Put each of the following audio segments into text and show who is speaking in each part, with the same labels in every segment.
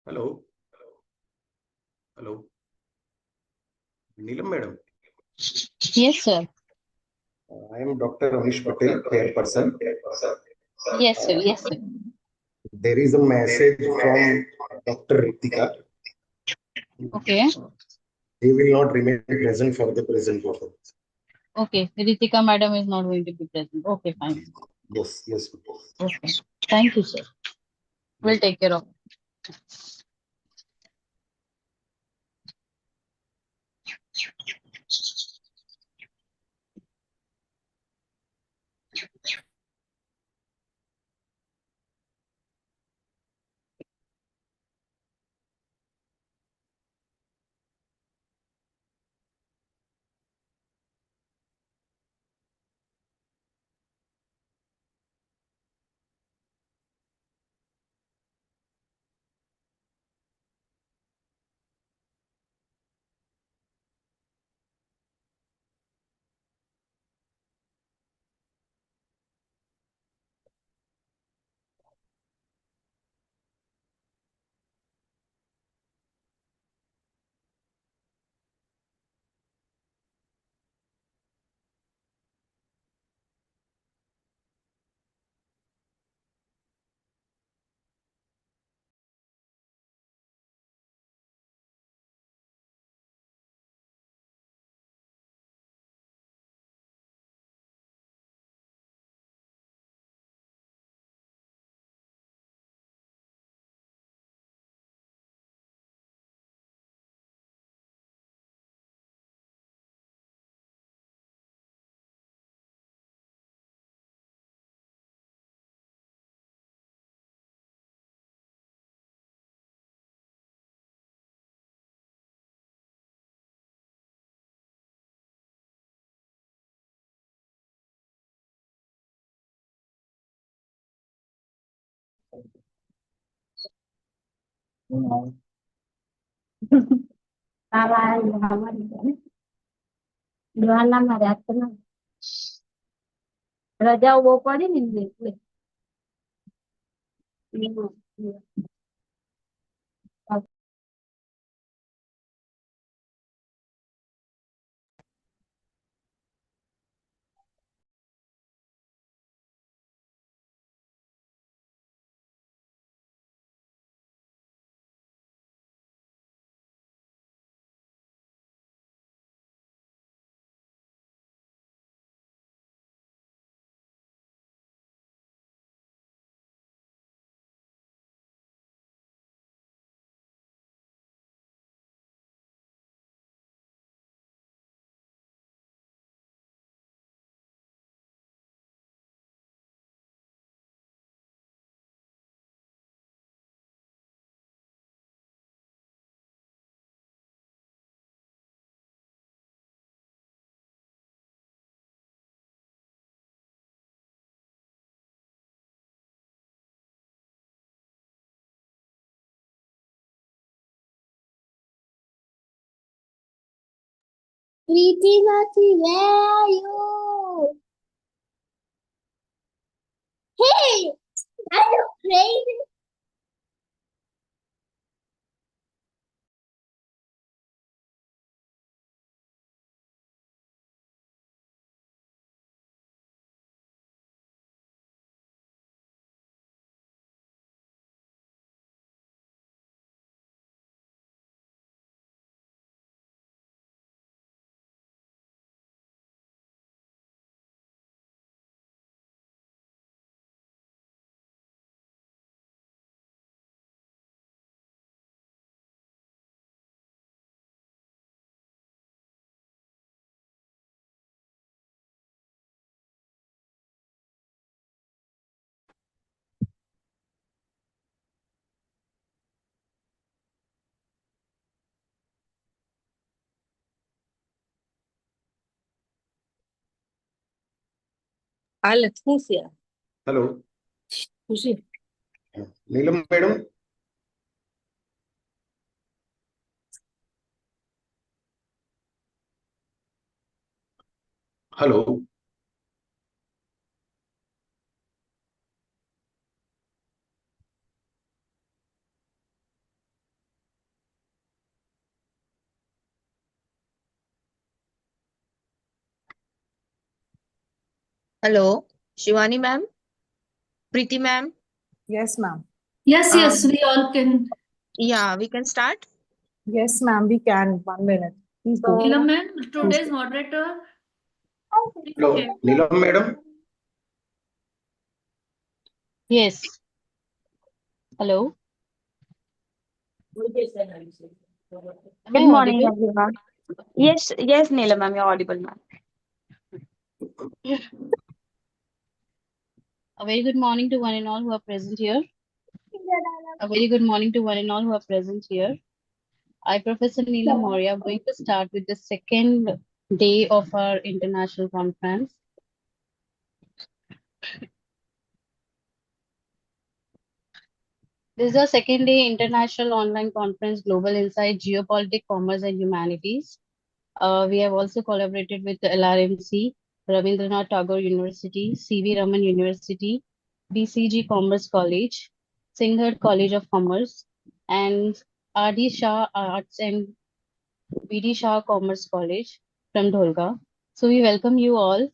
Speaker 1: Hello, hello, Neelam madam.
Speaker 2: Yes, sir.
Speaker 1: I am Dr. Amish Patel, hair person.
Speaker 2: Yes, sir. Yes, sir.
Speaker 1: There is a message from Dr. Ritika.
Speaker 2: Okay.
Speaker 1: He will not remain present for the present photo.
Speaker 2: Okay. Ritika madam is not going to be present. Okay, fine.
Speaker 1: Yes, yes.
Speaker 2: Okay. Thank you, sir. We'll take care of it. રજાઓ બહુ પડી ને એટલે Pretty Mati, where are you? Hey, are you crazy? Alex, who's here?
Speaker 1: Hello,
Speaker 2: Who's here?
Speaker 1: Neelam madam. Hello,
Speaker 3: Hello, Shivani ma'am, Preeti ma'am.
Speaker 4: Yes, ma'am.
Speaker 5: Yes, yes,
Speaker 3: Um,
Speaker 5: we all can.
Speaker 3: yeah, we can start.
Speaker 4: Yes, ma'am, we can. 1 minute. Please go.
Speaker 3: So,
Speaker 5: Neelam ma'am, today's moderator, please
Speaker 1: Hello,
Speaker 5: check.
Speaker 1: Neelam madam.
Speaker 2: Yes. Hello. Am
Speaker 6: Good
Speaker 2: I
Speaker 6: morning,
Speaker 2: audible?
Speaker 6: everyone. Yes, Neela ma'am, you're audible, ma'am.
Speaker 2: A very good morning to one and all who are present here. A very good morning to one and all who are present here. I, Professor Neelam Maurya, am going to start with the second day of our international conference. This is our second day international online conference, Global Insight, Geopolitics, Commerce and Humanities. We have also collaborated with the LRMC, Rabindranath Tagore University, C.V. Raman University, BCG Commerce College, Singhad College of Commerce, and R.D. Shah Arts and B.D. Shah Commerce College from Dholka. So we welcome you all.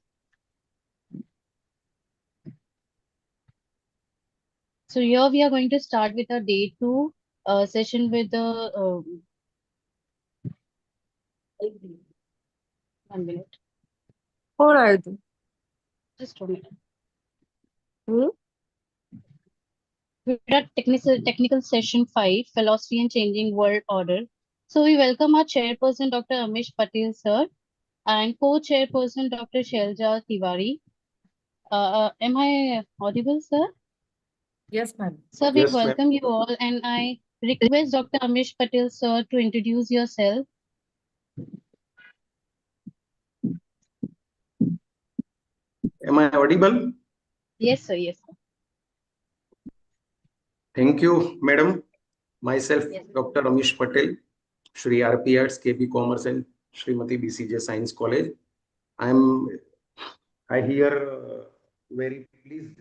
Speaker 2: So here we are going to start with our day two session with the 1 minute.
Speaker 3: All right.
Speaker 2: Just a minute.
Speaker 3: Hmm?
Speaker 2: We're at technical session 5, Philosophy and Changing World Order. So we welcome our chairperson, Dr. Amish Patel, sir, and co-chairperson, Dr. Shelja Tiwari. Am I audible, sir?
Speaker 4: Yes, ma'am.
Speaker 2: Sir, we
Speaker 1: Yes, ma'am.
Speaker 2: welcome you all, and I request Dr. Amish Patel, sir, to introduce yourself.
Speaker 1: Am I audible?
Speaker 2: Yes, sir. Yes, sir.
Speaker 1: Thank you, madam. Myself,
Speaker 2: Yes.
Speaker 1: Dr. Amish Patel, Shri RP Arts, KB Commerce and Srimati BCJ Science College. I here very pleased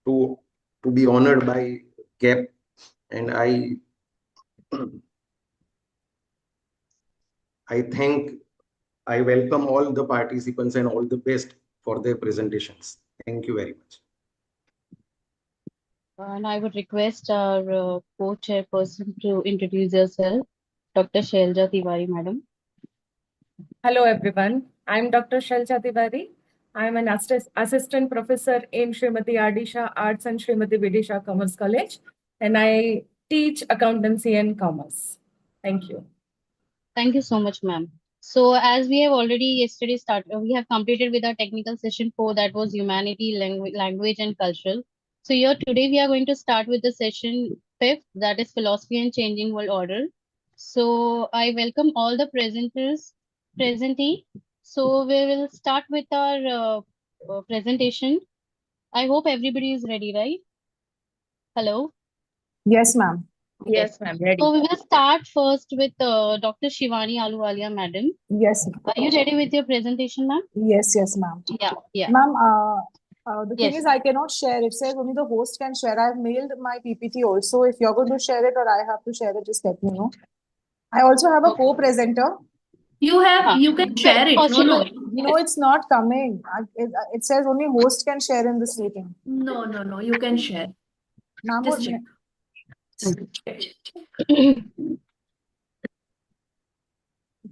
Speaker 1: to to be honored by CAP, and I thank I welcome all the participants and all the best for their presentations. Thank you very much.
Speaker 2: And I would request our co-chairperson to introduce yourself, Dr. Shelja Tiwari, madam.
Speaker 4: Hello, everyone. I'm Dr. Shalcha Tiwari. I'm an assistant professor in Srimati Ardisha Arts and Srimati Vidisha Commerce College, and I teach accountancy and commerce. Thank you.
Speaker 2: Thank you so much, ma'am. So as we have already yesterday started, we have completed with our technical session 4, that was humanity, language and cultural. So here today we are going to start with the session 5th, that is philosophy and changing world order. So I welcome all the presentee. So we will start with our presentation. I hope everybody is ready, right? Hello.
Speaker 4: Yes, ma'am.
Speaker 3: Yes, ma'am. Ready.
Speaker 2: So we will start first with Dr. Shivani Aluwalia, madam.
Speaker 4: Yes,
Speaker 2: Are you ready with your presentation, ma'am?
Speaker 4: yes, ma'am.
Speaker 2: Yeah.
Speaker 4: Ma'am, the thing
Speaker 2: Yes.
Speaker 4: is, I cannot share. It says only the host can share. I've mailed my PPT also. If you're going to share it or I have to share it, just let me know. I also have a
Speaker 2: Okay.
Speaker 4: co-presenter.
Speaker 5: You can share it.
Speaker 2: First,
Speaker 5: No, no,
Speaker 4: No, it's not coming. It says only host can share in this meeting.
Speaker 5: no. You can share.
Speaker 4: Ma'am,
Speaker 5: Just check.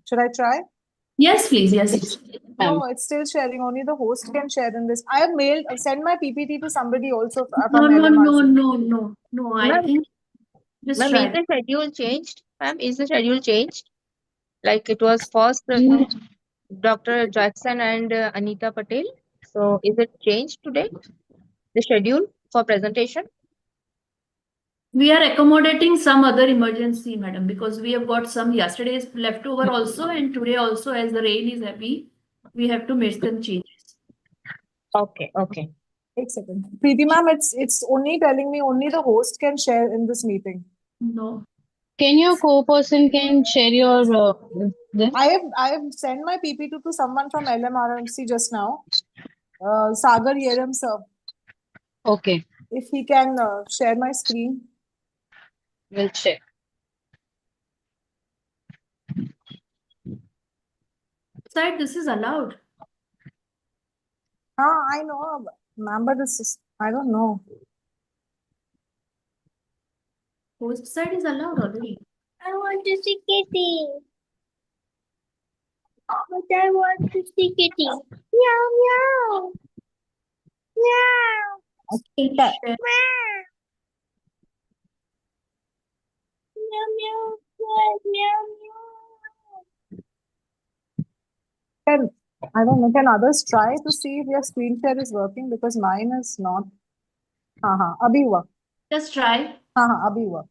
Speaker 4: should I try?
Speaker 5: Yes, please. Yes.
Speaker 4: No, it's still sharing. Only the host can share in this. I have mailed, send my PPT to somebody also
Speaker 5: No,
Speaker 4: from
Speaker 5: no, no,
Speaker 4: LMRC.
Speaker 5: no. I
Speaker 3: Ma'am,
Speaker 5: think just
Speaker 3: ma'am,
Speaker 5: try.
Speaker 3: is the schedule changed? Ma'am, is the schedule changed? Like it was first Dr. Jackson and Anita Patel. So is it changed today? The schedule for presentation?
Speaker 5: We are accommodating some other emergency, madam, because we have got some yesterday's leftover also, and today also, as the rain is heavy, we have to make some changes.
Speaker 3: Okay.
Speaker 4: Wait a second. Preeti ma'am, it's only telling me only the host can share in this meeting.
Speaker 5: No.
Speaker 2: Can your co-person can share your this?
Speaker 4: I have sent my PPT to someone from LMRC just now. Sagar Yeram sir.
Speaker 2: Okay,
Speaker 4: If he can share my screen.
Speaker 2: we'll check.
Speaker 5: Sir, this is allowed.
Speaker 4: I know, ma'am, but this is, I don't know.
Speaker 5: Host side is allowed already.
Speaker 7: I want to see Kitty. But I want to see Kitty. Meow meow. Meow.
Speaker 4: Okay,
Speaker 5: Share.
Speaker 7: Meow meow. Meow meow.
Speaker 4: I don't know. Can others try to see if your screen share is working? Because mine is not. Abhi hua.
Speaker 5: Just try.
Speaker 4: Abhi hua.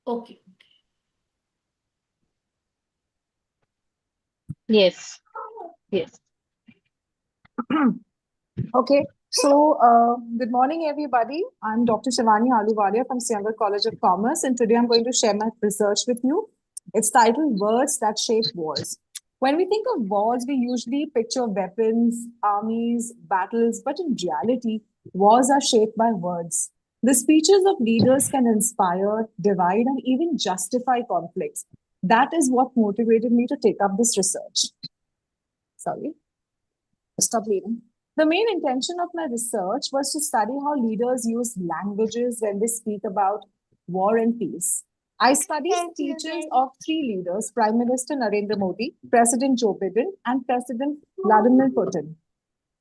Speaker 5: Okay.
Speaker 2: Yes. Yes.
Speaker 4: Okay, so good morning, everybody. I'm Dr. Shivani Aluwalia from Siyangar College of Commerce, and today I'm going to share my research with you. It's titled Words That Shape Wars. When we think of wars, we usually picture weapons, armies, battles, but in reality, wars are shaped by words. The speeches of leaders can inspire, divide, and even justify conflicts. That is what motivated me to take up this research. Sorry, stop reading. The main intention of my research was to study how leaders use languages when they speak about war and peace. I studied speeches of three leaders, Prime Minister Narendra Modi, President Joe Biden, and President Vladimir Putin.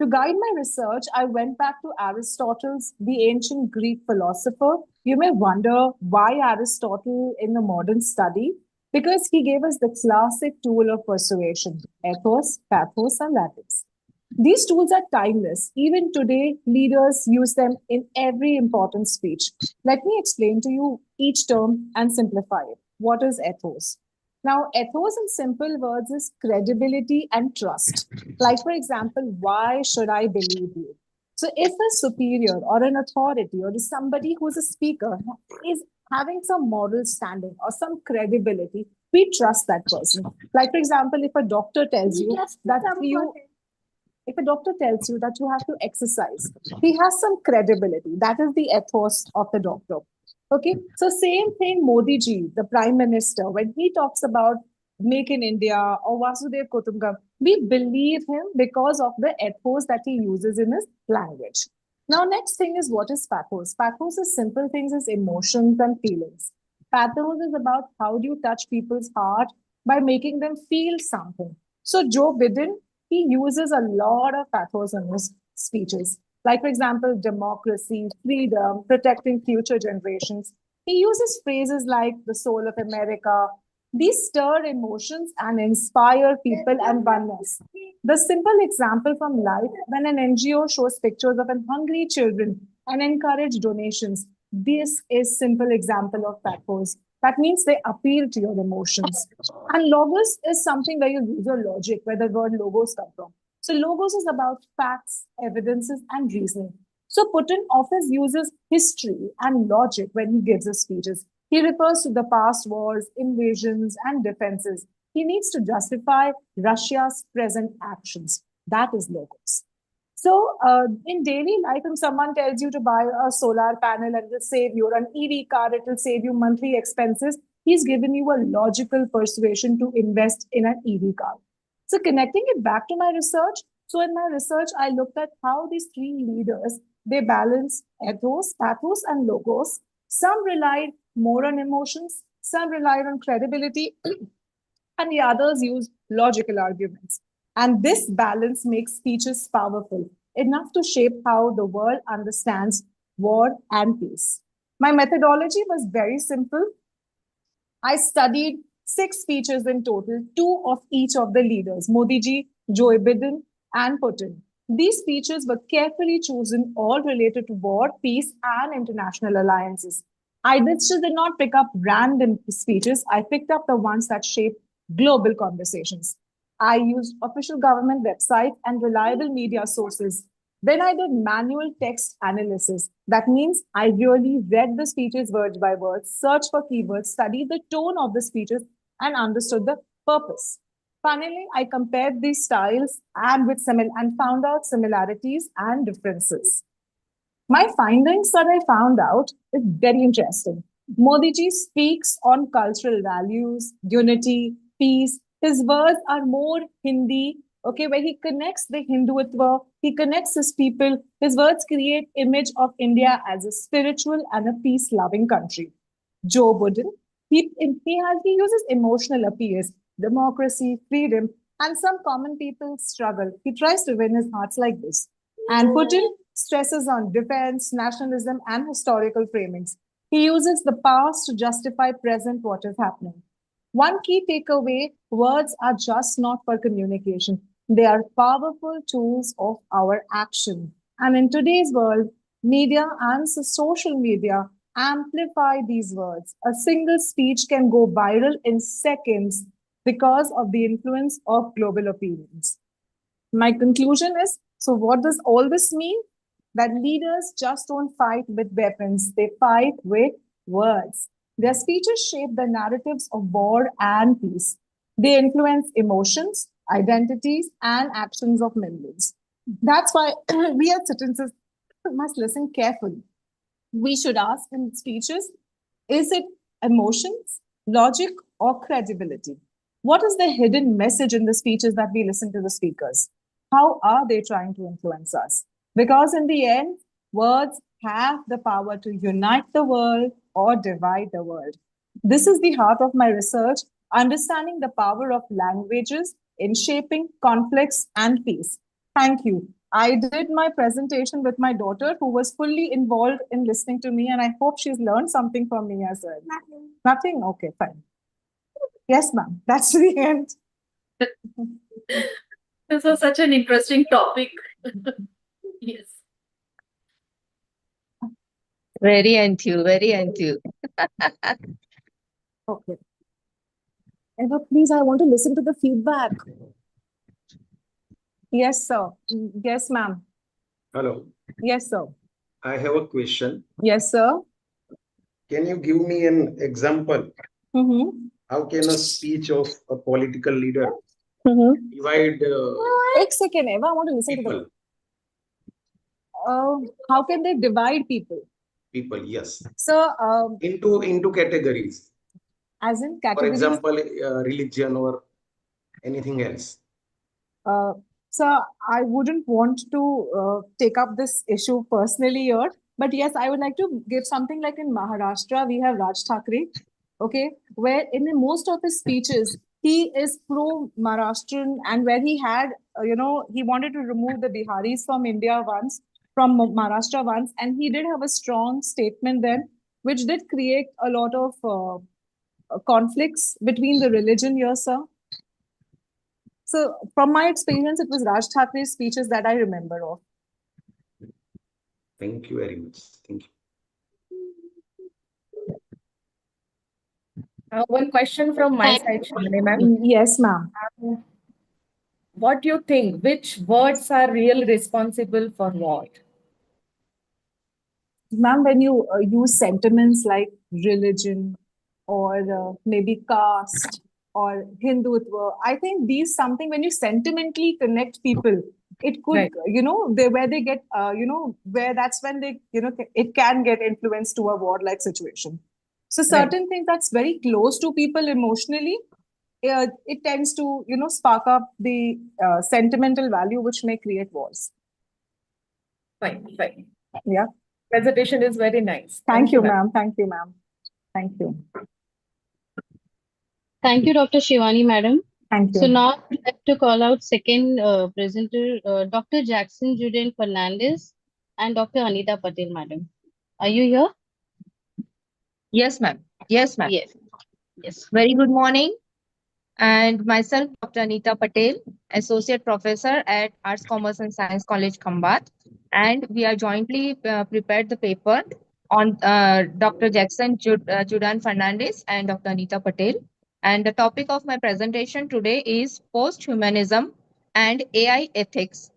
Speaker 4: To guide my research, I went back to Aristotle's, the ancient Greek philosopher. You may wonder why Aristotle in the modern study? Because he gave us the classic tool of persuasion, ethos, pathos, and latics. These tools are timeless. Even today, leaders use them in every important speech. Let me explain to you each term and simplify it. What is ethos? Now, ethos in simple words is credibility and trust. Like, for example, why should I believe you? So, if a superior or an authority or somebody who's a speaker is having some moral standing or some credibility, we trust that person. Like, for example, if a doctor tells you that you if a doctor tells you that you have to exercise, he has some credibility. That is the ethos of the doctor. Okay, so same thing, Modi ji, the Prime Minister, when he talks about Make in India or Vasudev Kutumbakam, we believe him because of the ethos that he uses in his language. Now, next thing is what is pathos? Pathos is simple things as emotions and feelings. Pathos is about how do you touch people's heart by making them feel something. So Joe Biden, he uses a lot of pathos in his speeches. Like, for example, democracy, freedom, protecting future generations. He uses phrases like the soul of America. These stir emotions and inspire people and oneness. The simple example from life when an NGO shows pictures of hungry children and encourage donations. This is simple example of pathos. That means they appeal to your emotions. And logos is something where you use your logic, where the word logos come from. So logos is about facts, evidences, and reasoning. So Putin often uses history and logic when he gives his speeches. He refers to the past wars, invasions, and defenses. He needs to justify Russia's present actions. That is logos. So, in daily life, if someone tells you to buy a solar panel and it will save you, or an EV car, it will save you monthly expenses, he's given you a logical persuasion to invest in an EV car. So, connecting it back to my research, so in my research, I looked at how these three leaders they balance ethos, pathos, and logos. Some relied more on emotions, some relied on credibility, and the others use logical arguments. And this balance makes speeches powerful, enough to shape how the world understands war and peace. My methodology was very simple. I studied 6 speeches in total, 2 of each of the leaders, Modi ji, Joe Biden, and Putin. These speeches were carefully chosen, all related to war, peace, and international alliances. I did not pick up random speeches. I picked up the ones that shaped global conversations. I used official government websites and reliable media sources. Then I did manual text analysis. That means I really read the speeches word by word, searched for keywords, studied the tone of the speeches, and understood the purpose. Finally, I compared these styles and found out similarities and differences. My findings that I found out is very interesting. Modi ji speaks on cultural values, unity, peace. His words are more Hindi okay, where he connects the Hindutva, he connects his people. His words create image of India as a spiritual and a peace-loving country. Joe Budden, he uses emotional appeals, democracy, freedom, and some common people struggle. He tries to win his hearts like this. And Putin stresses on defense, nationalism, and historical framings. He uses the past to justify present what is happening. One key takeaway, words are just not for communication. They are powerful tools of our action. And in today's world, media and social media amplify these words. A single speech can go viral in seconds because of the influence of global opinions. My conclusion is, so what does all this mean? That leaders just don't fight with weapons, they fight with words. Their speeches shape the narratives of war and peace. They influence emotions, identities, and actions of millions. That's why we as citizens must listen carefully. We should ask in speeches, is it emotions, logic, or credibility? What is the hidden message in the speeches that we listen to the speakers? How are they trying to influence us? Because in the end, words have the power to unite the world or divide the world. This is the heart of my research, understanding the power of languages in shaping conflicts and peace. Thank you. I did my presentation with my daughter, who was fully involved in listening to me, and I hope she's learned something from me as well.
Speaker 7: Nothing.
Speaker 4: Nothing? Okay, fine. Yes, ma'am. That's the end.
Speaker 5: This was such an interesting topic. Yes.
Speaker 3: Very into, very into.
Speaker 4: Okay. Eva, please, I want to listen to the feedback. Yes, sir. Yes, ma'am.
Speaker 1: Hello.
Speaker 4: Yes, sir.
Speaker 1: I have a question.
Speaker 4: Yes, sir.
Speaker 1: Can you give me an example?
Speaker 4: Mm-hmm.
Speaker 1: How can a speech of a political leader
Speaker 4: Mm-hmm.
Speaker 1: divide
Speaker 4: One second, Eva. I want to listen to the.
Speaker 1: people?
Speaker 4: How can they divide people?
Speaker 1: People, yes.
Speaker 4: So,
Speaker 1: Into categories.
Speaker 4: as in
Speaker 1: For
Speaker 4: categories.
Speaker 1: example, religion or anything else.
Speaker 4: So I wouldn't want to take up this issue personally here, but yes, I would like to give something like in Maharashtra, we have Raj Thackeray, okay, where in most of his speeches, he is pro Maharashtrian, and where he had, he wanted to remove the Biharis from India once, from Maharashtra once, and he did have a strong statement then, which did create a lot of conflicts between the religion here, sir. So, from my experience, it was Raj Thakray's speeches that I remember of.
Speaker 1: Thank you very much. Thank you.
Speaker 4: One question from my side, Shalini ma'am. Yes, ma'am. What do you think? Which words are really responsible for what? Ma'am, when you use sentiments like religion or maybe caste or Hindutva, I think these something when you sentimentally connect people, it could,
Speaker 3: Right.
Speaker 4: where they get, where that's when they, it can get influenced to a war-like situation. So certain things that's very close to people emotionally, it tends to, spark up the sentimental value, which may create wars.
Speaker 3: Fine, fine.
Speaker 4: Yeah.
Speaker 3: Presentation is very nice.
Speaker 4: Thank you, ma'am. Thank you, ma'am. Thank you.
Speaker 2: Thank you, Dr. Shivani, madam.
Speaker 4: Thank you.
Speaker 2: So now I'd like to call out second presenter, Dr. Jackson Juden Fernandez and Dr. Anita Patel, madam. Are you here?
Speaker 3: Yes, ma'am. Yes, ma'am.
Speaker 2: Yes. Yes.
Speaker 3: Very good morning. And myself, Dr. Anita Patel, Associate Professor at Arts, Commerce and Science College, Khambat. And we are jointly prepared the paper on Dr. Jackson Judan Fernandez and Dr. Anita Patel. And the topic of my presentation today is Post-Humanism and AI Ethics,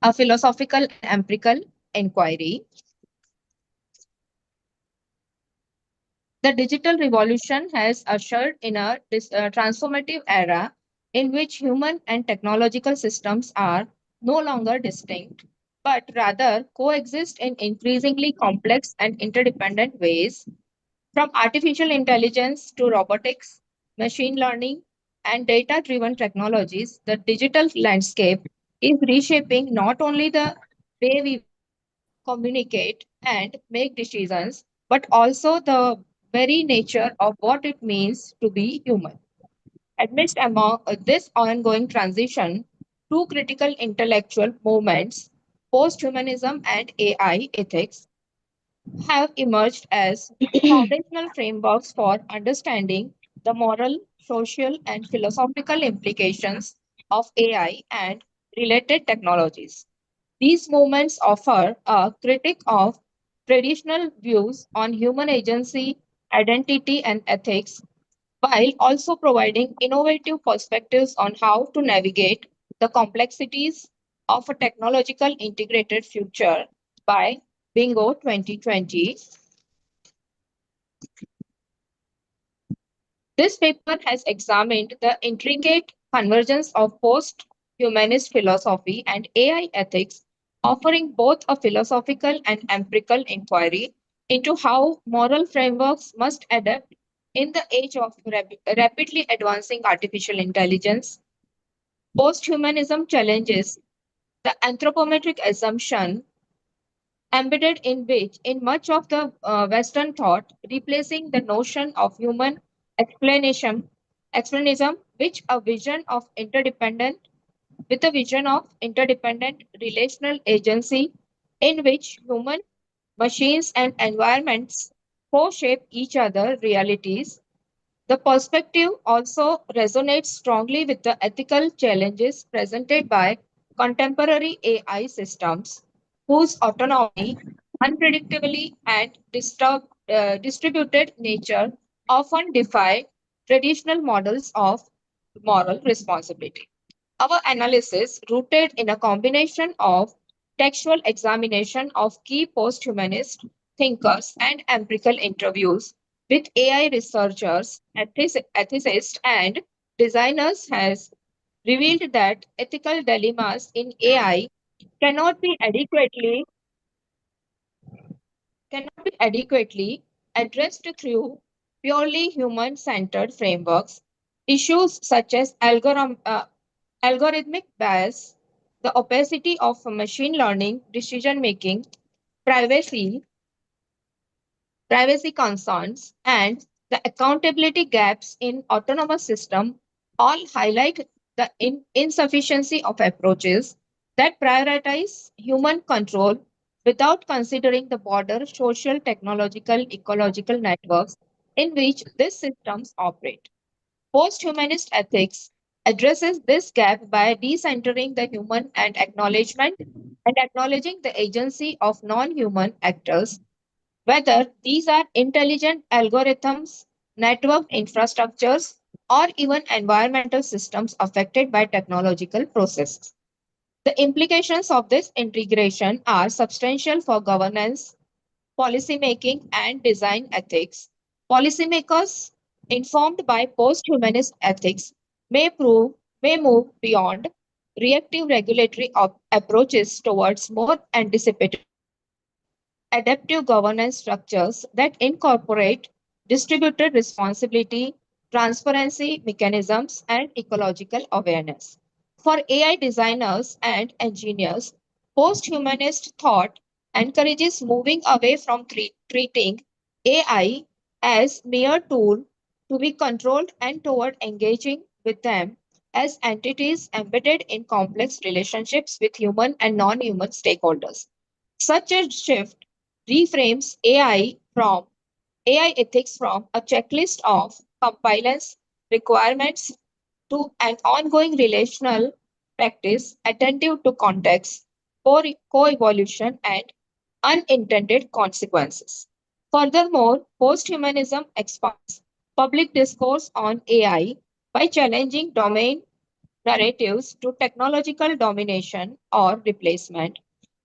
Speaker 3: a philosophical and empirical inquiry. The digital revolution has ushered in a transformative era in which human and technological systems are no longer distinct, but rather coexist in increasingly complex and interdependent ways, from artificial intelligence to robotics, machine learning, and data-driven technologies, the digital landscape is reshaping not only the way we communicate and make decisions, but also the very nature of what it means to be human. Amidst among this ongoing transition, two critical intellectual movements, post-humanism and AI ethics, have emerged as foundational frameworks for understanding the moral, social, and philosophical implications of AI and related technologies. These movements offer a critique of traditional views on human agency, identity, and ethics, while also providing innovative perspectives on how to navigate the complexities of a technological integrated future by Bingo 2020. This paper has examined the intricate convergence of post-humanist philosophy and AI ethics, offering both a philosophical and empirical inquiry into how moral frameworks must adapt in the age of rapidly advancing artificial intelligence. Posthumanism challenges the anthropometric assumption embedded in which in much of the Western thought, replacing the notion of human explanation, explananism, which a vision of interdependent with a vision of interdependent relational agency in which human, machines, and environments co-shape each other realities. The perspective also resonates strongly with the ethical challenges presented by contemporary AI systems, whose autonomy, unpredictability, and distributed nature often defy traditional models of moral responsibility. Our analysis, rooted in a combination of textual examination of key post-humanist thinkers and empirical interviews with AI researchers, ethicists, and designers, has revealed that ethical dilemmas in AI cannot be adequately cannot be adequately addressed through purely human-centered frameworks. Issues such as algorithmic bias, the opacity of machine learning decision making, privacy, privacy concerns, and the accountability gaps in autonomous system all highlight the insufficiency of approaches that prioritize human control without considering the broader social, technological, ecological networks in which these systems operate. Post-humanist ethics addresses this gap by decentering the human and acknowledging the agency of non-human actors, whether these are intelligent algorithms, network infrastructures, or even environmental systems affected by technological processes. The implications of this integration are substantial for governance, policymaking, and design ethics. Policymakers informed by post-humanist ethics may move beyond reactive regulatory approaches towards more anticipated adaptive governance structures that incorporate distributed responsibility, transparency mechanisms, and ecological awareness. For AI designers and engineers, post-humanist thought encourages moving away from treating AI as mere tool to be controlled and toward engaging with them as entities embedded in complex relationships with human and non-human stakeholders. Such a shift reframes AI ethics from a checklist of compliance requirements to an ongoing relational practice attentive to context, co-evolution, and unintended consequences. Furthermore, posthumanism expands public discourse on AI by challenging domain narratives to technological domination or replacement.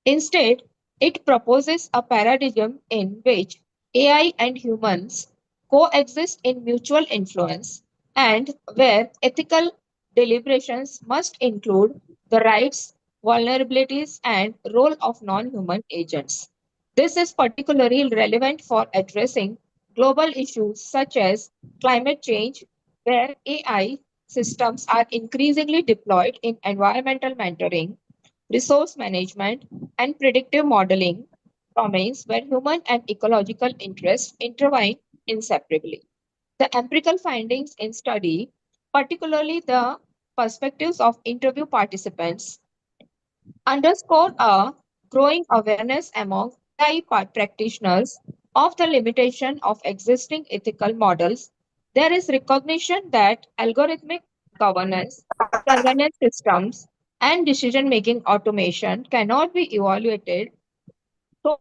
Speaker 3: Instead, it proposes a paradigm in which AI and humans coexist in mutual influence and where ethical deliberations must include the rights, vulnerabilities, and role of non-human agents. This is particularly relevant for addressing global issues such as climate change, where AI systems are increasingly deployed in environmental mentoring, resource management, and predictive modeling domains where human and ecological interests intertwine inseparably. The empirical findings in study, particularly the perspectives of interview participants, underscore a growing awareness among AI practitioners of the limitation of existing ethical models. There is recognition that algorithmic governance, surveillance systems, and decision making automation cannot be evaluated solely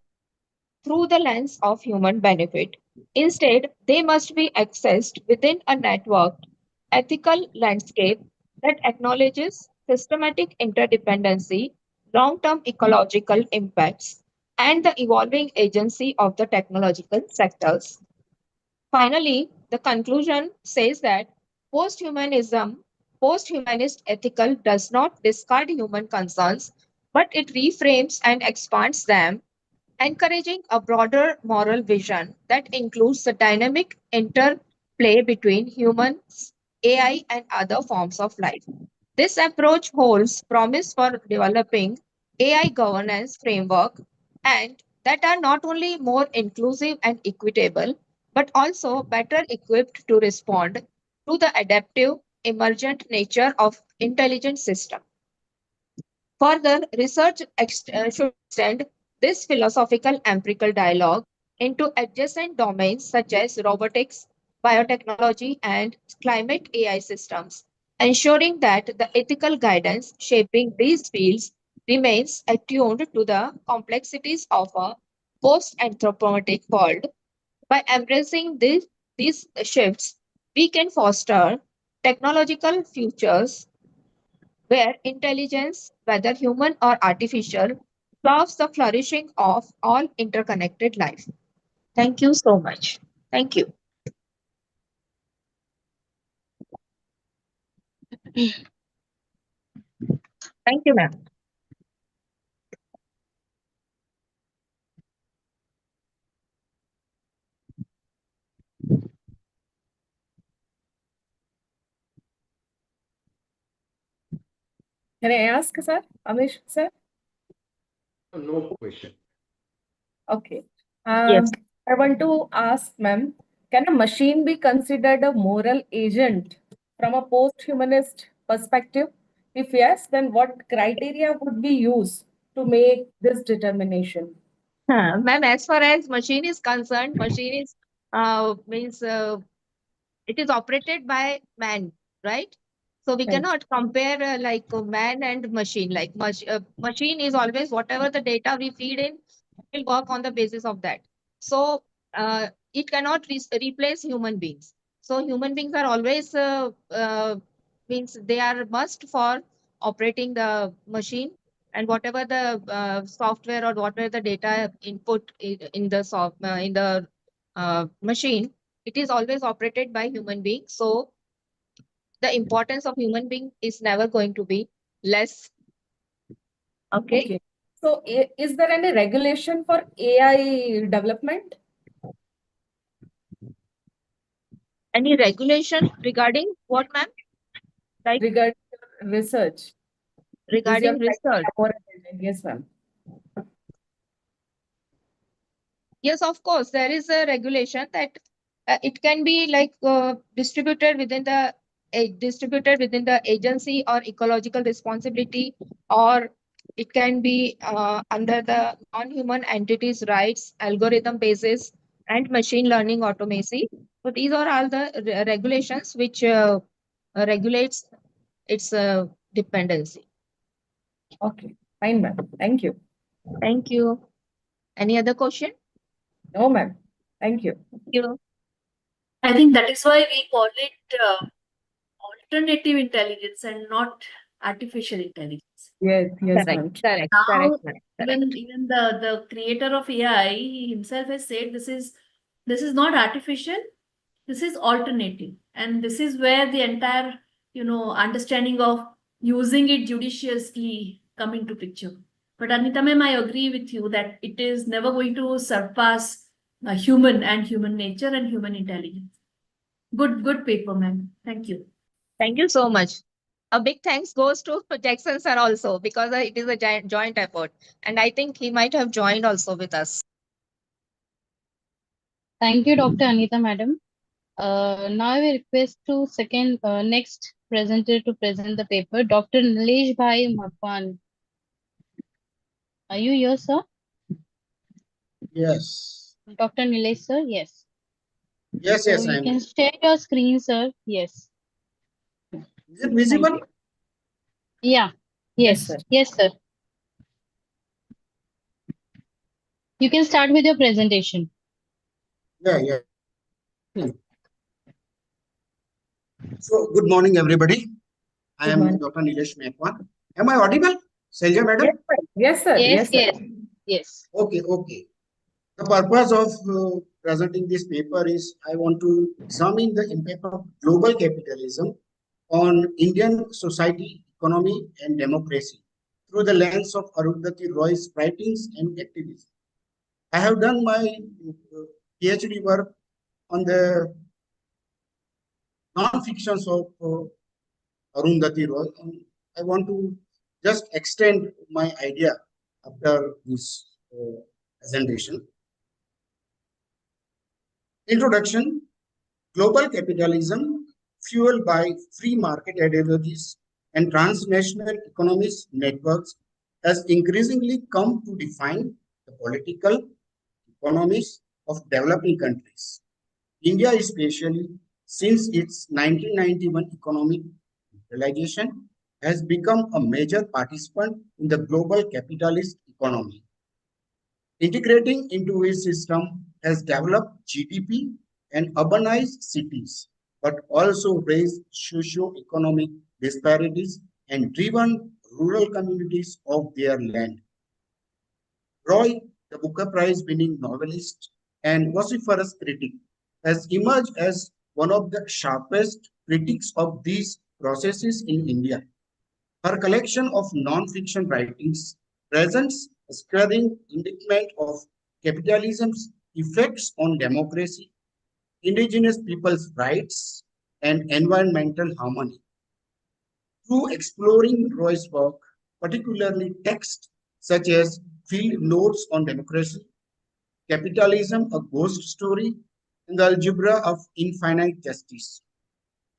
Speaker 3: through the lens of human benefit. Instead, they must be accessed within a networked ethical landscape that acknowledges systematic interdependency, long term ecological impacts, and the evolving agency of the technological sectors. Finally, the conclusion says that posthumanism, posthumanist ethical does not discard human concerns, but it reframes and expands them, encouraging a broader moral vision that includes the dynamic interplay between humans, AI, and other forms of life. This approach holds promise for developing AI governance framework and that are not only more inclusive and equitable, but also better equipped to respond to the adaptive, emergent nature of intelligent systems. Further, research should extend this philosophical empirical dialogue into adjacent domains such as robotics, biotechnology, and climate AI systems, ensuring that the ethical guidance shaping these fields remains attuned to the complexities of a post anthropomorphic world. By embracing these shifts, we can foster technological futures where intelligence, whether human or artificial, serves the flourishing of all interconnected life. Thank you so much. Thank you. Thank you, ma'am.
Speaker 4: Can I ask, sir? Amish, sir?
Speaker 1: No question.
Speaker 4: Okay.
Speaker 3: Yes.
Speaker 4: I want to ask, ma'am, can a machine be considered a moral agent from a post-humanist perspective? If yes, then what criteria would be used to make this determination?
Speaker 3: Ma'am, as far as machine is concerned, machine is means it is operated by man, right? So we
Speaker 4: Right.
Speaker 3: cannot compare man and machine. Machine is always whatever the data we feed in, it will work on the basis of that. So it cannot replace human beings. So human beings are always means they are must for operating the machine and whatever the software or whatever the data input in the in the machine, it is always operated by human beings. So the importance of human being is never going to be less. Okay.
Speaker 4: Okay. So is there any regulation for AI development
Speaker 3: Any regulation regarding what, ma'am? Like
Speaker 4: regarding research? Is your
Speaker 3: regarding research?
Speaker 4: criteria moral agent? Yes, ma'am.
Speaker 3: Yes, of course, there is a regulation that it can be distributed within the agency or ecological responsibility, or it can be under the non-human entities' rights, algorithm basis, and machine learning automation. So these are all the regulations which regulates its dependency.
Speaker 4: Okay, fine, ma'am. Thank you.
Speaker 3: Thank you. Any other question?
Speaker 4: No, ma'am. Thank you.
Speaker 3: Thank you.
Speaker 5: I think that is why we call it alternative intelligence and not artificial intelligence.
Speaker 4: Yes, yes,
Speaker 3: Correct,
Speaker 4: ma'am.
Speaker 3: correct,
Speaker 5: Now,
Speaker 3: correct, ma'am, correct.
Speaker 5: even the creator of AI, he himself has said this is not artificial, this is alternative, and this is where the entire understanding of using it judiciously come into picture. But Anita ma'am, I agree with you that it is never going to surpass human nature and human intelligence. Good paper, ma'am. Thank you.
Speaker 3: Thank you so much. A big thanks goes to Jackson sir also because it is a joint effort. And I think he might have joined also with us.
Speaker 2: Thank you, Dr. Anita, madam. Now I will request to next presenter to present the paper, Dr. Nilesh Bhai Makwan. Are you here, sir?
Speaker 1: Yes.
Speaker 2: Dr. Nilesh, sir? Yes.
Speaker 1: Yes,
Speaker 2: So
Speaker 1: yes, I
Speaker 2: you
Speaker 1: am.
Speaker 2: can share your screen, sir. Yes.
Speaker 1: Is it
Speaker 2: Thank
Speaker 1: visible?
Speaker 2: you. Yeah.
Speaker 4: Yes,
Speaker 2: Yes.
Speaker 4: sir.
Speaker 2: Yes, sir. You can start with your presentation.
Speaker 1: Yeah, yeah.
Speaker 2: Hmm.
Speaker 1: So, good morning, everybody. I
Speaker 4: Good
Speaker 1: am
Speaker 4: morning.
Speaker 1: Dr. Nilesh Mekwan. Am I audible? Selja, madam?
Speaker 4: Yes, sir. Yes, sir.
Speaker 2: Yes,
Speaker 4: Yes, sir.
Speaker 2: yes, yes.
Speaker 1: Okay, okay. The purpose of presenting this paper is I want to examine the impact of global capitalism on Indian society, economy, and democracy through the lens of Arundhati Roy's writings and activism. I have done my PhD work on the non-fictions of Arundhati Roy, and I want to just extend my idea after this presentation. Introduction. Global capitalism, fueled by free market ideologies and transnational economies networks, has increasingly come to define the political economies of developing countries. India, especially since its 1991 economic liberalization, has become a major participant in the global capitalist economy. Integrating into its system has developed GDP and urbanized cities, but also raised socio-economic disparities and driven rural communities off their land. Roy, the Booker Prize winning novelist and vociferous critic, has emerged as one of the sharpest critics of these processes in India. Her collection of non-fiction writings presents a scathing indictment of capitalism's effects on democracy, indigenous people's rights, and environmental harmony. Through exploring Roy's work, particularly texts such as Field Notes on Democracy, Capitalism, a Ghost Story, and the Algebra of Infinite Justice,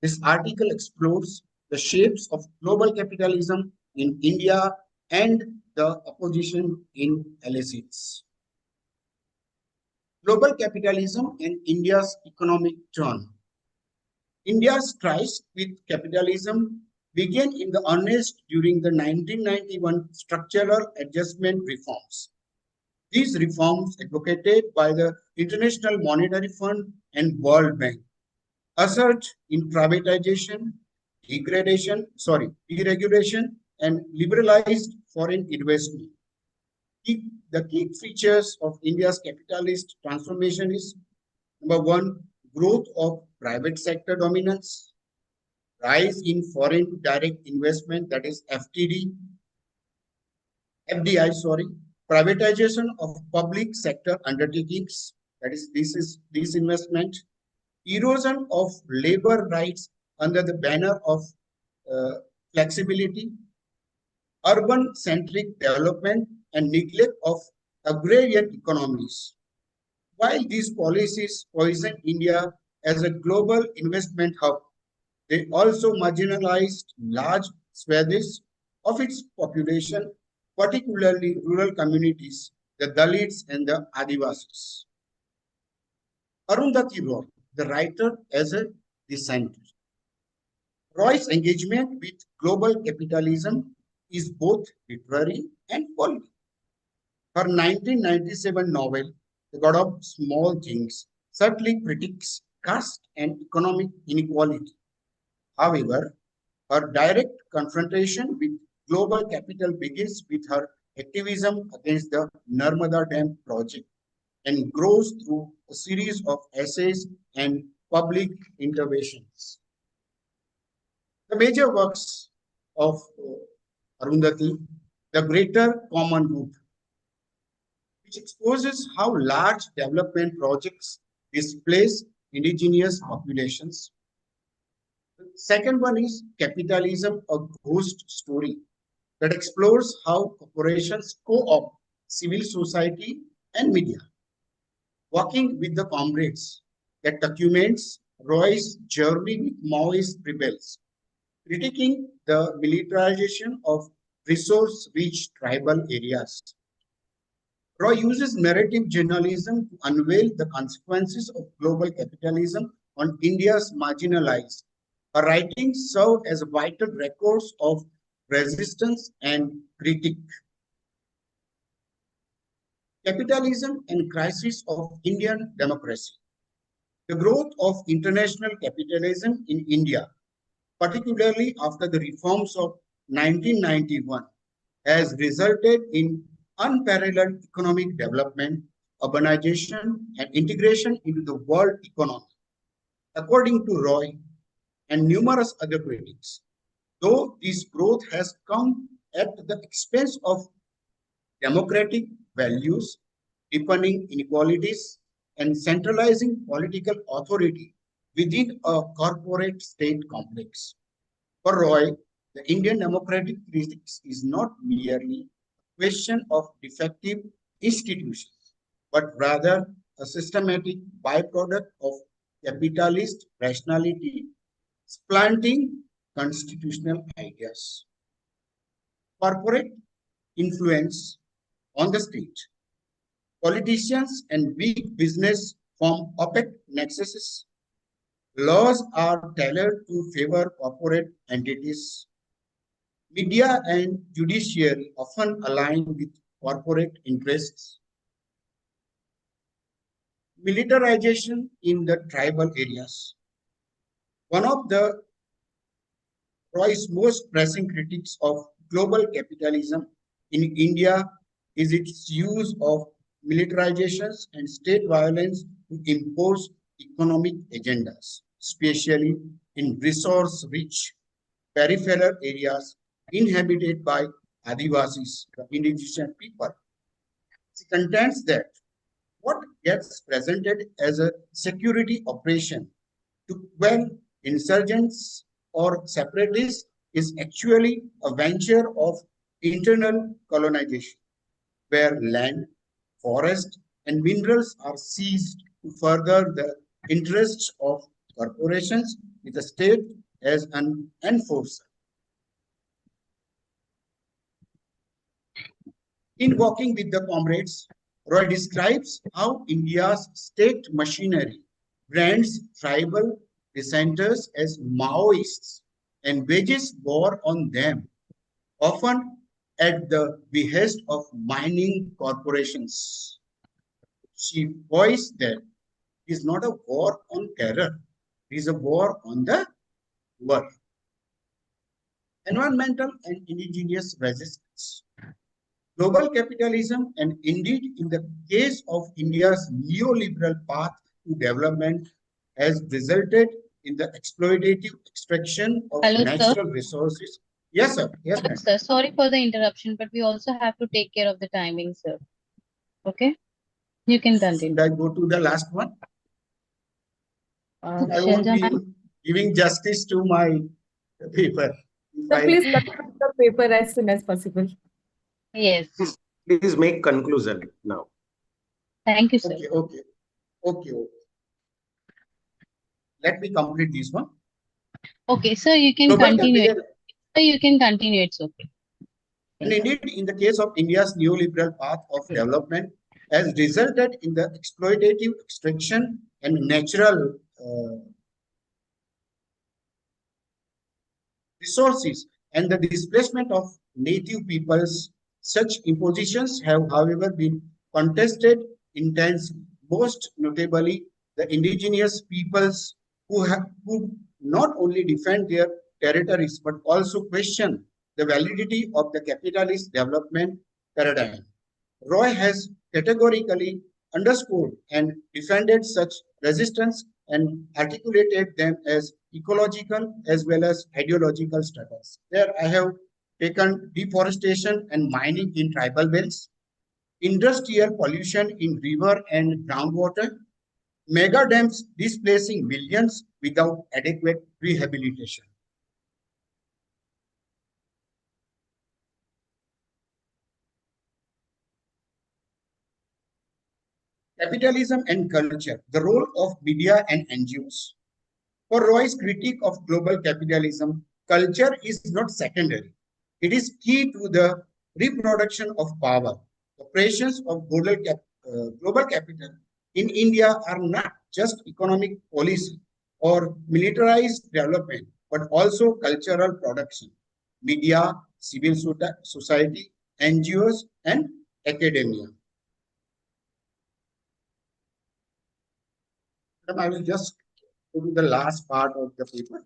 Speaker 1: this article explores the shapes of global capitalism in India and the opposition in LSEs. Global capitalism and India's economic turn. India's tryst with capitalism began in the earnest during the 1991 structural adjustment reforms. These reforms, advocated by the International Monetary Fund and World Bank, assert in privatization, deregulation, and liberalized foreign investment. The key features of India's capitalist transformation is number one, growth of private sector dominance, rise in foreign direct investment, that is FDI, privatization of public sector undertakings, that is this investment, erosion of labor rights under the banner of uh, flexibility, urban-centric development, and neglect of agrarian economies. While these policies poison India as a global investment hub, they also marginalized large swathes of its population, particularly rural communities, the Dalits and the Adivasis. Arundhati Roy, the writer as a dissenter. Roy's engagement with global capitalism is both literary and political. Her 1997 novel, The God of Small Things, subtly critiques caste and economic inequality. However, her direct confrontation with global capital begins with her activism against the Narmada Dam project and grows through a series of essays and public interventions. The major works of Arundhati, The Greater Common Good, which exposes how large development projects displace indigenous populations. Second one is Capitalism, a Ghost Story, that explores how corporations co-opt civil society and media. Working with the Comrades, that documents Roy's journey with Maoist rebels, critiquing the militarization of resource-rich tribal areas. Roy uses narrative journalism to unveil the consequences of global capitalism on India's marginalized. Her writings serve as vital records of resistance and critique. Capitalism and crisis of Indian democracy. The growth of international capitalism in India, particularly after the reforms of 1991, has resulted in unparalleled economic development, urbanization, and integration into the world economy. According to Roy and numerous other critics, though this growth has come at the expense of democratic values, deepening inequalities, and centralizing political authority within a corporate state complex. For Roy, the Indian democratic crisis is not merely a question of defective institutions, but rather a systematic byproduct of capitalist rationality supplanting constitutional ideas. Corporate influence on the state. Politicians and big business form opaque nexuses. Laws are tailored to favor corporate entities. Media and judiciary often align with corporate interests. Militarization in the tribal areas. One of the Roy's most pressing critiques of global capitalism in India is its use of militarizations and state violence to impose economic agendas, especially in resource-rich peripheral areas inhabited by Adivasis, the indigenous people. She contends that what gets presented as a security operation to quell insurgents or separatists is actually a venture of internal colonization, where land, forest, and minerals are seized to further the interests of corporations with the state as an enforcer. In Walking with the Comrades, Roy describes how India's state machinery brands tribal dissenters as Maoists and wages war on them, often at the behest of mining corporations. She voiced that it is not a war on terror, it is a war on the world. Environmental and indigenous resistance. Global capitalism, and indeed in the case of India's neoliberal path to development, has resulted in the exploitative extraction of
Speaker 2: Hello, sir.
Speaker 1: natural resources. Yes, sir. Yes, ma'am.
Speaker 2: Sir, sorry for the interruption, but we also have to take care of the timing, sir. Okay? You can
Speaker 1: Should
Speaker 2: continue.
Speaker 1: I go to the last one? I won't
Speaker 2: Shelja,
Speaker 1: be
Speaker 2: ma'am.
Speaker 1: giving justice to my paper.
Speaker 4: So please conclude the paper as soon as possible.
Speaker 2: Yes.
Speaker 8: Please make conclusion now.
Speaker 2: Thank you, sir.
Speaker 1: Okay. Let me complete this one.
Speaker 2: Okay, sir, you can
Speaker 1: Global
Speaker 2: continue it.
Speaker 1: capital,
Speaker 2: Sir, you can continue. It's okay.
Speaker 1: and indeed, in the case of India's neoliberal path of development, has resulted in the exploitative extraction and natural resources and the displacement of native peoples. Such impositions have, however, been contested intensely, most notably the indigenous peoples who not only defend their territories but also question the validity of the capitalist development paradigm. Roy has categorically underscored and defended such resistance and articulated them as ecological as well as ideological struggles. There I have taken deforestation and mining in tribal belts, industrial pollution in river and groundwater, mega dams displacing millions without adequate rehabilitation. Capitalism and culture, the role of media and NGOs. For Roy's critique of global capitalism, culture is not secondary. It is key to the reproduction of power. The pressures of global capital in India are not just economic policy or militarized development, but also cultural production, media, civil society, NGOs, and academia. I will just go to the last part of the paper.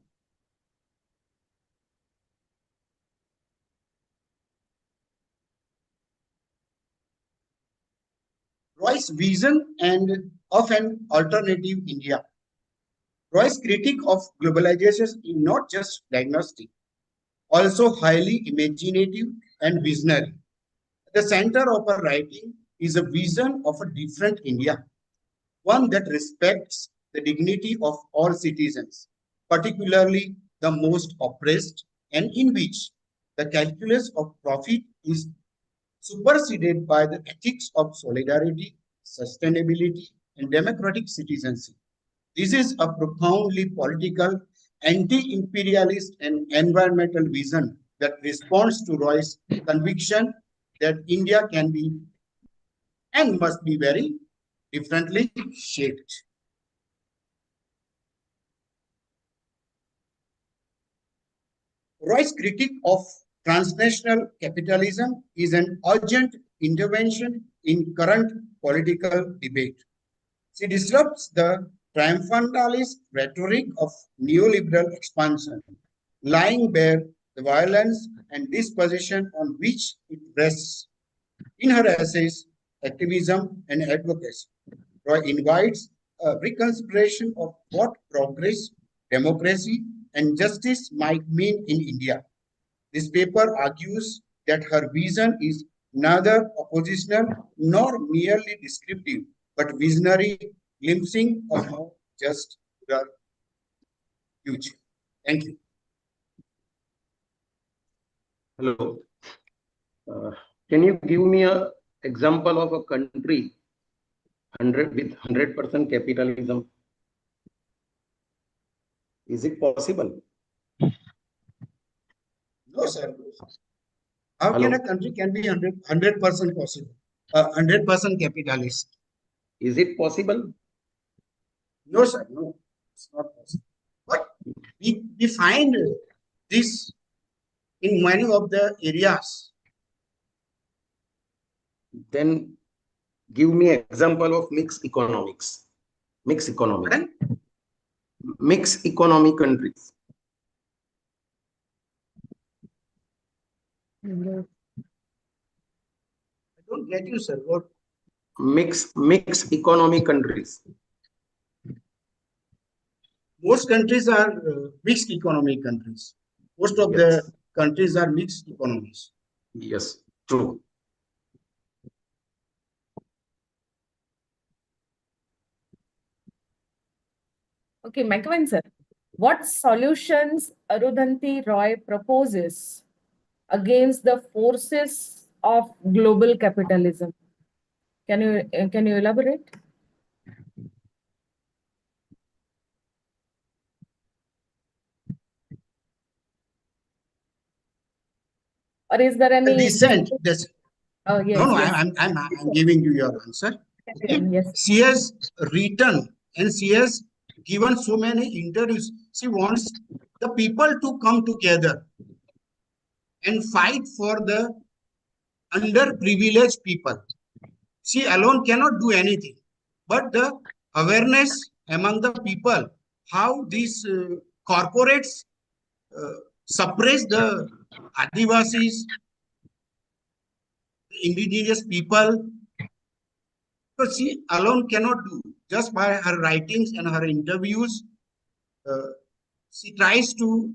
Speaker 1: Roy's vision and of an alternative India. Roy's critique of globalization is not just diagnostic, also highly imaginative and visionary. At the center of her writing is a vision of a different India, one that respects the dignity of all citizens, particularly the most oppressed, and in which the calculus of profit is superseded by the ethics of solidarity, sustainability, and democratic citizenship. This is a profoundly political, anti-imperialist, and environmental vision that responds to Roy's conviction that India can be and must be very differently shaped. Roy's critique of transnational capitalism is an urgent intervention in current political debate. She disrupts the triumphalist rhetoric of neoliberal expansion, laying bare the violence and disposition on which it rests. In her essays, Activism and Advocacy, Roy invites a reconsideration of what progress, democracy, and justice might mean in India. This paper argues that her vision is neither oppositional nor merely descriptive, but visionary, glimpsing of how just the future. Thank you.
Speaker 8: Hello. Can you give me an example of a country with 100% capitalism? Is it possible?
Speaker 1: No, sir. How
Speaker 8: Hello?
Speaker 1: can a country can be 100% possible? 100% capitalist?
Speaker 8: Is it possible?
Speaker 1: No, sir. No, it's not possible. But we find this in many of the areas.
Speaker 8: Then give me an example of mixed economics. Mixed economy.
Speaker 1: Pardon?
Speaker 8: Mixed economy countries.
Speaker 1: I don't get you, sir. What?
Speaker 8: Mixed economy countries.
Speaker 1: Most countries are mixed economy countries. Most of the countries are mixed economies.
Speaker 8: Yes, true.
Speaker 4: Okay, McEwen sir, what solutions Arundhati Roy proposes against the forces of global capitalism? Can you elaborate? Or is there any
Speaker 1: Recent, this,
Speaker 4: Oh yes,
Speaker 1: no,
Speaker 4: yes.
Speaker 1: I'm giving you your answer.
Speaker 4: Yes.
Speaker 1: She has written and she has given so many interviews. She wants the people to come together and fight for the underprivileged people. She alone cannot do anything, but the awareness among the people, how these corporates suppress the Adivasis, indigenous people, but she alone cannot do. Just by her writings and her interviews, uh, she tries to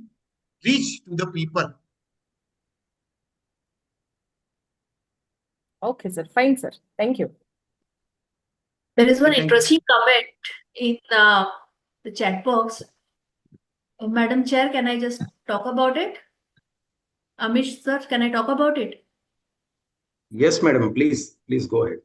Speaker 1: reach to the people.
Speaker 4: Okay, sir. Fine, sir. Thank you.
Speaker 5: There is one
Speaker 1: Thank you.
Speaker 5: interesting comment in the chat box. Madam Chair, can I just talk about it? Amish sir, can I talk about it?
Speaker 8: Yes, madam, please go ahead.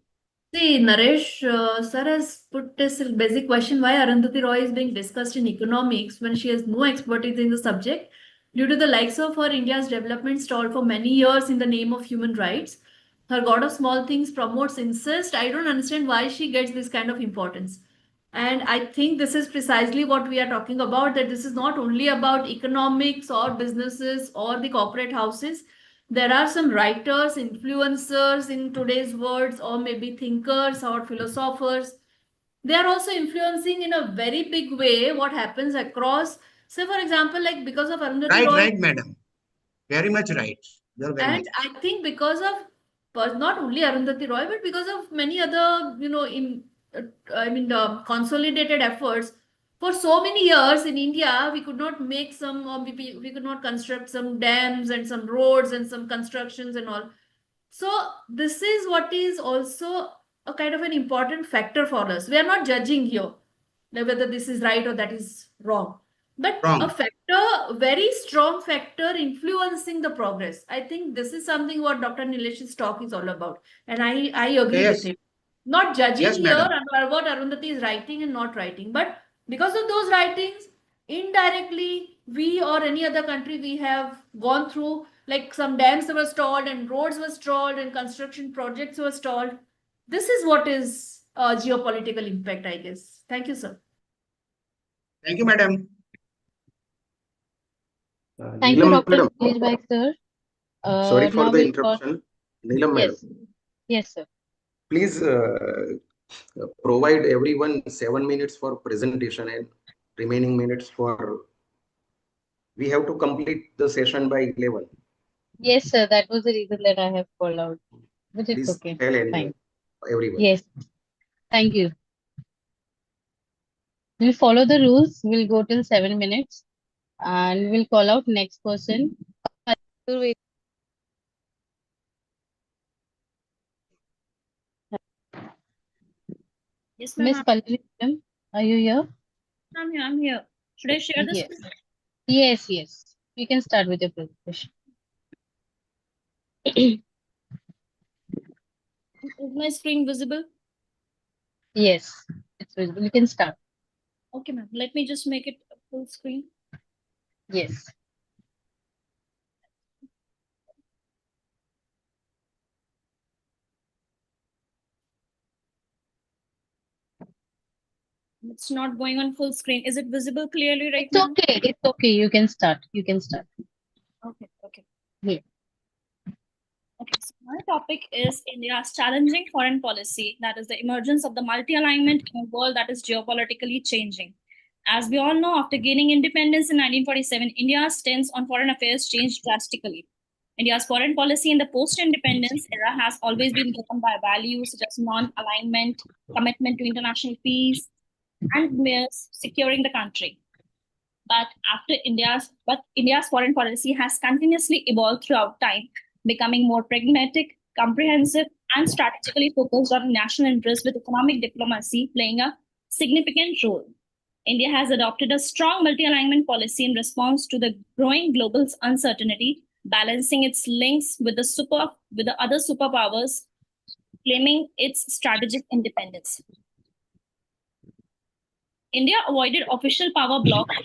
Speaker 5: See, Naresh sir has put this basic question why Arundhati Roy is being discussed in economics when she has no expertise in the subject due to the likes of her India's development stalled for many years in the name of human rights. Her God of Small Things promotes incest. I don't understand why she gets this kind of importance. And I think this is precisely what we are talking about, that this is not only about economics or businesses or the corporate houses. There are some writers, influencers in today's words, or maybe thinkers or philosophers. They are also influencing in a very big way what happens across. Say, for example, like because of Arundhati Roy.
Speaker 1: Right, madam. Very much right. You're very
Speaker 5: And
Speaker 1: much.
Speaker 5: I think because of not only Arundhati Roy, but because of many other, consolidated efforts, for so many years in India, we could not make some, or maybe we could not construct some dams and some roads and some constructions and all. So this is what is also a kind of an important factor for us. We are not judging here whether this is right or that is wrong, but a
Speaker 1: Wrong.
Speaker 5: factor, very strong factor influencing the progress. I think this is something what Dr. Nilesh's talk is all about, and I agree
Speaker 1: Yes.
Speaker 5: with him. Not judging
Speaker 1: Yes,
Speaker 5: here
Speaker 1: madam.
Speaker 5: on what Arundhati is writing and not writing, but because of those writings, indirectly we or any other country, we have gone through, like some dams were stalled and roads were stalled and construction projects were stalled. This is what is geopolitical impact, I guess. Thank you, sir.
Speaker 1: Thank you, madam.
Speaker 2: Thank you,
Speaker 8: Neelam
Speaker 2: Dr.
Speaker 8: madam,
Speaker 2: Nilesh Bhai, sir.
Speaker 8: sorry for
Speaker 2: Now
Speaker 8: the
Speaker 2: we'll call.
Speaker 8: interruption. Neelam madam,
Speaker 2: Yes. Yes, sir.
Speaker 8: please provide everyone 7 minutes for presentation and remaining minutes for. We have to complete the session by 11.
Speaker 2: Yes, sir. That was the reason that I have called out. But it's
Speaker 8: Please
Speaker 2: okay.
Speaker 8: tell
Speaker 2: Fine.
Speaker 8: everyone.
Speaker 2: Yes. Thank you. We'll follow the rules. We'll go till 7 minutes and we'll call out next person.
Speaker 7: Yes,
Speaker 2: Miss
Speaker 7: ma'am.
Speaker 2: Pallavi, madam, are you here?
Speaker 7: I'm here. I'm here. Should I share this?
Speaker 2: Yes. Yes, yes. You can start with your presentation.
Speaker 7: Is my screen visible?
Speaker 2: Yes, it's visible. You can start.
Speaker 7: Okay, ma'am. Let me just make it a full screen.
Speaker 2: Yes.
Speaker 7: It's not going on full screen. Is it visible clearly right
Speaker 2: It's
Speaker 7: now?
Speaker 2: okay. It's okay. You can start. You can start.
Speaker 7: Okay. Okay.
Speaker 2: Yeah.
Speaker 7: Okay. So my topic is India's challenging foreign policy. That is the emergence of the multi-alignment in a world that is geopolitically changing. As we all know, after gaining independence in 1947, India's stance on foreign affairs changed drastically. India's foreign policy in the post-independence era has always been driven by values such as non-alignment, commitment to international peace, and securing the country. But India's foreign policy has continuously evolved throughout time, becoming more pragmatic, comprehensive, and strategically focused on national interests, with economic diplomacy playing a significant role. India has adopted a strong multi-alignment policy in response to the growing global uncertainty, balancing its links with the other superpowers, claiming its strategic independence. India avoided official power blocks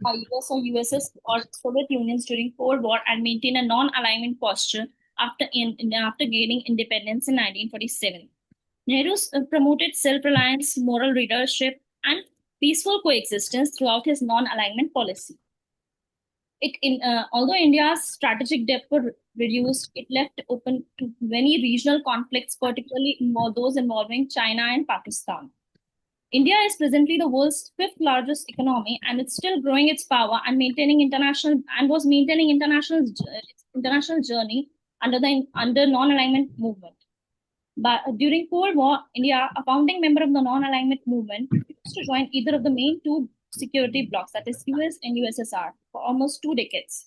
Speaker 7: by US or USS or Soviet unions during Cold War and maintained a non-alignment posture after gaining independence in 1947. Nehru promoted self-reliance, moral leadership, and peaceful coexistence throughout his non-alignment policy. Although India's strategic depth was reduced, it left open to many regional conflicts, particularly those involving China and Pakistan. India is presently the world's fifth largest economy, and it's still growing its power and was maintaining international journey under non-alignment movement. But during Cold War, India, a founding member of the non-alignment movement, refused to join either of the main two security blocs, that is US and USSR, for almost 2 decades.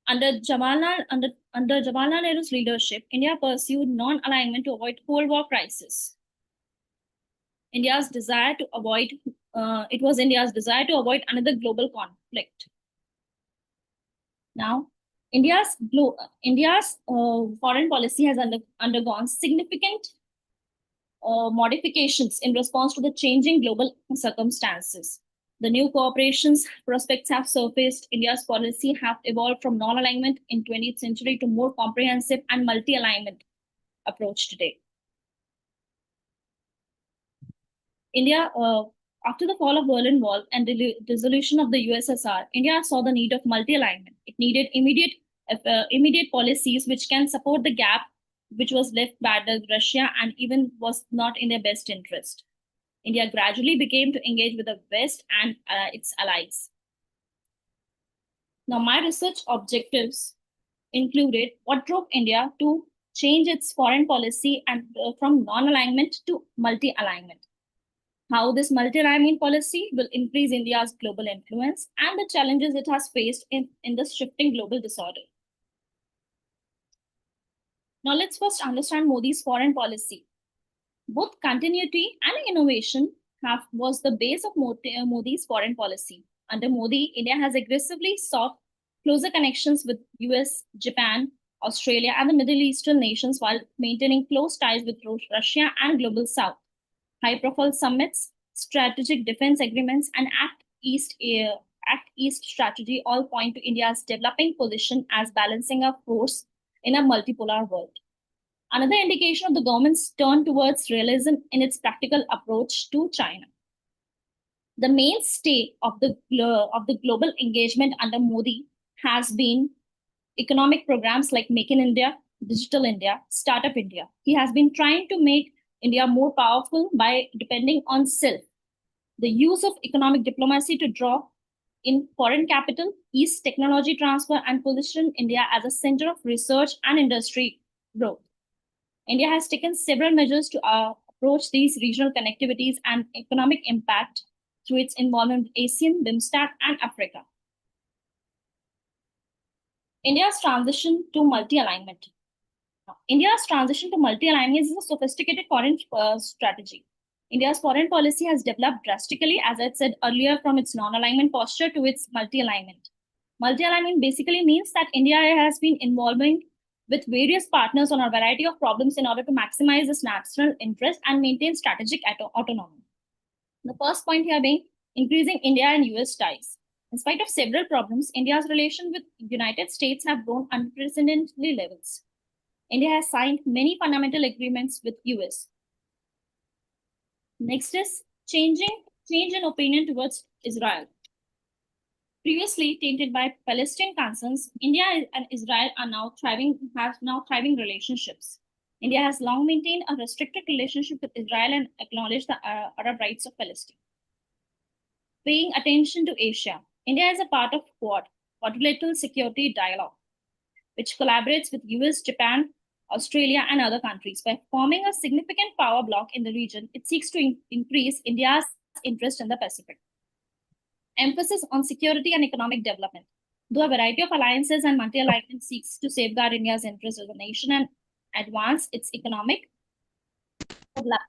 Speaker 7: Under Jawaharlal Nehru's leadership, India pursued non-alignment to avoid Cold War crisis. India's desire to avoid another global conflict. Now, India's foreign policy has undergone significant modifications in response to the changing global circumstances. The new cooperations prospects have surfaced. India's policy have evolved from non-alignment in 20th century to more comprehensive and multi-alignment approach today. India, after the fall of Berlin Wall and the dissolution of the USSR, India saw the need of multi-alignment. It needed immediate policies which can support the gap which was left by Russia and even was not in their best interest. India gradually began to engage with the West and its allies. Now, my research objectives included what drove India to change its foreign policy and from non-alignment to multi-alignment, how this multi-alignment policy will increase India's global influence, and the challenges it has faced in this shifting global disorder. Now, let's first understand Modi's foreign policy. Both continuity and innovation was the base of Modi's foreign policy. Under Modi, India has aggressively sought closer connections with US, Japan, Australia, and the Middle Eastern nations while maintaining close ties with Russia and Global South. High-profile summits, strategic defense agreements, and Act East strategy all point to India's developing position as balancing a force in a multipolar world. Another indication of the government's turn towards realism in its practical approach to China. The mainstay of the global engagement under Modi has been economic programs like Make in India, Digital India, Startup India. He has been trying to make India more powerful by depending on self. The use of economic diplomacy to draw in foreign capital, ease technology transfer, and position India as a center of research and industry growth. India has taken several measures to approach these regional connectivities and economic impact through its involvement in ASEAN, BIMSTEC, and Africa. India's transition to multi-alignment. India's transition to multi-alignment is a sophisticated foreign strategy. India's foreign policy has developed drastically, as I said earlier, from its non-alignment posture to its multi-alignment. Multi-alignment basically means that India has been involving with various partners on a variety of problems in order to maximize its national interest and maintain strategic autonomy. The first point here being increasing India and US ties. In spite of several problems, India's relation with the United States have grown unprecedented levels. India has signed many fundamental agreements with US. Next is change in opinion towards Israel. Previously tainted by Palestinian concerns, India and Israel have now thriving relationships. India has long maintained a restricted relationship with Israel and acknowledged the Arab rights of Palestine. Paying attention to Asia, India is a part of Quad, Quadrilateral Security Dialogue, which collaborates with US, Japan, Australia, and other countries. By forming a significant power bloc in the region, it seeks to increase India's interest in the Pacific. Emphasis on security and economic development. Though a variety of alliances and multi-alignment seeks to safeguard India's interests as a nation and advance its economic development.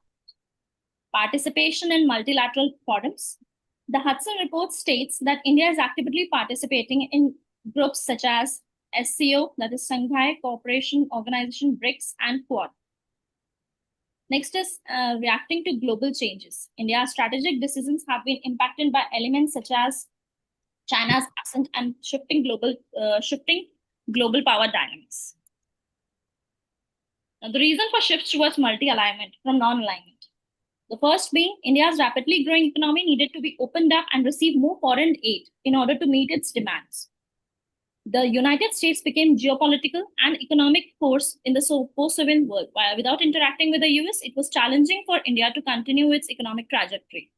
Speaker 7: Participation in multilateral forums. The Hudson Report states that India is actively participating in groups such as SCO, that is Shanghai Cooperation Organization, BRICS, and Quad. Next is reacting to global changes. India's strategic decisions have been impacted by elements such as China's ascent and shifting global power dynamics. Now, the reason for shifts towards multi-alignment from non-alignment. The first being India's rapidly growing economy needed to be opened up and receive more foreign aid in order to meet its demands. The United States became geopolitical and economic force in the post-Soviet world. Without interacting with the US, it was challenging for India to continue its economic trajectory.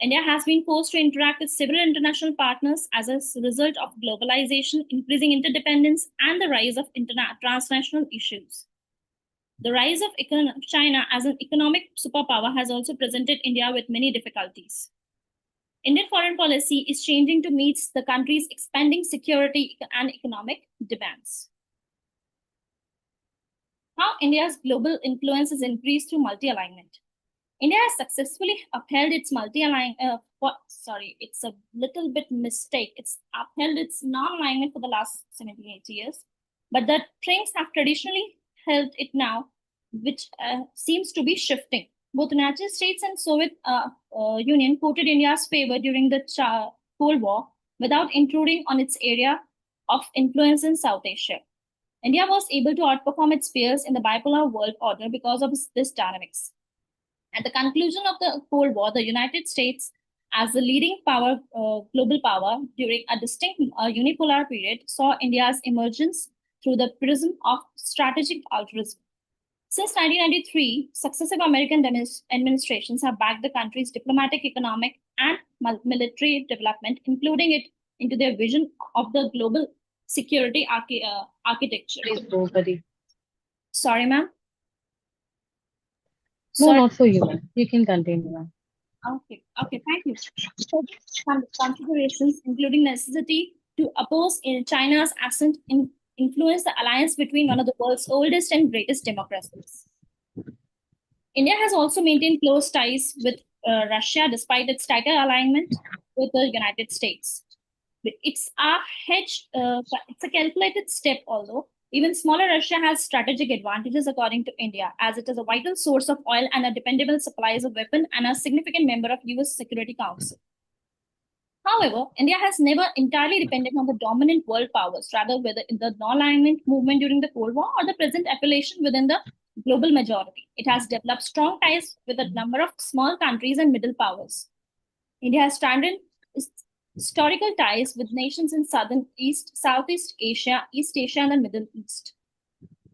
Speaker 7: India has been forced to interact with several international partners as a result of globalization, increasing interdependence, and the rise of transnational issues. The rise of China as an economic superpower has also presented India with many difficulties. Indian foreign policy is changing to meet the country's expanding security and economic demands. How India's global influence is increased through multi-alignment. India has successfully upheld its it's a little bit mistake. It's upheld its non-alignment for the last 78 years, but the trends have traditionally held it now, which seems to be shifting. Both United States and Soviet Union quoted India's favor during the Cold War without intruding on its area of influence in South Asia. India was able to outperform its peers in the bipolar world order because of this dynamics. At the conclusion of the Cold War, the United States, as the leading global power during a distinct unipolar period, saw India's emergence through the prism of strategic altruism. Since 1993, successive American administrations have backed the country's diplomatic, economic, and military development, including it into their vision of the global security architecture.
Speaker 2: Please go, buddy.
Speaker 7: Sorry, ma'am.
Speaker 2: No,
Speaker 7: Sorry.
Speaker 2: not for you, ma'am. You can continue, ma'am.
Speaker 7: Okay, thank you. So, some considerations, including necessity to oppose China's ascent in influence the alliance between one of the world's oldest and greatest democracies. India has also maintained close ties with Russia despite its tighter alignment with the United States. It's a calculated step, although even smaller Russia has strategic advantages according to India, as it is a vital source of oil and a dependable supplies of weapons and a significant member of US Security Council. However, India has never entirely depended on the dominant world powers, rather whether in the non-alignment movement during the Cold War or the present affiliation within the global majority. It has developed strong ties with a number of small countries and middle powers. India has strengthened historical ties with nations in Southeast Asia, East Asia, and the Middle East.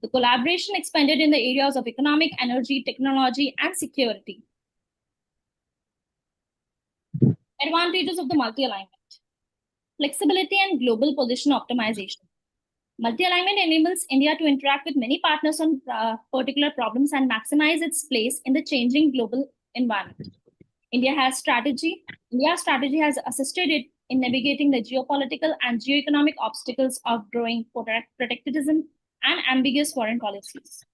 Speaker 7: The collaboration expanded in the areas of economic, energy, technology, and security. Advantages of the multi-alignment. Flexibility and global position optimization. Multi-alignment enables India to interact with many partners on particular problems and maximize its place in the changing global environment. India's strategy has assisted it in navigating the geopolitical and geoeconomic obstacles of growing protectionism and ambiguous foreign policies.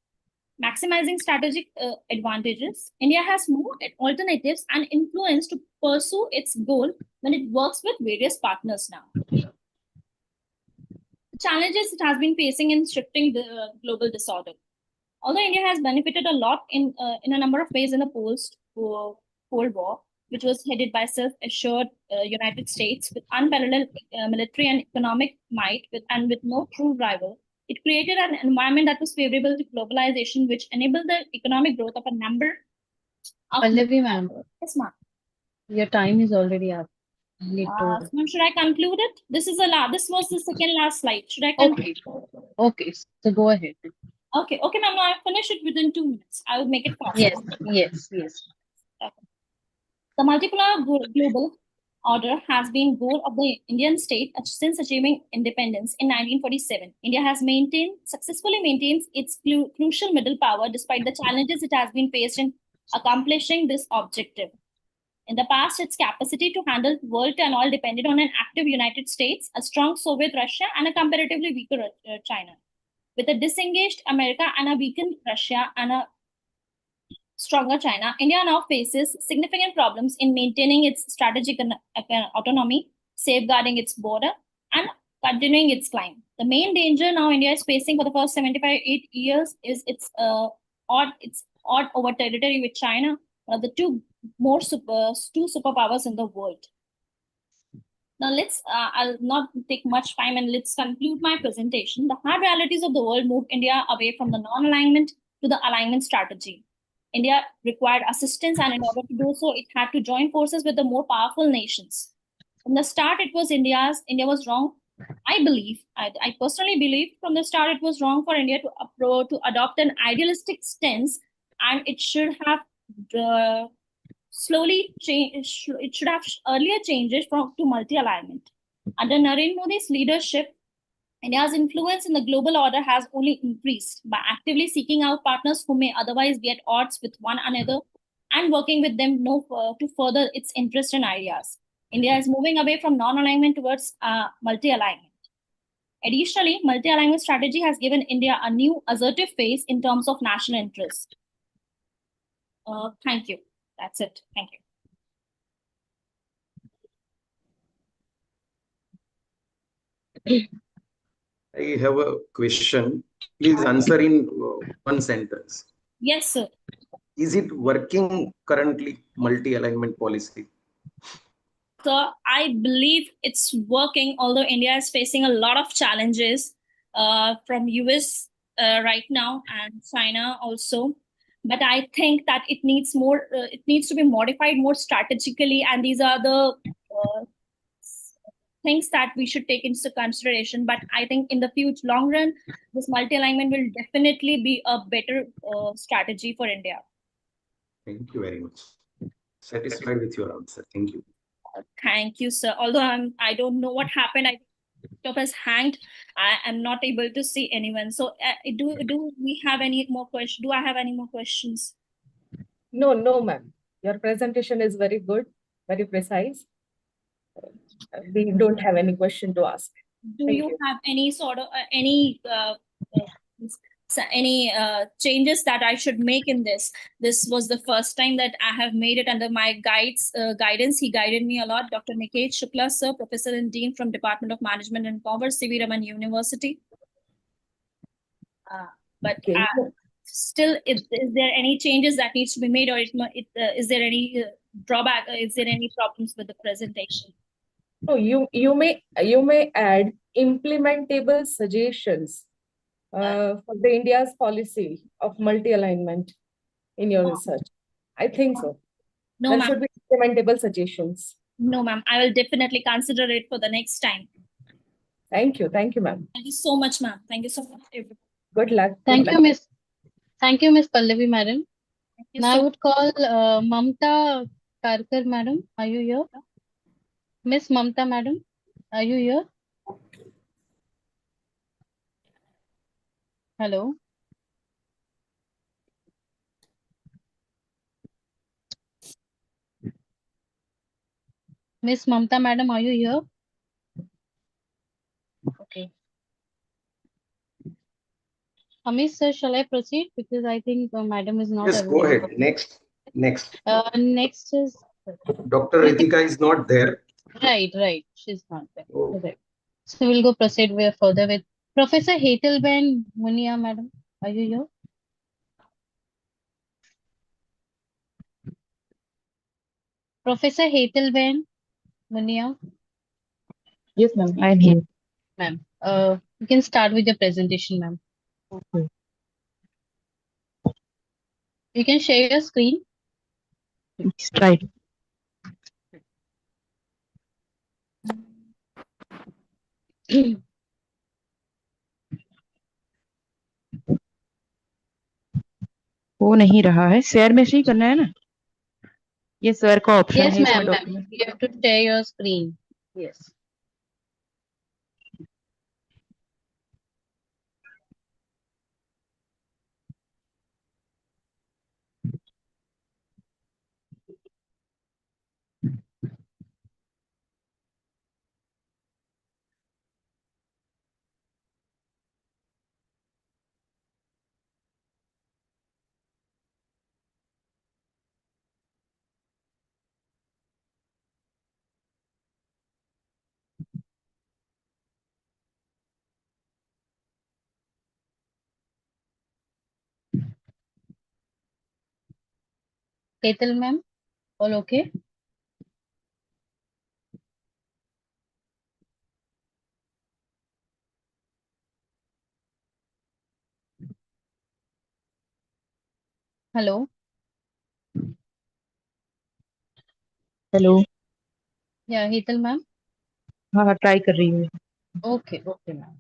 Speaker 7: Maximizing strategic advantages, India has more alternatives and influence to pursue its goal when it works with various partners now. The challenges it has been facing in shifting the global disorder. Although India has benefited a lot in a number of ways in the post-Cold War, which was headed by self-assured United States with unparalleled military and economic might and with no true rival, it created an environment that was favorable to globalization, which enabled the economic growth of a number of...
Speaker 2: Pallavi, ma'am.
Speaker 7: Yes, ma'am.
Speaker 2: Your time is already up.
Speaker 7: Should I conclude it? This was the second last slide. Should I conclude?
Speaker 2: Okay. So go ahead.
Speaker 7: Okay, ma'am. I'll finish it within 2 minutes. I will make it fast.
Speaker 2: Yes.
Speaker 7: Okay. The multipolar global order has been goal of the Indian state since achieving independence in 1947. India has successfully maintains its crucial middle power despite the challenges it has been faced in accomplishing this objective. In the past, its capacity to handle world and oil depended on an active United States, a strong Soviet Russia, and a comparatively weaker China. With a disengaged America and a weakened Russia and a stronger China, India now faces significant problems in maintaining its strategic autonomy, safeguarding its border, and continuing its climb. The main danger now India is facing for the first 8 years is its odd over territory with China, one of the two superpowers in the world. Now I'll not take much time and let's conclude my presentation. The hard realities of the world moved India away from the non-alignment to the alignment strategy. India required assistance, and in order to do so, it had to join forces with the more powerful nations. From the start, India was wrong. I personally believe from the start it was wrong for India to adopt an idealistic stance, and it should have slowly changed. It should have earlier changes to multi-alignment. Under Narendra Modi's leadership, India's influence in the global order has only increased by actively seeking out partners who may otherwise be at odds with one another and working with them to further its interests and ideas. India is moving away from non-alignment towards multi-alignment. Additionally, multi-alignment strategy has given India a new assertive phase in terms of national interest. Thank you. That's it. Thank you.
Speaker 8: I have a question. Please answer in one sentence.
Speaker 7: Yes, sir.
Speaker 8: Is it working currently, multi-alignment policy?
Speaker 7: So I believe it's working, although India is facing a lot of challenges from US right now and China also. But I think that it needs more. It needs to be modified more strategically, and these are the things that we should take into consideration. But I think in the future, long run, this multi-alignment will definitely be a better strategy for India.
Speaker 8: Thank you very much. Satisfied with your answer. Thank you.
Speaker 7: Thank you, sir. Although I don't know what happened. I laptop has hanged. I am not able to see anyone. So do we have any more questions? Do I have any more questions?
Speaker 4: No, ma'am. Your presentation is very good, very precise. We don't have any question to ask.
Speaker 7: Do
Speaker 4: Thank
Speaker 7: you
Speaker 4: you.
Speaker 7: have any sort of any changes that I should make in this? This was the first time that I have made it under my guidance. He guided me a lot. Dr. Niket Shukla, sir, Professor and Dean from Department of Management and Commerce, C.V. Raman University. But
Speaker 4: Okay.
Speaker 7: still, is there any changes that needs to be made, or is there any drawback? Is there any problems with the presentation?
Speaker 4: No, you may add implementable suggestions for the India's policy of multi-alignment in your research. I think so.
Speaker 7: No,
Speaker 4: There
Speaker 7: ma'am.
Speaker 4: should be implementable suggestions.
Speaker 7: No, ma'am. I will definitely consider it for the next time.
Speaker 4: Thank you, ma'am.
Speaker 7: Thank you so much, ma'am. Thank you so much, everyone.
Speaker 4: Good luck.
Speaker 2: Thank you, Miss. Thank you, Miss Pallavi, madam.
Speaker 7: Thank you
Speaker 2: Now I
Speaker 7: so
Speaker 2: would call Mamta Karkar, madam. Are you here? Miss Mamta, madam, are you here? Hello. Miss Mamta, madam, are you here? Okay. Amish, sir, shall I proceed? Because I think madam is not
Speaker 8: Yes, go
Speaker 2: available.
Speaker 8: ahead. Next.
Speaker 2: Next is
Speaker 8: Dr. Ritika is not there.
Speaker 2: right. She's not there.
Speaker 8: Oh.
Speaker 2: Right. So we'll go proceed further with Professor Hetalben Munia, madam. Are you here? Professor Hetalben Munia.
Speaker 9: Yes, ma'am. I am here.
Speaker 2: Ma'am, you can start with your presentation, ma'am.
Speaker 9: Okay.
Speaker 2: You can share your screen.
Speaker 9: Right. हो नहीं रहा है, share में से ही करना है ना, ये शेयर का ऑप्शन
Speaker 2: Yes,
Speaker 9: है इसमें
Speaker 2: ma'am.
Speaker 9: Document.
Speaker 2: You have to share your screen. Yes. Ketal, ma'am, all okay? Hello.
Speaker 9: Hello.
Speaker 2: Yeah, Hetal, ma'am.
Speaker 9: हाँ ट्राई कर रही हूँ.
Speaker 2: Okay, ma'am.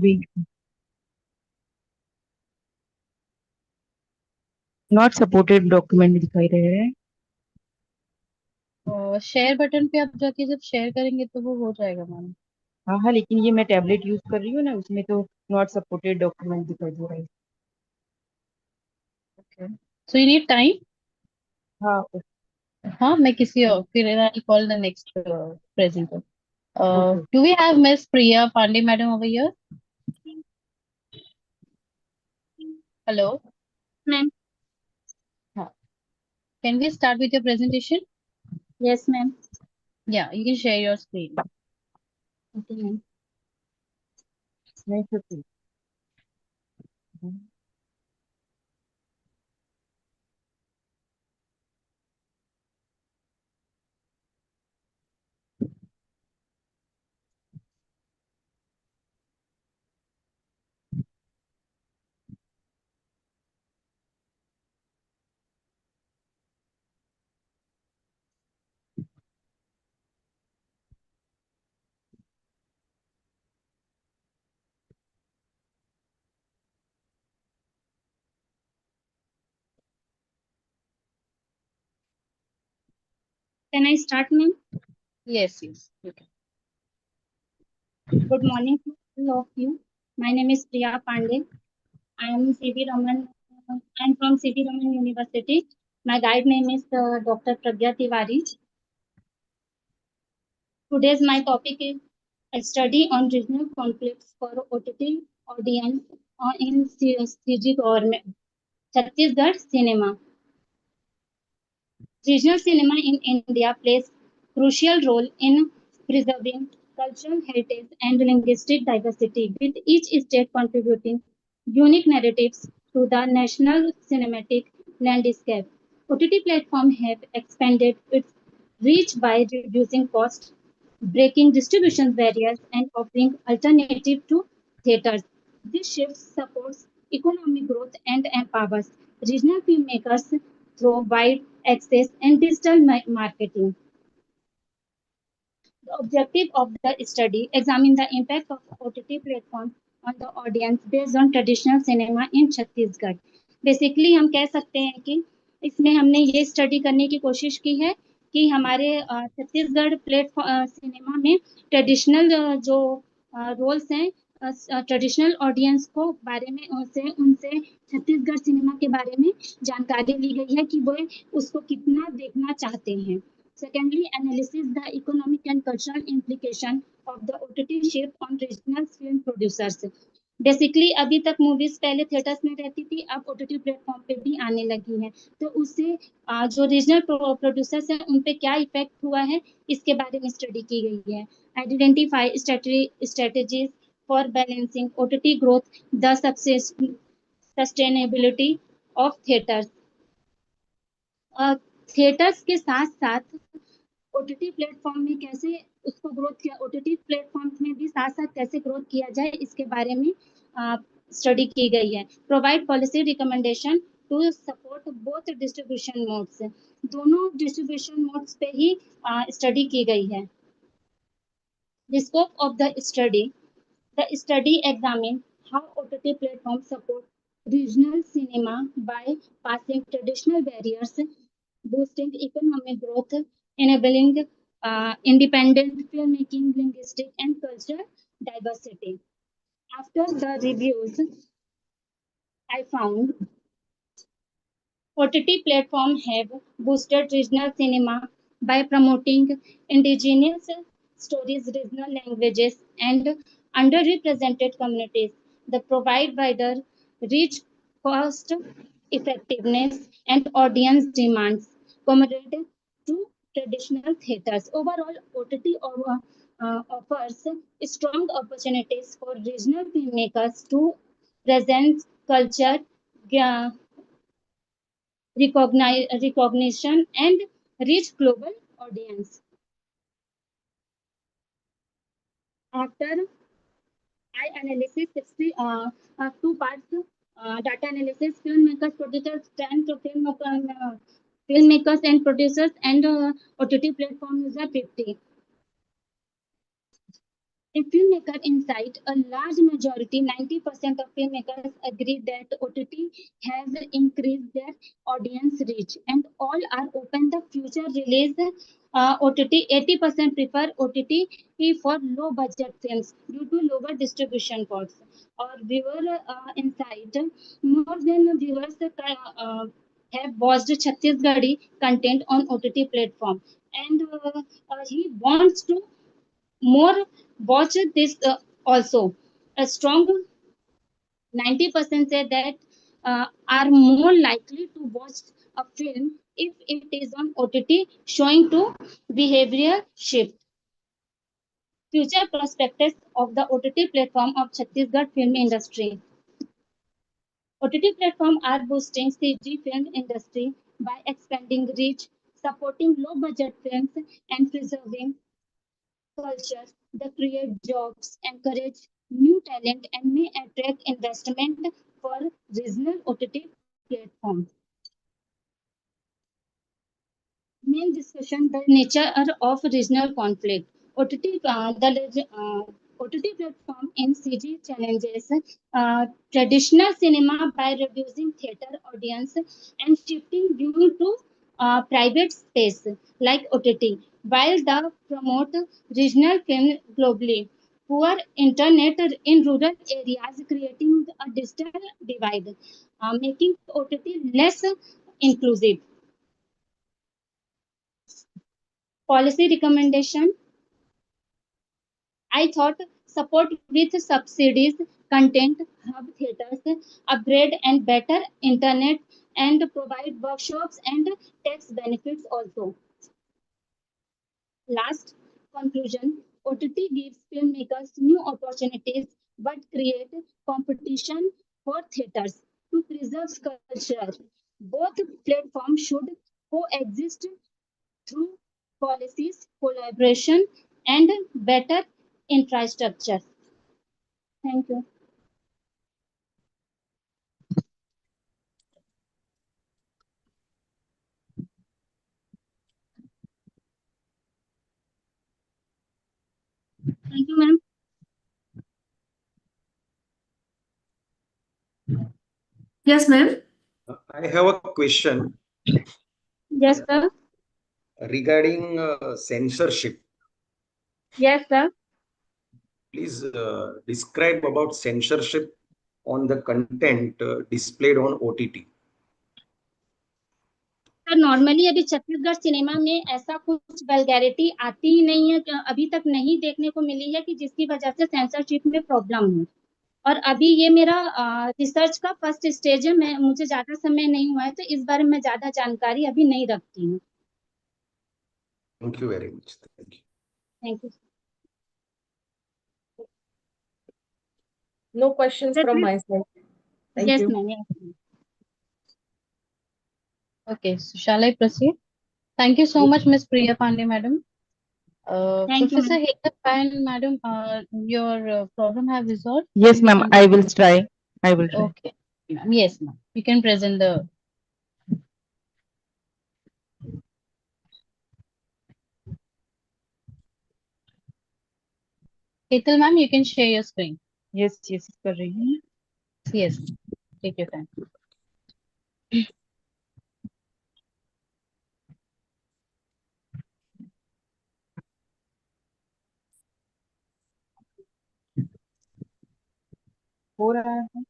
Speaker 9: We not supported document दिखाई दे रहे हैं.
Speaker 2: और शेयर बटन पे आप जाके जब शेयर करेंगे तो वो हो जाएगा मैम।
Speaker 9: हाँ हाँ, लेकिन ये मैं टैबलेट यूज कर रही हूँ ना, उसमें तो नॉट सपोर्टेड डॉक्यूमेंट दिखाई दे रहा है।
Speaker 2: Okay, so you need time.
Speaker 9: हाँ
Speaker 2: हाँ, मैं किसी और फिर I call the next presenter.
Speaker 9: Okay.
Speaker 2: Do we have Miss Priya Pandey madam over here? Hello.
Speaker 6: Ma'am.
Speaker 2: Huh. Can we start with your presentation?
Speaker 6: Yes, ma'am.
Speaker 2: Yeah, you can share your screen.
Speaker 6: Okay, ma'am.
Speaker 9: नहीं सकती।
Speaker 6: Can I start, ma'am?
Speaker 2: Yes, yes. Okay.
Speaker 6: Good morning to all of you. My name is Priya Pandey. I am C.V. Raman. I am from C.V. Raman University. My guide name is Dr. Pragya Tiwari. Today's my topic is a study on regional conflicts for OTT audience in CG government, Chhattisgarh cinema. Regional cinema in India plays crucial role in preserving cultural heritage and linguistic diversity, with each state contributing unique narratives to the national cinematic landscape. OTT platforms have expanded its reach by reducing costs, breaking distribution barriers, and offering alternative to theaters. This shift supports economic growth and empowers regional filmmakers through wide access and digital marketing. The objective of the study examine the impact of OTT platform on the audience based on traditional cinema in Chhattisgarh. Basically हम कह सकते हैं कि इसमें हमने ये study करने की कोशिश की है कि हमारे छत्तीसगढ़ प्लेटफॉर्म सिनेमा में ट्रेडिशनल जो रोल्स हैं, ट्रेडिशनल ऑडियंस को बारे में उनसे उनसे छत्तीसगढ़ सिनेमा के बारे में जानकारी ली गई है कि वो उसको कितना देखना चाहते हैं. Secondly, analysis the economic and cultural implication of the OTT shift on regional film producers. Basically अभी तक मूवीज पहले थिएटर्स में रहती थी, अब ओटीटी प्लेटफॉर्म पे भी आने लगी हैं, तो उससे जो रीजनल प्रोड्यूसर्स हैं उन पे क्या इफेक्ट हुआ है, इसके बारे में स्टडी की गई है. Identify strategies for balancing OTT growth, the sustainability of theatres. Theatres के साथ साथ ओटीटी प्लेटफॉर्म में कैसे उसको ग्रोथ किया, ओटीटी प्लेटफॉर्म में भी साथ साथ कैसे ग्रोथ किया जाए, इसके बारे में स्टडी की गई है. Provide policy recommendation to support both distribution modes. दोनों डिस्ट्रीब्यूशन मोड्स पे ही स्टडी की गई है. The scope of the study examines how OTT platforms support regional cinema by passing traditional barriers, boosting economic growth, enabling independent filmmaking, linguistic and cultural diversity. After the reviews, I found OTT platforms have boosted regional cinema by promoting indigenous stories, regional languages, and underrepresented communities. They provide wider reach, cost effectiveness, and audience demands compared to traditional theaters. Overall, OTT offers strong opportunities for regional filmmakers to present culture, recognition and reach global audience. After I analysis 60 two parts, data analysis, filmmakers, producers, and filmmakers and producers, and OTT platform user 50. A filmmaker insight, a large majority, 90% of filmmakers agree that OTT has increased their audience reach and all are open the future release OTT. 80% prefer OTT for low budget films due to lower distribution costs. Or viewer insight, more than viewers have watched Chhattisgarhi content on OTT platform and he wants to more watch this also. A strong 90% say that are more likely to watch a film if it is on OTT, showing to behavioral shift. Future prospects of the OTT platform of Chhattisgarh film industry. OTT platforms are boosting CG film industry by expanding reach, supporting low budget films, and preserving culture that create jobs, encourage new talent, and may attract investment for regional OTT platforms. Main discussion: the nature of regional conflict. OTT platform in CG challenges traditional cinema by reducing theater audience and shifting viewing to private space like OTT, while the promote regional film globally. Poor internet in rural areas creating a digital divide, making OTT less inclusive. Policy recommendation: I thought support with subsidies, content, hub theaters, upgrade and better internet, and provide workshops and tax benefits also. Last conclusion: OTT gives filmmakers new opportunities but create competition for theaters to preserve culture. Both platforms should coexist through policies, collaboration, and better infrastructure. Thank you. Thank you, ma'am.
Speaker 5: Yes, ma'am.
Speaker 8: I have a question
Speaker 6: Yes, sir.
Speaker 8: regarding censorship.
Speaker 6: Yes, sir.
Speaker 8: Please describe about censorship on the content displayed on OTT.
Speaker 6: Sir normally अभी Chhattisgarh cinema में ऐसा कुछ vulgarity आती ही नहीं है, अभी तक नहीं देखने को मिली है कि जिसकी वजह से सेंसरशिप में प्रॉब्लम हो। और अभी ये मेरा रिसर्च का फर्स्ट स्टेज है, मैं मुझे ज्यादा समय नहीं हुआ है तो इस बारे में ज्यादा जानकारी अभी नहीं रखती हूँ।
Speaker 8: Thank you very much. Thank you.
Speaker 6: Thank you.
Speaker 4: No questions from my side. Thank
Speaker 6: yes
Speaker 4: you.
Speaker 6: Ma'am.
Speaker 2: Okay, so shall I proceed? Thank you so much, Ms. Priya Pandey, madam.
Speaker 6: Thank you,
Speaker 2: Professor
Speaker 6: ma'am.
Speaker 2: Hekar, madam, your problem have resolved?
Speaker 9: Yes, ma'am. I will try. I will try.
Speaker 2: Okay. Yes, ma'am. You can present the. Hetal, ma'am, you can share your screen.
Speaker 9: Yes, yes, कर रही हूँ।
Speaker 2: Yes, take your time.
Speaker 9: हो रहा है।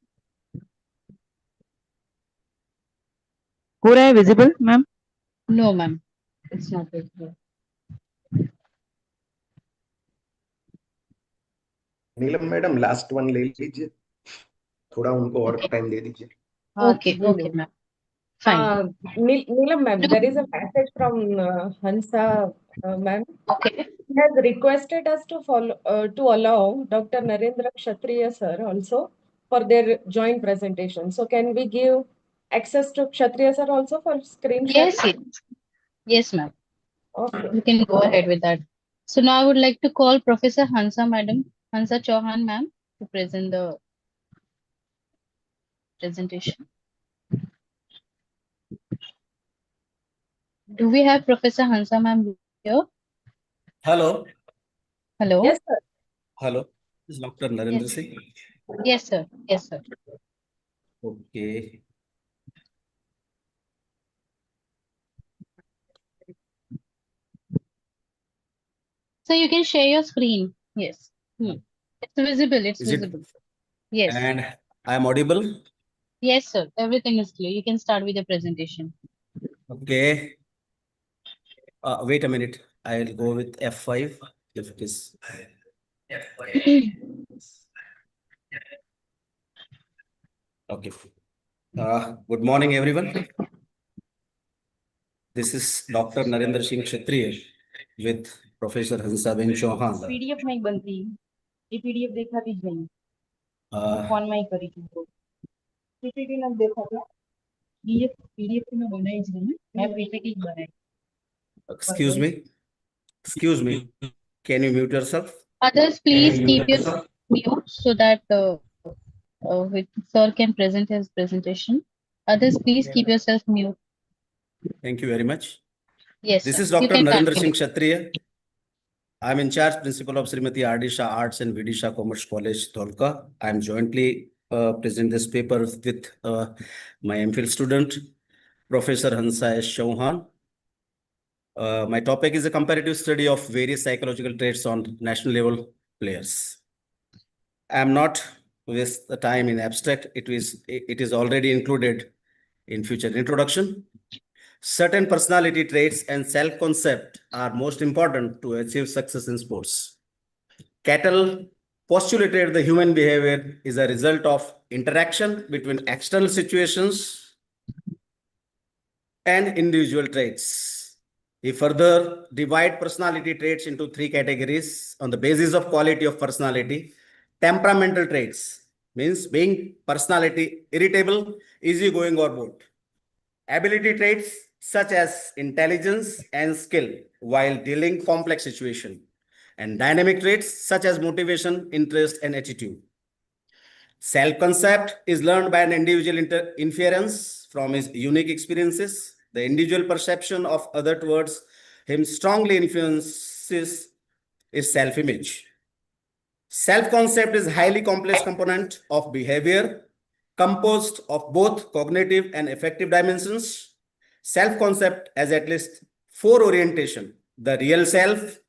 Speaker 9: हो रहा है visible, ma'am?
Speaker 2: No, ma'am. It's not visible.
Speaker 8: Neelam madam last one ले लीजिए, थोड़ा उनको और टाइम दे दीजिए।
Speaker 2: Okay, okay, ma'am. Fine.
Speaker 4: Neelam ma'am, there is a message from Hansa ma'am.
Speaker 2: Okay.
Speaker 4: He has requested us to follow to allow Dr. Narendra Kshatriya sir also for their joint presentation. So can we give access to Kshatriya sir also for screen sharing?
Speaker 2: Yes, yes. Yes, ma'am.
Speaker 4: Okay.
Speaker 2: You can go ahead with that. So now I would like to call Professor Hansa, madam, Hansa Chauhan, ma'am, to present the presentation. Do we have Professor Hansa, ma'am, here?
Speaker 10: Hello.
Speaker 2: Hello?
Speaker 4: Yes, sir.
Speaker 10: Hello, this is Dr. Narendra
Speaker 2: Yes.
Speaker 10: Singh.
Speaker 2: Yes, sir. Yes, sir.
Speaker 10: Okay.
Speaker 2: So you can share your screen. Yes. It's visible. It's
Speaker 10: Is it?
Speaker 2: visible. Yes.
Speaker 10: And I am audible?
Speaker 2: Yes, sir. Everything is clear. You can start with the presentation.
Speaker 10: Okay. Wait a minute. I'll go with F5 if it is. Okay. Good morning, everyone. This is Dr. Narendra Singh Kshatriya with Professor Hansaben Chauhan.
Speaker 9: PDF नहीं बनती ये PDF देखा भी नहीं
Speaker 10: Uh,
Speaker 9: phone में ही करी थी तो पीपीटी ने देखा था ये पीडीएफ में बनाई જ नहीं मैं पीपीटी बनाई
Speaker 10: excuse me. Excuse me. Can you mute yourself?
Speaker 2: Others, please keep your mute so that sir can present his presentation. Others, please keep yourself mute.
Speaker 10: Thank you very much.
Speaker 2: Yes,
Speaker 10: This
Speaker 2: sir.
Speaker 10: is
Speaker 2: You
Speaker 10: Dr.
Speaker 2: can
Speaker 10: Narendra
Speaker 2: continue.
Speaker 10: Singh Kshatriya. I'm in charge principal of Srimati Ardisha Arts and Vidisha Commerce College, Dholka. I'm jointly present this paper with my MPhil student, Professor Hansa S. Chauhan. My topic is a comparative study of various psychological traits on national level players. I'm not waste the time in abstract. It is already included in future introduction. Certain personality traits and self-concept are most important to achieve success in sports. Cattell postulated the human behavior is a result of interaction between external situations and individual traits. He further divided personality traits into three categories on the basis of quality of personality. Temperamental traits means being personality irritable, easygoing, or bold. Ability traits such as intelligence and skill while dealing complex situation, and dynamic traits such as motivation, interest, and attitude. Self-concept is learned by an individual inference from his unique experiences. The individual perception of other towards him strongly influences his self-image. Self-concept is a highly complex component of behavior composed of both cognitive and affective dimensions. Self-concept has at least four orientation: the real self,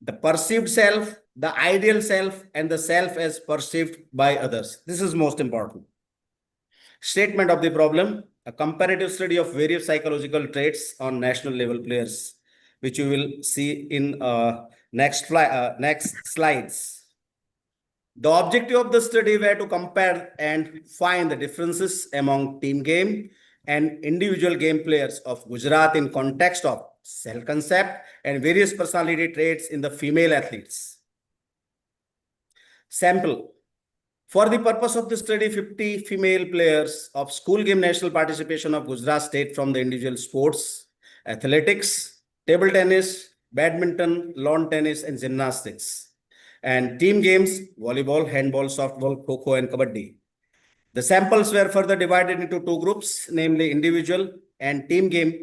Speaker 10: the perceived self, the ideal self, and the self as perceived by others. This is most important. Statement of the problem: a comparative study of various psychological traits on national level players, which you will see in next slides. The objective of the study were to compare and find the differences among team game and individual game players of Gujarat in context of self-concept and various personality traits in the female athletes. Sample. For the purpose of the study, 50 female players of school game national participation of Gujarat state from the individual sports, athletics, table tennis, badminton, lawn tennis, and gymnastics, and team games, volleyball, handball, softball, kho-kho, and kabaddi. The samples were further divided into two groups, namely individual and team games,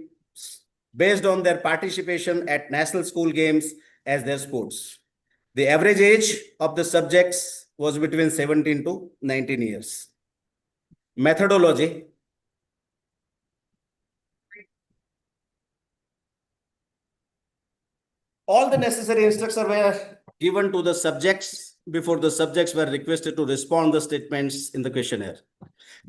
Speaker 10: based on their participation at national school games as their sports. The average age of the subjects was between 17 to 19 years. Methodology. All the necessary instructions were given to the subjects before the subjects were requested to respond the statements in the questionnaire.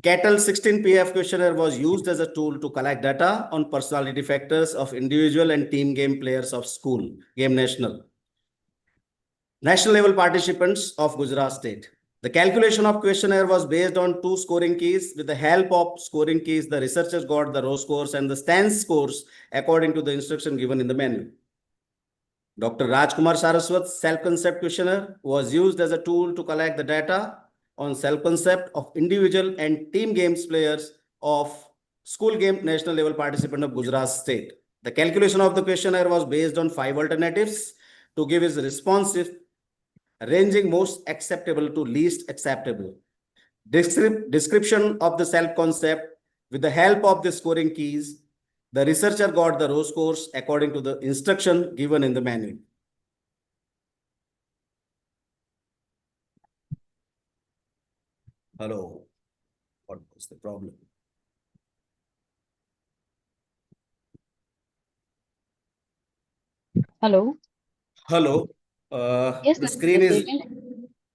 Speaker 10: Cattell 16 PF questionnaire was used as a tool to collect data on personality factors of individual and team game players of school game national level participants of Gujarat state. The calculation of questionnaire was based on two scoring keys. With the help of scoring keys, the researchers got the row scores and the stance scores according to the instruction given in the manual. Dr. Rajkumar Saraswat's self-concept questionnaire was used as a tool to collect the data on self-concept of individual and team games players of school game national level participant of Gujarat state. The calculation of the questionnaire was based on 5 alternatives to give his responses ranging most acceptable to least acceptable. Description of the self-concept with the help of the scoring keys. The researcher got the row scores according to the instruction given in the manual. Hello. What was the problem?
Speaker 2: Hello.
Speaker 10: Hello.
Speaker 2: Yes,
Speaker 10: The
Speaker 2: ma'am.
Speaker 10: screen
Speaker 2: Yes,
Speaker 10: is
Speaker 2: you can.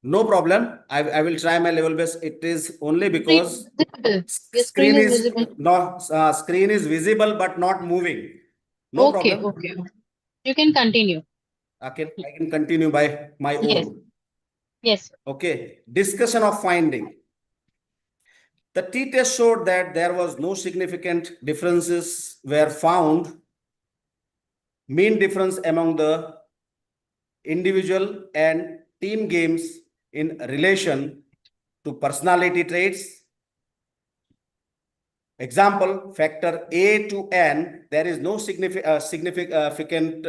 Speaker 10: no problem. I will try my level best. It is only
Speaker 2: Screen
Speaker 10: because
Speaker 2: is visible. Your
Speaker 10: screen
Speaker 2: screen is
Speaker 10: is
Speaker 2: visible.
Speaker 10: not screen is visible but not moving. No
Speaker 2: Okay,
Speaker 10: problem.
Speaker 2: okay. You can continue.
Speaker 10: I can continue by my
Speaker 2: Yes,
Speaker 10: own.
Speaker 2: yes.
Speaker 10: Okay. Discussion of finding. The t-test showed that there was no significant differences were found. Mean difference among the individual and team games in relation to personality traits. Example, factor A to N, there is no significant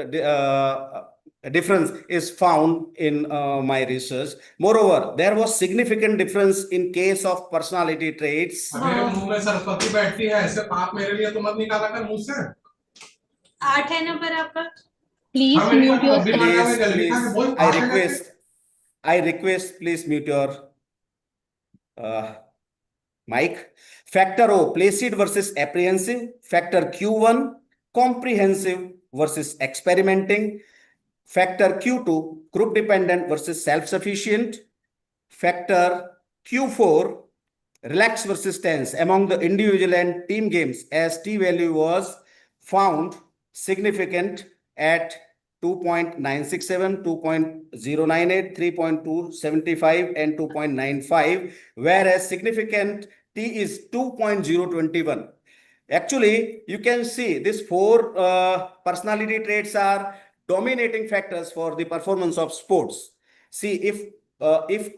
Speaker 10: difference is found in my research. Moreover, there was significant difference in case of personality traits.
Speaker 11: मेरे मुंह में सरस्वती बैठती है ऐसे पाप मेरे लिए तो मत निकाला कर मुंह से 8 है नंबर आपका
Speaker 2: Please
Speaker 11: हाँ मेरी
Speaker 2: mute
Speaker 11: बात
Speaker 2: your
Speaker 11: अभी
Speaker 2: screen.
Speaker 11: लगा मैं जल्दी खा के बोल पाप है करके
Speaker 10: I request, please mute your mic. Factor O, placid versus apprehensive. Factor Q1, comprehensive versus experimenting. Factor Q2, group dependent versus self-sufficient. Factor Q4, relax versus tense among the individual and team games, as t-value was found significant at 2.967, 2.098, 3.275, and 2.95, whereas significant t is 2.021. Actually, you can see these four personality traits are dominating factors for the performance of sports. See, if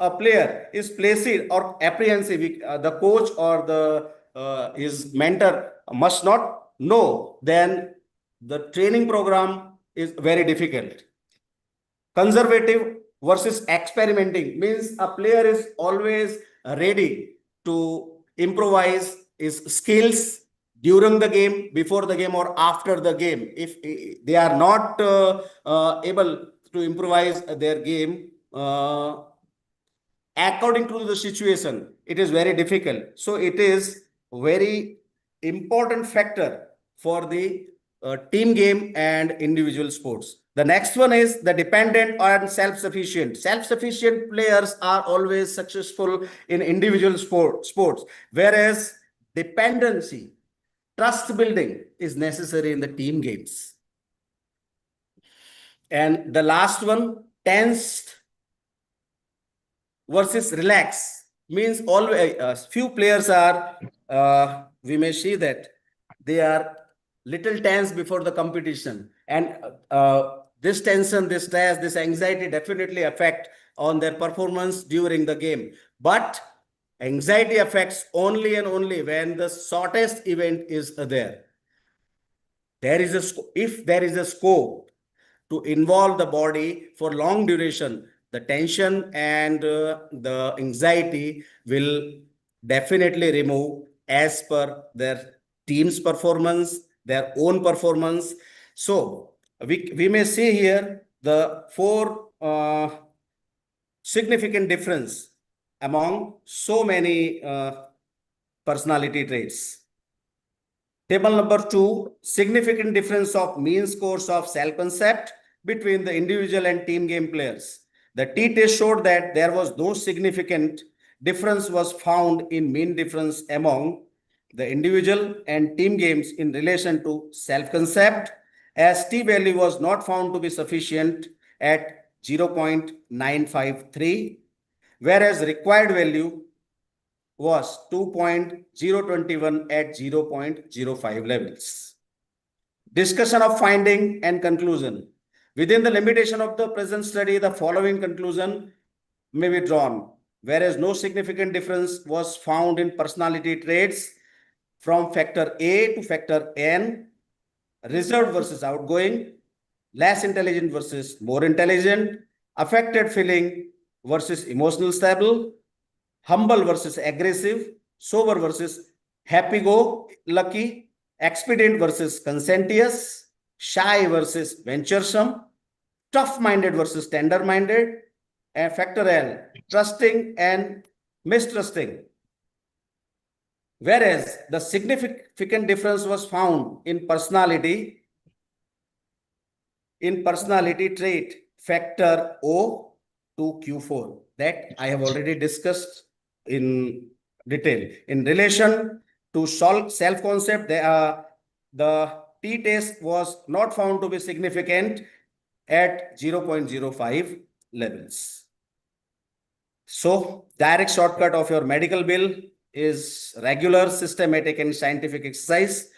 Speaker 10: a player is placid or apprehensive, the coach or the his mentor must not know, then the training program is very difficult. Conservative versus experimenting means a player is always ready to improvise his skills during the game, before the game, or after the game. If they are not able to improvise their game according to the situation, it is very difficult. So it is very important factor for the team game and individual sports. The next one is the dependent and self-sufficient. Self-sufficient players are always successful in individual sports, whereas dependency, trust building is necessary in the team games. And the last one, tensed versus relax, means always few players are we may see that they are little tense before the competition, and this tension, this stress, this anxiety definitely affect on their performance during the game. But anxiety affects only and only when the shortest event is there. If there is a scope to involve the body for long duration, the tension and the anxiety will definitely remove as per their team's performance, their own performance. So we may see here the four significant difference among so many personality traits. Table number 2, significant difference of mean scores of self-concept between the individual and team game players. The t-test showed that there was no significant difference was found in mean difference among the individual and team games in relation to self-concept, as t-value was not found to be sufficient at 0.953, whereas required value was 2.021 at 0.05 levels. Discussion of finding and conclusion. Within the limitation of the present study, the following conclusion may be drawn. Whereas no significant difference was found in personality traits from factor A to factor N, reserved versus outgoing, less intelligent versus more intelligent, affected feeling versus emotional stable, humble versus aggressive, sober versus happy-go-lucky, expedient versus conscientious, shy versus venturesome, tough-minded versus tender-minded, and factor L, trusting and mistrusting. Whereas the significant difference was found in personality trait factor O to Q4 that I have already discussed in detail. In relation to self-concept, the t-test was not found to be significant at 0.05 levels. So direct shortcut of your medical bill is regular, systematic, and scientific exercise.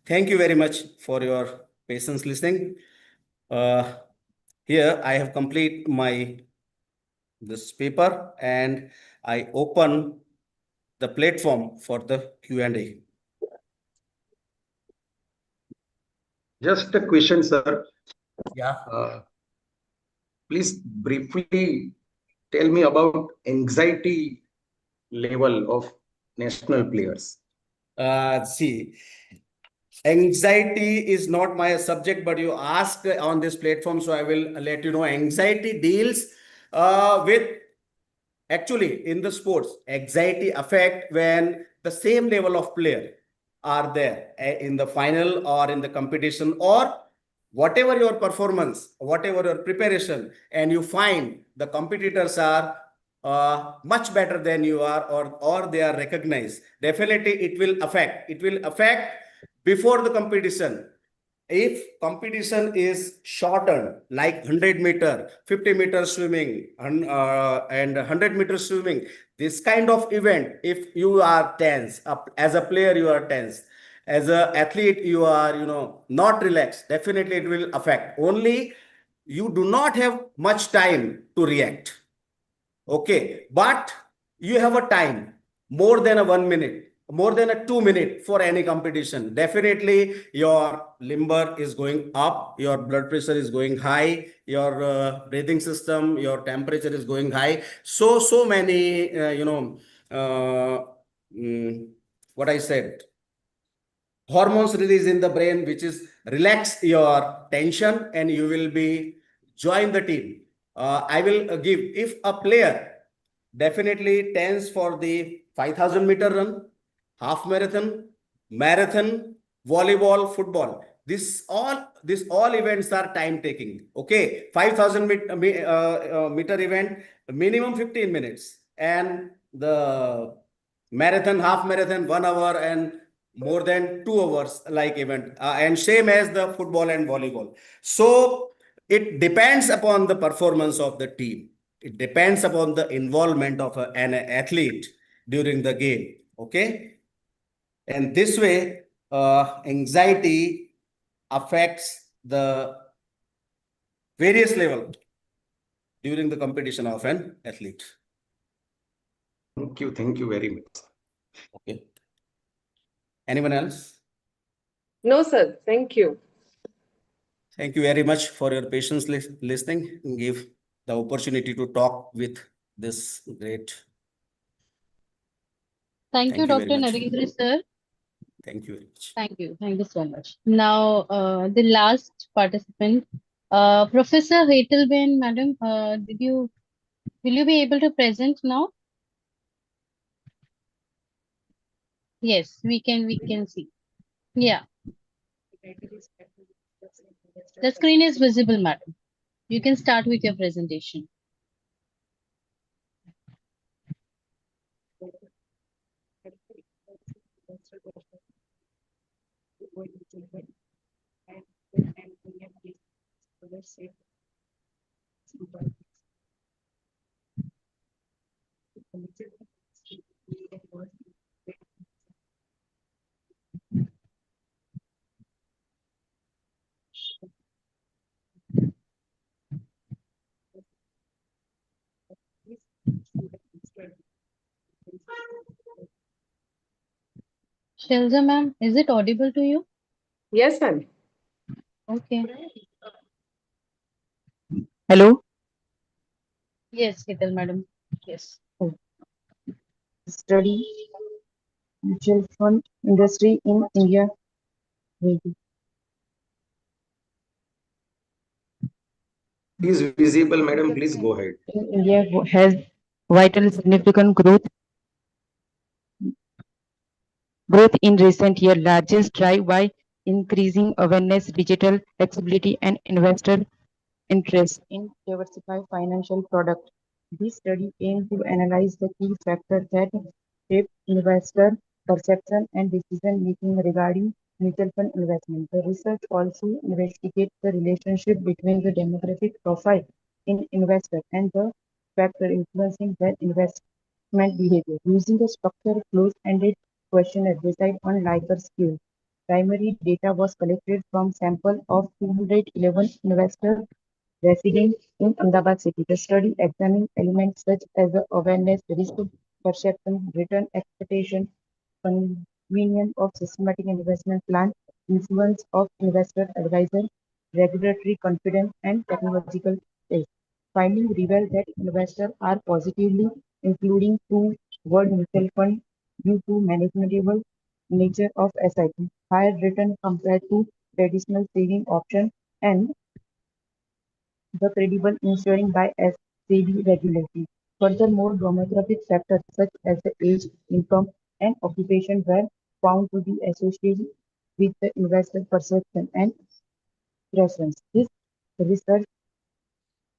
Speaker 10: Thank you very much for your patience listening. Here I have complete this paper and I open the platform for the Q&A.
Speaker 8: Just a question, sir.
Speaker 10: Yeah.
Speaker 8: Please briefly tell me about anxiety level of national players.
Speaker 10: See, anxiety is not my subject, but you asked on this platform, so I will let you know. Anxiety deals with, actually in the sports, anxiety affect when the same level of player are there in the final or in the competition, or whatever your performance, whatever your preparation, and you find the competitors are much better than you are, or they are recognized. Definitely it will affect before the competition. If competition is shortened, like 100-meter, 50-meter swimming, and 100-meter swimming, this kind of event, if you are tense, as a player you are tense, as an athlete you are not relaxed, definitely it will affect. Only you do not have much time to react. Okay, but you have a time more than a 1 minute, more than a 2 minute for any competition. Definitely your limber is going up, your blood pressure is going high, your breathing system, your temperature is going high. So many, what I said, hormones release in the brain, which is relax your tension and you will be join the team. I will give, if a player definitely tense for the 5,000-meter run, half marathon, volleyball, football. These all events are time taking. Okay, 5,000 meter event, minimum 15 minutes, and the marathon, half marathon, 1 hour and more than 2 hours like event, and same as the football and volleyball. So it depends upon the performance of the team. It depends upon the involvement of an athlete during the game. Okay. And this way, anxiety affects the various level during the competition of an athlete.
Speaker 8: Thank you very much.
Speaker 10: Okay. Anyone else?
Speaker 12: No, sir. Thank you.
Speaker 10: Thank you very much for your patience listening and give the opportunity to talk with this great.
Speaker 2: Thank you,
Speaker 10: very
Speaker 2: Dr.
Speaker 10: much.
Speaker 2: Narendra, sir.
Speaker 10: Thank you very much.
Speaker 2: Thank you. Thank you so much. Now, the last participant, Professor Hetelben, madam, will you be able to present now? Yes, we can see. Yeah. The screen is visible, madam. You can start with your presentation. Shelza, ma'am, is it audible to you?
Speaker 12: Yes, ma'am.
Speaker 2: Okay.
Speaker 9: Hello.
Speaker 2: Yes, Hetal, madam. Yes.
Speaker 9: Study mutual fund industry in India.
Speaker 8: Is visible, madam. Please go ahead.
Speaker 9: In India has vital significant growth growth in recent years, largest drive by increasing awareness, digital accessibility, and investor interest in diversified financial products. This study aimed to analyze the key factors that shape investor perception and decision making regarding mutual fund investment. The research also investigates the relationship between the demographic profile in investor and the factor influencing their investment behavior. Using a structured closed-ended questionnaire designed on Likert scale, primary data was collected from sample of 211 investors resident in Ahmedabad city. The study examined elements such as the awareness, risk perception, return expectation, convenience of systematic investment plan, influence of investor advisor, regulatory confidence, and technological test. Findings reveal that investors are positively including toward mutual fund due to manageable nature of SIP, higher return compared to traditional saving option, and the credible ensuring by SEBI regularly. Furthermore, demographic factors such as the age, income, and occupation were found to be associated with the investor perception and preference. This research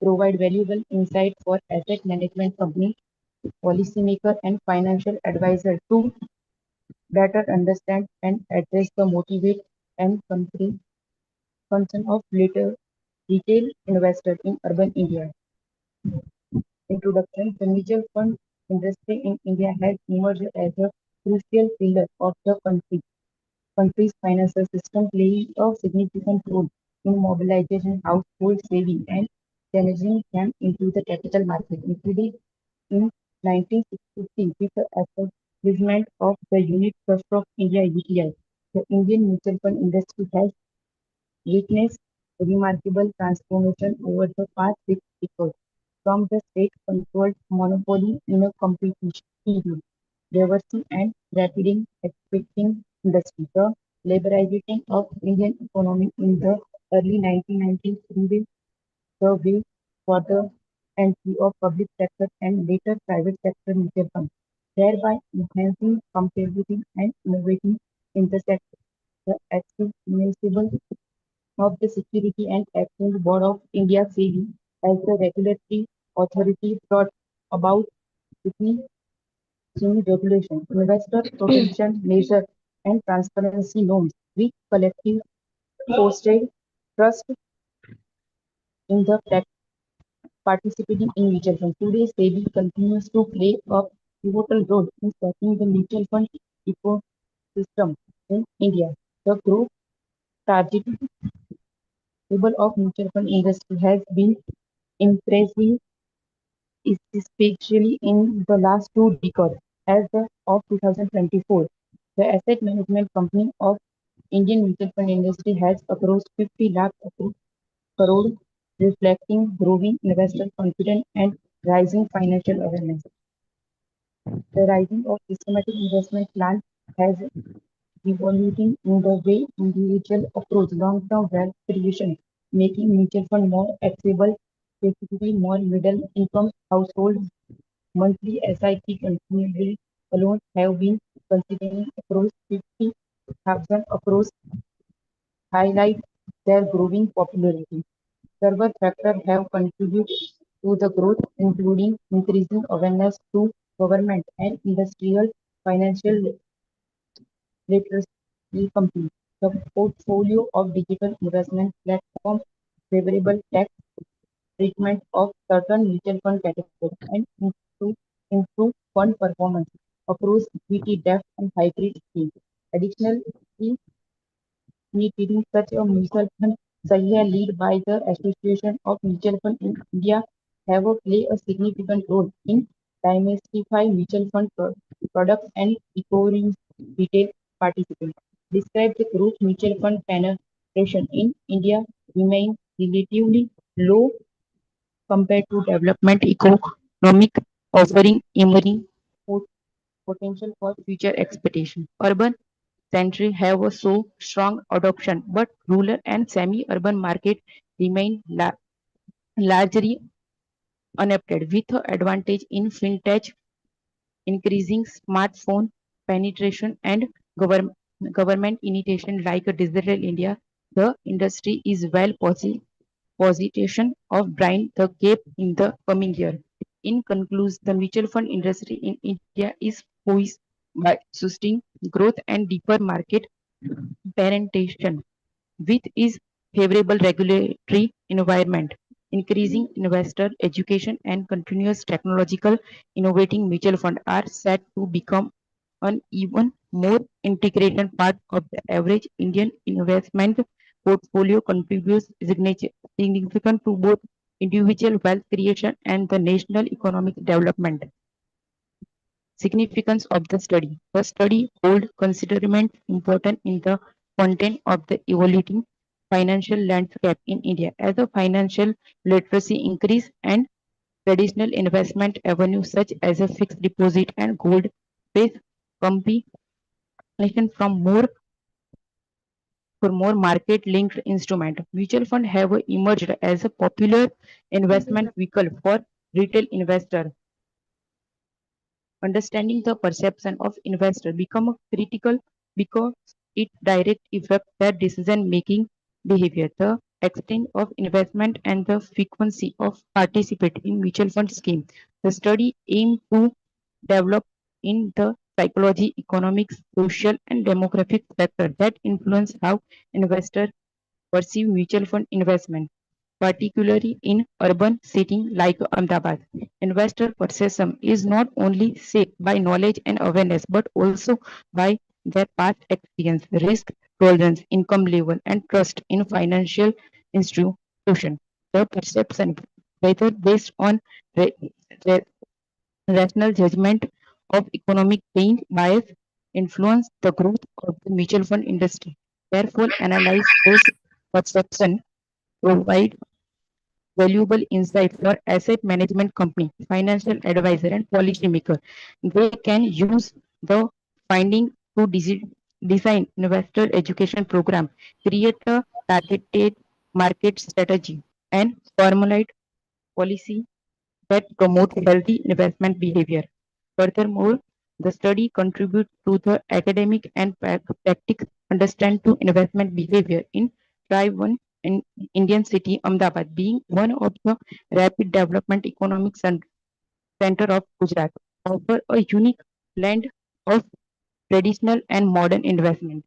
Speaker 9: provide valuable insight for asset management company, policymaker, and financial advisor to better understand and address the motivate and concern of later retail investors in urban India. Introduction. The mutual fund industry in India has emerged as a crucial pillar of the country's financial system, playing a significant role in mobilizing household saving and challenging them into the capital market, including in 1960 with the establishment of the Unit Trust of India (UTI). The Indian mutual fund industry has witnessed remarkable transformation over the past 6 decades, from the state-controlled monopoly in a competitive, diverse and rapidly expanding industry. The liberalization of Indian economy in the early 1990s paved the way for the entry of public sector and later private sector mutual funds, thereby enhancing competitivity and innovating in the sector. The active municipal of the Security and Exchange Board of India (SEBI) as the regulatory authority brought about quickly changing regulation, investor protection measures, and transparency norms, which collectively fostered trust in the participating in mutual funds. Today, SEBI continues to play a pivotal role in shaping the mutual fund ecosystem in India. The growth targeted level of mutual fund industry has been impressive, especially in the last 2 decades. As of 2024, the asset management company of Indian mutual fund industry has approached 50 lakh crore, reflecting growing investor confidence and rising financial awareness. The rising of systematic investment plan has evolving in the way individuals approach long-term wealth creation, making mutual fund more accessible, specifically more middle-income households. Monthly SIP contributions alone have been considering across 50,000 across highlight their growing popularity. Several factors have contributed to the growth, including increasing awareness to government and industrial financial literacy companies. The portfolio of digital investment platforms, favorable tax treatment of certain mutual fund categories, and improve fund performance across equity, debt, and hybrid schemes. Additionally, creating such a mutual fund Sahiya lead by the Association of Mutual Fund in India have play a significant role in diversifying mutual fund products and empowering retail participants. Describe the group mutual fund penetration in India remain relatively low compared to development economic offering emerging potential for future expectation. Urban century have a so strong adoption, but rural and semi-urban market remain largely unaffected, with the advantage in fintech, increasing smartphone penetration, and government initiation like a Digital India, the industry is well position of bridging the gap in the coming year. In conclusion, the mutual fund industry in India is poised by sustained growth and deeper market penetration with its favorable regulatory environment, increasing investor education and continuous technological innovating mutual fund are set to become an even more integrated part of the average Indian investment portfolio contributes significant to both individual wealth creation and the national economic development. Significance of the study. The study holds considerable importance in the content of the evolving financial landscape in India as the financial literacy increase and traditional investment avenues such as a fixed deposit and gold face competition from more market-linked instruments. Mutual funds have emerged as a popular investment vehicle for retail investors. Understanding the perception of investors become critical because it directly affects their decision-making behavior. The extent of investment and the frequency of participating in mutual fund scheme. The study aimed to develop in the psychology, economics, social, and demographic factors that influence how investors perceive mutual fund investment, particularly in urban settings like Ahmedabad. Investor perception is not only shaped by knowledge and awareness, but also by their past experience, risk tolerance, income level, and trust in financial institutions. The perception, whether based on ra- ra- rational judgment of economic change bias, influence the growth of the mutual fund industry. Therefore, analyze those perceptions provide valuable insight for asset management company, financial advisor, and policymaker. They can use the finding to design investor education program, create a targeted market strategy, and formulate policy that promote healthy investment behavior. Furthermore, the study contributes to the academic and practical understand to investment behavior in Try One in Indian city, Ahmedabad, being one of the rapid development economic center of Gujarat, offer a unique blend of traditional and modern investment,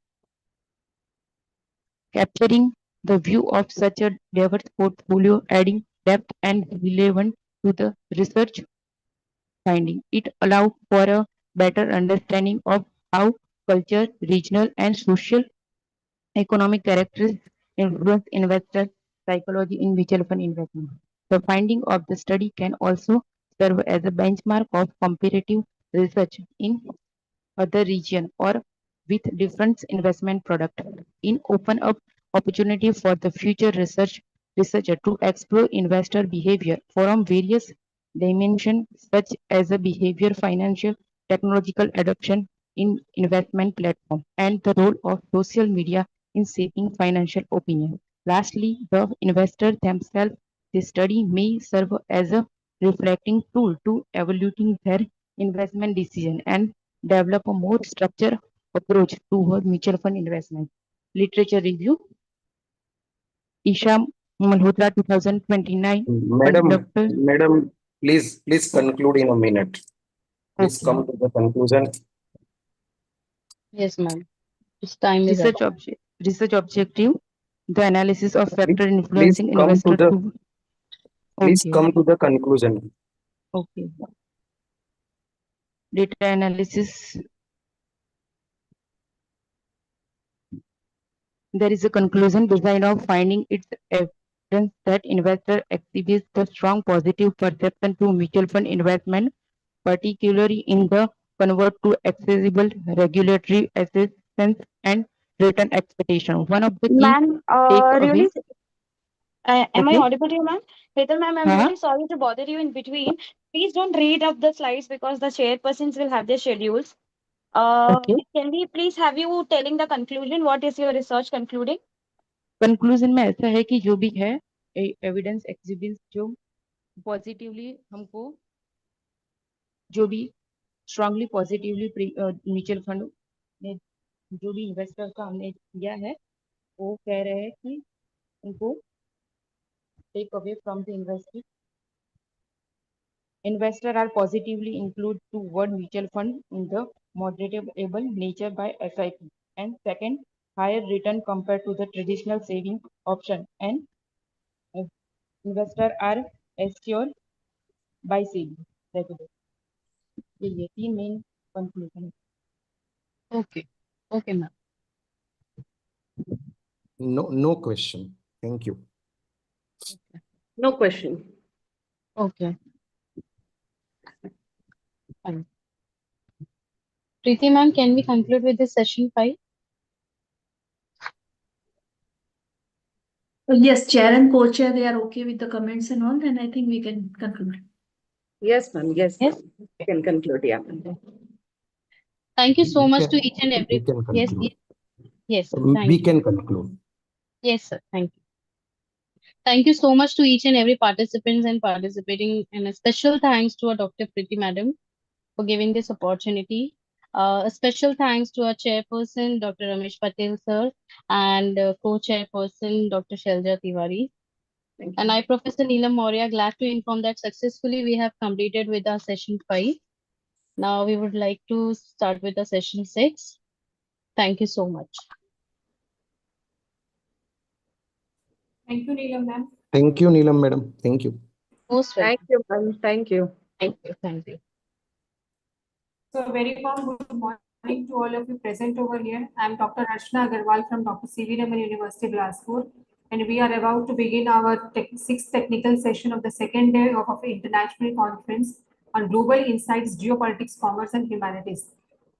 Speaker 9: capturing the view of such a diverse portfolio, adding depth and relevance to the research finding. It allows for a better understanding of how culture, regional, and social economic characteristics influence investor psychology in mutual fund investment. The finding of the study can also serve as a benchmark of comparative research in other region or with different investment product in open up opportunity for the future researcher to explore investor behavior from various dimensions such as a behavior financial technological adoption in investment platform and the role of social media in shaping financial opinion. Lastly, the investors themselves, the study may serve as a reflecting tool to evaluating their investment decision and develop a more structured approach toward mutual fund investment. Literature review. Isha Malhotra 2029 by
Speaker 8: Madam,
Speaker 9: Dr.
Speaker 8: madam, please conclude in a minute. Please
Speaker 9: Okay.
Speaker 8: come to the conclusion.
Speaker 2: Yes, ma'am. Its time is up.
Speaker 9: Research objective. The analysis of factor
Speaker 8: Please
Speaker 9: influencing
Speaker 8: come to
Speaker 9: investor
Speaker 8: the
Speaker 9: to
Speaker 8: please
Speaker 9: okay.
Speaker 8: come to the conclusion.
Speaker 9: Okay. Data analysis. There is a conclusion design of finding its evidence that investor exhibits the strong positive perception to mutual fund investment, particularly in the convert to accessible regulatory assistance and return expectation. One of the key
Speaker 13: Ma'am,
Speaker 9: takeaways.
Speaker 13: am I
Speaker 9: Okay.
Speaker 13: audible to you, ma'am? Hetal, ma'am, I'm
Speaker 9: Uh-huh.
Speaker 13: really sorry to bother you in between. Please don't read up the slides because the chairpersons will have their schedules.
Speaker 9: Okay.
Speaker 13: Can we please have you telling the conclusion? What is your research concluding?
Speaker 9: Conclusion में ऐसा है कि जो भी है evidence exhibits जो positively हमको जो भी स्ट्रांगली पॉजिटिवली म्यूचुअल फंड जो भी इन्वेस्टर का हमने किया है वो कह रहे हैं कि उनको take away from the investor. Investors are positively included to word mutual fund in the moderatable nature by SIP. And second, higher return compared to the traditional saving option. And investors are assured by saving regularly. ये तीन main conclusion.
Speaker 2: Okay. Okay, ma'am.
Speaker 8: No question. Thank you.
Speaker 12: No question.
Speaker 2: Okay. Fine. Preeti ma'am, can we conclude with this session 5?
Speaker 5: Yes, chair and co-chair, they are okay with the comments and all, then I think we can conclude.
Speaker 12: Yes, ma'am. Yes,
Speaker 2: Yes.
Speaker 12: ma'am. I can conclude. Yeah.
Speaker 2: Thank you so
Speaker 8: We
Speaker 2: much to
Speaker 8: can-
Speaker 2: each and
Speaker 8: we
Speaker 2: every.
Speaker 8: can
Speaker 2: Yes,
Speaker 8: conclude.
Speaker 2: yes, sir.
Speaker 8: We
Speaker 2: Thank you.
Speaker 8: can conclude.
Speaker 2: Yes, sir. Thank you. Thank you so much to each and every participants and participating, and a special thanks to our Dr. Preeti madam for giving this opportunity. A special thanks to our chairperson, Dr. Ramesh Patel sir, and co-chairperson, Dr. Shelja Tiwari. And I, Professor Neelam Maurya, glad to inform that successfully we have completed with our session 5. Now we would like to start with the session 6. Thank you so much.
Speaker 4: Thank you, Neelam ma'am.
Speaker 8: Thank you, Neelam madam. Thank you.
Speaker 2: Most welcome.
Speaker 12: Thank you, ma'am. Thank you.
Speaker 2: Thank you. Thank you.
Speaker 4: So a very warm good morning to all of you present over here. I am Dr. Archana Agarwal from Dr. C.V. Raman University, Glasgow, and we are about to begin our sixth technical session of the second day of our international conference on global insights, geopolitics, commerce, and humanities.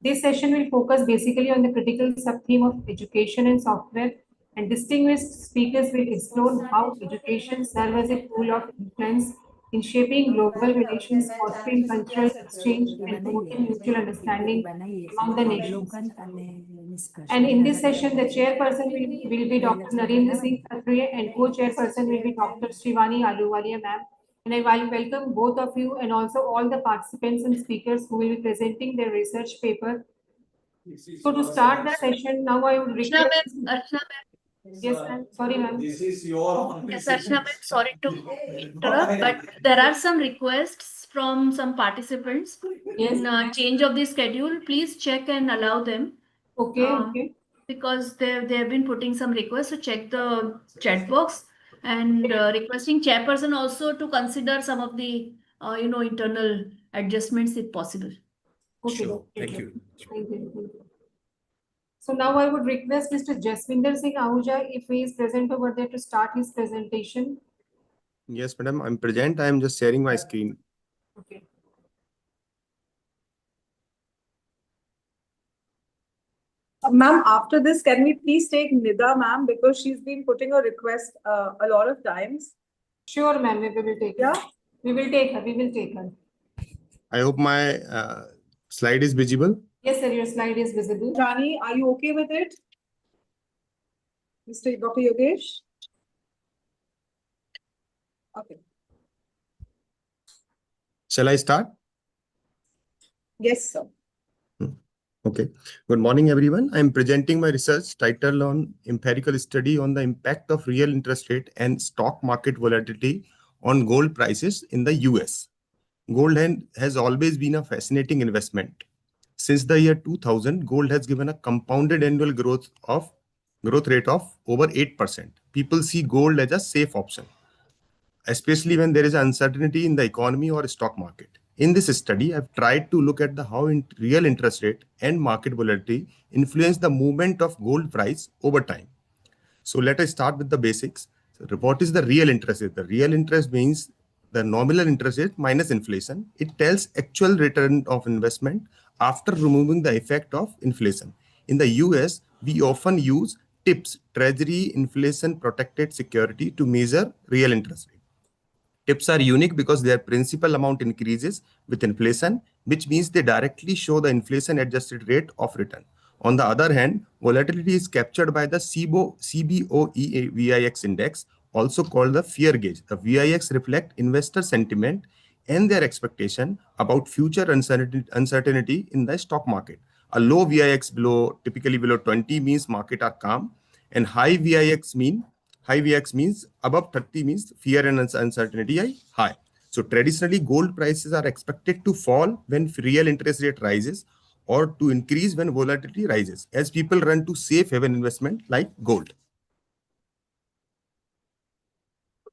Speaker 4: This session will focus basically on the critical sub-theme of education and software, and distinguished speakers will explore how education serves as a tool of influence in shaping global relations, fostering cultural exchange, and promoting mutual understanding among the nations. And in this session, the chairperson will be Dr. Narendra Singh Khatri and co-chairperson will be Dr. Srivani Aluwalia ma'am. And I will welcome both of you and also all the participants and speakers who will be presenting their research paper. So to start the session, now I would request. Yes, ma'am. Sorry, ma'am.
Speaker 11: This is your
Speaker 5: Yes, Archana ma'am, sorry to interrupt, but there are some requests from some participants in change of the schedule. Please check and allow them.
Speaker 4: Okay, okay.
Speaker 5: Because they have been putting some requests, so check the chat box and requesting chairperson also to consider some of the internal adjustments if possible.
Speaker 4: Okay,
Speaker 10: Sure. Thank you.
Speaker 4: Thank you. So now I would request Mr. Jaswinder Singh Ahuja if he is present over there to start his presentation.
Speaker 14: Yes, madam, I'm present. I am just sharing my screen.
Speaker 4: Okay.
Speaker 15: Ma'am, after this, can we please take Nida, ma'am, because she's been putting a request a lot of times.
Speaker 4: Sure, ma'am, we will take her. We will take her. We will take her.
Speaker 14: I hope my slide is visible.
Speaker 4: Yes, sir, your slide is visible.
Speaker 15: Rani, are you okay with it? Mr. Dr. Yogesh? Okay.
Speaker 14: Shall I start?
Speaker 15: Yes, sir.
Speaker 14: Okay. Good morning, everyone. I'm presenting my research titled on empirical study on the impact of real interest rate and stock market volatility on gold prices in the US. Gold has always been a fascinating investment. Since the year 2000, gold has given a compounded annual growth rate of over 8%. People see gold as a safe option, especially when there is uncertainty in the economy or stock market. In this study, I've tried to look at how real interest rate and market volatility influence the movement of gold price over time. So let us start with the basics. So what is the real interest rate? The real interest means the nominal interest rate minus inflation. It tells actual return of investment after removing the effect of inflation. In the US, we often use TIPS, Treasury Inflation Protected Security, to measure real interest rate. TIPS are unique because their principal amount increases with inflation, which means they directly show the inflation adjusted rate of return. On the other hand, volatility is captured by the CBOE VIX index, also called the fear gauge. The VIX reflect investor sentiment and their expectation about future uncertainty in the stock market. A low VIX typically below 20 means market are calm, and high VIX means above 30 means fear and uncertainty are high. So traditionally, gold prices are expected to fall when real interest rate rises or to increase when volatility rises, as people run to safe haven investment like gold.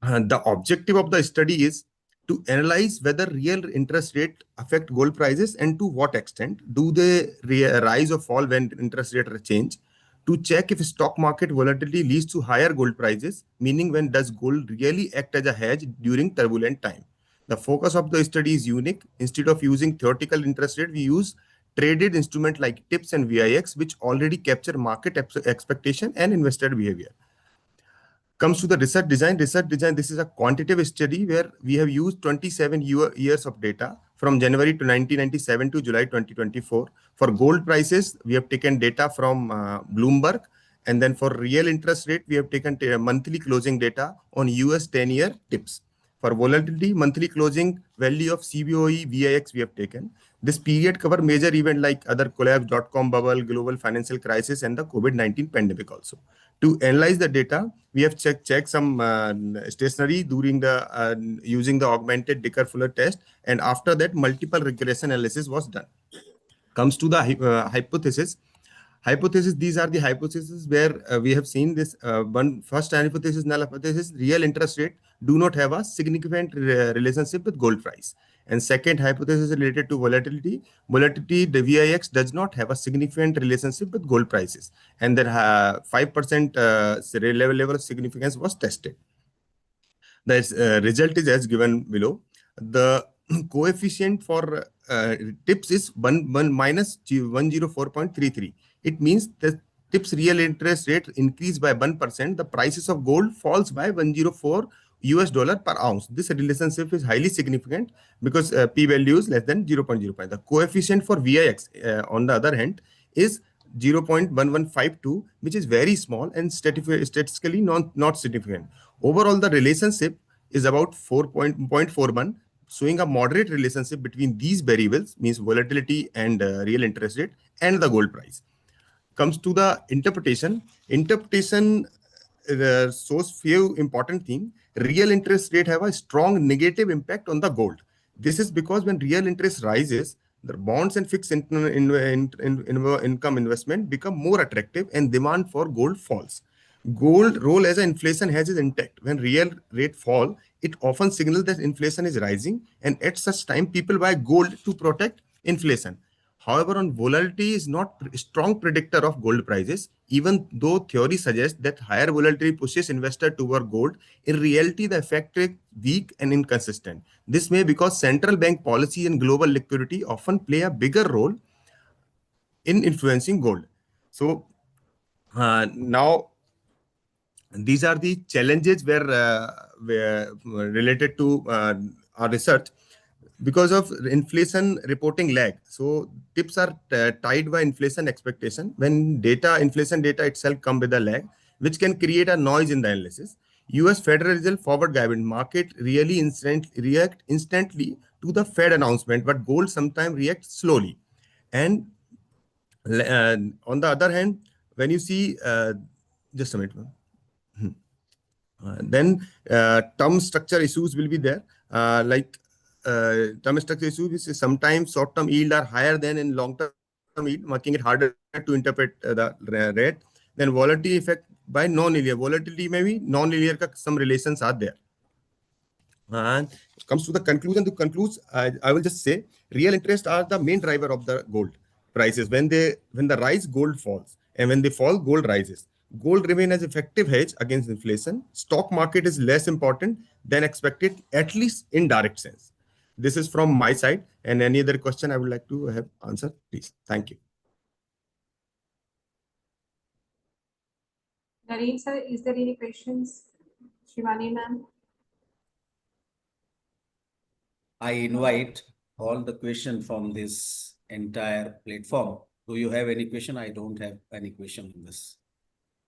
Speaker 14: The objective of the study is to analyze whether real interest rate affect gold prices and to what extent do they rise or fall when interest rate change, to check if stock market volatility leads to higher gold prices, meaning when does gold really act as a hedge during turbulent time. The focus of the study is unique. Instead of using theoretical interest rate, we use traded instrument like TIPS and VIX, which already capture market expectation and investor behavior. Comes to the research design. This is a quantitative study where we have used 27 years of data from January to 1997 to July 2024. For gold prices, we have taken data from Bloomberg. And then for real interest rate, we have taken monthly closing data on US 10-year TIPS. For volatility, monthly closing value of CBOE, VIX we have taken. This period cover major event like other collapse, dot-com bubble, global financial crisis, and the COVID-19 pandemic also. To analyze the data, we have checked some stationary during the using the augmented Dicker-Fuller test, and after that, multiple regression analysis was done. Comes to the hypothesis. These are the hypotheses where we have seen this one first hypothesis, null hypothesis, real interest rate do not have a significant relationship with gold price. And second hypothesis related to volatility. The VIX does not have a significant relationship with gold prices. And then 5% level of significance was tested. The result is as given below. The coefficient for TIPS is 1 minus 104.33. It means the TIPS real interest rate increase by 1%. The prices of gold falls by 104 US dollar per ounce. This relationship is highly significant because P value is less than 0.05. The coefficient for VIX, on the other hand, is 0.1152, which is very small and statistically not significant. Overall, the relationship is about 4.41, showing a moderate relationship between these variables, means volatility and real interest rate, and the gold price. Comes to the interpretation. Interpretation shows few important things. Real interest rate have a strong negative impact on the gold. This is because when real interest rises, the bonds and fixed income investment become more attractive and demand for gold falls. Gold role as an inflation hedge is intact. When real rate fall, it often signals that inflation is rising, and at such time, people buy gold to protect inflation. However, on volatility is not a strong predictor of gold prices, even though theory suggests that higher volatility pushes investor toward gold. In reality, the effect is weak and inconsistent. This may because central bank policy and global liquidity often play a bigger role in influencing gold. So now these are the challenges were related to our research. Because of inflation reporting lag, so tips are tied by inflation expectation. When inflation data itself come with a lag, which can create a noise in the analysis. US Federal Reserve forward guidance market really react instantly to the Fed announcement, but gold sometimes reacts slowly. And on the other hand, when you see, just a minute. Then term structure issues will be there, term structure issues is sometimes short-term yield are higher than in long-term yield, making it harder to interpret the rate. Then volatility effect by non-linear. Volatility maybe non-linear some relations are there. And it comes to the conclusion. To conclude, I will just say real interest are the main driver of the gold prices. When the rise, gold falls, and when they fall, gold rises. Gold remain as effective hedge against inflation. Stock market is less important than expected, at least in direct sense. This is from my side, and any other question I would like to have answered, please. Thank you.
Speaker 15: Nareen sir, is there any questions? Shivani ma'am?
Speaker 10: I invite all the question from this entire platform. Do you have any question? I don't have any question on this.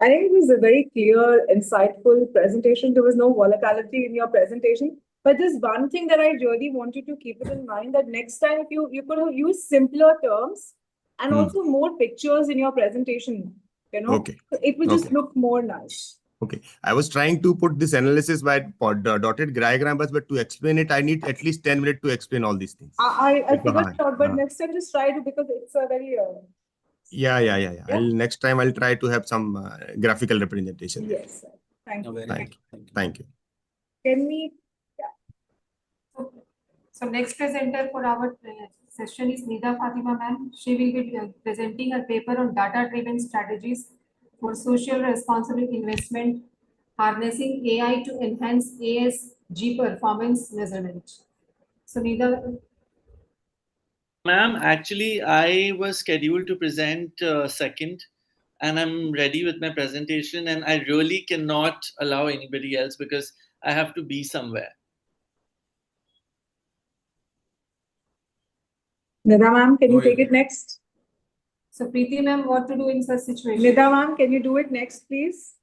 Speaker 15: I think it was a very clear, insightful presentation. There was no volatility in your presentation. But there's one thing that I really want you to keep it in mind, that next time you could use simpler terms and also more pictures in your presentation,
Speaker 14: Okay.
Speaker 15: So it will just
Speaker 14: Okay.
Speaker 15: look more nice.
Speaker 14: Okay. I was trying to put this analysis by dotted diagrams, but to explain it, I need at least 10 minutes to explain all these things.
Speaker 15: I figured it out, but next time just try to, because it's a very
Speaker 14: Yeah. Next time I'll try to have some graphical representation.
Speaker 15: yes, sir. Thank you.
Speaker 14: Thank you.
Speaker 15: Can we
Speaker 16: So next presenter for our session is Nida Fatima ma'am. She will be presenting a paper on data-driven strategies for social responsible investment, harnessing AI to enhance ASG performance measurement. So Nida.
Speaker 17: Ma'am, actually, I was scheduled to present second, and I'm ready with my presentation, and I really cannot allow anybody else because I have to be somewhere.
Speaker 15: Nida ma'am, can you take it next?
Speaker 16: So Preeti ma'am, what to do in such situation?
Speaker 15: Nida ma'am, can you do it next, please?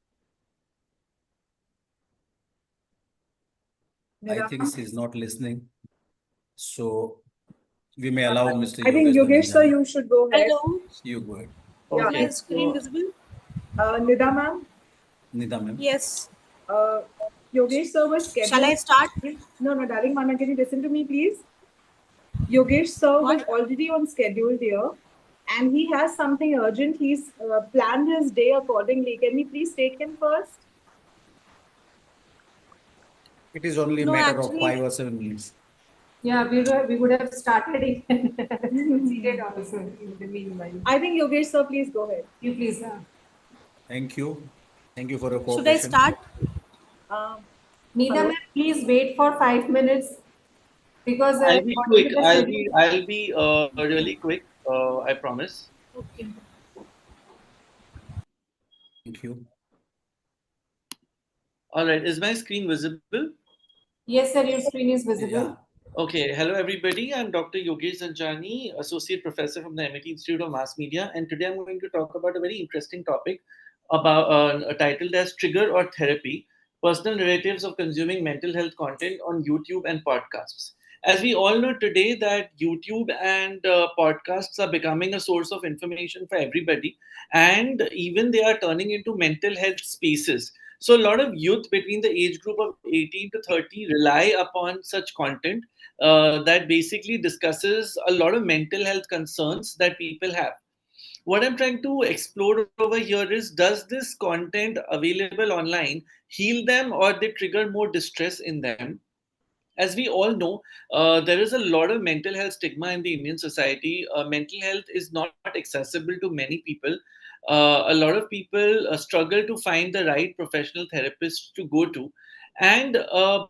Speaker 10: I think she's not listening. So we may allow Mr.
Speaker 15: I think Yogesh sir, you should go ahead.
Speaker 7: Hello.
Speaker 10: You go ahead.
Speaker 15: Yeah.
Speaker 7: Is my screen visible?
Speaker 15: Nida ma'am?
Speaker 10: Nida ma'am.
Speaker 7: Yes.
Speaker 15: Yogesh sir was scheduled.
Speaker 7: Shall I start?
Speaker 15: No, darling Mama, can you listen to me, please? Yogesh sir was already on schedule here, and he has something urgent. He's planned his day accordingly. Can we please take him first?
Speaker 10: It is only a matter of 5 or 7 minutes.
Speaker 16: Yeah, we would have started it proceeded also in the meanwhile.
Speaker 15: I think Yogesh sir, please go ahead.
Speaker 16: You please.
Speaker 10: Thank you. Thank you for your
Speaker 7: Should I
Speaker 10: cooperation.
Speaker 7: start?
Speaker 16: Nida ma'am, please wait for 5 minutes because
Speaker 17: I'll be quick. I'll be really quick. I promise.
Speaker 7: Okay.
Speaker 10: Thank you.
Speaker 17: All right. Is my screen visible?
Speaker 16: Yes, sir. Your screen is visible.
Speaker 17: Okay, hello everybody. I'm Dr. Yogesh Zanjani, Associate Professor from the MIT Institute of Mass Media, and today I'm going to talk about a very interesting topic about titled as Trigger or Therapy: Personal Narratives of Consuming Mental Health Content on YouTube and Podcasts. As we all know today that YouTube and podcasts are becoming a source of information for everybody, and even they are turning into mental health spaces. So a lot of youth between the age group of 18 to 30 rely upon such content that basically discusses a lot of mental health concerns that people have. What I'm trying to explore over here is, does this content available online heal them, or they trigger more distress in them? As we all know, there is a lot of mental health stigma in the Indian society. Mental health is not accessible to many people. A lot of people struggle to find the right professional therapist to go to. And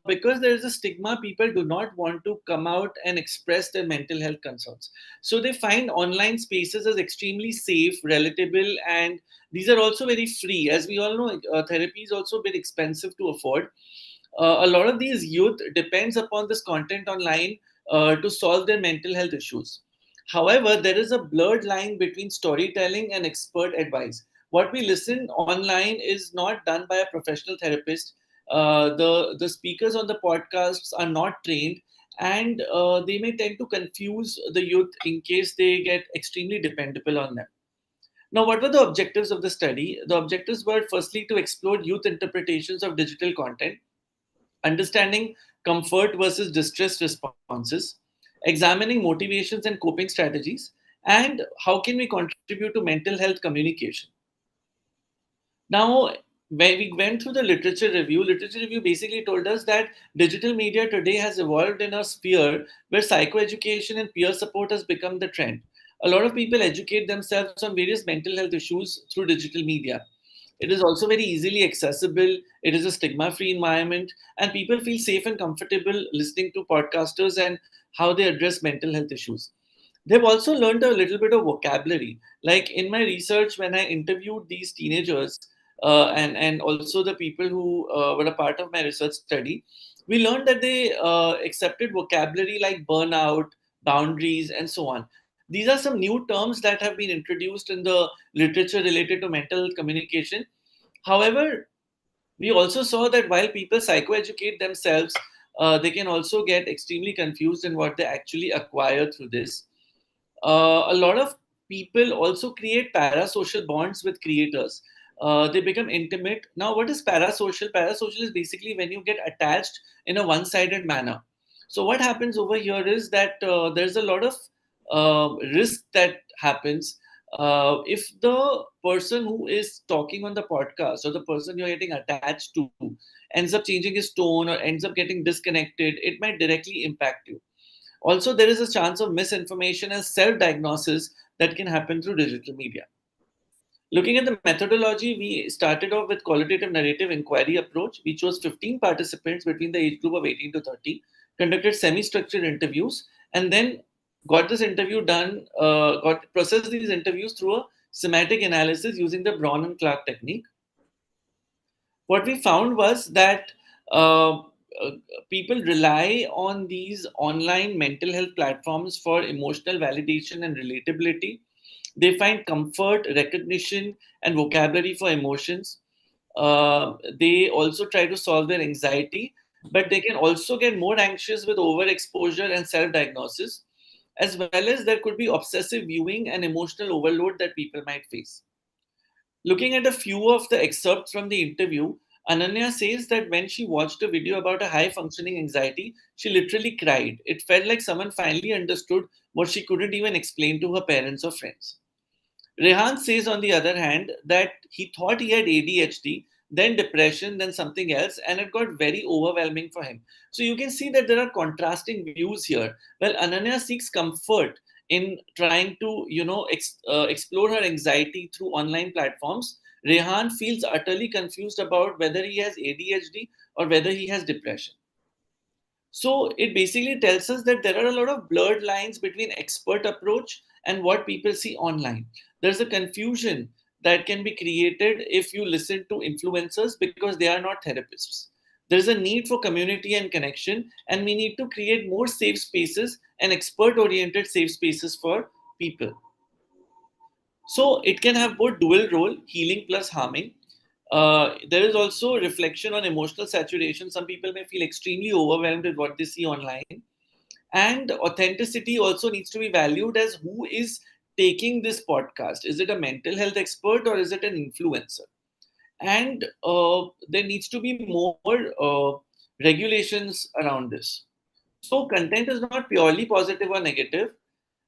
Speaker 17: because there is a stigma, people do not want to come out and express their mental health concerns. So they find online spaces as extremely safe, relatable, and these are also very free. As we all know, therapy is also a bit expensive to afford. A lot of these youth depends upon this content online to solve their mental health issues. However, there is a blurred line between storytelling and expert advice. What we listen online is not done by a professional therapist. The speakers on the podcasts are not trained, and they may tend to confuse the youth in case they get extremely dependable on them. Now, what were the objectives of the study? The objectives were firstly to explore youth interpretations of digital content, understanding comfort versus distress responses, examining motivations and coping strategies, and how can we contribute to mental health communication. Now, when we went through the literature review basically told us that digital media today has evolved in a sphere where psychoeducation and peer support has become the trend. A lot of people educate themselves on various mental health issues through digital media. It is also very easily accessible. It is a stigma free environment, and people feel safe and comfortable listening to podcasters and how they address mental health issues. They've also learned a little bit of vocabulary. Like in my research, when I interviewed these teenagers and also the people who were a part of my research study, we learned that they accepted vocabulary like burnout, boundaries, and so on. These are some new terms that have been introduced in the literature related to mental health communication. However, we also saw that while people psychoeducate themselves, they can also get extremely confused in what they actually acquire through this. A lot of people also create parasocial bonds with creators. They become intimate. Now, what is parasocial? Parasocial is basically when you get attached in a one-sided manner. So what happens over here is that there's a lot of risk that happens if the person who is talking on the podcast or the person you're getting attached to ends up changing his tone or ends up getting disconnected, it might directly impact you. Also, there is a chance of misinformation and self-diagnosis that can happen through digital media. Looking at the methodology, we started off with qualitative narrative inquiry approach. We chose 15 participants between the age group of 18 to 30, conducted semi-structured interviews, and then got this interview done, processed these interviews through a semantic analysis using the Braun and Clark technique. What we found was that uh, people rely on these online mental health platforms for emotional validation and relatability. They find comfort, recognition, and vocabulary for emotions. They also try to solve their anxiety, but they can also get more anxious with overexposure and self diagnosis, as well as there could be obsessive viewing and emotional overload that people might face. Looking at a few of the excerpts from the interview, Ananya says that when she watched a video about a high functioning anxiety, she literally cried. It felt like someone finally understood what she couldn't even explain to her parents or friends. Rehan says, on the other hand, that he thought he had ADHD, then depression, then something else, and it got very overwhelming for him. So you can see that there are contrasting views here. Well, Ananya seeks comfort in trying to, explore her anxiety through online platforms. Rehan feels utterly confused about whether he has ADHD or whether he has depression. So it basically tells us that there are a lot of blurred lines between expert approach and what people see online. There's a confusion that can be created if you listen to influencers because they are not therapists. There's a need for community and connection, and we need to create more safe spaces and expert oriented safe spaces for people. So it can have both dual role, healing plus harming. There is also reflection on emotional saturation. Some people may feel extremely overwhelmed with what they see online. And authenticity also needs to be valued as who is taking this podcast. Is it a mental health expert or is it an influencer? And there needs to be more regulations around this. So content is not purely positive or negative.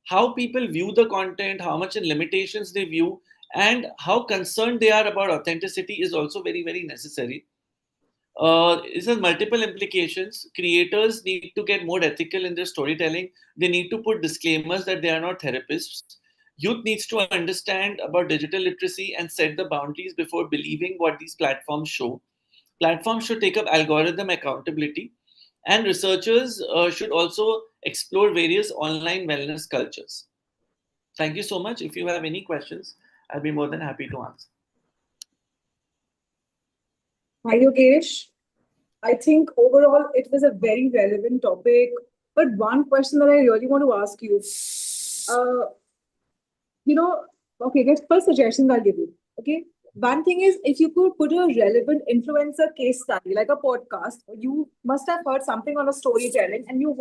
Speaker 17: How people view the content, how much in limitations they view, and how concerned they are about authenticity is also very, very necessary. It has multiple implications. Creators need to get more ethical in their storytelling. They need to put disclaimers that they are not therapists. Youth needs to understand about digital literacy and set the boundaries before believing what these platforms show. Platforms should take up algorithm accountability, and researchers should also explore various online wellness cultures. Thank you so much. If you have any questions, I'll be more than happy to answer.
Speaker 15: Hi, Yogesh. I think overall it was a very relevant topic. But one question that I really want to ask you, uh, okay, there's first suggestions I'll give you. Okay. One thing is if you could put a relevant influencer case study, like a podcast, you must have heard something on a storytelling and you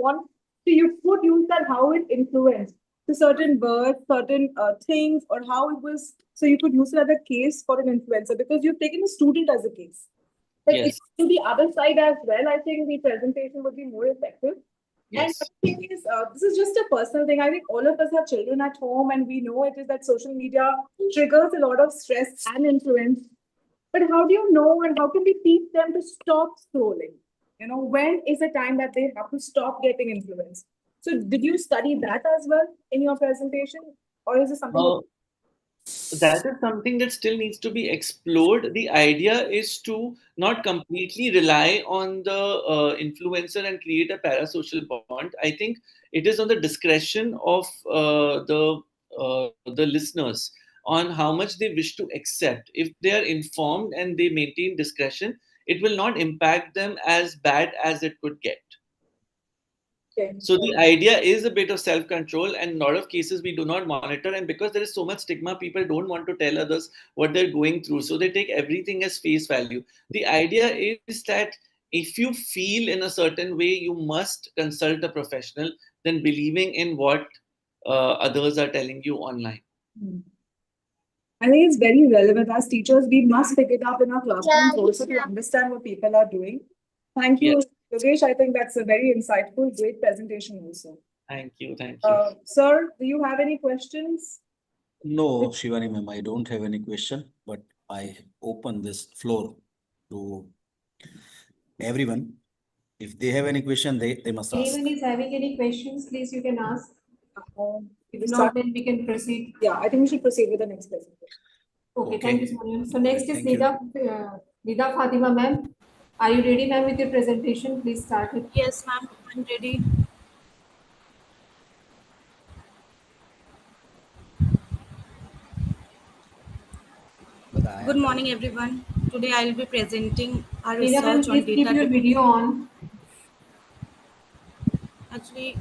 Speaker 15: could use that how it influenced to certain words, certain things, or how it was. So you could use it as a case for an influencer because you've taken a student as a case. Like
Speaker 17: Yes.
Speaker 15: to the other side as well, I think the presentation would be more effective.
Speaker 17: Yes.
Speaker 15: And the thing is, this is just a personal thing. I think all of us have children at home, and we know it is that social media triggers a lot of stress and influence. But how do you know, and how can we teach them to stop scrolling? When is the time that they have to stop getting influenced? So, did you study that as well in your presentation, or is it something?
Speaker 17: That is something that still needs to be explored. The idea is to not completely rely on the influencer and create a parasocial bond. I think it is on the discretion of the listeners on how much they wish to accept. If they are informed and they maintain discretion, it will not impact them as bad as it could get. So the idea is a bit of self-control, and in a lot of cases we do not monitor, and because there is so much stigma, people don't want to tell others what they're going through, so they take everything as face value. The idea is that if you feel in a certain way, you must consult a professional than believing in what others are telling you online.
Speaker 15: I think it's very relevant. As teachers, we must pick it up in our classrooms also to understand what people are doing. Thank you, Yogesh. I think that's a very insightful, great presentation also.
Speaker 17: Thank you. Thank you.
Speaker 15: Sir, do you have any questions?
Speaker 18: No, Shivani ma'am, I don't have any question, but I open this floor to everyone. If they have any question, they must ask.
Speaker 16: Anyone is having any questions, please you can ask. If
Speaker 15: start-
Speaker 16: not, then we can proceed.
Speaker 15: Yeah, I think we should proceed with the next presentation.
Speaker 16: Okay,
Speaker 18: Okay.
Speaker 16: thank you, Sonia. So next is
Speaker 18: Thank you.
Speaker 16: Nida Fatima ma'am. Are you ready, ma'am, with your presentation? Please start it.
Speaker 7: Yes, ma'am, I'm ready. Good morning, everyone. Today I will be presenting our
Speaker 16: Nida ma'am,
Speaker 7: research on
Speaker 16: please keep your
Speaker 7: data.
Speaker 16: video on.
Speaker 7: Actually,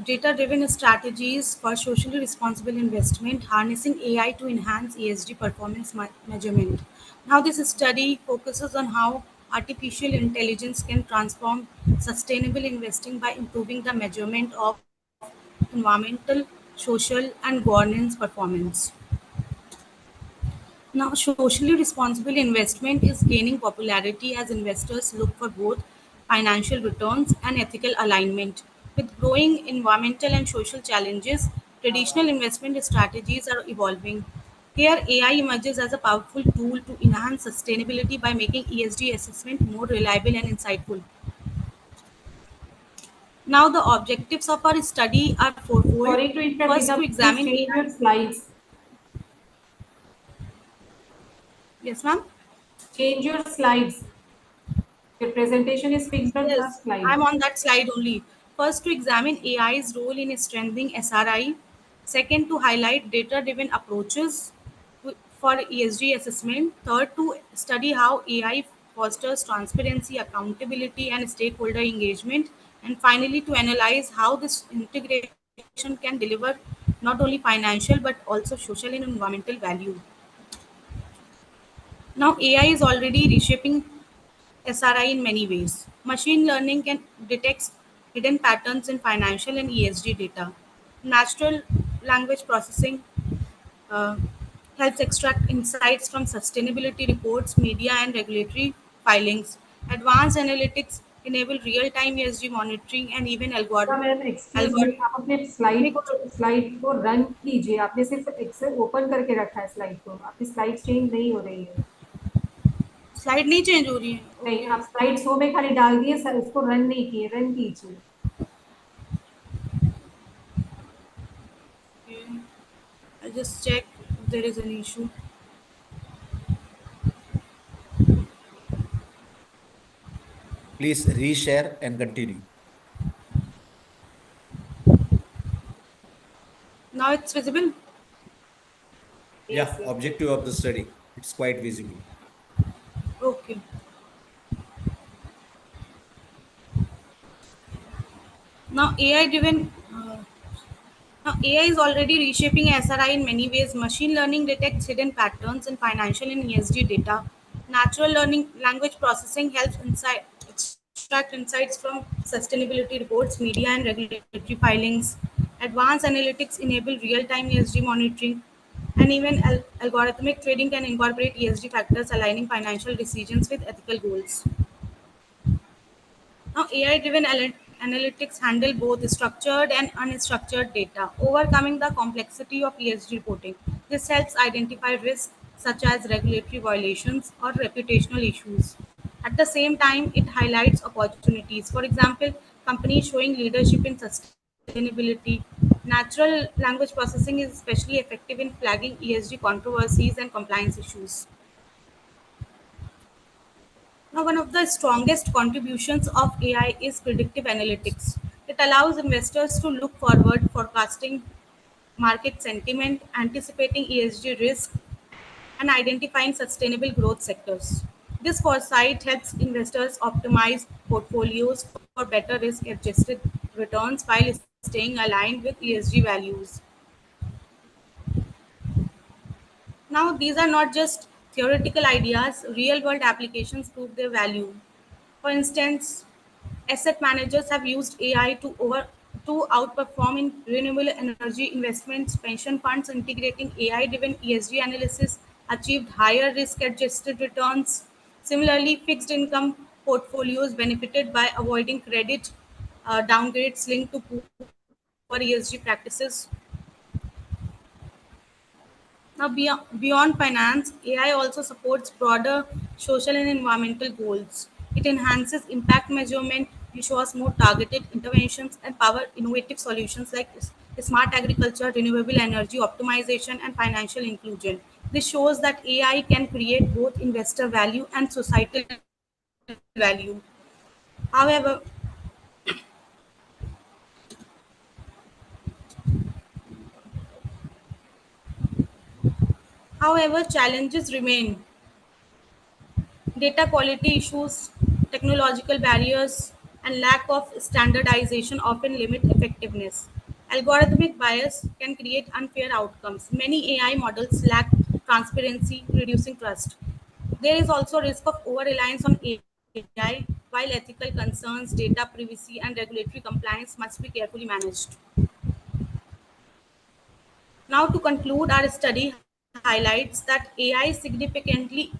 Speaker 7: data-driven strategies for socially responsible investment, harnessing AI to enhance ESG performance measurement. Now, this study focuses on how artificial intelligence can transform sustainable investing by improving the measurement of environmental, social, and governance performance. Now, socially responsible investment is gaining popularity as investors look for both financial returns and ethical alignment. With growing environmental and social challenges, traditional investment strategies are evolving. Here, AI emerges as a powerful tool to enhance sustainability by making ESG assessment more reliable and insightful. Now, the objectives of our study are fourfold.
Speaker 16: Sorry to interrupt,
Speaker 7: First,
Speaker 16: Nida,
Speaker 7: to
Speaker 16: please
Speaker 7: examine
Speaker 16: change
Speaker 7: AI.
Speaker 16: your slides.
Speaker 7: Yes, ma'am.
Speaker 16: Change your slides. Your presentation is fixed on
Speaker 7: Yes,
Speaker 16: first slide.
Speaker 7: I'm on that slide only. First, to examine AI's role in strengthening SRI. Second, to highlight data-driven approaches for ESG assessment. Third, to study how AI fosters transparency, accountability, and stakeholder engagement. And finally, to analyze how this integration can deliver not only financial but also social and environmental value. Now, AI is already reshaping SRI in many ways. Machine learning can detect hidden patterns in financial and ESG data. Natural language processing uh, helps extract insights from sustainability reports, media, and regulatory filings. Advanced analytics enable real-time ESG monitoring and even
Speaker 16: ma'am excuse me, आप अपने slide को run कीजिए. आपने सिर्फ Excel open करके रखा है slide को. आपकी स्लाइड चेंज नहीं हो रही है.
Speaker 7: स्लाइड नहीं चेंज हो रही है.
Speaker 16: नहीं, आप स्लाइड 100 में खाली डाल दिए सर, उसको रन नहीं किए. रन कीजिए.
Speaker 7: I'll just check if there is an issue.
Speaker 18: Please reshare and continue.
Speaker 7: Now it's visible.
Speaker 18: Yeah, objective of the study. It's quite visible.
Speaker 7: Okay. Now AI is already reshaping SRI in many ways. Machine learning detects hidden patterns in financial and ESG data. Natural learning language processing helps extract insights from sustainability reports, media, and regulatory filings. Advanced analytics enable real-time ESG monitoring, and even algorithmic trading can incorporate ESG factors, aligning financial decisions with ethical goals. Now, AI-driven analytics handle both structured and unstructured data, overcoming the complexity of ESG reporting. This helps identify risks such as regulatory violations or reputational issues. At the same time, it highlights opportunities. For example, companies showing leadership in sustainability. Natural language processing is especially effective in flagging ESG controversies and compliance issues. Now, one of the strongest contributions of AI is predictive analytics. It allows investors to look forward, forecasting market sentiment, anticipating ESG risk, and identifying sustainable growth sectors. This foresight helps investors optimize portfolios for better risk adjusted returns while staying aligned with ESG values. Now, these are not just theoretical ideas, real world applications prove their value. For instance, asset managers have used AI to
Speaker 19: to outperform in renewable energy investments. Pension funds integrating AI-driven ESG analysis achieved higher risk-adjusted returns. Similarly, fixed income portfolios benefited by avoiding credit downgrades linked to poor ESG practices. Now, beyond finance, AI also supports broader social and environmental goals. It enhances impact measurement, ensures more targeted interventions, and power innovative solutions like smart agriculture, renewable energy optimization, and financial inclusion. This shows that AI can create both investor value and societal value. However, challenges remain. Data quality issues, technological barriers, and lack of standardization often limit effectiveness. Algorithmic bias can create unfair outcomes. Many AI models lack transparency, reducing trust. There is also risk of over reliance on AI, while ethical concerns, data privacy, and regulatory compliance must be carefully managed. Now, to conclude, our study highlights that AI significantly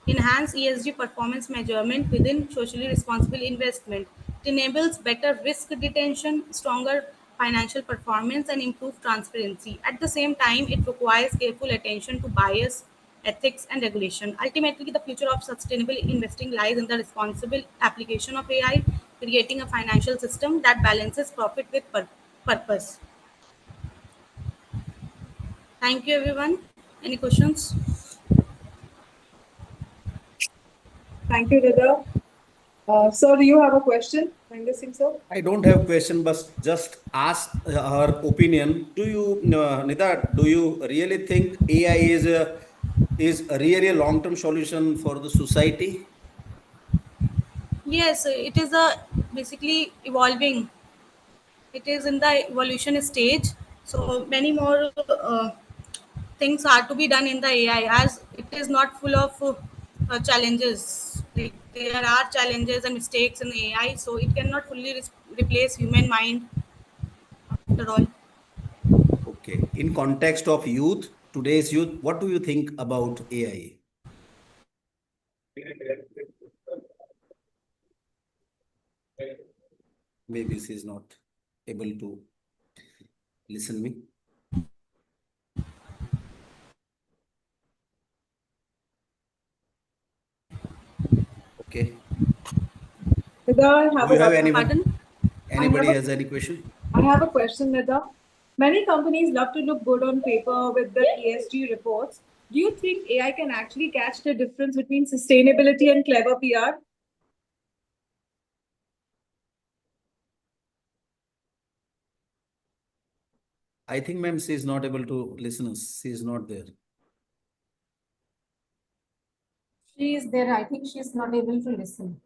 Speaker 19: enhance ESG performance measurement within socially responsible investment. It enables better risk detection, stronger financial performance, and improved transparency. At the same time, it requires careful attention to bias, ethics, and regulation. Ultimately, the future of sustainable investing lies in the responsible application of AI, creating a financial system that balances profit with purpose. Thank you, everyone. Any questions?
Speaker 15: Thank you, Nida. Sir, do you have a question? Mahendra Singh, sir?
Speaker 10: I don't have question, but just ask her opinion. Do you, Nida, do you really think AI is really a long-term solution for the society?
Speaker 19: Yes, it is a basically evolving. It is in the evolution stage. So many more things are to be done in the AI as it is not full of challenges. Like, there are challenges and mistakes in AI, so it cannot fully replace human mind after all.
Speaker 10: Okay. In context of youth, today's youth, what do you think about AI? Maybe she is not able to listen me. Okay.
Speaker 15: Nida, I have
Speaker 10: Do you have
Speaker 15: a
Speaker 10: anyone?
Speaker 19: Pardon?
Speaker 10: Anybody has any question?
Speaker 15: I have a question, Nida. Many companies love to look good on paper with the ESG reports. Do you think AI can actually catch the difference between sustainability and clever PR?
Speaker 10: I think, ma'am, she is not able to listen us. She is not there.
Speaker 16: She is there. I think she is not able to listen.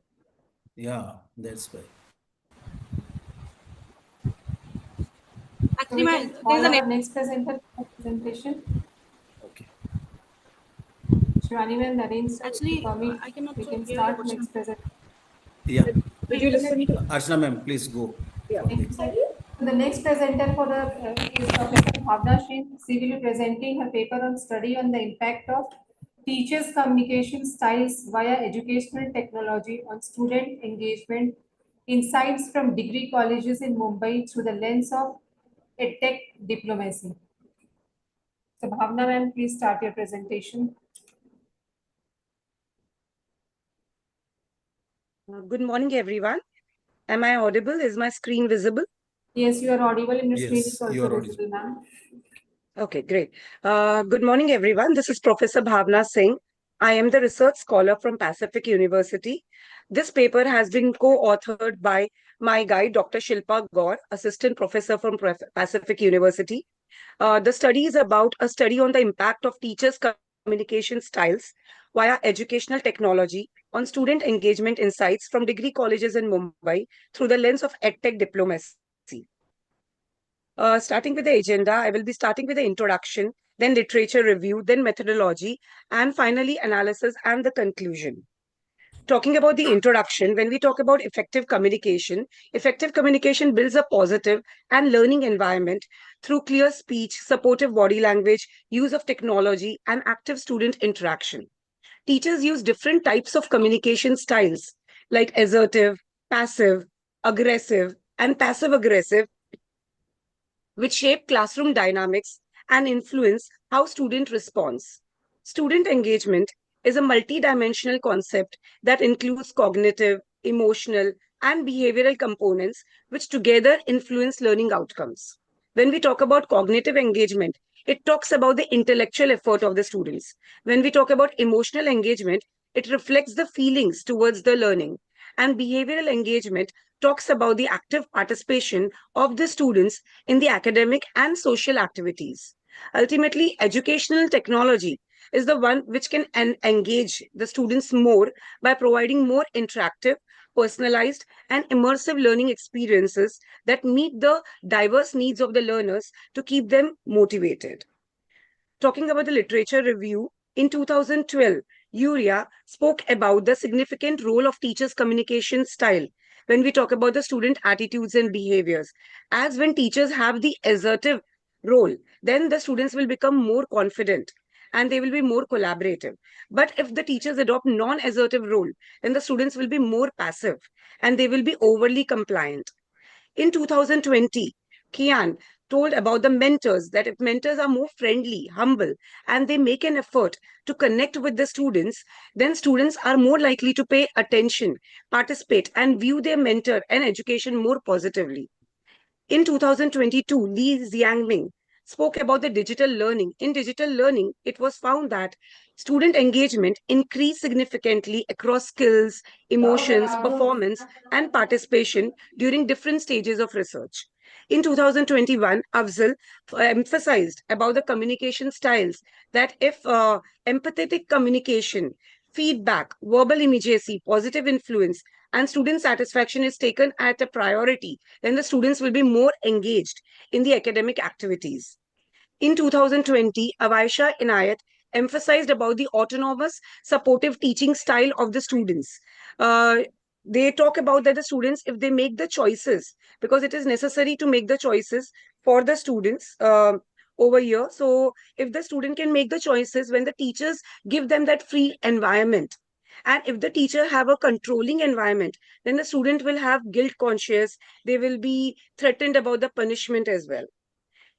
Speaker 10: Yeah, that's why.
Speaker 16: So
Speaker 19: Actually,
Speaker 16: we can
Speaker 19: there
Speaker 16: call
Speaker 19: is a
Speaker 16: our next presenter for presentation.
Speaker 10: Okay.
Speaker 16: Shivani ma'am, Narendra sir,
Speaker 19: actually
Speaker 16: permit,
Speaker 19: I cannot
Speaker 16: we can
Speaker 19: hear your
Speaker 16: start
Speaker 19: question.
Speaker 16: next present.
Speaker 10: Yeah.
Speaker 15: Did you listen to?
Speaker 10: Archana, ma'am, please go.
Speaker 15: Yeah.
Speaker 10: For next.
Speaker 16: The next presenter for the is Professor Bhavna Singh. She will be presenting her paper on study on the impact of teachers' communication styles via educational technology on student engagement, insights from degree colleges in Mumbai through the lens of EdTech diplomacy. So Bhavna ma'am, please start your presentation.
Speaker 20: Good morning, everyone. Am I audible? Is my screen visible?
Speaker 16: Yes, you are audible and your screen is
Speaker 10: Yes, you
Speaker 16: also
Speaker 10: are
Speaker 16: visible, ma'am.
Speaker 20: Okay, great. Good morning, everyone. This is Professor Bhavna Singh. I am the research scholar from Pacific University. This paper has been co-authored by my guide, Dr. Shilpa Gaur, assistant professor from Pacific University. The study is about a study on the impact of teachers' communication styles via educational technology on student engagement insights from degree colleges in Mumbai through the lens of EdTech diplomacy. Starting with the agenda, I will be starting with the introduction, then literature review, then methodology, and finally analysis and the conclusion. Talking about the introduction, when we talk about effective communication builds a positive and learning environment through clear speech, supportive body language, use of technology, and active student interaction. Teachers use different types of communication styles like assertive, passive, aggressive, and passive aggressive, which shape classroom dynamics and influence how student responds. Student engagement is a multidimensional concept that includes cognitive, emotional, and behavioral components which together influence learning outcomes. When we talk about cognitive engagement, it talks about the intellectual effort of the students. When we talk about emotional engagement, it reflects the feelings towards the learning. And behavioral engagement talks about the active participation of the students in the academic and social activities. Ultimately, educational technology is the one which can engage the students more by providing more interactive, personalized, and immersive learning experiences that meet the diverse needs of the learners to keep them motivated. Talking about the literature review, in 2012, Uria spoke about the significant role of teachers' communication style when we talk about the student attitudes and behaviors. As when teachers have the assertive role, then the students will become more confident and they will be more collaborative. But if the teachers adopt non-assertive role, then the students will be more passive and they will be overly compliant. In 2020, Kian told about the mentors that if mentors are more friendly, humble, and they make an effort to connect with the students, then students are more likely to pay attention, participate, and view their mentor and education more positively. In 2022, Li Xiangming spoke about the digital learning. In digital learning, it was found that student engagement increased significantly across skills, emotions, performance, and participation during different stages of research. In 2021, Afzal emphasized about the communication styles that if empathetic communication, feedback, verbal immediacy, positive influence, and student satisfaction is taken at a priority, then the students will be more engaged in the academic activities. In 2020, Avaisha Inayat emphasized about the autonomous supportive teaching style of the students. They talk about that the students, if they make the choices, because it is necessary to make the choices for the students over here. So if the student can make the choices when the teachers give them that free environment, and if the teacher have a controlling environment, then the student will have guilt conscious, they will be threatened about the punishment as well.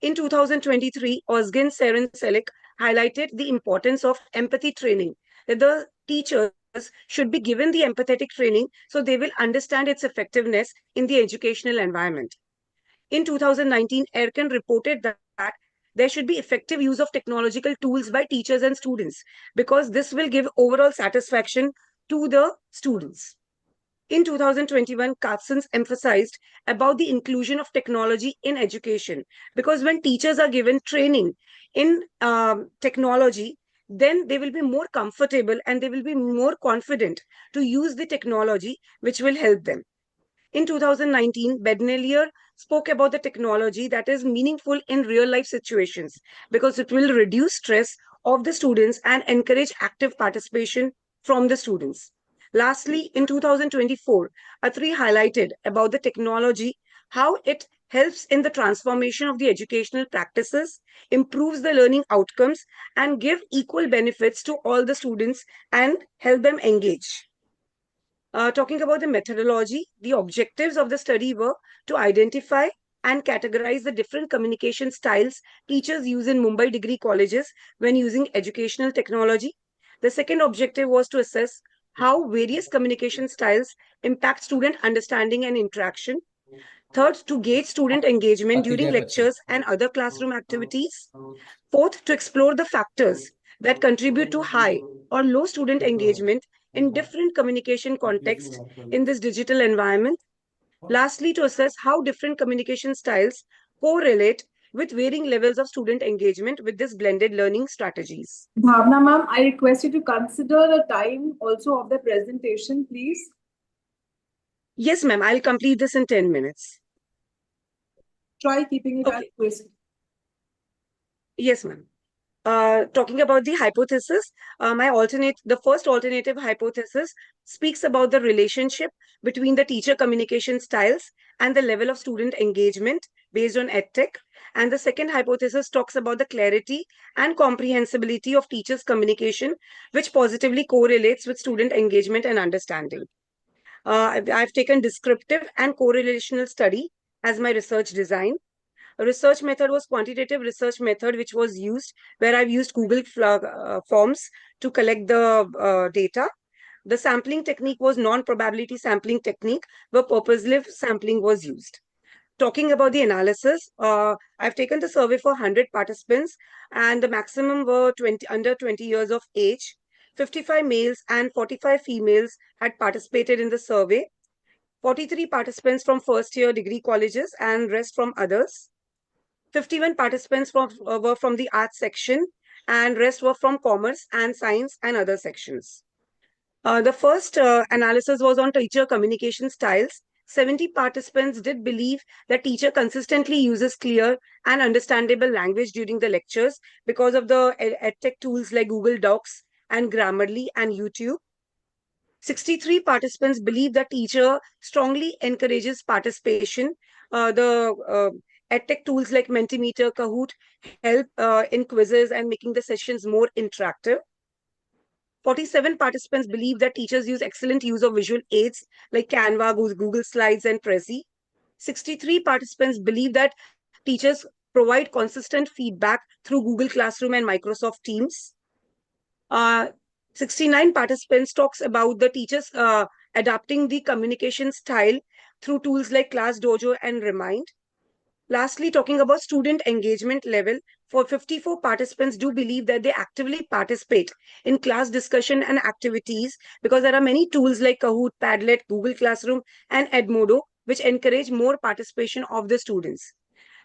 Speaker 20: In 2023, Ozgen Serenselik highlighted the importance of empathy training, that the teachers should be given the empathetic training so they will understand its effectiveness in the educational environment. In 2019, Erkan reported that there should be effective use of technological tools by teachers and students because this will give overall satisfaction to the students. In 2021, Katzens emphasized about the inclusion of technology in education because when teachers are given training in technology, then they will be more comfortable and they will be more confident to use the technology which will help them. In 2019, Bednelier spoke about the technology that is meaningful in real life situations because it will reduce stress of the students and encourage active participation from the students. Lastly, in 2024, Atri highlighted about the technology, how it helps in the transformation of the educational practices, improves the learning outcomes, and give equal benefits to all the students and help them engage. Talking about the methodology, the objectives of the study were to identify and categorize the different communication styles teachers use in Mumbai degree colleges when using educational technology. The second objective was to assess how various communication styles impact student understanding and interaction. Third, to gauge student engagement during lectures and other classroom activities. Fourth, to explore the factors that contribute to high or low student engagement in different communication contexts in this digital environment. Lastly, to assess how different communication styles correlate with varying levels of student engagement with this blended learning strategies.
Speaker 15: Bhavna ma'am, I request you to consider the time also of the presentation, please.
Speaker 20: Yes, ma'am, I'll complete this in 10 minutes.
Speaker 15: Try keeping it as crisp.
Speaker 20: Yes, ma'am. Talking about the hypothesis, the first alternative hypothesis speaks about the relationship between the teacher communication styles and the level of student engagement based on EdTech. And the second hypothesis talks about the clarity and comprehensibility of teachers' communication, which positively correlates with student engagement and understanding. I've taken descriptive and correlational study as my research design. A research method was quantitative research method, which was used where I've used Google Forms to collect the data. The sampling technique was non-probability sampling technique, where purposive sampling was used. Talking about the analysis, I've taken the survey for 100 participants, and the maximum were under 20 years of age. 55 males and 45 females had participated in the survey. 43 participants from first-year degree colleges and rest from others. 51 participants were from the arts section, and rest were from commerce and science and other sections. The first analysis was on teacher communication styles. 70 participants did believe that teacher consistently uses clear and understandable language during the lectures because of the edtech tools like Google Docs and Grammarly and YouTube. 63 participants believe that teacher strongly encourages participation. The EdTech tools like Mentimeter, Kahoot help in quizzes and making the sessions more interactive. 47 participants believe that teachers use excellent use of visual aids like Canva, Google Slides, and Prezi. 63 participants believe that teachers provide consistent feedback through Google Classroom and Microsoft Teams. 69 participants talks about the teachers adapting the communication style through tools like Class Dojo and Remind. Lastly, talking about student engagement level, for 54 participants do believe that they actively participate in class discussion and activities because there are many tools like Kahoot, Padlet, Google Classroom, and Edmodo, which encourage more participation of the students.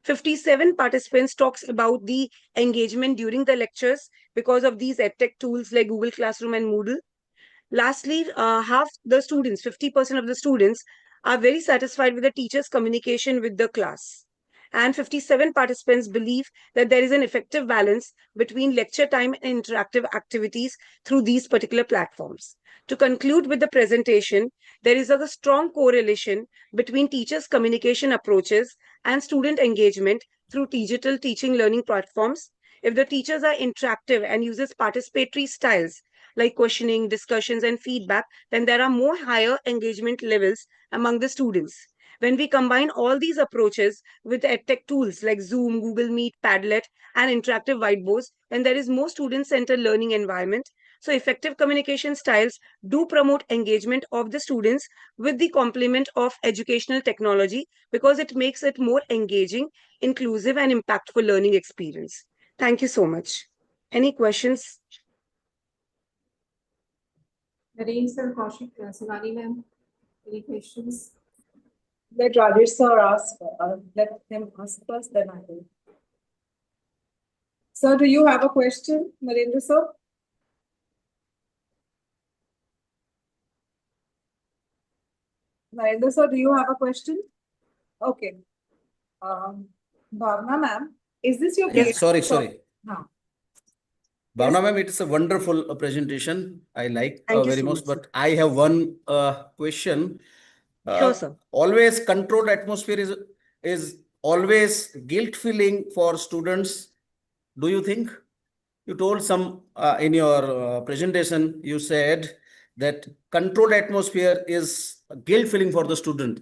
Speaker 20: 57 participants talks about the engagement during the lectures because of these edtech tools like Google Classroom and Moodle. Lastly, half the students, 50% of the students, are very satisfied with the teacher's communication with the class. And 57 participants believe that there is an effective balance between lecture time and interactive activities through these particular platforms. To conclude with the presentation, there is a strong correlation between teachers' communication approaches and student engagement through digital teaching learning platforms. If the teachers are interactive and uses participatory styles like questioning, discussions, and feedback, then there are more higher engagement levels among the students. When we combine all these approaches with edtech tools like Zoom, Google Meet, Padlet, and interactive whiteboards, then there is more student-centered learning environment. So effective communication styles do promote engagement of the students with the complement of educational technology because it makes it more engaging, inclusive, and impactful learning experience. Thank you so much. Any questions?
Speaker 16: Nareen sir, Kaushik, Sivani ma'am, any questions?
Speaker 15: Let Rajesh sir ask. Let him ask first, then I will. Sir, do you have a question, Narendra sir? Narendra sir, do you have a question? Okay. Bhavna ma'am, is this your
Speaker 10: Yes, sorry.
Speaker 15: No.
Speaker 10: Bhavna ma'am, it is a wonderful presentation. I like
Speaker 20: Thank you
Speaker 10: very
Speaker 20: so
Speaker 10: much,
Speaker 20: much,
Speaker 10: but I have one question.
Speaker 20: Sure, sir.
Speaker 10: Always controlled atmosphere is always guilt feeling for students. Do you think? You told some in your presentation, you said that controlled atmosphere is a guilt feeling for the student.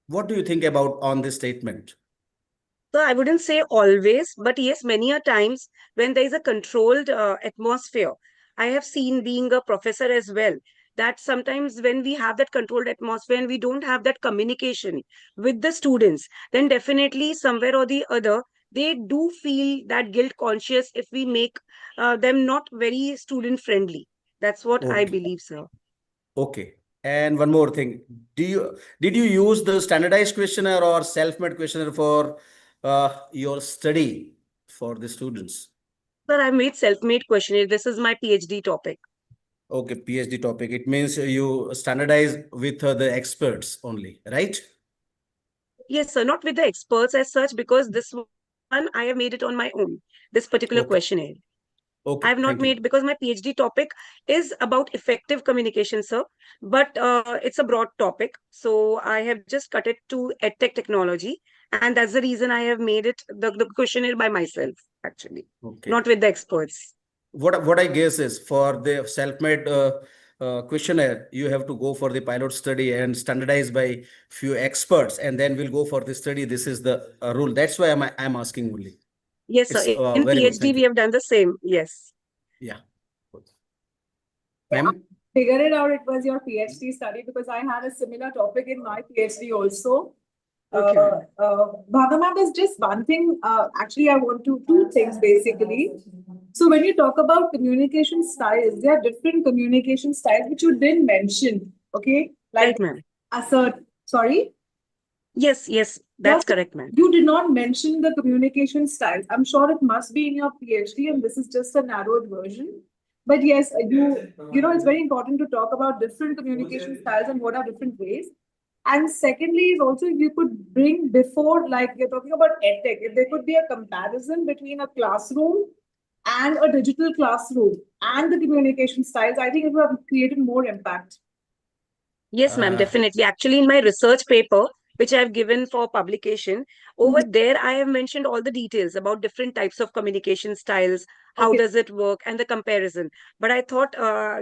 Speaker 10: What do you think about on this statement?
Speaker 20: So I wouldn't say always, but yes, many a times when there is a controlled atmosphere, I have seen being a professor as well, that sometimes when we have that controlled atmosphere and we don't have that communication with the students, then definitely somewhere or the other, they do feel that guilt conscious if we make them not very student friendly. That's what I
Speaker 10: Okay.
Speaker 20: believe, sir.
Speaker 10: Okay. And one more thing. Did you use the standardized questionnaire or self-made questionnaire for your study for the students?
Speaker 20: Sir, I made self-made questionnaire. This is my PhD topic.
Speaker 10: Okay, PhD topic. It means you standardize with the experts only, right?
Speaker 20: Yes, sir. Not with the experts as such, because this one I have made it on my own, this particular
Speaker 10: Okay.
Speaker 20: questionnaire.
Speaker 10: Okay,
Speaker 20: I have not
Speaker 10: thank you.
Speaker 20: made, because my PhD topic is about effective communication, sir. But it's a broad topic. So I have just cut it to EdTech technology. And that's the reason I have made it the questionnaire by myself, actually,
Speaker 10: Okay.
Speaker 20: not with the experts.
Speaker 10: What I guess is for the self-made questionnaire, you have to go for the pilot study and standardize by few experts, and then we'll go for the study. This is the rule. That's why I'm asking only.
Speaker 20: Yes, sir.
Speaker 10: It's
Speaker 20: In
Speaker 10: very good.
Speaker 20: PhD,
Speaker 10: Thank
Speaker 20: we
Speaker 10: you.
Speaker 20: have done the same. Yes.
Speaker 10: Yeah. Ma'am?
Speaker 15: Figure it out, it was your PhD study because I had a similar topic in my PhD also.
Speaker 20: Okay.
Speaker 15: Bhavna ma'am, is just one thing. Actually, I want to two things basically. So when you talk about communication styles, there are different communication styles which you didn't mention. Okay, like
Speaker 20: Correct, ma'am.
Speaker 15: assert. Sorry.
Speaker 20: Yes, yes, that's correct, ma'am.
Speaker 15: You did not mention the communication styles. I'm sure it must be in your PhD, and this is just a narrowed version. But yes, you know, it's very important to talk about different communication styles and what are different ways. And secondly, is also if you could bring before, like you're talking about edtech, if there could be a comparison between a classroom and a digital classroom and the communication styles, I think it would have created more impact.
Speaker 20: Yes, ma'am, definitely. Actually, in my research paper, which I have given for publication, over there, I have mentioned all the details about different types of communication styles, how
Speaker 15: Okay.
Speaker 20: does it work, and the comparison. But I thought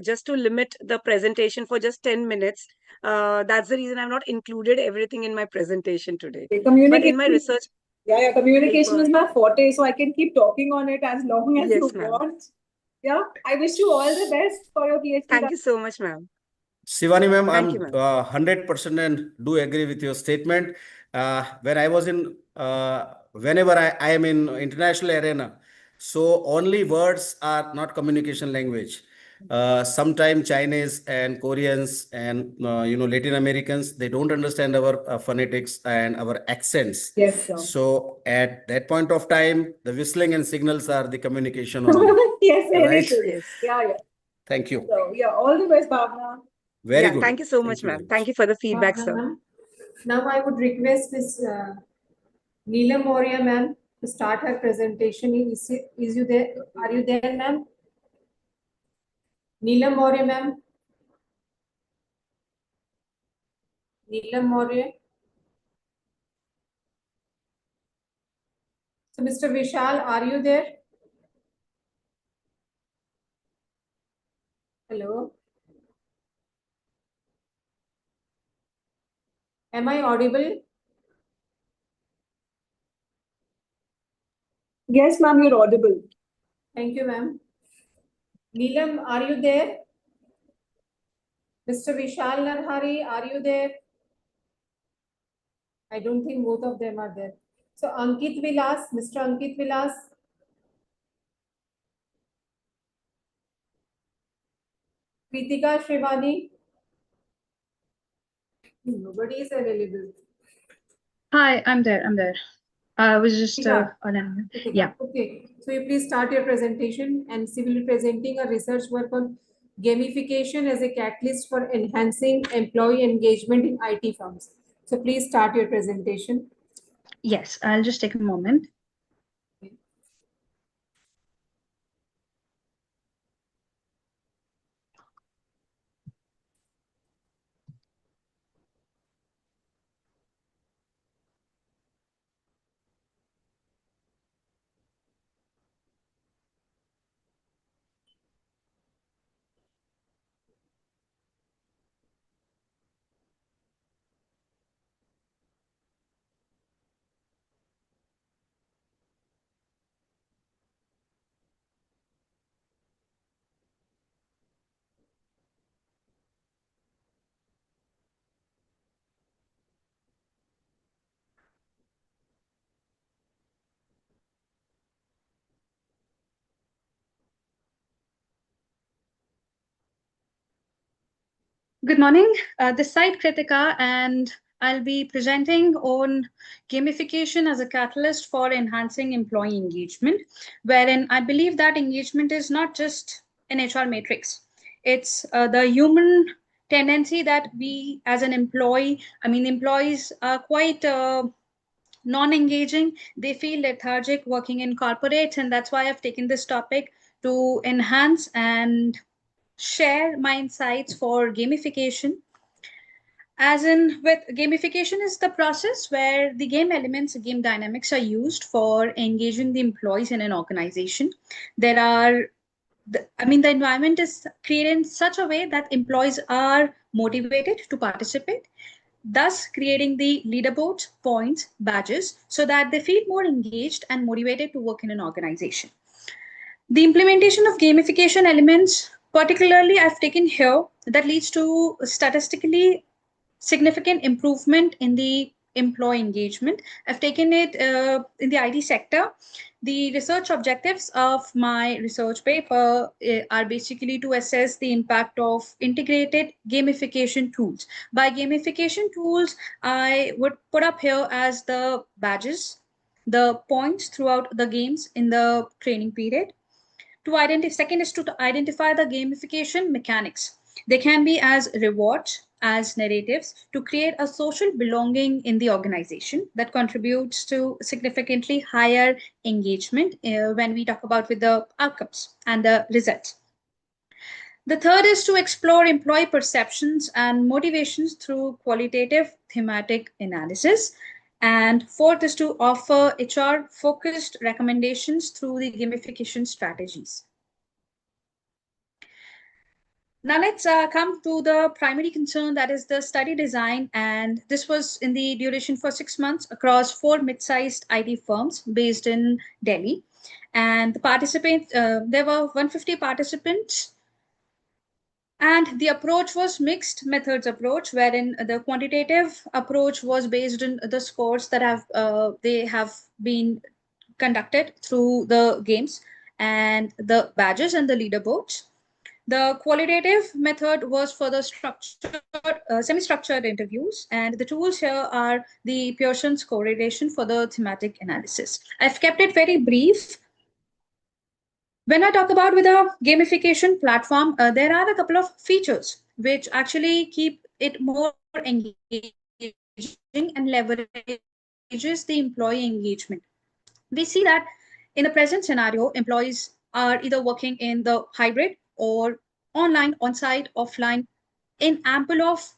Speaker 20: just to limit the presentation for just 10 minutes, that's the reason I've not included everything in my presentation today. But in my research
Speaker 15: Yeah, communication
Speaker 20: paper,
Speaker 15: is my forte, so I can keep talking on it as long as you
Speaker 20: yes, ma'am.
Speaker 15: want. Yeah, I wish you all the best for your PhD.
Speaker 20: Thank you so much, ma'am.
Speaker 10: Shivani ma'am,
Speaker 20: Thank you,
Speaker 10: I'm
Speaker 20: ma'am.
Speaker 10: 100% and do agree with your statement. When I was in, whenever I am in international arena, so only words are not communication language. Sometimes Chinese and Koreans and Latin Americans, they don't understand our phonetics and our accents.
Speaker 15: Yes, sir.
Speaker 10: So at that point of time, the whistling and signals are the communication only.
Speaker 15: Yes,
Speaker 10: Right?
Speaker 15: anything. Yeah, yeah.
Speaker 10: Thank you.
Speaker 15: So yeah, all the best, Bhavna.
Speaker 10: Very
Speaker 20: Yeah,
Speaker 10: good.
Speaker 20: thank you so
Speaker 10: Thank
Speaker 20: much,
Speaker 10: you very
Speaker 20: ma'am. Thank you for the feedback, sir.
Speaker 16: Ma'am. Now I would request Ms. Neelam Maurya ma'am to start her presentation. Is you there? Are you there, ma'am? Neelam Maurya ma'am. Neelam Maurya. So Mr. Vishal, are you there? Hello. Am I audible?
Speaker 15: Yes, ma'am, you're audible.
Speaker 16: Thank you, ma'am. Neelam, are you there? Mr. Vishal Narhari, are you there? I don't think both of them are there. So Ankit Vilas, Mr. Ankit Vilas. Kritika Shrivani. Nobody is available.
Speaker 21: Hi, I'm there. I'm there. I was just
Speaker 16: Kritika.
Speaker 21: on.
Speaker 16: Okay,
Speaker 21: Yeah.
Speaker 16: okay. So you please start your presentation, and she will be presenting a research work on gamification as a catalyst for enhancing employee engagement in IT firms. So please start your presentation.
Speaker 21: Yes, I'll just take a moment. Good morning. This side Kritika, and I'll be presenting on gamification as a catalyst for enhancing employee engagement, wherein I believe that engagement is not just an HR matrix. It's the human tendency that we, as an employee, employees are quite non-engaging. They feel lethargic working in corporates, and that's why I've taken this topic to enhance and share my insights for gamification. As in, with gamification is the process where the game elements, game dynamics are used for engaging the employees in an organization. There are, the environment is created in such a way that employees are motivated to participate, thus creating the leaderboards, points, badges, so that they feel more engaged and motivated to work in an organization. The implementation of gamification elements, particularly I've taken here, that leads to statistically significant improvement in the employee engagement. I've taken it in the IT sector. The research objectives of my research paper are basically to assess the impact of integrated gamification tools. By gamification tools, I would put up here as the badges, the points throughout the games in the training period. Second is to identify the gamification mechanics. They can be as rewards, as narratives to create a social belonging in the organization that contributes to significantly higher engagement when we talk about with the outcomes and the results. The third is to explore employee perceptions and motivations through qualitative thematic analysis. And fourth is to offer HR focused recommendations through the gamification strategies. Now let's come to the primary concern, that is the study design. And this was in the duration for 6 months across 4 mid-sized IT firms based in Delhi. And the participants, there were 150 participants. And the approach was mixed methods approach, wherein the quantitative approach was based on the scores that they have been conducted through the games and the badges and the leaderboards. The qualitative method was for the semi-structured interviews, and the tools here are the Pearson's correlation for the thematic analysis. I've kept it very brief. When I talk about with a gamification platform, there are a couple of features which actually keep it more engaging and leverages the employee engagement. We see that in the present scenario, employees are either working in the hybrid or online, on-site, offline, in ample of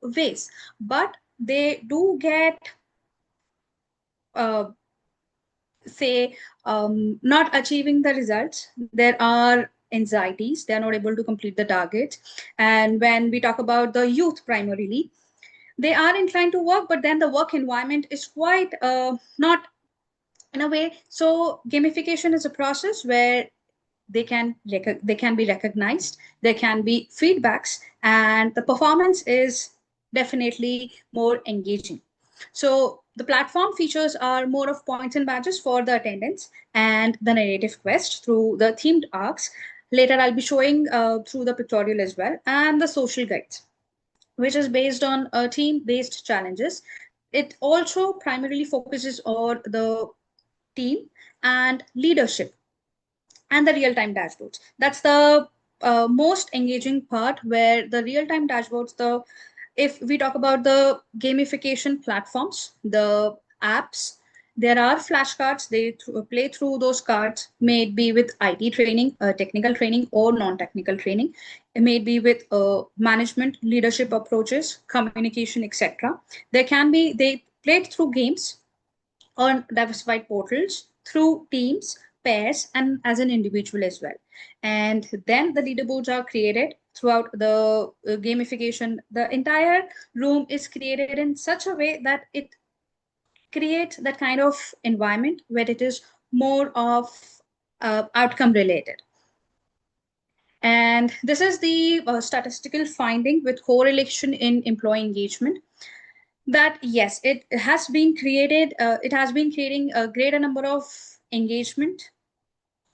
Speaker 21: ways, but they do get not achieving the results. There are anxieties, they're not able to complete the target. And when we talk about the youth primarily, they are inclined to work, but then the work environment is quite not in a way. So gamification is a process where they can be recognized, there can be feedbacks, and the performance is definitely more engaging. So the platform features are more of points and badges for the attendance and the narrative quest through the themed arcs. Later I'll be showing through the pictorial as well, and the social guides, which is based on team-based challenges. It also primarily focuses on the team and leadership and the real-time dashboards. That's the most engaging part, where the real-time dashboards, if we talk about the gamification platforms, the apps, there are flashcards. They play through those cards, may it be with IT training, technical training, or non-technical training. It may be with management, leadership approaches, communication, etc. They play it through games on diversified portals, through teams, pairs, and as an individual as well. And then the leaderboards are created throughout the gamification. The entire room is created in such a way that it creates that kind of environment where it is more of outcome related. And this is the statistical finding with correlation in employee engagement, that yes, it has been creating a greater number of engagement,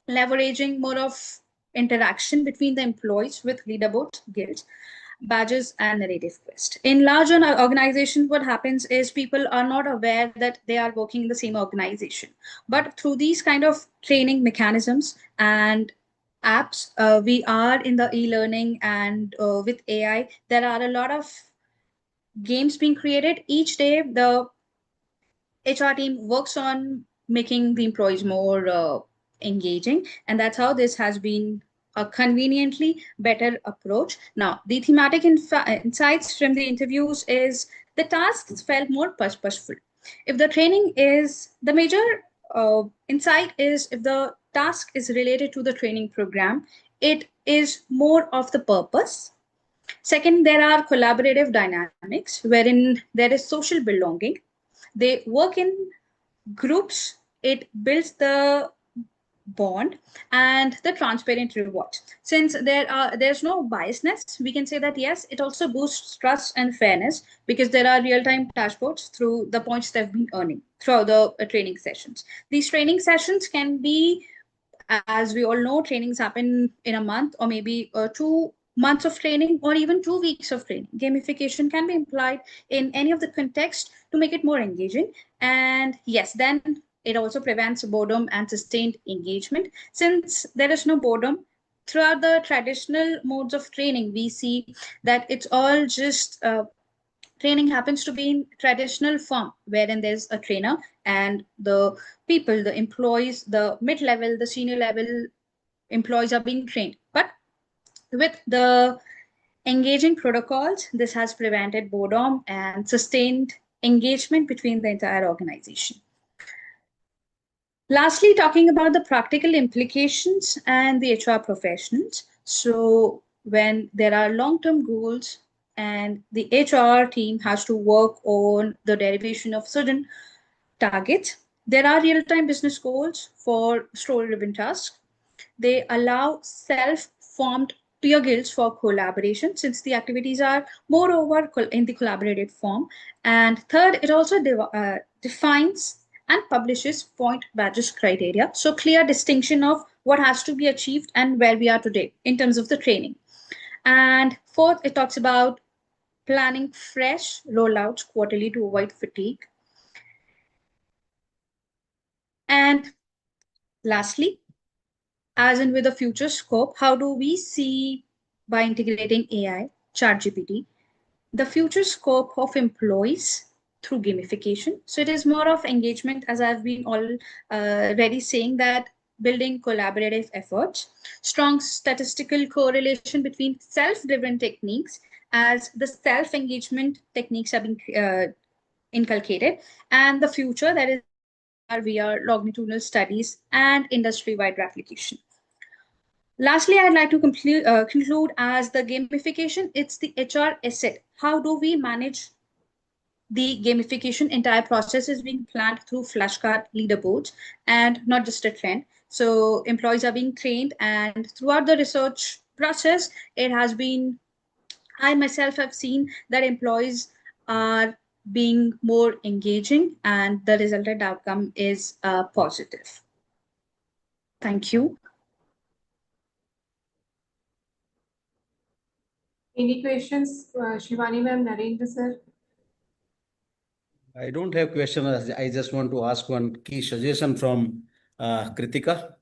Speaker 21: leveraging more of interaction between the employees with leaderboards, guilds, badges, and narrative quest. In larger organizations, what happens is people are not aware that they are working in the same organization. But through these kind of training mechanisms and apps, we are in the e-learning, and with AI, there are a lot of games being created. Each day, the HR team works on making the employees more engaging. And that's how this has been a conveniently better approach. Now, the thematic insights from the interviews is the tasks felt more purposeful. If the training is the major insight is if the task is related to the training program, it is more of the purpose. Second, there are collaborative dynamics wherein there is social belonging. They work in groups, it builds the bond and the transparent rewards. Since there's no biasness, we can say that yes, it also boosts trust and fairness because there are real-time dashboards through the points they've been earning throughout the training sessions. These training sessions can be, as we all know, trainings happen in a month or maybe 2 months of training or even 2 weeks of training. Gamification can be implied in any of the context to make it more engaging. And yes, then it also prevents boredom and sustained engagement. Since there is no boredom, throughout the traditional modes of training, we see that it's all just training happens to be in traditional form, wherein there's a trainer and the people, the employees, the mid-level, the senior level employees are being trained. But with the engaging protocols, this has prevented boredom and sustained engagement between the entire organization. Lastly, talking about the practical implications and the HR professionals. So when there are long-term goals and the HR team has to work on the derivation of certain targets, there are real-time business goals for story-driven tasks. They allow self-formed peer guilds for collaboration since the activities are moreover in the collaborative form. And third, it also defines and publishes point badges criteria. So clear distinction of what has to be achieved and where we are today in terms of the training. And fourth, it talks about planning fresh rollouts quarterly to avoid fatigue. And lastly, as in with the future scope, how do we see by integrating AI, ChatGPT, the future scope of employees through gamification? So it is more of engagement, as I've been already saying, that building collaborative efforts, strong statistical correlation between self-driven techniques as the self-engagement techniques are being inculcated, and the future, that is AR, VR, longitudinal studies, and industry-wide replication. Lastly, I'd like to conclude as the gamification, it's the HR asset. How do we manage the gamification? Entire process is being planned through flashcard leaderboards and not just a trend. So employees are being trained, and throughout the research process, it has been, I myself have seen that employees are being more engaging and the resultant outcome is positive. Thank you.
Speaker 16: Any questions, Shivani ma'am, Narendra sir?
Speaker 18: I don't have questions. I just want to ask one key suggestion from Kritika.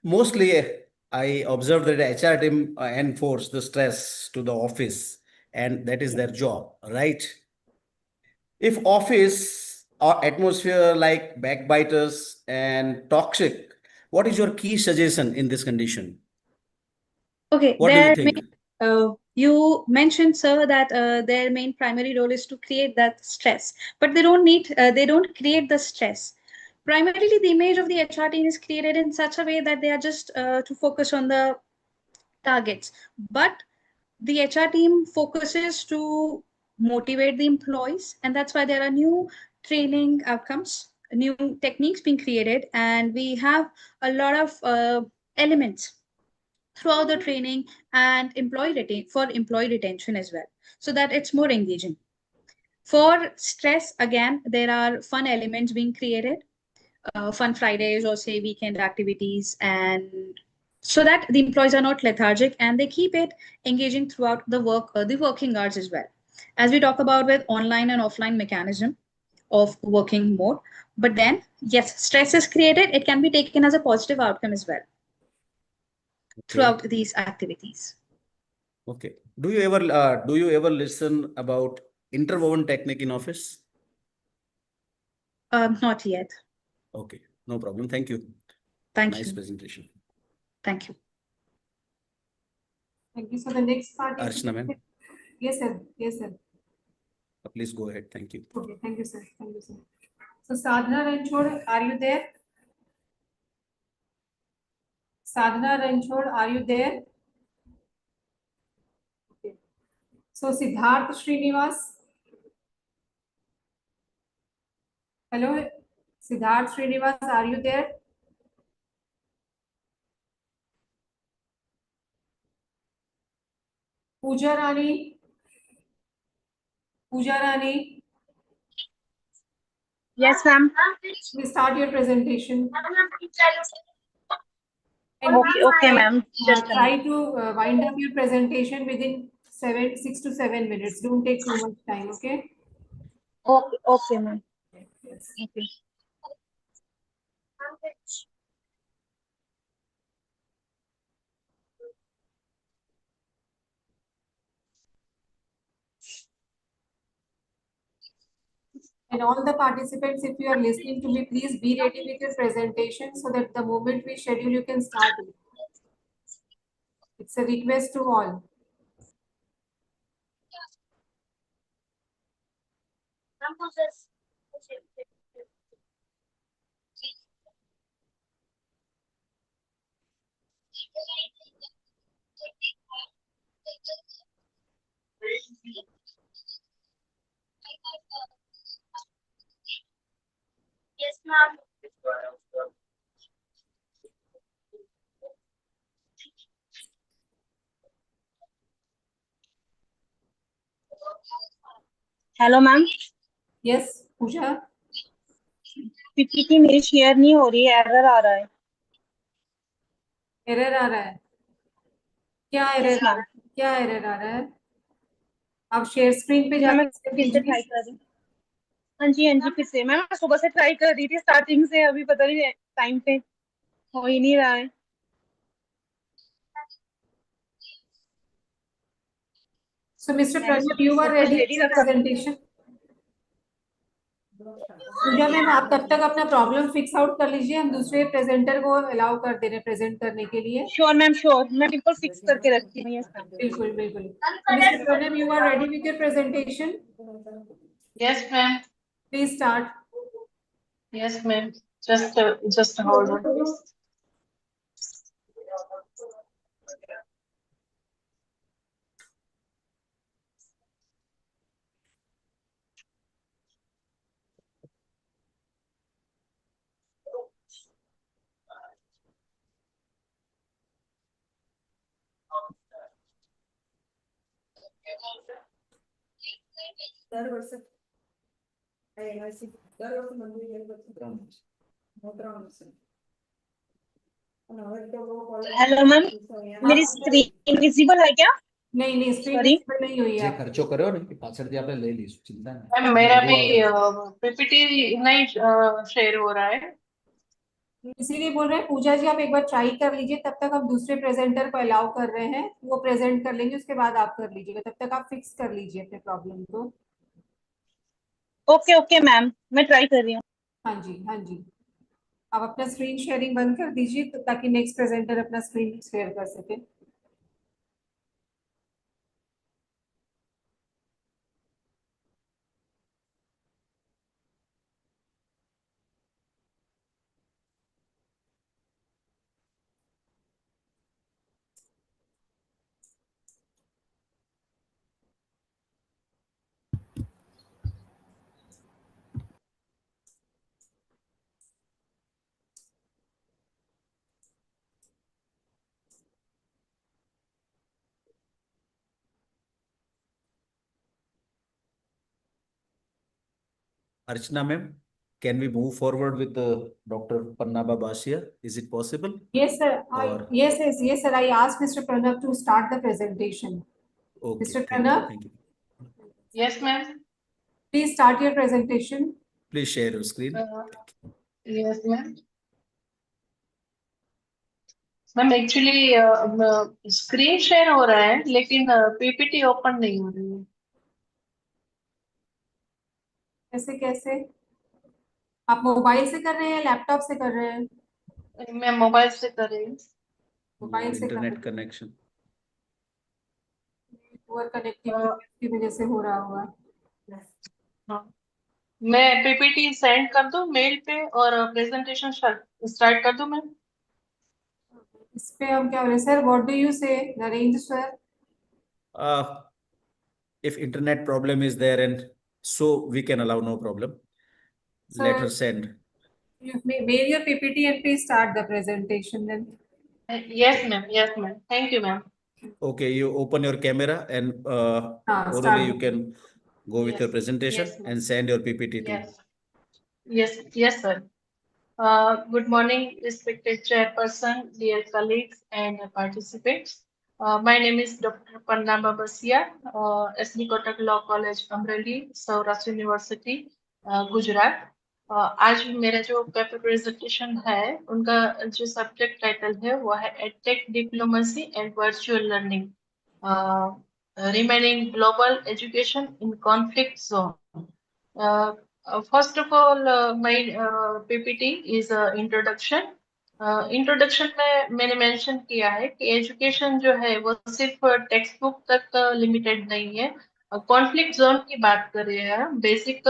Speaker 18: Mostly, I observed that HR team enforce the stress to the office, and that is their job, right? If office or atmosphere like backbiters and toxic, what is your key suggestion in this condition?
Speaker 21: Okay,
Speaker 18: What do you think?
Speaker 21: You mentioned, sir, that their main primary role is to create that stress, but they don't create the stress. Primarily, the image of the HR team is created in such a way that they are just to focus on the targets. But the HR team focuses to motivate the employees, and that's why there are new training outcomes, new techniques being created, and we have a lot of elements throughout the training and employee retention as well, so that it's more engaging. For stress, again, there are fun elements being created, fun Fridays or say weekend activities, and so that the employees are not lethargic and they keep it engaging throughout the working hours as well. As we talk about with online and offline mechanism of working mode, but then yes, stress is created, it can be taken as a positive outcome as well throughout these activities.
Speaker 18: Okay. Do you ever listen about interwoven technique in office?
Speaker 21: Not yet.
Speaker 18: Okay, no problem. Thank you.
Speaker 21: Thank
Speaker 18: Nice
Speaker 21: you.
Speaker 18: presentation.
Speaker 21: Thank you.
Speaker 16: Thank you. So the next part is.
Speaker 18: Archana ma'am,
Speaker 16: Yes, sir. Yes, sir.
Speaker 18: please go ahead. Thank you.
Speaker 16: Okay, thank you, sir. Thank you, sir. So Sadhana Ranchod, are you there? Sadhana Ranchod, are you there? Okay. So Siddharth Srinivas. Hello, Siddharth Srinivas, are you there? Pooja Rani. Pooja Rani.
Speaker 13: Yes, ma'am.
Speaker 16: Please start your presentation. And
Speaker 13: Okay, okay, ma'am. Just a
Speaker 16: try
Speaker 13: minute.
Speaker 16: to wind up your presentation within 6 to 7 minutes. Don't take too much time, okay?
Speaker 13: Okay, okay, ma'am.
Speaker 16: Yes.
Speaker 13: Okay.
Speaker 16: And all the participants, if you are listening to me, please be ready with your presentation so that the moment we schedule, you can start it. It's a request to all.
Speaker 13: Yes, ma'am. Hello ma'am.
Speaker 16: Yes Pooja.
Speaker 13: PPT मेरी share नहीं हो रही है, error आ रहा है।
Speaker 16: Error आ रहा है? क्या एरर आ रहा है? क्या एरर आ रहा है? आप शेयर स्क्रीन पे
Speaker 13: मैं
Speaker 16: जाके
Speaker 13: फिर से ट्राई कर रही हूँ। हाँ जी फिर से। मैं सुबह से ट्राई कर रही थी स्टार्टिंग से, अभी पता नहीं टाइम पे हो ही नहीं रहा है।
Speaker 16: So Mr. Pranab, you are ready with the presentation. Pooja ma'am, आप तब तक अपना प्रॉब्लम फिक्स आउट कर लीजिए, हम दूसरे प्रेजेंटर को अलाउ कर दे रहे हैं प्रेजेंट करने के लिए।
Speaker 13: Sure ma'am, sure. मैं बिल्कुल फिक्स करके रखती हूँ।
Speaker 16: बिल्कुल बिल्कुल। Mister Pranab, you are ready with your presentation?
Speaker 3: Yes, ma'am.
Speaker 16: Please start.
Speaker 3: Yes, ma'am. Just hold on, please.
Speaker 13: Hello ma'am, मेरी स्क्रीन विजिबल है क्या?
Speaker 16: नहीं स्क्रीन विजिबल नहीं हुई है।
Speaker 18: જે ખર્ચો કર્યો ને એ પાછળથી આપણે લઈ લઈશું, ચિંતા નહીં।
Speaker 3: मैम मेरा भी पीपीटी नहीं शेयर हो रहा है।
Speaker 16: इसीलिए बोल रहे हैं पूजा जी, आप एक बार ट्राई कर लीजिए, तब तक हम दूसरे प्रेजेंटर को अलाउ कर रहे हैं, वो प्रेजेंट कर लेंगे, उसके बाद आप कर लीजिएगा। तब तक आप फिक्स कर लीजिए अपने प्रॉब्लम को।
Speaker 13: ओके ओके मैम, मैं ट्राई कर रही हूँ।
Speaker 16: हाँ जी। आप अपना स्क्रीन शेयरिंग बंद कर दीजिए ताकि नेक्स्ट प्रेजेंटर अपना स्क्रीन शेयर कर सके।
Speaker 18: Archana ma'am, can we move forward with Dr. Pannaba Bhasia? Is it possible?
Speaker 16: Yes sir.
Speaker 18: Or...
Speaker 16: Yes sir. I asked Mr. Pranab to start the presentation.
Speaker 18: Okay.
Speaker 16: Mr. Pranab.
Speaker 18: Thank you.
Speaker 3: Yes, ma'am.
Speaker 16: Please start your presentation.
Speaker 18: Please share your screen.
Speaker 3: Yes, ma'am. Ma'am actually screen share हो रहा है लेकिन PPT open नहीं हो रही है।
Speaker 16: कैसे? आप मोबाइल से कर रहे हैं, लैपटॉप से कर रहे हैं?
Speaker 3: मैं मोबाइल से कर रही हूँ।
Speaker 16: मोबाइल से
Speaker 10: इंटरनेट कनेक्शन
Speaker 16: पुअर कनेक्टिविटी की वजह से हो रहा होगा।
Speaker 3: हाँ, मैं पीपीटी सेंड कर दूं मेल पे और प्रेजेंटेशन स्टार्ट कर दूं मैं।
Speaker 16: इस पे हम क्या बोले सर, व्हाट डू यू से Narendra sir?
Speaker 10: if internet problem is there, and so we can allow, no problem. Let her send.
Speaker 16: You made your PPT and please start the presentation then.
Speaker 3: Yes, ma'am. Yes, ma'am. Thank you, ma'am.
Speaker 10: Okay, you open your camera and orally
Speaker 16: start.
Speaker 10: you can go with your presentation
Speaker 3: Yes, ma'am.
Speaker 10: and send your PPT to.
Speaker 3: Yes, sir. Good morning, respected chairperson, dear colleagues and participants. My name is Dr. Panna Babasia, SB Kotak Law College, Amreli, Saurashtra University, Gujarat. आज मेरा जो paper presentation है उनका जो subject title है वो है edtech diplomacy and virtual learning, remaining global education in conflict zone. First of all, my PPT is introduction. Introduction में मैंने मेंशन किया है कि एजुकेशन जो है वो सिर्फ टेक्स्ट बुक तक लिमिटेड नहीं है। कॉन्फ्लिक्ट जोन की बात कर रहे हैं, बेसिक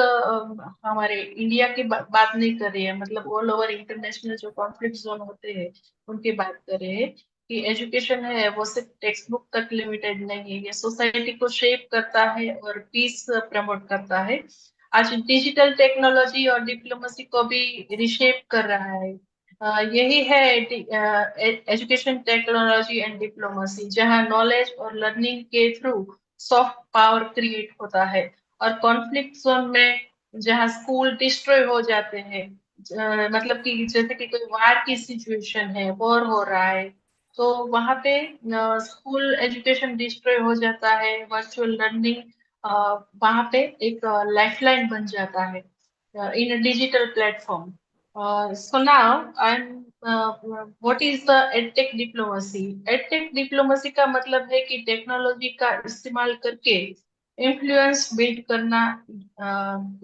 Speaker 3: हमारे इंडिया की बात नहीं कर रहे हैं, मतलब ऑल ओवर इंटरनेशनल जो कॉन्फ्लिक्ट जोन होते हैं उनकी बात कर रहे हैं कि एजुकेशन है वो सिर्फ टेक्स्ट बुक तक लिमिटेड नहीं है, ये सोसाइटी को शेप करता है और पीस प्रमोट करता है। आज डिजिटल टेक्नोलॉजी और डिप्लोमेसी को भी रिशेप कर रहा है। यही है एजुकेशन टेक्नोलॉजी एंड डिप्लोमेसी, जहां नॉलेज और लर्निंग के थ्रू सॉफ्ट पावर क्रिएट होता है, और कॉन्फ्लिक्ट जोन में जहां स्कूल डिस्ट्रॉय हो जाते हैं, मतलब कि जैसे कि कोई वार की सिचुएशन है, वॉर हो रहा है, तो वहां पे स्कूल एजुकेशन डिस्ट्रॉय हो जाता है, वर्चुअल लर्निंग वहां पे एक लाइफलाइन बन जाता है in a digital platform. So now what is the edtech diplomacy? edtech diplomacy का मतलब है कि टेक्नोलॉजी का इस्तेमाल करके इन्फ्लुएंस बिल्ड करना।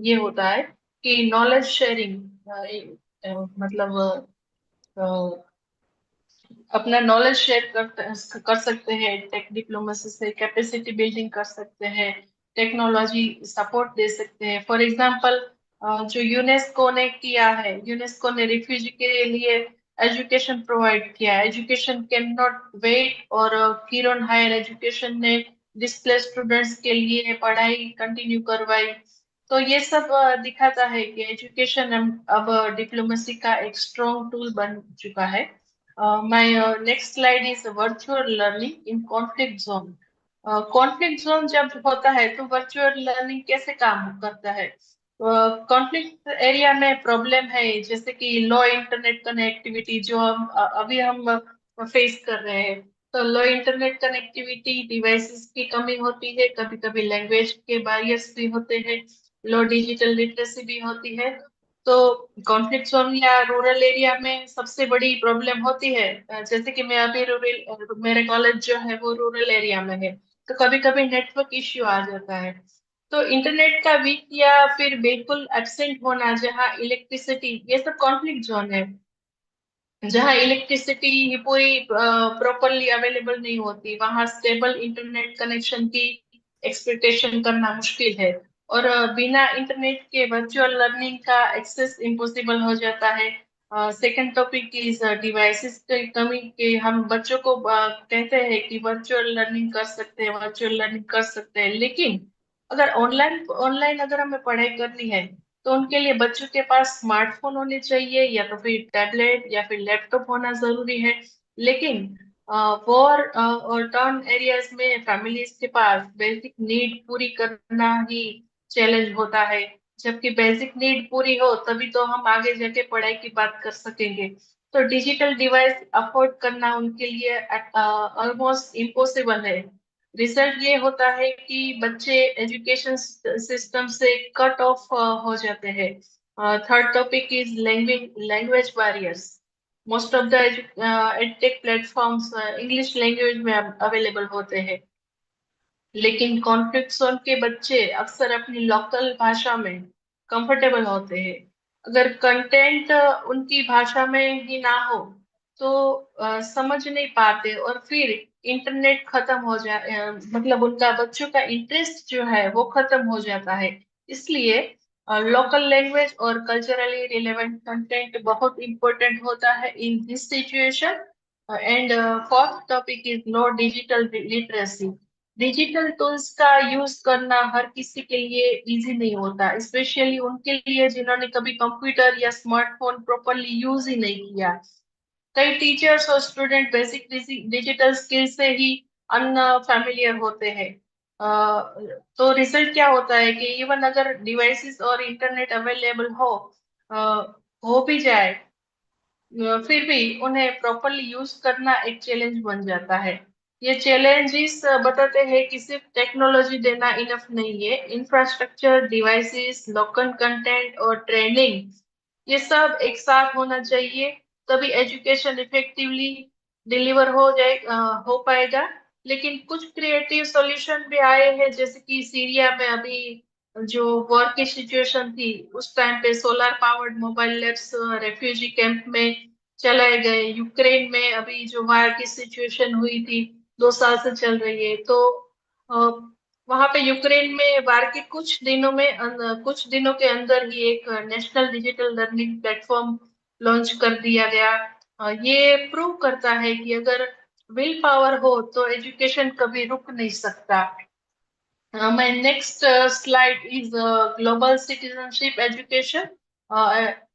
Speaker 3: ये होता है कि नॉलेज शेयरिंग, मतलब अपना नॉलेज शेयर कर सकते हैं, टेक डिप्लोमेसी से कैपेसिटी बिल्डिंग कर सकते हैं, टेक्नोलॉजी सपोर्ट दे सकते हैं। फॉर एग्जांपल जो यूनेस्को ने किया है, यूनेस्को ने रिफ्यूजी के लिए एजुकेशन प्रोवाइड किया, एजुकेशन कैन नॉट वेट, और किरण हायर एजुकेशन ने डिस्प्लेस स्टूडेंट्स के लिए पढ़ाई कंटिन्यू करवाई। तो ये सब दिखाता है कि एजुकेशन अब डिप्लोमेसी का एक स्ट्रॉन्ग टूल बन चुका है। My next slide is virtual learning in conflict zone. Conflict zone जब होता है तो वर्चुअल लर्निंग कैसे काम करता है? कॉन्फ्लिक्ट एरिया में प्रॉब्लम है जैसे कि लो इंटरनेट कनेक्टिविटी, जो अभी हम फेस कर रहे हैं। तो लो इंटरनेट कनेक्टिविटी, डिवाइसेस की कमी होती है, कभी कभी लैंग्वेज के बैरियर्स भी होते हैं, लो डिजिटल लिटरेसी भी होती है। तो कॉन्फ्लिक्ट जोन या रूरल एरिया में सबसे बड़ी प्रॉब्लम होती है, जैसे कि मैं अभी रूरल, मेरे कॉलेज जो है वो रूरल एरिया में है, तो कभी कभी नेटवर्क इश्यू आ जाता है। तो इंटरनेट का वीक या फिर बिल्कुल एब्सेंट होना, जहाँ इलेक्ट्रिसिटी, ये सब कॉन्फ्लिक्ट जोन है, जहाँ इलेक्ट्रिसिटी पूरी प्रॉपरली अवेलेबल नहीं होती, वहां स्टेबल इंटरनेट कनेक्शन की एक्सपेक्टेशन करना मुश्किल है, और बिना इंटरनेट के वर्चुअल लर्निंग का एक्सेस इम्पॉसिबल हो जाता है। सेकंड टॉपिक इज डिवाइसेस की कमी, के हम बच्चों को कहते हैं कि वर्चुअल लर्निंग कर सकते हैं, वर्चुअल लर्निंग कर सकते हैं, लेकिन अगर ऑनलाइन ऑनलाइन अगर हमें पढ़ाई करनी है तो उनके लिए बच्चों के पास स्मार्टफोन होने चाहिए, या तो फिर टैबलेट या फिर लैपटॉप होना जरूरी है। लेकिन वॉर और टाउन एरियाज में फैमिलीज के पास बेसिक नीड पूरी करना ही चैलेंज होता है। जबकि बेसिक नीड पूरी हो तभी तो हम आगे जाके पढ़ाई की बात कर सकेंगे। तो डिजिटल डिवाइस अफोर्ड करना उनके लिए ऑलमोस्ट इम्पॉसिबल है। रिजल्ट ये होता है कि बच्चे एजुकेशन सिस्टम से कट ऑफ हो जाते हैं। Third topic is language barriers. Most of the edtech platforms English language में अवेलेबल होते हैं, लेकिन कॉन्फ्लिक्ट जोन के बच्चे अक्सर अपनी लोकल भाषा में कंफर्टेबल होते हैं। अगर कंटेंट उनकी भाषा में ही ना हो तो समझ नहीं पाते और फिर इंटरनेट खत्म हो जाए, मतलब उनका बच्चों का इंटरेस्ट जो है वो खत्म हो जाता है। इसलिए लोकल लैंग्वेज और कल्चरली रिलेवेंट कंटेंट बहुत इंपॉर्टेंट होता है in this situation. And fourth topic is low digital literacy. Digital tools का यूज करना हर किसी के लिए इजी नहीं होता, स्पेशली उनके लिए जिन्होंने कभी कंप्यूटर या स्मार्टफोन प्रॉपरली यूज ही नहीं किया। कई टीचर्स और स्टूडेंट बेसिक डिजिटल स्किल से ही अनफैमिलियर होते हैं। तो रिजल्ट क्या होता है कि इवन अगर डिवाइसेस और इंटरनेट अवेलेबल अ, हो भी जाए, फिर भी उन्हें प्रॉपरली यूज करना एक चैलेंज बन जाता है। ये चैलेंजेस बताते हैं कि सिर्फ टेक्नोलॉजी देना इनफ नहीं है, इंफ्रास्ट्रक्चर, डिवाइसेस, लोकल कंटेंट और ट्रेनिंग, ये सब एक साथ होना चाहिए, तभी एजुकेशन इफेक्टिवली डिलीवर हो पाएगा। लेकिन कुछ क्रिएटिव सॉल्यूशन भी आए हैं, जैसे कि सीरिया में अभी जो वॉर की सिचुएशन थी उस टाइम पे solar powered mobile labs refugee camp में चलाए गए। यूक्रेन में अभी जो वार की सिचुएशन हुई थी 2 साल से चल रही है, तो वहां पे यूक्रेन में वार के कुछ दिनों के अंदर ही एक national digital learning platform launch कर दिया गया। ये प्रूव करता है कि अगर विल पावर हो तो एजुकेशन कभी रुक नहीं सकता। My next slide is global citizenship education.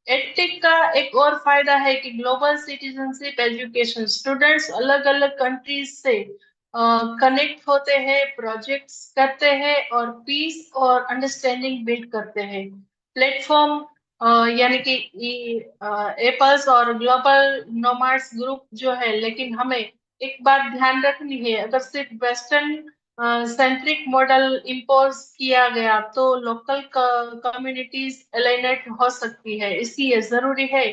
Speaker 3: Edtech का एक और फायदा है कि ग्लोबल सिटीजनशिप एजुकेशन स्टूडेंट्स अलग अलग कंट्रीज से कनेक्ट होते हैं, प्रोजेक्ट्स करते हैं और पीस और अंडरस्टैंडिंग बिल्ड करते हैं। प्लेटफॉर्म यानी कि एपल्स और ग्लोबल नोमाड्स ग्रुप जो है, लेकिन हमें एक बात ध्यान रखनी है, अगर सिर्फ वेस्टर्न सेंट्रिक मॉडल इम्पोज किया गया तो लोकल कम्युनिटीज एलिनेट हो सकती है। इसलिए जरूरी है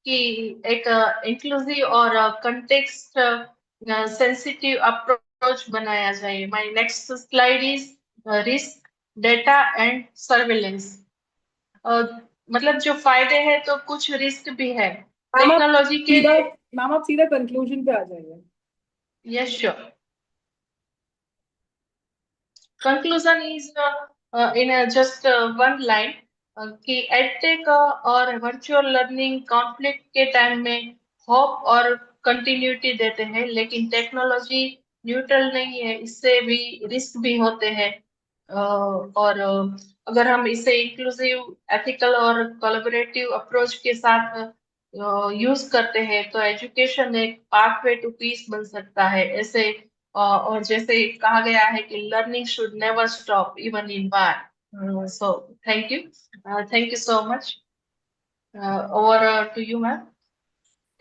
Speaker 3: कि एक इंक्लूसिव और कंटेक्स्ट सेंसिटिव अप्रोच बनाया जाए। My next slide is risk, data and surveillance. मतलब जो फायदे हैं तो कुछ रिस्क भी है टेक्नोलॉजी के।
Speaker 15: मैम आप सीधा कंक्लूजन पे आ जाइए।
Speaker 3: Yes sure. Conclusion is in just one line कि एडटेक और वर्चुअल लर्निंग कॉन्फ्लिक्ट के टाइम में होप और कंटिन्यूटी देते हैं, लेकिन टेक्नोलॉजी न्यूट्रल नहीं है, इससे भी रिस्क भी होते हैं। और अगर हम इसे इंक्लूसिव, एथिकल और कोलैबोरेटिव अप्रोच के साथ यूज करते हैं तो एजुकेशन एक पाथवे टू पीस बन सकता है। ऐसे और जैसे कहा गया है कि learning should never stop even in war. So thank you so much. Over to you ma'am,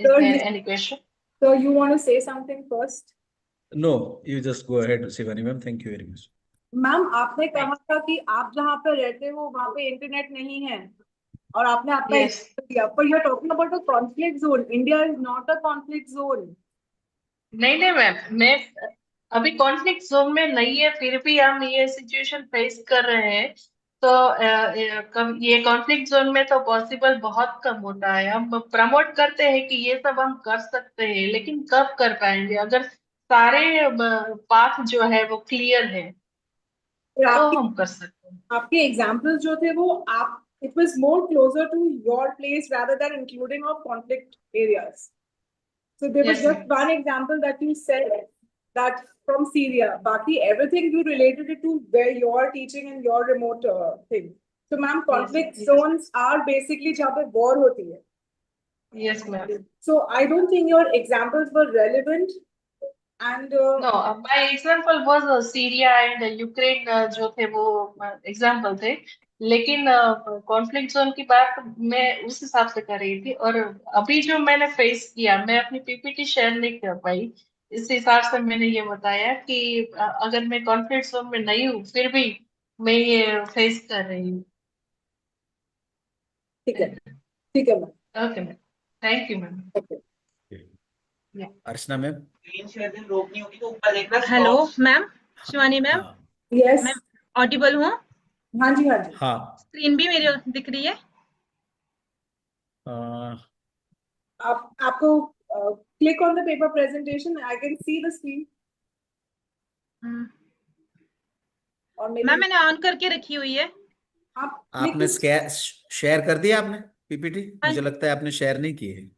Speaker 3: is there any question?
Speaker 15: So you want to say something first?
Speaker 18: No, you just go ahead, Shivani ma'am. Thank you very much.
Speaker 15: Ma'am आपने कहा था कि आप जहाँ पे रहते हो वहाँ पे इंटरनेट नहीं है और आपने आपका एग्जांपल दिया, पर you are talking about a conflict zone. India is not a conflict zone.
Speaker 3: नहीं मैम, मैं अभी कॉन्फ्लिक्ट जोन में नहीं है, फिर भी हम ये सिचुएशन फेस कर रहे हैं। तो ये कॉन्फ्लिक्ट जोन में तो पॉसिबल बहुत कम होता है। हम प्रमोट करते हैं कि ये सब हम कर सकते हैं, लेकिन कब कर पाएंगे अगर सारे पाथ जो है वो क्लियर है तो हम कर सकते हैं।
Speaker 15: आपके एग्जाम्पल्स जो थे वो आप it was more closer to your place rather than including of conflict areas. So there was just one example that you said that from Syria. Baki everything you related it to where you're teaching in your remote thing. So ma'am, conflict zones are basically जहाँ पे war होती है.
Speaker 3: Yes ma'am.
Speaker 15: So I don't think your examples were relevant. And
Speaker 3: no, my example was Syria and Ukraine, जो थे वो example थे, लेकिन conflict zone की बात मैं उस हिसाब से कर रही थी। और अभी जो मैंने फेस किया, मैं अपनी पीपीटी शेयर नहीं कर पाई, इस हिसाब से मैंने ये बताया कि अगर मैं कॉन्फ्लिक्ट जोन में नहीं हूँ फिर भी मैं ये फेस कर रही हूँ।
Speaker 15: ठीक है ma'am.
Speaker 3: Okay ma'am, thank you ma'am.
Speaker 10: Archana ma'am.
Speaker 1: Hello ma'am, Shivani ma'am.
Speaker 15: Yes
Speaker 1: मैं ऑडिबल हूँ?
Speaker 15: हाँ जी हाँ जी।
Speaker 10: हाँ।
Speaker 1: स्क्रीन भी मेरी दिख रही है?
Speaker 15: आपको click on the paper presentation. I can see the screen. Or maybe
Speaker 1: ma'am मैंने ऑन करके रखी हुई है.
Speaker 18: आपने शेयर कर दिया आपने पीपीटी? मुझे लगता है आपने शेयर नहीं की है.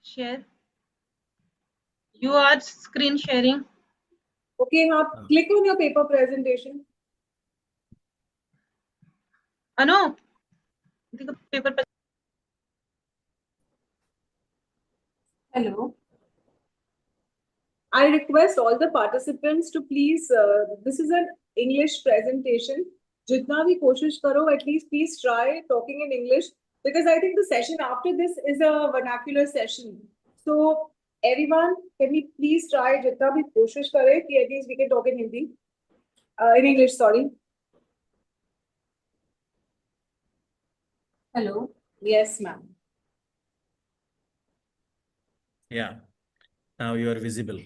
Speaker 1: Share. You are screen sharing.
Speaker 15: Okay, click on your paper presentation.
Speaker 1: Anu, देखो paper.
Speaker 16: Hello.
Speaker 15: I request all the participants to please, this is an English presentation. Jitna bhi koshish karo, at least please try talking in English, because I think the session after this is a vernacular session. So everyone, can we please try jitna bhi koshish kare ki at least we can talk in Hindi, in English, sorry.
Speaker 16: Hello.
Speaker 15: Yes, ma'am.
Speaker 18: Yeah. Now you are visible.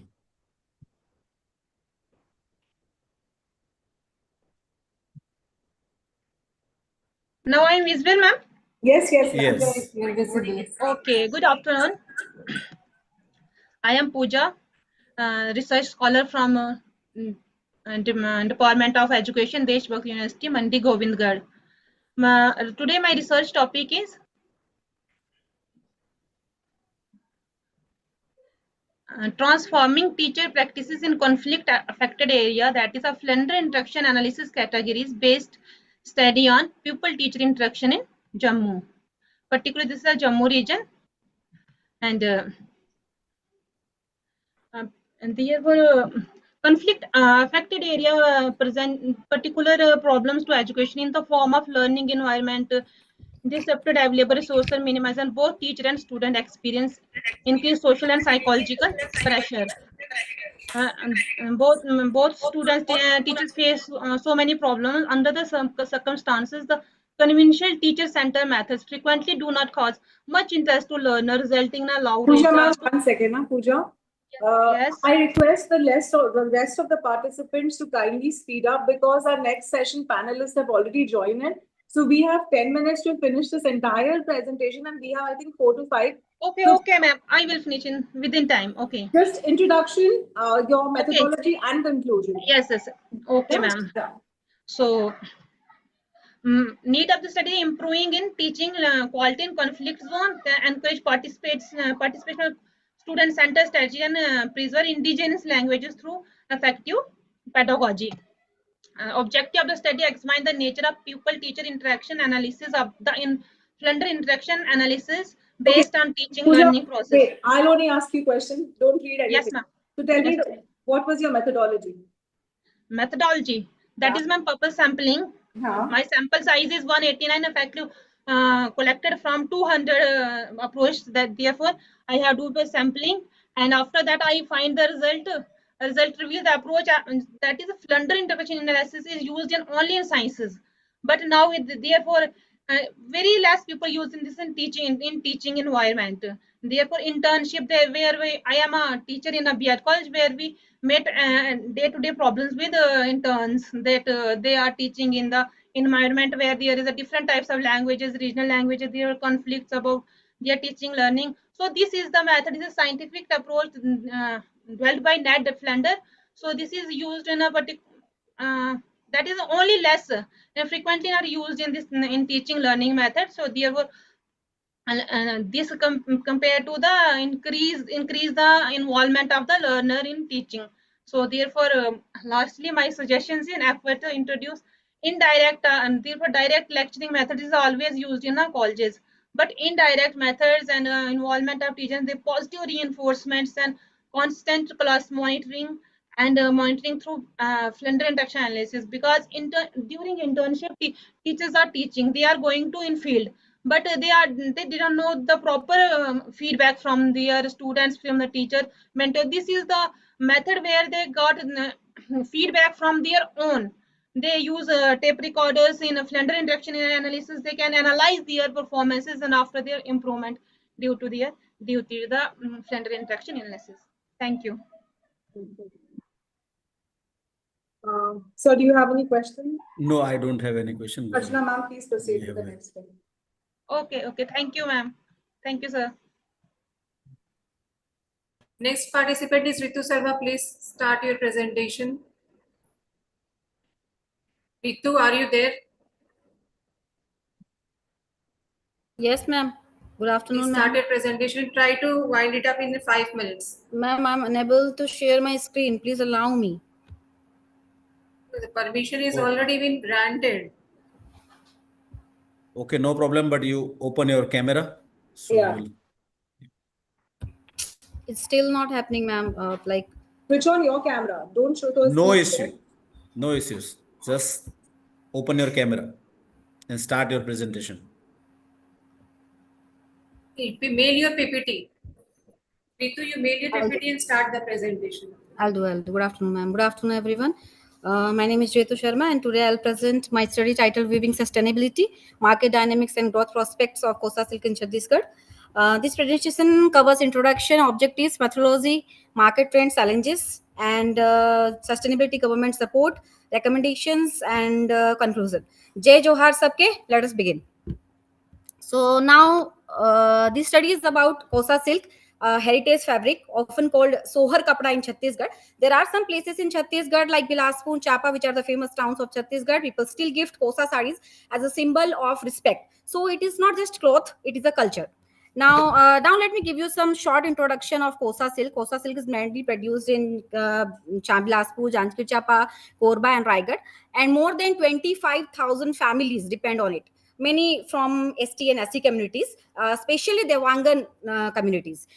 Speaker 1: Now I am visible, ma'am?
Speaker 15: Yes, yes,
Speaker 18: ma'am.
Speaker 16: Yes. You're visible.
Speaker 1: Okay, good afternoon. I am Pooja, research scholar from Department of Education, Deshbhakt University, Mandi Govindgarh. Today my research topic is transforming teacher practices in conflict affected area, that is a Flender interaction analysis categories based study on pupil teacher interaction in Jammu. Particularly this is a Jammu region, and therefore conflict affected area present particular problems to education in the form of learning environment, disrupted available resources, and minimizing both teacher and student experience, increase social and psychological pressure. Both students teachers face so many problems under the circumstances. The conventional teacher-centered methods frequently do not cause much interest to learner, resulting in a low
Speaker 15: Pooja,
Speaker 1: rate.
Speaker 15: ma'am, 1 second, Pooja.
Speaker 1: Yes.
Speaker 15: I request the rest of the participants to kindly speed up because our next session panelists have already joined in. So we have 10 minutes to finish this entire presentation, and we have, I think, 4 to 5.
Speaker 1: Okay,
Speaker 15: so,
Speaker 1: okay, ma'am. I will finish within time. Okay.
Speaker 15: Just introduction, your methodology, and conclusion.
Speaker 1: Yes, yes. Okay, ma'am. So, need of the study improving in teaching quality in conflict zone, encourage participation of student center strategy, and preserve indigenous languages through effective pedagogy. Objective of the study examine the nature of pupil-teacher interaction analysis of the Flender interaction analysis based on teaching
Speaker 15: Pooja,
Speaker 1: learning process.
Speaker 15: Wait, I'll only ask you question. Don't read anything.
Speaker 1: Yes, ma'am.
Speaker 15: So tell me,
Speaker 1: Yes.
Speaker 15: what was your methodology?
Speaker 1: Methodology. That is my purpose sampling. My sample size is 189 effective collected from 200 approach. That therefore I have to do sampling, and after that I find the result. Result reveals the approach that is a Flender interaction analysis is used in only in sciences, but now therefore very less people using this in teaching environment. Therefore internship there where I am a teacher in a BEd college where we met day-to-day problems with interns that they are teaching in the environment where there is a different types of languages, regional languages, there are conflicts about their teaching learning. So this is the method, is a scientific approach developed by Ned Flender. So this is used in a particular that is only less and frequently not used in this in teaching learning method. So therefore this compared to the increase the involvement of the learner in teaching. So therefore lastly my suggestions in effort to introduce indirect and therefore direct lecturing method is always used in our colleges, but indirect methods and involvement of teachers, the positive reinforcements and constant class monitoring and monitoring through Flender interaction analysis, because during internship teachers are teaching, they are going to in field, but they didn't know the proper feedback from their students, from the teacher mentor. This is the method where they got feedback from their own. They use tape recorders in a Flender interaction analysis. They can analyze their performances and after their improvement due to the Flender interaction analysis. Thank you.
Speaker 15: So do you have any questions?
Speaker 18: No, I don't have any question.
Speaker 15: Archana ma'am, please proceed to the next one.
Speaker 1: Okay, okay. Thank you, ma'am. Thank you, sir.
Speaker 16: Next participant is Ritu Sarma. Please start your presentation. Ritu, are you there?
Speaker 6: Yes, ma'am. Good afternoon,
Speaker 16: Please
Speaker 6: ma'am.
Speaker 16: start your presentation. Try to wind it up in 5 minutes.
Speaker 6: Ma'am, I'm unable to share my screen. Please allow me.
Speaker 16: The permission is already been granted.
Speaker 18: Okay, no problem, but you open your camera. So
Speaker 15: Yeah.
Speaker 6: It's still not happening, ma'am.
Speaker 15: Switch on your camera. Don't show to us.
Speaker 18: no issue. No issues. Just open your camera and start your presentation.
Speaker 16: Mail your PPT. Ritu, you mail your PPT and start the presentation.
Speaker 6: I'll do. Good afternoon, ma'am. Good afternoon, everyone. My name is Getu Sharma, and today I'll present my study titled Weaving Sustainability, Market Dynamics and Growth Prospects of Kosa Silk in Chhattisgarh. This presentation covers introduction, objectives, methodology, market trends, challenges, and sustainability government support, recommendations, and conclusion. Jai Johar Sabke, let us begin. So now this study is about Kosa silk, heritage fabric, often called Sohar Kapda in Chhattisgarh. There are some places in Chhattisgarh like Bilaspur, Chapa, which are the famous towns of Chhattisgarh. People still gift Kosa sarees as a symbol of respect. So it is not just cloth; it is a culture. Now let me give you some short introduction of Kosa silk. Kosa silk is mainly produced in Bilaspur, Janjgir Chapa, Korba, and Raigad, and more than 25,000 families depend on it. Many from ST and SC communities, especially Devangan communities.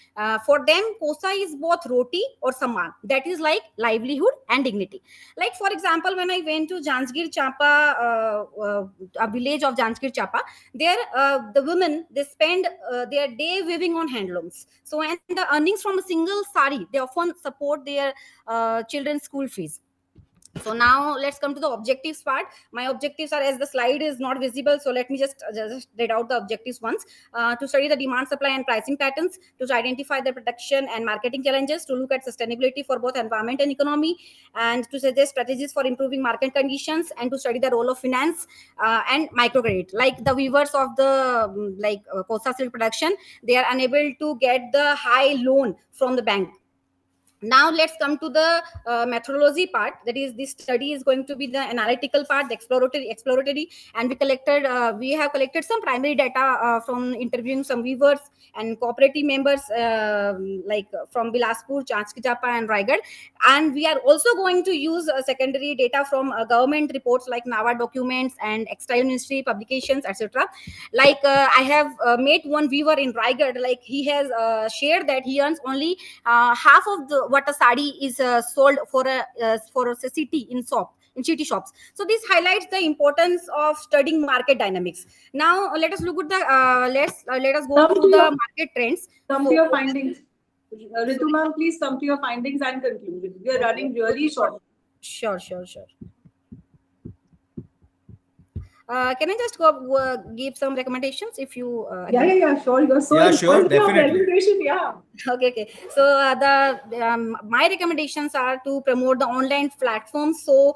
Speaker 6: For them, Kosa is both roti or samman. That is like livelihood and dignity. Like for example, when I went to Janjgir Chapa, a village of Janjgir Chapa, there the women, they spend their day weaving on handlooms. So and the earnings from a single sari, they often support their children's school fees. So now let's come to the objectives part. My objectives are, as the slide is not visible, so let me just read out the objectives once. To study the demand, supply and pricing patterns, to identify the production and marketing challenges, to look at sustainability for both environment and economy, and to suggest strategies for improving market conditions, and to study the role of finance and microcredit. Like the weavers of the Kosa silk production, they are unable to get the high loan from the bank. Now let's come to the methodology part. That is, this study is going to be the analytical part, the exploratory, and we have collected some primary data from interviewing some weavers and cooperative members from Bilaspur, Janjgir Chapa, and Raigad. And we are also going to use secondary data from government reports like NAVA documents and Textile Ministry publications, etc. I have met one weaver in Raigad. Like he has shared that he earns only half of what a sari is sold for a city in city shops. So this highlights the importance of studying market dynamics. Now let us look at the let us go through the market trends.
Speaker 15: Come to your findings. Ritu ma'am, please come to your findings and conclusions. We are running really short.
Speaker 6: Sure. Can I just go give some recommendations if you
Speaker 15: yeah, sure. You're so
Speaker 18: sure, definitely.
Speaker 15: Presentation, yeah.
Speaker 6: Okay. So my recommendations are to promote the online platforms so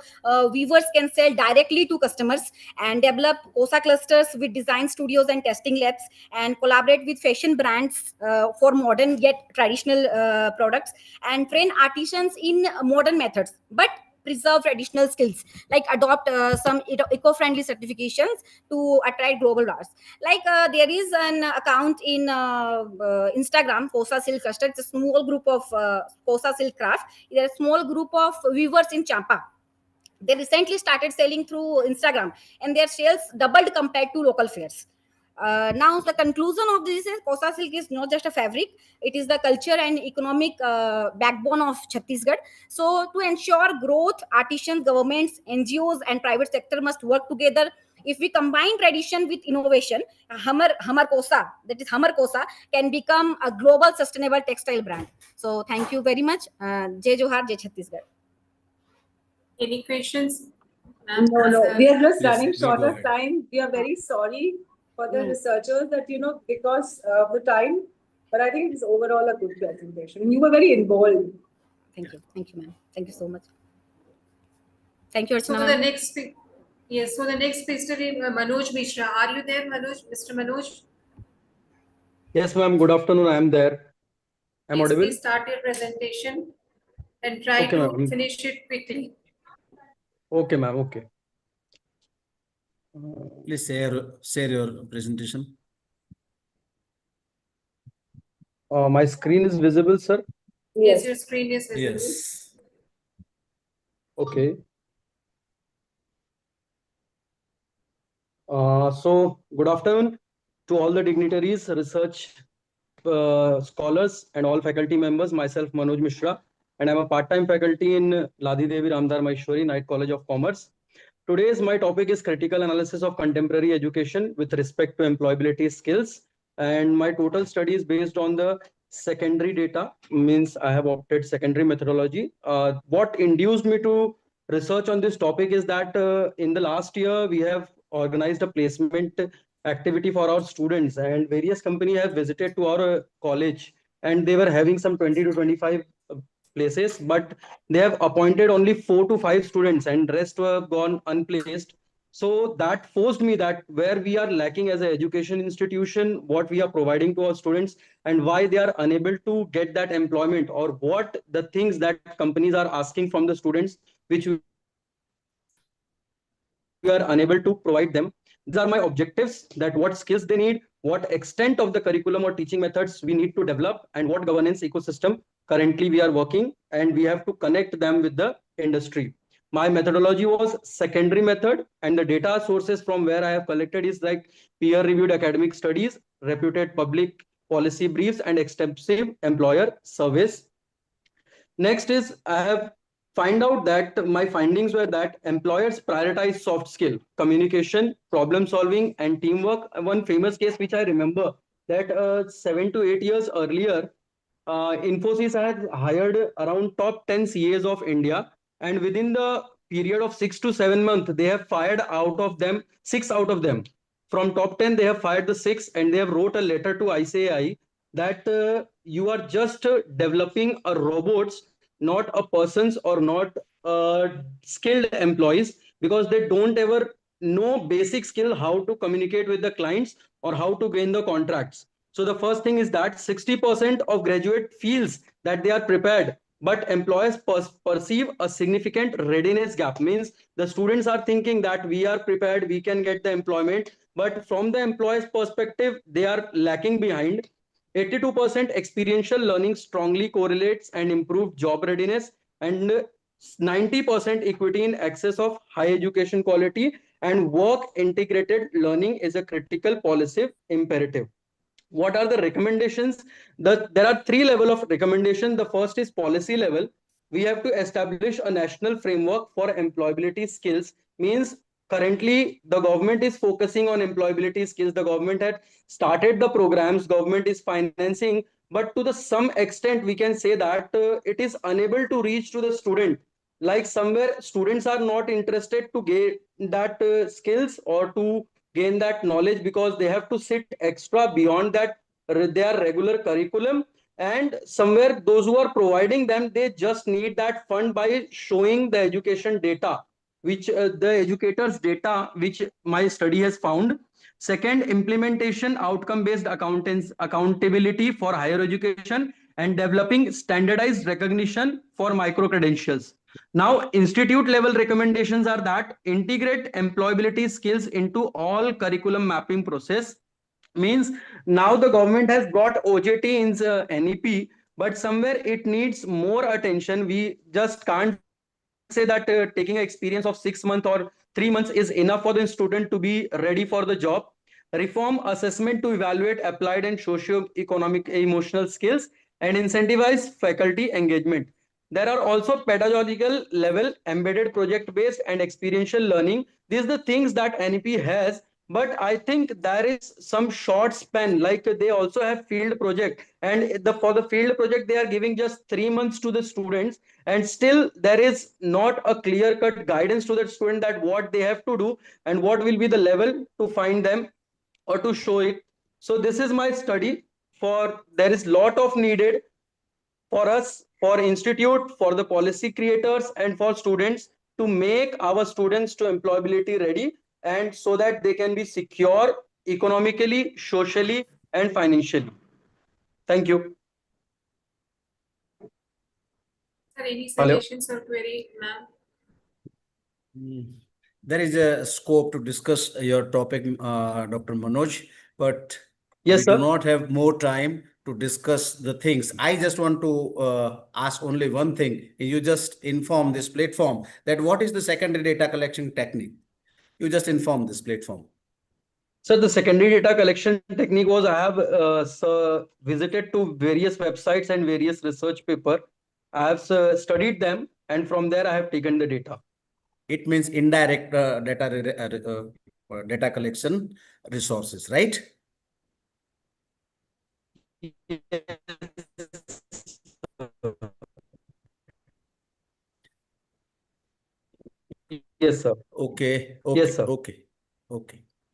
Speaker 6: weavers can sell directly to customers, and develop Kosa clusters with design studios and testing labs, and collaborate with fashion brands for modern yet traditional products, and train artisans in modern methods, but preserve traditional skills, like adopt some eco-friendly certifications to attract global buyers. There is an account in Instagram, Kosa Silk Cluster. It's a small group of Kosa Silk Craft. There's a small group of weavers in Champa. They recently started selling through Instagram, and their sales doubled compared to local fairs. Now the conclusion of this is Kosa silk is not just a fabric, it is the culture and economic backbone of Chhattisgarh. So to ensure growth, artisans, governments, NGOs and private sector must work together. If we combine tradition with innovation, Hamar Kosa, that is Hamar Kosa, can become a global sustainable textile brand. So thank you very much. Jai Johar, Jai Chhattisgarh.
Speaker 16: Any questions?
Speaker 15: No. We are just running short of time. We are very sorry for the researchers that, because of the time. But I think it's overall a good presentation. You were very involved.
Speaker 6: Thank you, ma'am. Thank you so much. Thank you, Archana.
Speaker 16: So the next speaker is Manoj Mishra. Are you there, Manoj? Mr. Manoj?
Speaker 22: Yes, ma'am. Good afternoon. I am there.
Speaker 9: I'm audible?
Speaker 16: Please start your presentation and try to finish it quickly.
Speaker 9: Okay, ma'am. Okay.
Speaker 18: Please share your presentation.
Speaker 9: My screen is visible, sir?
Speaker 16: Yes, your screen is visible.
Speaker 18: Yes.
Speaker 9: Okay. So good afternoon to all the dignitaries, research scholars and all faculty members. Myself, Manoj Mishra, and I'm a part-time faculty in Ladi Devi Ramdar Maheshwari Knight College of Commerce. Today's my topic is critical analysis of contemporary education with respect to employability skills. And my total study is based on the secondary data, means I have opted secondary methodology. What induced me to research on this topic is that in the last year, we have organized a placement activity for our students, and various companies have visited to our college, and they were having some 20 to 25 places, but they have appointed only 4 to 5 students and rest were gone unplaced. So that forced me that where we are lacking as an education institution, what we are providing to our students, and why they are unable to get that employment, or what the things that companies are asking from the students, which we are unable to provide them. These are my objectives, that what skills they need, what extent of the curriculum or teaching methods we need to develop, and what governance ecosystem currently we are working, and we have to connect them with the industry. My methodology was secondary method, and the data sources from where I have collected is like peer-reviewed academic studies, reputed public policy briefs, and extensive employer surveys. Next is I have find out that my findings were that employers prioritize soft skill, communication, problem solving, and teamwork. One famous case which I remember, that 7 to 8 years earlier, Infosys had hired around top 10 CAs of India, and within the period of 6 to 7 months, they have fired out of them 6 out of them. From top 10, they have fired the 6, and they have wrote a letter to ICAI that you are just developing a robots, not a persons, or not skilled employees, because they don't ever know basic skill how to communicate with the clients or how to gain the contracts. So the first thing is that 60% of graduate feels that they are prepared, but employers perceive a significant readiness gap. Means the students are thinking that we are prepared, we can get the employment, but from the employer's perspective, they are lacking behind. 82% experiential learning strongly correlates and improved job readiness, and 90% equity in access of high education quality, and work integrated learning is a critical policy imperative. What are the recommendations? There are 3 levels of recommendation. The first is policy level. We have to establish a national framework for employability skills. Means currently the government is focusing on employability skills. The government had started the programs, government is financing, but to the some extent we can say that it is unable to reach to the student. Like somewhere students are not interested to get that skills or to gain that knowledge, because they have to sit extra beyond that their regular curriculum, and somewhere those who are providing them, they just need that fund by showing the education data, which the educators data, which my study has found. Second, implementation outcome based accountability for higher education, and developing standardized recognition for micro credentials. Now, institute level recommendations are that integrate employability skills into all curriculum mapping process. Means now the government has brought OJT in NEP, but somewhere it needs more attention. We just can't say that taking an experience of 6 months or 3 months is enough for the student to be ready for the job. Reform assessment to evaluate applied and socio-economic emotional skills, and incentivize faculty engagement. There are also pedagogical level embedded project based and experiential learning. These are the things that NEP has, but I think there is some short span, like they also have field project, and for the field project they are giving just 3 months to the students, and still there is not a clear cut guidance to the student that what they have to do and what will be the level to find them or to show it. So this is my study. For there is lot of needed for us, for institute, for the policy creators, and for students, to make our students to employability ready, and so that they can be secure economically, socially, and financially. Thank you.
Speaker 16: Sir, any suggestions or query, ma'am?
Speaker 18: There is a scope to discuss your topic, Dr. Manoj, but
Speaker 9: Yes,
Speaker 18: we
Speaker 9: sir.
Speaker 18: do not have more time to discuss the things. I just want to ask only one thing. You just inform this platform that what is the secondary data collection technique? You just inform this platform.
Speaker 9: So the secondary data collection technique was I have visited to various websites and various research paper. I have studied them, and from there I have taken the data.
Speaker 18: It means indirect data collection resources, right?
Speaker 9: Yes, sir.
Speaker 18: Okay.
Speaker 9: Yes, sir.
Speaker 18: Okay.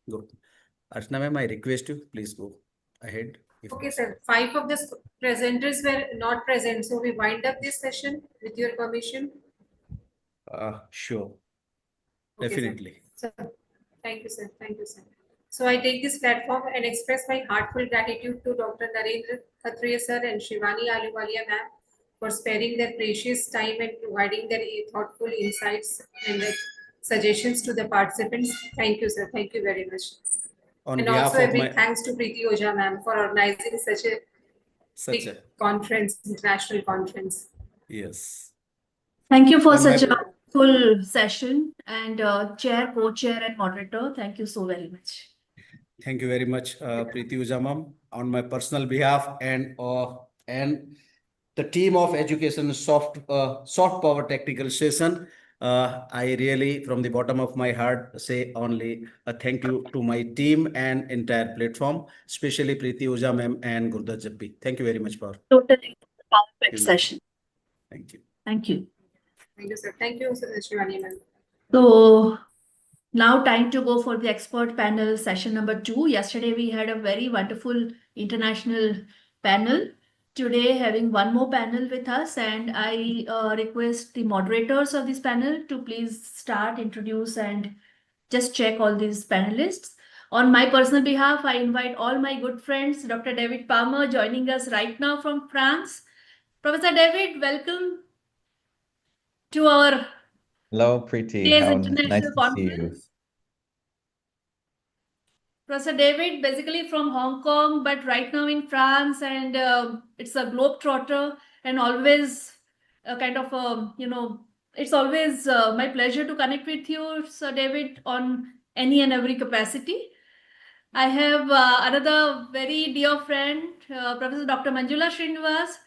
Speaker 18: Good. Archana ma'am, I request you, please go ahead.
Speaker 16: Okay, sir. 5 of the presenters were not present, so we wind up this session with your permission.
Speaker 18: Sure.
Speaker 16: Okay,
Speaker 18: Definitely.
Speaker 16: sir. Thank you, sir. Thank you, sir. So I take this platform and express my heartfelt gratitude to Dr. Narendra Khatria sir and Shivani Aluwalia ma'am for sparing their precious time and providing their thoughtful insights and suggestions to the participants. Thank you, sir. Thank you very much.
Speaker 18: On
Speaker 16: and
Speaker 18: behalf
Speaker 16: also a
Speaker 18: of
Speaker 16: big
Speaker 18: my
Speaker 16: thanks to Preeti Ojha ma'am for organizing such a big conference, international conference.
Speaker 18: Yes.
Speaker 5: Thank you for
Speaker 18: On
Speaker 5: such
Speaker 18: my-
Speaker 5: a full session, and chair, co-chair, and moderator. Thank you so very much.
Speaker 18: Thank you very much, Preeti Ojha ma'am. On my personal behalf and the team of Education Soft Power Technical Session, I really, from the bottom of my heart, say only a thank you to my team and entire platform, especially Preeti Ojha ma'am and Gurdat Jappi. Thank you very much for
Speaker 5: Totally perfect session.
Speaker 18: Thank you.
Speaker 5: Thank you.
Speaker 16: Thank you, sir. Thank you, Shivani ma'am.
Speaker 5: So now time to go for the expert panel session number 2. Yesterday we had a very wonderful international panel. Today having one more panel with us, and I request the moderators of this panel to please start, introduce, and just check all these panelists. On my personal behalf, I invite all my good friends, Dr. David Palmer joining us right now from France. Professor David, welcome to our
Speaker 8: Hello, Preeti.
Speaker 5: today's
Speaker 8: How
Speaker 5: international
Speaker 8: nice to see
Speaker 5: conference.
Speaker 8: you.
Speaker 5: Professor David, basically from Hong Kong, but right now in France, and it's a globetrotter, and always a kind of it's always my pleasure to connect with you, Sir David, on any and every capacity. I have another very dear friend, Professor Dr. Manjula Srinivas.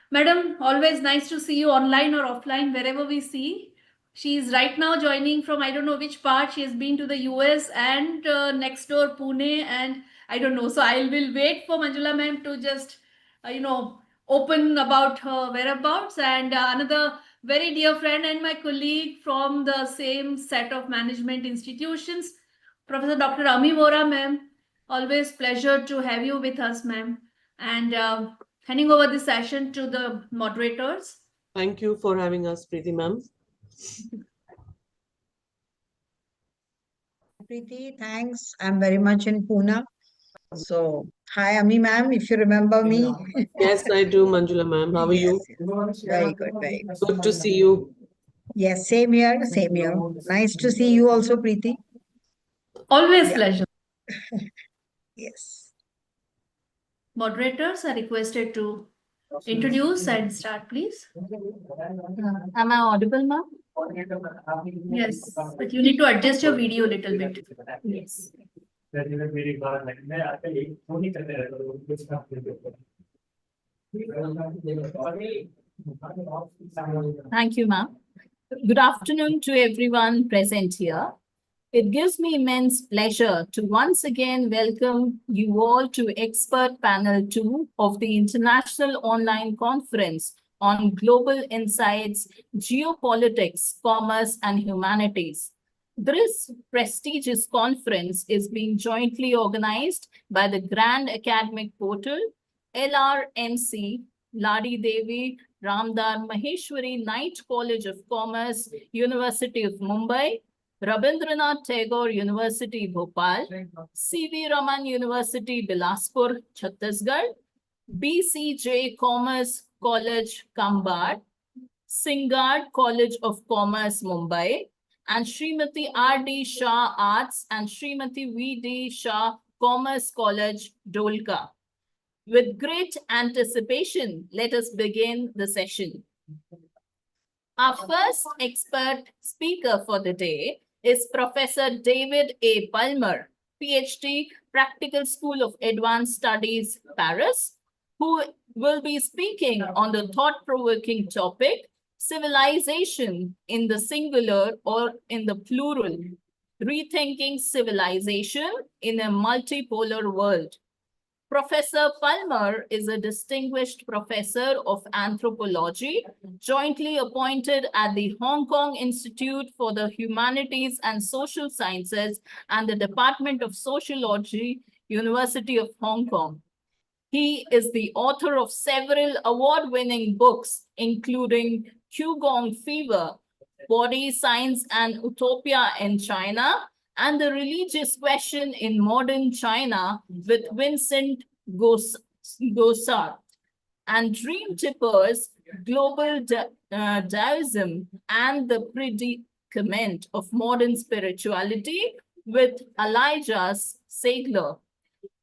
Speaker 5: Madam, always nice to see you online or offline, wherever we see. She is right now joining from, I don't know which part. She has been to the US and next door Pune, and I don't know. So I will wait for Manjula ma'am to just, open about her whereabouts. And another very dear friend and my colleague from the same set of management institutions, Professor Dr. Ami Vora ma'am. Always pleasure to have you with us, ma'am. And handing over the session to the moderators.
Speaker 22: Thank you for having us, Preeti ma'am.
Speaker 23: Preeti, thanks. I'm very much in Pune. So, hi, Ami ma'am, if you remember me.
Speaker 22: Yes, I do, Manjula ma'am. How are you?
Speaker 23: Very good, very good.
Speaker 22: Good to see you.
Speaker 23: Yes, same here, same here. Nice to see you also, Preeti.
Speaker 5: Always pleasure.
Speaker 23: Yes.
Speaker 5: Moderators are requested to introduce and start, please.
Speaker 2: Am I audible, ma'am?
Speaker 5: Yes, but you need to adjust your video a little bit.
Speaker 2: Yes. Thank you, ma'am. Good afternoon to everyone present here. It gives me immense pleasure to once again welcome you all to Expert Panel 2 of the International Online Conference on Global Insights, Geopolitics, Commerce and Humanities. This prestigious conference is being jointly organized by the Grand Academic Portal, LRMC, Ladi Devi Ramdar Maheshwari Knight College of Commerce, University of Mumbai, Rabindranath Tagore University, Bhopal, C.V. Raman University, Bilaspur, Chhattisgarh,
Speaker 8: BCJ Commerce College, Kambad, Singard College of Commerce, Mumbai, and Srimati R.D. Shah Arts and Srimati V.D. Shah Commerce College, Dholka. With great anticipation, let us begin the session. Our first expert speaker for the day is Professor David A. Palmer, PhD, Practical School of Advanced Studies, Paris, who will be speaking on the thought-provoking topic, civilization in the singular or in the plural, rethinking civilization in a multipolar world. Professor Palmer is a distinguished professor of anthropology, jointly appointed at the Hong Kong Institute for the Humanities and Social Sciences and the Department of Sociology, University of Hong Kong. He is the author of several award-winning books, including Qigong Fever, Body, Science, and Utopia in China, and The Religious Question in Modern China with Vincent Gossart, and Dream Tippers, Global Taoism and the Predicament of Modern Spirituality with Elijah Sagler.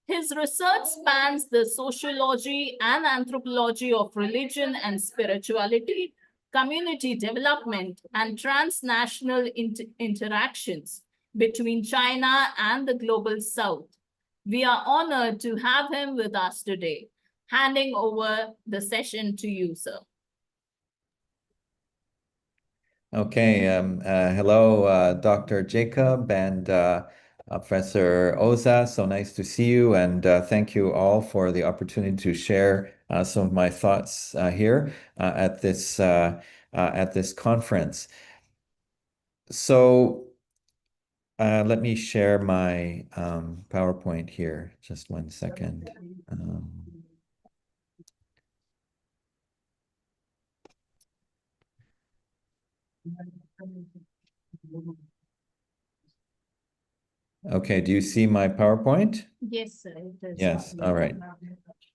Speaker 8: His research spans the sociology and anthropology of religion and spirituality, community development, and transnational interactions between China and the global South. We are honored to have him with us today. Handing over the session to you, sir.
Speaker 11: Okay, hello, Dr. Jacob and Professor Oza. So nice to see you, and thank you all for the opportunity to share some of my thoughts here at this conference. So let me share my PowerPoint here. Just one second. Okay, do you see my PowerPoint?
Speaker 8: Yes, sir.
Speaker 11: Yes, all right.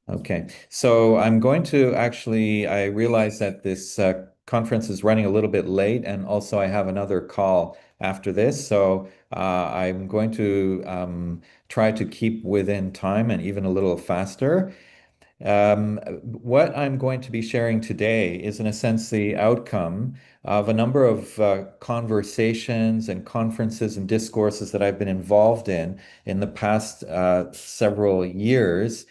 Speaker 11: Okay, so I'm going to actually, I realize that this conference is running a little bit late, and also I have another call after this. So I'm going to try to keep within time and even a little faster. What I'm going to be sharing today is, in a sense, the outcome of a number of conversations and conferences and discourses that I've been involved in the past several years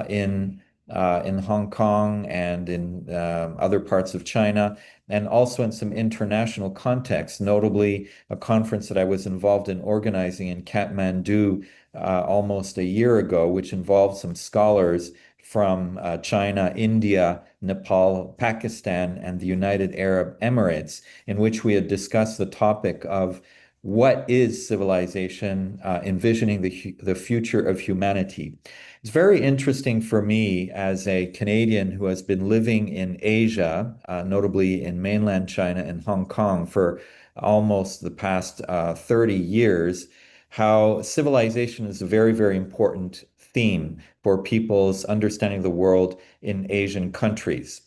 Speaker 11: in Hong Kong and in other parts of China, and also in some international contexts, notably a conference that I was involved in organizing in Kathmandu almost a year ago, which involved some scholars from China, India, Nepal, Pakistan, and the United Arab Emirates, in which we had discussed the topic of what is civilization, envisioning the future of humanity. It's very interesting for me as a Canadian who has been living in Asia, notably in mainland China and Hong Kong for almost the past 30 years, how civilization is a very, very important theme for people's understanding of the world in Asian countries.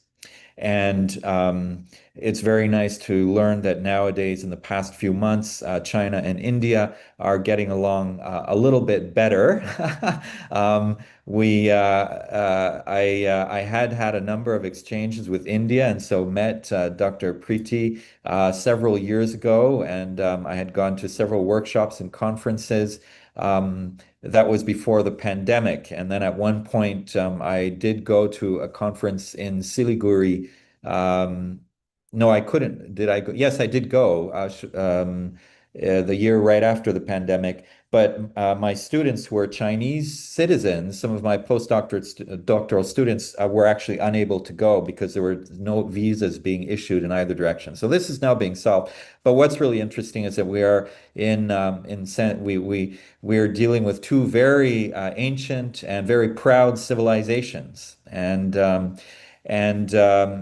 Speaker 11: And it's very nice to learn that nowadays, in the past few months, China and India are getting along a little bit better. I had a number of exchanges with India, and so met Dr. Preeti several years ago, and I had gone to several workshops and conferences. That was before the pandemic. And then at one point, I did go to a conference in Siliguri. No, I couldn't. Did I go? Yes, I did go the year right after the pandemic. But my students who were Chinese citizens, some of my doctoral students were actually unable to go because there were no visas being issued in either direction. So this is now being solved. But what's really interesting is that we are we're dealing with two very ancient and very proud civilizations.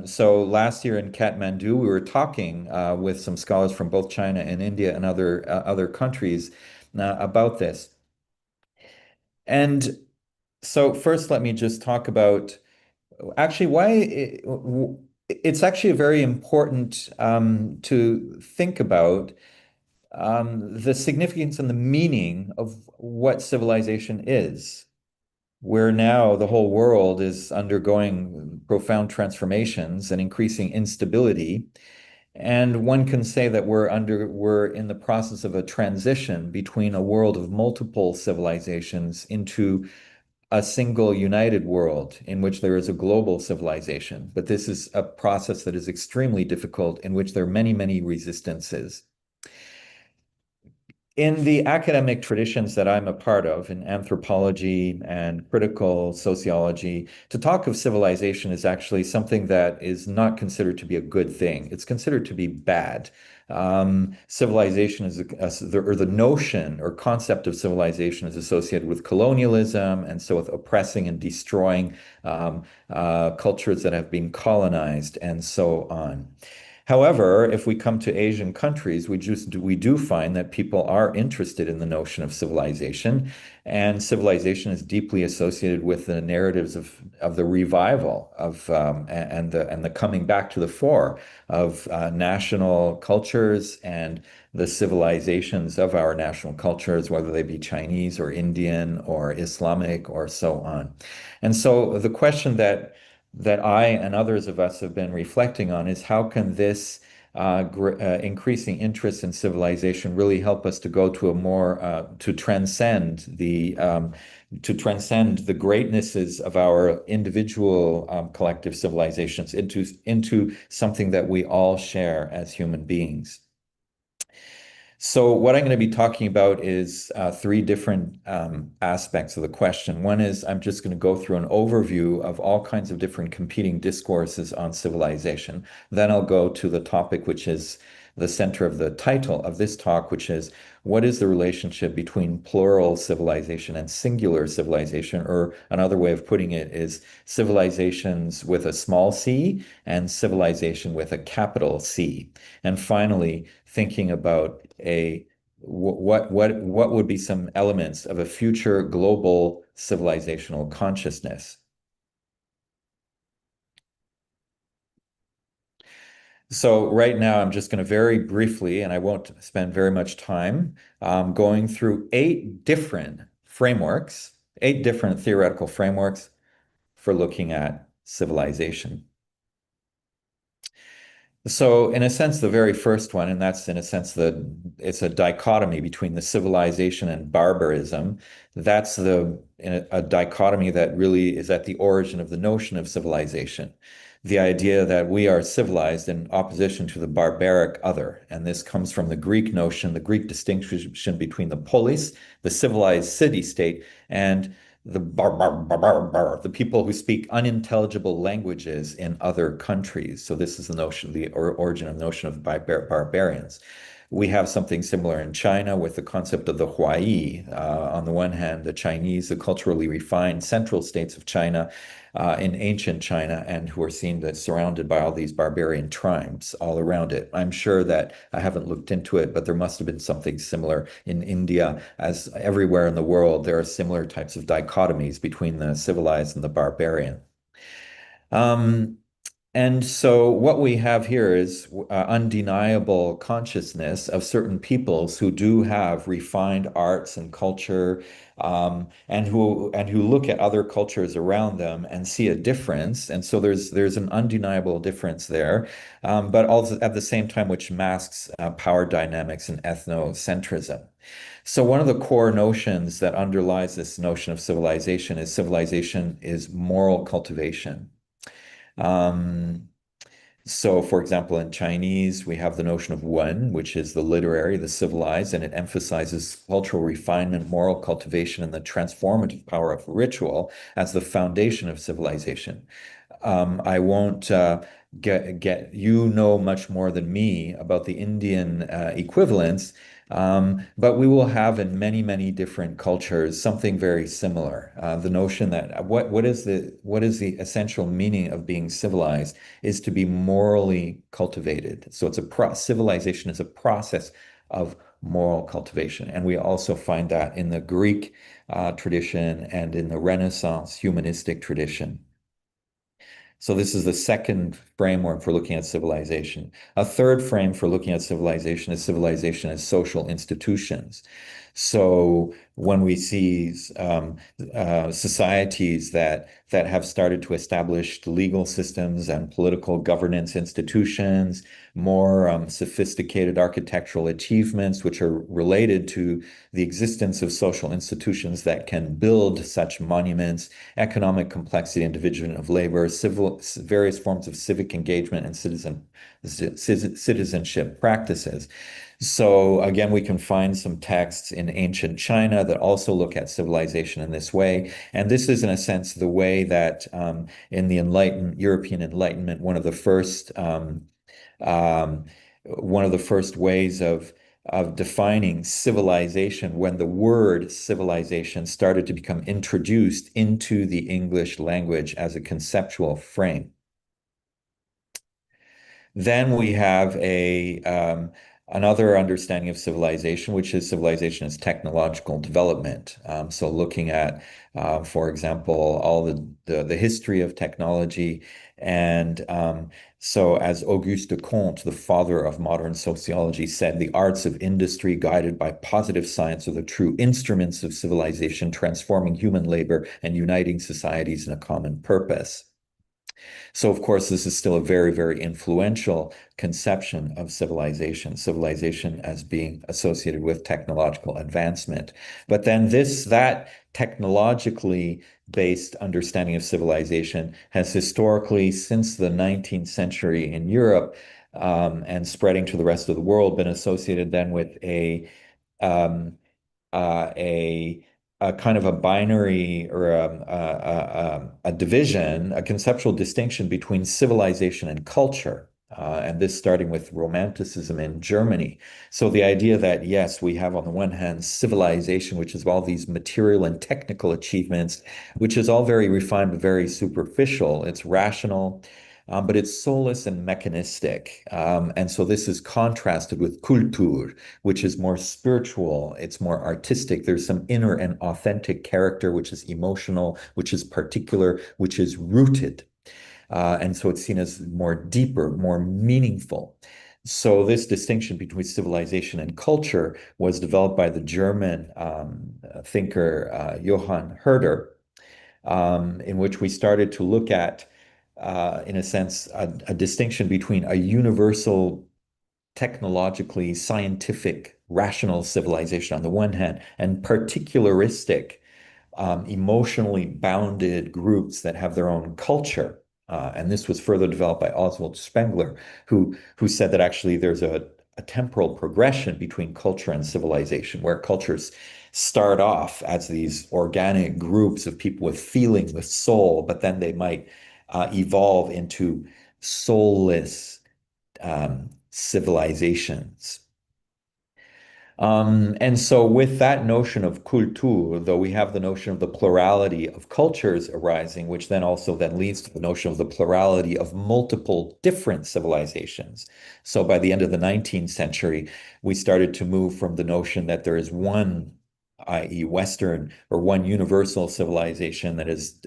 Speaker 11: So last year in Kathmandu, we were talking with some scholars from both China and India and other countries about this. And so first, let me just talk about actually, it's actually very important to think about the significance and the meaning of what civilization is. Where now the whole world is undergoing profound transformations and increasing instability. And one can say that we're in the process of a transition between a world of multiple civilizations into a single united world in which there is a global civilization. But this is a process that is extremely difficult, in which there are many, many resistances. In the academic traditions that I'm a part of, in anthropology and critical sociology, to talk of civilization is actually something that is not considered to be a good thing. It's considered to be bad. Civilization is, or the notion or concept of civilization is associated with colonialism, and so with oppressing and destroying cultures that have been colonized, and so on. However, if we come to Asian countries, we do find that people are interested in the notion of civilization, and civilization is deeply associated with the narratives of the revival of and the coming back to the fore of national cultures and the civilizations of our national cultures, whether they be Chinese or Indian or Islamic or so on. And so the question that I and others of us have been reflecting on is, how can this increasing interest in civilization really help us to go to a more to transcend the greatnesses of our individual collective civilizations into something that we all share as human beings. So what I'm going to be talking about is three different aspects of the question. One is, I'm just going to go through an overview of all kinds of different competing discourses on civilization. Then I'll go to the topic, which is the center of the title of this talk, which is, what is the relationship between plural civilization and singular civilization? Or another way of putting it is civilizations with a small c and civilization with a capital C. And finally, thinking about what would be some elements of a future global civilizational consciousness. So right now, I'm just going to very briefly, and I won't spend very much time, going through 8 different frameworks, 8 different theoretical frameworks for looking at civilization. So in a sense, the very first one, and that's in a sense it's a dichotomy between the civilization and barbarism. That's a dichotomy that really is at the origin of the notion of civilization. The idea that we are civilized in opposition to the barbaric other. And this comes from the Greek notion, the Greek distinction between the polis, the civilized city-state, and the people who speak unintelligible languages in other countries. So this is the notion, the origin of the notion of barbarians. We have something similar in China with the concept of the Huai. On the one hand, the Chinese, the culturally refined central states of China, in ancient China, and who are seen as surrounded by all these barbarian tribes all around it. I'm sure that I haven't looked into it, but there must have been something similar in India. As everywhere in the world, there are similar types of dichotomies between the civilized and the barbarian. And so what we have here is undeniable consciousness of certain peoples who do have refined arts and culture, and who look at other cultures around them and see a difference. And so there's an undeniable difference there, but also at the same time, which masks power dynamics and ethnocentrism. So one of the core notions that underlies this notion of civilization is moral cultivation. So, for example, in Chinese, we have the notion of wen, which is the literary, the civilized, and it emphasizes cultural refinement, moral cultivation, and the transformative power of ritual as the foundation of civilization. I won't you know much more than me about the Indian equivalents, but we will have in many, many different cultures something very similar. The notion that what is the essential meaning of being civilized is to be morally cultivated. So civilization is a process of moral cultivation, and we also find that in the Greek tradition and in the Renaissance humanistic tradition. So this is the second framework for looking at civilization. A third frame for looking at civilization as social institutions. So when we see societies that have started to establish legal systems and political governance institutions, more sophisticated architectural achievements, which are related to the existence of social institutions that can build such monuments, economic complexity and division of labor, various forms of civic engagement and citizenship practices. So again, we can find some texts in ancient China that also look at civilization in this way. And this is, in a sense, the way that in the European Enlightenment, one of the first ways of defining civilization, when the word civilization started to become introduced into the English language as a conceptual frame. Then we have another understanding of civilization, which is civilization as technological development. So looking at, for example, all the history of technology. And so as Auguste de Comte, the father of modern sociology, said, the arts of industry guided by positive science are the true instruments of civilization, transforming human labor and uniting societies in a common purpose. So, of course, this is still a very, very influential conception of civilization as being associated with technological advancement. But then that technologically based understanding of civilization has historically, since the 19th century in Europe, and spreading to the rest of the world, been associated then with a kind of a binary or a division, a conceptual distinction between civilization and culture. And this starting with Romanticism in Germany. So the idea that, yes, we have on the one hand civilization, which is all these material and technical achievements, which is all very refined, but very superficial. It's rational, but it's soulless and mechanistic. And so this is contrasted with Kultur, which is more spiritual, it's more artistic. There's some inner and authentic character, which is emotional, which is particular, which is rooted. And so it's seen as more deeper, more meaningful. So this distinction between civilization and culture was developed by the German thinker Johann Herder, in which we started to look at, in a sense, a distinction between a universal, technologically scientific, rational civilization on the one hand, and particularistic, emotionally bounded groups that have their own culture. And this was further developed by Oswald Spengler, who said that actually there's a temporal progression between culture and civilization, where cultures start off as these organic groups of people with feeling, with soul, but then they might evolve into soulless civilizations. And so with that notion of Kultur, though we have the notion of the plurality of cultures arising, which then also then leads to the notion of the plurality of multiple different civilizations. So by the end of the 19th century, we started to move from the notion that there is one, i.e. Western, or one universal civilization that is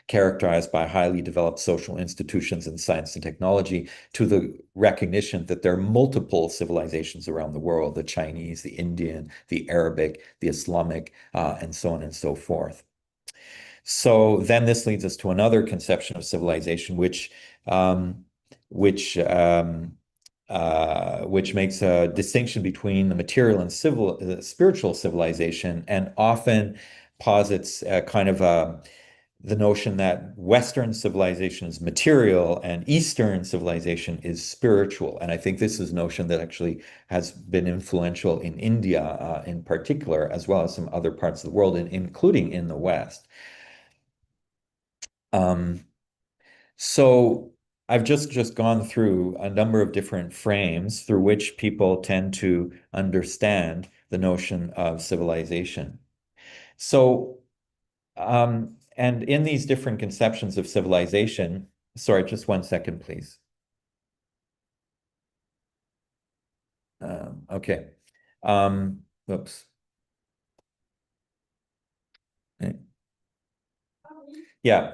Speaker 11: characterized by highly developed social institutions in science and technology, to the recognition that there are multiple civilizations around the world, the Chinese, the Indian, the Arabic, the Islamic, and so on and so forth. So then this leads us to another conception of civilization, which makes a distinction between the material and spiritual civilization, and often posits kind of the notion that Western civilization is material and Eastern civilization is spiritual. And I think this is a notion that actually has been influential in India in particular, as well as some other parts of the world, including in the West. So I've just gone through a number of different frames through which people tend to understand the notion of civilization. So, and in these different conceptions of civilization, sorry, just 1 second, please. Okay. Oops. Yeah.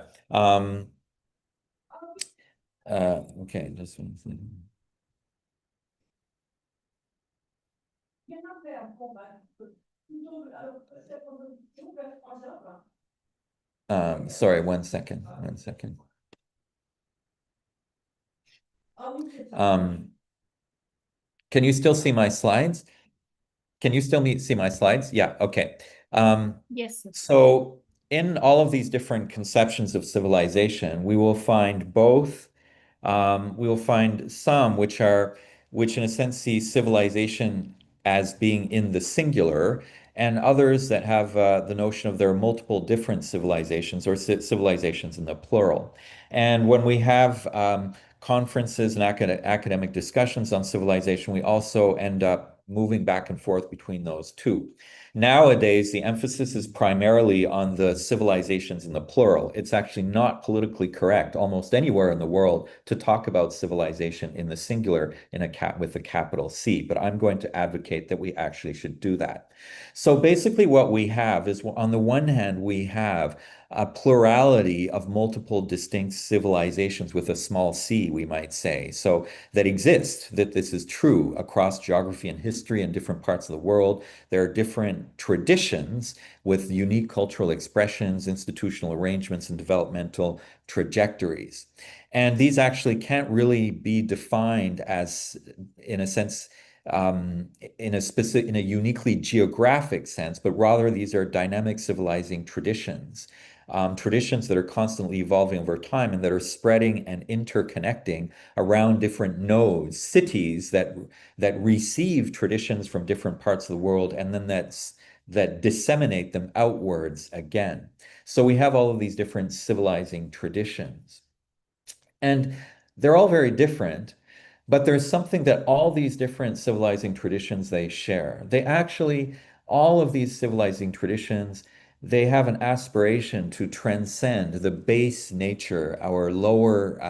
Speaker 11: Okay, just one second. Sorry, 1 second. 1 second. Can you still see my slides? Can you still see my slides? Yeah, okay.
Speaker 5: Yes, sir.
Speaker 11: So in all of these different conceptions of civilization, we will find both, we will find some which in a sense see civilization as being in the singular, and others that have the notion of there are multiple different civilizations or civilizations in the plural. And when we have conferences and academic discussions on civilization, we also end up moving back and forth between those two. Nowadays, the emphasis is primarily on the civilizations in the plural. It's actually not politically correct almost anywhere in the world to talk about civilization in the singular with a capital C, but I'm going to advocate that we actually should do that. So basically what we have is, on the one hand, we have a plurality of multiple distinct civilizations with a small c, we might say, so that exist, that this is true across geography and history in different parts of the world. There are different traditions with unique cultural expressions, institutional arrangements, and developmental trajectories. And these actually can't really be defined as, in a sense, in a uniquely geographic sense, but rather these are dynamic civilizing traditions. Traditions that are constantly evolving over time and that are spreading and interconnecting around different nodes, cities that receive traditions from different parts of the world and then that disseminate them outwards again. So we have all of these different civilizing traditions. And they're all very different, but there's something that all these different civilizing traditions they share. All of these civilizing traditions, they have an aspiration to transcend the base nature, our lower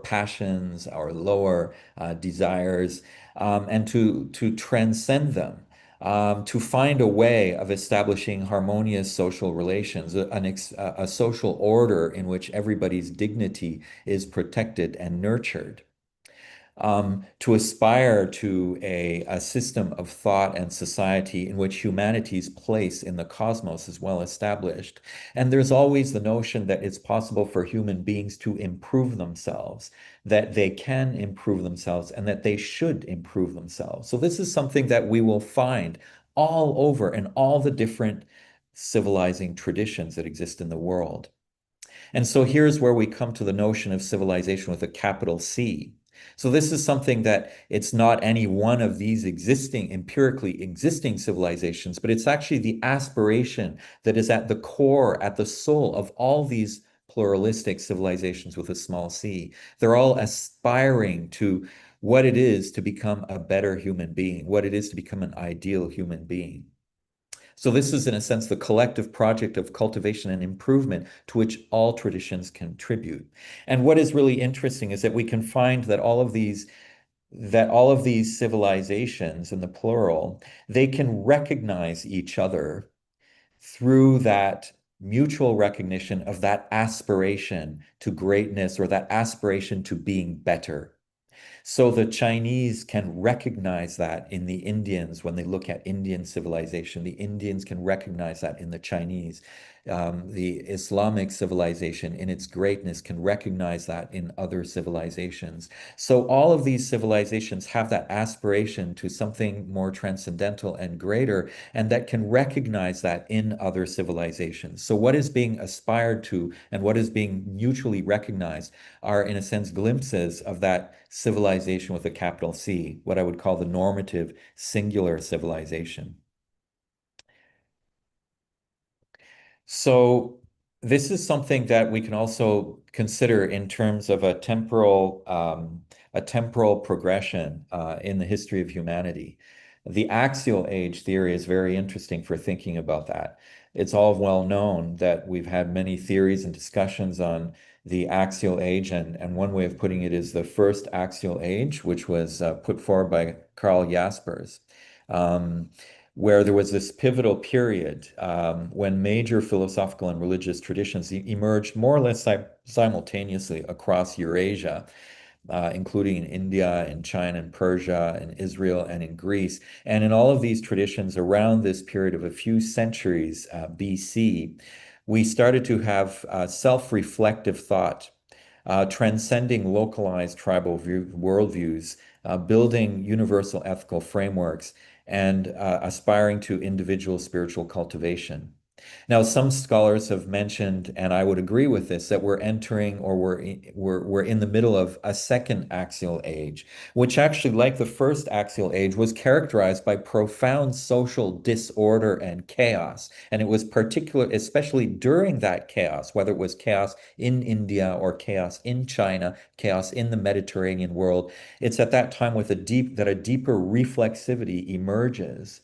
Speaker 11: passions, our lower desires, and to transcend them. To find a way of establishing harmonious social relations, a social order in which everybody's dignity is protected and nurtured. To aspire to a system of thought and society in which humanity's place in the cosmos is well established. And there's always the notion that it's possible for human beings to improve themselves, that they can improve themselves, and that they should improve themselves. So this is something that we will find all over in all the different civilizing traditions that exist in the world. And so here's where we come to the notion of civilization with a capital C. So this is something that it's not any one of these empirically existing civilizations, but it's actually the aspiration that is at the core, at the soul of all these pluralistic civilizations with a small c. They're all aspiring to what it is to become a better human being, what it is to become an ideal human being. So this is, in a sense, the collective project of cultivation and improvement to which all traditions contribute. And what is really interesting is that we can find that all of these civilizations, in the plural, they can recognize each other through that mutual recognition of that aspiration to greatness or that aspiration to being better. So the Chinese can recognize that in the Indians when they look at Indian civilization. The Indians can recognize that in the Chinese. The Islamic civilization in its greatness can recognize that in other civilizations. So all of these civilizations have that aspiration to something more transcendental and greater, and that can recognize that in other civilizations. So what is being aspired to and what is being mutually recognized are, in a sense, glimpses of that civilization with a capital C, what I would call the normative singular civilization. So this is something that we can also consider in terms of a temporal progression in the history of humanity. The axial age theory is very interesting for thinking about that. It's all well known that we've had many theories and discussions on the axial age, and one way of putting it is the first axial age, which was put forward by Karl Jaspers. where there was this pivotal period when major philosophical and religious traditions emerged more or less simultaneously across Eurasia, including in India, in China, in Persia, in Israel, and in Greece. And in all of these traditions around this period of a few centuries BC, we started to have self-reflective thought, transcending localized tribal worldviews, building universal ethical frameworks, and aspiring to individual spiritual cultivation. Now, some scholars have mentioned, and I would agree with this, that we're entering or we're in the middle of a second axial age, which actually, like the first axial age, was characterized by profound social disorder and chaos. And it was especially during that chaos, whether it was chaos in India or chaos in China, chaos in the Mediterranean world, it's at that time that a deeper reflexivity emerges.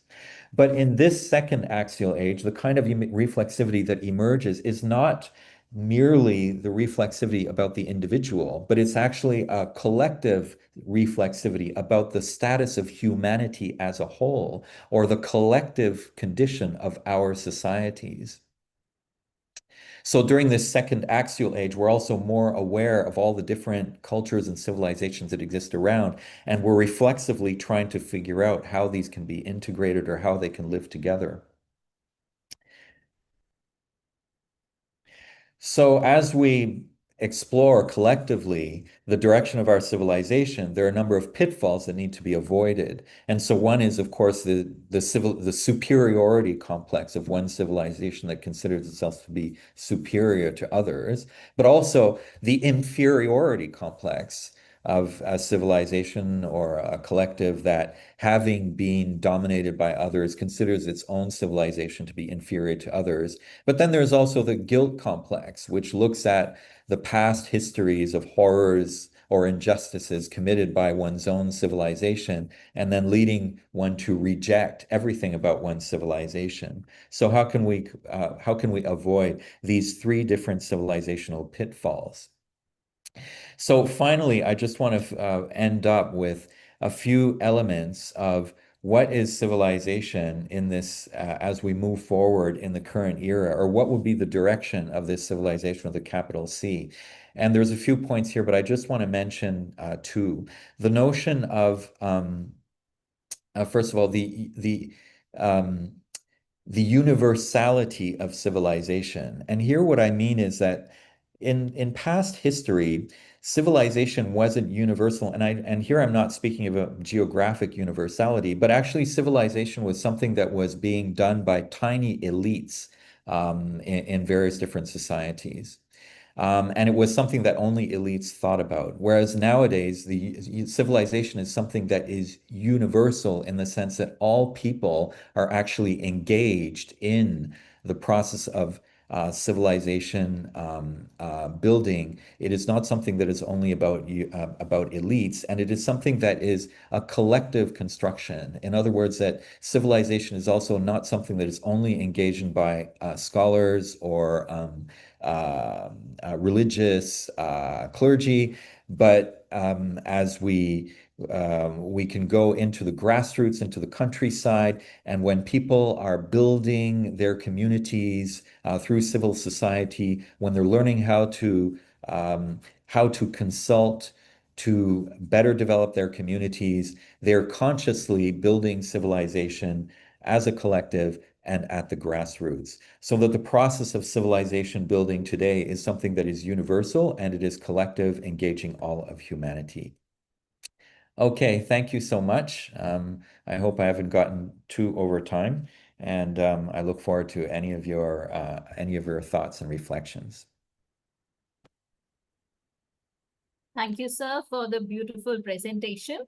Speaker 11: But in this second axial age, the kind of reflexivity that emerges is not merely the reflexivity about the individual, but it's actually a collective reflexivity about the status of humanity as a whole, or the collective condition of our societies. So during this second axial age, we're also more aware of all the different cultures and civilizations that exist around, and we're reflexively trying to figure out how these can be integrated or how they can live together. So as we explore collectively the direction of our civilization, there are a number of pitfalls that need to be avoided. And so one is, of course, the superiority complex of one civilization that considers itself to be superior to others, but also the inferiority complex of a civilization or a collective that, having been dominated by others, considers its own civilization to be inferior to others. But then there's also the guilt complex, which looks at the past histories of horrors or injustices committed by one's own civilization, and then leading one to reject everything about one's civilization. So how can we avoid these three different civilizational pitfalls? So finally, I just want to end up with a few elements of what is civilization in this as we move forward in the current era, or what would be the direction of this civilization with a capital C. And there's a few points here, but I just want to mention two. The notion of, first of all, the universality of civilization. And here what I mean is that in past history, civilization wasn't universal. And here I'm not speaking of a geographic universality, but actually civilization was something that was being done by tiny elites in various different societies. And it was something that only elites thought about. Whereas nowadays, the civilization is something that is universal in the sense that all people are actually engaged in the process of civilization building. It is not something that is only about elites, and it is something that is a collective construction. In other words, that civilization is also not something that is only engaged in by scholars or religious clergy, but as we can go into the grassroots, into the countryside, and when people are building their communities through civil society, when they're learning how to consult to better develop their communities, they're consciously building civilization as a collective and at the grassroots. So that the process of civilization building today is something that is universal and it is collective, engaging all of humanity. Okay, thank you so much. I hope I haven't gotten too over time, and I look forward to any of your thoughts and reflections.
Speaker 8: Thank you, sir, for the beautiful presentation.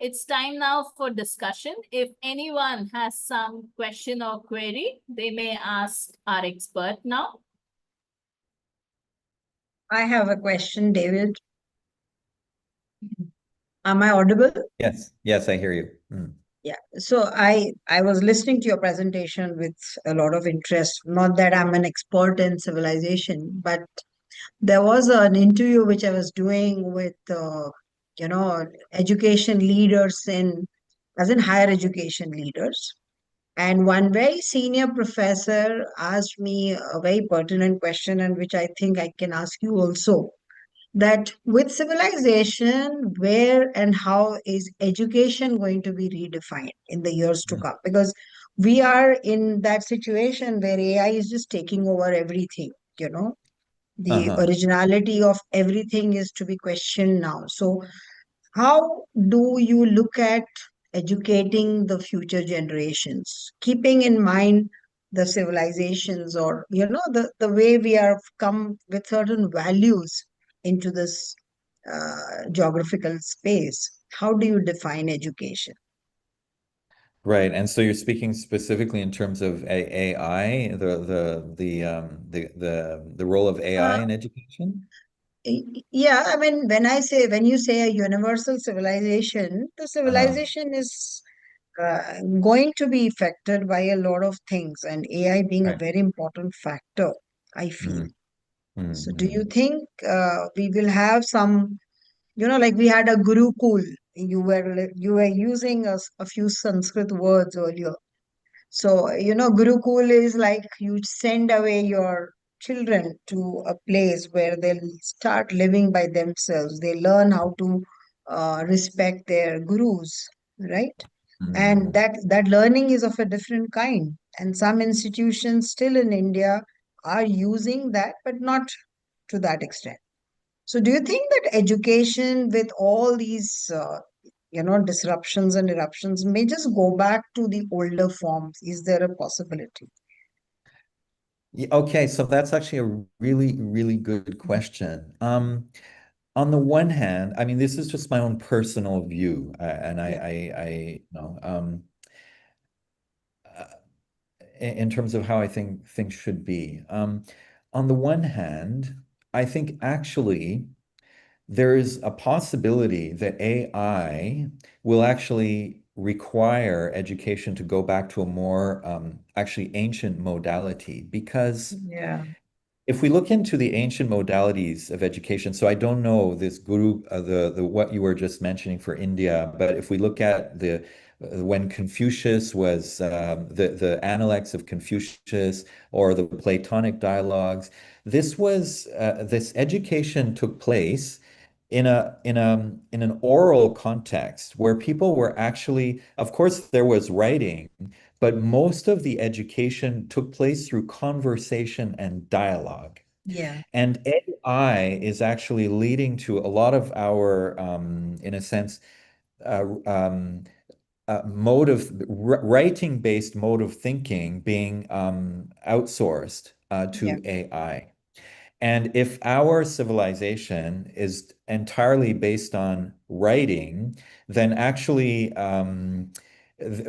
Speaker 8: It's time now for discussion. If anyone has some question or query, they may ask our expert now.
Speaker 23: I have a question, David. Am I audible?
Speaker 11: Yes, I hear you.
Speaker 23: Yeah, so I was listening to your presentation with a lot of interest. Not that I'm an expert in civilization, but there was an interview which I was doing with education leaders as in higher education leaders. And one very senior professor asked me a very pertinent question, and which I think I can ask you also, that with civilization, where and how is education going to be redefined in the years to come? Because we are in that situation where AI is just taking over everything, you know. The originality of everything is to be questioned now. So, how do you look at educating the future generations, keeping in mind the civilizations, or the way we have come with certain values into this geographical space? How do you define education?
Speaker 11: Right, and so you're speaking specifically in terms of AI, the role of AI in education?
Speaker 23: Yeah, I mean, when you say a universal civilization, the civilization is going to be affected by a lot of things, and AI being a
Speaker 11: Right.
Speaker 23: very important factor, I feel. So, do you
Speaker 11: Mm.
Speaker 23: think we will have some, like we had a Gurukul? You were using a few Sanskrit words earlier. So, Gurukul is like you send away your children to a place where they'll start living by themselves. They learn how to respect their gurus, right? And that learning is of a different kind. And some institutions still in India are using that, but not to that extent. So, do you think that education with all these disruptions and eruptions may just go back to the older forms? Is there a possibility?
Speaker 11: Yeah, okay, so that's actually a really, really good question. On the one hand, I mean, this is just my own personal view, and in terms of how I think things should be. On the one hand, I think actually there is a possibility that AI will actually require education to go back to a more actually ancient modality, because
Speaker 23: Yeah.
Speaker 11: if we look into the ancient modalities of education, so I don't know this guru, the what you were just mentioning for India, but if we look at the when Confucius was the Analects of Confucius or the Platonic dialogues, this education took place in an oral context where people were actually, of course, there was writing, but most of the education took place through conversation and dialogue.
Speaker 23: Yeah.
Speaker 11: And AI is actually leading to a lot of our, in a sense, writing-based mode of thinking being outsourced to AI. And if our civilization is entirely based on writing, then actually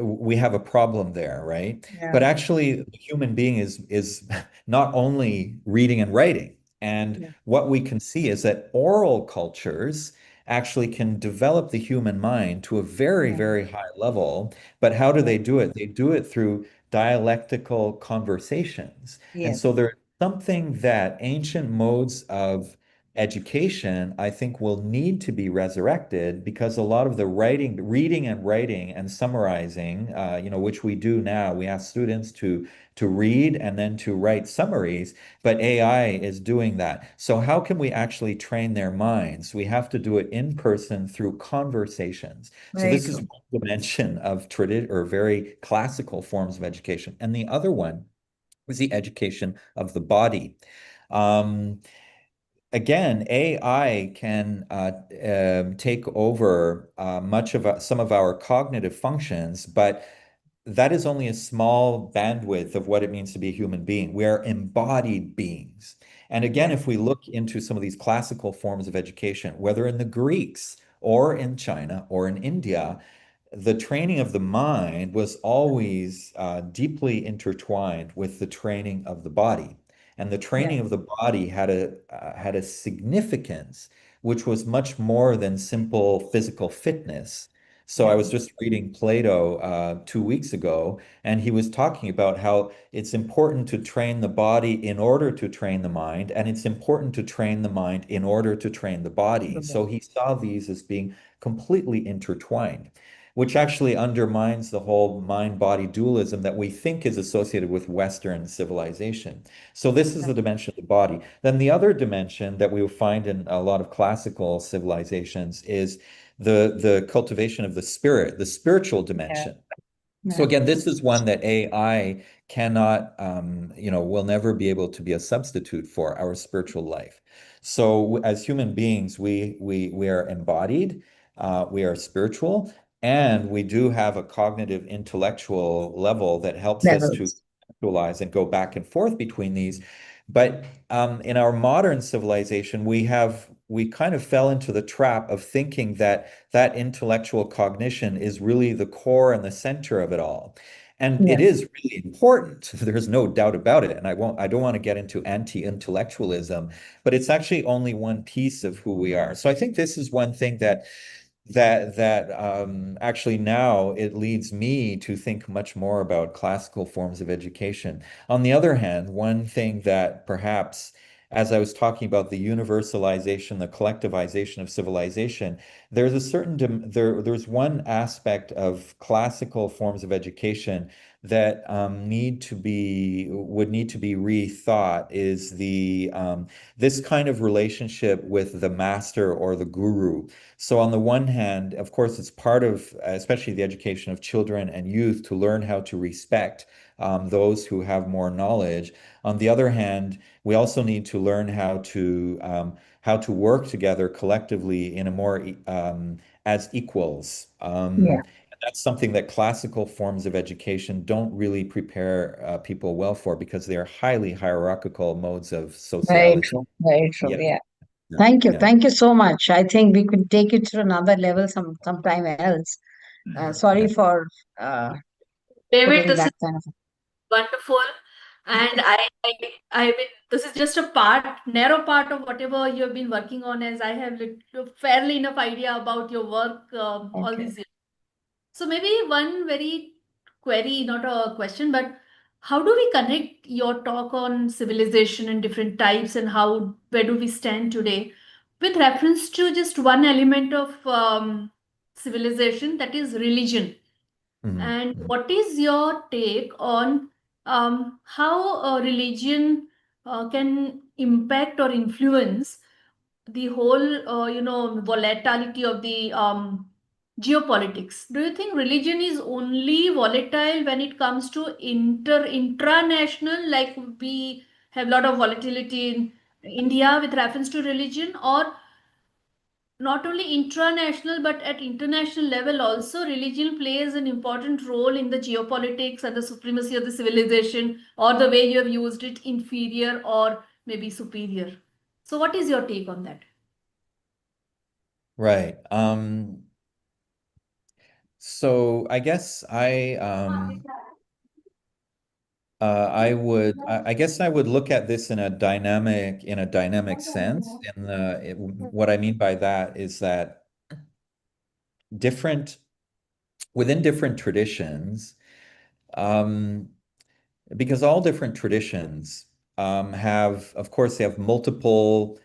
Speaker 11: we have a problem there, right?
Speaker 23: Yeah.
Speaker 11: But actually, the human being is not only reading and writing. And what we can see is that oral cultures actually can develop the human mind to a very, very high level. But how do they do it? They do it through dialectical conversations. And
Speaker 23: Yes.
Speaker 11: so there's something that ancient modes of education, I think, will need to be resurrected, because a lot of the reading and writing and summarizing, which we do now, we ask students to read and then to write summaries, but AI is doing that. So how can we actually train their minds? We have to do it in person through conversations. So
Speaker 23: Very
Speaker 11: this is
Speaker 23: true.
Speaker 11: one dimension of traditional or very classical forms of education. And the other one was the education of the body. Again, AI can take over some of our cognitive functions, but that is only a small bandwidth of what it means to be a human being. We are embodied beings. And again, if we look into some of these classical forms of education, whether in the Greeks or in China or in India, the training of the mind was always deeply intertwined with the training of the body. And the training of the body had a significance which was much more than simple physical fitness. So I was just reading Plato 2 weeks ago, and he was talking about how it's important to train the body in order to train the mind, and it's important to train the mind in order to train the body. So he saw these as being completely intertwined. which actually undermines the whole mind-body dualism that we think is associated with Western civilization. So this is the dimension of the body. Then the other dimension that we will find in a lot of classical civilizations is the cultivation of the spirit, the spiritual dimension. So again, this is one that AI cannot, will never be able to be a substitute for our spiritual life. So as human beings, we are embodied, we are spiritual, and we do have a cognitive intellectual level that helps us to actualize and go back and forth between these. But in our modern civilization, we kind of fell into the trap of thinking that that intellectual cognition is really the core and the center of it all. And it is really important. There's no doubt about it. And I don't want to get into anti-intellectualism, but it's actually only one piece of who we are. So I think this is one thing that actually now it leads me to think much more about classical forms of education. On the other hand, one thing that perhaps, as I was talking about the universalization, the collectivization of civilization, there's a certain there's one aspect of classical forms of education that would need to be rethought, is this kind of relationship with the master or the guru. So on the one hand, of course, it's part of especially the education of children and youth to learn how to respect those who have more knowledge. On the other hand, we also need to learn how to work together collectively in a more as equals. That's something that classical forms of education don't really prepare people well for, because they are highly hierarchical modes of sociology.
Speaker 23: Very true. Very true.
Speaker 11: Yeah.
Speaker 23: Yeah.
Speaker 11: Yeah.
Speaker 23: Thank you.
Speaker 11: Yeah.
Speaker 23: Thank you so much. I think we could take it to another level sometime else. Sorry for
Speaker 5: David,
Speaker 23: putting
Speaker 5: this
Speaker 23: that
Speaker 5: is
Speaker 23: kind of.
Speaker 5: wonderful. And I mean, this is just a narrow part of whatever you've been working on, as I have fairly enough idea about your work all these years. So maybe one very query, not a question, but how do we connect your talk on civilization and different types, and where do we stand today with reference to just one element of civilization, that is religion? And what is your take on how religion can impact or influence the whole, volatility of the geopolitics? Do you think religion is only volatile when it comes to intranational, like we have a lot of volatility in India with reference to religion, or not only intranational but at international level also religion plays an important role in the geopolitics and the supremacy of the civilization, or the way you have used it, inferior or maybe superior? So what is your take on that?
Speaker 11: Right. So I guess I guess I would look at this in a dynamic sense. What I mean by that is that within different traditions, because all different traditions of course, they have multiple.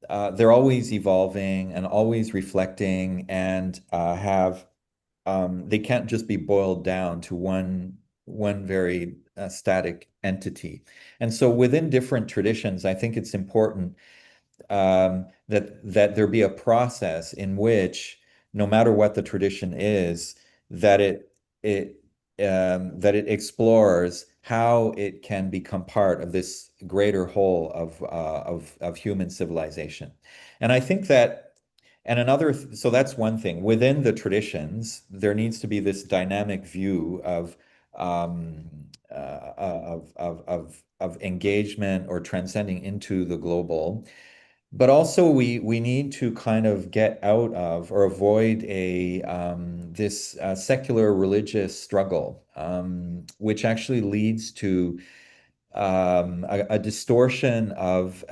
Speaker 11: They're always evolving and always reflecting, and they can't just be boiled down to one very static entity. And so within different traditions, I think it's important that there be a process in which, no matter what the tradition is, that it explores how it can become part of this greater whole of human civilization. And I think that, so that's one thing. Within the traditions, there needs to be this dynamic view of engagement or transcending into the global. But also we need to kind of get out of or avoid this secular religious struggle, which actually leads to a distortion of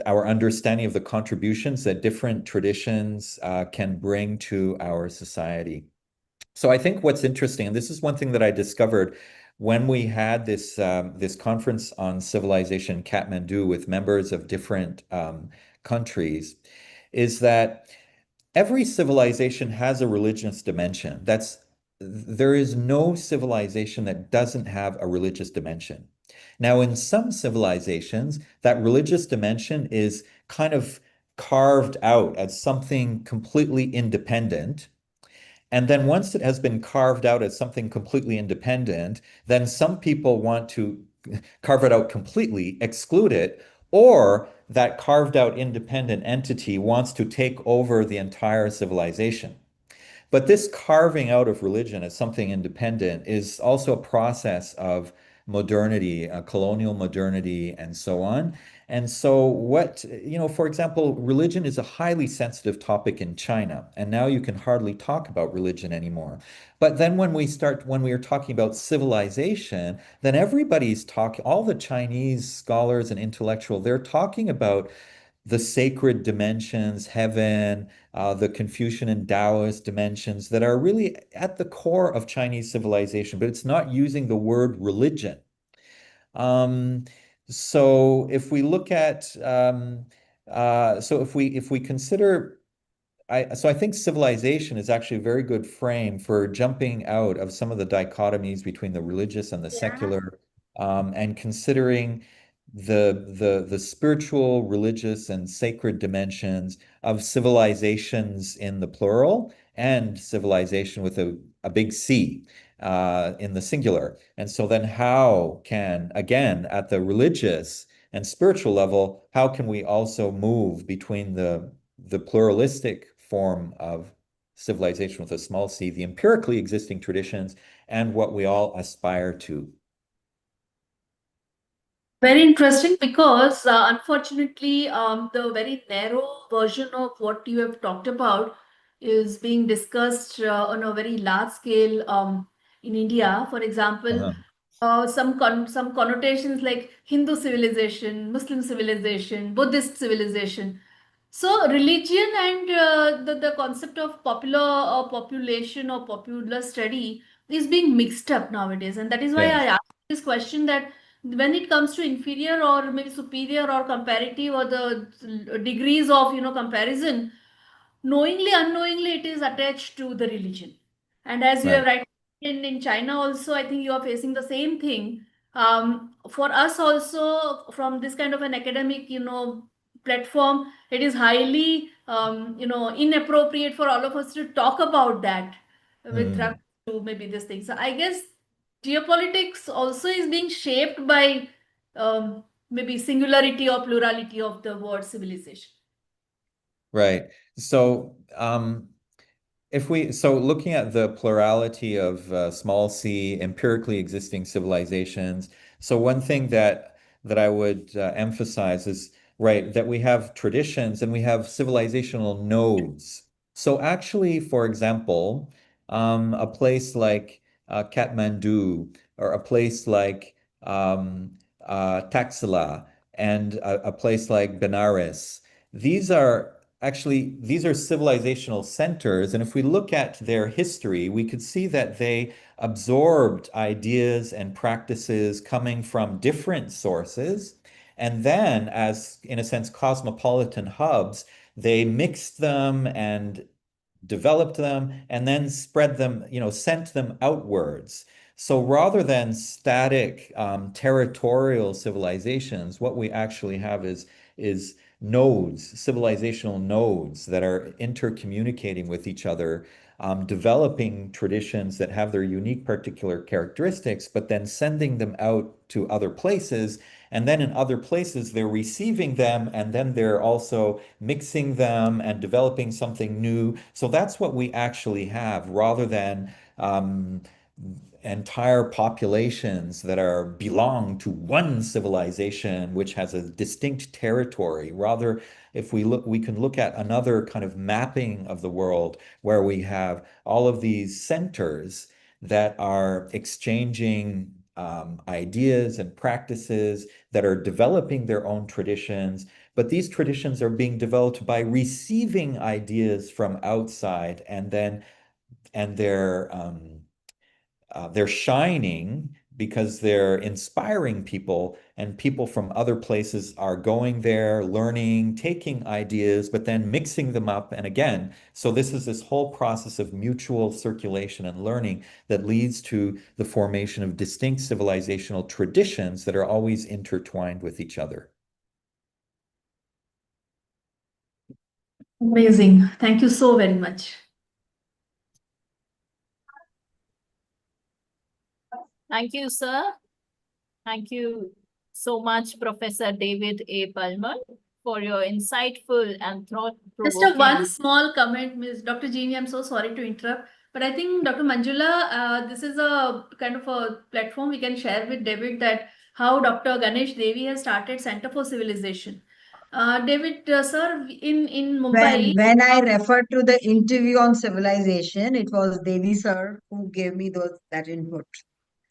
Speaker 11: our understanding of the contributions that different traditions can bring to our society. So I think what's interesting, and this is one thing that I discovered when we had this conference on civilization in Kathmandu with members of different countries, is that every civilization has a religious dimension. There is no civilization that doesn't have a religious dimension. Now, in some civilizations, that religious dimension is kind of carved out as something completely independent. And then once it has been carved out as something completely independent, then some people want to carve it out completely, exclude it, or that carved out independent entity wants to take over the entire civilization. But this carving out of religion as something independent is also a process of modernity, colonial modernity, and so on. And so for example, religion is a highly sensitive topic in China, and now you can hardly talk about religion anymore. But then when we are talking about civilization, then everybody's talking, all the Chinese scholars and intellectual, they're talking about the sacred dimensions, heaven, the Confucian and Taoist dimensions that are really at the core of Chinese civilization, but it's not using the word religion. So if we look at, if we consider, I think civilization is actually a very good frame for jumping out of some of the dichotomies between the religious and the secular, and considering the spiritual, religious, and sacred dimensions of civilizations in the plural and civilization with a big C in the singular. And so then how can, again, at the religious and spiritual level, how can we also move between the pluralistic form of civilization with a small c, the empirically existing traditions, and what we all aspire to?
Speaker 5: Very interesting, because unfortunately, the very narrow version of what you have talked about is being discussed on a very large scale in India. For example, some connotations like Hindu civilization, Muslim civilization, Buddhist civilization. So religion and the concept of population or popular study is being mixed up nowadays, and that is why I asked this question, that when it comes to inferior or maybe superior or comparative, or the degrees of comparison, knowingly unknowingly it is attached to the religion. And as you have right in China also, I think you are facing the same thing. For us also, from this kind of an academic platform, it is highly inappropriate for all of us to talk about that with reference to maybe this thing. So I guess geopolitics also is being shaped by maybe singularity or plurality of the word civilization.
Speaker 11: Right. So looking at the plurality of small c empirically existing civilizations, so one thing that I would emphasize is that we have traditions and we have civilizational nodes. So actually, for example, a place like Kathmandu, or a place like Taxila, and a place like Benares, these are civilizational centers. And if we look at their history, we could see that they absorbed ideas and practices coming from different sources. And then, as in a sense, cosmopolitan hubs, they mixed them and developed them and then spread them, sent them outwards. So rather than static territorial civilizations, what we actually have is nodes, civilizational nodes that are intercommunicating with each other, developing traditions that have their unique particular characteristics, but then sending them out to other places. And then in other places, they're receiving them, and then they're also mixing them and developing something new. So that's what we actually have, rather than entire populations that belong to one civilization which has a distinct territory. Rather, if we can look at another kind of mapping of the world where we have all of these centers that are exchanging ideas and practices, that are developing their own traditions, but these traditions are being developed by receiving ideas from outside, and they're shining because they're inspiring people, and people from other places are going there, learning, taking ideas, but then mixing them up. And again, so this is this whole process of mutual circulation and learning that leads to the formation of distinct civilizational traditions that are always intertwined with each other.
Speaker 5: Amazing. Thank you so very much.
Speaker 8: Thank you, sir. Thank you so much, Professor David A. Palmer, for your insightful and thought-provoking.
Speaker 5: Just a one small comment, Ms. Dr. Jeannie, I'm so sorry to interrupt, but I think Dr. Manjula, this is a kind of a platform we can share with David that how Dr. Ganesh Devi has started Center for Civilization. David, sir, in Mumbai.
Speaker 23: When I referred to the interview on civilization, it was Devi sir who gave me that input.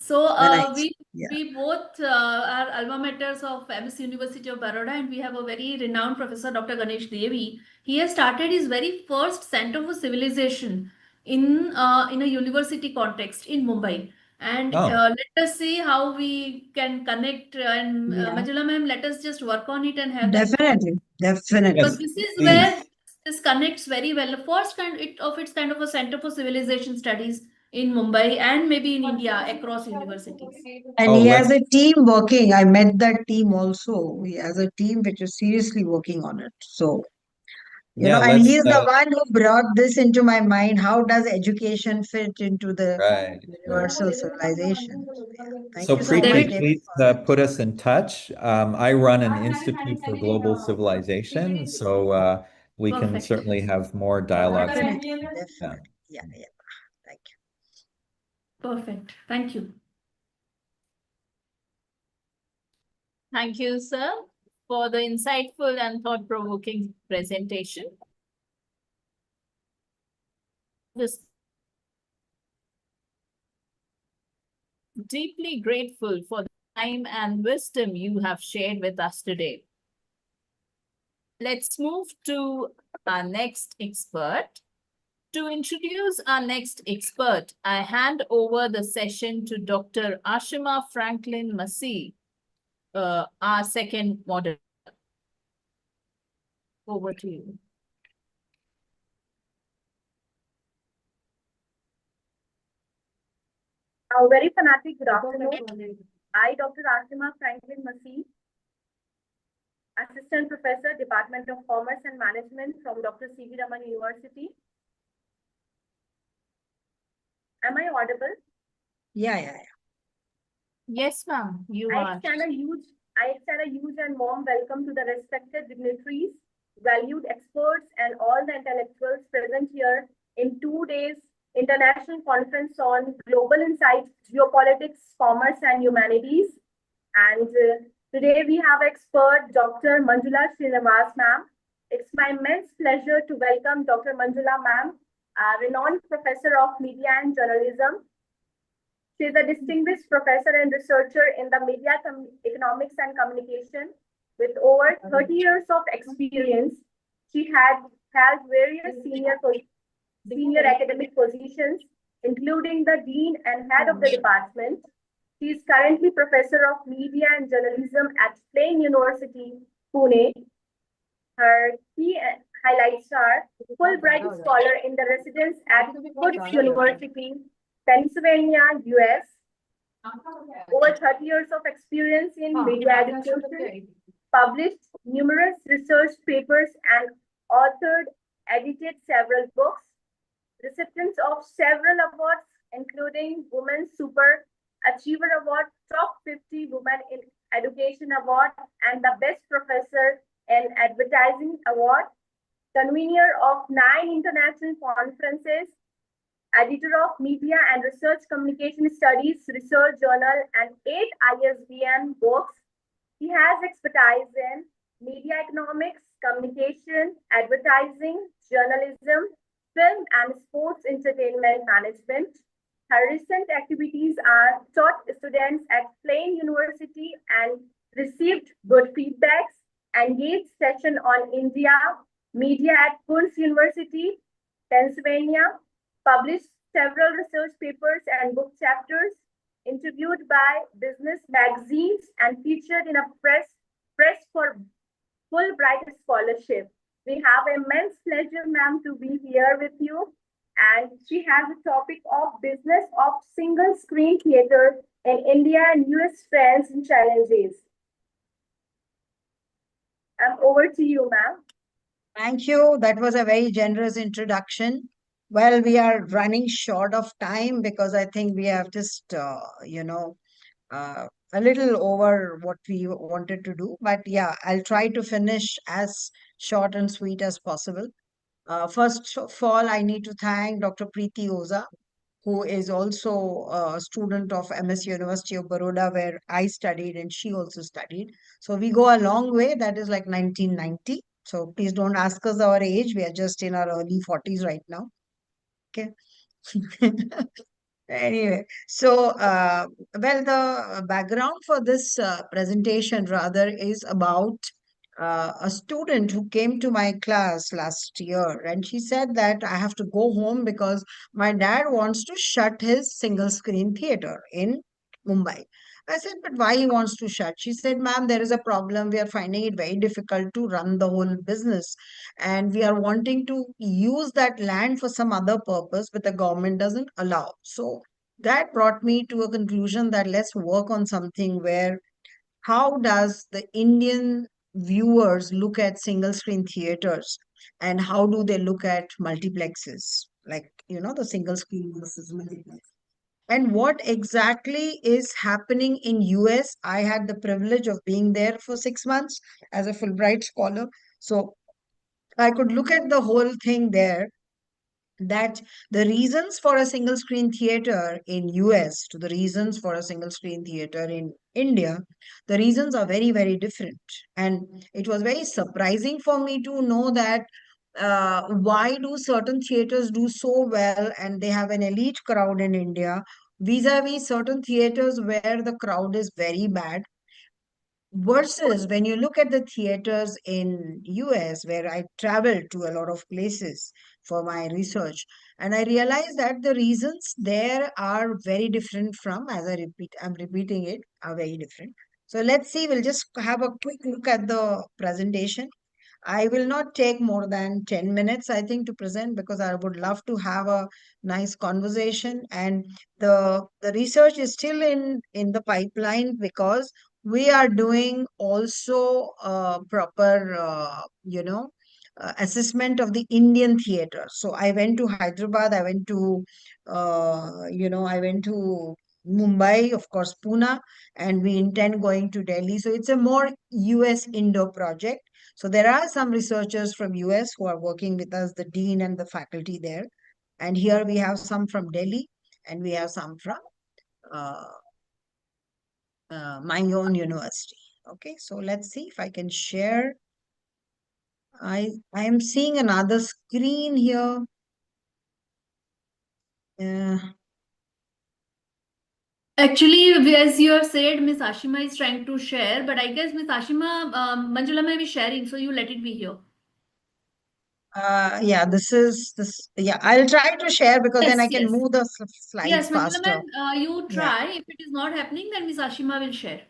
Speaker 5: So we both are alma maters of MS University of Baroda, and we have a very renowned professor, Dr. Ganesh Devi. He has started his very first Center for Civilization in a university context in Mumbai. And let us see how we can connect. And Manjula ma'am, let us just work on it and have
Speaker 23: Definitely.
Speaker 5: Because this is where this connects very well. The first of its kind of a Center for Civilization Studies in Mumbai and maybe in India across universities.
Speaker 23: And he has a team working. I met that team also. He has a team which is seriously working on it. So, you know, and he's the one who brought this into my mind. How does education fit into the universal civilization? Thank
Speaker 11: So
Speaker 23: you so much,
Speaker 11: Preeti,
Speaker 23: David.
Speaker 11: please put us in touch. I run an Institute for Global Civilization, so we can certainly have more dialogue.
Speaker 23: Definitely. Yeah. Thank you.
Speaker 5: Perfect. Thank you.
Speaker 8: Thank you, sir, for the insightful and thought-provoking presentation. Deeply grateful for the time and wisdom you have shared with us today. Let's move to our next expert. To introduce our next expert, I hand over the session to Dr. Ashima Franklin Masih, our second moderator. Over to you.
Speaker 4: A very fanatic good afternoon. I, Dr. Ashima Franklin Masih, Assistant Professor, Department of Commerce and Management from Dr. C.V. Raman University. Am I audible?
Speaker 23: Yeah.
Speaker 8: Yes, ma'am, you are.
Speaker 4: I extend a huge and warm welcome to the respected dignitaries, valued experts, and all the intellectuals present here in 2 days International Conference on Global Insights, Geopolitics, Commerce, and Humanities. And today we have expert Dr. Manjula Srinivas ma'am. It's my immense pleasure to welcome Dr. Manjula ma'am, a renowned professor of media and journalism. She is a distinguished professor and researcher in the media economics and communication. With over 30 years of experience, she had held various senior academic positions, including the dean and head of the department. She is currently professor of media and journalism at Plain University, Pune. Her key highlights are Fulbright Scholar in the residence at Tufts University, Pennsylvania, US. Over 30 years of experience in media education, published numerous research papers and edited several books. Recipients of several awards, including Women's Super Achiever Award, Top 50 Women in Education Award, and the Best Professor in Advertising Award. Convener of 9 international conferences, editor of Media and Research Communication Studies Research Journal, and 8 ISBN books. He has expertise in media economics, communication, advertising, journalism, film and sports entertainment management. Her recent activities are taught students at Plain University and received good feedbacks, engaged session on India, media at Tufts University, Pennsylvania, published several research papers and book chapters, interviewed by business magazines and featured in a press for Fulbright scholarship. We have immense pleasure, ma'am, to be here with you. And she has a topic of business of single screen theater in India and US trends and challenges. Over to you, ma'am.
Speaker 23: Thank you. That was a very generous introduction. Well, we are running short of time because I think we have just, a little over what we wanted to do. But yeah, I'll try to finish as short and sweet as possible. First of all, I need to thank Dr. Preeti Oza, who is also a student of MS University of Baroda, where I studied and she also studied. So we go a long way. That is like 1990. So please don't ask us our age. We are just in our early 40s right now. Okay. Anyway, so well, the background for this presentation rather is about a student who came to my class last year, and she said that I have to go home because my dad wants to shut his single screen theater in Mumbai. I said, but why he wants to shut? She said, ma'am, there is a problem. We are finding it very difficult to run the whole business, and we are wanting to use that land for some other purpose, but the government doesn't allow. So that brought me to a conclusion that let's work on something where how does the Indian viewers look at single screen theaters, and how do they look at multiplexes, like, the single screen versus multiplex? And what exactly is happening in US? I had the privilege of being there for 6 months as a Fulbright scholar. So I could look at the whole thing there, that the reasons for a single screen theater in US to the reasons for a single screen theater in India, the reasons are very, very different. And it was very surprising for me to know that why do certain theaters do so well and they have an elite crowd in India vis-a-vis certain theaters where the crowd is very bad, versus when you look at the theaters in US, where I traveled to a lot of places for my research, and I realized that the reasons there are very different from, as I'm repeating it, are very different. So let's see, we'll just have a quick look at the presentation. I will not take more than 10 minutes, I think, to present, because I would love to have a nice conversation. And the research is still in the pipeline, because we are doing also proper, assessment of the Indian theater. So I went to Hyderabad, I went to, I went to Mumbai, of course, Pune, and we intend going to Delhi. So it's a more US Indo project. So there are some researchers from US who are working with us, the dean and the faculty there. And here we have some from Delhi, and we have some from my own university. Okay, so let's see if I can share. I am seeing another screen here.
Speaker 5: Actually, as you have said, Miss Ashima is trying to share, but I guess Miss Ashima, Manjula may be sharing, so you let it be here.
Speaker 23: Yeah, yeah, I'll try to share, because then I can move the slides
Speaker 5: Yes,
Speaker 23: faster.
Speaker 5: Manjula ma'am, you try.
Speaker 23: Yeah.
Speaker 5: If it is not happening, then Miss Ashima will share.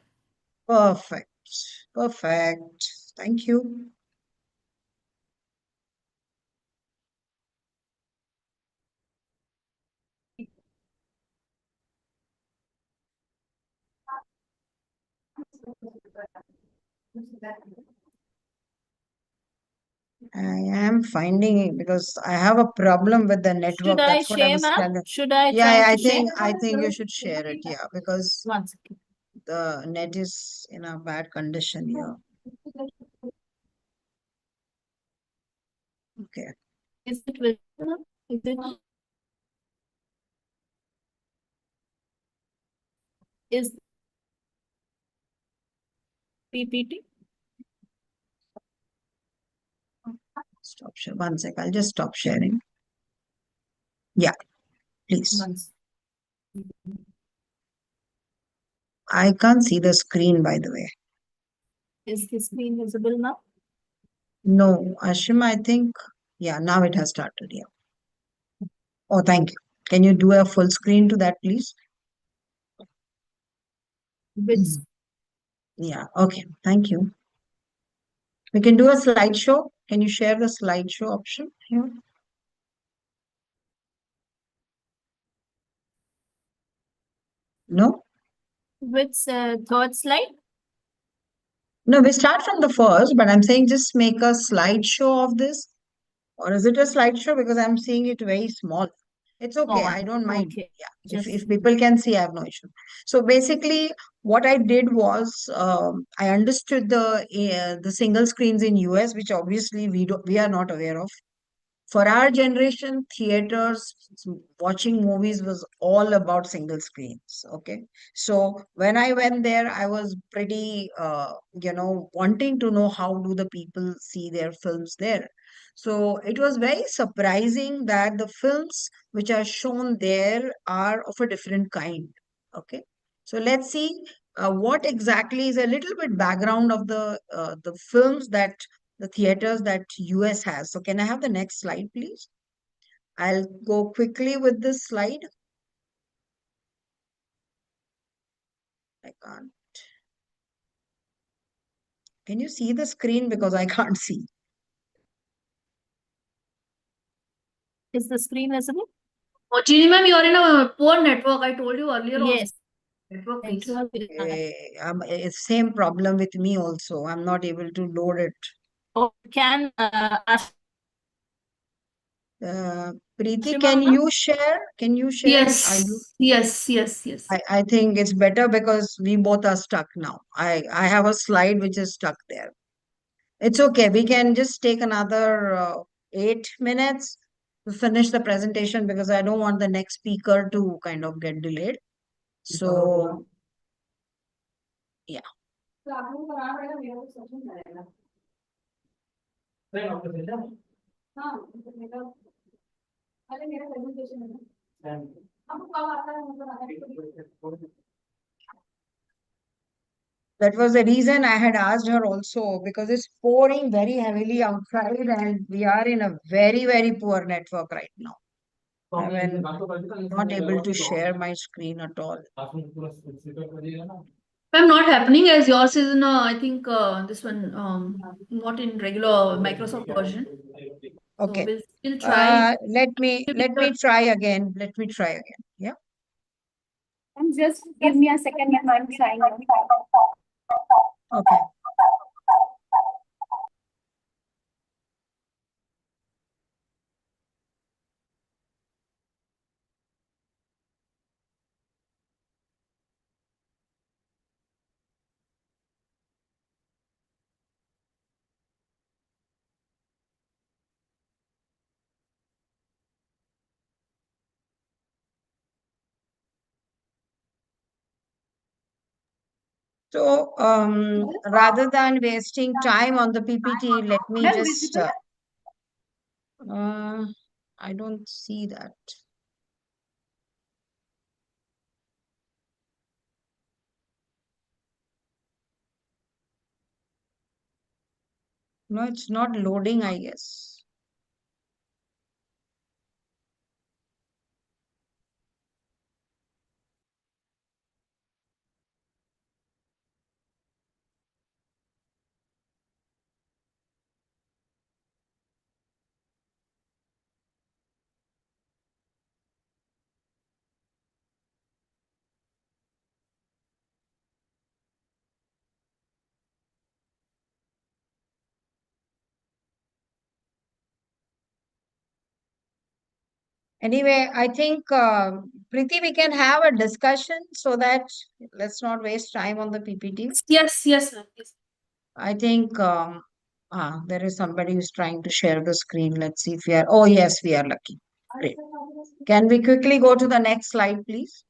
Speaker 23: Perfect. Perfect. Thank you. I am finding it because I have a problem with the network.
Speaker 8: Should I
Speaker 23: That's what I
Speaker 8: share,
Speaker 23: was
Speaker 8: ma'am?
Speaker 23: telling.
Speaker 8: Should I
Speaker 23: Yeah,
Speaker 8: try
Speaker 23: I
Speaker 8: to share?
Speaker 23: think you should share it. Yeah, because
Speaker 8: One second.
Speaker 23: the net is in a bad condition here. Okay.
Speaker 8: Is it visible? Is it? Is PPT?
Speaker 23: Stop share. One sec. I'll just stop sharing. Yeah, please. I can't see the screen, by the way.
Speaker 8: Is the screen visible now?
Speaker 23: No, Ashima, I think, yeah, now it has started. Yeah. Oh, thank you. Can you do a full screen to that, please?
Speaker 5: With
Speaker 23: Yeah, okay, thank you. We can do a slideshow. Can you share the slideshow option here? No?
Speaker 8: Which third slide?
Speaker 23: No, we start from the first, but I'm saying just make a slideshow of this. Or is it a slideshow? Because I'm seeing it very small. It's okay. I don't mind.
Speaker 8: Okay.
Speaker 23: Yeah. If people can see, I have no issue. So basically, what I did was I understood the single screens in US, which obviously we are not aware of. For our generation, theaters, watching movies was all about single screens. Okay. So when I went there, I was pretty, wanting to know how do the people see their films there. So it was very surprising that the films which are shown there are of a different kind. Okay. So let's see what exactly is a little bit background of the films that the theaters that US has. So can I have the next slide, please? I'll go quickly with this slide. I can't. Can you see the screen? Because I can't see.
Speaker 8: Is the screen visible?
Speaker 5: Oh, Chini ma'am, you are in a poor network. I told you earlier
Speaker 8: Yes.
Speaker 5: also. Network, please.
Speaker 23: It's same problem with me also. I'm not able to load it.
Speaker 8: Oh, can
Speaker 23: Preeti, can you share? Can you share?
Speaker 5: Yes, yes.
Speaker 23: I think it's better because we both are stuck now. I have a slide which is stuck there. It's okay. We can just take another 8 minutes to finish the presentation because I don't want the next speaker to kind of get delayed. So, yeah. That was the reason I had asked her also because it's pouring very heavily outside and we are in a very, very poor network right now. I'm not able to share my screen at all.
Speaker 5: I'm not happening as yours is in, I think this one, not in regular Microsoft version.
Speaker 23: Okay.
Speaker 5: So we'll try.
Speaker 23: Let me try again. Let me try again. Yeah.
Speaker 4: And just give me a second, I'm trying.
Speaker 23: Okay. So, rather than wasting time on the PPT, let me just, I don't see that. No, it's not loading, I guess. Anyway, I think, Preeti, we can have a discussion so that let's not waste time on the PPT.
Speaker 5: Yes.
Speaker 23: I think there is somebody who's trying to share the screen. Let's see if we are, oh yes, we are lucky. Great. Can we quickly go to the next slide, please?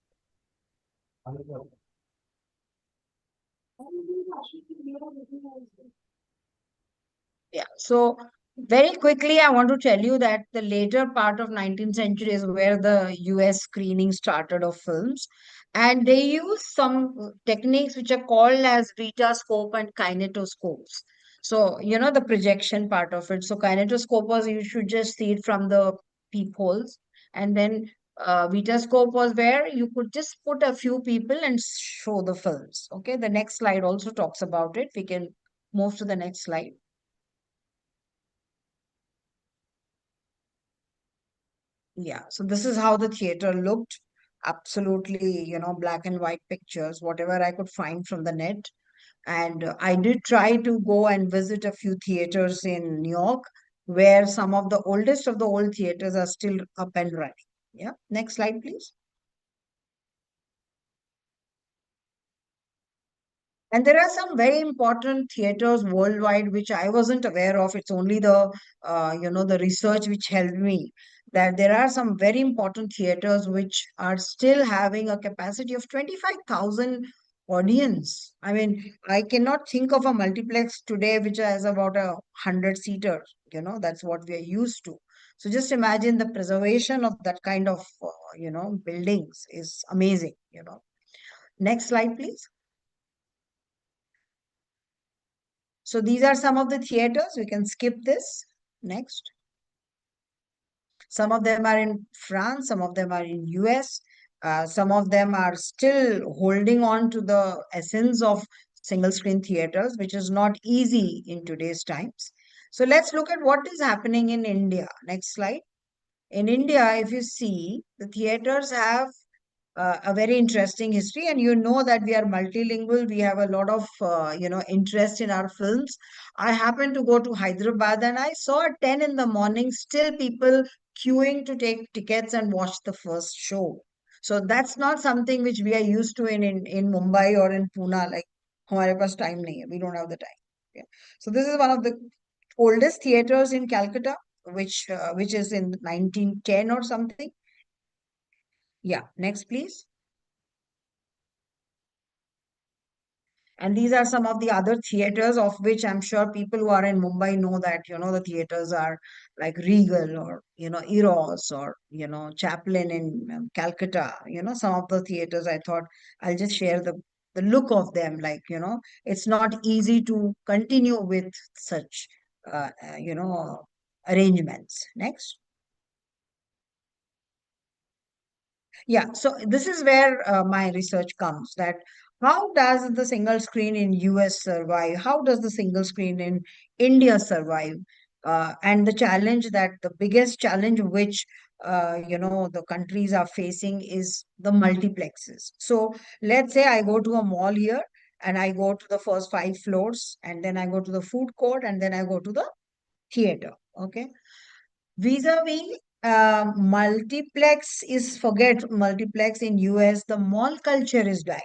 Speaker 23: Yeah, so very quickly, I want to tell you that the later part of 19th century is where the US screening started of films. And they use some techniques which are called as vitascope and kinetoscopes. So, the projection part of it. So kinetoscope was you should just see it from the peepholes. And then Vitascope was where you could just put a few people and show the films. Okay, the next slide also talks about it. We can move to the next slide. Yeah, so this is how the theater looked. Absolutely, you know, black and white pictures, whatever I could find from the net. And I did try to go and visit a few theaters in New York, where some of the oldest of the old theaters are still up and running. Yeah, next slide, please. And there are some very important theaters worldwide which I wasn't aware of. It's only the the research which helped me that there are some very important theaters which are still having a capacity of 25,000 audience. I mean, I cannot think of a multiplex today which has about 100 seater. You know, that's what we are used to. So just imagine the preservation of that kind of buildings is amazing. You know, next slide, please. So these are some of the theaters. We can skip this. Next. Some of them are in France, some of them are in US, some of them are still holding on to the essence of single screen theaters, which is not easy in today's times. So let's look at what is happening in India. Next slide. In India, if you see, the theaters have a very interesting history, and you know that we are multilingual. We have a lot of interest in our films. I happened to go to Hyderabad and I saw at 10 in the morning still people queuing to take tickets and watch the first show. So that's not something which we are used to in Mumbai or in Pune. Like, हमारे पास time नहीं है. We don't have the time. Okay. So this is one of the oldest theaters in Calcutta, which is in 1910 or something. Yeah, next please. And these are some of the other theaters of which I'm sure people who are in Mumbai know that, the theaters are like Regal or, Eros or, Chaplin in Calcutta, some of the theaters. I thought I'll just share the look of them. Like, it's not easy to continue with such, arrangements. Next. Yeah, so this is where my research comes, that how does the single screen in US survive? How does the single screen in India survive? And the biggest challenge which the countries are facing is the multiplexes. So let's say I go to a mall here and I go to the first 5 floors, and then I go to the food court, and then I go to the theater. Okay. Vis-a-vis forget multiplex in US, the mall culture is dying.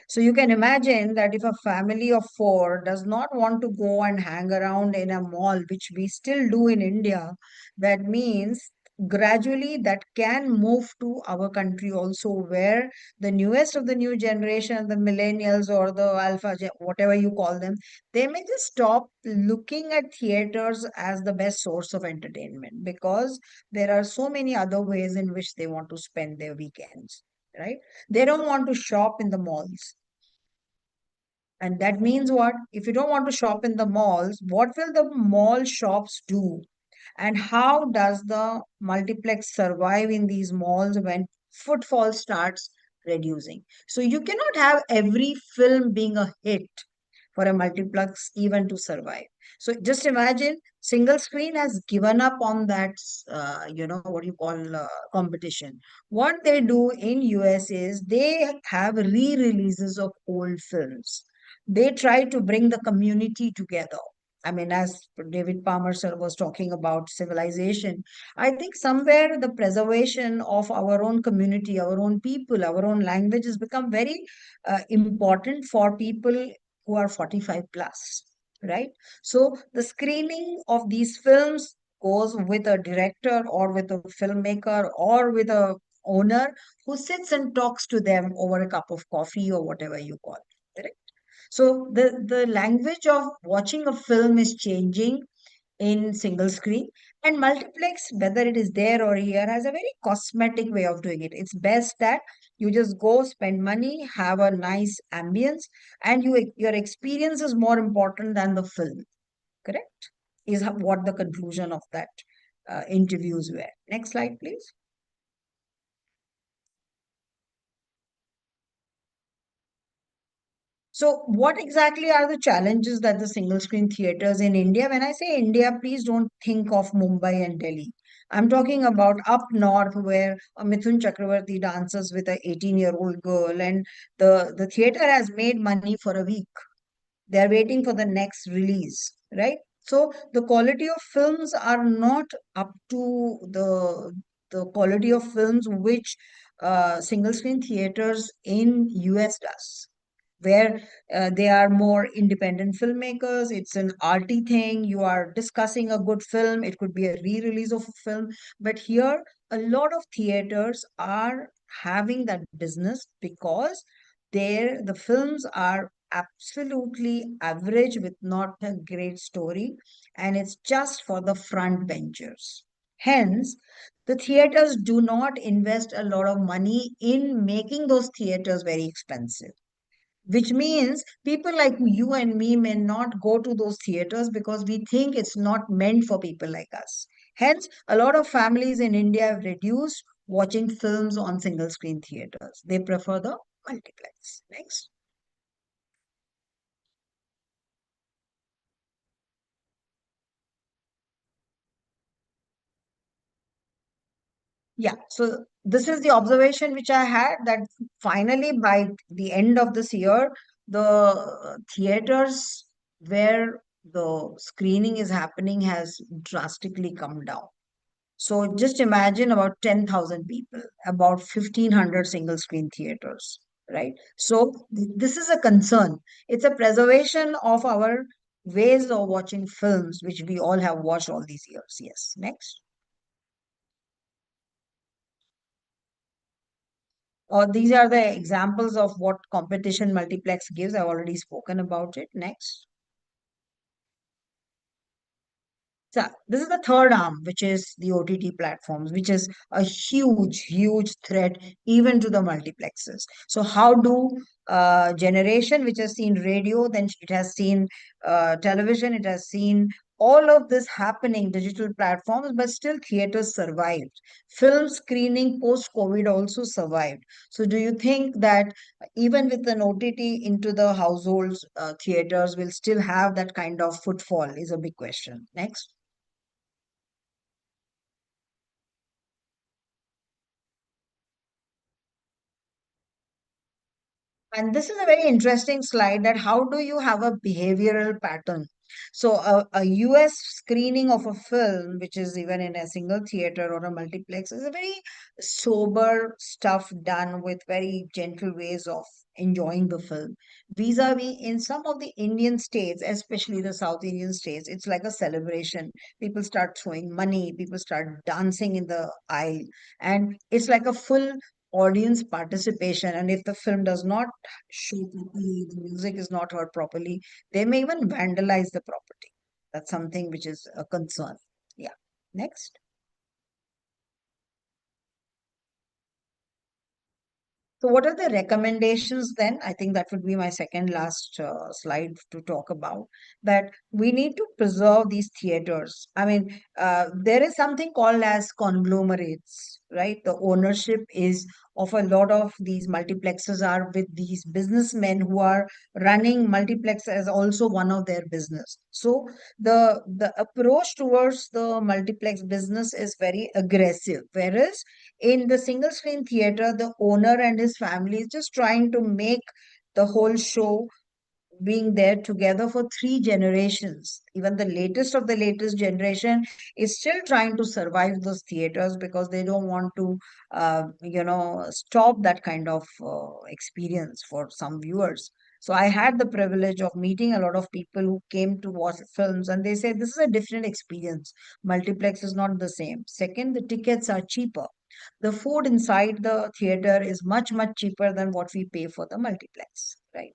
Speaker 23: So you can imagine that if a family of 4 does not want to go and hang around in a mall, which we still do in India, that means gradually that can move to our country also, where the newest of the new generation, the millennials or the whatever you call them, they may just stop looking at theaters as the best source of entertainment, because there are so many other ways in which they want to spend their weekends, right? They don't want to shop in the malls. And that means what? If you don't want to shop in the malls, what will the mall shops do? And how does the multiplex survive in these malls when footfall starts reducing? So you cannot have every film being a hit for a multiplex even to survive. So just imagine single screen has given up on that, what you call competition. What they do in US is they have re-releases of old films. They try to bring the community together. I mean, as David Palmer sir was talking about civilization, I think somewhere the preservation of our own community, our own people, our own language has become very important for people who are 45 plus, right? So the screening of these films goes with a director or with a filmmaker or with a owner who sits and talks to them over a cup of coffee or whatever you call it, correct? So the language of watching a film is changing in single screen, and multiplex, whether it is there or here, has a very cosmetic way of doing it. It's best that you just go spend money, have a nice ambience, and your experience is more important than the film. Correct? Is what the conclusion of that interviews were. Next slide, please. So what exactly are the challenges that the single screen theaters in India? When I say India, please don't think of Mumbai and Delhi. I'm talking about up north where Mithun Chakravarti dances with a 18-year-old girl and the theater has made money for a week. They're waiting for the next release, right? So the quality of films are not up to the quality of films which single screen theaters in US does, where they are more independent filmmakers. It's an arty thing. You are discussing a good film. It could be a re-release of a film. But here, a lot of theaters are having that business because the films are absolutely average with not a great story, and it's just for the front benchers. Hence, the theaters do not invest a lot of money in making those theaters very expensive, which means people like you and me may not go to those theaters because we think it's not meant for people like us. Hence, a lot of families in India have reduced watching films on single screen theaters. They prefer the multiplex. Next. Yeah, so this is the observation which I had, that finally by the end of this year, the theaters where the screening is happening has drastically come down. So just imagine about 10,000 people, about 1,500 single screen theaters, right? So this is a concern. It's a preservation of our ways of watching films, which we all have watched all these years. Yes, next. These are the examples of what competition multiplex gives. I've already spoken about it. Next. So this is the third arm, which is the OTT platforms, which is a huge, huge threat even to the multiplexes. So how do generation, which has seen radio, then it has seen television, it has seen all of this happening, digital platforms, but still theaters survived. Film screening post-COVID also survived. So do you think that even with an OTT into the households, theaters will still have that kind of footfall is a big question. Next. And this is a very interesting slide, that how do you have a behavioral pattern? So a US screening of a film, which is even in a single theater or a multiplex, is a very sober stuff done with very gentle ways of enjoying the film. Vis-a-vis in some of the Indian states, especially the South Indian states, it's like a celebration. People start throwing money, people start dancing in the aisle, and it's like a full audience participation. And if the film does not show properly, the music is not heard properly, they may even vandalize the property. That's something which is a concern. Yeah. Next. So what are the recommendations then? I think that would be my second last slide to talk about, that we need to preserve these theaters. I mean, there is something called as conglomerates, right? The ownership is of a lot of these multiplexes are with these businessmen who are running multiplex as also one of their business. So the approach towards the multiplex business is very aggressive, whereas in the single screen theater, the owner and his family is just trying to make the whole show being there together for 3 generations. Even the latest of the latest generation is still trying to survive those theaters because they don't want to, stop that kind of experience for some viewers. So I had the privilege of meeting a lot of people who came to watch films, and they say this is a different experience. Multiplex is not the same. Second, the tickets are cheaper. The food inside the theater is much, much cheaper than what we pay for the multiplex, right?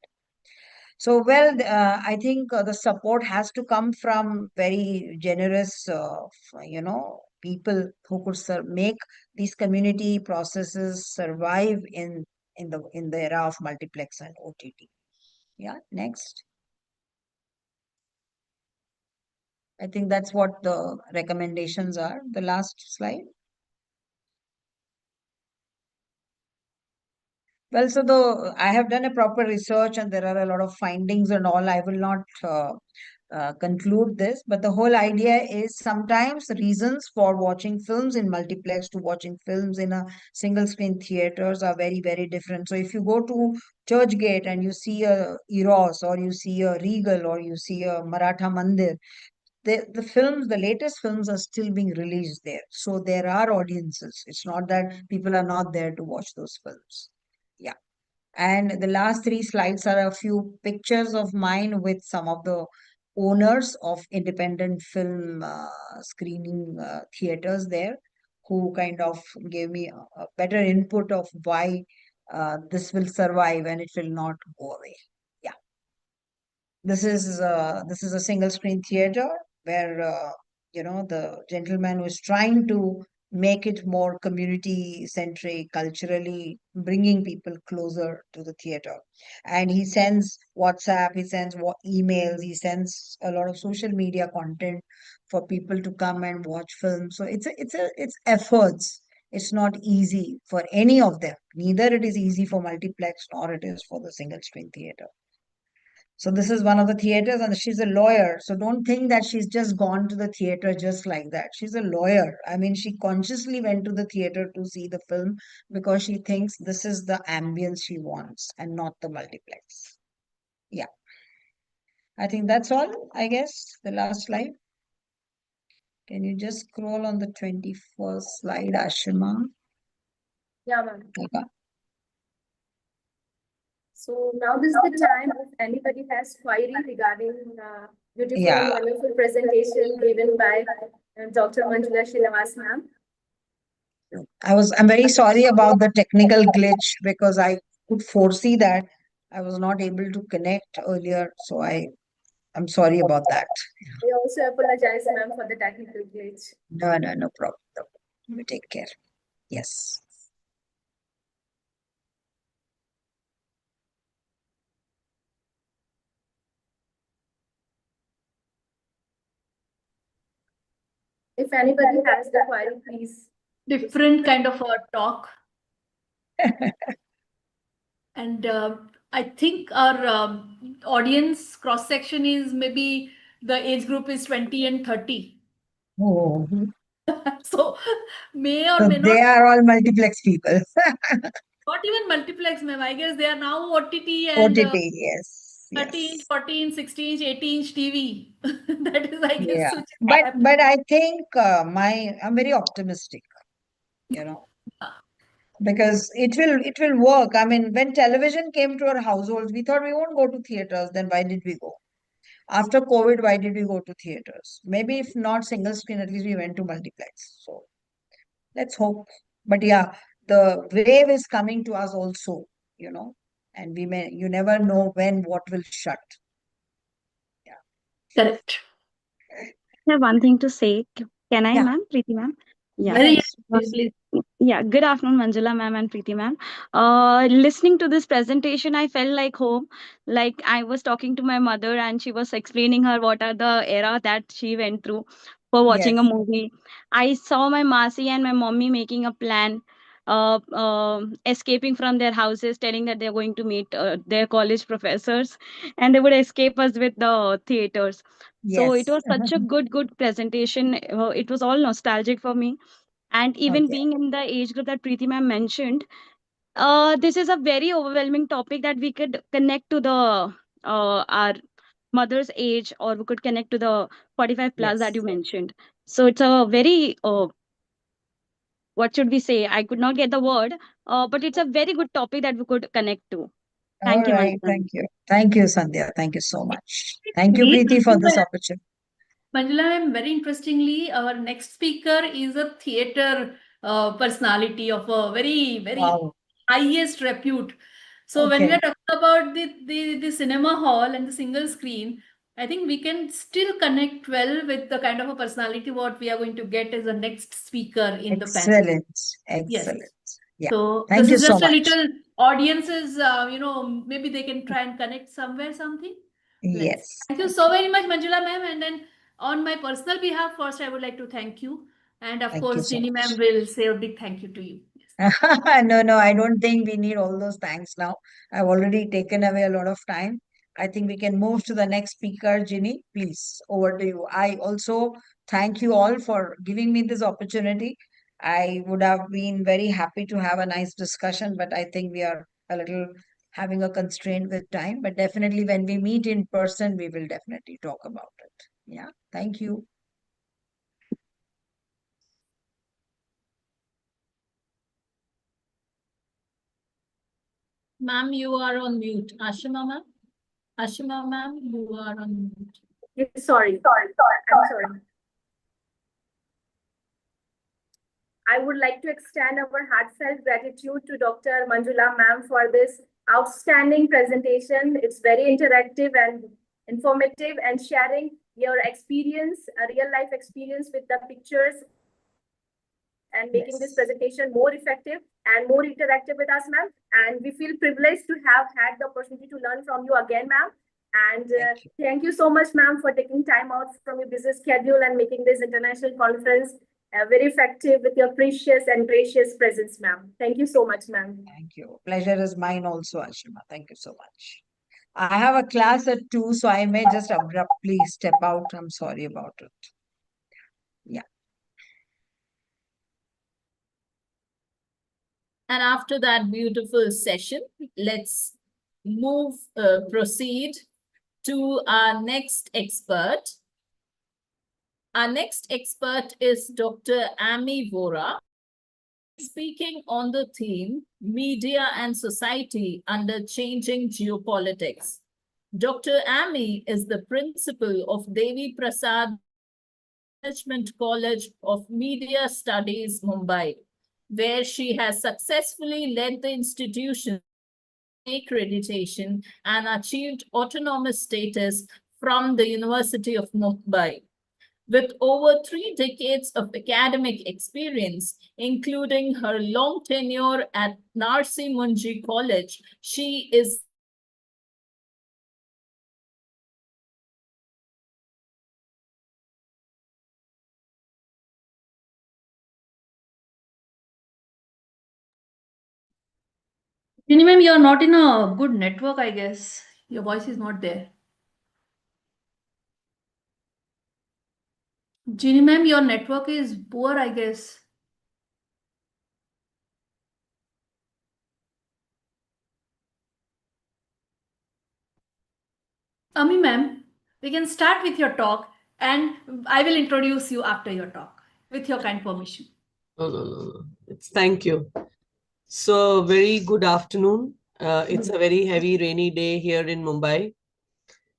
Speaker 23: So, well, I think the support has to come from very generous, people who could make these community processes survive in the era of multiplex and OTT. Yeah, next. I think that's what the recommendations are. The last slide. Well, so though I have done a proper research and there are a lot of findings and all, I will not conclude this, but the whole idea is sometimes reasons for watching films in multiplex to watching films in a single screen theaters are very, very different. So if you go to Churchgate and you see a Eros or you see a Regal or you see a Maratha Mandir, the films, the latest films are still being released there. So there are audiences. It's not that people are not there to watch those films. Yeah. And the last three slides are a few pictures of mine with some of the owners of independent film screening theaters there, who kind of gave me a better input of why this will survive and it will not go away. Yeah. This is a single screen theater where the gentleman was trying to make it more community centric, culturally bringing people closer to the theater. And he sends WhatsApp, he sends emails, he sends a lot of social media content for people to come and watch films. So it's efforts. It's not easy for any of them. Neither it is easy for multiplex nor it is for the single screen theater. So this is one of the theaters, and she's a lawyer. So don't think that she's just gone to the theater just like that. She's a lawyer. I mean, she consciously went to the theater to see the film because she thinks this is the ambience she wants and not the multiplex. Yeah. I think that's all, I guess. The last slide. Can you just scroll on the 21st slide, Ashima?
Speaker 4: Yeah, ma'am.
Speaker 23: Okay.
Speaker 4: So now this is the time if anybody has query regarding beautiful
Speaker 23: Yeah.
Speaker 4: and wonderful presentation given by Dr. Manjula Srinivas ma'am.
Speaker 23: I'm very sorry about the technical glitch because I could foresee that I was not able to connect earlier. So I'm sorry about that.
Speaker 4: We also apologize, ma'am, for the technical glitch.
Speaker 23: No problem. We take care. Yes.
Speaker 4: If anybody has the query, please.
Speaker 5: Different kind of a talk. And I think our audience cross section is maybe the age group is 20 and 30.
Speaker 23: Oh.
Speaker 5: So may or
Speaker 23: So
Speaker 5: may
Speaker 23: they
Speaker 5: not.
Speaker 23: are all multiplex people.
Speaker 5: Not even multiplex, ma'am. I guess they are now OTT and
Speaker 23: OTT, yes.
Speaker 5: 13, 14, 16, 18 TV. That is, I guess,
Speaker 23: Yeah.
Speaker 5: which is
Speaker 23: But
Speaker 5: happening.
Speaker 23: I think I'm very optimistic, because it will work. I mean, when television came to our households, we thought we won't go to theaters. Then why did we go? After COVID, why did we go to theaters? Maybe if not single screen, at least we went to multiplex. So let's hope. But yeah, the wave is coming to us also, and you never know when what will shut. Yeah.
Speaker 5: Correct.
Speaker 12: I have one thing to say. Can I,
Speaker 23: Yeah.
Speaker 12: ma'am? Preeti, ma'am? Yeah.
Speaker 5: Yes, please.
Speaker 12: Yeah, good afternoon, Manjula ma'am and Preeti ma'am. Listening to this presentation, I felt like home. Like I was talking to my mother and she was explaining her what are the era that she went through for watching a
Speaker 23: Yes.
Speaker 12: movie. I saw my Masi and my mommy making a plan, escaping from their houses, telling that they're going to meet their college professors, and they would escape us with the theaters. So it
Speaker 23: Yes.
Speaker 12: was such a good presentation. It was all nostalgic for me. And even
Speaker 23: Okay.
Speaker 12: being in the age group that Preeti ma'am mentioned, this is a very overwhelming topic that we could connect to the our mother's age, or we could connect to the 45 plus that you
Speaker 23: Yes.
Speaker 12: mentioned. So it's a very what should we say? I could not get the word, but it's a very good topic that we could connect to.
Speaker 23: All
Speaker 12: Thank you,
Speaker 23: right.
Speaker 12: Manjula.
Speaker 23: Thank you. Thank you, Sandhya. Thank you so much. Thank you,
Speaker 5: Me,
Speaker 23: Preeti, for this opportunity.
Speaker 5: Manjula, ma'am, very interestingly, our next speaker is a theater personality of a very
Speaker 23: Wow.
Speaker 5: highest repute. So when we
Speaker 23: Okay.
Speaker 5: are talking about the cinema hall and the single screen, I think we can still connect well with the kind of a personality what we are going to get as the next speaker in the panel.
Speaker 23: Excellent.
Speaker 5: Yes.
Speaker 23: Excellent. Yeah.
Speaker 5: So
Speaker 23: Thank
Speaker 5: this
Speaker 23: you
Speaker 5: is
Speaker 23: so
Speaker 5: just a
Speaker 23: much.
Speaker 5: little audiences, maybe they can try and connect somewhere, something. Let's.
Speaker 23: Yes.
Speaker 5: Thank you so very much, Manjula ma'am. And then on my personal behalf, first, I would like to thank you. And of
Speaker 23: Thank you
Speaker 5: course,
Speaker 23: so
Speaker 5: Rini ma'am
Speaker 23: much.
Speaker 5: will say a big thank you to you. Yes.
Speaker 23: No, I don't think we need all those thanks now. I've already taken away a lot of time. I think we can move to the next speaker, Ginny. Please, over to you. I also thank you all for giving me this opportunity. I would have been very happy to have a nice discussion, but I think we are a little having a constraint with time. But definitely, when we meet in person, we will definitely talk about it. Yeah, thank you.
Speaker 8: Ma'am, you are on mute. Ashima, ma'am? Ashima, ma'am, you are on mute.
Speaker 4: Sorry. I'm sorry. I would like to extend our heartfelt gratitude to Dr. Manjula ma'am for this outstanding presentation. It's very interactive and informative, and sharing your experience, a real life experience with the pictures, and making this presentation more effective and more interactive with us, ma'am. And we feel privileged to have had the opportunity to learn from you again, ma'am. And thank you so much, ma'am, for taking time out from your busy schedule and making this international conference very effective with your precious and gracious presence, ma'am. Thank you so much, ma'am.
Speaker 23: Thank you. Pleasure is mine also, Ashima. Thank you so much. I have a class at 2, so I may just abruptly step out. I'm sorry about it. Yeah.
Speaker 8: And after that beautiful session, let's proceed to our next expert. Our next expert is Dr. Amy Vora, speaking on the theme, Media and Society Under Changing Geopolitics. Dr. Amy is the principal of Devi Prasad Management College of Media Studies, Mumbai, where she has successfully led the institution accreditation and achieved autonomous status from the University of Mumbai. With over 3 decades of academic experience, including her long tenure at Narsi Munji College, she is
Speaker 5: Ginny ma'am, you're not in a good network, I guess. Your voice is not there. Ginny ma'am, your network is poor, I guess. Ami ma'am, we can start with your talk and I will introduce you after your talk with your kind permission.
Speaker 22: No. Thank you. So very good afternoon. It's a very heavy rainy day here in Mumbai,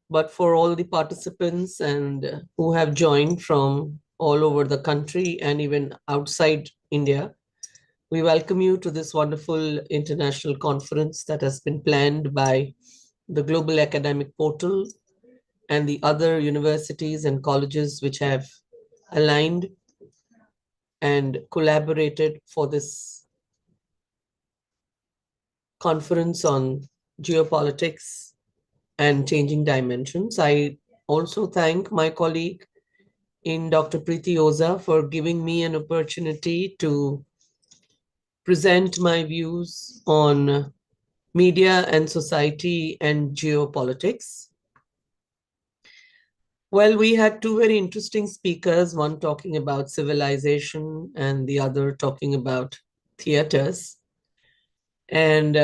Speaker 22: but for all the participants and who have joined from all over the country and even outside India, we welcome you to this wonderful international conference that has been planned by the Global Academic Portal and the other universities and colleges which have aligned and collaborated for this conference on geopolitics and changing dimensions. I also thank my colleague in Dr. Preeti Oza for giving me an opportunity to present my views on media and society and geopolitics. Well, we had 2 very interesting speakers, one talking about civilization and the other talking about theaters. And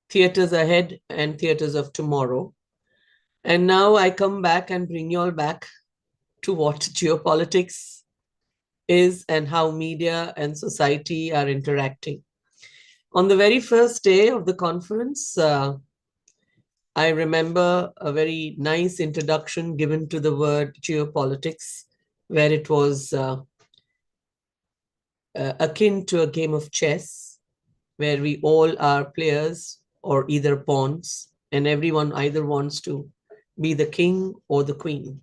Speaker 22: theaters ahead and theaters of tomorrow. And now I come back and bring you all back to what geopolitics is and how media and society are interacting. On the very first day of the conference, I remember a very nice introduction given to the word geopolitics, where it was akin to a game of chess, where we all are players or either pawns, and everyone either wants to be the king or the queen.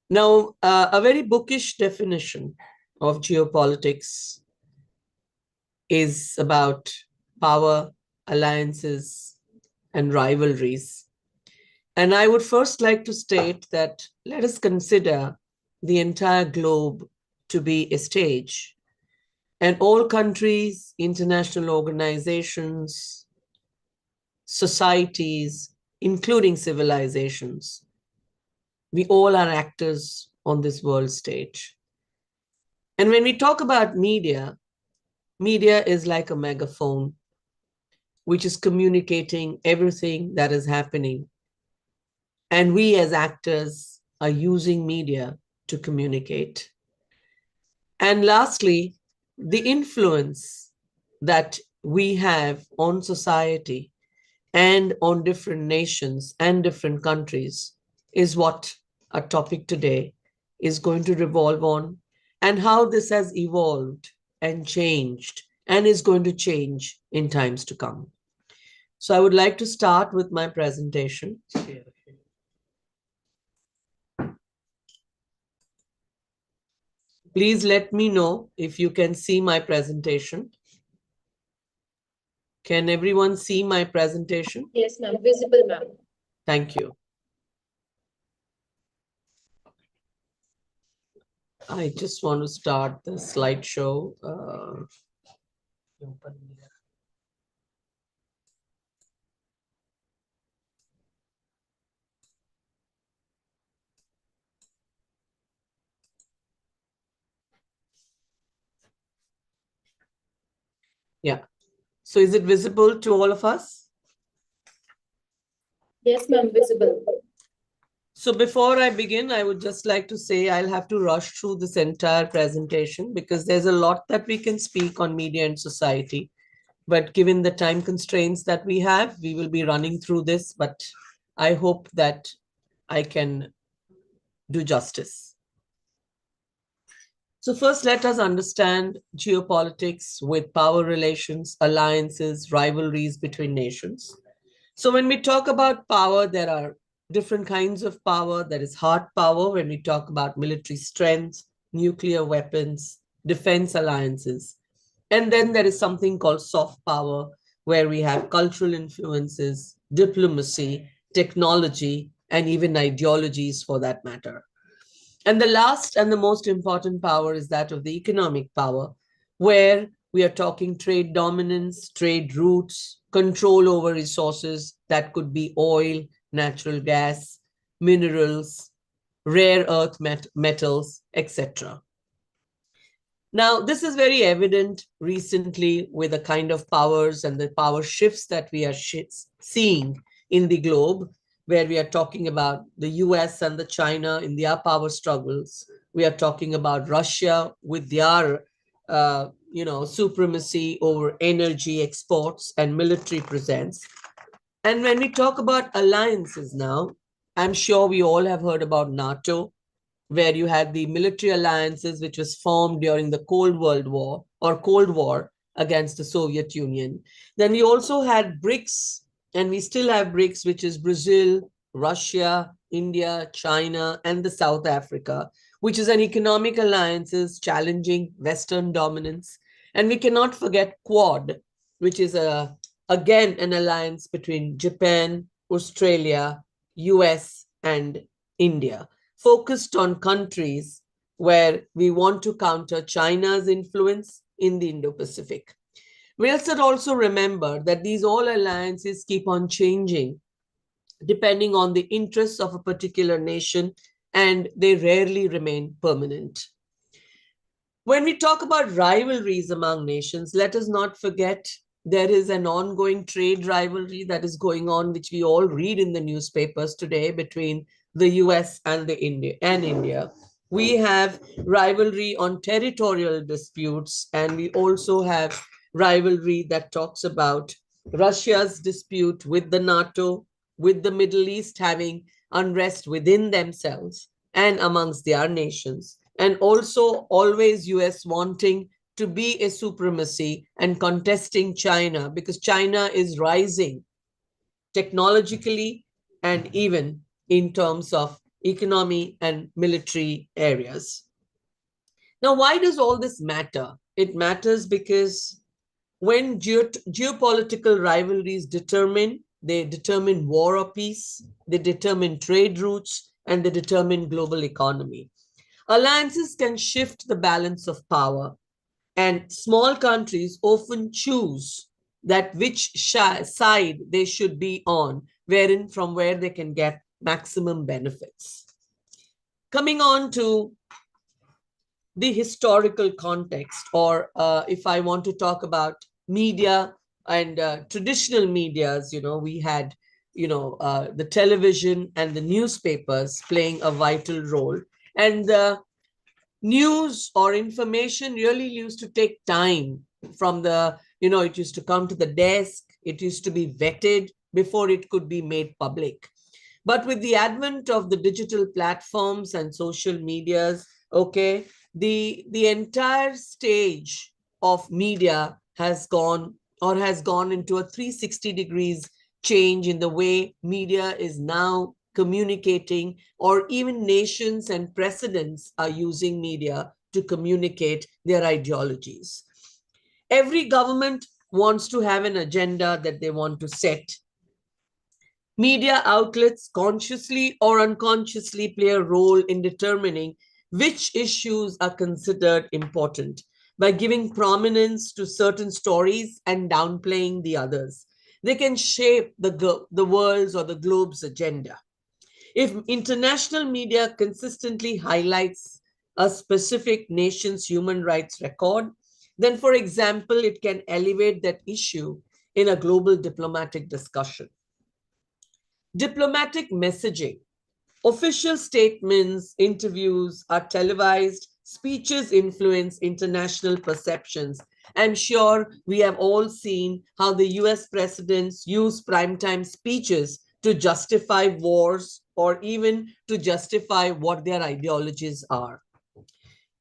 Speaker 22: Now, a very bookish definition of geopolitics is about power, alliances, and rivalries. And I would first like to state that let us consider the entire globe to be a stage And all countries, international organizations, societies, including civilizations, we all are actors on this world stage. And when we talk about media, media is like a megaphone, which is communicating everything that is happening. And we as actors are using media to communicate. And lastly, the influence that we have on society and on different nations and different countries is what our topic today is going to revolve on, and how this has evolved and changed and is going to change in times to come. So I would like to start with my presentation. Please let me know if you can see my presentation. Can everyone see my presentation?
Speaker 7: Yes, ma'am. Visible, ma'am.
Speaker 22: Thank you. I just want to start the slideshow. Yeah. So is it visible to all of us?
Speaker 7: Yes, ma'am. Visible.
Speaker 22: So before I begin, I would just like to say I'll have to rush through this entire presentation because there's a lot that we can speak on media and society. But given the time constraints that we have, we will be running through this, but I hope that I can do justice. So first, let us understand geopolitics with power relations, alliances, rivalries between nations. So when we talk about power, there are different kinds of power. There is hard power when we talk about military strength, nuclear weapons, defense alliances. And then there is something called soft power, where we have cultural influences, diplomacy, technology, and even ideologies for that matter. And the last and the most important power is that of the economic power, where we are talking trade dominance, trade routes, control over resources that could be oil, natural gas, minerals, rare earth metals, etc. Now, this is very evident recently with the kind of powers and the power shifts that we are seeing in the globe, where we are talking about the US and the China in their power struggles. We are talking about Russia with their supremacy over energy exports and military presence. And when we talk about alliances now, I'm sure we all have heard about NATO, where you had the military alliances which was formed during the Cold War against the Soviet Union. Then we also had BRICS, and we still have BRICS, which is Brazil, Russia, India, China, and the South Africa, which is an economic alliances challenging Western dominance. And we cannot forget Quad, which is again an alliance between Japan, Australia, US, and India, focused on countries where we want to counter China's influence in the Indo-Pacific. We should also remember that these all alliances keep on changing depending on the interests of a particular nation, and they rarely remain permanent. When we talk about rivalries among nations, let us not forget there is an ongoing trade rivalry that is going on, which we all read in the newspapers today between the US and India. We have rivalry on territorial disputes, and we also have rivalry that talks about Russia's dispute with the NATO, with the Middle East having unrest within themselves and amongst their nations, and also always US wanting to be a supremacy and contesting China, because China is rising technologically and even in terms of economy and military areas. Now, why does all this matter? It matters because when geopolitical rivalries they determine war or peace, they determine trade routes, and they determine global economy. Alliances can shift the balance of power, And small countries often choose that which side they should be on, from where they can get maximum benefits. Coming on to the historical context, or if I want to talk about media and traditional medias, we had, the television and the newspapers playing a vital role. And the news or information really used to take time from it used to come to the desk, it used to be vetted before it could be made public. But with the advent of the digital platforms and social medias, okay, the entire stage of media has gone into a 360 degrees change in the way media is now communicating, or even nations and presidents are using media to communicate their ideologies. Every government wants to have an agenda that they want to set. Media outlets consciously or unconsciously play a role in determining which issues are considered important by giving prominence to certain stories and downplaying the others. They can shape the world's or the globe's agenda. If international media consistently highlights a specific nation's human rights record, then, for example, it can elevate that issue in a global diplomatic discussion. Diplomatic messaging. Official statements, interviews are televised, speeches influence international perceptions. I'm sure we have all seen how the US presidents use primetime speeches to justify wars or even to justify what their ideologies are.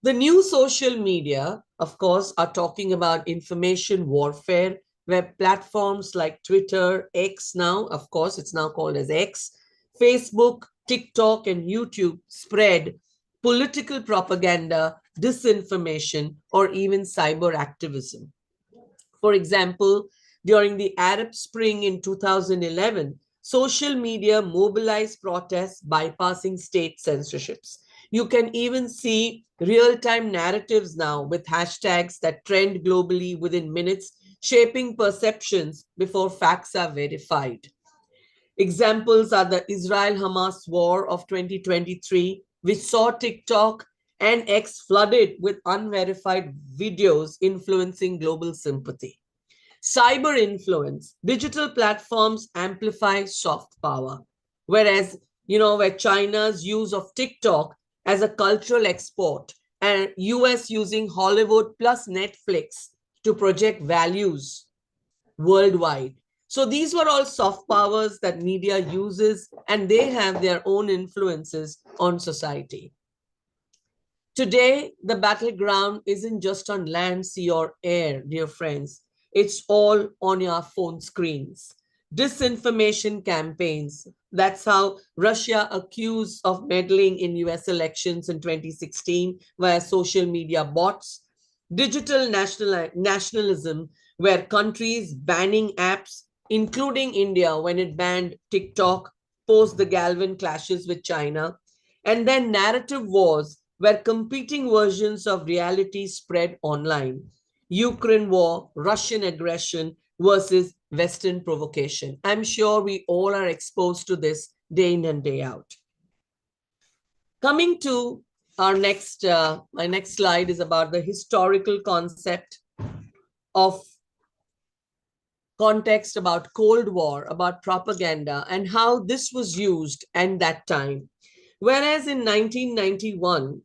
Speaker 22: The new social media, of course, are talking about information warfare, where platforms like Twitter, X now, of course, it's now called as X, Facebook, TikTok, and YouTube spread political propaganda, disinformation, or even cyber activism. For example, during the Arab Spring in 2011, social media mobilized protests bypassing state censorships. You can even see real-time narratives now with hashtags that trend globally within minutes, shaping perceptions before facts are verified. Examples are the Israel-Hamas war of 2023, which saw TikTok and X flooded with unverified videos influencing global sympathy. Cyber influence. Digital platforms amplify soft power, whereas, where China's use of TikTok as a cultural export and US using Hollywood plus Netflix to project values worldwide. So these were all soft powers that media uses, and they have their own influences on society. Today, the battleground isn't just on land, sea, or air, dear friends. It's all on your phone screens. Disinformation campaigns. That's how Russia accused of meddling in US elections in 2016 via social media bots. Digital nationalism, where countries banning apps, including India when it banned TikTok post the Galvin clashes with China. And then narrative wars, where competing versions of reality spread online. Ukraine war, Russian aggression versus Western provocation. I'm sure we all are exposed to this day in and day out. Coming to our my next slide is about the historical concept of context about Cold War, about propaganda, and how this was used at that time. Whereas in 1991,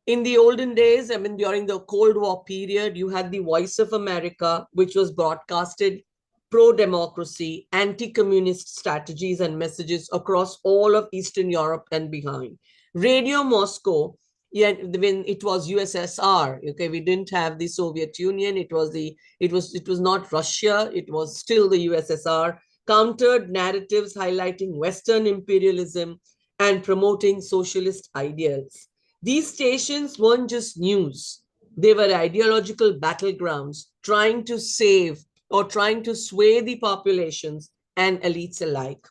Speaker 22: in the olden days, during the Cold War period, you had the Voice of America, which was broadcasted pro-democracy, anti-communist strategies and messages across all of Eastern Europe and behind. Radio Moscow, when it was USSR, okay, we didn't have the Soviet Union, it was not Russia, it was still the USSR, countered narratives highlighting Western imperialism and promoting socialist ideals. These stations weren't just news, they were ideological battlegrounds trying to save or trying to sway the populations and elites alike.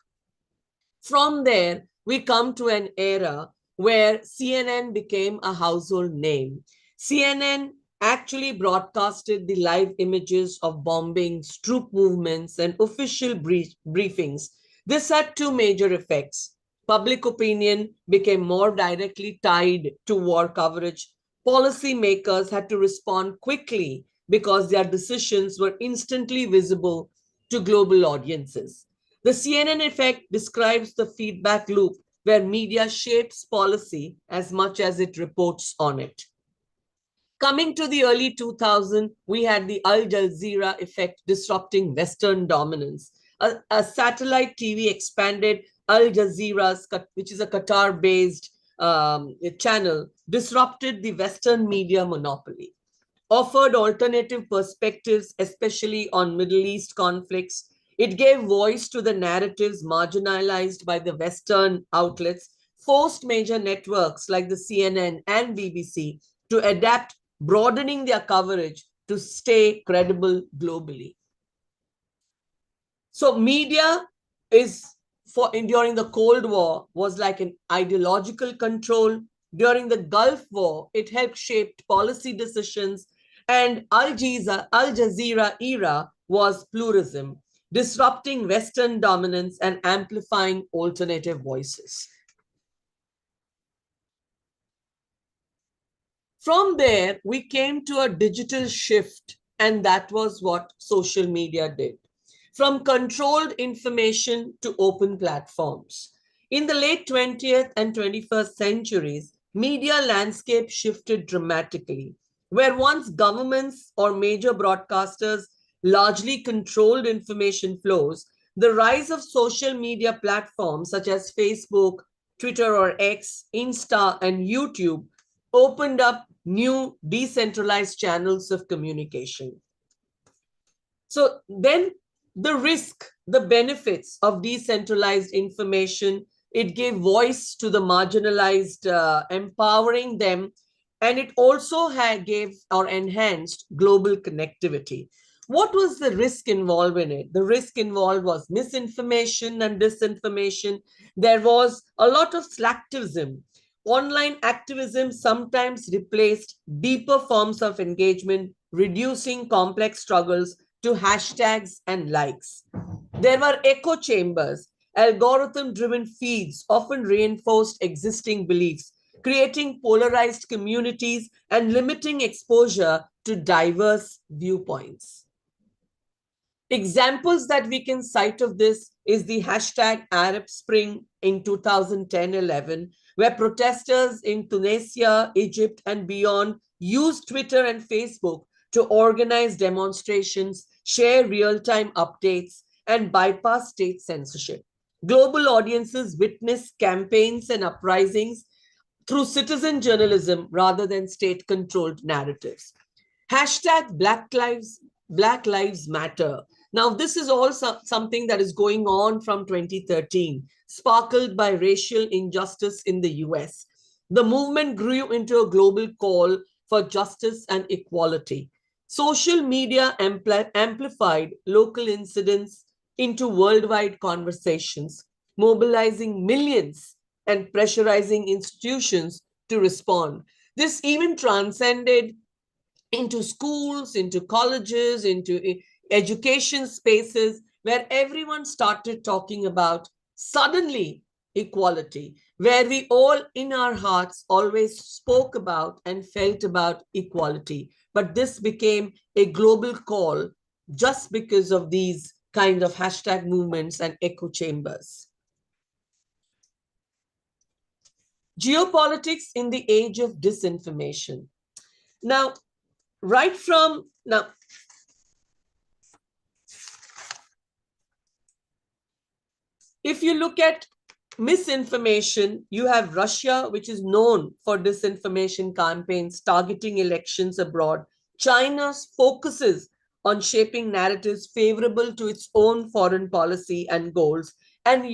Speaker 22: From there, we come to an era where CNN became a household name. CNN
Speaker 14: actually broadcasted the live images of bombings, troop movements, and official briefings. This had two major effects. Public opinion became more directly tied to war coverage. Policymakers had to respond quickly because their decisions were instantly visible to global audiences. The CNN effect describes the feedback loop where media shapes policy as much as it reports on it. Coming to the early 2000s, we had the Al Jazeera effect disrupting Western dominance. A satellite TV expanded Al Jazeera's, which is a Qatar-based channel, disrupted the Western media monopoly, offered alternative perspectives, especially on Middle East conflicts. It gave voice to the narratives marginalized by the Western outlets, forced major networks like the CNN and BBC to adapt, broadening their coverage to stay credible globally. So media is during the Cold War was like an ideological control. During the Gulf War, it helped shape policy decisions. And Al Jazeera era was pluralism, disrupting Western dominance and amplifying alternative voices. From there, we came to a digital shift, and that was what social media did. From controlled information to open platforms. In the late 20th and 21st centuries, media landscape shifted dramatically. Where once governments or major broadcasters largely controlled information flows, the rise of social media platforms such as Facebook, Twitter or X, Insta, and YouTube opened up new decentralized channels of communication. So then the risk, the benefits of decentralized information, it gave voice to the marginalized, empowering them, and it also gave or enhanced global connectivity. What was the risk involved in it? The risk involved was misinformation and disinformation. There was a lot of slacktivism. Online activism sometimes replaced deeper forms of engagement, reducing complex struggles to hashtags and likes. There were echo chambers. Algorithm-driven feeds often reinforced existing beliefs, creating polarized communities and limiting exposure to diverse viewpoints. Examples that we can cite of this is the hashtag Arab Spring in 2010-11, where protesters in Tunisia, Egypt, and beyond used Twitter and Facebook to organize demonstrations, share real-time updates, and bypass state censorship. Global audiences witnessed campaigns and uprisings through citizen journalism rather than state-controlled narratives. Hashtag Black Lives Matter. Now, this is also something that is going on from 2013, sparkled by racial injustice in the US. The movement grew into a global call for justice and equality. Social media amplified local incidents into worldwide conversations, mobilizing millions and pressurizing institutions to respond. This even transcended into schools, into colleges, into education spaces, where everyone started talking about suddenly equality, where we all in our hearts always spoke about and felt about equality. But this became a global call just because of these kind of hashtag movements and echo chambers. Geopolitics in the age of disinformation. Now, if you look at misinformation, you have Russia, which is known for disinformation campaigns targeting elections abroad. China focuses on shaping narratives favorable to its own foreign policy and goals. And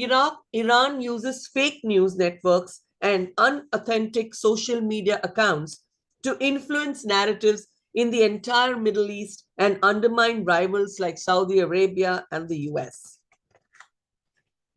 Speaker 14: Iran uses fake news networks and unauthentic social media accounts to influence narratives in the entire Middle East and undermine rivals like Saudi Arabia and the US.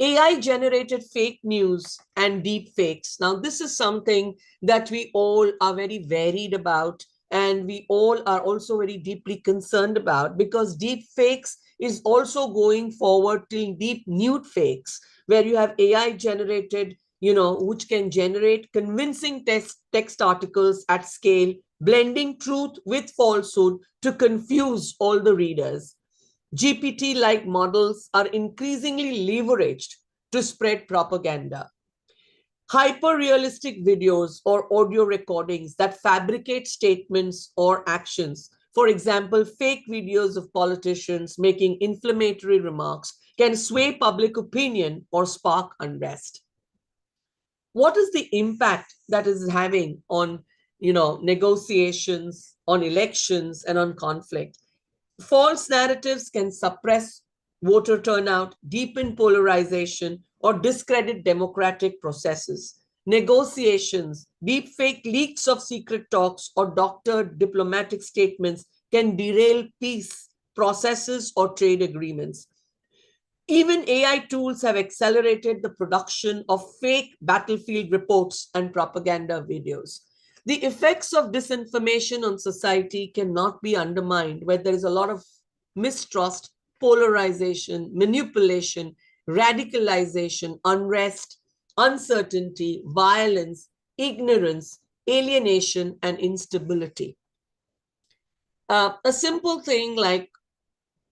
Speaker 14: AI-generated fake news and deep fakes. Now, this is something that we all are very worried about. and we all are also very deeply concerned about, because deep fakes is also going forward till deep nude fakes, where you have AI generated, which can generate convincing text articles at scale, blending truth with falsehood to confuse all the readers. GPT-like models are increasingly leveraged to spread propaganda. Hyper-realistic videos or audio recordings that fabricate statements or actions. For example, fake videos of politicians making inflammatory remarks can sway public opinion or spark unrest. What is the impact that is having on, negotiations, on elections, and on conflict? False narratives can suppress voter turnout, deepen polarization, or discredit democratic processes. Negotiations, deepfake leaks of secret talks, or doctored diplomatic statements can derail peace processes or trade agreements. Even AI tools have accelerated the production of fake battlefield reports and propaganda videos. The effects of disinformation on society cannot be undermined, where there is a lot of mistrust, polarization, manipulation, radicalization, unrest, uncertainty, violence, ignorance, alienation, and instability. A simple thing like,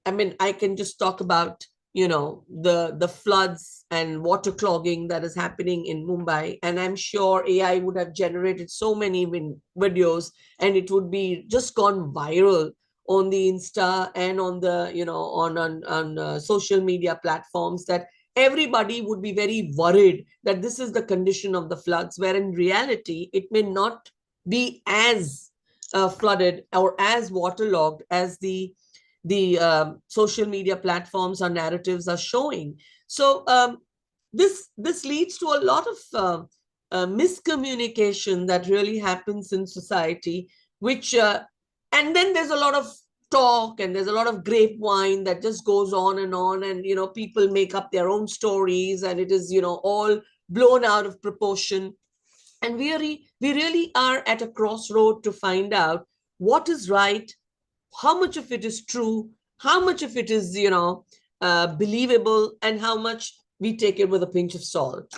Speaker 14: I can just talk about, the floods and water clogging that is happening in Mumbai. And I'm sure AI would have generated so many videos, and it would be just gone viral on the Insta and on the, on social media platforms, that everybody would be very worried that this is the condition of the floods, where in reality, it may not be as flooded or as waterlogged as the social media platforms or narratives are showing. So this leads to a lot of miscommunication that really happens in society, which and then there's a lot of talk and there's a lot of grapevine that just goes on, and people make up their own stories, and it is all blown out of proportion. And we really are at a crossroad to find out what is right, how much of it is true, how much of it is, believable, and how much we take it with a pinch of salt.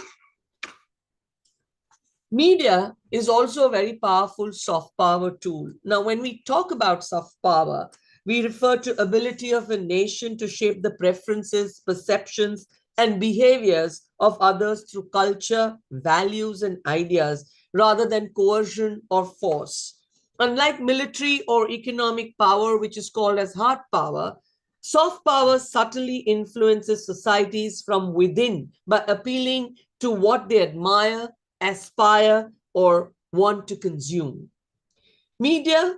Speaker 14: Media is also a very powerful soft power tool. Now, when we talk about soft power, we refer to ability of a nation to shape the preferences, perceptions, and behaviors of others through culture, values, and ideas, rather than coercion or force. Unlike military or economic power, which is called as hard power, soft power subtly influences societies from within by appealing to what they admire, aspire, or want to consume. Media,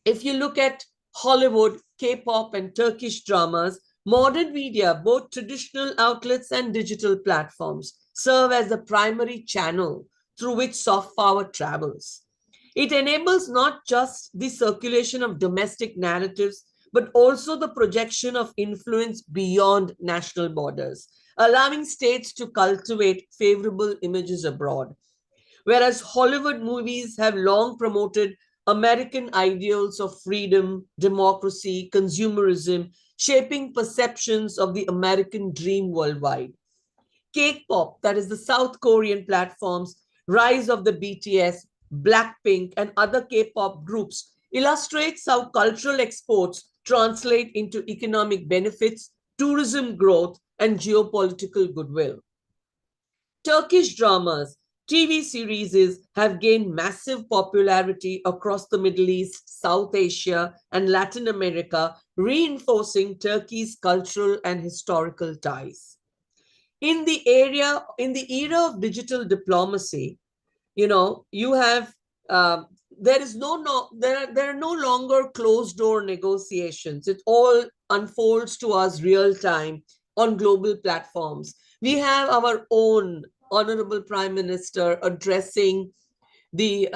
Speaker 14: if you look at Hollywood, K-pop, and Turkish dramas, modern media, both traditional outlets and digital platforms, serve as the primary channel through which soft power travels. It enables not just the circulation of domestic narratives, but also the projection of influence beyond national borders, allowing states to cultivate favorable images abroad. Whereas Hollywood movies have long promoted American ideals of freedom, democracy, consumerism, shaping perceptions of the American dream worldwide. K-pop, that is the South Korean platforms, rise of the BTS, Blackpink, and other K-pop groups illustrates how cultural exports translate into economic benefits, tourism growth, and geopolitical goodwill. Turkish dramas, TV series have gained massive popularity across the Middle East, South Asia, and Latin America, reinforcing Turkey's cultural and historical ties. In the era of digital diplomacy, you have there are no longer closed door negotiations. It all unfolds to us real time on global platforms. We have our own Honorable Prime Minister addressing the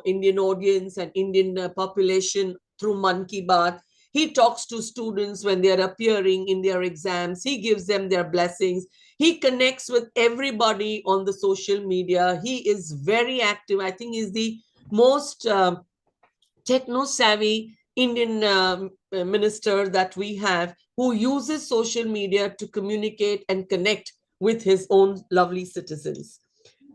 Speaker 14: Indian audience and Indian population through Man Ki Baat. He talks to students when they are appearing in their exams. He gives them their blessings. He connects with everybody on the social media. He is very active. I think he's the most techno-savvy Indian minister that we have, who uses social media to communicate and connect with his own lovely citizens.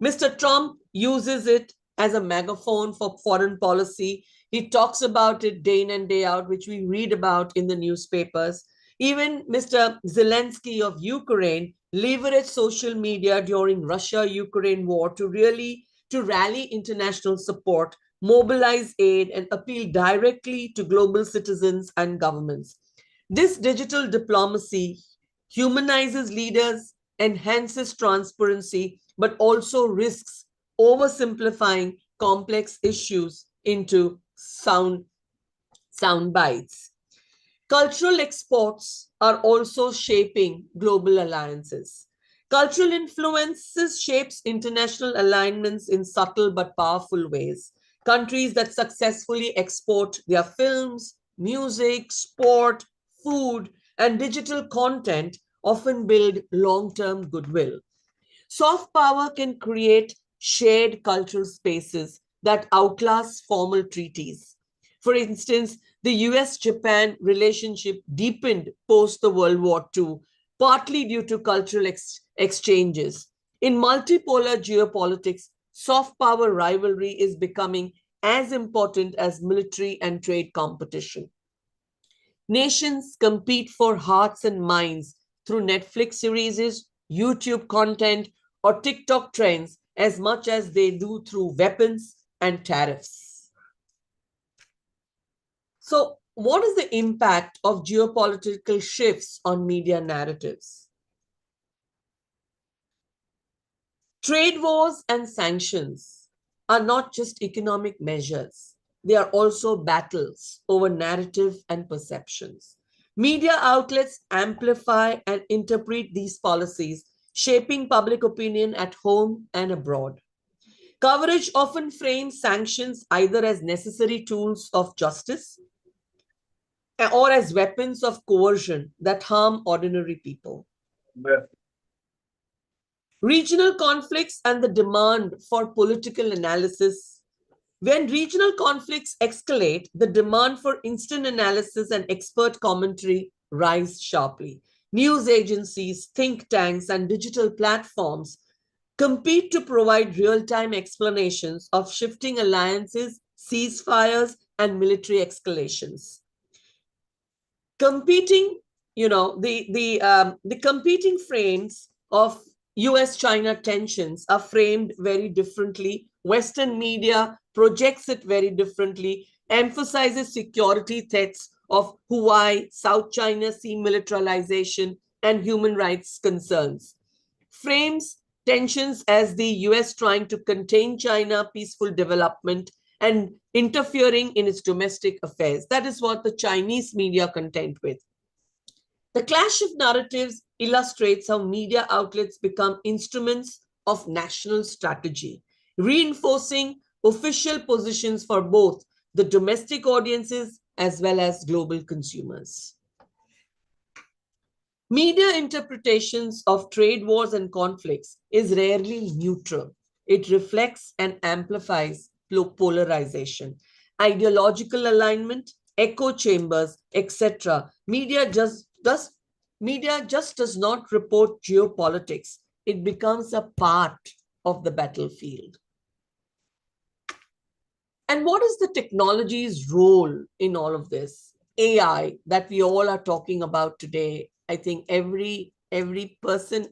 Speaker 14: Mr. Trump uses it as a megaphone for foreign policy. He talks about it day in and day out, which we read about in the newspapers. Even Mr. Zelensky of Ukraine leveraged social media during Russia-Ukraine war to rally international support, mobilize aid, and appeal directly to global citizens and governments. This digital diplomacy humanizes leaders, enhances transparency, but also risks oversimplifying complex issues into sound bites. Cultural exports are also shaping global alliances. Cultural influences shapes international alignments in subtle but powerful ways. Countries that successfully export their films, music, sport, food, and digital content often build long-term goodwill. Soft power can create shared cultural spaces that outlast formal treaties. For instance, the US-Japan relationship deepened post the World War II, partly due to cultural exchanges. In multipolar geopolitics, soft power rivalry is becoming as important as military and trade competition. Nations compete for hearts and minds through Netflix series, YouTube content, or TikTok trends as much as they do through weapons and tariffs. So, what is the impact of geopolitical shifts on media narratives? Trade wars and sanctions are not just economic measures. They are also battles over narrative and perceptions. Media outlets amplify and interpret these policies, shaping public opinion at home and abroad. Coverage often frames sanctions either as necessary tools of justice or as weapons of coercion that harm ordinary people. Regional conflicts and the demand for political analysis. When regional conflicts escalate, the demand for instant analysis and expert commentary rise sharply. News agencies, think tanks, and digital platforms compete to provide real-time explanations of shifting alliances, ceasefires, and military escalations. Competing, the competing frames of US-China tensions are framed very differently. Western media projects it very differently, emphasizes security threats of Huawei, South China Sea militarization, and human rights concerns. Frames tensions as the US trying to contain China peaceful development and interfering in its domestic affairs. That is what the Chinese media contend with. The clash of narratives illustrates how media outlets become instruments of national strategy, reinforcing official positions for both the domestic audiences as well as global consumers. Media interpretations of trade wars and conflicts is rarely neutral. It reflects and amplifies polarization, ideological alignment, echo chambers, etc. Media just does not report geopolitics. It becomes a part of the battlefield. And what is the technology's role in all of this? AI that we all are talking about today. I think every person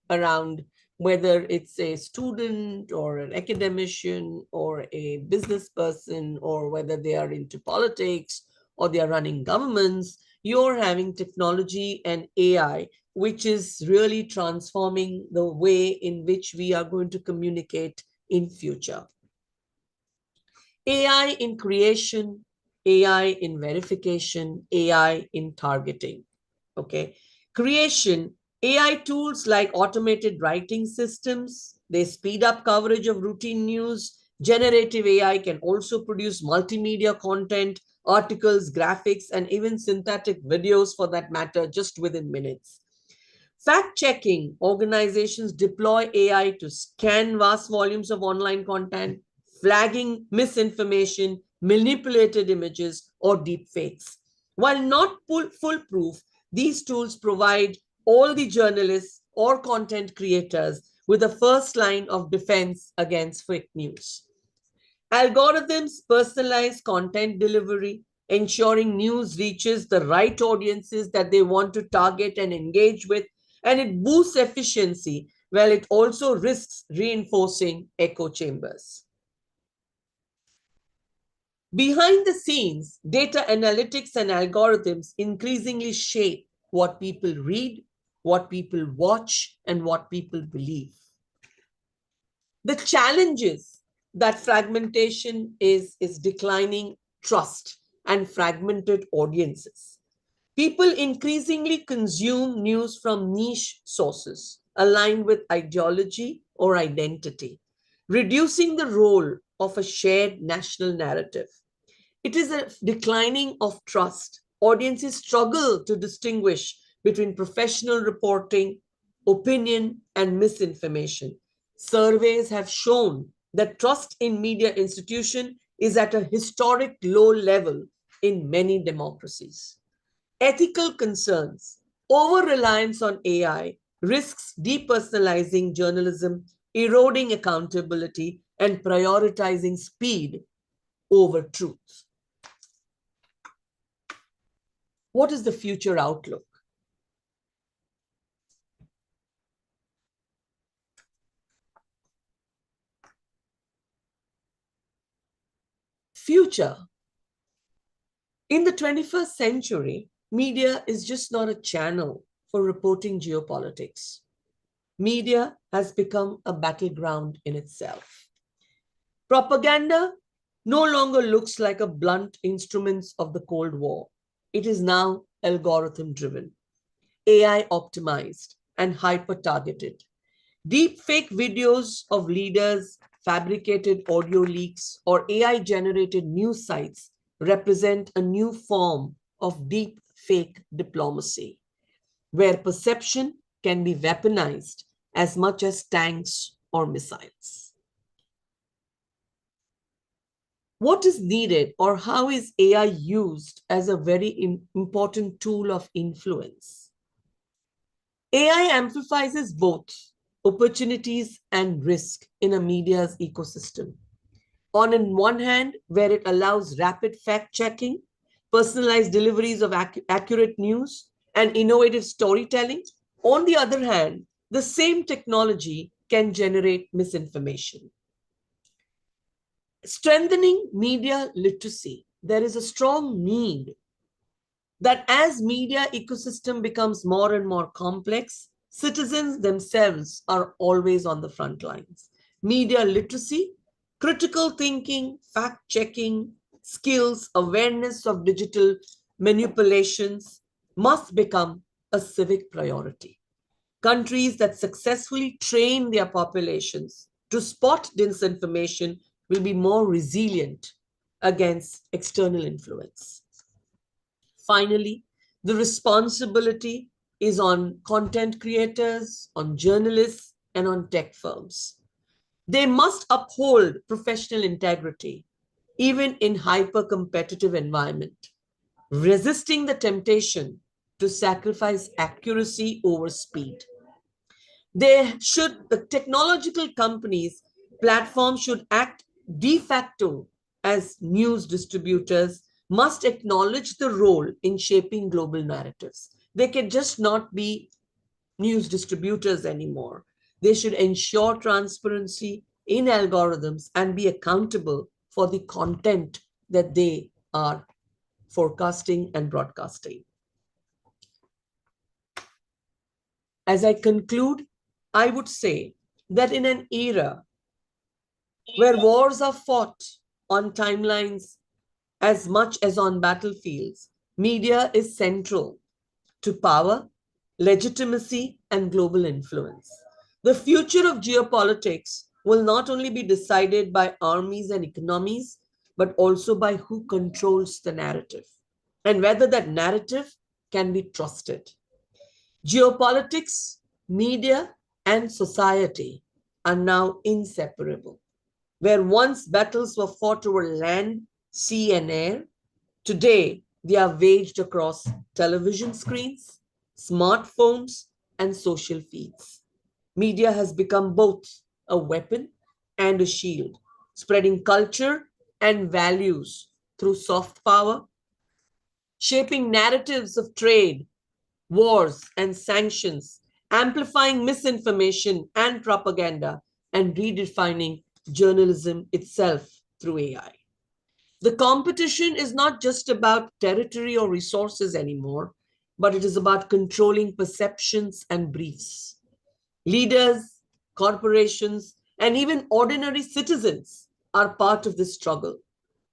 Speaker 14: around, whether it's a student or an academician or a business person, or whether they are into politics or they are running governments, you're having technology and AI, which is really transforming the way in which we are going to communicate in future. AI in creation, AI in verification, AI in targeting. Okay. Creation, AI tools like automated writing systems, they speed up coverage of routine news. Generative AI can also produce multimedia content, articles, graphics, and even synthetic videos for that matter, just within minutes. Fact-checking, organizations deploy AI to scan vast volumes of online content, flagging misinformation, manipulated images, or deepfakes. While not foolproof, these tools provide all the journalists or content creators with a first line of defense against fake news. Algorithms personalize content delivery, ensuring news reaches the right audiences that they want to target and engage with, and it boosts efficiency while it also risks reinforcing echo chambers. Behind the scenes, data analytics and algorithms increasingly shape what people read, what people watch, and what people believe. The challenges that fragmentation is declining trust and fragmented audiences. People increasingly consume news from niche sources aligned with ideology or identity, reducing the role of a shared national narrative. It is a declining of trust. Audiences struggle to distinguish between professional reporting, opinion, and misinformation. Surveys have shown that trust in media institutions is at a historic low level in many democracies. Ethical concerns, over-reliance on AI risks depersonalizing journalism, eroding accountability, and prioritizing speed over truth. What is the future outlook? Future. In the 21st century, media is just not a channel for reporting geopolitics. Media has become a battleground in itself. Propaganda no longer looks like a blunt instrument of the Cold War. It is now algorithm-driven, AI-optimized, and hyper-targeted. Deepfake videos of leaders, fabricated audio leaks, or AI-generated news sites represent a new form of deepfake diplomacy, where perception can be weaponized as much as tanks or missiles. What is needed, or how is AI used as a very important tool of influence? AI amplifies both opportunities and risk in a media's ecosystem. On one hand, where it allows rapid fact-checking, personalized deliveries of accurate news, and innovative storytelling. On the other hand, the same technology can generate misinformation. Strengthening media literacy. There is a strong need that as media ecosystem becomes more and more complex, citizens themselves are always on the front lines. Media literacy, critical thinking, fact-checking skills, awareness of digital manipulations must become a civic priority. Countries that successfully train their populations to spot disinformation will be more resilient against external influence. Finally, the responsibility is on content creators, on journalists, and on tech firms. They must uphold professional integrity, even in hyper-competitive environment, resisting the temptation to sacrifice accuracy over speed. The technological companies, platforms should act de facto as news distributors, must acknowledge the role in shaping global narratives. They can just not be news distributors anymore. They should ensure transparency in algorithms and be accountable for the content that they are forecasting and broadcasting. As I conclude, I would say that in an era where wars are fought on timelines as much as on battlefields, media is central to power, legitimacy, and global influence. The future of geopolitics will not only be decided by armies and economies, but also by who controls the narrative and whether that narrative can be trusted. Geopolitics, media, and society are now inseparable. Where once battles were fought over land, sea and air. Today, they are waged across television screens, smartphones, and social feeds. Media has become both a weapon and a shield, spreading culture and values through soft power, shaping narratives of trade, wars, and sanctions, amplifying misinformation and propaganda, and redefining journalism itself through AI. The competition is not just about territory or resources anymore, but it is about controlling perceptions and briefs. Leaders, corporations, and even ordinary citizens are part of this struggle.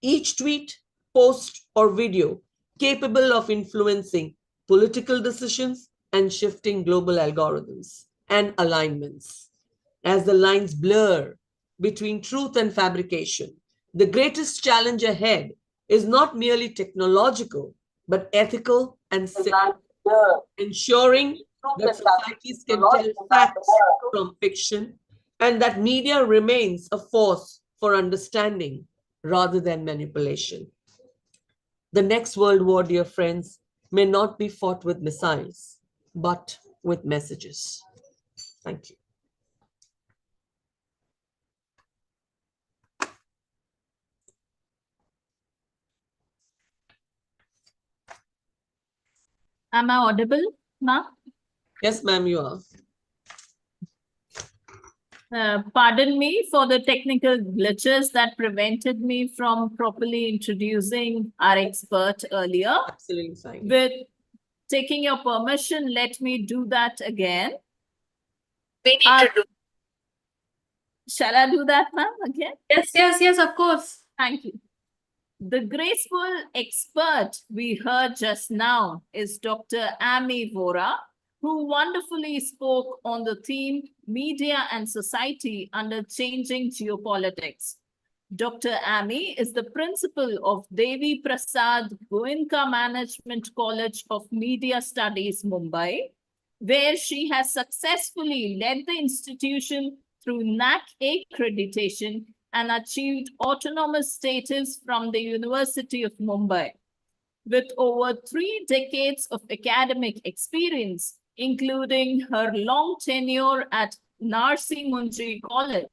Speaker 14: Each tweet, post, or video capable of influencing political decisions and shifting global algorithms and alignments. As the lines blur between truth and fabrication, the greatest challenge ahead is not merely technological, but ethical and civic, ensuring that societies can tell facts from fiction and that media remains a force for understanding rather than manipulation. The next World War, dear friends, may not be fought with missiles, but with messages. Thank you.
Speaker 8: Am I audible, ma'am?
Speaker 14: Yes, ma'am, you are.
Speaker 8: Pardon me for the technical glitches that prevented me from properly introducing our expert earlier.
Speaker 14: Absolutely fine.
Speaker 8: With taking your permission, let me do that again.
Speaker 7: We need to do.
Speaker 8: Shall I do that, ma'am, again?
Speaker 7: Yes, of course.
Speaker 8: Thank you. The graceful expert we heard just now is Dr. Amy Vora, who wonderfully spoke on the theme Media and Society under Changing Geopolitics. Dr. Amy is the principal of Devi Prasad Goenka Management College of Media Studies, Mumbai, where she has successfully led the institution through NAC accreditation and achieved autonomous status from the University of Mumbai. With over 3 decades of academic experience, including her long tenure at Narsi Munji College,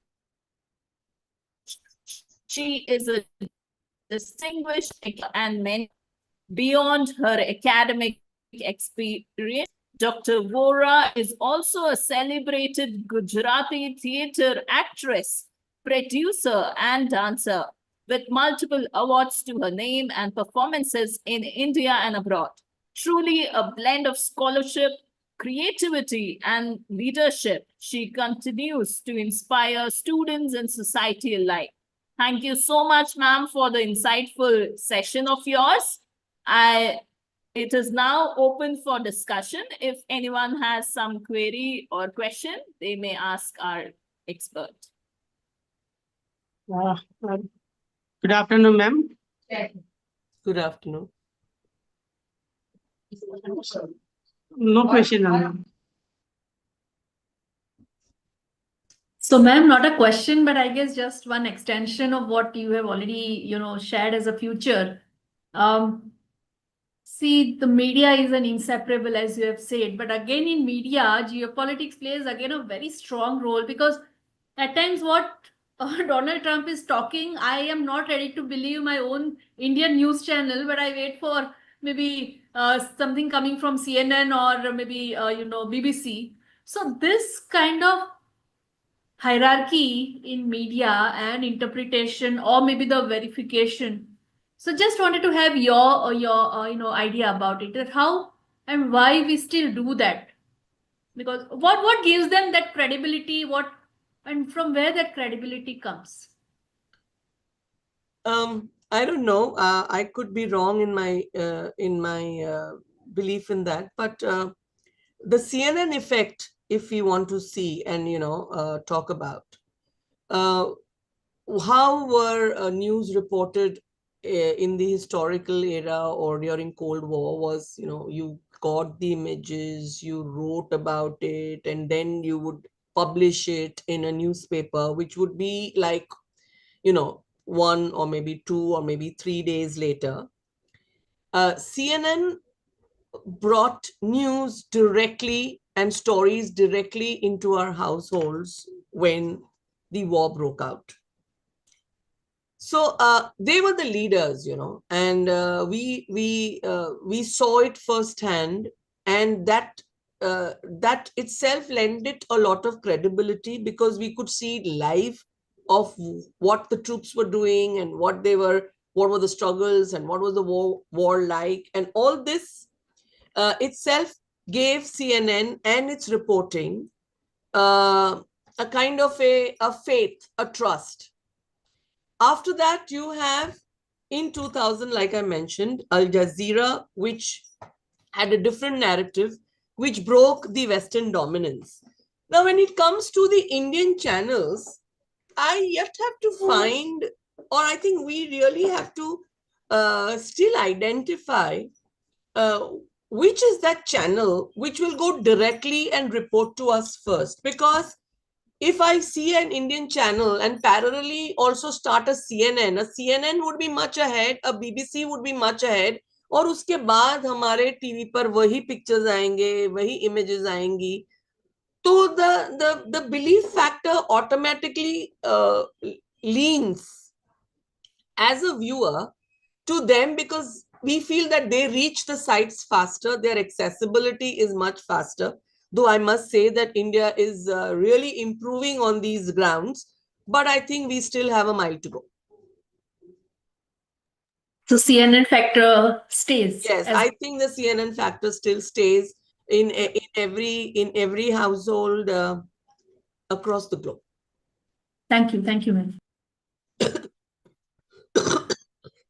Speaker 8: she is a distinguished and many beyond her academic experience. Dr. Vora is also a celebrated Gujarati theatre actress, producer, and dancer, with multiple awards to her name and performances in India and abroad. Truly a blend of scholarship, creativity, and leadership. She continues to inspire students and society alike. Thank you so much, ma'am, for the insightful session of yours. It is now open for discussion. If anyone has some query or question, they may ask our expert.
Speaker 17: Good afternoon, ma'am.
Speaker 14: Good afternoon.
Speaker 17: No question, ma'am.
Speaker 7: So, ma'am, not a question, but I guess just one extension of what you have already, shared as a future. See, the media is an inseparable, as you have said, but again in media, geopolitics plays again a very strong role, because at times what Donald Trump is talking, I am not ready to believe my own Indian news channel, but I wait for maybe something coming from CNN or maybe, BBC. So this kind of hierarchy in media and interpretation, or maybe the verification. So just wanted to have your idea about it, that how and why we still do that, because what gives them that credibility, what and from where that credibility comes.
Speaker 14: I don't know. I could be wrong in my belief in that, but the CNN effect, if we want to see and talk about, how were news reported in the historical era or during Cold War was, you got the images, you wrote about it, and then you would publish it in a newspaper, which would be like,
Speaker 22: 1 or maybe 2 or maybe 3 days later, CNN brought news directly and stories directly into our households when the war broke out. So they were the leaders, and we saw it firsthand, and that itself lended a lot of credibility, because we could see live of what the troops were doing and what were the struggles and what was the war like, and all this itself gave CNN and its reporting a kind of a faith, a trust. After that, you have in 2000, like I mentioned, Al Jazeera, which had a different narrative, which broke the Western dominance. Now, when it comes to the Indian channels, I yet have to find, or I think we really have to still identify which is that channel which will go directly and report to us first. Because if I see an Indian channel and parallelly also start a CNN would be much ahead, a BBC would be much ahead, और उसके बाद हमारे TV पर वही pictures आएंगे, वही images आएंगी, तो the belief factor automatically leans as a viewer to them, because we feel that they reach the sites faster, their accessibility is much faster. Though I must say that India is really improving on these grounds, but I think we still have a mile to go.
Speaker 5: So CNN factor stays.
Speaker 22: Yes, I think the CNN factor still stays in every household across the globe.
Speaker 5: Thank you, ma'am.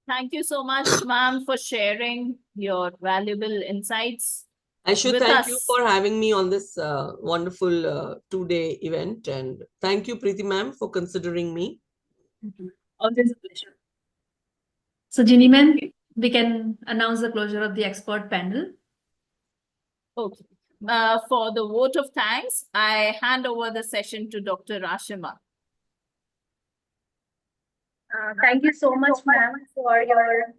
Speaker 8: Thank you so much, ma'am, for sharing your valuable insights.
Speaker 22: I should thank you for having me on this wonderful 2-day event, and thank you, Preeti ma'am, for considering me.
Speaker 5: Always a pleasure. So, Ginny ma'am, we can announce the closure of the expert panel.
Speaker 8: Okay. For the vote of thanks, I hand over the session to Dr. Rashima.
Speaker 4: Thank you so much, ma'am, for your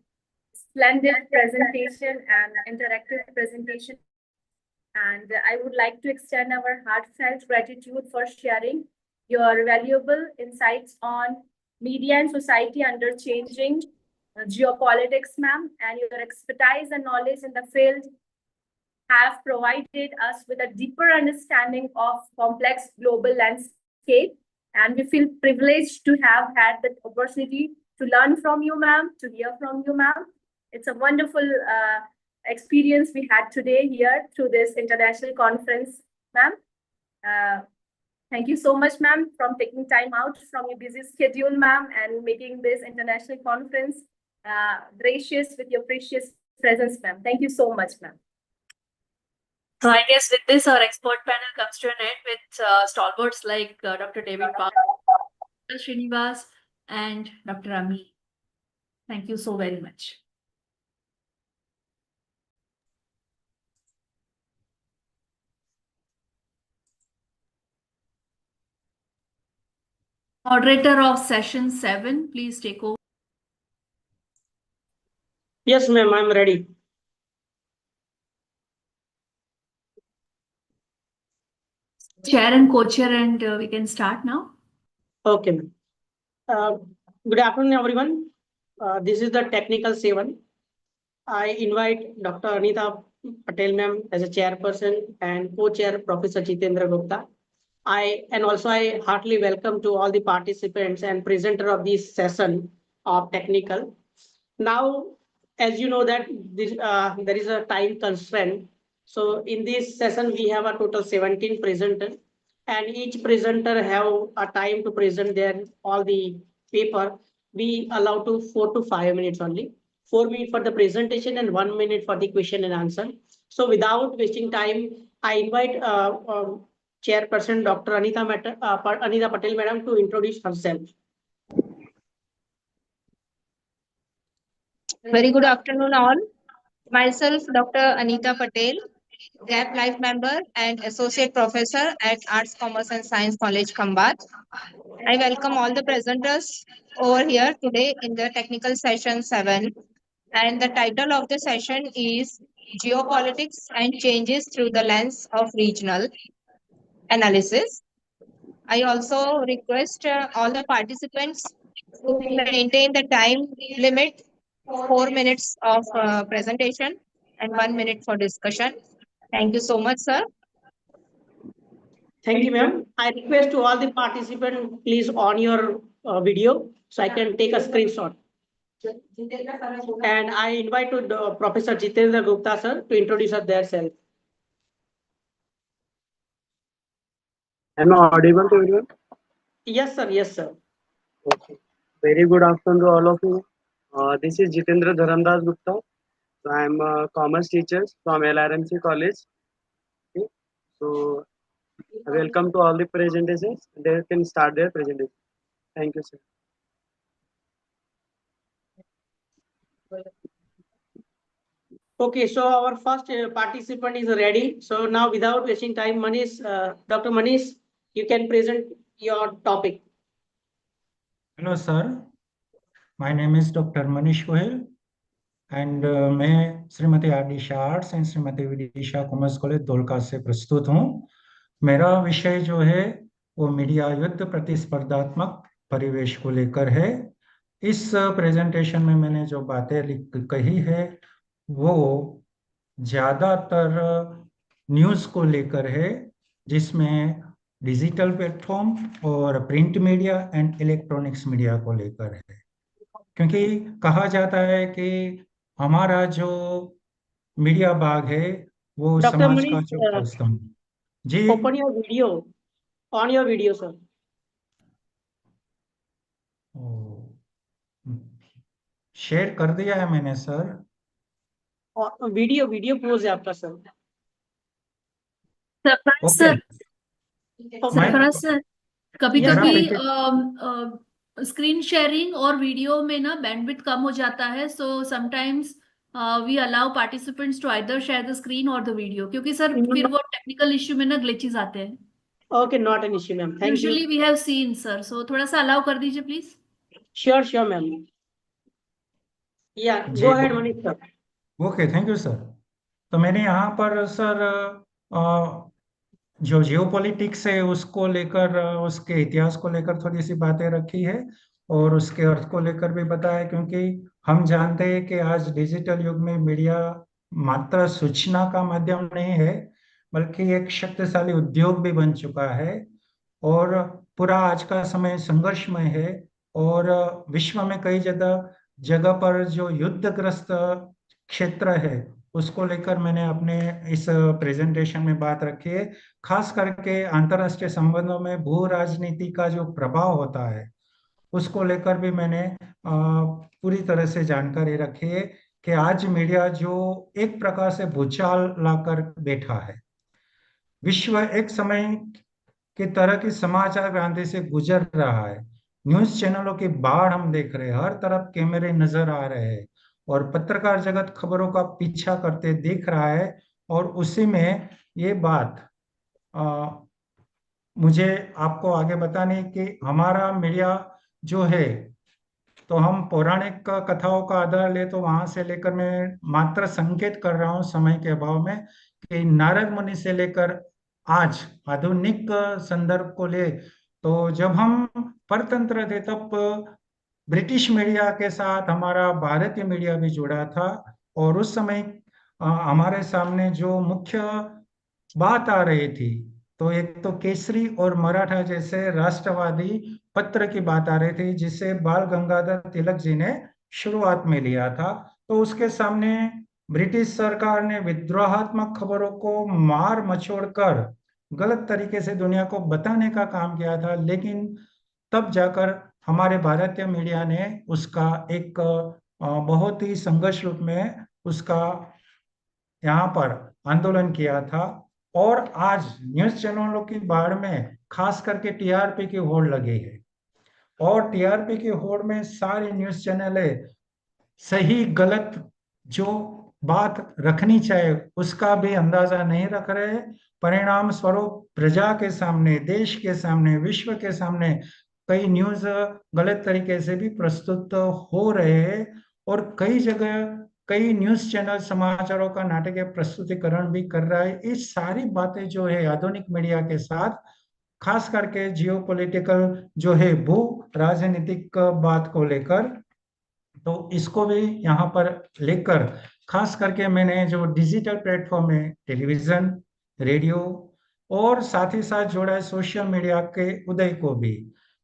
Speaker 4: splendid presentation and interactive presentation. And I would like to extend our heartfelt gratitude for sharing your valuable insights on media and society under changing geopolitics, ma'am, and your expertise and knowledge in the field have provided us with a deeper understanding of complex global landscape. And we feel privileged to have had the opportunity to learn from you, ma'am, to hear from you, ma'am. It's a wonderful experience we had today here through this international conference, ma'am. Thank you so much, ma'am, from taking time out from your busy schedule, ma'am, and making this international conference gracious with your precious presence, ma'am. Thank you so much, ma'am.
Speaker 5: So I guess with this, our expert panel comes to an end with stalwarts like Dr. David Park, Dr. Srinivas, and Dr. Ami. Thank you so very much. Moderator of session 7, please take over.
Speaker 17: Yes, ma'am, I'm ready.
Speaker 5: Chair and co-chair, and we can start now.
Speaker 17: Okay, ma'am. Good afternoon, everyone. This is the technical 7. I invite Dr. Anita Patel, ma'am, as a chairperson, and co-chair Professor Jitendra Gupta. I heartily welcome to all the participants and presenter of this session of technical. Now, as you know that there is a time constraint. So in this session, we have a total 17 presenters, and each presenter have a time to present all the paper. We allow to 4 to 5 minutes only. 4 minutes for the presentation and 1 minute for the question and answer. So without wasting time, I invite Chairperson Dr. Anita Patel, madam, to introduce herself.
Speaker 19: Very good afternoon, all. Myself, Dr. Anita Patel. Gap Life member and Associate Professor at Arts, Commerce and Science College, Khambat. I welcome all the presenters over here today in the technical session 7. And the title of the session is Geopolitics and Changes Through the Lens of Regional Analysis. I also request all the participants to maintain the time limit, 4 minutes of presentation and 1 minute for discussion. Thank you so much, sir.
Speaker 17: Thank you, ma'am. I request to all the participants, please on your video so I can take a screenshot. And I invite to Professor Jitendra Gupta, sir, to introduce themselves.
Speaker 20: Am I audible to everyone?
Speaker 17: Yes, sir. Yes, sir.
Speaker 20: Okay. Very good afternoon to all of you. This is Jitendra Dharamdas Gupta. So I am a commerce teacher from LRMC College. Okay. So welcome to all the presentations. They can start their presentation. Thank you, sir.
Speaker 17: Okay, so our first participant is ready. So now, without wasting time, Manish, Dr. Manish, you can present your topic.
Speaker 21: Hello, sir. My name is Dr. Manish Gohil, and मैं Shrimati RD. Shah arts and Shrimati VD. Shah commerce college Dholka से प्रस्तुत हूँ। मेरा विषय जो है वो media युद्ध प्रतिस्पर्धात्मक परिवेश को लेकर है। इस प्रेजेंटेशन में मैंने जो बातें कही है वो ज्यादातर न्यूज़ को लेकर है, जिसमें डिजिटल प्लेटफॉर्म और print media and electronics media को लेकर है। क्योंकि कहा जाता है कि हमारा जो मीडिया बाग है वो
Speaker 17: Dr.
Speaker 21: समाज का
Speaker 17: Manish,
Speaker 21: जो स्तंभ। जी,
Speaker 17: open your video, on your video, sir.
Speaker 21: Share कर दिया है मैंने सर।
Speaker 17: वीडियो पोज है आपका सर।
Speaker 5: सर सरफराज सर, कभी कभी स्क्रीन शेयरिंग और वीडियो में ना बैंडविड्थ कम हो जाता है, so sometimes we allow participants to either share the screen और द वीडियो, क्योंकि सर फिर वो टेक्निकल इश्यू में ना ग्लिचेस आते हैं।
Speaker 17: Okay, not an issue ma'am, thank you.
Speaker 5: Usually we have seen sir, so थोड़ा सा अलाउ कर दीजिए please.
Speaker 17: Sure ma'am. Yeah go ahead Manish sir.
Speaker 21: Okay, thank you sir. तो मैंने यहाँ पर सर जो जियोपॉलिटिक्स है उसको लेकर, उसके इतिहास को लेकर थोड़ी सी बातें रखी है और उसके अर्थ को लेकर भी बताया, क्योंकि हम जानते हैं कि आज डिजिटल युग में मीडिया मात्र सूचना का माध्यम नहीं है बल्कि एक शक्तिशाली उद्योग भी बन चुका है और पूरा आज का समय संघर्षमय है और विश्व में कई जगह पर जो युद्धग्रस्त क्षेत्र है उसको लेकर मैंने अपने इस प्रेजेंटेशन में बात रखी है। खास करके अंतर्राष्ट्रीय संबंधों में भू राजनीति का जो प्रभाव होता है उसको लेकर भी मैंने पूरी तरह से जानकारी रखी है कि आज मीडिया जो एक प्रकार से भूचाल लाकर बैठा है। विश्व एक समय की तरह की समाचार क्रांति से गुजर रहा है। न्यूज चैनलों की बाढ़ हम देख रहे हैं, हर तरफ कैमरे नजर आ रहे हैं और पत्रकार जगत खबरों का पीछा करते दिख रहा है। और उसी में ये बात मुझे आपको आगे बतानी कि हमारा मीडिया जो है, तो हम पौराणिक कथाओं का आधार ले तो वहां से लेकर मैं मात्र संकेत कर रहा हूं समय के अभाव में कि नारद मुनि से लेकर आज आधुनिक संदर्भ को ले तो जब हम परतंत्र थे तब ब्रिटिश मीडिया के साथ हमारा भारतीय मीडिया भी जुड़ा था और उस समय हमारे सामने जो मुख्य बात आ रही थी तो एक तो केसरी और मराठा जैसे राष्ट्रवादी पत्र की बात आ रही थी जिसे बाल गंगाधर तिलक जी ने शुरुआत में लिया था। तो उसके सामने ब्रिटिश सरकार ने विद्रोहात्मक खबरों को मार मचोड़ कर गलत तरीके से दुनिया को बताने का काम किया था, लेकिन तब जाकर हमारे भारतीय मीडिया ने उसका एक बहुत ही संघर्ष रूप में उसका यहाँ पर आंदोलन किया था। और आज न्यूज चैनलों की बाढ़ में खास करके टीआरपी की होड़ लगी है और टीआरपी की होड़ में सारे न्यूज चैनल सही गलत जो बात रखनी चाहिए उसका भी अंदाजा नहीं रख रहे। परिणाम स्वरूप प्रजा के सामने, देश के सामने, विश्व के सामने कई न्यूज गलत तरीके से भी प्रस्तुत हो रहे हैं और कई जगह कई न्यूज चैनल समाचारों का नाटकीय प्रस्तुतिकरण भी कर रहा है। इस सारी बातें जो है आधुनिक मीडिया के साथ, खास करके जियोपॉलिटिकल जो है भू राजनीतिक बात को लेकर, तो इसको भी यहाँ पर लेकर खास करके मैंने जो डिजिटल प्लेटफॉर्म है, टेलीविजन, रेडियो और साथ ही साथ जोड़ा है सोशल मीडिया के उदय को भी,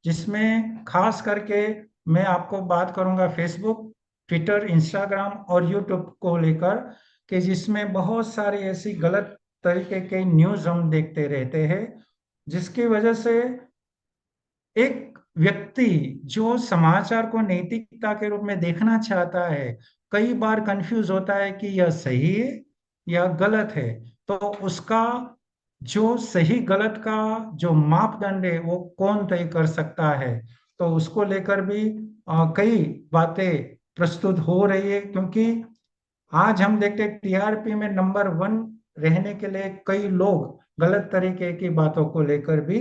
Speaker 21: जिसमें खास करके मैं आपको बात करूंगा फेसबुक, ट्विटर, इंस्टाग्राम और यूट्यूब को लेकर, कि जिसमें बहुत सारी ऐसी गलत तरीके के न्यूज हम देखते रहते हैं, जिसकी वजह से एक व्यक्ति जो समाचार को नैतिकता के रूप में देखना चाहता है कई बार कंफ्यूज होता है कि यह सही है या गलत है। तो उसका जो सही गलत का जो मापदंड है वो कौन तय कर सकता है, तो उसको लेकर भी कई बातें प्रस्तुत हो रही है। क्योंकि आज हम देखते हैं टीआरपी में नंबर 1 रहने के लिए कई लोग गलत तरीके की बातों को लेकर भी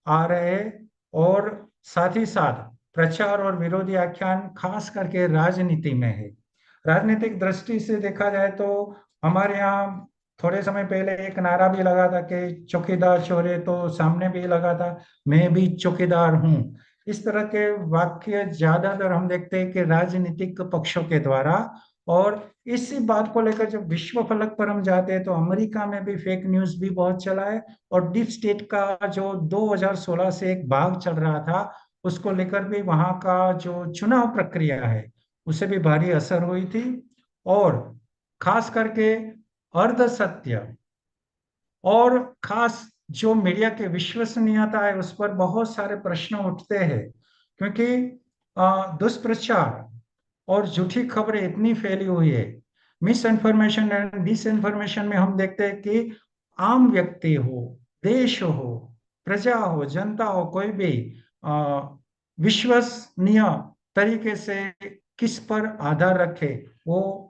Speaker 21: आ रहे हैं और साथ ही साथ प्रचार और विरोधी आख्यान खास करके राजनीति में है। राजनीतिक दृष्टि से देखा जाए तो हमारे यहाँ थोड़े समय पहले एक नारा भी लगा था कि चौकीदार चोरे, तो सामने भी लगा था मैं भी चौकीदार हूँ। इस तरह के वाक्य ज्यादातर हम देखते हैं कि राजनीतिक पक्षों के द्वारा। और इसी बात को लेकर जब विश्व फलक पर हम जाते हैं तो अमेरिका में भी फेक न्यूज भी बहुत चला है और डीप स्टेट का जो 2016 से एक भाग चल रहा था उसको लेकर भी वहां का जो चुनाव प्रक्रिया है उसे भी भारी असर हुई थी। और खास करके अर्ध सत्य और खास जो मीडिया की विश्वसनीयता है उस पर बहुत सारे प्रश्न उठते हैं, क्योंकि दुष्प्रचार और झूठी खबरें इतनी फैली हुई है। Misinformation and disinformation में हम देखते हैं कि आम व्यक्ति हो, देश हो, प्रजा हो, जनता हो, कोई भी विश्वसनीय तरीके से किस पर आधार रखे वो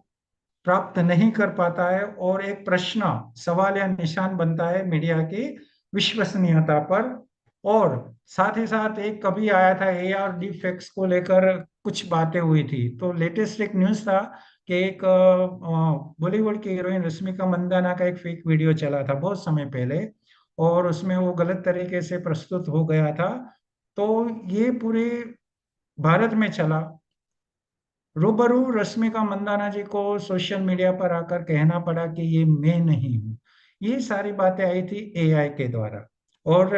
Speaker 21: प्राप्त नहीं कर पाता है और एक प्रश्न, सवाल या निशान बनता है मीडिया की विश्वसनीयता पर। और साथ ही साथ एक कभी आया था एआर डिफेक्ट्स को लेकर कुछ बातें हुई थी, तो लेटेस्ट एक न्यूज था कि एक बॉलीवुड की हीरोइन रश्मिका मंदाना का एक फेक वीडियो चला था बहुत समय पहले और उसमें वो गलत तरीके से प्रस्तुत हो गया था। तो ये पूरे भारत में चला, रूबरू रश्मिका मंदाना जी को सोशल मीडिया पर आकर कहना पड़ा कि ये मैं नहीं हूँ। ये सारी बातें आई थी एआई के द्वारा। और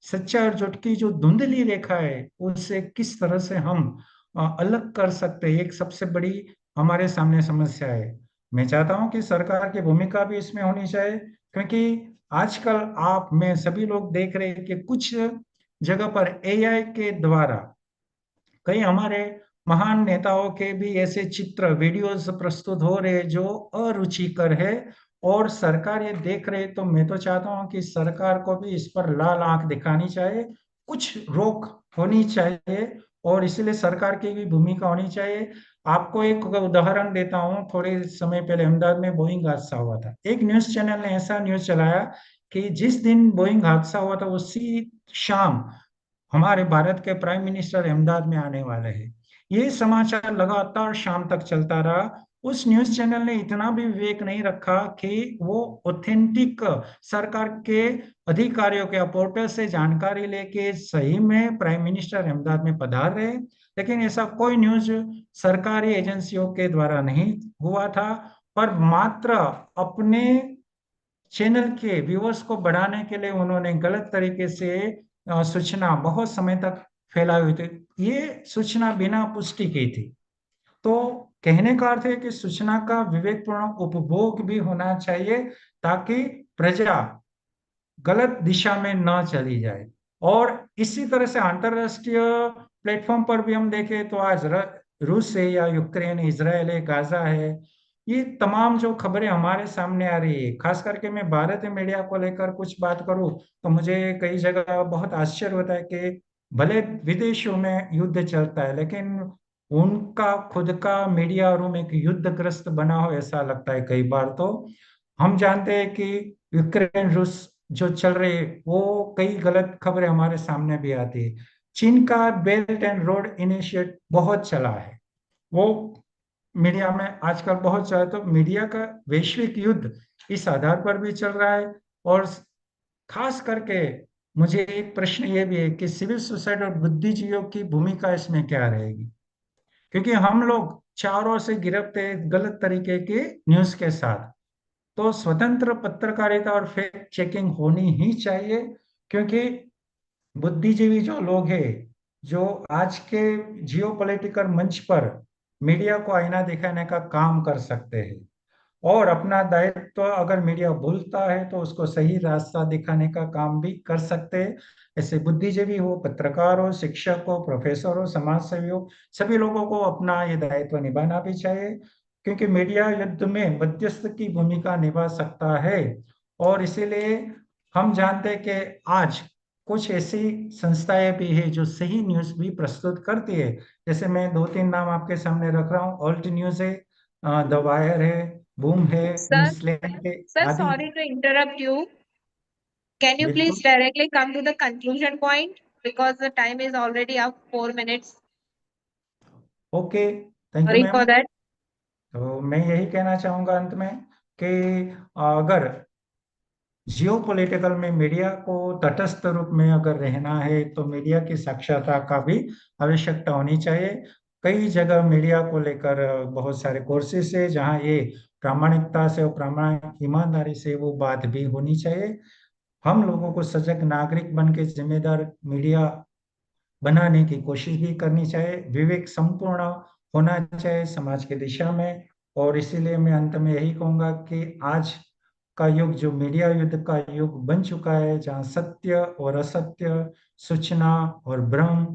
Speaker 21: सच्चा और झूठ की जो धुंधली रेखा है उससे किस तरह से हम अलग कर सकते हैं, एक सबसे बड़ी हमारे सामने समस्या है। मैं चाहता हूं कि सरकार की भूमिका भी इसमें होनी चाहिए, क्योंकि आजकल आप मैं सभी लोग देख रहे हैं कि कुछ जगह पर एआई के द्वारा कई हमारे महान नेताओं के भी ऐसे चित्र वीडियोस प्रस्तुत हो रहे जो अरुचिकर है और सरकार ये देख रहे। तो मैं तो चाहता हूं कि सरकार को भी इस पर लाल आंख दिखानी चाहिए, कुछ रोक होनी चाहिए और इसलिए सरकार की भी भूमिका होनी चाहिए। आपको एक उदाहरण देता हूं, थोड़े समय पहले अहमदाबाद में बोइंग हादसा हुआ था। एक न्यूज चैनल ने ऐसा न्यूज चलाया कि जिस दिन बोइंग हादसा हुआ था उसी शाम हमारे भारत के प्राइम मिनिस्टर अहमदाबाद में आने वाले हैं। ये समाचार लगातार शाम तक चलता रहा। उस न्यूज चैनल ने इतना भी विवेक नहीं रखा कि वो ऑथेंटिक सरकार के अधिकारियों के पोर्टल से जानकारी लेके सही में प्राइम मिनिस्टर अहमदाबाद में पधार रहे, लेकिन ऐसा कोई न्यूज सरकारी एजेंसियों के द्वारा नहीं हुआ था, पर मात्र अपने चैनल के व्यूअर्स को बढ़ाने के लिए उन्होंने गलत तरीके से सूचना बहुत समय तक फैलाई हुई थी। ये सूचना बिना पुष्टि की थी। तो कहने का अर्थ है कि सूचना का विवेकपूर्ण उपभोग भी होना चाहिए ताकि प्रजा गलत दिशा में न चली जाए। और इसी तरह से अंतरराष्ट्रीय प्लेटफॉर्म पर भी हम देखें तो आज रूस है या यूक्रेन, इजराइल है, गाजा है, ये तमाम जो खबरें हमारे सामने आ रही है, खास करके मैं भारतीय मीडिया को लेकर कुछ बात करूं तो मुझे कई जगह बहुत आश्चर्य होता है कि भले विदेशों में युद्ध चलता है लेकिन उनका खुद का मीडिया रूम एक युद्धग्रस्त बना हो ऐसा लगता है कई बार। तो हम जानते हैं कि यूक्रेन रूस जो चल रही है वो कई गलत खबरें हमारे सामने भी आती है। चीन का बेल्ट एंड रोड इनिशिएट बहुत चला है, वो मीडिया में आजकल बहुत चला है। तो मीडिया का वैश्विक युद्ध इस आधार पर भी चल रहा है। और खास करके मुझे एक प्रश्न ये भी है कि सिविल सोसाइटी और बुद्धिजीवियों की भूमिका इसमें क्या रहेगी, क्योंकि हम लोग चारों से गिरफ्त हैं गलत तरीके के न्यूज के साथ। तो स्वतंत्र पत्रकारिता और फैक्ट चेकिंग होनी ही चाहिए, क्योंकि बुद्धिजीवी जो लोग हैं जो आज के जियोपॉलिटिकल मंच पर मीडिया को आईना दिखाने का काम कर सकते हैं, और अपना दायित्व अगर मीडिया भूलता है तो उसको सही रास्ता दिखाने का काम भी कर सकते हैं। ऐसे बुद्धिजीवी हो, पत्रकार हो, शिक्षक हो, प्रोफेसर हो, समाज सेवी हो, सभी लोगों को अपना ये दायित्व निभाना भी चाहिए, क्योंकि मीडिया युद्ध में मध्यस्थ की भूमिका निभा सकता है। और इसीलिए हम जानते हैं कि आज कुछ ऐसी संस्थाएं भी है जो सही न्यूज भी प्रस्तुत करती है। जैसे मैं 2-3 नाम आपके सामने रख रहा हूँ। ऑल्ट न्यूज है, द वायर है, बूम है,
Speaker 19: Sir,
Speaker 21: न्यूज़लैंड है
Speaker 19: sir,
Speaker 21: आदि।
Speaker 19: sorry to interrupt you. Can you
Speaker 21: बिल्कुल।
Speaker 19: please directly come to the conclusion point because the time is already up 4 minutes.
Speaker 21: Okay, thank you
Speaker 19: Sorry
Speaker 21: ma'am.
Speaker 19: for that.
Speaker 21: तो मैं यही कहना चाहूंगा अंत में कि अगर जियोपॉलिटिकल में मीडिया को तटस्थ रूप में अगर रहना है तो मीडिया की साक्षरता का भी आवश्यकता होनी चाहिए। कई जगह मीडिया को लेकर बहुत सारे कोर्सेस है जहाँ ये प्रामाणिकता से और प्रामाणिक ईमानदारी से वो बात भी होनी चाहिए। हम लोगों को सजग नागरिक बन के जिम्मेदार मीडिया बनाने की कोशिश भी करनी चाहिए। विवेक संपूर्ण होना चाहिए समाज की दिशा में। और इसीलिए मैं अंत में यही कहूंगा कि आज का युग जो मीडिया युद्ध का युग बन चुका है, जहाँ सत्य और असत्य, सूचना और भ्रम,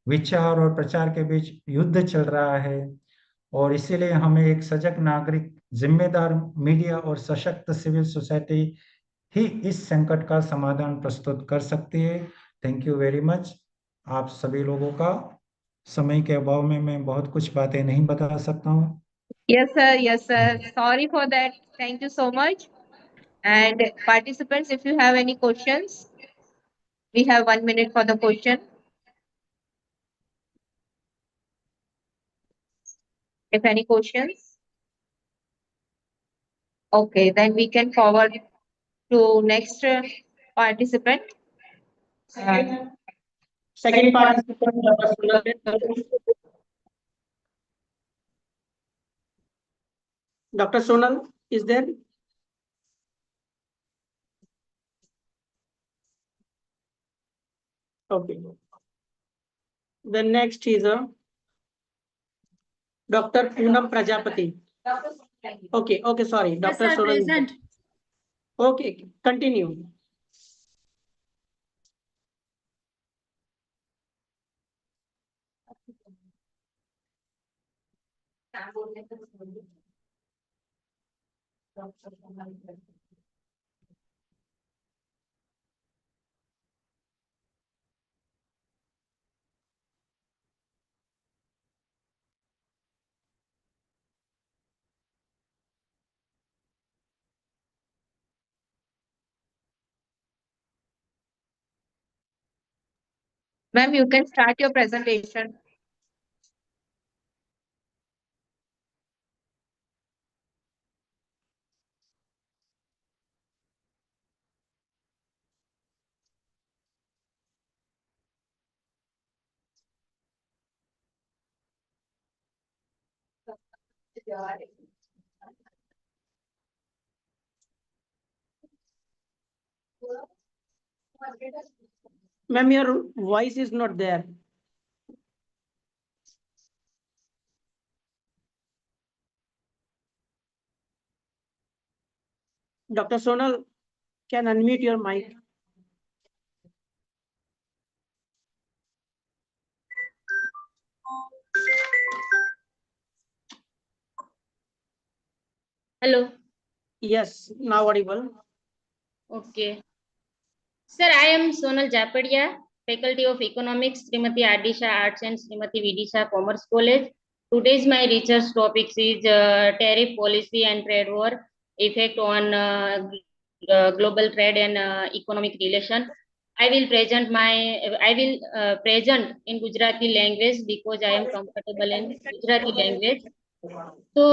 Speaker 21: विचार और प्रचार के बीच युद्ध चल रहा है। और इसीलिए हमें एक सजग नागरिक, जिम्मेदार मीडिया और सशक्त सिविल सोसाइटी ही इस संकट का समाधान प्रस्तुत कर सकती है। Thank you very much. आप सभी लोगों का, समय के अभाव में मैं बहुत कुछ बातें नहीं बता सकता हूँ।
Speaker 19: Yes, sir. Yes, sir. Sorry for that. Thank you so much. And participants, if you have any questions, we have 1 minute for the question. If any questions, okay, then we can forward to next participant.
Speaker 17: Second participant, Dr. Sonal is there? Okay. The next is Dr. Poonam Prajapati. Okay, okay, sorry. Dr.
Speaker 3: Yes, sir,
Speaker 17: Sonal is there.
Speaker 3: present.
Speaker 17: Okay, continue.
Speaker 19: Ma'am, you can start your presentation.
Speaker 17: Ma'am, your voice is not there. Dr. Sonal, can unmute your mic.
Speaker 3: Hello.
Speaker 17: Yes, now audible.
Speaker 3: Okay. Sir, I am Sonal Japadia, Faculty of Economics, Srimati Ardisha Arts and Srimati Vidisha Commerce College. Today's my research topic is tariff policy and trade war effect on global trade and economic relation. I will present in Gujarati language because I am comfortable in Gujarati language. તો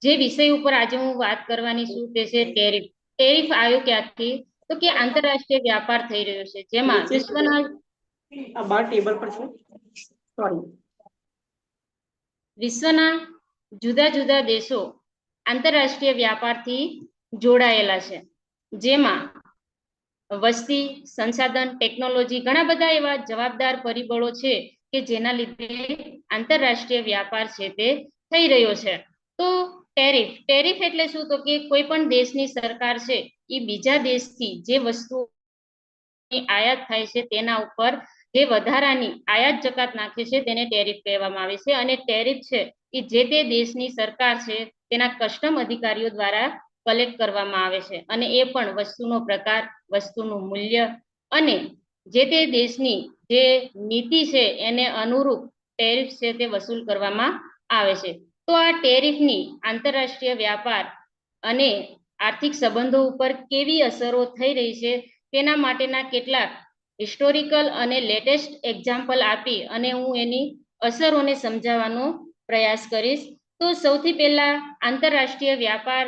Speaker 3: જે વિષય ઉપર આજે હું વાત કરવાની છું તે છે ટેરિફ. ટેરિફ આવ્યો ક્યાંથી? તો કે આંતરરાષ્ટ્રીય વ્યાપાર થઈ રહ્યો છે જેમાં વિશ્વના વિશ્વના જુદા જુદા દેશો આંતરરાષ્ટ્રીય વ્યાપારથી જોડાયેલા છે જેમાં વસ્તી, સંસાધન, ટેકનોલોજી ઘણા બધા એવા જવાબદાર પરિબળો છે કે જેના લીધે આંતરરાષ્ટ્રીય વ્યાપાર છે તે થઈ રહ્યો છે. તો ટેરિફ એટલે શું? તો કે કોઈ પણ દેશની સરકાર છે એ બીજા દેશથી જે વસ્તુ આયાત થાય છે તેના ઉપર જે વધારાની આયાત જકાત નાખે છે તેને ટેરિફ કહેવામાં આવે છે. અને ટેરિફ છે એ જે તે દેશની સરકાર છે તેના કસ્ટમ અધિકારીઓ દ્વારા કલેક્ટ કરવામાં આવે છે અને એ પણ વસ્તુનો પ્રકાર, વસ્તુનું મૂલ્ય અને જે તે દેશની જે નીતિ છે એને અનુરૂપ ટેરિફ છે તે વસૂલ કરવામાં આવે છે. તો આ ટેરિફની આંતરરાષ્ટ્રીય વ્યાપાર અને આર્થિક સંબંધો ઉપર કેવી અસરો થઈ રહી છે તેના માટેના કેટલાક હિસ્ટોરિકલ અને લેટેસ્ટ એક્ઝામ્પલ આપી અને હું એની અસરોને સમજાવવાનો પ્રયાસ કરીશ. તો સૌથી પહેલા આંતરરાષ્ટ્રીય વ્યાપાર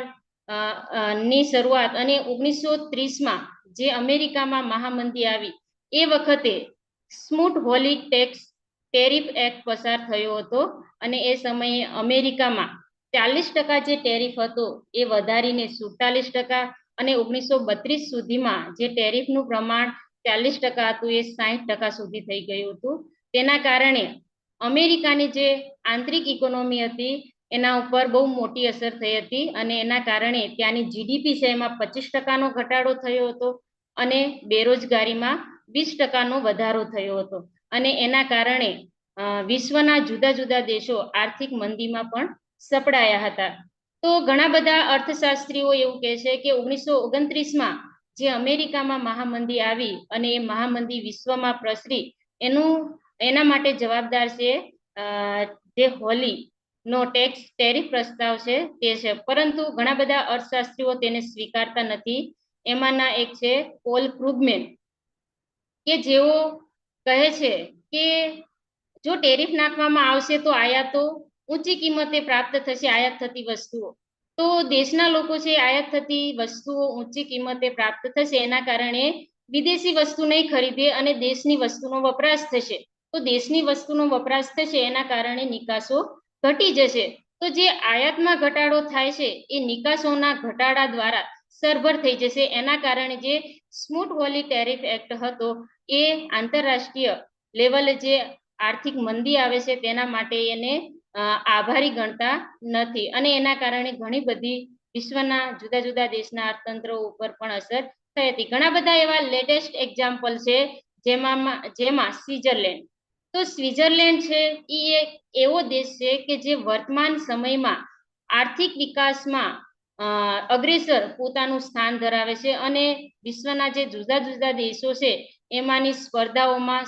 Speaker 3: ની શરૂઆત અને 1930માં જે અમેરિકામાં મહામંદી આવી એ વખતે સ્મૂથ હોલી ટેરિફ એક્ટ પસાર થયો હતો અને એ સમયે અમેરિકામાં 40% જે ટેરિફ હતો એ વધારીને 47% અને 1932 સુધીમાં જે ટેરિફનું પ્રમાણ 40% હતું એ 60% સુધી થઈ ગયું હતું. તેના કારણે અમેરિકાની જે આંતરિક ઇકોનોમી હતી એના ઉપર બહુ મોટી અસર થઈ હતી અને એના કારણે ત્યાંની જીડીપી છે એમાં 25%નો ઘટાડો થયો હતો અને બેરોજગારીમાં 20%નો વધારો થયો હતો અને એના કારણે વિશ્વના જુદા જુદા દેશો આર્થિક મંદીમાં પણ સપડાયા હતા. તો ઘણા બધા અર્થશાસ્ત્રીઓ એવું કહે છે કે 1929માં જે અમેરિકામાં મહામંદી આવી અને એ મહામંદી વિશ્વમાં પ્રસરી એના માટે જવાબદાર છે જે હોલી નો ટેરિફ પ્રસ્તાવ છે તે છે. પરંતુ ઘણા બધા અર્થશાસ્ત્રીઓ તેને સ્વીકારતા નથી. એમાંના એક છે પોલ ક્રુગમેન કે જેઓ કહે છે કે જો ટેરિફ નાખવામાં આવશે તો આયાતો ઊંચી કિંમતે પ્રાપ્ત થશે આયાત થતી વસ્તુઓ. તો દેશના લોકો છે આયાત થતી વસ્તુઓ ઊંચી કિંમતે પ્રાપ્ત થશે એના કારણે વિદેશી વસ્તુ નહીં ખરીદે અને દેશની વસ્તુનો વપરાશ થશે. તો દેશની વસ્તુનો વપરાશ થશે એના કારણે નિકાસો ઘટી જશે. તો જે આયાતમાં ઘટાડો થાય છે એ નિકાસોના ઘટાડા દ્વારા સરભર થઈ જશે. એના કારણે જે સ્મૂથ હોલી ટેરિફ એક્ટ હતો એ આંતરરાષ્ટ્રીય લેવલે જે આર્થિક મંદી આવે છે તેના માટે એને આભારી ગણતા નથી અને એના કારણે ઘણી બધી વિશ્વના જુદા જુદા દેશના અર્થતંત્રો ઉપર પણ અસર થઈ હતી. ઘણા બધા એવા લેટેસ્ટ એક્ઝામ્પલ છે જેમાં સ્વિટ્ઝરલેન્ડ. તો સ્વિટ્ઝરલેન્ડ છે એ એક એવો દેશ છે કે જે વર્તમાન સમયમાં આર્થિક વિકાસમાં અગ્રેસર પોતાનું સ્થાન ધરાવે છે અને વિશ્વના જે જુદા જુદા દેશો છે એમાંની સ્પર્ધાઓમાં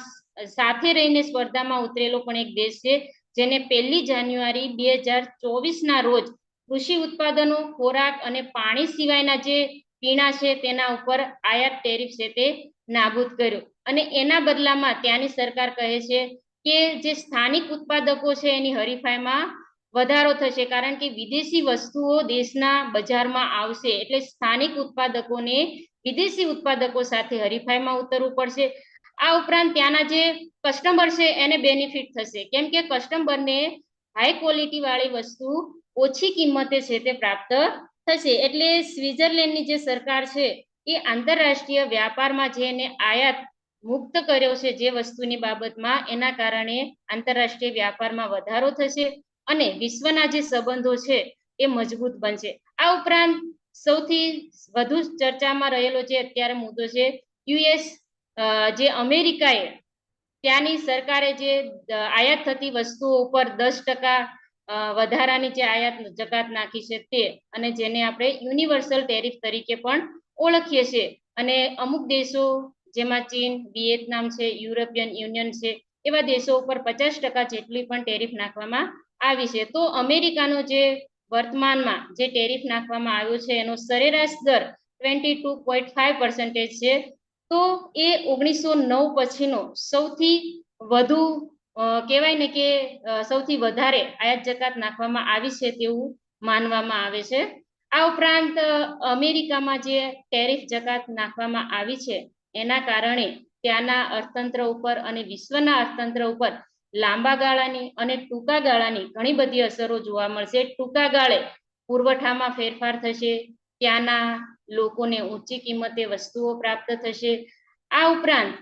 Speaker 3: સાથે રહીને સ્પર્ધામાં ઉતરેલો પણ એક દેશ છે જેને 1 જાન્યુઆરી 2024ના રોજ કૃષિ ઉત્પાદનો, ખોરાક અને પાણી સિવાયના જે પીણા છે તેના ઉપર આયાત ટેરિફ છે તે નાબૂદ કર્યો અને એના બદલામાં ત્યાંની સરકાર કહે છે કે જે સ્થાનિક ઉત્પાદકો છે એની હરીફાઈમાં વધારો થશે કારણ કે વિદેશી વસ્તુઓ દેશના બજારમાં આવશે એટલે સ્થાનિક ઉત્પાદકોને વિદેશી ઉત્પાદકો સાથે હરીફાઈમાં ઉતરવું પડશે. આ ઉપરાંત ત્યાંના જે કસ્ટમર છે એને બેનિફિટ થશે કેમ કે કસ્ટમરને હાઈ ક્વોલિટી વાળી વસ્તુ ઓછી કિંમતે છે તે પ્રાપ્ત થશે. એટલે સ્વિટ્ઝરલેન્ડની જે સરકાર છે એ આંતરરાષ્ટ્રીય વ્યાપારમાં જેને આયાત મુક્ત કર્યો છે જે વસ્તુની બાબતમાં એના કારણે આંતરરાષ્ટ્રીય વ્યાપારમાં વધારો થશે અને વિશ્વના જે સંબંધો છે એ મજબૂત બનશે. આ ઉપરાંત સૌથી વધુ ચર્ચામાં રહેલો જે અત્યારે મુદ્દો છે યુએસ જે અમેરિકાએ ત્યાંની સરકારે જે આયાત થતી વસ્તુઓ ઉપર 10% વધારાની જે આયાત જકાત નાખી છે તે અને જેને આપણે યુનિવર્સલ ટેરિફ તરીકે પણ ઓળખીએ છીએ અને અમુક દેશો જેમાં ચીન, વિયેતનામ છે, યુરોપિયન યુનિયન છે એવા દેશો ઉપર 50% જેટલી પણ ટેરિફ નાખવામાં આવી છે. તો અમેરિકાનો જે વર્તમાનમાં જે ટેરિફ નાખવામાં આવ્યો છે એનો સરેરાશ દર 22.5% છે. તો એ 1909 પછીનો સૌથી વધુ કહેવાય ને કે સૌથી વધારે આયાત જકાત નાખવામાં આવી છે તેવું માનવામાં આવે છે. આ ઉપરાંત અમેરિકામાં જે ટેરિફ જકાત નાખવામાં આવી છે એના કારણે ત્યાંના અર્થતંત્ર ઉપર અને વિશ્વના અર્થતંત્ર ઉપર લાંબા ગાળાની અને ટૂંકા ગાળાની ઘણી બધી અસરો જોવા મળશે. ટૂંકા ગાળે પુરવઠામાં ફેરફાર થશે, ત્યાંના લોકોને ઊંચી કિંમતે વસ્તુઓ પ્રાપ્ત થશે. આ ઉપરાંત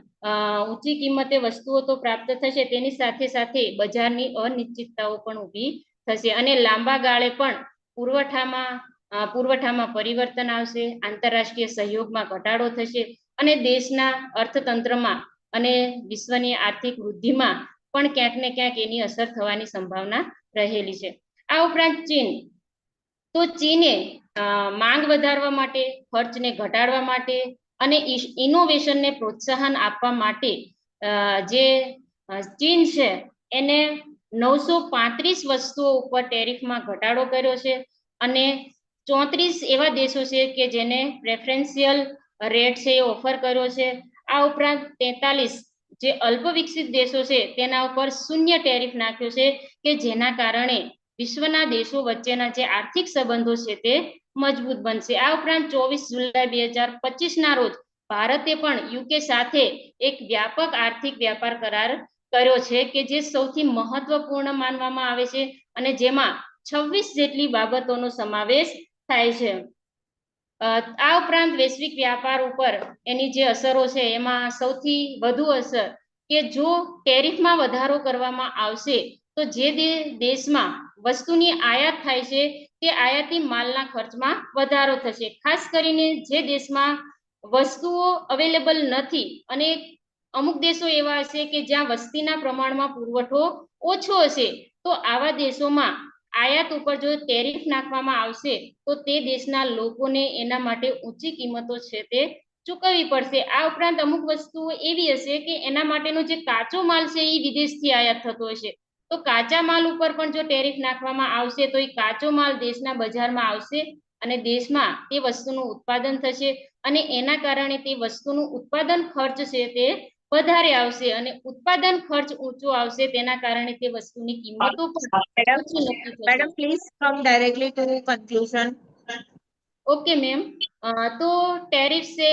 Speaker 3: ઊંચી કિંમતે વસ્તુઓ તો પ્રાપ્ત થશે, તેની સાથે સાથે બજારની અનિશ્ચિતતાઓ પણ ઊભી થશે અને લાંબા ગાળે પણ પુરવઠામાં પરિવર્તન આવશે, આંતરરાષ્ટ્રીય સહયોગમાં ઘટાડો થશે અને દેશના અર્થતંત્રમાં અને વિશ્વની આર્થિક વૃદ્ધિમાં પણ ક્યાંક ને ક્યાંક એની અસર થવાની સંભાવના રહેલી છે. આ ઉપરાંત ચીને માંગ વધારવા માટે, ખર્ચને ઘટાડવા માટે અને ઇનોવેશનને પ્રોત્સાહન આપવા માટે જે ચીન છે એને 935 વસ્તુઓ ઉપર ટેરિફમાં ઘટાડો કર્યો છે અને 34 એવા દેશો છે કે જેને પ્રેફરન્શિયલ રેટ છે એ ઓફર કર્યો છે. આ ઉપરાંત 43 જે અલ્પ વિકસિત દેશો છે તેના ઉપર શૂન્ય ટેરિફ નાખ્યો છે કે જેના કારણે વિશ્વના દેશો વચ્ચેના જે આર્થિક સંબંધો છે તે મજબૂત બનશે. આ ઉપરાંત 24 જુલાઈ 2025 ના રોજ ભારતે પણ યુકે સાથે એક વ્યાપક આર્થિક વ્યાપાર કરાર કર્યો છે કે જે સૌથી મહત્વપૂર્ણ માનવામાં આવે છે અને જેમાં 26 જેટલી બાબતોનો સમાવેશ થાય છે. આ ઉપરાંત વૈશ્વિક વ્યાપાર ઉપર એની જે અસરો છે એમાં સૌથી વધુ અસર કે જો ટેરિફમાં વધારો કરવામાં આવશે તો જે દેશમાં વસ્તુની આયાત થાય છે તે આયાતી માલના ખર્ચમાં વધારો થશે. ખાસ કરીને જે દેશમાં વસ્તુઓ અવેલેબલ નથી અને અમુક દેશો એવા હશે કે જ્યાં વસ્તીના પ્રમાણમાં પુરવઠો ઓછો હશે, તો આવા દેશોમાં આયાત ઉપર જો ટેરિફ નાખવામાં આવશે તો તે દેશના લોકોને એના માટે ઊંચી કિંમતો છે તે ચૂકવવી પડશે. આ ઉપરાંત અમુક વસ્તુઓ એવી હશે કે એના માટેનો જે કાચો માલ છે એ વિદેશથી આયાત થતો હશે, તો કાચા માલ ઉપર પણ જો ટેરિફ નાખવામાં આવશે તો એ કાચો માલ દેશના બજારમાં આવશે અને દેશમાં તે વસ્તુનું ઉત્પાદન થશે અને એના કારણે તે વસ્તુનું ઉત્પાદન ખર્ચ છે તે વધારે આવશે અને ઉત્પાદન ખર્ચ ઊંચો આવશે તેના કારણે તે વસ્તુની કિંમતો પણ ઊંચી નક્કી થશે.
Speaker 19: Madam, please come directly to conclusion.
Speaker 3: Okay ma'am, તો ટેરિફ છે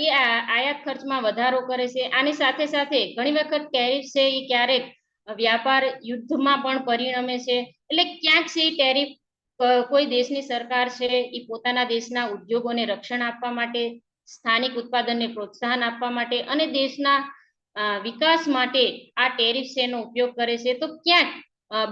Speaker 3: એ આયાત ખર્ચમાં વધારો કરે છે. આની સાથે સાથે ઘણી વખત ટેરિફ છે એ ક્યારેક વ્યાપાર યુદ્ધમાં પણ પરિણમે છે. એટલે ક્યાંક છે ટેરિફ કોઈ દેશની સરકાર છે એ પોતાના દેશના ઉદ્યોગોને રક્ષણ આપવા માટે, સ્થાનિક ઉત્પાદનને પ્રોત્સાહન આપવા માટે અને દેશના વિકાસ માટે આ ટેરિફ છે એનો ઉપયોગ કરે છે. તો ક્યાંક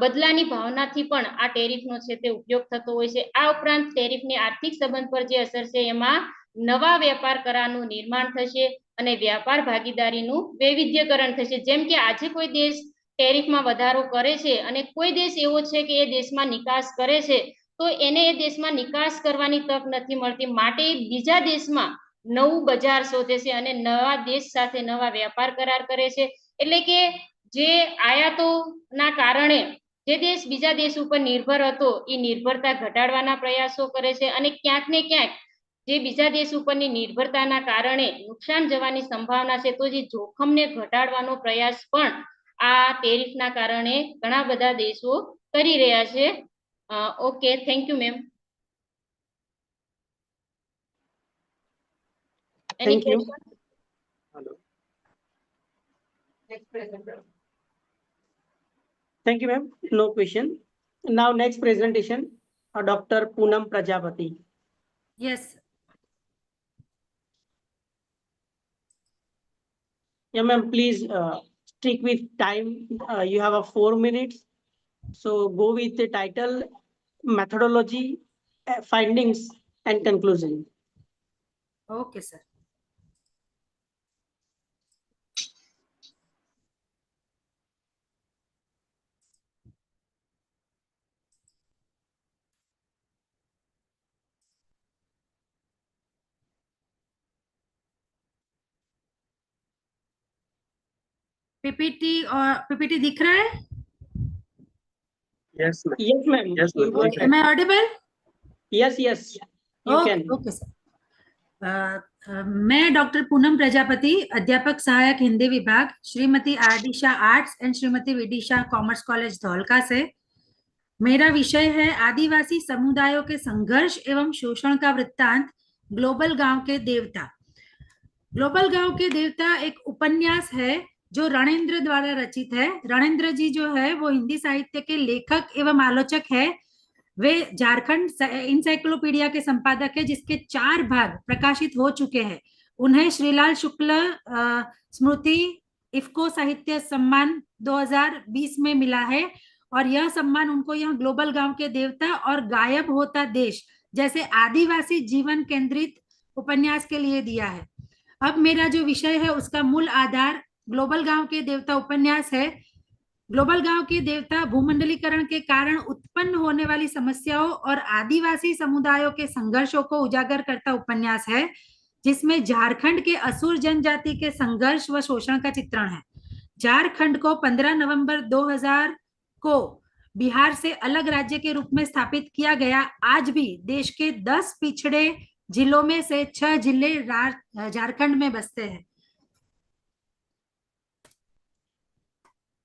Speaker 3: બદલાની ભાવનાથી પણ આ ટેરિફનો છે તે ઉપયોગ થતો હોય છે. આ ઉપરાંત ટેરિફની આર્થિક સંબંધ પર જે અસર છે એમાં નવા વેપાર કરારનું નિર્માણ થશે અને વ્યાપાર ભાગીદારીનું વૈવિધ્યકરણ થશે. જેમ કે આજે કોઈ દેશ ટેરિફમાં વધારો કરે છે અને કોઈ દેશ એવો છે કે એ દેશમાં નિકાસ કરે છે, તો એને એ દેશમાં નિકાસ કરવાની તક નથી મળતી, માટે બીજા દેશમાં નવું બજાર શોધે છે અને નવા દેશ સાથે નવા વેપાર કરાર કરે છે. એટલે કે જે આયાતોના કારણે જે દેશ બીજા દેશ ઉપર નિર્ભર હતો એ નિર્ભરતા ઘટાડવાના પ્રયાસો કરે છે અને ક્યાંક ને ક્યાંક જે બીજા દેશ ઉપરની નિર્ભરતાના કારણે નુકસાન જવાની સંભાવના છે, તો જે જોખમને ઘટાડવાનો પ્રયાસ પણ આ ટેરિફના કારણે ઘણા બધા દેશો કરી રહ્યા છે. Okay, thank you ma'am.
Speaker 17: Thank you. Thank you, ma'am. No question. Now, next presentation, Dr. Poonam Prajapati.
Speaker 7: Yes.
Speaker 17: Yeah, ma'am, please stick with time. You have 4 minutes. So go with the title, methodology, findings, and conclusion.
Speaker 7: Okay, sir. PPT दिख रहा है?
Speaker 17: Yes, ma'am. Yes, ma'am.
Speaker 20: Yes, ma'am.
Speaker 17: Go ahead.
Speaker 7: Am I audible?
Speaker 17: Yes, yes. You
Speaker 7: Okay,
Speaker 17: can.
Speaker 7: okay, sir. मैं doctor Poonam Prajapati, अध्यापक सहायक हिंदी विभाग, श्रीमती आरडीशा arts and Shrimati विदिशा commerce college Dholka से। मेरा विषय है आदिवासी समुदायों के संघर्ष एवं शोषण का वृत्तांत, ग्लोबल गांव के देवता। ग्लोबल गांव के देवता एक उपन्यास है जो रणेंद्र द्वारा रचित है। रणेंद्र जी जो है वो हिंदी साहित्य के लेखक एवं आलोचक है। वे झारखंड इंसाइक्लोपीडिया के संपादक है, जिसके 4 भाग प्रकाशित हो चुके हैं। उन्हें श्रीलाल शुक्ल स्मृति इफ्को साहित्य सम्मान 2020 में मिला है, और यह सम्मान उनको यह ग्लोबल गांव के देवता और गायब होता देश जैसे आदिवासी जीवन केंद्रित उपन्यास के लिए दिया है। अब मेरा जो विषय है उसका मूल आधार ग्लोबल गांव के देवता उपन्यास है। ग्लोबल गांव के देवता भूमंडलीकरण के कारण उत्पन्न होने वाली समस्याओं और आदिवासी समुदायों के संघर्षों को उजागर करता उपन्यास है, जिसमें झारखंड के असुर जनजाति के संघर्ष व शोषण का चित्रण है। झारखंड को 15 नवंबर 2000 को बिहार से अलग राज्य के रूप में स्थापित किया गया। आज भी देश के 10 पिछड़े जिलों में से 6 जिले झारखंड में बसते हैं।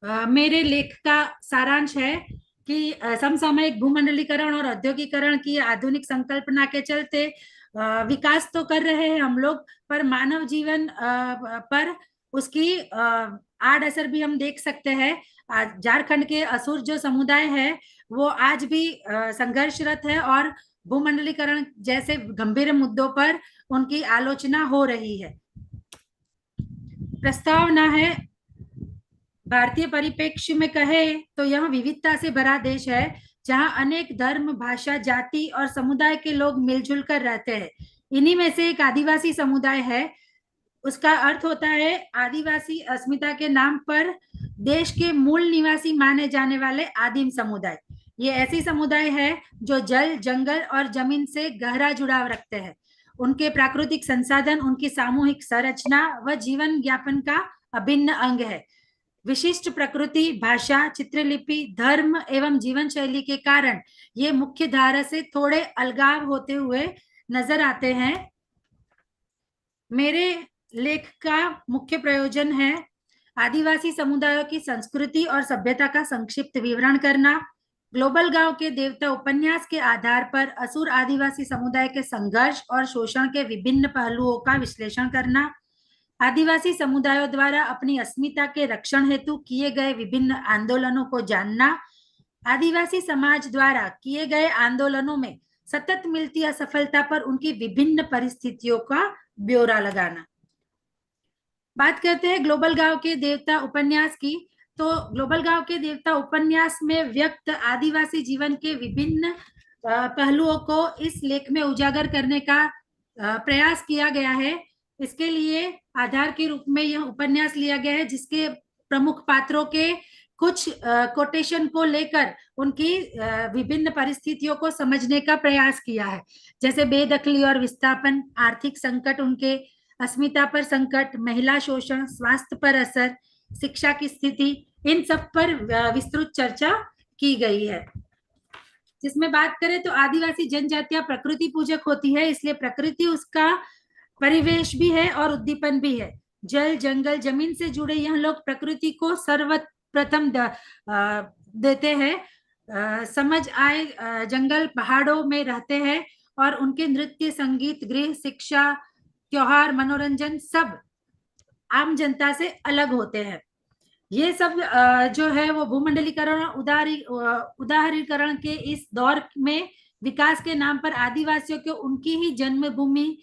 Speaker 7: मेरे लेख का सारांश है कि समसामयिक भूमंडलीकरण और औद्योगिकरण की आधुनिक संकल्पना के चलते विकास तो कर रहे हैं हम लोग, पर मानव जीवन पर उसकी आड़ असर भी हम देख सकते हैं। झारखंड के असुर जो समुदाय है वो आज भी संघर्षरत है और भूमंडलीकरण जैसे गंभीर मुद्दों पर उनकी आलोचना हो रही है। प्रस्तावना है, भारतीय परिप्रेक्ष्य में कहे तो यह विविधता से भरा देश है, जहां अनेक धर्म, भाषा, जाति और समुदाय के लोग मिलजुल कर रहते हैं। इन्हीं में से एक आदिवासी समुदाय है। उसका अर्थ होता है आदिवासी अस्मिता के नाम पर देश के मूल निवासी माने जाने वाले आदिम समुदाय। ये ऐसी समुदाय है जो जल, जंगल और जमीन से गहरा जुड़ाव रखते हैं। उनके प्राकृतिक संसाधन उनकी सामूहिक संरचना व जीवन यापन का अभिन्न अंग है। विशिष्ट प्रकृति, भाषा, चित्रलिपि, धर्म एवं जीवन शैली के कारण ये मुख्य धारा से थोड़े अलगाव होते हुए नजर आते हैं। मेरे लेख का मुख्य प्रयोजन है आदिवासी समुदायों की संस्कृति और सभ्यता का संक्षिप्त विवरण करना, ग्लोबल गांव के देवता उपन्यास के आधार पर असुर आदिवासी समुदाय के संघर्ष और शोषण के विभिन्न पहलुओं का विश्लेषण करना, आदिवासी समुदायों द्वारा अपनी अस्मिता के रक्षण हेतु किए गए विभिन्न आंदोलनों को जानना, आदिवासी समाज द्वारा किए गए आंदोलनों में सतत मिलती असफलता पर उनकी विभिन्न परिस्थितियों का ब्यौरा लगाना। बात करते हैं ग्लोबल गांव के देवता उपन्यास की। तो ग्लोबल गांव के देवता उपन्यास में व्यक्त आदिवासी जीवन के विभिन्न पहलुओं को इस लेख में उजागर करने का प्रयास किया गया है। इसके लिए आधार के रूप में यह उपन्यास लिया गया है, जिसके प्रमुख पात्रों के कुछ कोटेशन को लेकर उनकी विभिन्न परिस्थितियों को समझने का प्रयास किया है, जैसे बेदखली और विस्थापन, आर्थिक संकट, उनके अस्मिता पर संकट, महिला शोषण, स्वास्थ्य पर असर, शिक्षा की स्थिति, इन सब पर विस्तृत चर्चा की गई है। जिसमें बात करें तो आदिवासी जनजातियां प्रकृति पूजक होती है, इसलिए प्रकृति उसका परिवेश भी है और उद्दीपन भी है। जल, जंगल, जमीन से जुड़े यह लोग प्रकृति को सर्वप्रथम देते हैं। समझ आए जंगल, पहाड़ों में रहते हैं और उनके नृत्य, संगीत, गृह, शिक्षा, त्योहार, मनोरंजन सब आम जनता से अलग होते हैं। ये सब जो है वो भूमंडलीकरण और उदारीकरण के इस दौर में विकास के नाम पर आदिवासियों को उनकी ही जन्मभूमि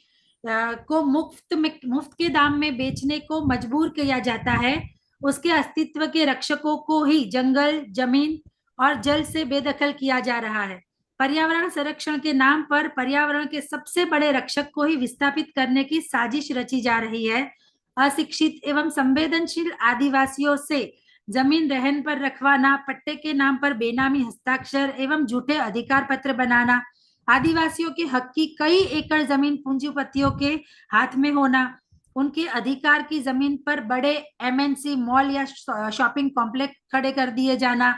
Speaker 7: को मुफ्त के दाम में बेचने को मजबूर किया जाता है। उसके अस्तित्व के रक्षकों को ही जंगल, जमीन और जल से बेदखल किया जा रहा है। पर्यावरण संरक्षण के नाम पर पर्यावरण के सबसे बड़े रक्षक को ही विस्थापित करने की साजिश रची जा रही है। अशिक्षित एवं संवेदनशील आदिवासियों से जमीन रहन पर रखवाना, पट्टे के नाम पर बेनामी हस्ताक्षर एवं झूठे अधिकार पत्र बनाना, आदिवासियों के हक की कई एकड़ जमीन पूंजीपतियों के हाथ में होना, उनके अधिकार की जमीन पर बड़े एमएनसी मॉल या शॉपिंग कॉम्प्लेक्स खड़े कर दिए जाना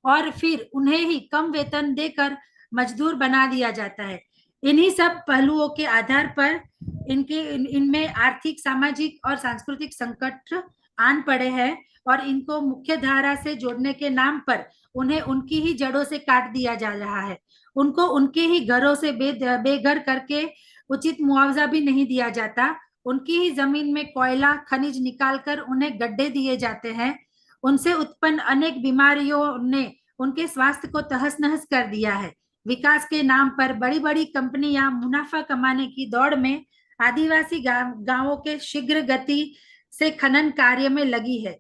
Speaker 1: और फिर उन्हें ही कम वेतन देकर मजदूर बना दिया जाता है। इन्हीं सब पहलुओं के आधार पर इनमें आर्थिक, सामाजिक और सांस्कृतिक संकट आन पड़े हैं और इनको मुख्य धारा से जोड़ने के नाम पर उन्हें उनकी ही जड़ों से काट दिया जा रहा है। उनको उनके ही घरों से बेघर करके उचित मुआवजा भी नहीं दिया जाता। उनकी ही जमीन में कोयला खनिज निकालकर उन्हें गड्ढे दिए जाते हैं। उनसे उत्पन्न अनेक बीमारियों ने उनके स्वास्थ्य को तहस नहस कर दिया है। विकास के नाम पर बड़ी बड़ी कंपनियां मुनाफा कमाने की दौड़ में आदिवासी गांवों के शीघ्र गति से खनन कार्य में लगी है।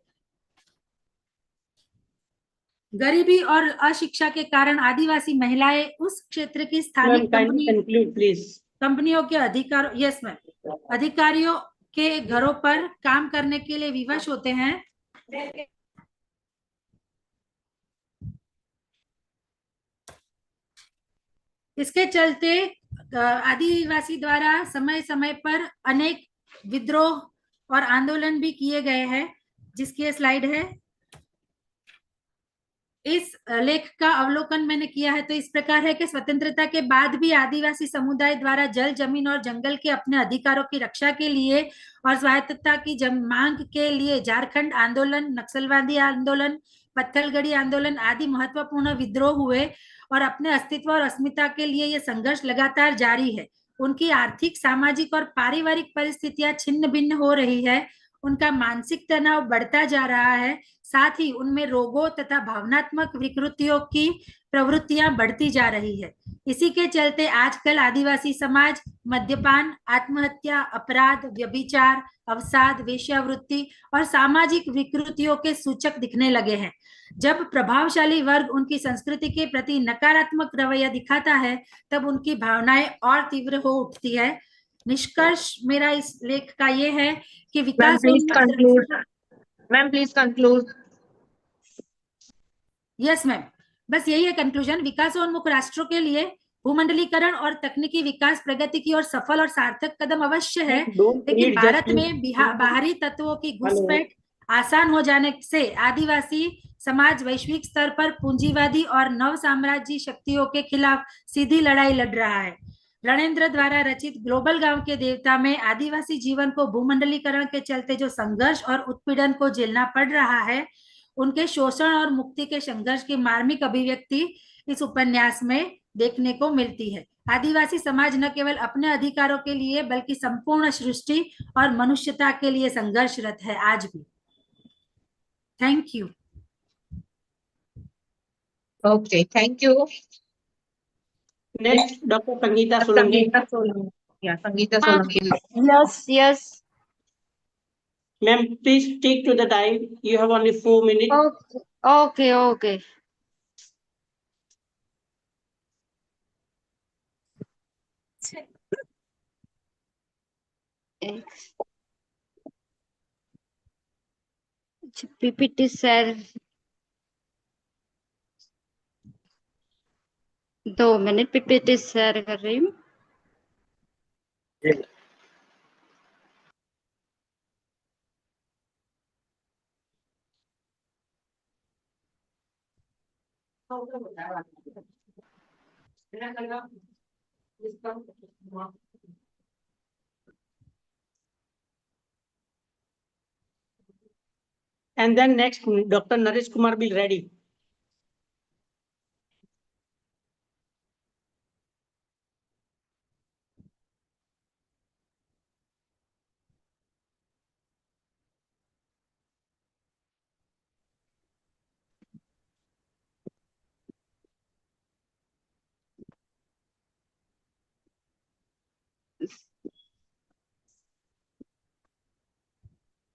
Speaker 1: गरीबी और अशिक्षा के कारण आदिवासी महिलाएं उस क्षेत्र की स्थानिक कंपनियों के अधिकारियों के घरों पर काम करने के लिए विवश होते हैं। इसके चलते आदिवासी द्वारा समय समय पर अनेक विद्रोह और आंदोलन भी किए गए हैं, जिसकी स्लाइड है। इस लेख का अवलोकन मैंने किया है तो इस प्रकार है कि स्वतंत्रता के बाद भी आदिवासी समुदाय द्वारा जल, जमीन और जंगल के अपने अधिकारों की रक्षा के लिए और स्वायत्तता की मांग के लिए झारखंड आंदोलन, नक्सलवादी आंदोलन, पत्थलगड़ी आंदोलन आदि महत्वपूर्ण विद्रोह हुए और अपने अस्तित्व और अस्मिता के लिए ये संघर्ष लगातार जारी है। उनकी आर्थिक, सामाजिक और पारिवारिक परिस्थितियां छिन्न भिन्न हो रही है। उनका मानसिक तनाव बढ़ता जा रहा है। साथ ही उनमें रोगों तथा भावनात्मक विकृतियों की प्रवृत्तियां बढ़ती जा रही है। इसी के चलते आजकल आदिवासी समाज मद्यपान, आत्महत्या, अपराध, व्यभिचार, अवसाद, वेश्यावृत्ति और सामाजिक विकृतियों के सूचक दिखने लगे हैं। जब प्रभावशाली वर्ग उनकी संस्कृति के प्रति नकारात्मक रवैया दिखाता है, तब उनकी भावनाएं और तीव्र हो उठती है। निष्कर्ष मेरा इस लेख का ये है कि Vikas
Speaker 19: ma'am please conclude.
Speaker 1: Yes ma'am, बस यही है कंक्लूजन। विकासोन्मुख राष्ट्रों के लिए भूमंडलीकरण और तकनीकी विकास प्रगति की ओर सफल और सार्थक कदम अवश्य है, लेकिन भारत में बाहरी तत्वों की घुसपैठ आसान हो जाने से आदिवासी समाज वैश्विक स्तर पर पूंजीवादी और नव साम्राज्य शक्तियों के खिलाफ सीधी लड़ाई लड़ रहा है। रणेंद्र द्वारा रचित ग्लोबल गांव के देवता में आदिवासी जीवन को भूमंडलीकरण के चलते जो संघर्ष और उत्पीड़न को झेलना पड़ रहा है, उनके शोषण और मुक्ति के संघर्ष की मार्मिक अभिव्यक्ति इस उपन्यास में देखने को मिलती है। आदिवासी समाज न केवल अपने अधिकारों के लिए बल्कि संपूर्ण सृष्टि और मनुष्यता के लिए संघर्षरत है आज भी। Thank you.
Speaker 19: Okay, thank you.
Speaker 17: Next doctor Sangeeta Solanki.
Speaker 19: Sangeeta Solanki.
Speaker 10: Yes.
Speaker 17: Ma'am, please stick to the time. You have only 4 minutes.
Speaker 10: Okay. PPT sir 2 minute PPT share कर रही हूँ।
Speaker 17: And then next, Dr. Naresh Kumar will ready.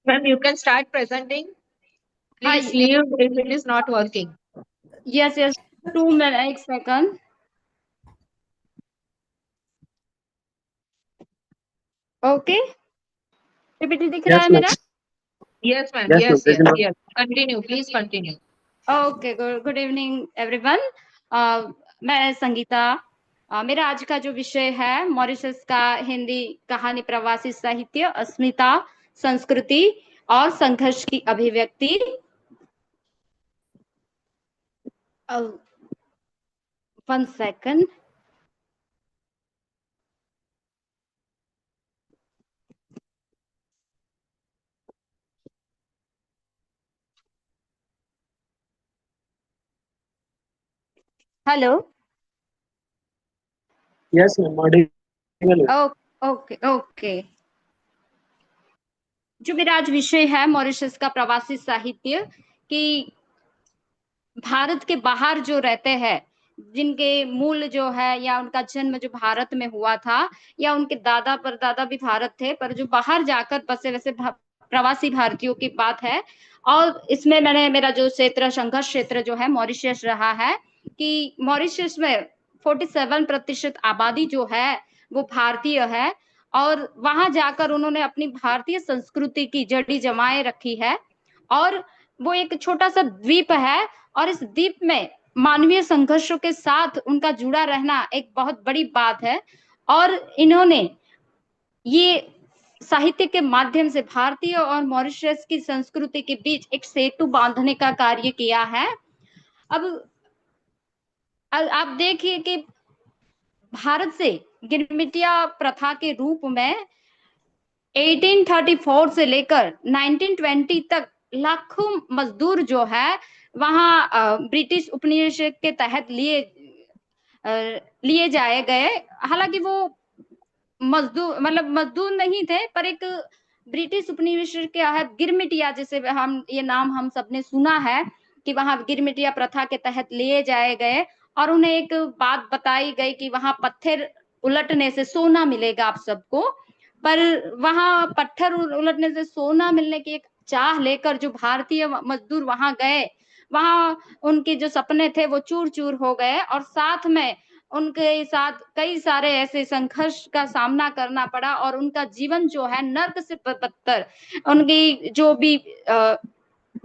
Speaker 19: Ma'am, you can start presenting. Please leave if it is not working.
Speaker 10: Yes. 2 minutes, 1 second. Okay. PPT दिख रहा है मेरा?
Speaker 19: Yes, ma'am. Yes. Continue. Please continue.
Speaker 10: Okay. Good evening, everyone. मैं संगीता। मेरा आज का जो विषय है मॉरिशस का हिंदी कहानी प्रवासी साहित्य, अस्मिता, संस्कृति और संघर्ष की अभिव्यक्ति। 1 second. Hello.
Speaker 20: Yes, ma'am. Audible.
Speaker 10: Okay. जो मेरा आज विषय है मॉरिशस का प्रवासी साहित्य, कि भारत के बाहर जो रहते हैं, जिनके मूल जो है या उनका जन्म जो भारत में हुआ था या उनके दादा परदादा भी भारत थे, पर जो बाहर जाकर बसे, वैसे प्रवासी भारतीयों की बात है। और इसमें मैंने मेरा जो क्षेत्र, संघर्ष क्षेत्र जो है मॉरिशस रहा है, कि मॉरिशस में 47% आबादी जो है वो भारतीय है, और वहां जाकर उन्होंने अपनी भारतीय संस्कृति की जड़ी जमाए रखी है। और वो एक छोटा सा द्वीप है, और इस द्वीप में मानवीय संघर्षों के साथ उनका जुड़ा रहना एक बहुत बड़ी बात है। और इन्होंने ये साहित्य के माध्यम से भारतीय और मॉरिशस की संस्कृति के बीच एक सेतु बांधने का कार्य किया है। अब आप देखिए कि भारत से गिरमिटिया प्रथा के रूप में 1834 से लेकर 1920 तक लाखों मजदूर जो है वहां ब्रिटिश उपनिवेश के तहत लिए जाए गए। हालांकि वो मजदूर नहीं थे, पर एक ब्रिटिश उपनिवेश के तहत गिरमिटिया, जिसे हम ये नाम हम सबने सुना है, कि वहां गिरमिटिया प्रथा के तहत लिए जाए गए। और उन्हें एक बात बताई गई कि वहां पत्थर उलटने से सोना मिलेगा आप सबको। पर वहां पत्थर उलटने से सोना मिलने की एक चाह लेकर जो भारतीय मजदूर वहां गए, वहां उनके जो सपने थे वो चूर चूर हो गए, और साथ में उनके साथ कई सारे ऐसे संघर्ष का सामना करना पड़ा, और उनका जीवन जो है नर्क से बदतर, उनकी जो भी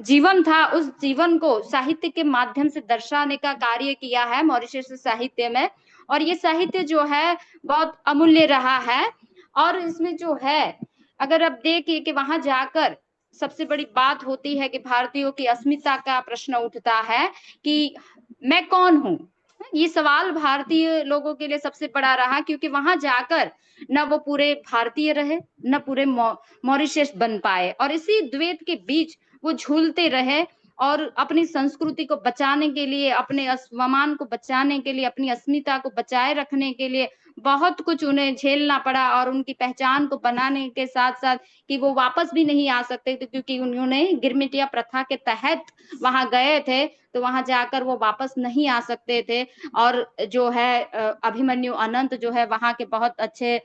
Speaker 10: जीवन था, उस जीवन को साहित्य के माध्यम से दर्शाने का कार्य किया है मॉरिशस साहित्य में। और ये साहित्य जो है बहुत अमूल्य रहा है। और इसमें जो है, अगर आप देखिए कि वहां जाकर सबसे बड़ी बात होती है कि भारतीयों की अस्मिता का प्रश्न उठता है कि मैं कौन हूँ। ये सवाल भारतीय लोगों के लिए सबसे बड़ा रहा, क्योंकि वहां जाकर न वो पूरे भारतीय रहे, न पूरे मॉरिशस बन पाए, और इसी द्वैत के बीच वो झूलते रहे। और अपनी संस्कृति को बचाने के लिए, अपने स्वाभिमान को बचाने के लिए, अपनी अस्मिता को बचाए रखने के लिए बहुत कुछ उन्हें झेलना पड़ा। और उनकी पहचान को बनाने के साथ साथ कि वो वापस भी नहीं आ सकते थे, क्योंकि उन्होंने गिरमिटिया प्रथा के तहत वहां गए थे, तो वहां जाकर वो वापस नहीं आ सकते थे। और जो है अभिमन्यु अनंत जो है वहां के बहुत अच्छे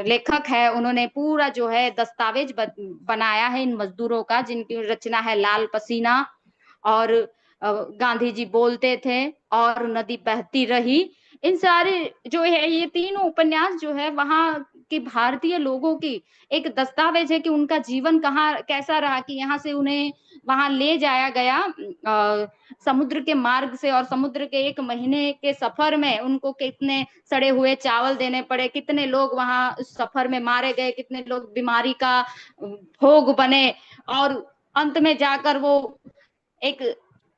Speaker 10: लेखक है, उन्होंने पूरा जो है दस्तावेज बनाया है इन मजदूरों का, जिनकी रचना है लाल पसीना और गांधी जी बोलते थे और नदी बहती रही। इन सारे जो है ये तीनों उपन्यास जो है वहां के भारतीय लोगों की एक दस्तावेज है कि उनका जीवन कहाँ कैसा रहा, कि यहाँ से उन्हें वहां ले जाया गया समुद्र के मार्ग से, और समुद्र के 1 महीने के सफर में उनको कितने सड़े हुए चावल देने पड़े, कितने लोग वहां उस सफर में मारे गए, कितने लोग बीमारी का भोग बने, और अंत में जाकर वो एक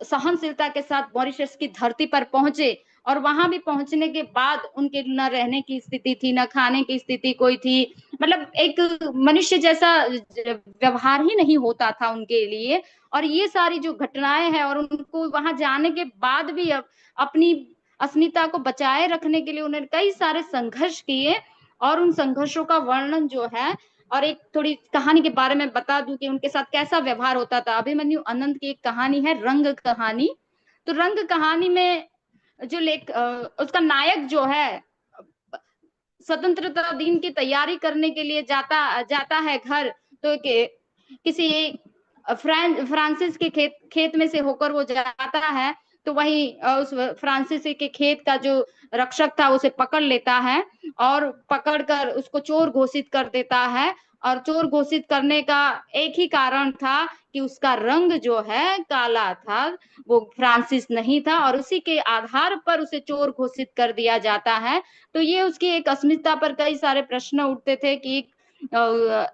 Speaker 10: सहनशीलता के साथ मॉरिशस की धरती पर पहुंचे। और वहां भी पहुंचने के बाद उनके न रहने की स्थिति थी, न खाने की स्थिति कोई थी, मतलब एक मनुष्य जैसा व्यवहार ही नहीं होता था उनके लिए। और ये सारी जो घटनाएं हैं, और उनको वहां जाने के बाद भी अपनी अस्मिता को बचाए रखने के लिए उन्होंने कई सारे संघर्ष किए। और उन संघर्षों का वर्णन जो है, और एक थोड़ी कहानी के बारे में बता दूं कि उनके साथ कैसा व्यवहार होता था। अभिमन्यु अनंत की एक कहानी है रंग कहानी। तो रंग कहानी में जो उसका नायक जो है स्वतंत्रता दिन की तैयारी करने के लिए जाता है घर, तो किसी फ्रांसिस के खेत में से होकर वो जाता है, तो वही उस फ्रांसिस के खेत का जो रक्षक था उसे पकड़ लेता है, और पकड़कर उसको चोर घोषित कर देता है। और चोर घोषित करने का एक ही कारण था कि उसका रंग जो है काला था, वो फ्रांसिस नहीं था, और उसी के आधार पर उसे चोर घोषित कर दिया जाता है। तो ये उसकी एक अस्मिता पर कई सारे प्रश्न उठते थे कि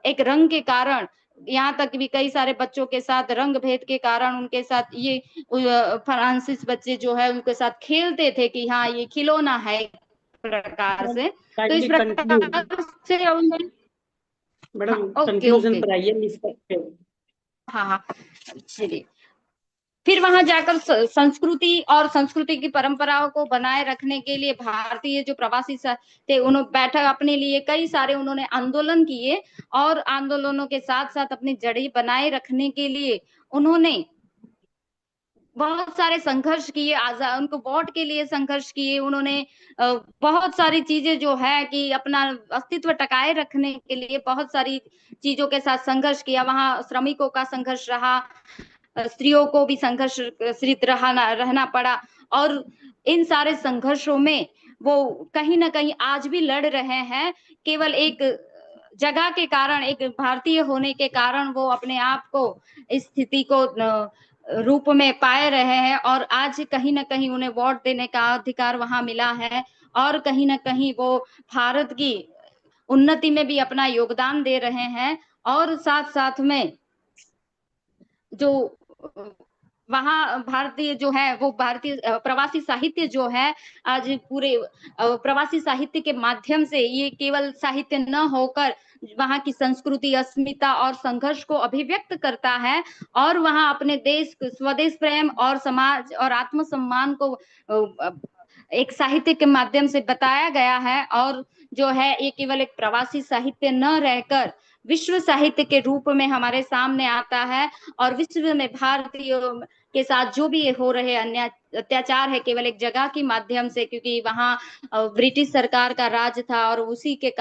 Speaker 10: एक रंग के कारण यहाँ तक भी कई सारे बच्चों के साथ रंग भेद के कारण उनके साथ ये फ्रांसिस बच्चे जो है उनके साथ खेलते थे कि हाँ ये खिलौना है प्रकार से। तो इस प्रकार से
Speaker 17: मैडम
Speaker 10: ओके
Speaker 17: कंक्लूजन
Speaker 10: ओके
Speaker 17: पर आइए मिस करते हो।
Speaker 10: हाँ हाँ चलिए। फिर वहां जाकर संस्कृति और संस्कृति की परंपराओं को बनाए रखने के लिए भारतीय जो प्रवासी थे उन्होंने बैठक अपने लिए कई सारे उन्होंने आंदोलन किए और आंदोलनों के साथ साथ अपनी जड़ी बनाए रखने के लिए उन्होंने बहुत सारे संघर्ष किए, आजाद उनको वोट के लिए संघर्ष किए उन्होंने। बहुत सारी चीजें जो है कि अपना अस्तित्व टकाए रखने के लिए बहुत सारी चीजों के साथ संघर्ष किया। वहां श्रमिकों का संघर्ष रहा, स्त्रियों को भी संघर्षरत रहना पड़ा और इन सारे संघर्षों में वो कहीं ना कहीं आज भी लड़ रहे हैं। केवल एक जगह के कारण, एक भारतीय होने के कारण वो अपने आप को इस स्थिति को रूप में पाए रहे हैं और आज कहीं ना कहीं उन्हें वोट देने का अधिकार वहां मिला है और कहीं ना कहीं वो भारत की उन्नति में भी अपना योगदान दे रहे हैं। और साथ साथ में जो वहाँ भारतीय जो है वो भारतीय प्रवासी साहित्य जो है आज पूरे प्रवासी साहित्य के माध्यम से ये केवल साहित्य न होकर वहाँ की संस्कृति, अस्मिता और संघर्ष को अभिव्यक्त करता है और वहाँ अपने देश, स्वदेश प्रेम और समाज और आत्मसम्मान को एक साहित्य के माध्यम से बताया गया है। और जो है ये केवल एक प्रवासी साहित्य न रहकर विश्व साहित्य के रूप में हमारे सामने आता है और विश्व में भारतीयों के साथ जो भी हो रहे अन्याय अत्याचार है केवल एक जगह के माध्यम से, क्योंकि वहाँ ब्रिटिश सरकार का राज था और उसी के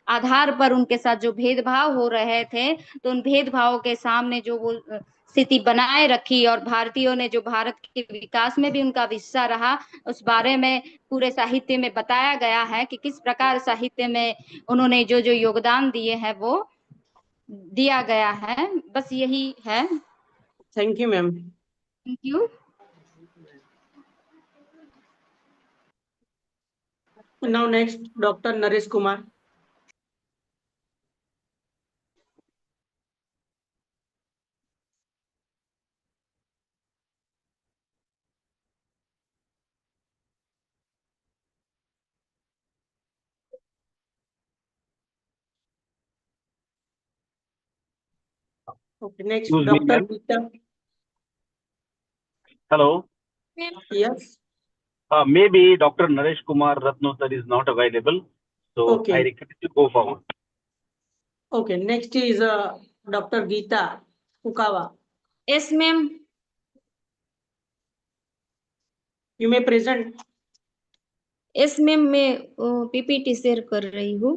Speaker 10: आधार पर उनके साथ जो भेदभाव हो रहे थे तो उन भेदभावों के सामने जो वो स्थिति बनाए रखी और भारतीयों ने जो भारत के विकास में भी उनका हिस्सा रहा उस बारे में पूरे साहित्य में बताया गया है कि किस प्रकार साहित्य में उन्होंने जो जो योगदान दिए हैं वो दिया गया है। बस यही है।
Speaker 17: Thank you ma'am.
Speaker 10: Thank you.
Speaker 17: Now next doctor Naresh Kumar. Okay, next,
Speaker 6: Excuse me,
Speaker 17: Dr.
Speaker 6: ma'am.
Speaker 17: Gita.
Speaker 6: Hello.
Speaker 17: Yes.
Speaker 6: Maybe Dr. Naresh Kumar Ratnotar is not available, so
Speaker 17: Okay.
Speaker 6: I request you go forward.
Speaker 17: Okay, next is Dr. Geeta Fukawa.
Speaker 10: Yes, ma'am.
Speaker 17: You may present.
Speaker 13: Yes ma'am, मैं PPT share कर रही हूँ।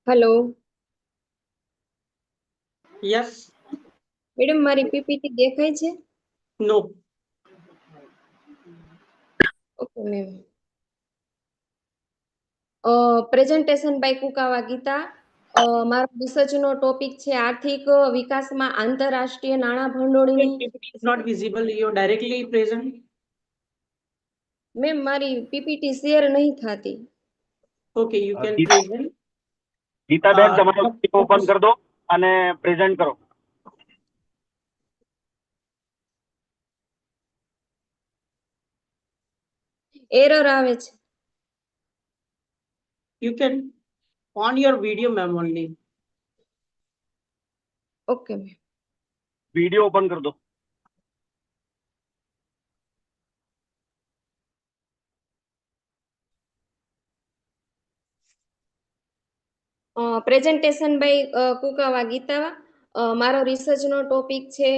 Speaker 13: Hello
Speaker 17: Yes.
Speaker 13: Madam, મારી PPT દેખાય છે?
Speaker 17: No.
Speaker 13: Okay ma'am. Presentation by Kukava Geeta. મારો રિસર્ચનો topic છે આર્થિક વિકાસમાં આંતરરાષ્ટ્રીય નાણાં ભંડોળની.
Speaker 17: It's not visible. You're directly present.
Speaker 13: Ma'am, મારી પીપીટી શેર નહીં થાતી.
Speaker 17: Okay, you can present.
Speaker 6: Gitaben તમારો ઓપન કરી દો અને પ્રેઝન્ટ કરો.
Speaker 13: એરર આવે છે.
Speaker 17: You can on your video, ma'am, only.
Speaker 13: Okay ma'am.
Speaker 6: Video open कर दो.
Speaker 13: Presentation by Kukava Geeta. મારો રિસર્ચનો ટોપિક છે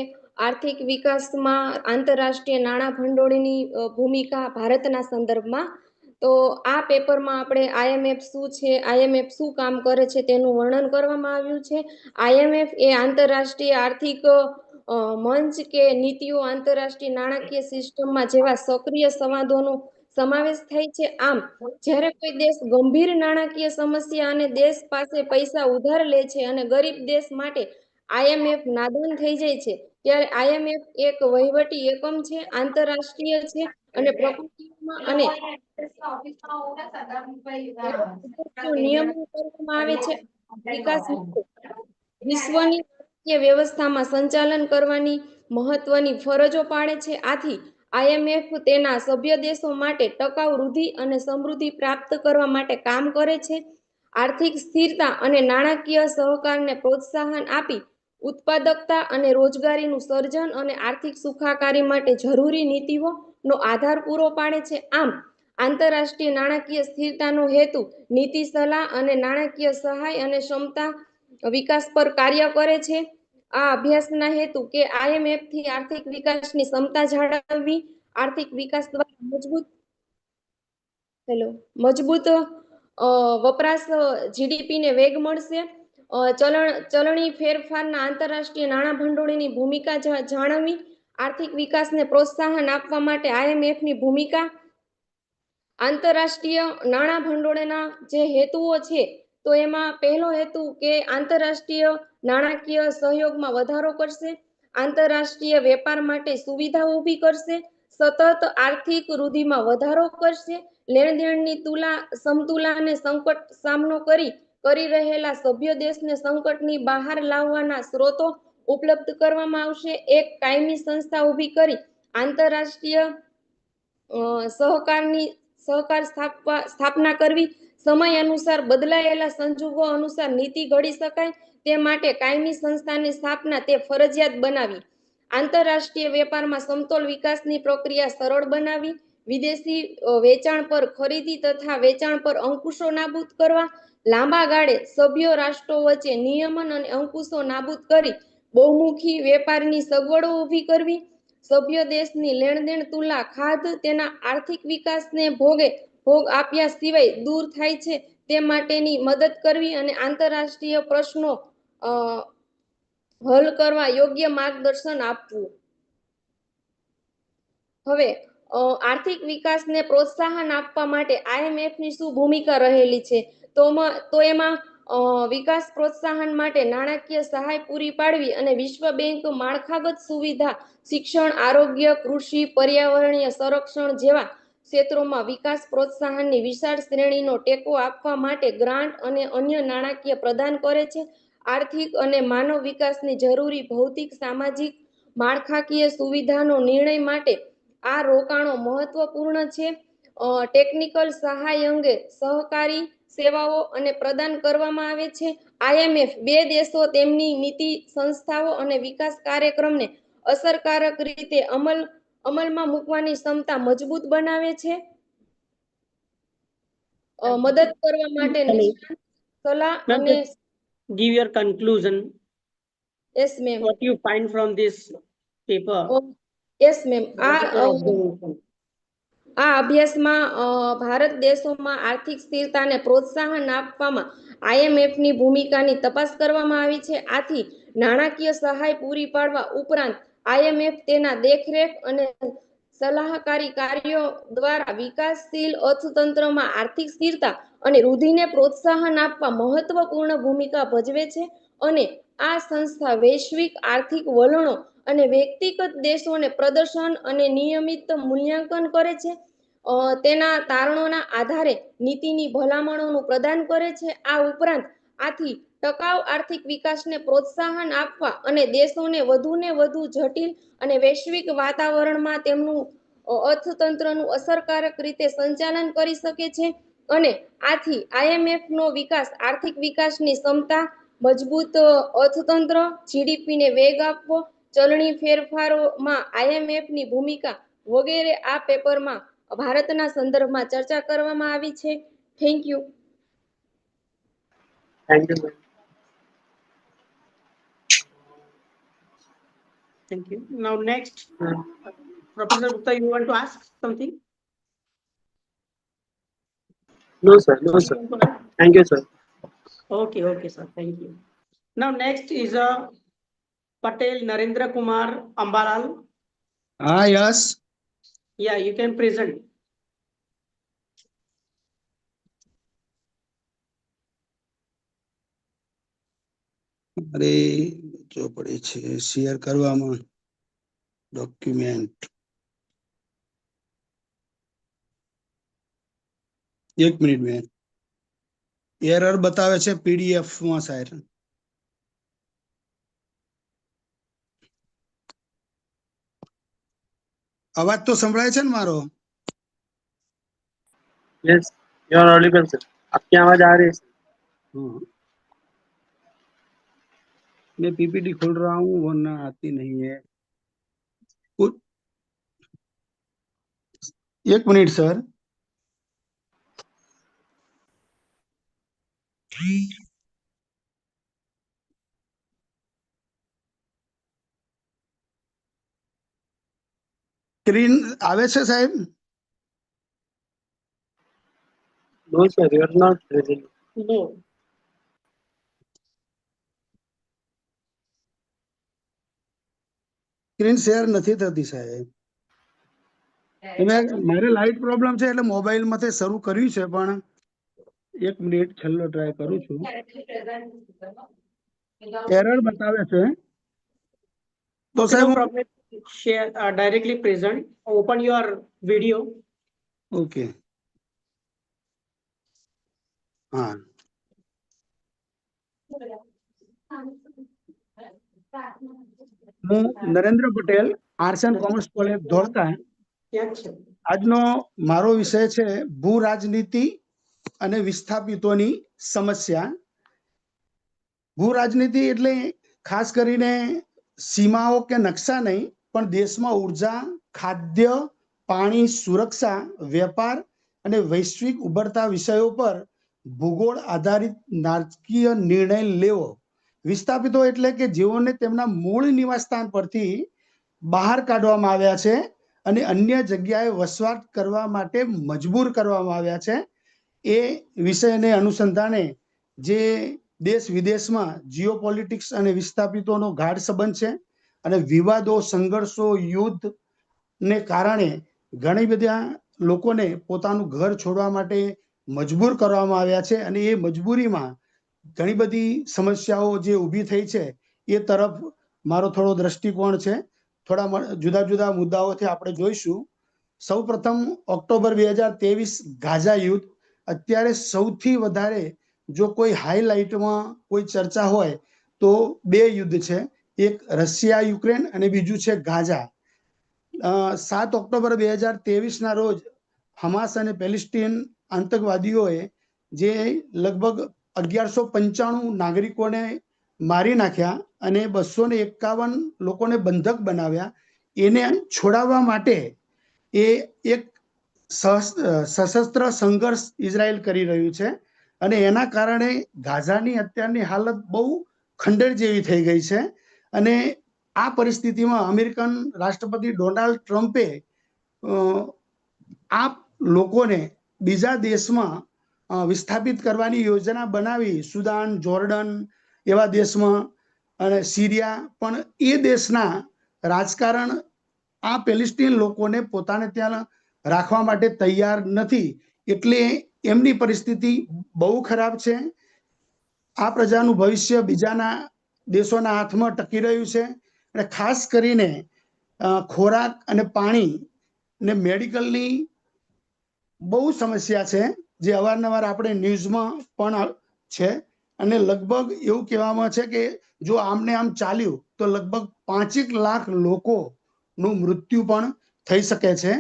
Speaker 13: આર્થિક વિકાસમાં આંતરરાષ્ટ્રીય નાણાં ભંડોળની ભૂમિકા ભારતના સંદર્ભમાં. તો આ પેપરમાં આપણે આઈએમએફ શું છે, આઈએમએફ શું કામ કરે છે તેનું વર્ણન કરવામાં આવ્યું છે. આઈએમએફ એ આંતરરાષ્ટ્રીય આર્થિક મંચ કે નીતિઓ આંતરરાષ્ટ્રીય નાણાકીય સિસ્ટમમાં જેવા સક્રિય સંવાદોનું સમાવેશ થાય છે. આમ જ્યારે કોઈ દેશ ગંભીર નાણાકીય સમસ્યા અને દેશ પાસે પૈસા ઉધાર લે છે અને ગરીબ દેશ માટે IMF નાદાન થઈ જાય છે, ત્યારે IMF એક વહીવટી એકમ છે, આંતરરાષ્ટ્રીય છે અને પ્રકૃતિમાં અને નિયમન કરવામાં આવે છે. વિકાસ માટે વિશ્વની નાણાકીય વ્યવસ્થામાં સંચાલન કરવાની મહત્વની ફરજો પાડે છે. આથી IMF તેના સભ્ય દેશો માટે ટકાઉ વૃદ્ધિ અને સમૃદ્ધિ પ્રાપ્ત કરવા માટે કામ કરે છે. આર્થિક સ્થિરતા અને નાણાકીય સહકારને પ્રોત્સાહન આપી ઉત્પાદકતા અને રોજગારીનું સર્જન અને આર્થિક સુખાકારી માટે જરૂરી નીતિઓનો આધાર પૂરો પાડે છે. આમ આંતરરાષ્ટ્રીય નાણાકીય સ્થિરતાનો હેતુ નીતિ સલાહ અને નાણાકીય સહાય અને ક્ષમતા વિકાસ પર કાર્ય કરે છે. આ અભ્યાસના હેતુ કે IMF થી આર્થિક વિકાસની ક્ષમતા જાળવવી, આર્થિક વિકાસ દ્વારા મજબૂત વપરાશ GDP ને વેગ મળશે, ચલણી ફેરફારના આંતરરાષ્ટ્રીય નાણાં ભંડોળની ભૂમિકા જાળવવી, આર્થિક વિકાસને પ્રોત્સાહન આપવા માટે IMF ની ભૂમિકા, આંતરરાષ્ટ્રીય નાણાં ભંડોળના જે હેતુઓ છે તો એમાં પહેલો હેતુ કે આંતરરાષ્ટ્રીય નાણાકીય સહયોગમાં વધારો કરશે, આંતરરાષ્ટ્રીય વેપાર માટે સુવિધા ઊભી કરશે, સતત આર્થિક વૃદ્ધિમાં વધારો કરશે, લેણદેણની સમતુલાને સંકટ સામનો કરી રહેલા સભ્ય દેશને સંકટની બહાર લાવવાના સ્ત્રોતો ઉપલબ્ધ કરવામાં આવશે. એક કાયમી સંસ્થા ઊભી કરી આંતરરાષ્ટ્રીય સહકાર સ્થાપના કરવી, સમય અનુસાર બદલાયેલા સંજોગો અનુસાર નીતિ ઘડી શકાય તે માટે કાયમી સંસ્થાની સ્થાપના તે ફરજિયાત બનાવી, આંતરરાષ્ટ્રીય વેપારમાં સમતોલ વિકાસની પ્રક્રિયા સરળ બનાવી, વિદેશી વેચાણ પર ખરીદી તથા વેચાણ પર અંકુશો નાબૂદ કરવા, લાંબા ગાળે સભ્ય રાષ્ટ્રો વચ્ચે નિયમન અને અંકુશો નાબૂદ કરી બહુમુખી વેપારની સગવડો ઊભી કરવી, સભ્ય દેશની લેણદેણ તુલા ખાધ તેના આર્થિક વિકાસને ભોગ આપ્યા સિવાય દૂર થાય છે તે માટેની મદદ કરવી અને આંતરરાષ્ટ્રીય પ્રશ્નો હલ કરવા યોગ્ય માર્ગદર્શન આપવું. હવે આર્થિક વિકાસને પ્રોત્સાહન આપવા માટે IMF ની શું ભૂમિકા રહેલી છે તો એમાં વિકાસ પ્રોત્સાહન માટે નાણાકીય સહાય પૂરી પાડવી અને વિશ્વ બેંક માળખાગત સુવિધા, શિક્ષણ, આરોગ્ય, કૃષિ, પર્યાવરણીય સંરક્ષણ જેવા ક્ષેત્રોમાં વિકાસ પ્રોત્સાહનની વિશાળ શ્રેણીનો ટેકો આપવા માટે ગ્રાન્ટ અને અન્ય નાણાકીય પ્રદાન કરે છે. આર્થિક અને માનવ વિકાસની જરૂરી ભૌતિક, સામાજિક, માળખાકીય સુવિધાનો નિર્ણય માટે આ રોકાણો મહત્વપૂર્ણ છે. ટેકનિકલ સહાય અંગે સહકારી સેવાઓ અને પ્રદાન કરવામાં આવે છે. IMF બે દેશો તેમની નીતિ, સંસ્થાઓ અને વિકાસ કાર્યક્રમને અસરકારક રીતે અમલમાં મૂકવાની ક્ષમતા મજબૂત બનાવે છે. મદદ કરવા માટે નિષ્ણાત સલાહ અને
Speaker 17: give your conclusion.
Speaker 13: Yes, ma'am.
Speaker 17: What you find from this paper?
Speaker 13: Yes, ma'am. આ અભ્યાસમાં ભારત દેશોમાં આર્થિક સ્થિરતાને પ્રોત્સાહન આપવામાં IMF ની ભૂમિકાની તપાસ કરવામાં આવી છે. આથી નાણાકીય સહાય પૂરી પાડવા ઉપરાંત IMF તેના દેખરેખ અને સલાહકારી કાર્યો દ્વારા વિકાસશીલ અર્થતંત્રમાં આર્થિક સ્થિરતા અને વૃદ્ધિને પ્રોત્સાહન આપવા મહત્વપૂર્ણ ભૂમિકા ભજવે છે અને આ સંસ્થા વૈશ્વિક આર્થિક વલણો અને વ્યક્તિગત દેશોને પ્રદર્શન અને નિયમિત મૂલ્યાંકન કરે છે. તેના તારણોના આધારે નીતિની ભલામણોનું પ્રદાન કરે છે. આ ઉપરાંત આથી ટકાઉ આર્થિક વિકાસને પ્રોત્સાહન આપવા અને દેશોને વધુ જટિલ અને વૈશ્વિક વાતાવરણમાં તેમનું અર્થતંત્રનું અસરકારક રીતે સંચાલન કરી શકે છે અને આથી IMF નો વિકાસ આર્થિક વિકાસની ક્ષમતા, મજબૂત અર્થતંત્ર, GDP ને વેગ આપવો, ચલણી ફેરફારોમાં IMF ની ભૂમિકા વગેરે આ પેપરમાં ભારતના સંદર્ભમાં ચર્ચા કરવામાં આવી છે. Thank you.
Speaker 20: Thank you.
Speaker 17: Thank you. Now next, Professor Gupta, you want to ask something?
Speaker 20: No, sir. No, sir. Thank you, sir.
Speaker 17: Okay, sir. Thank you. Now next is Patel Narendra Kumar Ambalal.
Speaker 9: Yes.
Speaker 17: Yeah, you can present.
Speaker 9: અરે જો પડે છે share કરવામાં document 1 minute મેં error બતાવે છે PDF માં સાહેબ અવાજ તો સંભળાય છે ને મારો
Speaker 20: yes you are audible sir आपकी आवाज आ रही है
Speaker 9: हाँ मैं पीपीटी खोल रहा हूँ वरना आती नहीं है 1 मिनट सर સ્ક્રીન આવે છે સાહેબ
Speaker 20: no sir you are not present
Speaker 17: No.
Speaker 9: Screen share નથી થતી સાહેબ મારે લાઇટ પ્રોબ્લેમ છે એટલે મોબાઈલ માંથી શરૂ કર્યું છે પણ 1 મિનિટ છેલ્લો ટ્રાય કરું છું એરર બતાવે છે તો
Speaker 17: Okay,
Speaker 9: સાહેબ
Speaker 17: no problem. Share directly present. Open your video.
Speaker 9: Okay હા હું Narendra Patel arts and commerce college Dholka આજનો મારો વિષય છે ભૂ રાજનીતિ અને વિસ્થાપિતોની સમસ્યા ભૂ રાજનીતિ એટલે ખાસ કરીને સીમાઓ કે નકશા નહીં પણ દેશમાં ઉર્જા ખાદ્ય પાણી સુરક્ષા વેપાર અને વૈશ્વિક ઉભરતા વિષયો પર ભૂગોળ આધારિત નાટકીય નિર્ણય લેવો વિસ્થાપિતો એટલે કે જેઓને તેમના મૂળ નિવાસસ્થાન પરથી બહાર કાઢવામાં આવ્યા છે અને અન્ય જગ્યાએ વસવાટ કરવા માટે મજબૂર કરવામાં આવ્યા છે એ વિષયને અનુસંધાને જે દેશ વિદેશમાં જીઓપોલિટિક્સ અને વિસ્થાપિતોનો ગાઢ સંબંધ છે અને વિવાદો સંઘર્ષો યુદ્ધ ને કારણે ઘણી બધા લોકોને પોતાનું ઘર છોડવા માટે મજબૂર કરવામાં આવ્યા છે અને એ મજબૂરીમાં ઘણી બધી સમસ્યાઓ જે ઊભી થઈ છે એ તરફ મારો થોડો દ્રષ્ટિકોણ છે થોડા જુદા જુદા મુદ્દાઓથી આપણે જોઈશું સૌપ્રથમ ઓક્ટોબર 2023 ગાઝા યુદ્ધ અત્યારે સૌથી વધારે જો કોઈ હાઈલાઇટમાં કોઈ ચર્ચા હોય તો બે યુદ્ધ છે એક રશિયા યુક્રેન અને બીજું છે ગાઝા 7 ઓક્ટોબર 2023 ના રોજ હમાસ અને પેલેસ્ટીન આતંકવાદીઓએ જે લગભગ 1195 નાગરિકોને મારી નાખ્યા અને 251 લોકોને બંધક બનાવ્યા એને છોડાવવા માટે એ એક સશસ્ત્ર સંઘર્ષ ઇઝરાયલ કરી રહ્યું છે અને એના કારણે ગાઝાની અત્યારની હાલત બહુ ખંડેર જેવી થઈ ગઈ છે અને આ પરિસ્થિતિમાં અમેરિકન રાષ્ટ્રપતિ ડોનાલ્ડ ટ્રમ્પે આ લોકોને બીજા દેશમાં વિસ્થાપિત કરવાની યોજના બનાવી સુદાન જોર્ડન એવા દેશમાં અને સિરિયા પણ એ દેશના રાજકારણ આ પેલેસ્ટીન લોકોને પોતાને ત્યાં રાખવા માટે તૈયાર નથી એટલે એમની પરિસ્થિતિ બહુ ખરાબ છે આ પ્રજાનું ભવિષ્ય બીજાના દેશોના હાથમાં ટકી રહ્યું છે અને ખાસ કરીને ખોરાક અને પાણી ને મેડિકલની બહુ સમસ્યા છે જે અવારનવાર આપણે ન્યૂઝમાં પણ છે અને લગભગ એવું કહેવામાં છે કે જો આમને આમ ચાલ્યું તો લગભગ 5 લાખ લોકોનું મૃત્યુ પણ થઈ શકે છે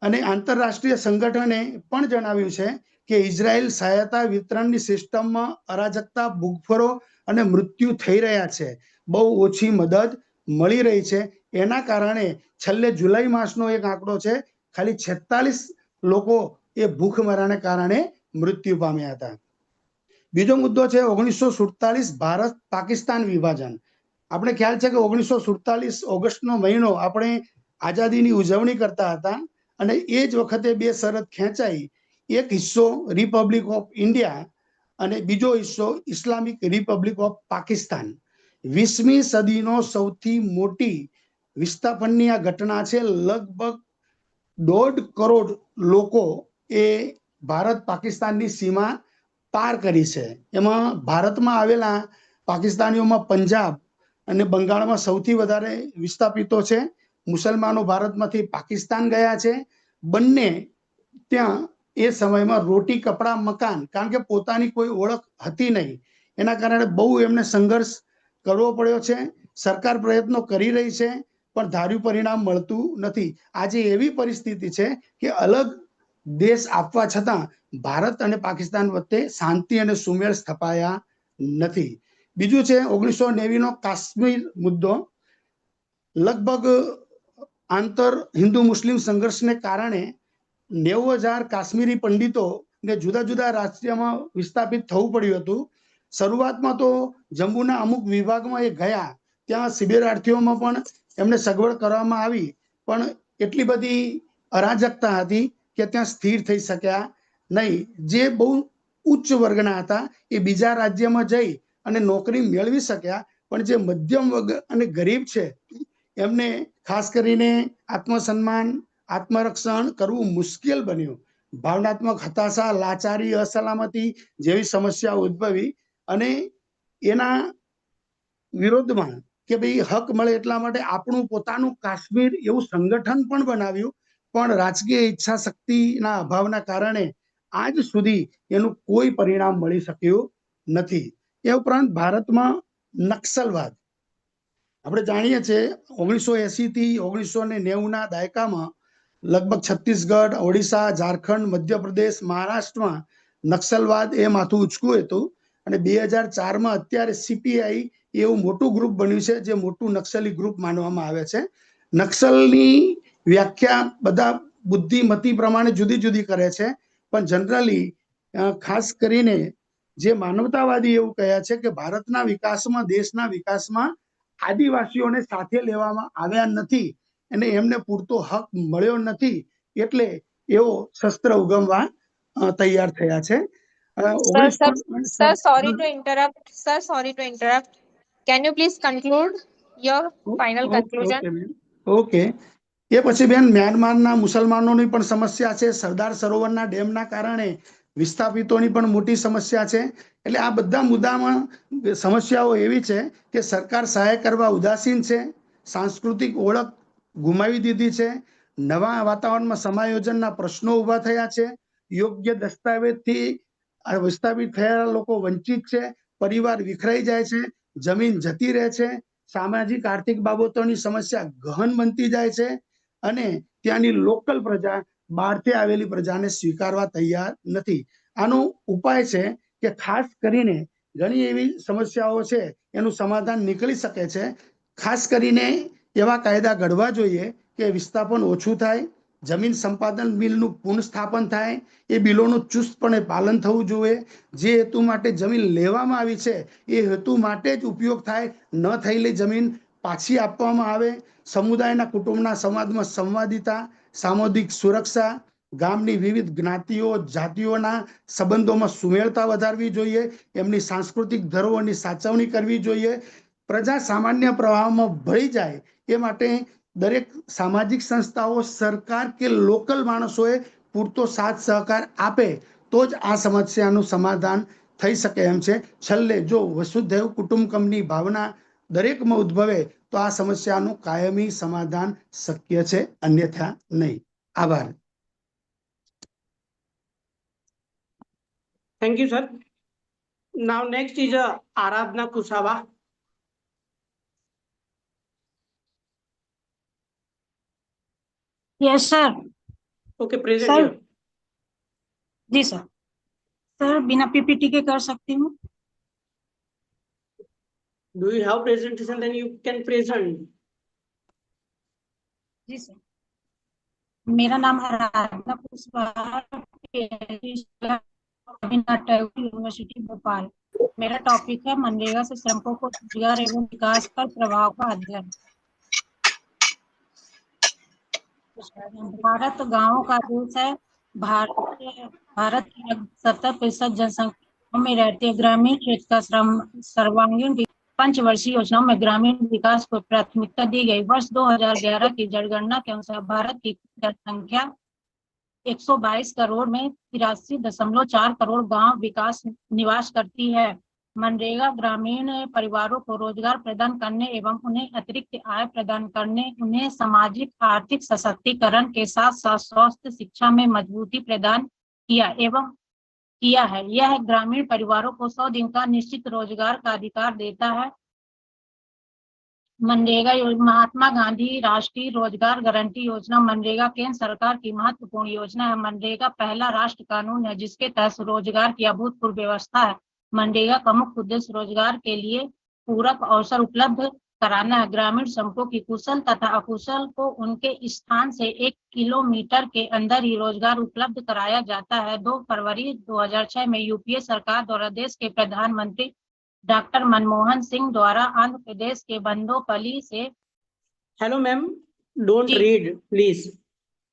Speaker 9: અને આંતરરાષ્ટ્રીય સંગઠને પણ જણાવ્યું છે કે ઇઝરાયલ સહાયતા વિતરણની સિસ્ટમમાં અરાજકતા ભૂખફરો અને મૃત્યુ થઈ રહ્યા છે બહુ ઓછી મદદ મળી રહી છે એના કારણે છેલ્લે જુલાઈ માસનો એક આંકડો છે ખાલી 46 લોકો એ ભૂખમરાને કારણે મૃત્યુ પામ્યા હતા બીજો મુદ્દો છે 1947 ભારત પાકિસ્તાન વિભાજન આપણે ખ્યાલ છે કે 1947 ઓગસ્ટનો મહિનો આપણે આઝાદીની ઉજવણી કરતા હતા અને એ જ વખતે બે શરત ખેંચાઈ એક હિસ્સો રિપબ્લિક ઓફ ઇન્ડિયા અને બીજો હિસ્સો ઇસ્લામિક રિપબ્લિક ઓફ પાકિસ્તાન 20મી સદીનો સૌથી મોટી વિસ્થાપનની આ ઘટના છે લગભગ 1.5 કરોડ લોકો એ ભારત પાકિસ્તાનની સીમા પાર કરી છે એમાં ભારતમાં આવેલા પાકિસ્તાનીઓમાં પંજાબ અને બંગાળમાં સૌથી વધારે વિસ્થાપિતો છે. મુસલમાનો ભારતમાંથી પાકિસ્તાન ગયા છે. બંને ત્યાં એ સમયમાં રોટી કપડા મકાન, કારણ કે પોતાની કોઈ ઓળખ હતી નહીં, એના કારણે બહુ એમને સંઘર્ષ કરવો પડ્યો છે. સરકાર પ્રયત્નો કરી રહી છે પણ ધાર્યું પરિણામ મળતું નથી. આજે એવી પરિસ્થિતિ છે કે અલગ દેશ આપવા છતાં ભારત અને પાકિસ્તાન વચ્ચે શાંતિ અને સુમેળ સ્થપાયા નથી. બીજું છે 1990 કાશ્મીર મુદ્દો. લગભગ આંતર હિન્દુ મુસ્લિમ સંઘર્ષને કારણે 90,000 કાશ્મીરી પંડિતોને જુદા જુદા રાજ્યમાં વિસ્થાપિત થવું પડ્યું હતું. શરૂઆતમાં તો જમ્મુના અમુક વિભાગમાં એ ગયા, ત્યાં શિબિરાર્થીઓમાં પણ એમને સગવડ કરવામાં આવી, પણ એટલી બધી અરાજકતા હતી કે ત્યાં સ્થિર થઈ શક્યા નહીં. જે બહુ ઉચ્ચ વર્ગના હતા એ બીજા રાજ્યમાં જઈ અને નોકરી મેળવી શક્યા, પણ જે મધ્યમ વર્ગ અને ગરીબ છે એમને ખાસ કરીને આત્મસન્માન, આત્મરક્ષણ કરવું મુશ્કેલ બન્યું. ભાવનાત્મક હતાશા, લાચારી, અસલામતી જેવી સમસ્યાઓ ઉદ્ભવી અને એના વિરોધમાં કે ભાઈ હક મળે એટલા માટે આપણું પોતાનું કાશ્મીર એવું સંગઠન પણ બનાવ્યું, પણ રાજકીય ઈચ્છા શક્તિના અભાવના કારણે આજ સુધી એનું કોઈ પરિણામ મળી શક્યું નથી. એ ઉપરાંત ભારતમાં નક્સલવાદ આપણે જાણીએ છીએ 1980 થી 1990ના દાયકામાં લગભગ છત્તીસગઢ, ઓડિશા, ઝારખંડ, મધ્યપ્રદેશ, મહારાષ્ટ્રમાં નક્સલવાદ એ માથું ઉચક્યું હતું અને 2004માં અત્યારે સીપીઆઈ એવું મોટું ગ્રુપ બન્યું છે જે મોટું નક્સલી ગ્રુપ માનવામાં આવે છે. નક્સલની વ્યાખ્યા બધા બુદ્ધિમતી પ્રમાણે જુદી જુદી કરે છે, પણ જનરલી ખાસ કરીને જે માનવતાવાદી એવું કહે છે કે ભારતના વિકાસમાં, દેશના વિકાસમાં આદિવાસીઓને સાથે લેવામાં આવ્યા નથી અને એમને પૂરતો હક મળ્યો નથી, એટલે એઓ શસ્ત્ર ઉગમવા તૈયાર થયા છે.
Speaker 19: Sir, sorry to interrupt. Sir, sorry to interrupt. Can you please conclude your final conclusion?
Speaker 9: Okay. એ પછી બેન મ્યાનમારના મુસલમાનોની પણ સમસ્યા છે. સરદાર સરોવરના ડેમના કારણે વિસ્થાપિતોની પણ મોટી સમસ્યા છે. એટલે આ બધા મુદ્દામાં સમસ્યાઓ એવી છે કે સરકાર સહાય કરવા ઉદાસીન છે, સાંસ્કૃતિક ઓળખ ગુમાવી દીધી છે, નવા વાતાવરણમાં સમાયોજનના પ્રશ્નો ઊભા થયા છે, યોગ્ય દસ્તાવેજથી વિસ્થાપિત થયેલા લોકો વંચિત છે, પરિવાર વિખરાઈ જાય છે, જમીન જતી રહે છે, સામાજિક આર્થિક બાબતોની સમસ્યા ગહન બનતી જાય છે અને ત્યાંની લોકલ પ્રજા બહારથી આવેલી પ્રજાને સ્વીકારવા તૈયાર નથી. આનો ઉપાય છે કે ખાસ કરીને ઘણી એવી સમસ્યાઓ છે એનું સમાધાન નીકળી શકે છે. ખાસ કરીને એવા કાયદા ઘડવા જોઈએ કે વિસ્થાપન ઓછું થાય, જમીન સંપાદન બિલનું પુનઃસ્થાપન થાય, એ બિલોનું ચુસ્તપણે પાલન થવું જોઈએ. જે હેતુ માટે જમીન લેવામાં આવી છે એ હેતુ માટે જ ઉપયોગ થાય, ન થયેલી જમીન પાછી આપવામાં આવે. સમુદાયના કુટુંબના સમાજમાં સંવાદિતા, સામાજિક સુરક્ષા, ગામની વિવિધ જ્ઞાતિઓ જાતિઓના સંબંધોમાં સુમેળતા વધારવી જોઈએ. એમની સાંસ્કૃતિક ધરોહરની સાચવણી કરવી જોઈએ. પ્રજા સામાન્ય પ્રવાહમાં ભળી જાય એ માટે દરેક સામાજિક સંસ્થાઓ, સરકાર કે લોકલ માણસોએ પૂરતો સાથ સહકાર આપે તો જ આ સમસ્યાનું સમાધાન થઈ શકે એમ છે. છેલ્લે જો વસુધૈવ કુટુંબકમની ભાવના દરેકમાં ઉદ્ભવે તો આ સમસ્યાનું કાયમી સમાધાન શક્ય છે, અન્યથા નહીં. આભાર.
Speaker 17: Thank you, sir. Now next is Aradhna Kushawa.
Speaker 15: Yes, sir.
Speaker 17: Okay, present
Speaker 15: Sir.
Speaker 17: here.
Speaker 15: जी सर. सर बिना पीपीटी के कर सकती हूँ?
Speaker 17: Do you have presentation? Then you can present.
Speaker 15: जी सर. मेरा नाम आराधना कुशवाहा, यूनिवर्सिटी भोपाल. मेरा टॉपिक है मनरेगा से श्रमिकों को रोजगार एवं विकास पर प्रभाव का अध्ययन. भारत गांवों का देश है. भारत की 70% जनसंख्या में रहते ग्रामीण क्षेत्र का सर्वांगीण पंचवर्षीय योजनाओं में ग्रामीण विकास को प्राथमिकता दी गई. वर्ष 2011 की जनगणना के अनुसार भारत की जनसंख्या 122 करोड़ में 83.4 करोड़ गांव विकास निवास करती है. मनरेगा ग्रामीण परिवारों को रोजगार प्रदान करने एवं उन्हें अतिरिक्त आय प्रदान करने, उन्हें सामाजिक आर्थिक सशक्तिकरण के साथ साथ स्वास्थ्य शिक्षा में मजबूती प्रदान किया है। यह ग्रामीण परिवारों को 100 दिन का निश्चित रोजगार का अधिकार देता है। मनरेगा महात्मा गांधी राष्ट्रीय रोजगार गारंटी योजना मनरेगा केंद्र सरकार की महत्वपूर्ण योजना है। मनरेगा पहला राष्ट्र कानून है जिसके तहत रोजगार की अभूतपूर्व व्यवस्था है। मनरेगा का मुख्य उद्देश्य रोजगार के लिए पूरक अवसर उपलब्ध कराना है। ग्रामीण श्रमिकों की कुशल तथा अकुशल को उनके स्थान से 1 किलोमीटर के अंदर ही रोजगार उपलब्ध कराया जाता है। 2 फरवरी 2006 में यूपीए सरकार द्वारा देश के प्रधानमंत्री डॉक्टर मनमोहन सिंह द्वारा आंध्र प्रदेश के बंदोपल्ली से
Speaker 17: Hello, ma'am. Don't read, please.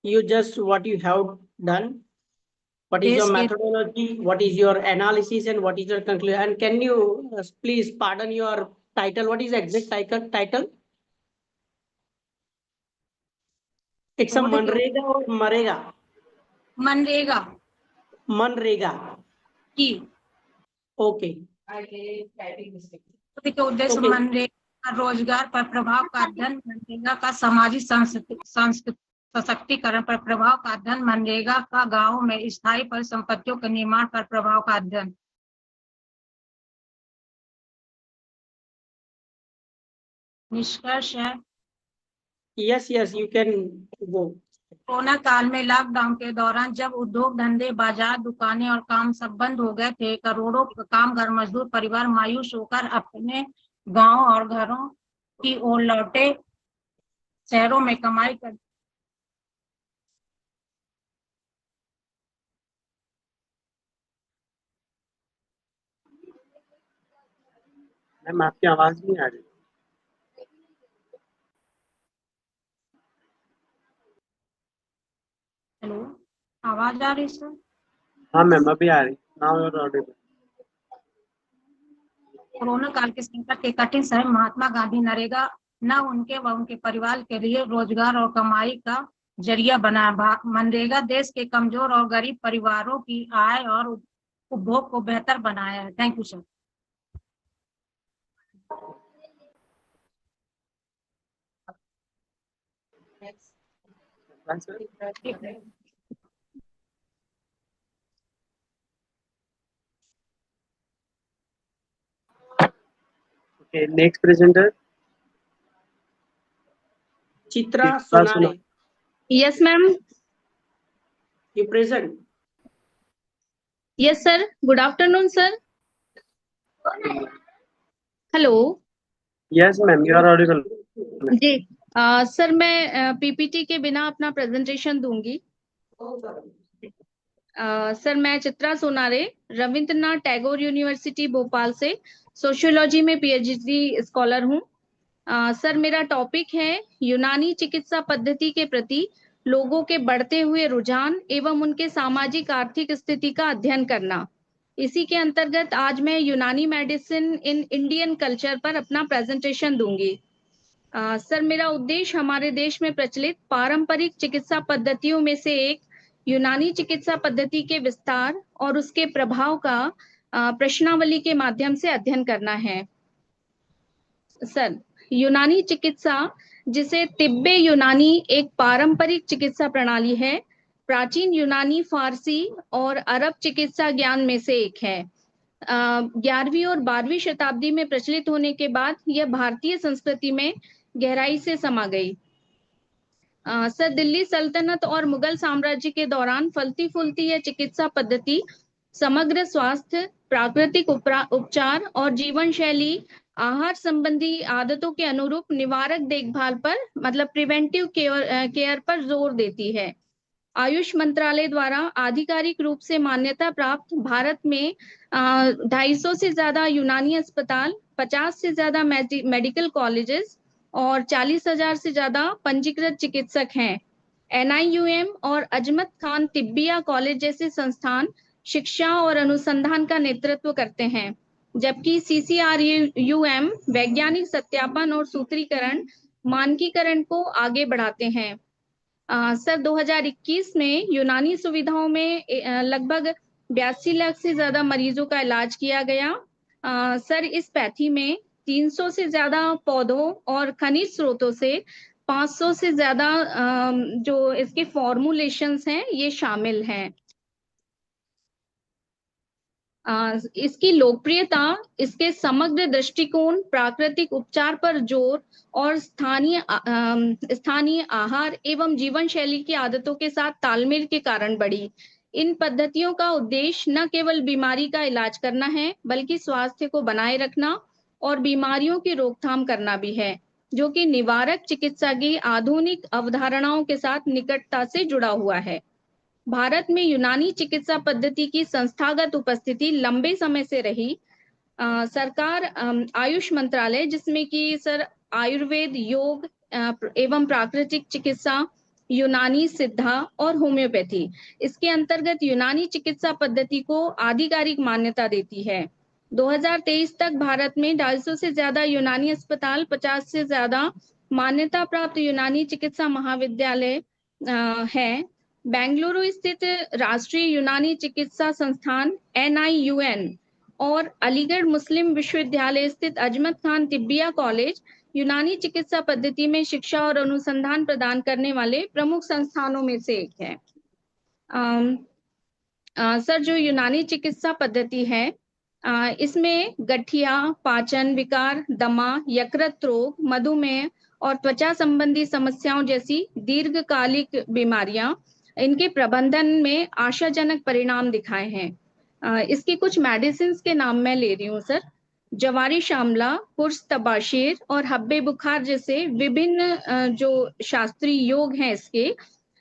Speaker 17: You just what you have done. What is your methodology? What is your analysis and what is your conclusion? And can you please pardon your title? What is the exact title? It's a Manrega or Marega?
Speaker 15: MNREGA
Speaker 17: Manrega.
Speaker 15: की
Speaker 17: Okay.
Speaker 15: के उद्देश्य मनरेगा रोजगार पर प्रभाव का अध्ययन, मनरेगा का सामाजिक सशक्तिकरण पर प्रभाव का अध्ययन, मनरेगा का गांवों में स्थायी परिसंपत्तियों के निर्माण पर प्रभाव का अध्ययन। निष्कर्ष है
Speaker 17: Yes, you can go.
Speaker 15: Corona काल में लॉकडाउन के दौरान जब उद्योग धंधे, बाजार, दुकानें और काम सब बंद हो गए थे, करोड़ों कामगार मजदूर परिवार मायूस होकर अपने गांव और घरों की ओर लौटे, शहरों में कमाई कर
Speaker 20: मैम आपकी आवाज नहीं आ रही।
Speaker 15: हेलो, आवाज आ रही सर?
Speaker 20: हाँ मैम अभी आ रही। Now you are audible.
Speaker 15: Corona काल के संकट के कठिन समय महात्मा गांधी नरेगा न उनके व उनके परिवार के लिए रोजगार और कमाई का जरिया बना। मनरेगा देश के कमजोर और गरीब परिवारों की आय और उपभोग को बेहतर बनाया है। Thank you sir.
Speaker 20: Okay, next presenter.
Speaker 17: Chitra Sonale.
Speaker 10: Yes, ma'am.
Speaker 17: You present?
Speaker 10: Yes, sir. Good afternoon, sir. Hello.
Speaker 20: Yes ma'am, you are audible.
Speaker 10: जी सर, मैं पीपीटी के बिना अपना प्रेजेंटेशन दूंगी। सर, मैं चित्रा सोनारे, रविंद्रनाथ टैगोर यूनिवर्सिटी भोपाल से सोशियोलॉजी में पीएचडी स्कॉलर हूँ। सर, मेरा टॉपिक है यूनानी चिकित्सा पद्धति के प्रति लोगों के बढ़ते हुए रुझान एवं उनके सामाजिक आर्थिक स्थिति का अध्ययन करना। इसी के अंतर्गत आज मैं यूनानी मेडिसिन इन इंडियन कल्चर पर अपना प्रेजेंटेशन दूंगी। सर, मेरा उद्देश्य हमारे देश में प्रचलित पारंपरिक चिकित्सा पद्धतियों में से एक यूनानी चिकित्सा पद्धति के विस्तार और उसके प्रभाव का प्रश्नावली के माध्यम से अध्ययन करना है। सर, यूनानी चिकित्सा, जिसे तिब्बे यूनानी एक पारंपरिक चिकित्सा प्रणाली है, प्राचीन यूनानी, फारसी और अरब चिकित्सा ज्ञान में से एक है। 11वीं और 12वीं शताब्दी में प्रचलित होने के बाद यह भारतीय संस्कृति में गहराई से समा गई। सर, दिल्ली सल्तनत और मुगल साम्राज्य के दौरान फलती फूलती यह चिकित्सा पद्धति समग्र स्वास्थ्य, प्राकृतिक उपचार और जीवन शैली, आहार संबंधी आदतों के अनुरूप निवारक देखभाल पर, मतलब प्रिवेंटिव केयर पर जोर देती है। आयुष मंत्रालय द्वारा आधिकारिक रूप से मान्यता प्राप्त भारत में 250 से ज्यादा यूनानी अस्पताल, 50 से ज्यादा मेडिकल कॉलेजेस और 40,000 से ज्यादा पंजीकृत चिकित्सक हैं। NIUM और अजमत खान तिब्बिया कॉलेज जैसे संस्थान शिक्षा और अनुसंधान का नेतृत्व करते हैं, जबकि CCRUM वैज्ञानिक सत्यापन और सूत्रीकरण, मानकीकरण को आगे बढ़ाते हैं। सर, 2021 में यूनानी सुविधाओं में लगभग 82 लाख से ज्यादा मरीजों का इलाज किया गया। सर इस पैथी में 300 से ज्यादा पौधों और खनिज स्रोतों से 500 से ज्यादा जो इसके फॉर्मुलेशंस हैं ये शामिल हैं। इसकी लोकप्रियता इसके समग्र दृष्टिकोण, प्राकृतिक उपचार पर जोर और स्थानीय आहार एवं जीवन शैली की आदतों के साथ तालमेल के कारण बढ़ी। इन पद्धतियों का उद्देश्य न केवल बीमारी का इलाज करना है बल्कि स्वास्थ्य को बनाए रखना और बीमारियों की रोकथाम करना भी है, जो कि निवारक चिकित्सा की आधुनिक अवधारणाओं के साथ निकटता से जुड़ा हुआ है। भारत में यूनानी चिकित्सा पद्धति की संस्थागत उपस्थिति लंबे समय से रही। सरकार आयुष मंत्रालय, जिसमें कि सर आयुर्वेद, योग एवं प्राकृतिक चिकित्सा, यूनानी सिद्धा और होम्योपैथी, इसके अंतर्गत यूनानी चिकित्सा पद्धति को आधिकारिक मान्यता देती है। 2023 तक भारत में 250 से ज्यादा यूनानी अस्पताल, 50 से ज्यादा मान्यता प्राप्त यूनानी चिकित्सा महाविद्यालय हैं। बेंगलुरु स्थित राष्ट्रीय यूनानी चिकित्सा संस्थान NIUN और अलीगढ़ मुस्लिम विश्वविद्यालय स्थित अजमत खान तिब्बिया कॉलेज यूनानी चिकित्सा पद्धति में शिक्षा और अनुसंधान प्रदान करने वाले प्रमुख संस्थानों में से एक है। सर जो यूनानी चिकित्सा पद्धति है, इसमें गठिया, पाचन विकार, दमा, यकृत रोग, मधुमेह और त्वचा संबंधी समस्याओं जैसी दीर्घकालिक बीमारियां, इनके प्रबंधन में आशाजनक परिणाम दिखाए हैं। इसकी कुछ मेडिसिन के नाम मैं ले रही हूँ सर। जवारी शामला, पुर्स तबाशीर और हब्बे बुखार जैसे विभिन्न जो शास्त्रीय योग हैं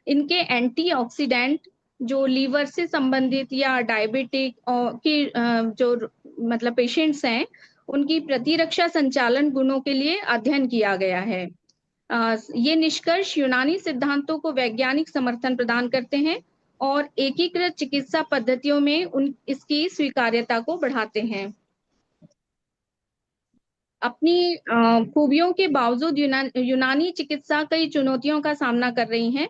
Speaker 10: इनके एंटीऑक्सीडेंट जो लीवर से संबंधित या डायबिटिक की जो मतलब पेशेंट्स हैं उनकी प्रतिरक्षा संचालन गुणों के लिए अध्ययन किया गया है। ये निष्कर्ष यूनानी सिद्धांतों को वैज्ञानिक समर्थन प्रदान करते हैं और एकीकृत चिकित्सा पद्धतियों में इसकी स्वीकार्यता को बढ़ाते हैं। अपनी खूबियों के बावजूद यूनानी चिकित्सा कई चुनौतियों का सामना कर रही है।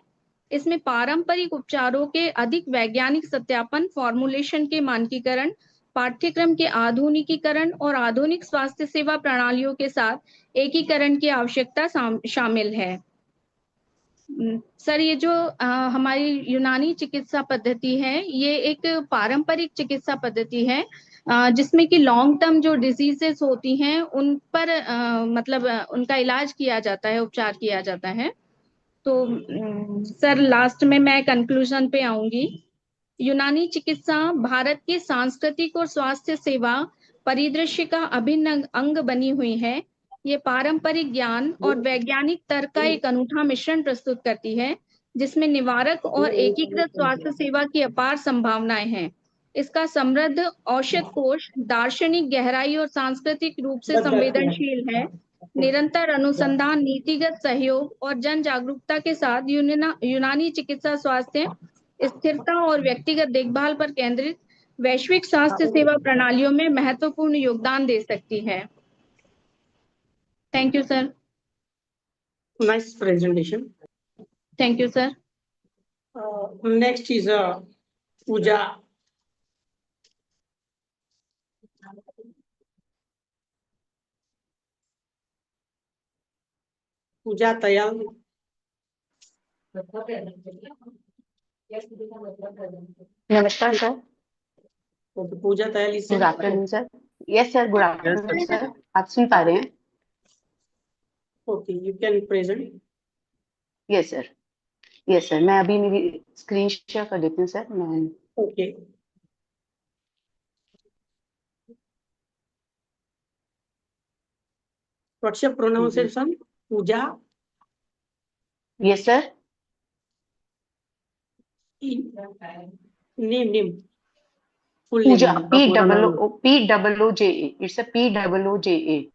Speaker 10: इसमें पारंपरिक उपचारों के अधिक वैज्ञानिक सत्यापन, फॉर्मुलेशन के मानकीकरण, पाठ्यक्रम के आधुनिकीकरण और आधुनिक स्वास्थ्य सेवा प्रणालियों के साथ एकीकरण की आवश्यकता शामिल है। सर ये जो हमारी यूनानी चिकित्सा पद्धति है, ये एक पारंपरिक चिकित्सा पद्धति है जिसमें कि लॉन्ग टर्म जो डिजीजेस होती हैं उन पर मतलब उनका इलाज किया जाता है, उपचार किया जाता है। तो सर लास्ट में मैं कंक्लूजन पे आऊंगी। यूनानी चिकित्सा भारत के सांस्कृतिक और स्वास्थ्य सेवा परिदृश्य का अभिन्न अंग बनी हुई है। ये पारंपरिक ज्ञान और वैज्ञानिक तर्क का एक अनूठा मिश्रण प्रस्तुत करती है, जिसमें निवारक और एकीकृत स्वास्थ्य सेवा की अपार संभावनाएं हैं। इसका समृद्ध औषध कोश दार्शनिक गहराई और सांस्कृतिक रूप से संवेदनशील है। निरंतर अनुसंधान, नीतिगत सहयोग और जन जागरूकता के साथ यूनानी चिकित्सा स्वास्थ्य स्थिरता और व्यक्तिगत देखभाल पर केंद्रित वैश्विक स्वास्थ्य सेवा प्रणालियों में महत्वपूर्ण योगदान दे सकती है। Thank you sir.
Speaker 17: Nice presentation.
Speaker 10: Thank you, sir.
Speaker 17: Next is Pooja. Pooja Tayal.
Speaker 2: नमस्कार sir.
Speaker 17: Pooja Tayal
Speaker 2: good afternoon sir. Yes sir, good afternoon sir. आप सुन पा रहे हैं?
Speaker 17: Okay, you can present.
Speaker 2: Yes sir, yes sir. मैं अभी मेरी स्क्रीन शेयर कर देती हूँ सर। मैं
Speaker 17: okay. What's your pronunciation? Pooja?
Speaker 2: Yes, sir.
Speaker 17: Name. Full
Speaker 2: Pooja.
Speaker 17: name.
Speaker 2: P-double-O-J-A. It's a P-double-O-J-A.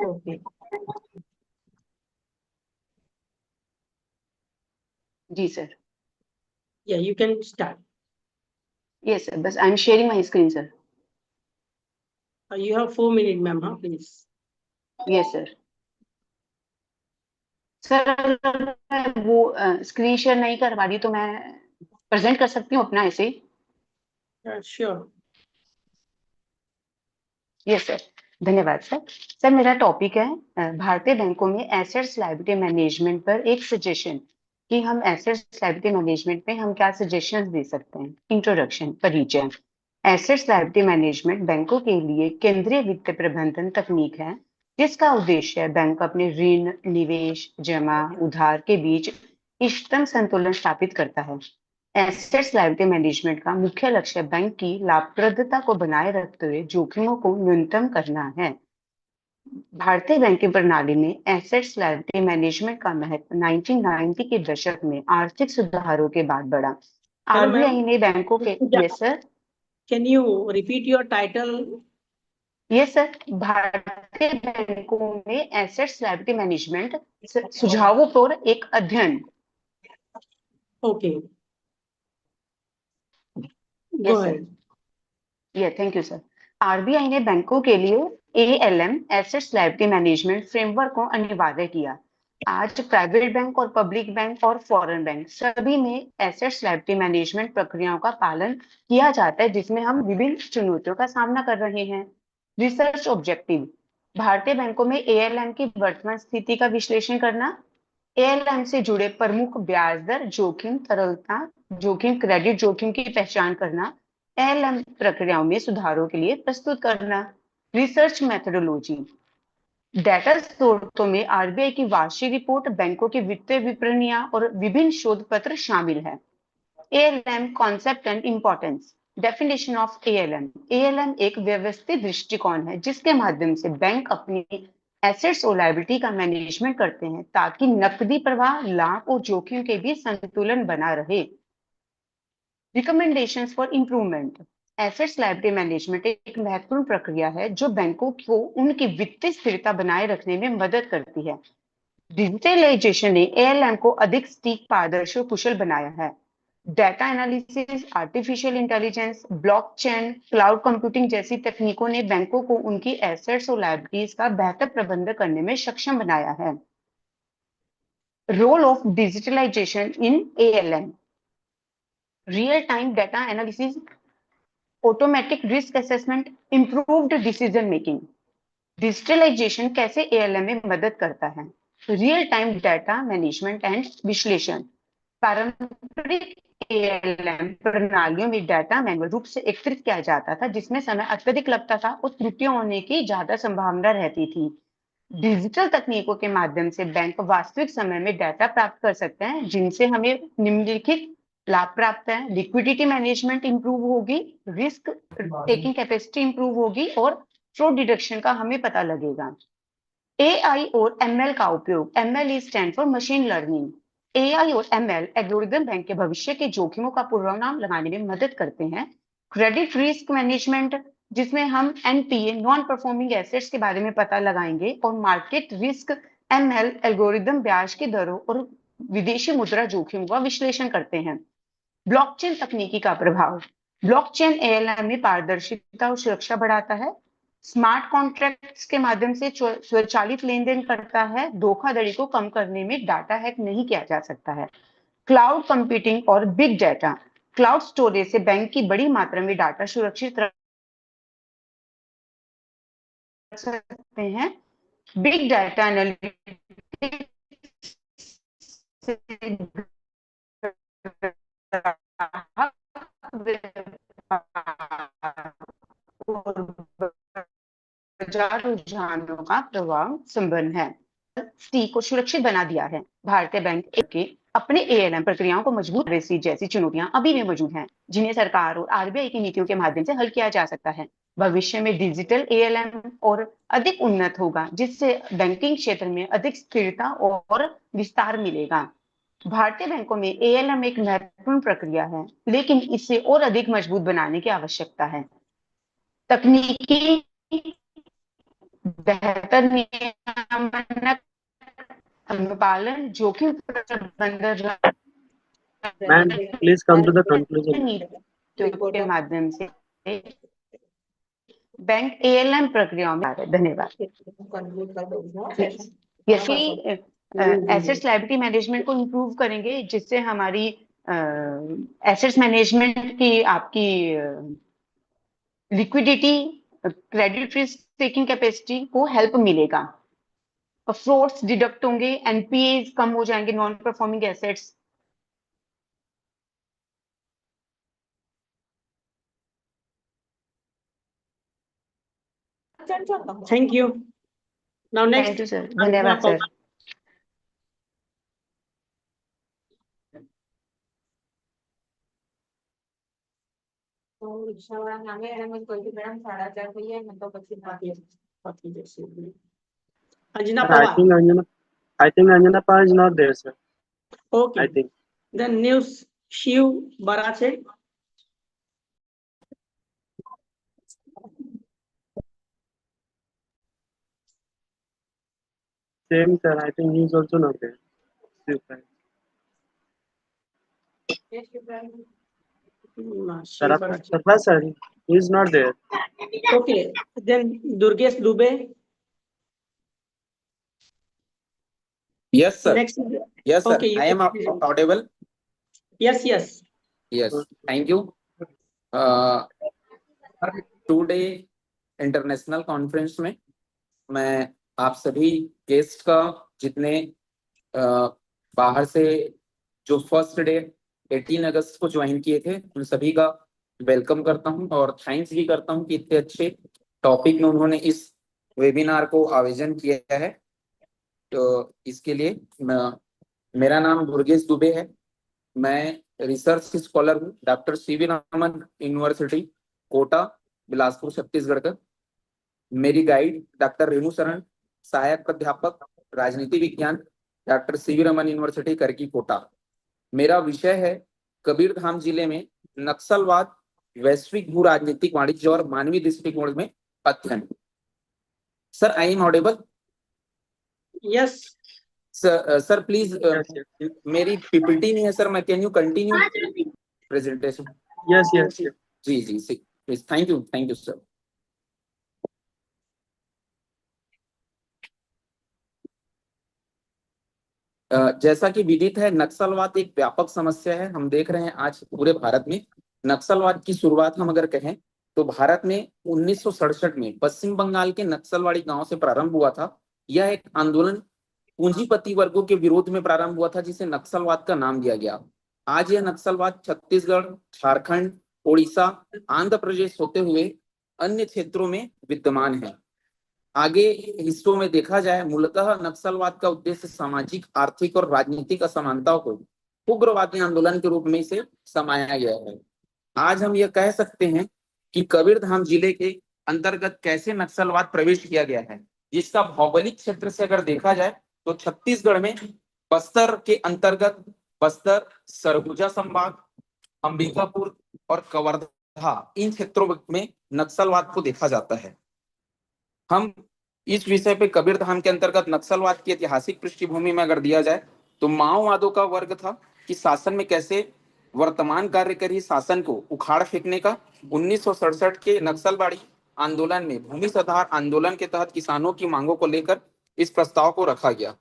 Speaker 17: Okay.
Speaker 2: जी sir.
Speaker 17: Yeah, you can start.
Speaker 2: Yes sir. बस I'm sharing my screen sir.
Speaker 17: You have 4 minutes, ma'am. Please.
Speaker 2: Yes sir. Sir मैं वो screen share नहीं कर पा रही तो मैं प्रेजेंट कर सकती हूँ अपना ऐसे ही?
Speaker 17: Sure.
Speaker 2: यस सर, धन्यवाद सर। सर मेरा टॉपिक है भारतीय बैंकों में एसेट्स लायबिलिटी मैनेजमेंट पर एक सजेशन कि हम एसेट्स लायबिलिटी मैनेजमेंट में हम क्या सजेशंस दे सकते हैं। इंट्रोडक्शन, परिचय। एसेट्स लायबिलिटी मैनेजमेंट बैंकों के लिए केंद्रीय वित्त प्रबंधन तकनीक है जिसका उद्देश्य बैंक अपने ऋण, निवेश, जमा, उधार के बीच इष्टतम संतुलन स्थापित करता है। एसेट्स लायबिलिटी मैनेजमेंट का मुख्य लक्ष्य बैंक की लाभप्रदता को बनाए रखते हुए जोखिमों को न्यूनतम करना है। भारतीय बैंकिंग प्रणाली में एसेट्स लायबिलिटी मैनेजमेंट का महत्व 1990 के दशक में आर्थिक सुधारों के बाद बढ़ा। आरबीआई ने बैंकों के yes sir,
Speaker 17: Can you repeat your title?
Speaker 2: Yes sir, भारतीय बैंकों में एसेट्स लायबिलिटी मैनेजमेंट सुझावों पर एक अध्ययन।
Speaker 17: Okay.
Speaker 2: Yes,
Speaker 17: Go
Speaker 2: sir.
Speaker 17: ahead.
Speaker 2: Yeah, thank you, sir. RBI ने बैंकों के लिए ALM assets liability management framework को अनिवार्य किया। आज प्राइवेट बैंक और पब्लिक बैंक और फॉरेन बैंक सभी में एसेट्स लायबिलिटी मैनेजमेंट प्रक्रियाओं का पालन किया जाता है जिसमें हम विभिन्न चुनौतियों का सामना कर रहे हैं। रिसर्च ऑब्जेक्टिव, भारतीय बैंकों में एएलएम की वर्तमान स्थिति का विश्लेषण करना, एएलएम से जुड़े प्रमुख ब्याज दर जोखिम, तरलता जोखिम, क्रेडिट जोखिम की पहचान करना, एएलएम प्रक्रियाओं में सुधारों के लिए प्रस्तुत करना। रिसर्च मेथोडोलॉजी, डेटा स्रोतों में आरबीआई की वार्षिक रिपोर्ट, बैंकों की वित्तीय विवरणियां और विभिन्न शोध पत्र शामिल है। ALM concept and importance, definition of ALM. ALM एक व्यवस्थित दृष्टिकोण है जिसके माध्यम से बैंक अपनी एसेट्स और लायबिलिटी का मैनेजमेंट करते हैं ताकि नकदी प्रवाह, लाभ और जोखिम के बीच संतुलन बना रहे। Recommendations for improvement, assets liability management एक महत्वपूर्ण प्रक्रिया है जो बैंकों को उनकी वित्तीय स्थिरता बनाए रखने में मदद करती है। डिजिटलाइजेशन ने एएलएम को अधिक सटीक, पारदर्शी और कुशल बनाया है। Data analysis, artificial intelligence, blockchain, cloud computing जैसी तकनीकों ने बैंकों को उनकी एसेट्स और लायबिलिटीज का बेहतर प्रबंधन करने में सक्षम बनाया है। Role of digitalization in ALM, real time data analysis, automatic risk assessment, improved decision making. Digitalization कैसे एएलएम में मदद करता है? Real time data management and विश्लेषण, पारंपरिक एएलएम प्रणालियों में डाटा मैनुअल रूप से एकत्रित किया जाता था जिसमें समय अत्यधिक लगता था और त्रुटियां होने की ज्यादा संभावना रहती थी। डिजिटल तकनीकों के माध्यम से बैंक वास्तविक समय में डाटा प्राप्त कर सकते हैं जिनसे हमें निम्नलिखित लाभ प्राप्त है। लिक्विडिटी मैनेजमेंट इंप्रूव होगी, रिस्क टेकिंग कैपेसिटी इंप्रूव होगी और फ्रॉड डिटेक्शन का हमें पता लगेगा। एआई और एमएल का उपयोग, ML stand for machine learning. AI और एमएल एल्गोरिदम बैंक के भविष्य के जोखिमों का पूर्वानुमान लगाने में मदद करते हैं। क्रेडिट रिस्क मैनेजमेंट, जिसमें हम एनपीए, नॉन परफॉर्मिंग एसेट्स के बारे में पता लगाएंगे, और मार्केट रिस्क एमएल एल्गोरिदम ब्याज की दरों और विदेशी मुद्रा जोखिम का विश्लेषण करते हैं। ब्लॉकचेन तकनीकी का प्रभाव, ब्लॉकचेन एएलएम में पारदर्शिता और सुरक्षा बढ़ाता है। स्मार्ट कॉन्ट्रैक्ट्स के माध्यम से स्वचालित लेन देन करता है। धोखाधड़ी को कम करने में डाटा हैक नहीं किया जा सकता है। क्लाउड कंप्यूटिंग और बिग डाटा, क्लाउड स्टोरेज से बैंक की बड़ी मात्रा में डाटा सुरक्षित रख सकते हैं। बिग डाटा एनालिटिक्स बाजार रुझानों का प्रभाव संबंध है। स्टी को सुरक्षित बना दिया है। भारतीय बैंक के अपने एएलएम प्रक्रियाओं को मजबूत जैसी चुनौतियां अभी भी मौजूद हैं जिन्हें सरकार और आरबीआई की नीतियों के माध्यम से हल किया जा सकता है। भविष्य में डिजिटल एएलएम और अधिक उन्नत होगा जिससे बैंकिंग क्षेत्र में अधिक स्थिरता और विस्तार मिलेगा। भारतीय बैंकों में एएलएम एक महत्वपूर्ण प्रक्रिया है लेकिन इसे और अधिक मजबूत बनाने की आवश्यकता है। तकनीकी बेहतर नियामक, अनुपालन, जोखिम प्रबंधन
Speaker 20: Ma'am, please come to the conclusion.
Speaker 2: नीतियों के माध्यम से बैंक एएलएम प्रक्रियाओं में आ रहे हैं। धन्यवाद। एसेट्स लायबिलिटी मैनेजमेंट को इम्प्रूव करेंगे जिससे हमारी एसेट्स मैनेजमेंट की, आपकी liquidity credit risk taking capacity को हेल्प मिलेगा, फ्रॉड्स डिडक्ट होंगे, एनपीएज कम हो जाएंगे, non performing assets.
Speaker 17: Thank you. Now
Speaker 2: thank
Speaker 17: next
Speaker 2: you sir, धन्यवाद sir.
Speaker 17: Anjana
Speaker 20: I
Speaker 17: Pawar.
Speaker 20: think Anjana Pawar is not there, sir.
Speaker 17: Okay.
Speaker 20: I think.
Speaker 17: Then news Shiv Barache.
Speaker 20: Same, sir. I think he is also not there. Sarfraz sir, he is not there.
Speaker 17: Okay. Then Durgesh Dubey.
Speaker 11: Yes, sir.
Speaker 17: Next.
Speaker 11: Yes, sir.
Speaker 17: Okay.
Speaker 11: I am audible.
Speaker 17: Yes, yes.
Speaker 11: Yes. Thank you. Today international conference में मैं आप सभी guest का, जितने बाहर से जो first day 18 अगस्त को ज्वाइन किए थे, उन सभी का वेलकम करता हूं और थैंक्स भी करता हूं कि इतने अच्छे टॉपिक में उन्होंने इस वेबिनार को आयोजन किया है। तो इसके लिए मेरा नाम दुर्गेश दुबे है। मैं रिसर्च स्कॉलर हूँ doctor CV Raman university Kota Bilaspur Chhattisgarh का। मेरी गाइड डॉक्टर रेणु शरण, सहायक प्राध्यापक राजनीति विज्ञान डॉक्टर सीवी रमन यूनिवर्सिटी करकी कोटा। मेरा विषय है कबीरधाम जिले में नक्सलवाद, वैश्विक भू राजनीतिक, वाणिज्य और मानवीय दृष्टिकोण में अध्ययन। Sir, I am audible?
Speaker 17: Yes
Speaker 11: sir please, मेरी पीपीटी नहीं है सर, मैं can you continue presentation?
Speaker 20: Yes yes
Speaker 11: जी जी प्लीज, थैंक यू सर। जैसा कि विदित है, नक्सलवाद एक व्यापक समस्या है। हम देख रहे हैं आज पूरे भारत में नक्सलवाद की शुरुआत हम अगर कहें तो भारत में 1967 में पश्चिम बंगाल के नक्सलवाड़ी गांव से प्रारंभ हुआ था। यह एक आंदोलन पूंजीपति वर्गों के विरोध में प्रारंभ हुआ था, जिसे नक्सलवाद का नाम दिया गया। आज यह नक्सलवाद छत्तीसगढ़, झारखंड, ओडिशा, आंध्र प्रदेश होते हुए अन्य क्षेत्रों में विद्यमान है। आगे हिस्सों में देखा जाए, मूलतः नक्सलवाद का उद्देश्य सामाजिक, आर्थिक और राजनीतिक असमानताओं को उग्रवादी आंदोलन के रूप में इसे समाया गया है। आज हम यह कह सकते हैं कि कबीरधाम जिले के अंतर्गत कैसे नक्सलवाद प्रवेश किया गया है, जिसका भौगोलिक क्षेत्र से अगर देखा जाए तो छत्तीसगढ़ में बस्तर के अंतर्गत बस्तर, सरगुजा संभाग, अंबिकापुर और कवर्धा, इन क्षेत्रों में नक्सलवाद को देखा जाता है। हम इस विषय पे कबीरधाम के अंतर्गत नक्सलवाद की ऐतिहासिक पृष्ठभूमि में अगर दिया जाए तो माओवादों का वर्ग था कि शासन में कैसे वर्तमान कार्यकारी शासन को उखाड़ फेंकने का 1967 के नक्सलवाड़ी आंदोलन में भूमि सुधार आंदोलन के तहत किसानों की मांगों को लेकर इस प्रस्ताव को रखा गया।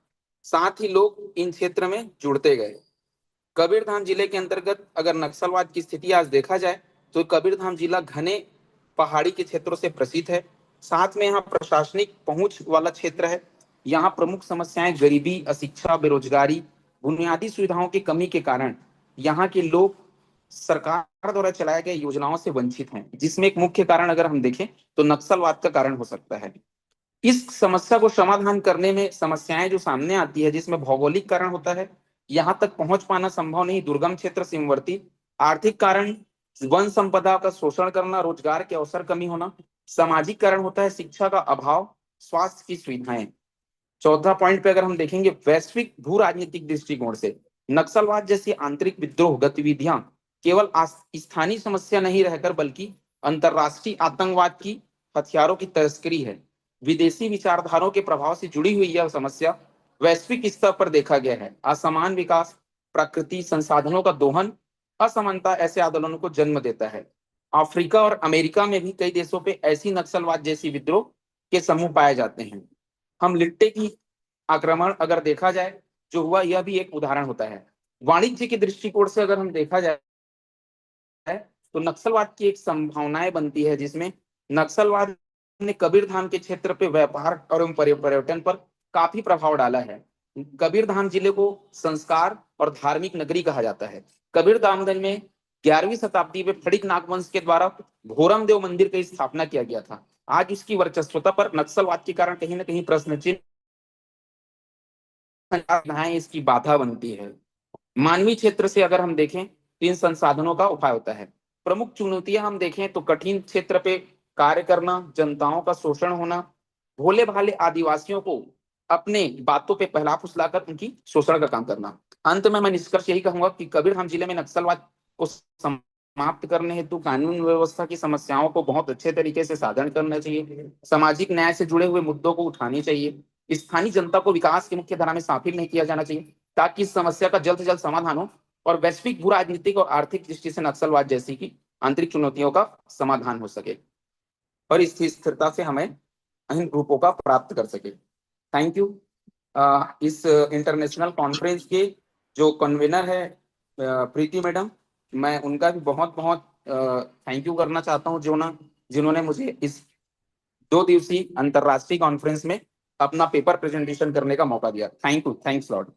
Speaker 11: साथ ही लोग इन क्षेत्र में जुड़ते गए। कबीरधाम जिले के अंतर्गत अगर नक्सलवाद की स्थिति आज देखा जाए तो कबीरधाम जिला घने पहाड़ी के क्षेत्रों से प्रसिद्ध है। साथ में यहाँ प्रशासनिक पहुंच वाला क्षेत्र है। यहाँ प्रमुख समस्याएं गरीबी, अशिक्षा, बेरोजगारी, बुनियादी सुविधाओं की कमी के कारण यहाँ के लोग सरकार द्वारा चलाए गए योजनाओं से वंचित हैं, जिसमें एक मुख्य कारण अगर हम देखें तो नक्सलवाद का कारण हो सकता है। इस समस्या को समाधान करने में समस्याएं जो सामने आती है, जिसमें भौगोलिक कारण होता है, यहाँ तक पहुंच पाना संभव नहीं, दुर्गम क्षेत्र, सीमावर्ती, आर्थिक कारण, वन संपदा का शोषण करना, रोजगार के अवसर कमी होना, सामाजिक कारण होता है शिक्षा का अभाव, स्वास्थ्य की सुविधाएं। चौथा पॉइंट पे अगर हम देखेंगे वैश्विक भू राजनीतिक दृष्टिकोण से नक्सलवाद जैसी आंतरिक विद्रोह गतिविधियां केवल स्थानीय समस्या नहीं रहकर बल्कि अंतरराष्ट्रीय आतंकवाद की हथियारों की तस्करी है। विदेशी विचारधाराओं के प्रभाव से जुड़ी हुई यह समस्या वैश्विक स्तर पर देखा गया है। असमान विकास, प्रकृति संसाधनों का दोहन, असमानता ऐसे आंदोलनों को जन्म देता है। अफ्रीका और अमेरिका में भी कई देशों पे ऐसी नक्सलवाद जैसी विद्रोह के समूह पाए जाते हैं। हम लिट्टे की आक्रमण अगर देखा जाए जो हुआ, यह भी एक उदाहरण होता है। वाणिज्य के दृष्टिकोण से अगर हम देखा जाए तो नक्सलवाद की एक संभावनाएं बनती है, जिसमें नक्सलवाद ने कबीरधाम के क्षेत्र पे व्यापार और पर्यटन पर काफी प्रभाव डाला है। कबीरधाम जिले को संस्कार और धार्मिक नगरी कहा जाता है। कबीरधाम में 11वीं शताब्दी में फड़िक नागवंश के द्वारा भोरम देव मंदिर की स्थापना किया गया था। आज उसकी वर्चस्वता पर नक्सलवाद के कारण कहीं ना कहीं प्रश्न चिन्ह इसकी बाधा बनती है। मानवीय क्षेत्र से अगर हम देखें तो इन संसाधनों का उपाय होता है। प्रमुख चुनौतियां हम देखें तो कठिन क्षेत्र पे कार्य करना, जनताओं का शोषण होना, भोले भाले आदिवासियों को अपने बातों पे पहला फुसलाकर उनकी शोषण का काम करना। अंत में मैं निष्कर्ष यही कहूंगा कि कबीरधाम जिले में नक्सलवाद को समाप्त करने हेतु कानून व्यवस्था की समस्याओं को बहुत अच्छे तरीके से साधन करना चाहिए। सामाजिक न्याय से जुड़े हुए मुद्दों को उठानी चाहिए। स्थानीय जनता को विकास की मुख्य धारा में शामिल नहीं किया जाना चाहिए ताकि इस समस्या का जल्द से जल्द समाधान हो और वैश्विक भू राजनीतिक और आर्थिक दृष्टि से नक्सलवाद जैसी की आंतरिक चुनौतियों का समाधान हो सके और इस स्थिरता से हमें इन ग्रुपों का प्राप्त कर सके। Thank you. इस इंटरनेशनल कॉन्फ्रेंस के जो कन्वीनर है प्रीति मैडम, मैं उनका भी बहुत बहुत थैंक यू करना चाहता हूँ जिन्होंने मुझे इस 2 दिवसीय अंतरराष्ट्रीय कॉन्फ्रेंस में अपना पेपर प्रेजेंटेशन करने का मौका दिया। Thank you, thanks lot.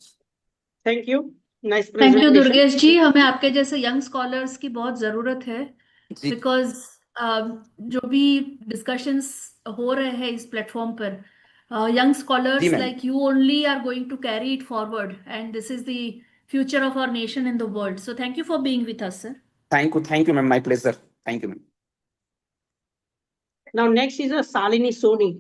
Speaker 17: Thank you, nice
Speaker 7: thank you
Speaker 17: presentation.
Speaker 7: Durgesh ji, हमें आपके जैसे यंग स्कॉलर्स की बहुत जरूरत है बिकॉज जो भी डिस्कशंस हो रहे हैं इस प्लेटफॉर्म पर, young
Speaker 11: जी
Speaker 7: scholars
Speaker 11: ma'am,
Speaker 7: like you only are going to carry it forward and this is the future of our nation in the world. So thank you for being with us, sir.
Speaker 11: Thank you ma'am, my pleasure. Thank you ma'am.
Speaker 17: Now next is a Salini Soni.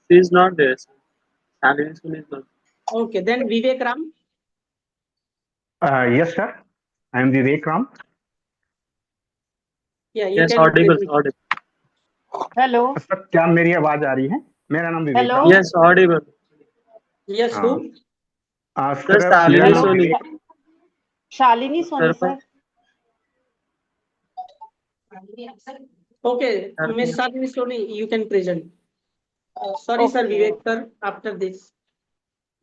Speaker 20: She is not there. Salini Soni is not.
Speaker 17: Okay, then Vivek Ram.
Speaker 12: Yes, sir. I am Vivek Ram.
Speaker 17: Yeah, you
Speaker 20: Yes,
Speaker 17: can
Speaker 20: audible,
Speaker 17: present.
Speaker 20: audible.
Speaker 2: Hello
Speaker 12: sir, क्या मेरी आवाज आ रही है? मेरा नाम विवेक
Speaker 2: hello
Speaker 12: Ram है।
Speaker 20: Yes, audible.
Speaker 17: Yes,
Speaker 12: हाँ,
Speaker 17: who?
Speaker 20: Sir,
Speaker 12: सर मेरा
Speaker 20: Salini
Speaker 12: नाम
Speaker 2: hello
Speaker 20: Soni.
Speaker 12: Vivek.
Speaker 2: Shalini Soni
Speaker 20: Sir,
Speaker 2: sir.
Speaker 17: Okay,
Speaker 20: sir,
Speaker 17: Miss Salini Soni, you can present. Sorry, sir,
Speaker 2: okay
Speaker 17: Vivek sir, after this.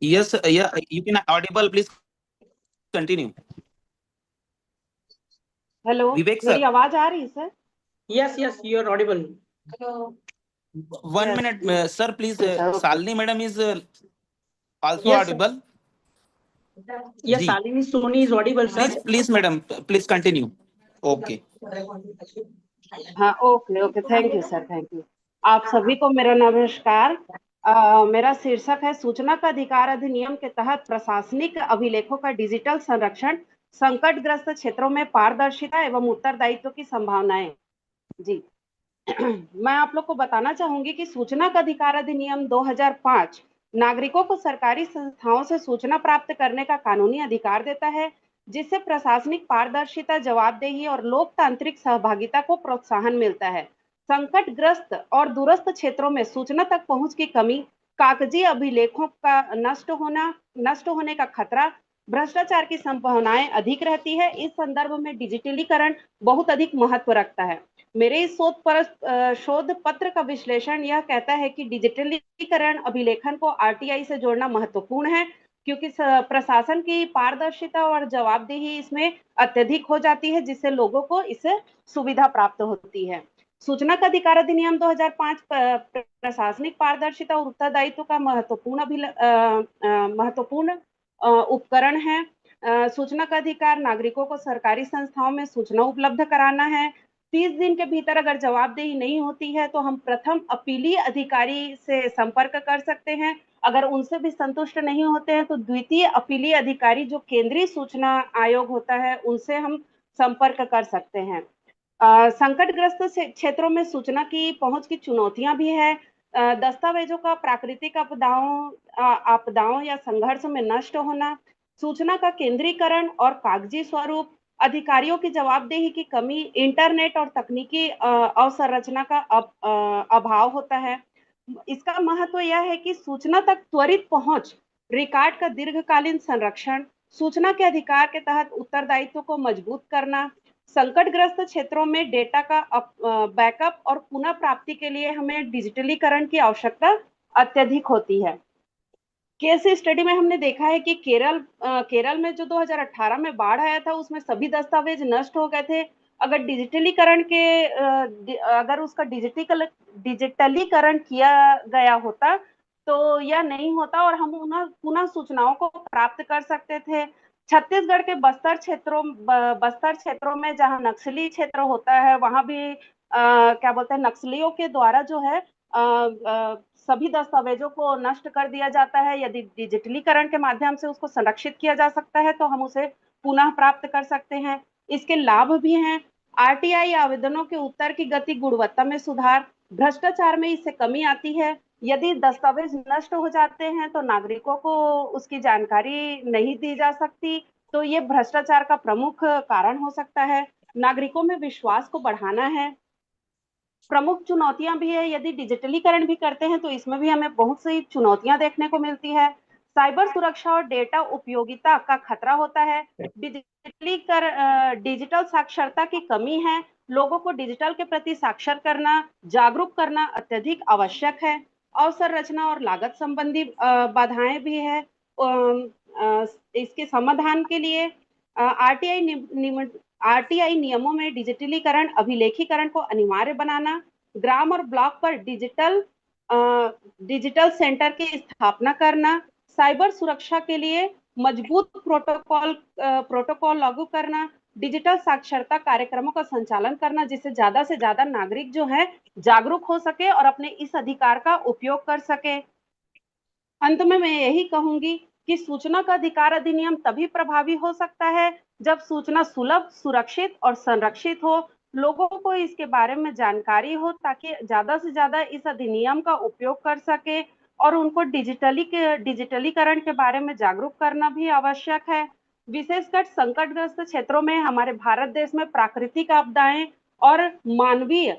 Speaker 11: Yes, yeah, you can audible, please continue.
Speaker 2: Hello,
Speaker 11: Vivek
Speaker 2: मेरी
Speaker 11: sir,
Speaker 2: आवाज आ रही है sir?
Speaker 17: Yes, yes, you are audible.
Speaker 11: 1
Speaker 2: yes
Speaker 11: minute, sir, please.
Speaker 2: Sir, okay.
Speaker 11: Salini madam is also
Speaker 17: Yes, sir.
Speaker 11: audible.
Speaker 17: Yes,
Speaker 11: जी,
Speaker 17: Salini Soni is audible, sir.
Speaker 11: please madam, please continue. Okay.
Speaker 2: हाँ, okay okay, thank you sir, thank you. आप सभी को मेरा नमस्कार। मेरा शीर्षक है सूचना का अधिकार अधिनियम के तहत प्रशासनिक अभिलेखों का डिजिटल संरक्षण, संकटग्रस्त क्षेत्रों में पारदर्शिता एवं उत्तरदायित्व की संभावनाएं। जी मैं आप लोग को बताना चाहूंगी कि सूचना का अधिकार अधिनियम 2005 नागरिकों को सरकारी संस्थाओं से सूचना प्राप्त करने का कानूनी अधिकार देता है, जिससे प्रशासनिक पारदर्शिता, जवाबदेही और लोकतांत्रिक सहभागिता को प्रोत्साहन मिलता है। संकटग्रस्त और दूरस्थ क्षेत्रों में सूचना तक पहुंच की कमी, कागजी अभिलेखों का नष्ट होने का खतरा, भ्रष्टाचार की संभावनाएं अधिक रहती है। इस संदर्भ में डिजिटलीकरण बहुत अधिक महत्व रखता है। मेरे इस शोध पत्र का विश्लेषण यह कहता है कि डिजिटलीकरण अभिलेखन को आरटीआई से जोड़ना महत्वपूर्ण है, क्योंकि प्रशासन की पारदर्शिता और जवाबदेही इसमें अत्यधिक हो जाती है, जिससे लोगों को इससे सुविधा प्राप्त होती है। सूचना का अधिकार अधिनियम 2005 प्रशासनिक पारदर्शिता और उत्तरदायित्व का महत्वपूर्ण उपकरण है। सूचना का अधिकार नागरिकों को सरकारी संस्थाओं में सूचना उपलब्ध कराना है। 30 दिन के भीतर अगर जवाबदेही नहीं होती है तो हम प्रथम अपीलीय अधिकारी से संपर्क कर सकते हैं। अगर उनसे भी संतुष्ट नहीं होते हैं तो द्वितीय अपीलीय अधिकारी, जो केंद्रीय सूचना आयोग होता है, उनसे हम संपर्क कर सकते हैं। संकटग्रस्त क्षेत्रों में सूचना की पहुंच की चुनौतियां भी है। दस्तावेजों का प्राकृतिक आपदाओं या संघर्ष में नष्ट होना, सूचना का केंद्रीकरण और कागजी स्वरूप, अधिकारियों की जवाबदेही की कमी, इंटरनेट और तकनीकी अवसंरचना का अभाव होता है। इसका महत्व यह है कि सूचना तक त्वरित पहुंच, रिकॉर्ड का दीर्घकालीन संरक्षण, सूचना के अधिकार के तहत उत्तरदायित्व को मजबूत करना, संकटग्रस्त क्षेत्रों में डेटा का बैकअप और पुनः प्राप्ति के लिए हमें डिजिटलीकरण की आवश्यकता अत्यधिक होती है। केस स्टडी में हमने देखा है कि केरल में जो 2018 में बाढ़ आया था उसमें सभी दस्तावेज नष्ट हो गए थे। अगर डिजिटलीकरण के अगर उसका डिजिटलीकरण किया गया होता तो यह नहीं होता और हम पुनः सूचनाओं को प्राप्त कर सकते थे। छत्तीसगढ़ के बस्तर क्षेत्रों में जहां नक्सली क्षेत्र होता है वहां भी क्या बोलते हैं नक्सलियों के द्वारा जो है सभी दस्तावेजों को नष्ट कर दिया जाता है। यदि डिजिटलीकरण के माध्यम से उसको संरक्षित किया जा सकता है तो हम उसे पुनः प्राप्त कर सकते हैं। इसके लाभ भी हैं। आरटीआई आवेदनों के उत्तर की गति गुणवत्ता में सुधार, भ्रष्टाचार में इससे कमी आती है। यदि दस्तावेज नष्ट हो जाते हैं तो नागरिकों को उसकी जानकारी नहीं दी जा सकती, तो ये भ्रष्टाचार का प्रमुख कारण हो सकता है। नागरिकों में विश्वास को बढ़ाना है। प्रमुख चुनौतियां भी है। यदि डिजिटलीकरण भी करते हैं तो इसमें भी हमें बहुत सी चुनौतियां देखने को मिलती है। साइबर सुरक्षा और डेटा उपयोगिता का खतरा होता है। डिजिटल साक्षरता की कमी है। लोगों को डिजिटल के प्रति साक्षर करना, जागरूक करना अत्यधिक आवश्यक है। अवसंरचना और लागत संबंधी बाधाएं भी है। इसके समाधान के लिए आरटीआई नियमों में डिजिटलीकरण अभिलेखीकरण को अनिवार्य बनाना, ग्राम और ब्लॉक पर डिजिटल सेंटर की स्थापना करना, साइबर सुरक्षा के लिए मजबूत प्रोटोकॉल लागू करना, डिजिटल साक्षरता कार्यक्रमों का संचालन करना जिससे ज्यादा से ज्यादा नागरिक जो है जागरूक हो सके और अपने इस अधिकार का उपयोग कर सके। अंत में मैं यही कहूंगी कि सूचना का अधिकार अधिनियम तभी प्रभावी हो सकता है जब सूचना सुलभ, सुरक्षित और संरक्षित हो। लोगों को इसके बारे में जानकारी हो ताकि ज्यादा से ज्यादा इस अधिनियम का उपयोग कर सके और उनको डिजिटलीकरण के बारे में जागरूक करना भी आवश्यक है। विशेषकर संकटग्रस्त क्षेत्रों में हमारे भारत देश में प्राकृतिक आपदाएं और मानवीय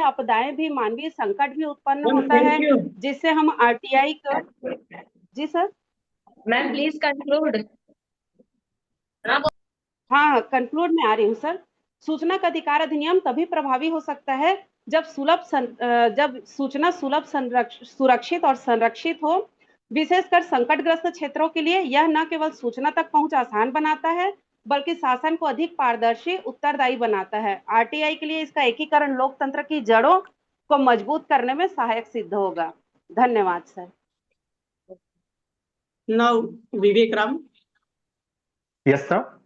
Speaker 2: आपदाएं भी, मानवीय संकट भी उत्पन्न होता है जिससे हम आरटीआई का। जी सर।
Speaker 3: Ma'am please conclude.
Speaker 2: हाँ, कंक्लूड में आ रही हूँ सर। सूचना का अधिकार अधिनियम तभी प्रभावी हो सकता है जब सूचना सुलभ, सुरक्षित और संरक्षित हो। विशेषकर संकटग्रस्त क्षेत्रों के लिए यह न केवल सूचना तक पहुंच आसान बनाता है बल्कि शासन को अधिक पारदर्शी, उत्तरदायी बनाता है। आरटीआई के लिए इसका एकीकरण लोकतंत्र की जड़ों को मजबूत करने में सहायक सिद्ध होगा। धन्यवाद sir.
Speaker 17: Now Vivek Ram.
Speaker 12: Yes sir.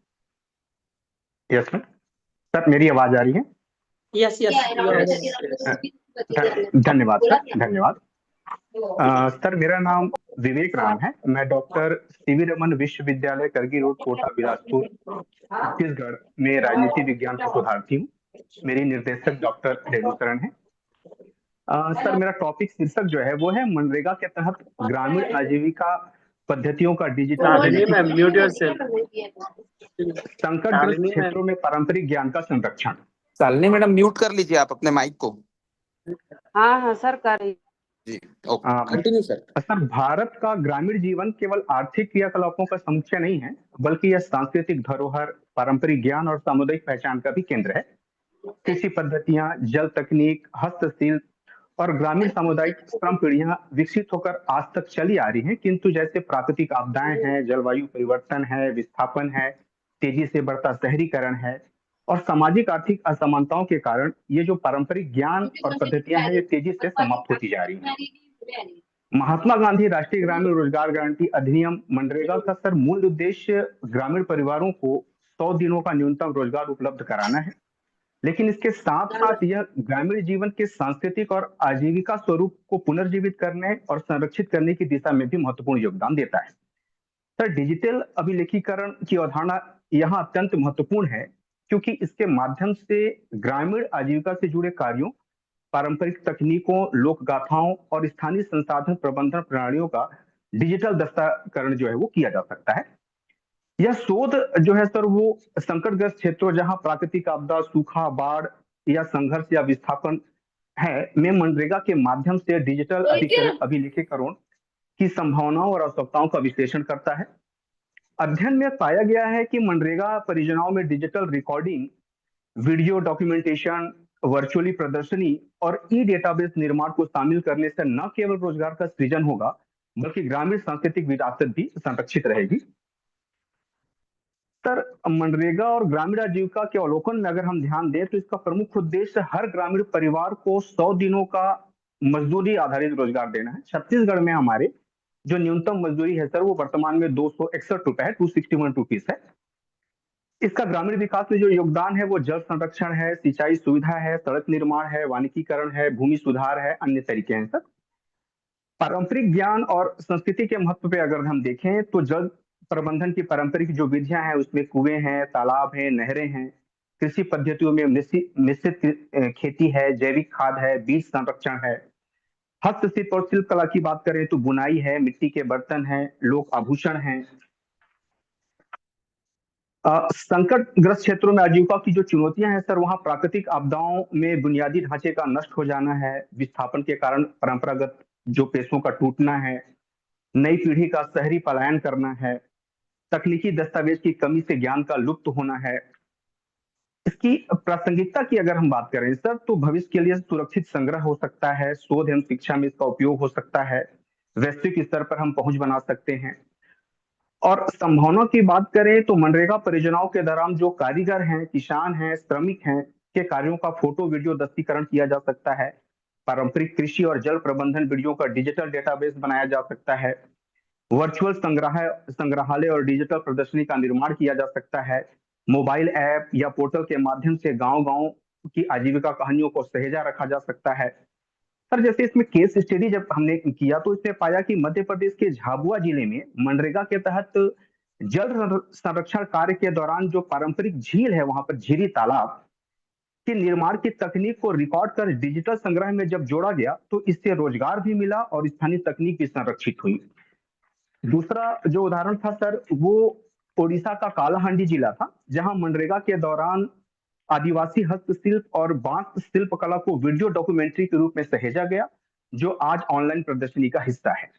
Speaker 12: Yes sir. Sir मेरी आवाज आ रही है?
Speaker 17: Yes yes.
Speaker 12: धन्यवाद सर, धन्यवाद। सर मेरा नाम विवेक राम है। मैं डॉक्टर सीवी रमन विश्वविद्यालय करगी रोड, कोटा, बिलासपुर, छत्तीसगढ़ में राजनीति विज्ञान का शोधार्थी हूँ। मेरी निर्देशक डॉक्टर रेणुकरण है। सर मेरा टॉपिक शीर्षक जो है वो है मनरेगा के तहत ग्रामीण आजीविका पद्धतियों का डिजिटल संकटग्रस्त क्षेत्रों में पारंपरिक ज्ञान का संरक्षण।
Speaker 11: शालिनी मैडम म्यूट कर लीजिए आप अपने माइक को।
Speaker 2: हाँ हाँ सर कर रही
Speaker 11: जी, कंटिन्यू सर।
Speaker 12: सर भारत का ग्रामीण जीवन केवल आर्थिक क्रियाकलापों का समुच्चय नहीं है बल्कि यह सांस्कृतिक धरोहर, पारंपरिक ज्ञान और सामुदायिक पहचान का भी केंद्र है। कृषि पद्धतियां, जल तकनीक, हस्तशिल्प और ग्रामीण सामुदायिक श्रम पीढ़ियां विकसित होकर आज तक चली आ रही हैं, किंतु जैसे प्राकृतिक आपदाएं हैं, जलवायु परिवर्तन है, विस्थापन है, तेजी से बढ़ता शहरीकरण है और सामाजिक आर्थिक असमानताओं के कारण ये जो पारंपरिक ज्ञान और पद्धतियां हैं ये तेजी से समाप्त होती जा रही हैं। महात्मा गांधी राष्ट्रीय ग्रामीण रोजगार गारंटी अधिनियम मनरेगा का सर मूल उद्देश्य ग्रामीण परिवारों को 100 दिनों का न्यूनतम रोजगार उपलब्ध कराना है, लेकिन इसके साथ साथ यह ग्रामीण जीवन के सांस्कृतिक और आजीविका स्वरूप को पुनर्जीवित करने और संरक्षित करने की दिशा में भी महत्वपूर्ण योगदान देता है। सर डिजिटल अभिलेखीकरण की अवधारणा यहाँ अत्यंत महत्वपूर्ण है क्योंकि इसके माध्यम से ग्रामीण आजीविका से जुड़े कार्यों, पारंपरिक तकनीकों, लोक गाथाओं और स्थानीय संसाधन प्रबंधन प्रणालियों का डिजिटल दस्ताकरण जो है वो किया जा सकता है। यह शोध जो है सर वो संकटग्रस्त क्षेत्रों जहां प्राकृतिक आपदा, सूखा, बाढ़ या संघर्ष या विस्थापन है में मनरेगा के माध्यम से डिजिटल अभिलेखीकरण की संभावनाओं और आवश्यकताओं का विश्लेषण करता है। अध्ययन में पाया गया है कि मनरेगा परियोजनाओं में digital recording, video documentation, virtually प्रदर्शनी और ई डेटाबेस निर्माण को शामिल करने से न केवल रोजगार का सृजन होगा बल्कि ग्रामीण सांस्कृतिक विरासत भी संरक्षित रहेगी। सर, मनरेगा और ग्रामीण आजीविका के अवलोकन में अगर हम ध्यान दें तो इसका प्रमुख उद्देश्य हर ग्रामीण परिवार को 100 दिनों का मजदूरी आधारित रोजगार देना है। छत्तीसगढ़ में हमारे जो न्यूनतम मजदूरी है सर, वो वर्तमान में 261 रुपए है, 261 रुपीज है। इसका ग्रामीण विकास में जो योगदान है वो जल संरक्षण है, सिंचाई सुविधा है, सड़क निर्माण है, वानिकीकरण है, भूमि सुधार है, अन्य तरीके हैं सर। पारंपरिक ज्ञान और संस्कृति के महत्व पे अगर हम देखें तो जल प्रबंधन की पारंपरिक जो विधियां हैं उसमें कुएं हैं, तालाब हैं, नहरें हैं। कृषि पद्धतियों में मिश्रित खेती है, जैविक खाद है, बीज संरक्षण है। हस्तशिल्प और शिल्प कला की बात करें तो बुनाई है, मिट्टी के बर्तन हैं, लोक आभूषण हैं। संकटग्रस्त क्षेत्रों में आजीविका की जो चुनौतियां हैं सर, वहां प्राकृतिक आपदाओं में बुनियादी ढांचे का नष्ट हो जाना है, विस्थापन के कारण परंपरागत जो पेशों का टूटना है, नई पीढ़ी का शहरी पलायन करना है, तकनीकी दस्तावेज की कमी से ज्ञान का लुप्त होना है। इसकी प्रासंगिकता की अगर हम बात करें सर, तो भविष्य के लिए सुरक्षित संग्रह हो सकता है, शोध एवं शिक्षा में इसका उपयोग हो सकता है, वैश्विक स्तर पर हम पहुंच बना सकते हैं। और संभावना की बात करें तो मनरेगा परियोजनाओं के दौरान जो कारीगर हैं, किसान हैं, श्रमिक हैं, के कार्यों का फोटो वीडियो दस्तीकरण किया जा सकता है। पारंपरिक कृषि और जल प्रबंधन वीडियो का डिजिटल डेटाबेस बनाया जा सकता है। वर्चुअल संग्रहालय और डिजिटल प्रदर्शनी का निर्माण किया जा सकता है। मोबाइल ऐप या पोर्टल के माध्यम से गांव-गांव की आजीविका कहानियों को सहेजा रखा जा सकता है। सर, जैसे इसमें केस स्टडी जब हमने किया तो इसमें पाया कि मध्य प्रदेश के झाबुआ जिले में मनरेगा के तहत जल संरक्षण कार्य के दौरान जो पारंपरिक झील है, वहां पर झीरी तालाब के निर्माण की तकनीक को रिकॉर्ड कर डिजिटल संग्रह में जब जोड़ा गया तो इससे रोजगार भी मिला और स्थानीय तकनीक भी संरक्षित हुई। दूसरा जो उदाहरण था सर, वो ओडिशा का कालाहांडी जिला था, जहां मनरेगा के दौरान आदिवासी हस्तशिल्प और बांस शिल्प कला को वीडियो डॉक्यूमेंट्री के रूप में सहेजा गया, जो आज ऑनलाइन प्रदर्शनी का हिस्सा है।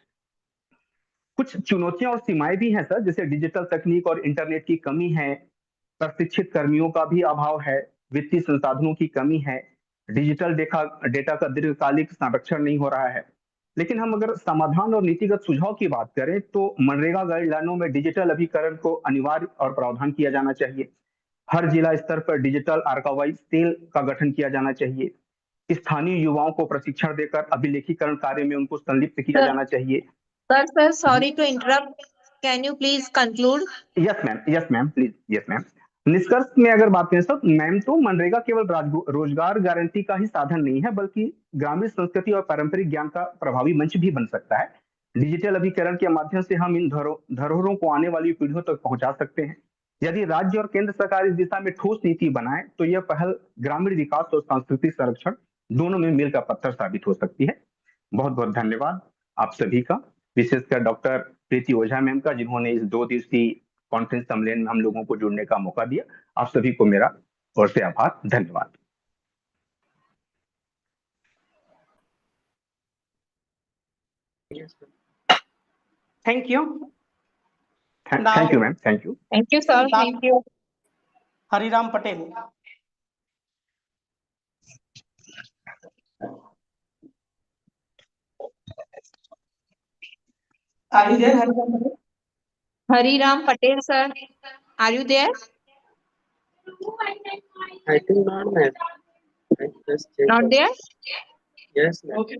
Speaker 12: कुछ चुनौतियां और सीमाएं भी हैं सर, जैसे डिजिटल तकनीक और इंटरनेट की कमी है, प्रशिक्षित कर्मियों का भी अभाव है, वित्तीय संसाधनों की कमी है, डिजिटल डेटा का दीर्घकालिक संरक्षण नहीं हो रहा है। लेकिन हम अगर समाधान और नीतिगत सुझाव की बात करें तो मनरेगा गाइडलाइनों में डिजिटल अभिकरण को अनिवार्य और प्रावधान किया जाना चाहिए। हर जिला स्तर पर डिजिटल आर्काइव सेल का गठन किया जाना चाहिए। स्थानीय युवाओं को प्रशिक्षण देकर अभिलेखीकरण कार्य में उनको संलिप्त किया जाना चाहिए।
Speaker 19: Sir, sorry to interrupt. Can you please conclude?
Speaker 12: Yes ma'am please, yes ma'am. निष्कर्ष में अगर बात करें सर, मैम तो मनरेगा केवल रोजगार गारंटी का ही साधन नहीं है, बल्कि ग्रामीण संस्कृति और पारंपरिक ज्ञान का प्रभावी मंच भी बन सकता है। डिजिटल अभिकरण के माध्यम से हम इन धरोहरों को आने वाली पीढ़ियों तक पहुंचा सकते हैं। यदि राज्य और केंद्र सरकार इस दिशा में ठोस नीति बनाए तो यह पहल ग्रामीण विकास और सांस्कृतिक संरक्षण दोनों में मील का पत्थर साबित हो सकती है। बहुत बहुत धन्यवाद आप सभी का, विशेषकर डॉक्टर प्रीति ओझा मैम का, जिन्होंने इस 2 दिवसीय कॉन्फ्रेंस सम्मेलन में हम लोगों को जुड़ने का मौका दिया। आप सभी को मेरा ओर से आभार, धन्यवाद।
Speaker 17: Thank you.
Speaker 12: Thank you ma'am, thank you.
Speaker 19: Thank you, sir. Thank you.
Speaker 17: Hariram Patel. Are you there, Hariram Patel?
Speaker 19: Hariram Patel, sir. Are you there?
Speaker 20: I think not, ma'am. I just checked.
Speaker 19: Not there?
Speaker 20: Yes, ma'am.
Speaker 17: Okay.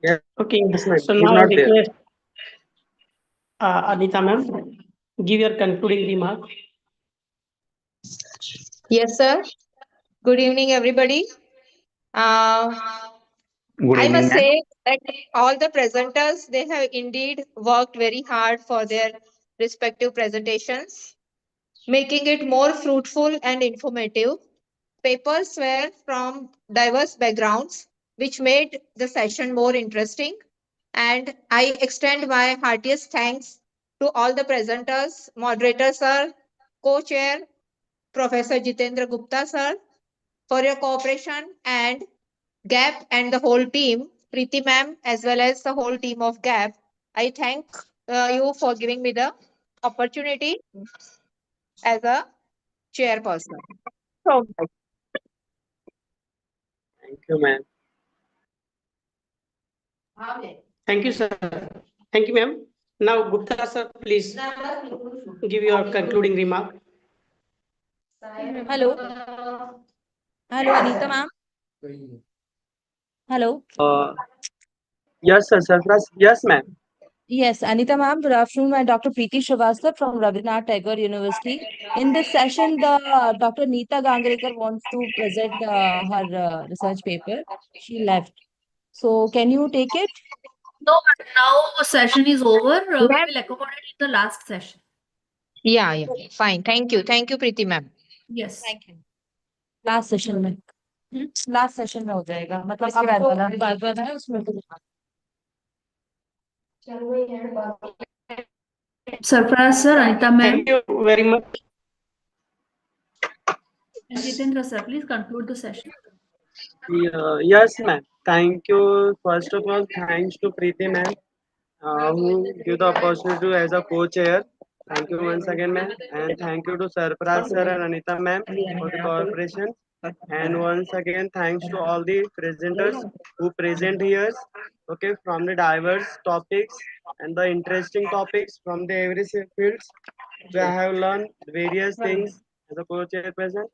Speaker 20: Yes.
Speaker 17: Okay.
Speaker 20: Yes, ma'am.
Speaker 17: So
Speaker 20: He's
Speaker 17: now I
Speaker 20: not there.
Speaker 17: request Anita ma'am, give your concluding remark.
Speaker 19: Yes, sir. Good evening, everybody.
Speaker 12: Good
Speaker 19: I
Speaker 12: evening,
Speaker 19: must
Speaker 12: ma'am.
Speaker 19: say that all the presenters, they have indeed worked very hard for their respective presentations, making it more fruitful and informative. Papers were from diverse backgrounds, which made the session more interesting. And I extend my heartiest thanks to all the presenters, moderator sir, co-chair, Professor Jitendra Gupta sir, for your cooperation, and GAP and the whole team, Preeti ma'am, as well as the whole team of GAP. I thank you for giving me the opportunity as a chairperson. So,
Speaker 20: Thank you, ma'am.
Speaker 17: Thank you, sir. Thank you, ma'am. Now, Gupta sir, please give your concluding remark.
Speaker 16: Hello. Hello, Anita ma'am. Hello.
Speaker 20: Yes, sir. Sarfraz. Yes, ma'am.
Speaker 16: Yes, Anita ma'am. Good afternoon. I'm Dr. Preeti Srivastava from Rabindranath Tagore University. In this session, the Dr. Neeta Gangrekar wants to present her research paper. She left. So can you take it?
Speaker 7: No, but now the session is over. We
Speaker 19: Ma'am?
Speaker 7: will accommodate in the last session.
Speaker 19: Yeah, yeah. Fine. Thank you. Thank you, Preeti ma'am.
Speaker 7: Yes.
Speaker 16: Thank you. Last session में. Last session में हो जाएगा. मतलब इसके बाद वाला है उसमें तो.
Speaker 7: Sarfaraz sir, Anita ma'am,
Speaker 17: Thank you very much.
Speaker 7: and Jitendra sir, please conclude the session.
Speaker 20: Yes, ma'am. Thank you. First of all, thanks to Preeti ma'am, who give the opportunity as a co-chair. Thank you once again, ma'am. And thank you to Sarfraz sir and Anita ma'am for the cooperation. And once again, thanks to all the presenters who present here, okay, from the diverse topics and the interesting topics from the every fields. So I have learned various things as a co-chairperson,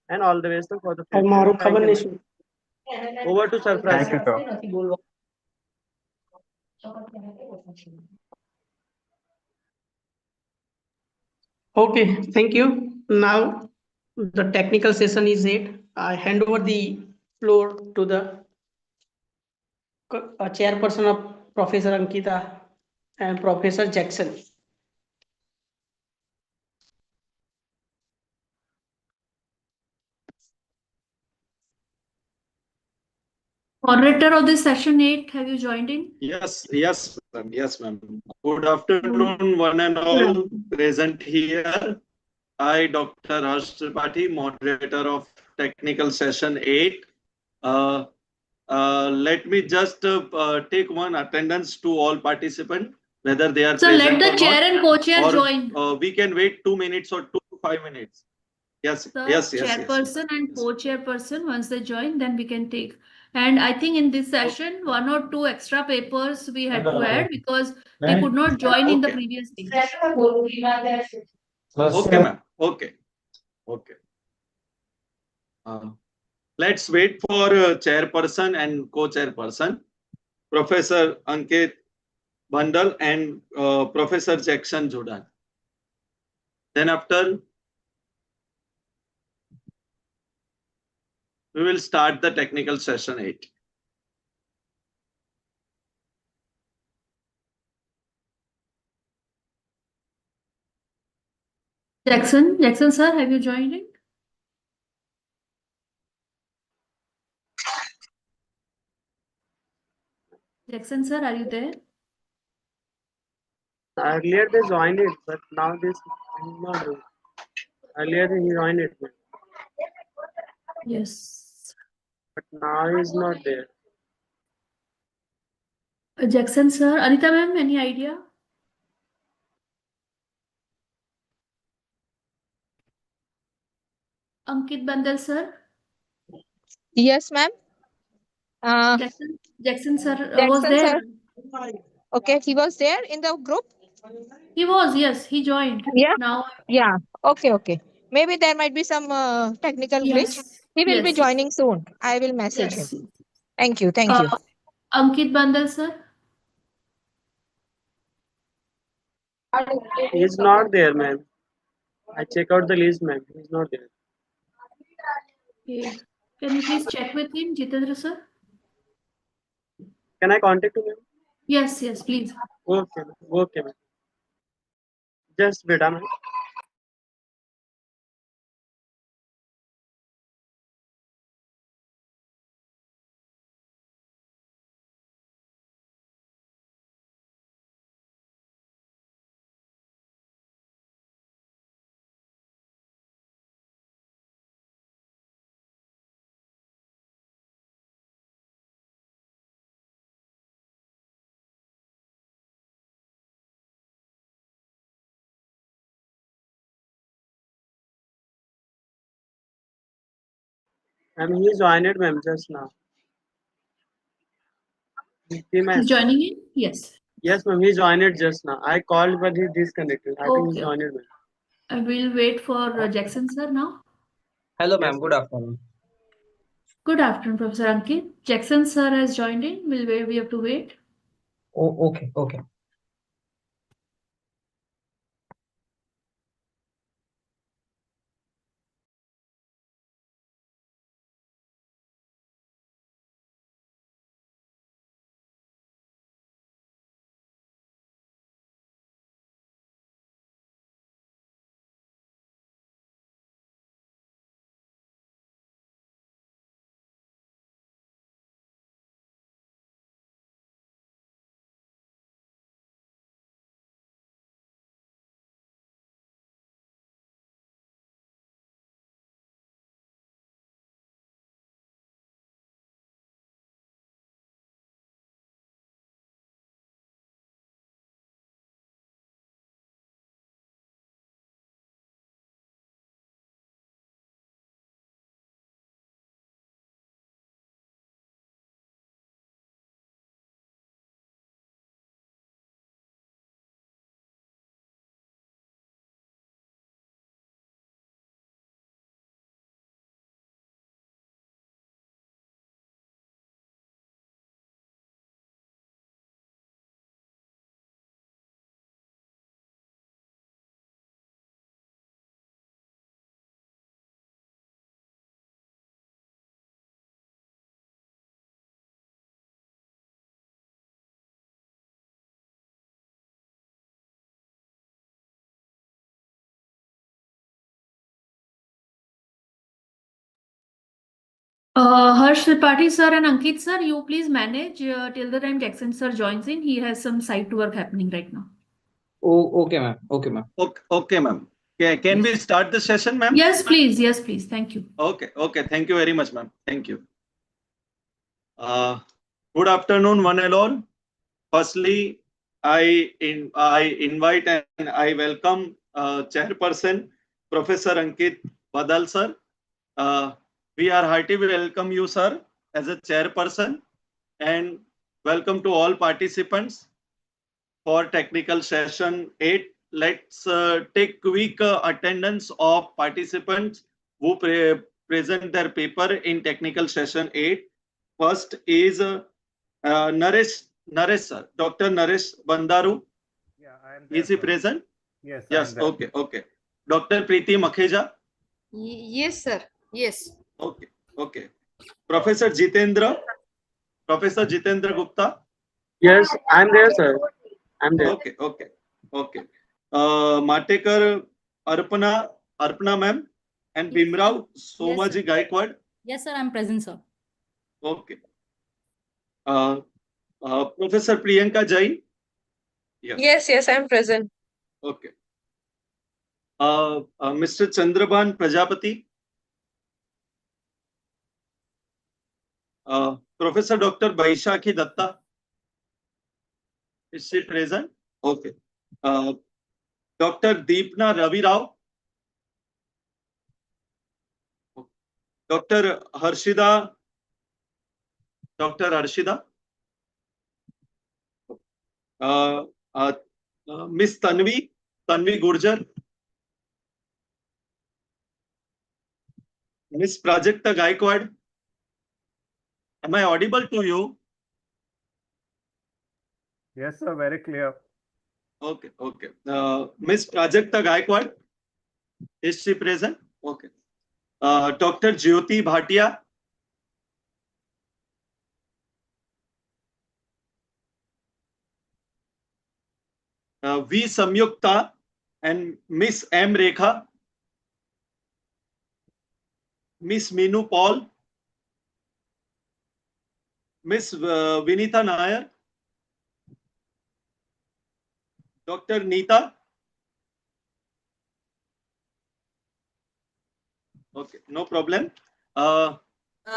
Speaker 20: and all the best for the future. Thank you, ma'am. Over to Sarfraz.
Speaker 12: Thank you, sir.
Speaker 17: Okay, thank you. Now the technical session is it. I hand over the floor to the chairperson of Professor Ankita and Professor Jackson.
Speaker 7: Moderator of this session 8, have you joined in?
Speaker 18: Yes, ma'am. Yes, ma'am. Good afternoon, one and all present here. I, Dr. Harsh Tripathi, moderator of technical session 8. Let me just take one attendance to all participants, whether they are
Speaker 7: So
Speaker 18: present
Speaker 7: let the chair and co-chair
Speaker 18: or
Speaker 7: join.
Speaker 18: we can wait 2 minutes or 2 to 5 minutes. Yes,
Speaker 7: The
Speaker 18: yes.
Speaker 7: chairperson and co-chairperson, once they join, then we can take. And I think in this session, 1 or 2 extra papers we had to add because they could not join in the previous day.
Speaker 18: Okay, ma'am. Okay. Let's wait for chairperson and co-chairperson, Professor Ankit Bandal and Professor Jackson Jordan. Then after, we will start the technical session 8.
Speaker 7: Jackson sir, have you joined in? Jackson sir, are you there?
Speaker 20: Earlier they joined it, but now this is not doing. Earlier he joined it,
Speaker 7: Yes.
Speaker 20: but now he's not there.
Speaker 7: Jackson sir, Anita ma'am, any idea? Ankit Bandal sir?
Speaker 19: Yes, ma'am.
Speaker 7: Jackson sir was
Speaker 19: Jackson,
Speaker 7: there.
Speaker 19: sir. Okay, he was there in the group?
Speaker 7: He was, yes, he joined.
Speaker 19: Yeah.
Speaker 7: Now.
Speaker 19: Yeah. Okay. Maybe there might be some technical glitch.
Speaker 7: Yes.
Speaker 19: He will be
Speaker 7: Yes.
Speaker 19: joining soon. I will message
Speaker 7: Yes.
Speaker 19: him. Thank you.
Speaker 7: Ankit Bandal sir?
Speaker 20: He's not there, ma'am. I check out the list, ma'am. He's not there.
Speaker 7: Okay. Can you please check with him, Jitendra sir?
Speaker 20: Can I contact him, ma'am?
Speaker 7: Yes, please.
Speaker 20: Okay, ma'am. Just wait a minute. He joined it, ma'am, just now.
Speaker 7: He's joining in? Yes.
Speaker 20: Yes, ma'am. He joined it just now. I called, but he disconnected. I think he
Speaker 7: Okay.
Speaker 20: joined it.
Speaker 7: I will wait for Jackson sir now.
Speaker 14: Hello, ma'am. Good afternoon.
Speaker 7: Good afternoon, Professor Ankit. Jackson sir has joined in. We'll wait. We have to wait.
Speaker 14: Oh, okay, okay.
Speaker 7: Harsh Tripathi sir and Ankit sir, you please manage till the time Jackson sir joins in. He has some site work happening right now.
Speaker 14: Oh, okay, ma'am. Okay, ma'am.
Speaker 18: Okay, ma'am. Can we start the session, ma'am?
Speaker 7: Yes, please. Yes, please. Thank you.
Speaker 18: Okay. Thank you very much, ma'am. Thank you. Good afternoon, one and all. Firstly, I invite and I welcome Chairperson Professor Ankit Badal sir. We are heartily welcome you, sir, as a chairperson, and welcome to all participants for technical session 8. Let's take quick attendance of participants who present their paper in technical session 8. First is Naresh sir, Dr. Naresh Bandaru.
Speaker 22: Yeah, I am there,
Speaker 18: Is he
Speaker 22: sir.
Speaker 18: present?
Speaker 22: Yes, I
Speaker 18: Yes.
Speaker 22: am there.
Speaker 18: Okay. Dr. Preeti Makheja.
Speaker 23: Yes, sir. Yes.
Speaker 18: Okay. Professor Jitendra Gupta.
Speaker 20: Yes, I'm there, sir. I'm there.
Speaker 18: Okay. Matekar Arpana ma'am and Bimrao Somaji Gaikwad.
Speaker 24: Yes, sir. I'm present, sir.
Speaker 18: Okay. Professor Priyanka Jain.
Speaker 25: Yes, I'm present.
Speaker 18: Okay. Mr. Chandraban Prajapati. Professor Dr. Baishakhi Datta. Is she present? Okay. Dr. Deepna Ravi Rao. Dr. Harshida. Miss Tanvi Gurjar. Miss Prajakta Gaikwad. Am I audible to you?
Speaker 22: Yes, sir. Very clear.
Speaker 18: Okay. Miss Prajakta Gaikwad. Is she present? Okay. Dr. Jyoti Bhatia. V. Samyukta and Miss M. Rekha. Miss Minu Paul. Miss Vinita Nair. Dr. Neeta. Okay, no problem.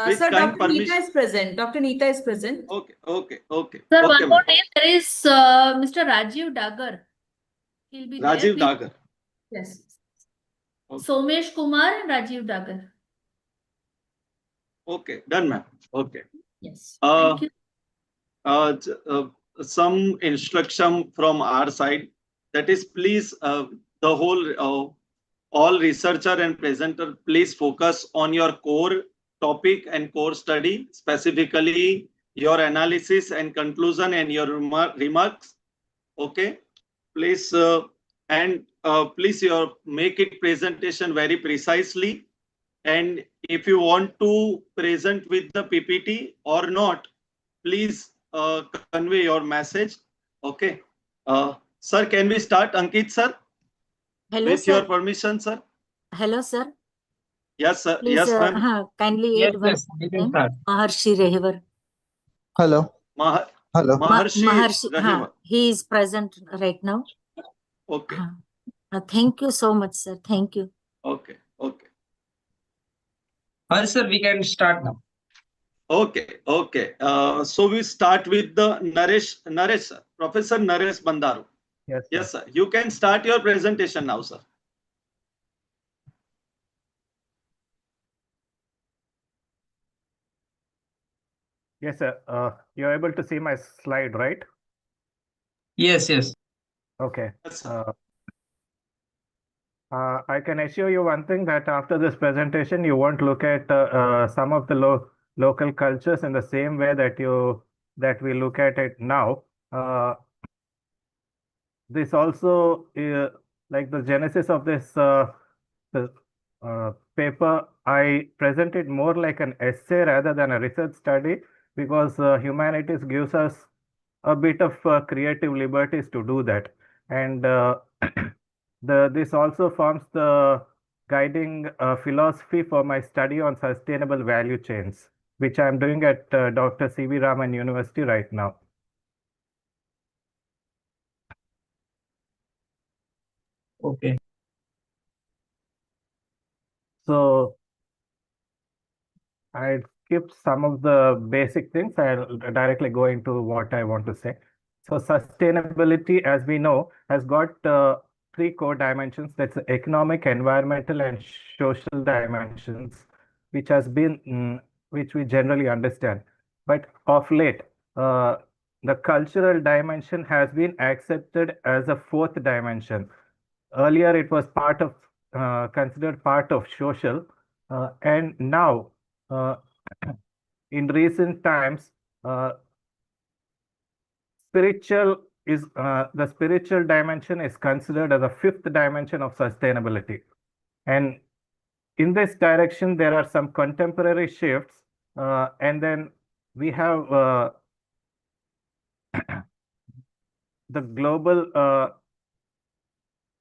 Speaker 18: With
Speaker 16: Sir,
Speaker 18: kind
Speaker 16: Dr. Neeta
Speaker 18: permission.
Speaker 16: is present. Dr. Neeta is present.
Speaker 18: Okay.
Speaker 7: Sir, one more
Speaker 18: ma'am.
Speaker 7: name. There is Mr. Rajiv Dagar. He'll be there.
Speaker 18: Rajiv
Speaker 7: Please.
Speaker 18: Dagar.
Speaker 7: Yes.
Speaker 18: Okay.
Speaker 7: Somesh Kumar and Rajiv Dagar.
Speaker 18: Okay, done, ma'am. Okay.
Speaker 7: Yes.
Speaker 18: Uh,
Speaker 7: Thank you.
Speaker 18: some instruction from our side. That is, please, the whole all researcher and presenter, please focus on your core topic and core study, specifically your analysis and conclusion and your remarks. Okay, please please make it presentation very precisely. And if you want to present with the PPT or not, please convey your message. Okay, sir, can we start, Ankit sir?
Speaker 4: Hello,
Speaker 18: with
Speaker 4: sir.
Speaker 18: your permission, sir.
Speaker 4: Hello, sir.
Speaker 18: Yes, sir.
Speaker 4: Please,
Speaker 18: Yes, ma'am.
Speaker 4: kindly
Speaker 14: Yes,
Speaker 4: add one
Speaker 14: yes, we can
Speaker 4: name,
Speaker 14: start.
Speaker 4: Maharshi Rehavar.
Speaker 5: Hello. Hello.
Speaker 18: Maharshi Rehavar.
Speaker 4: He is present right now.
Speaker 18: Okay.
Speaker 4: Thank you so much, sir. Thank you.
Speaker 18: Okay. Okay.
Speaker 14: Sir, we can start now.
Speaker 18: Okay. Okay. So we start with the Naresh, sir. Professor Naresh Bandaru.
Speaker 22: Yes, sir.
Speaker 18: Yes, sir. You can start your presentation now, sir.
Speaker 22: Yes, sir. You're able to see my slide, right?
Speaker 14: Yes, yes.
Speaker 22: Okay.
Speaker 18: Yes, sir.
Speaker 22: I can assure you one thing, that after this presentation, you won't look at some of the local cultures in the same way that we look at it now. This also, like the genesis of this paper, I presented more like an essay rather than a research study, because humanities gives us a bit of creative liberties to do that. And this also forms the guiding philosophy for my study on sustainable value chains, which I'm doing at Dr. C.V. Raman University right now.
Speaker 14: Okay.
Speaker 22: So I skipped some of the basic things. I'll directly go into what I want to say. So sustainability, as we know, has got three core dimensions. That's economic, environmental, and social dimensions, which which we generally understand. But of late, the cultural dimension has been accepted as a fourth dimension. Earlier, it was considered part of social, and now, in recent times, the spiritual dimension is considered as a fifth dimension of sustainability. And in this direction, there are some contemporary shifts, and then we have the global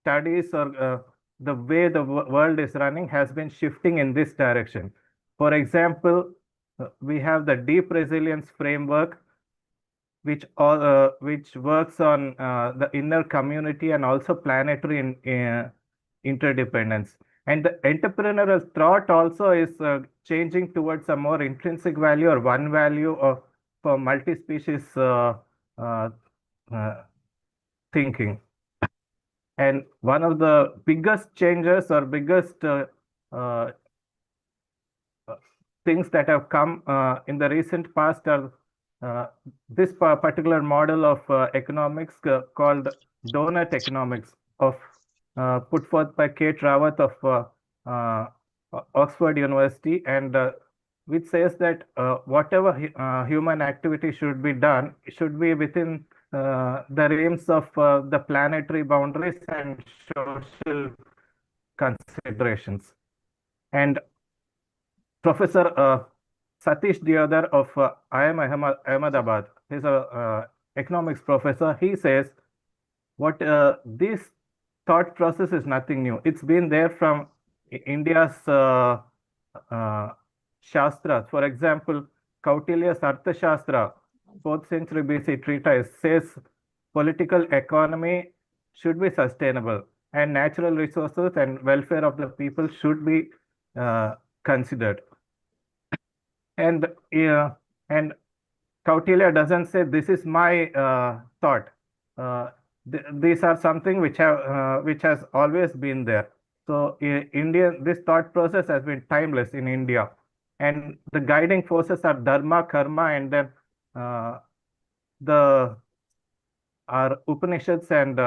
Speaker 22: studies, or the way the world is running has been shifting in this direction. For example, we have the deep resilience framework, which works on the inner community and also planetary interdependence. And the entrepreneurial thought also is changing towards a more intrinsic value, or one value for multi-species thinking. And one of the biggest changes, or biggest things that have come in the recent past are this particular model of economics called donut economics, put forth by Kate Rawat of Oxford University, and which says that whatever human activity should be done should be within the realms of the planetary boundaries and social considerations. And Professor Satish Diodar of IIM Ahmedabad, he's a economics professor. He says this thought process is nothing new. It's been there from India's Shastras. For example, Kautilya's Arthashastra, 4th century BC treatise, says political economy should be sustainable, and natural resources and welfare of the people should be considered. And Kautilya doesn't say this is my thought. These are something which has always been there. So this thought process has been timeless in India, and the guiding forces are dharma, karma, and then our Upanishads and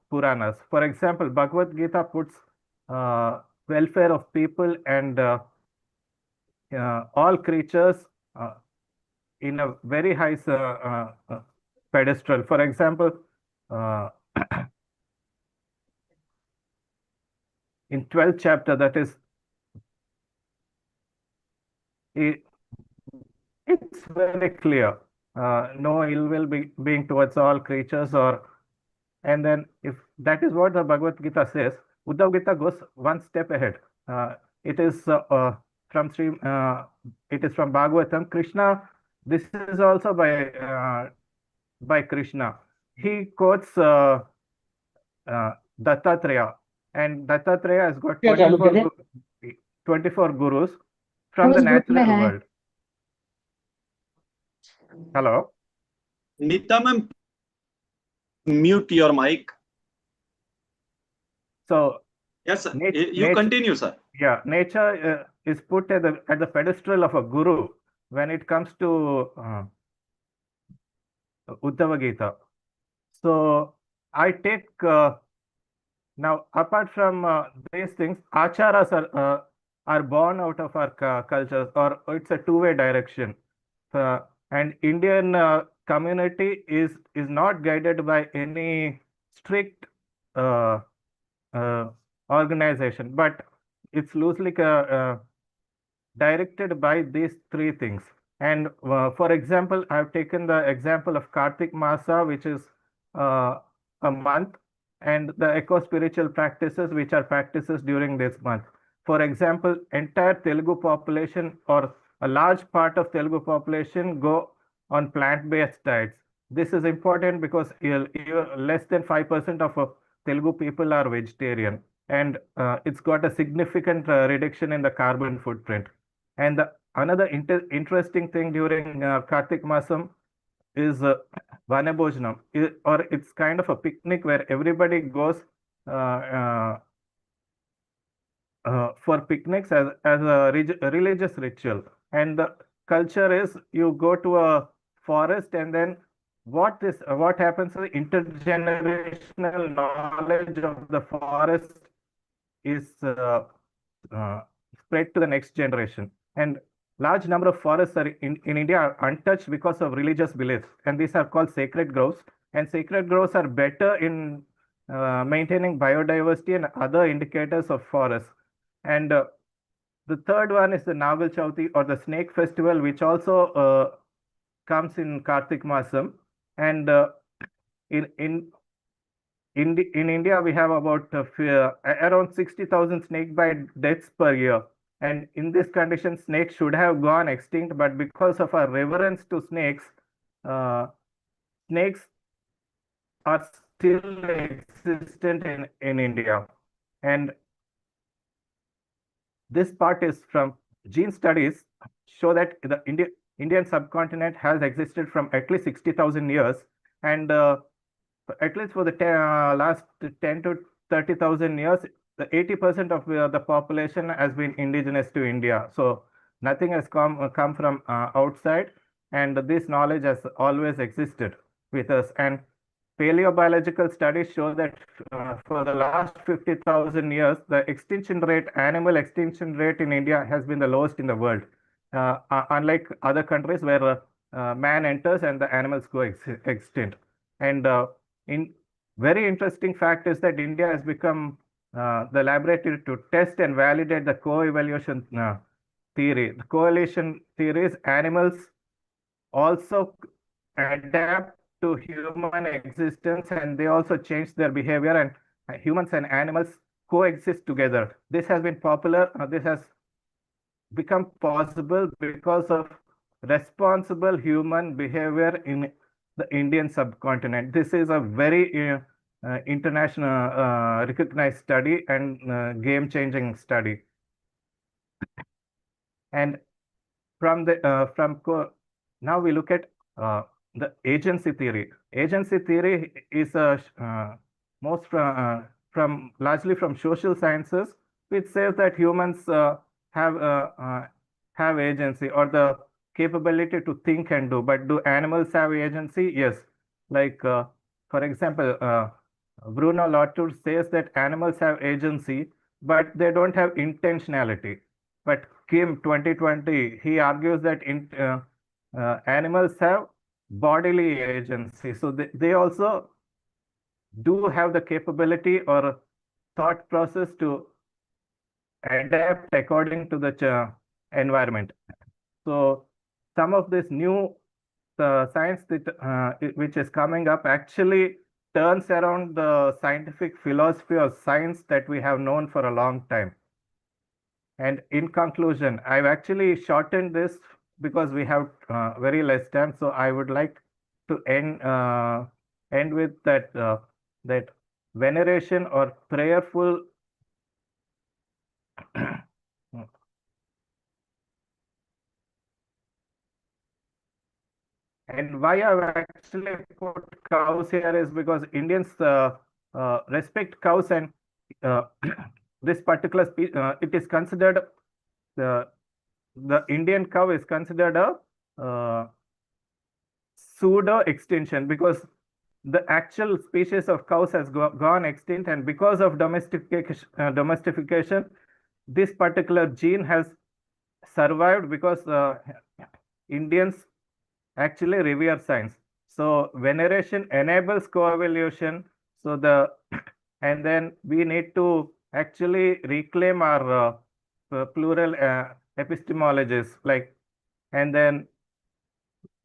Speaker 22: Puranas. For example, Bhagavad Gita puts welfare of people and all creatures in a very high pedestal. For example, in 12th chapter, that is, it's very clear. No ill will be being towards all creatures, and then if that is what the Bhagavad Gita says, Uddhav Gita goes one step ahead. It is from Bhagavatam. Krishna, this is also by Krishna. He quotes Dattatreya, and Dattatreya has got 24 gurus from the natural world. Hello?
Speaker 18: Nita ma'am, mute your mic.
Speaker 22: So
Speaker 18: yes, sir. You continue, sir.
Speaker 22: Yeah, nature is put at the pedestal of a guru when it comes to Uddhava Gita. So I take now, apart from these things, acharas are born out of our cultures, or it's a two-way direction. And Indian community is not guided by any strict organization, but it's loosely directed by these three things. And for example, I've taken the example of Kartik Masa, which is a month, and the eco-spiritual practices, which are practices during this month. For example, entire Telugu population, or a large part of Telugu population, go on plant-based diets. This is important because less than 5% of Telugu people are vegetarian, and it's got a significant reduction in the carbon footprint. And another interesting thing during Kartik Masam is Vanabhojanam, or it's kind of a picnic where everybody goes for picnics as a religious ritual. And the culture is you go to a forest, and then what happens is intergenerational knowledge of the forest is spread to the next generation. And large number of forests are in India are untouched because of religious beliefs, and these are called sacred groves. And sacred groves are better in maintaining biodiversity and other indicators of forests. And the third one is the Nagal Chauthi, or the snake festival, which also comes in Kartik Masam. And in India, we have about around 60,000 snake bite deaths per year. And in this condition, snakes should have gone extinct, but because of our reverence to snakes, snakes are still existent in India. And this part is from gene studies show that the Indian subcontinent has existed from at least 60,000 years, and at least for the last 10 to 30,000 years, the 80% of the population has been indigenous to India. So nothing has come from outside, and this knowledge has always existed with us. And paleobiological studies show that for the last 50,000 years, the animal extinction rate in India has been the lowest in the world, unlike other countries where man enters and the animals go extinct. And very interesting fact is that India has become the laboratory to test and validate the co-evolution theory. The coalition theory is animals also adapt to human existence, and they also change their behavior, and humans and animals coexist together. This has been popular. This has become possible because of responsible human behavior in the Indian subcontinent. This is a very international recognized study and game-changing study. And now we look at the agency theory. Agency theory is largely from social sciences, which says that humans have agency, or the capability to think and do. But do animals have agency? Yes. Like, for example, Bruno Latour says that animals have agency, but they don't have intentionality. But Kim 2020, he argues that animals have bodily agency. So they also do have the capability or thought process to adapt according to the environment. So some of this new science that which is coming up actually turns around the scientific philosophy of science that we have known for a long time. And in conclusion, I've actually shortened this because we have very less time. So I would like to end with that veneration or prayerful and why I've actually put cows here is because Indians respect cows, and this particular it is considered the Indian cow is considered a pseudo extinction because the actual species of cows has gone extinct, and because of domestication, this particular gene has survived because Indians actually revere science. So veneration enables coevolution. So and then we need to actually reclaim our plural epistemologies, like, and then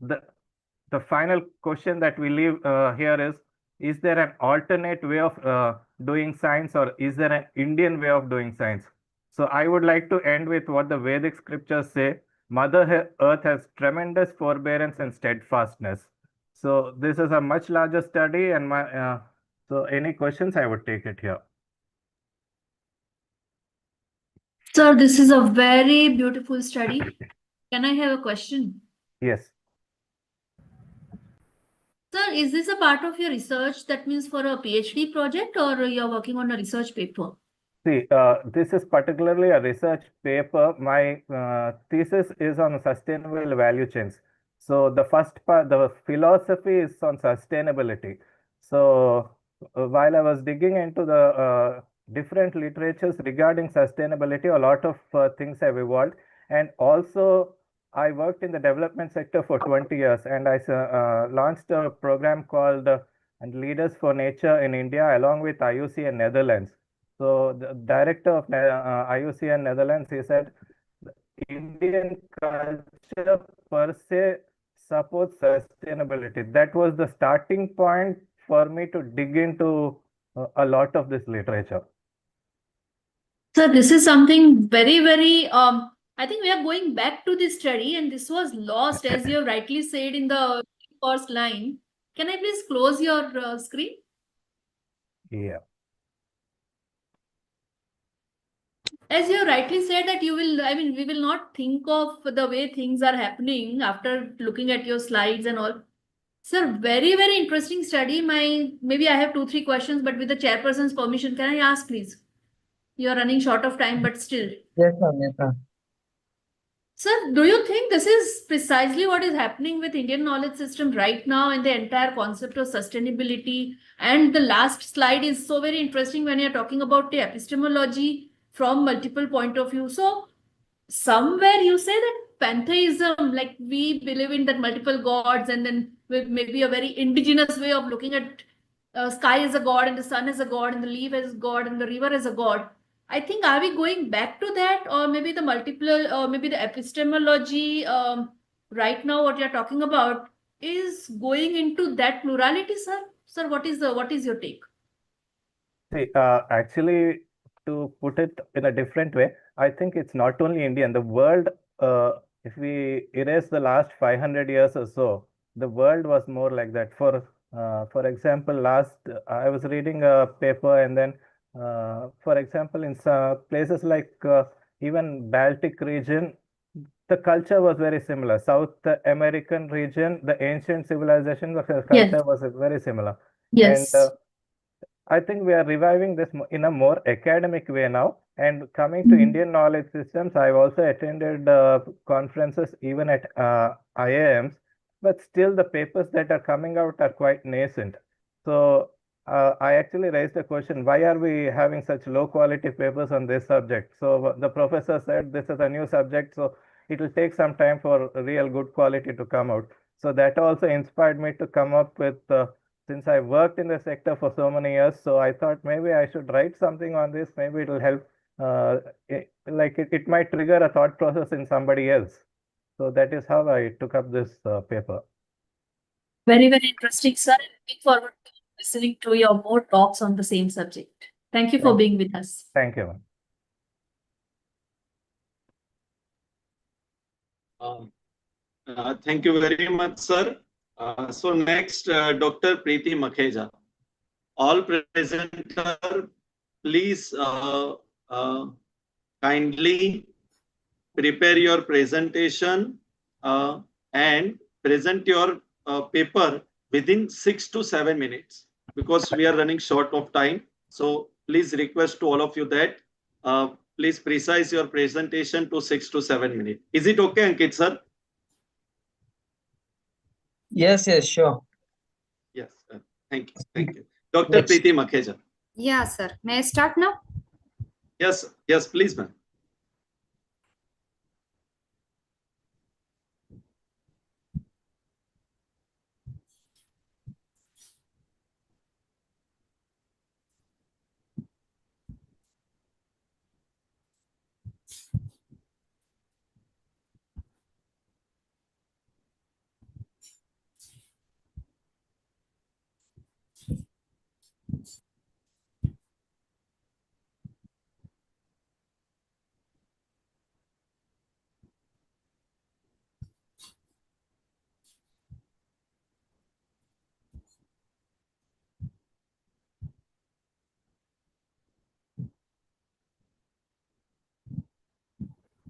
Speaker 22: the final question that we leave here is there an alternate way of doing science, or is there an Indian way of doing science? So I would like to end with what the Vedic scriptures say. Mother Earth has tremendous forbearance and steadfastness. So this is a much larger study, and so any questions, I would take it here.
Speaker 7: Sir, this is a very beautiful study. Can I have a question?
Speaker 22: Yes.
Speaker 7: Sir, is this a part of your research? That means for a PhD project, or you're working on a research paper?
Speaker 22: See, this is particularly a research paper. My thesis is on sustainable value chains. So the first part, the philosophy is on sustainability. So while I was digging into the different literatures regarding sustainability, a lot of things have evolved. And also, I worked in the development sector for 20 years, and I launched a program called Leaders for Nature in India, along with IUC and Netherlands. So the director of IUC and Netherlands, he said, Indian culture per se supports sustainability. That was the starting point for me to dig into a lot of this literature.
Speaker 7: Sir, this is something very, very, I think we are going back to this study, and this was lost, as you rightly said in the first line. Can I please close your screen?
Speaker 22: Yeah.
Speaker 7: As you rightly said that you will, I mean, we will not think of the way things are happening after looking at your slides and all. Sir, very, very interesting study. Maybe I have 2-3 questions, but with the chairperson's permission, can I ask, please? You are running short of time, but still.
Speaker 14: Yes, ma'am. Yes, ma'am.
Speaker 7: Sir, do you think this is precisely what is happening with Indian knowledge system right now, and the entire concept of sustainability? And the last slide is so very interesting when you're talking about the epistemology from multiple point of view. So somewhere you say that pantheism, like we believe in that multiple gods, and then with maybe a very indigenous way of looking at sky as a god, and the sun as a god, and the leaf as a god, and the river as a god. I think, are we going back to that, or maybe the multiple, or maybe the epistemology right now what you're talking about is going into that plurality, sir? Sir, what is your take?
Speaker 22: See, actually, to put it in a different way, I think it's not only Indian. The world, if we erase the last 500 years or so, the world was more like that. For example, I was reading a paper, and then, for example, in some places like even Baltic region, the culture was very similar. South American region, the ancient civilization, the culture was very similar.
Speaker 7: Yes.
Speaker 22: And I think we are reviving this in a more academic way now. And coming to Indian knowledge systems, I've also attended conferences even at IIMs. but still the papers that are coming out are quite nascent. So I actually raised a question, why are we having such low quality papers on this subject? So the professor said this is a new subject, so it will take some time for real good quality to come out. So that also inspired me to come up with, since I worked in the sector for so many years, so I thought maybe I should write something on this, maybe it will help, it might trigger a thought process in somebody else. So that is how I took up this paper.
Speaker 7: Very, very interesting, sir. Looking forward to listening to your more talks on the same subject. Thank you for being with us.
Speaker 22: Thank you.
Speaker 18: Thank you very much, sir. So next, Dr. Preeti Makheja. All presenter, please kindly prepare your presentation and present your paper within 6 to 7 minutes, because we are running short of time. So please request to all of you that please precise your presentation to 6 to 7 minutes. Is it okay, Ankit sir?
Speaker 14: Yes, yes, sure.
Speaker 18: Yes, thank you. Thank you. Dr. Preeti Makheja.
Speaker 25: Yeah, sir. May I start now?
Speaker 18: Yes, yes, please, ma'am.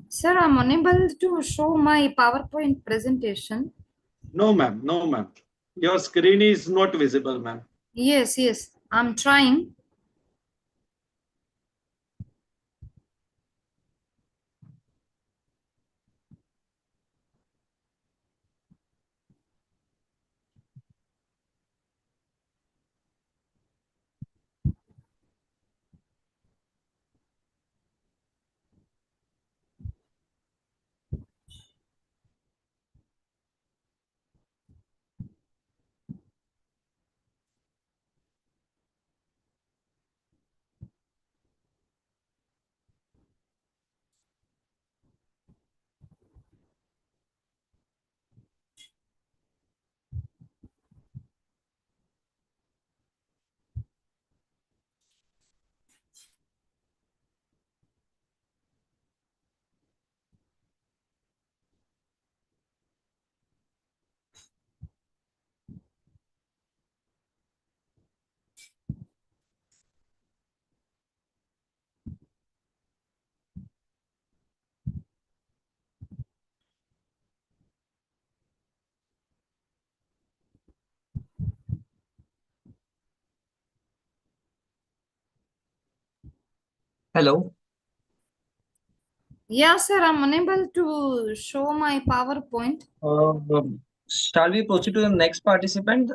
Speaker 25: Sir, I'm unable to show my PowerPoint presentation.
Speaker 18: No, ma'am. No, ma'am. Your screen is not visible, ma'am.
Speaker 25: Yes, yes. I'm trying.
Speaker 14: Hello.
Speaker 25: Yeah, sir. I'm unable to show my PowerPoint.
Speaker 14: Shall we proceed to the next participant?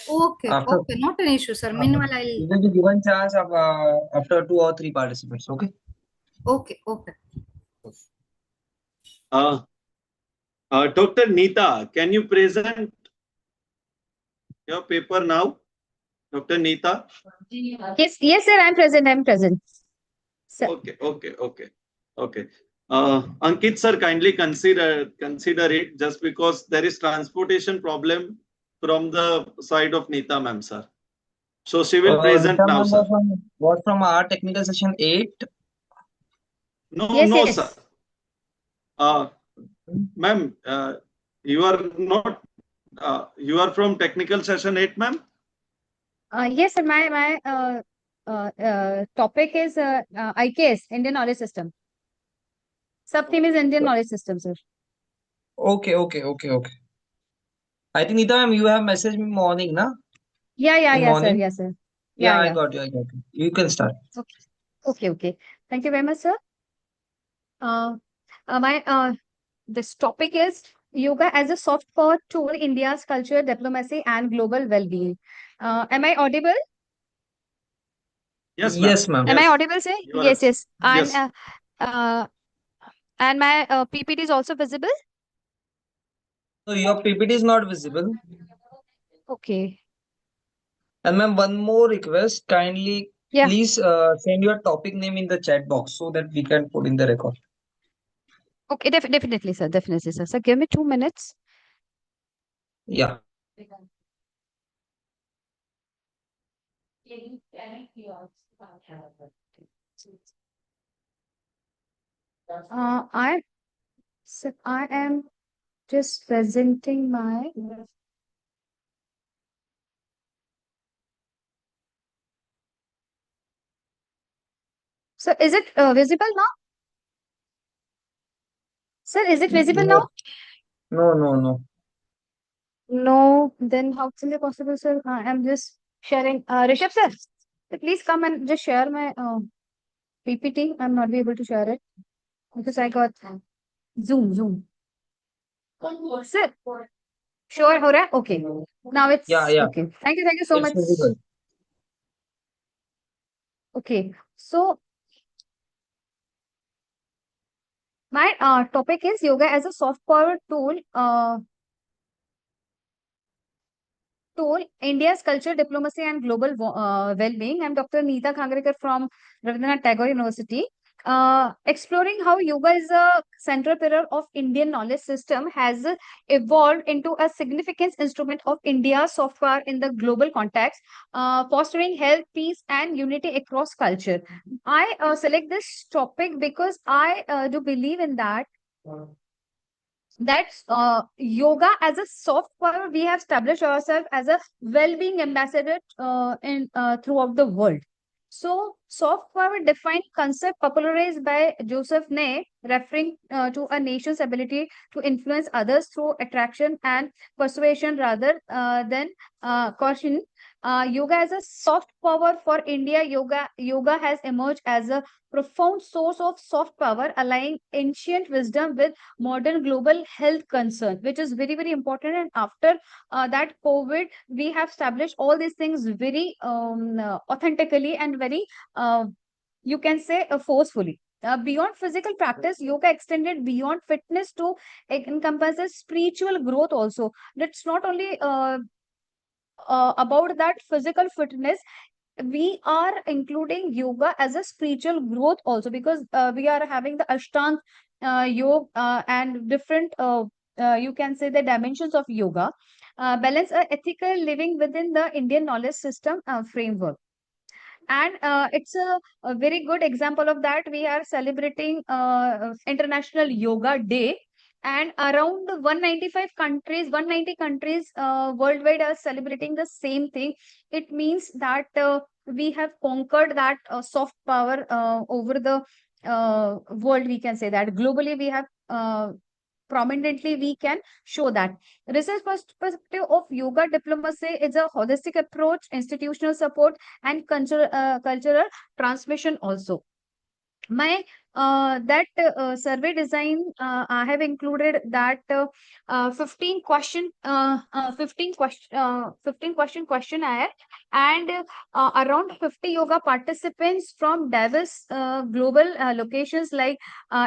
Speaker 25: Okay,
Speaker 14: After,
Speaker 25: okay. Not an issue, sir. Meanwhile, I'll.
Speaker 14: you will be given chance of after 2 or 3 participants. Okay.
Speaker 25: Okay, okay.
Speaker 18: Dr. Neeta, can you present your paper now? Dr. Neeta?
Speaker 10: Yes, yes, sir. I'm present. I'm present. Sir.
Speaker 18: Okay. Ankit sir, kindly consider it, just because there is transportation problem from the side of Neeta ma'am, sir. So she will present now, sir.
Speaker 14: Was from our technical session 8.
Speaker 18: No,
Speaker 10: yes,
Speaker 18: no,
Speaker 10: yes.
Speaker 18: sir. Ma'am, you are not. You are from technical session 8, ma'am.
Speaker 10: Yes, sir. My topic is IKS, Indian Knowledge System. Sub-theme is Indian Knowledge System, sir.
Speaker 14: Okay. I think Neeta ma'am, you have messaged me morning, na?
Speaker 10: Yeah,
Speaker 14: morning.
Speaker 10: sir. Yes, sir.
Speaker 14: Yeah, I got you. You can start.
Speaker 10: Okay. Thank you very much, sir. My this topic is
Speaker 1: yoga as a soft power tool, India's culture, diplomacy, and global well-being. Am I audible?
Speaker 18: Yes, ma'am.
Speaker 14: Yes, ma'am.
Speaker 1: Am I audible, sir?
Speaker 18: You are
Speaker 1: Yes, yes. And
Speaker 18: yes.
Speaker 1: my PPT is also visible.
Speaker 14: So your PPT is not visible.
Speaker 1: Okay.
Speaker 14: And ma'am, one more request. Kindly
Speaker 1: Yeah.
Speaker 14: please send your topic name in the chat box so that we can put in the record.
Speaker 1: Okay. Definitely, sir. Definitely, sir. So give me 2 minutes.
Speaker 14: Yeah.
Speaker 1: I am just presenting my. So is it visible now? Sir, is it visible
Speaker 14: No,
Speaker 1: now?
Speaker 14: no.
Speaker 1: No, then how can it possible, sir? I am just sharing. Rishabh, sir, please come and just share my PPT. I'm not be able to share it because I got Zoom. Sir, sure, हो रहा है? Okay. Now it's
Speaker 14: Yeah.
Speaker 1: okay. Thank you so
Speaker 14: It's
Speaker 1: much.
Speaker 14: visible.
Speaker 1: Okay, so my topic is yoga as a soft power tool. India's culture, diplomacy, and global well-being. I'm Dr. Neeta Khangrekar from Rabindranath Tagore University. Exploring how yoga is a central pillar of Indian knowledge system has evolved into a significant instrument of India's soft power in the global context, fostering health, peace, and unity across culture. I select this topic because I do believe in that. That's yoga as a soft power. We have established ourselves as a well-being ambassador in throughout the world. So, soft power defined concept popularized by Joseph Ney, referring to a nation's ability to influence others through attraction and persuasion rather than caution. Yoga as a soft power for India. Yoga has emerged as a profound source of soft power, aligning ancient wisdom with modern global health concern, which is very important. And after that COVID, we have established all these things very authentically and very you can say forcefully. Beyond physical practice, yoga extended beyond fitness to encompasses spiritual growth also. That's not only about that physical fitness. We are including yoga as a spiritual growth also, because we are having the ashtang yoga and different you can say the dimensions of yoga balance a ethical living within the Indian knowledge system framework. And it's a very good example of that. We are celebrating International Yoga Day, and around 195 countries, 190 countries worldwide are celebrating the same thing. It means that we have conquered that soft power over the world. We can say that globally we have prominently we can show that. Research perspective of yoga diplomacy is a holistic approach, institutional support, and cultural transmission also. My that survey design, I have included that 15 question 15 question questionnaire, and around 50 yoga participants from diverse global locations like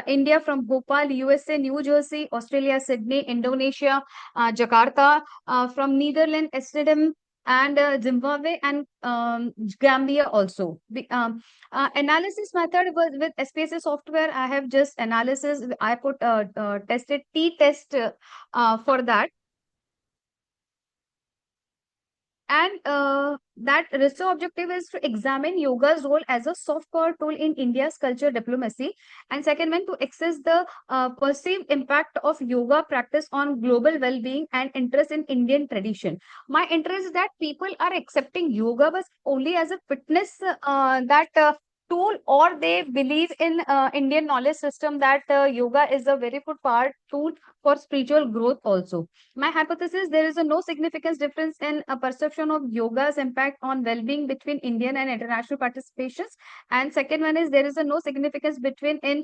Speaker 1: India, from Bhopal, USA, New Jersey, Australia, Sydney, Indonesia, Jakarta, from Netherlands, Amsterdam, and Zimbabwe, and Gambia also. Analysis method was with SPSS software. I have just analysis. I put tested t-test for that. And that research objective is to examine yoga's role as a soft power tool in India's culture diplomacy. And second one, to assess the perceived impact of yoga practice on global well-being and interest in Indian tradition. My interest is that people are accepting yoga but only as a fitness tool, or they believe in Indian knowledge system that yoga is a very good part tool for spiritual growth also. My hypothesis, there is a no significant difference in a perception of yoga's impact on well-being between Indian and international participations. And second one is there is a no significance between in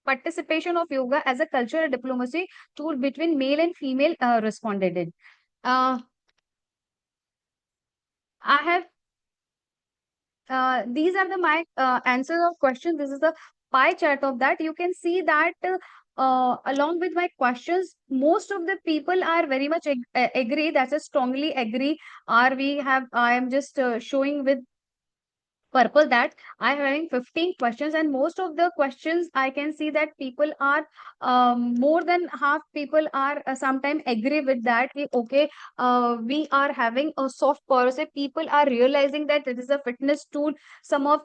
Speaker 1: participation of yoga as a cultural diplomacy tool between male and female responded. I have these are the my answers of questions. This is the pie chart of that. You can see that along with my questions, most of the people are very much agree. That's a strongly agree. Are we have? I am just showing with purple that I am having 15 questions, and most of the questions I can see that people are more than half people are sometimes agree with that. Okay, we are having a soft policy. People are realizing that it is a fitness tool. Some of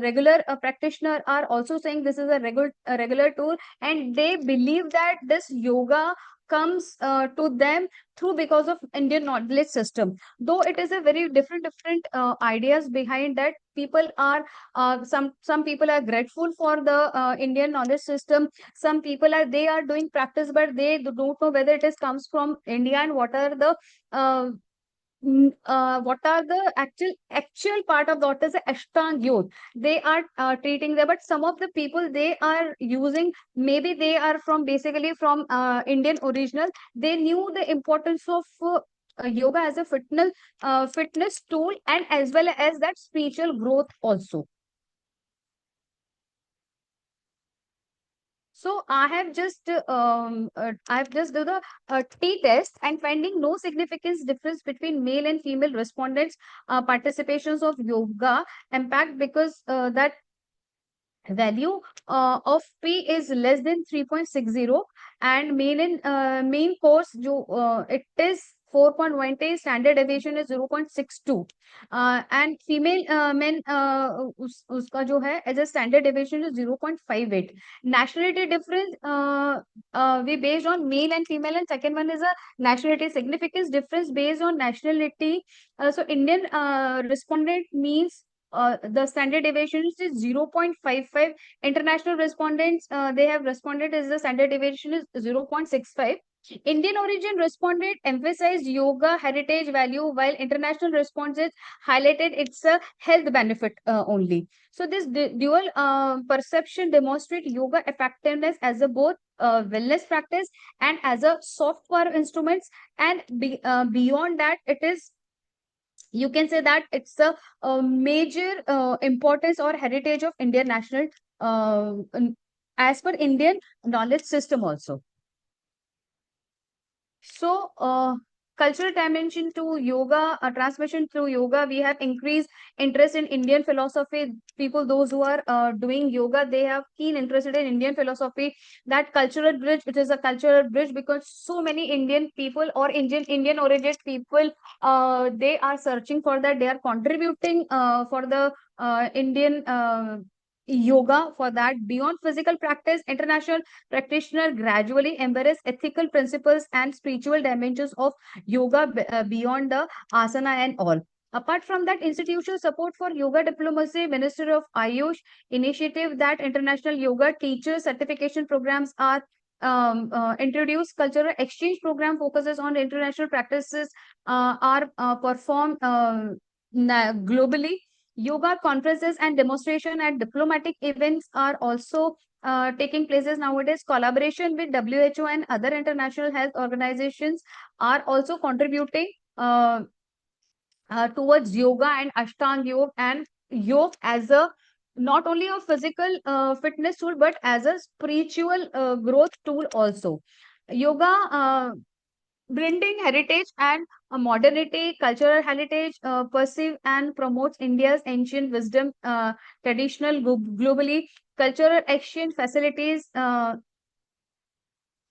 Speaker 1: regular practitioner are also saying this is a regular tool, and they believe that this yoga comes to them through because of Indian knowledge system. Though it is a very different ideas behind that. People are some people are grateful for the Indian knowledge system. Some people are they are doing practice, but they don't know whether it is comes from India, and uh, what are the actual part of what is the Ashtang Yog. They are treating them, but some of the people they are using, maybe they are from basically from Indian original. They knew the importance of yoga as a fitness tool, and as well as that spiritual growth also. So I've just do the t-test and finding no significant difference between male and female respondents participations of yoga impact, because that value of P is less than 3.60, and main course it is 4.1, standard deviation is 0.62, and female men uska jo hai as a standard deviation is 0.58. Nationality difference we based on male and female, and second one is a nationality significance difference based on nationality. So Indian respondent means the standard deviation is 0.55. International respondents, they have responded as the standard deviation is 0.65. Indian origin respondent emphasized yoga heritage value, while international responses highlighted its health benefit only. So this dual perception demonstrate yoga effectiveness as a both wellness practice and as a soft power instruments, and beyond that it is, you can say that it's a major importance or heritage of Indian national as per Indian knowledge system also. So, cultural dimension to yoga, transmission through yoga, we have increased interest in Indian philosophy. People, those who are doing yoga, they have keen interest in Indian philosophy. That cultural bridge, it is a cultural bridge because so many Indian people or Indian origin people, they are searching for that. They are contributing for the Indian yoga for that. Beyond physical practice, international practitioner gradually embrace ethical principles and spiritual dimensions of yoga beyond the asana and all. Apart from that, institutional support for yoga diplomacy, Minister of Ayush initiative that international yoga teacher certification programs are introduced. Cultural exchange program focuses on international practices are performed globally. Yoga conferences and demonstration at diplomatic events are also taking places nowadays. Collaboration with WHO and other international health organizations are also contributing towards yoga and Ashtang Yoga, and yoga as a not only a physical fitness tool but as a spiritual growth tool also. Yoga blending heritage and modernity, cultural heritage, perceive and promotes India's ancient wisdom, traditional globally, cultural exchange facilities,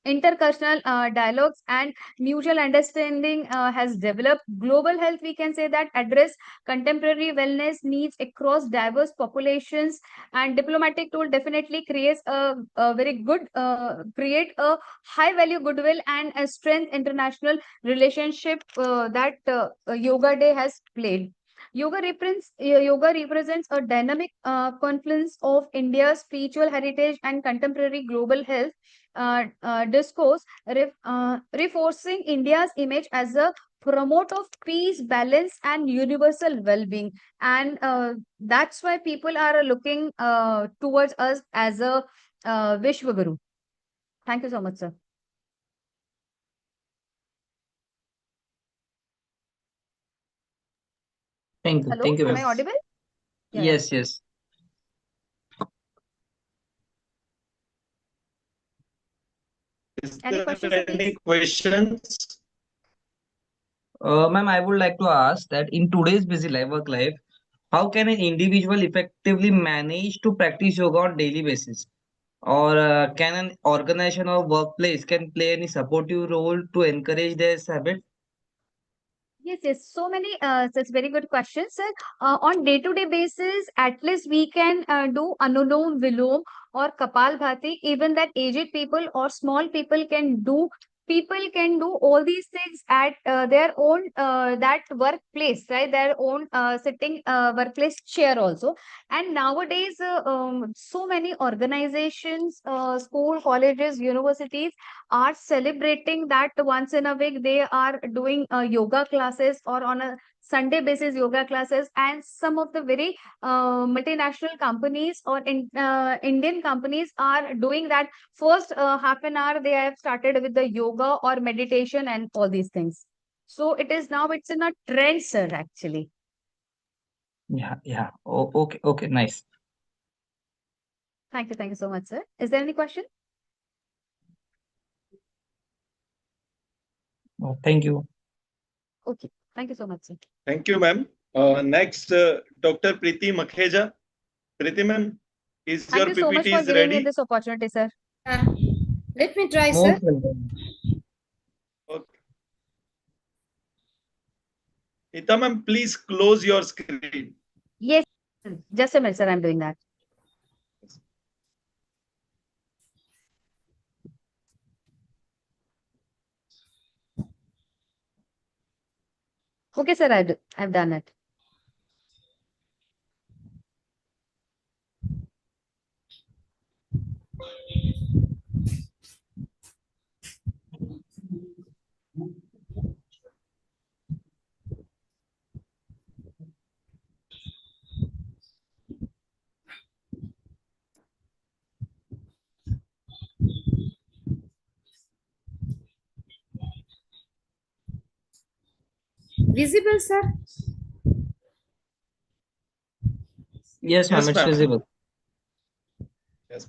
Speaker 1: intercultural dialogues and mutual understanding has developed. Global health, we can say that address contemporary wellness needs across diverse populations, and diplomatic tool definitely creates a very good create a high value goodwill and a strength international relationship that yoga day has played. Yoga represents a dynamic confluence of India's spiritual heritage and contemporary global health discourse, reinforcing India's image as a promoter of peace, balance, and universal well-being. And that's why people are looking towards us as a Vishwaguru. Thank you so much, sir.
Speaker 14: Thank you.
Speaker 1: Hello,
Speaker 14: Thank you,
Speaker 1: am
Speaker 14: ma'am.
Speaker 1: I audible? Yeah, yeah.
Speaker 14: Yes, yes.
Speaker 18: Is
Speaker 1: Any
Speaker 18: there
Speaker 1: questions, sir,
Speaker 18: any
Speaker 1: please?
Speaker 18: questions?
Speaker 14: Ma'am, I would like to ask that in today's busy work life, how can an individual effectively manage to practice yoga on daily basis? Or can an organization or workplace can play any supportive role to encourage this habit?
Speaker 1: Yes, yes. So many, such very good questions, sir. On day-to-day basis, at least we can do Anulom Vilom or Kapal Bhati. Even that aged people or small people can do. People can do all these things at their own that workplace, right? Their own sitting workplace chair also. And nowadays, so many organizations, school, colleges, universities are celebrating that once in a week they are doing yoga classes or on a Sunday basis yoga classes, and some of the very multinational companies or Indian companies are doing that. First half an hour they have started with the yoga or meditation and all these things. So it is now, it's in a trend, sir, actually.
Speaker 14: Yeah, yeah. Oh, okay, okay, nice.
Speaker 1: Thank you so much, sir. Is there any question?
Speaker 14: Oh, thank you.
Speaker 1: Okay, thank you so much, sir.
Speaker 18: Thank you, ma'am. Next, Dr. Preeti Makheja. Preeti, ma'am, is
Speaker 1: Thank
Speaker 18: your
Speaker 1: you so much
Speaker 18: PPT
Speaker 1: for
Speaker 18: is
Speaker 1: giving me
Speaker 18: ready?
Speaker 1: this opportunity, sir.
Speaker 25: Let me try, sir.
Speaker 14: Most welcome.
Speaker 18: Okay. Ita, ma'am, please close your screen.
Speaker 1: Yes, just a minute, sir. I'm doing that. Okay, sir, I've done it.
Speaker 25: Visible, sir?
Speaker 14: Yes, ma'am,
Speaker 18: Yes,
Speaker 14: it's
Speaker 18: ma'am.
Speaker 14: visible.
Speaker 18: Yes.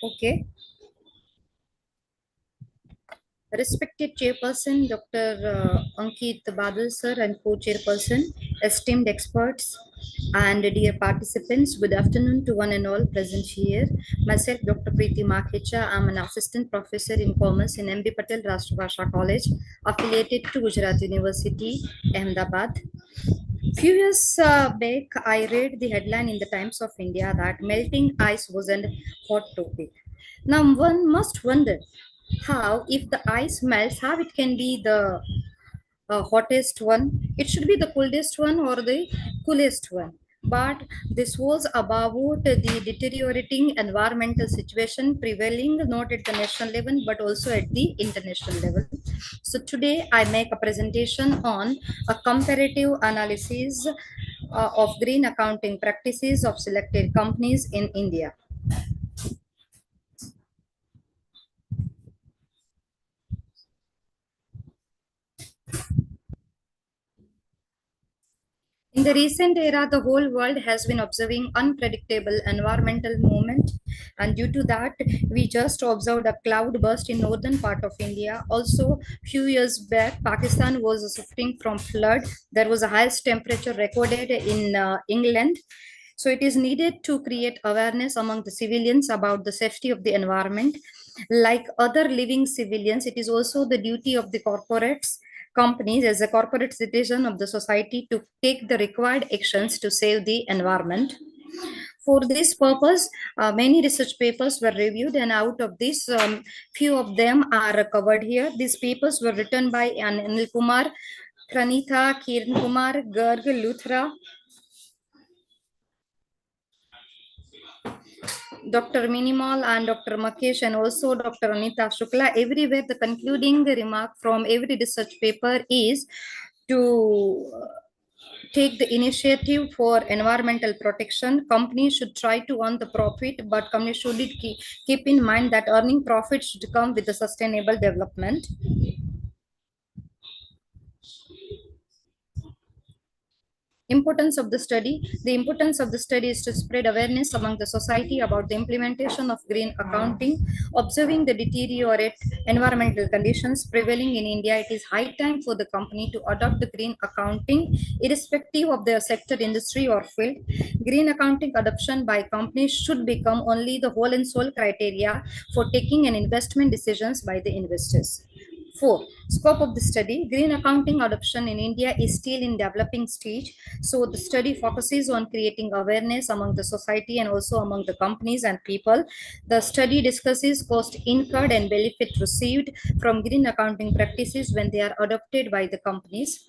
Speaker 25: Okay. Respected Chairperson Dr. Ankit Badal sir and Co-Chairperson, esteemed experts, and dear participants, good afternoon to one and all present here. Myself, Dr. Preeti Makhecha, I'm an Assistant Professor in Commerce in MB Patel Rashtrabhasha College, affiliated to Gujarat University, Ahmedabad. Few years back, I read the headline in the Times of India that melting ice was a hot topic. Now, one must wonder how, if the ice melts, how it can be the hottest one. It should be the coldest one or the coolest one. But this was about the deteriorating environmental situation prevailing not at the national level but also at the international level. So today I make a presentation on a comparative analysis of green accounting practices of selected companies in India. In the recent era, the whole world has been observing unpredictable environmental movement, and due to that, we just observed a cloud burst in northern part of India. Also, few years back, Pakistan was suffering from flood. There was a highest temperature recorded in England. So it is needed to create awareness among the civilians about the safety of the environment. Like other living civilians, it is also the duty of the corporates companies as a corporate citizen of the society to take the required actions to save the environment. For this purpose, many research papers were reviewed, and out of this, few of them are covered here. These papers were written by Anil Kumar, Pranitha, Kiran Kumar, Garg, Luthra, Dr. Minimal and Dr. Makesh, and also Dr. Anita Shukla. Everywhere, the concluding remark from every research paper is to take the initiative for environmental protection. Companies should try to earn the profit, but companies should keep in mind that earning profit should come with the sustainable development. Importance of the study. The importance of the study is to spread awareness among the society about the implementation of green accounting. Observing the deteriorate environmental conditions prevailing in India, it is high time for the company to adopt the green accounting, irrespective of their sector, industry, or field. Green accounting adoption by companies should become only the whole and sole criteria for taking an investment decisions by the investors. 4. Scope of the study. Green accounting adoption in India is still in developing stage. So the study focuses on creating awareness among the society and also among the companies and people. The study discusses cost incurred and benefit received from green accounting practices when they are adopted by the companies.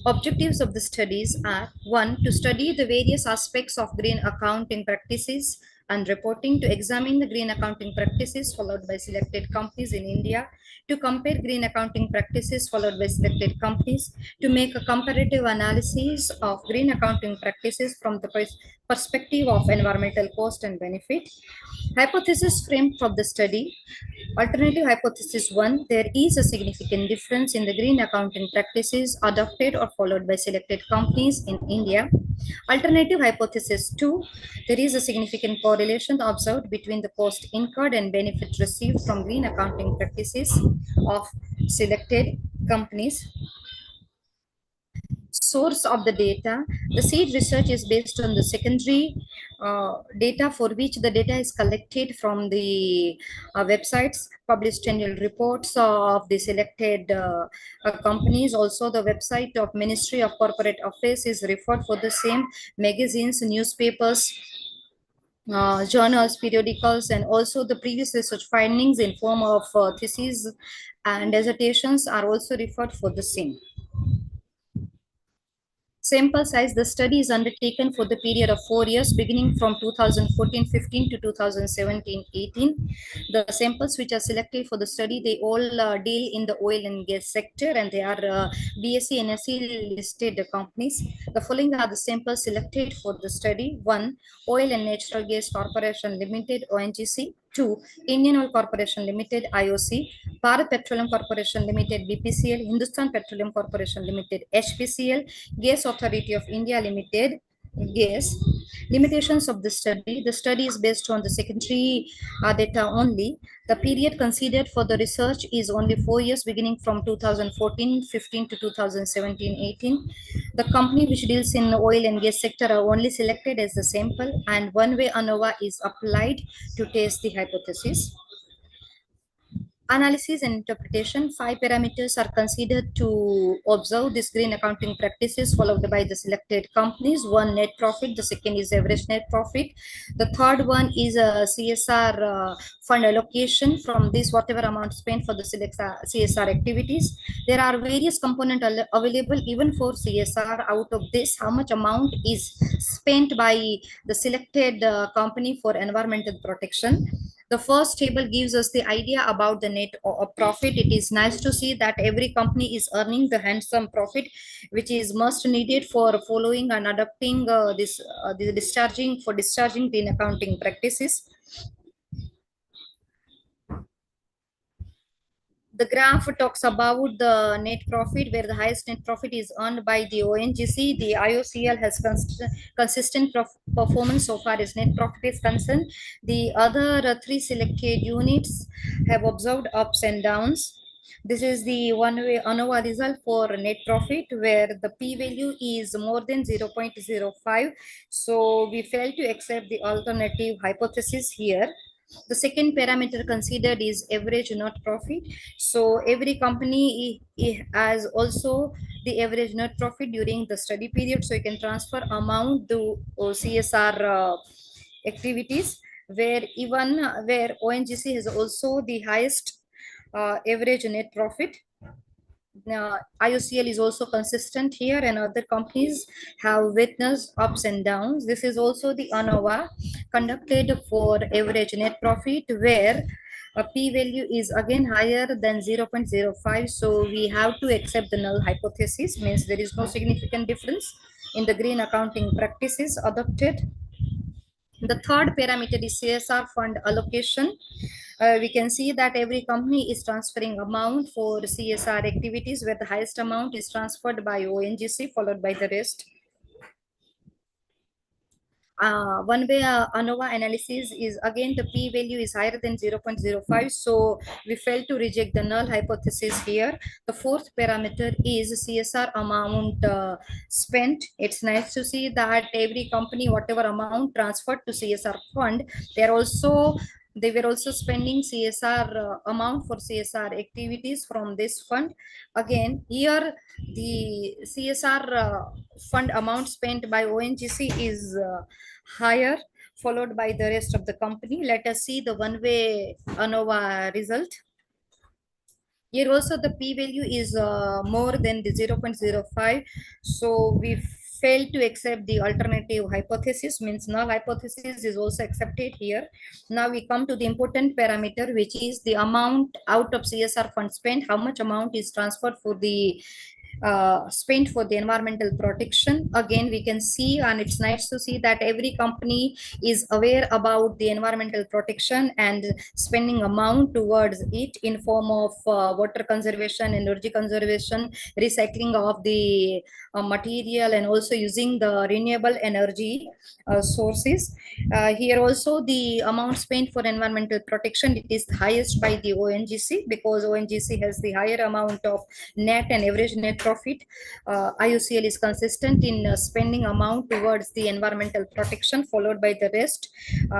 Speaker 25: Objectives of the studies are: 1. To study the various aspects of green accounting practices and reporting, to examine the green accounting practices followed by selected companies in India, to compare green accounting practices followed by selected companies, to make a comparative analysis of green accounting practices from the perspective of environmental cost and benefit. Hypothesis framed for the study. Alternative hypothesis 1, there is a significant difference in the green accounting practices adopted or followed by selected companies in India. Alternative hypothesis 2, there is a significant correlation observed between the cost incurred and benefit received from green accounting practices of selected companies. Source of the data. The seed research is based on the secondary data, for which the data is collected from the websites, published annual reports of the selected companies. Also, the website of Ministry of Corporate Affairs is referred for the same. Magazines, newspapers, journals, periodicals, and also the previous research findings in form of theses and dissertations are also referred for the same. Sample size. The study is undertaken for the period of 4 years, beginning from 2014-15 to 2017-18. The samples which are selected for the study, they all deal in the oil and gas sector, and they are BSc and NSE listed companies. The following are the samples selected for the study. 1. Oil and Natural Gas Corporation Limited, ONGC. 2. Indian Oil Corporation Limited, IOC. Bharat Petroleum Corporation Limited, BPCL. Hindustan Petroleum Corporation Limited, HPCL. Gas Authority of India Limited, GAS. Limitations of the study. The study is based on the secondary data only. The period considered for the research is only 4 years, beginning from 2014-15 to 2017-18. The company which deals in the oil and gas sector are only selected as the sample, and one-way ANOVA is applied to test the hypothesis. Analysis and interpretation. 5 parameters are considered to observe this green accounting practices followed by the selected companies. 1, net profit. The second is average net profit. The third one is a CSR fund allocation. From this, whatever amount spent for the CSR activities. There are various components available even for CSR. Out of this, how much amount is spent by the selected company for environmental protection. The first table gives us the idea about the net profit. It is nice to see that every company is earning the handsome profit, which is most needed for following and adopting the discharging green accounting practices. The graph talks about the net profit, where the highest net profit is earned by the ONGC. The IOCL has consistent performance so far as net profit is concerned. The other 3 selected units have observed ups and downs. This is the one-way ANOVA result for net profit, where the p-value is more than 0.05. So we fail to accept the alternative hypothesis here. The second parameter considered is average net profit. So every company has also the average net profit during the study period. So you can transfer amount to CSR activities, where ONGC has also the highest average net profit. IOCL is also consistent here, and other companies have witnessed ups and downs. This is also the ANOVA conducted for average net profit, where a p-value is again higher than 0.05. So we have to accept the null hypothesis, means there is no significant difference. in the green accounting practices adopted. The third parameter is CSR fund allocation. We can see that every company is transferring amount for CSR activities where the highest amount is transferred by ONGC followed by the rest. One way ANOVA analysis is again the p value is higher than 0.05, so we failed to reject the null hypothesis here. The fourth parameter is CSR amount spent. It's nice to see that every company, whatever amount transferred to CSR fund, they were also spending CSR amount for CSR activities from this fund. Again, here the CSR fund amount spent by ONGC is higher, followed by the rest of the company. Let us see the one-way ANOVA result. Here also the p-value is more than the 0.05, so we failed to accept the alternative hypothesis, means null hypothesis is also accepted here. Now we come to the important parameter, which is the amount out of CSR fund spent, how much amount is transferred for the spent for the environmental protection. Again, we can see, and it's nice to see that every company is aware about the environmental protection and spending amount towards it in form of water conservation, energy conservation, recycling of the material, and also using the renewable energy sources. Here also the amount spent for environmental protection, it is highest by the ONGC, because ONGC has the higher amount of net and average net profit. IOCL is consistent in spending amount towards the environmental protection, followed by the rest.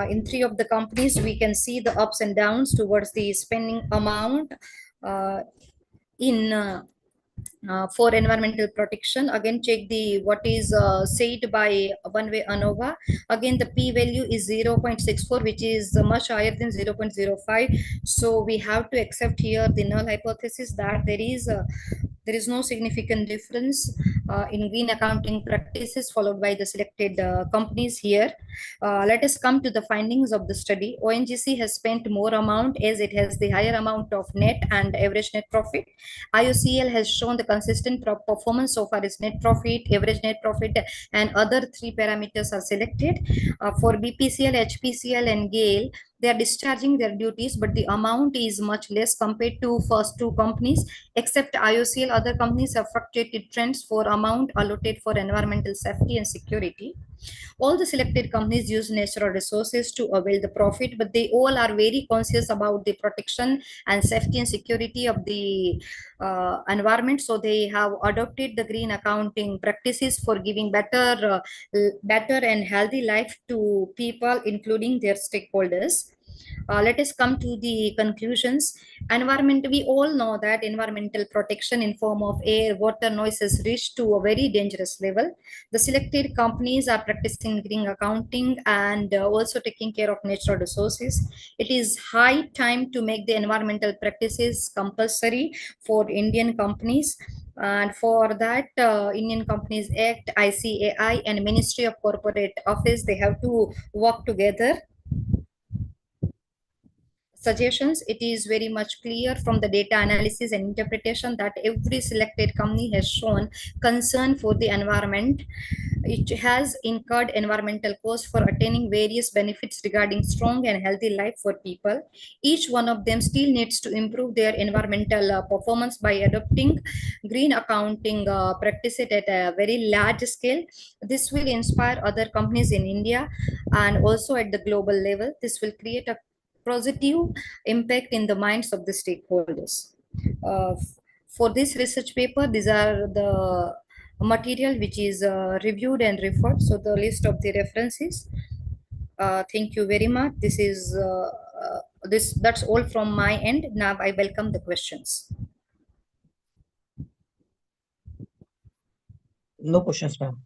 Speaker 25: In three of the companies, we can see the ups and downs towards the spending amount for environmental protection. Again, check the what is said by one-way ANOVA. Again, the p-value is 0.64, which is much higher than 0.05. So we have to accept here the null hypothesis that there is no significant difference in green accounting practices followed by the selected companies here. Let us come to the findings of the study. ONGC has spent more amount as it has the higher amount of net and average net profit. IOCL has shown the consistent performance so far as net profit, average net profit, and other three parameters are selected. For BPCL, HPCL, and GAIL, they are discharging their duties, but the amount is much less compared to first two companies. Except IOCL, other companies have fluctuated trends for amount allotted for environmental safety and security. All the selected companies use natural resources to avail the profit, but they all are very conscious about the protection and safety and security of the environment. So they have adopted the green accounting practices for giving better and healthy life to people, including their stakeholders. Let us come to the conclusions. Environment, we all know that environmental protection in form of air, water, noise has reached to a very dangerous level. The selected companies are practicing green accounting and also taking care of natural resources. It is high time to make the environmental practices compulsory for Indian companies. And for that, Indian Companies Act, ICAI, and Ministry of Corporate Affairs, they have to work together. Suggestions, it is very much clear from the data analysis and interpretation that every selected company has shown concern for the environment. It has incurred environmental costs for attaining various benefits regarding strong and healthy life for people. Each one of them still needs to improve their environmental performance by adopting green accounting practices at a very large scale. This will inspire other companies in India and also at the global level. This will create a positive impact in the minds of the stakeholders. For this research paper, these are the material which is reviewed and referred. So the list of the references. Thank you very much. That's all from my end. Now I welcome the questions.
Speaker 14: No questions, ma'am.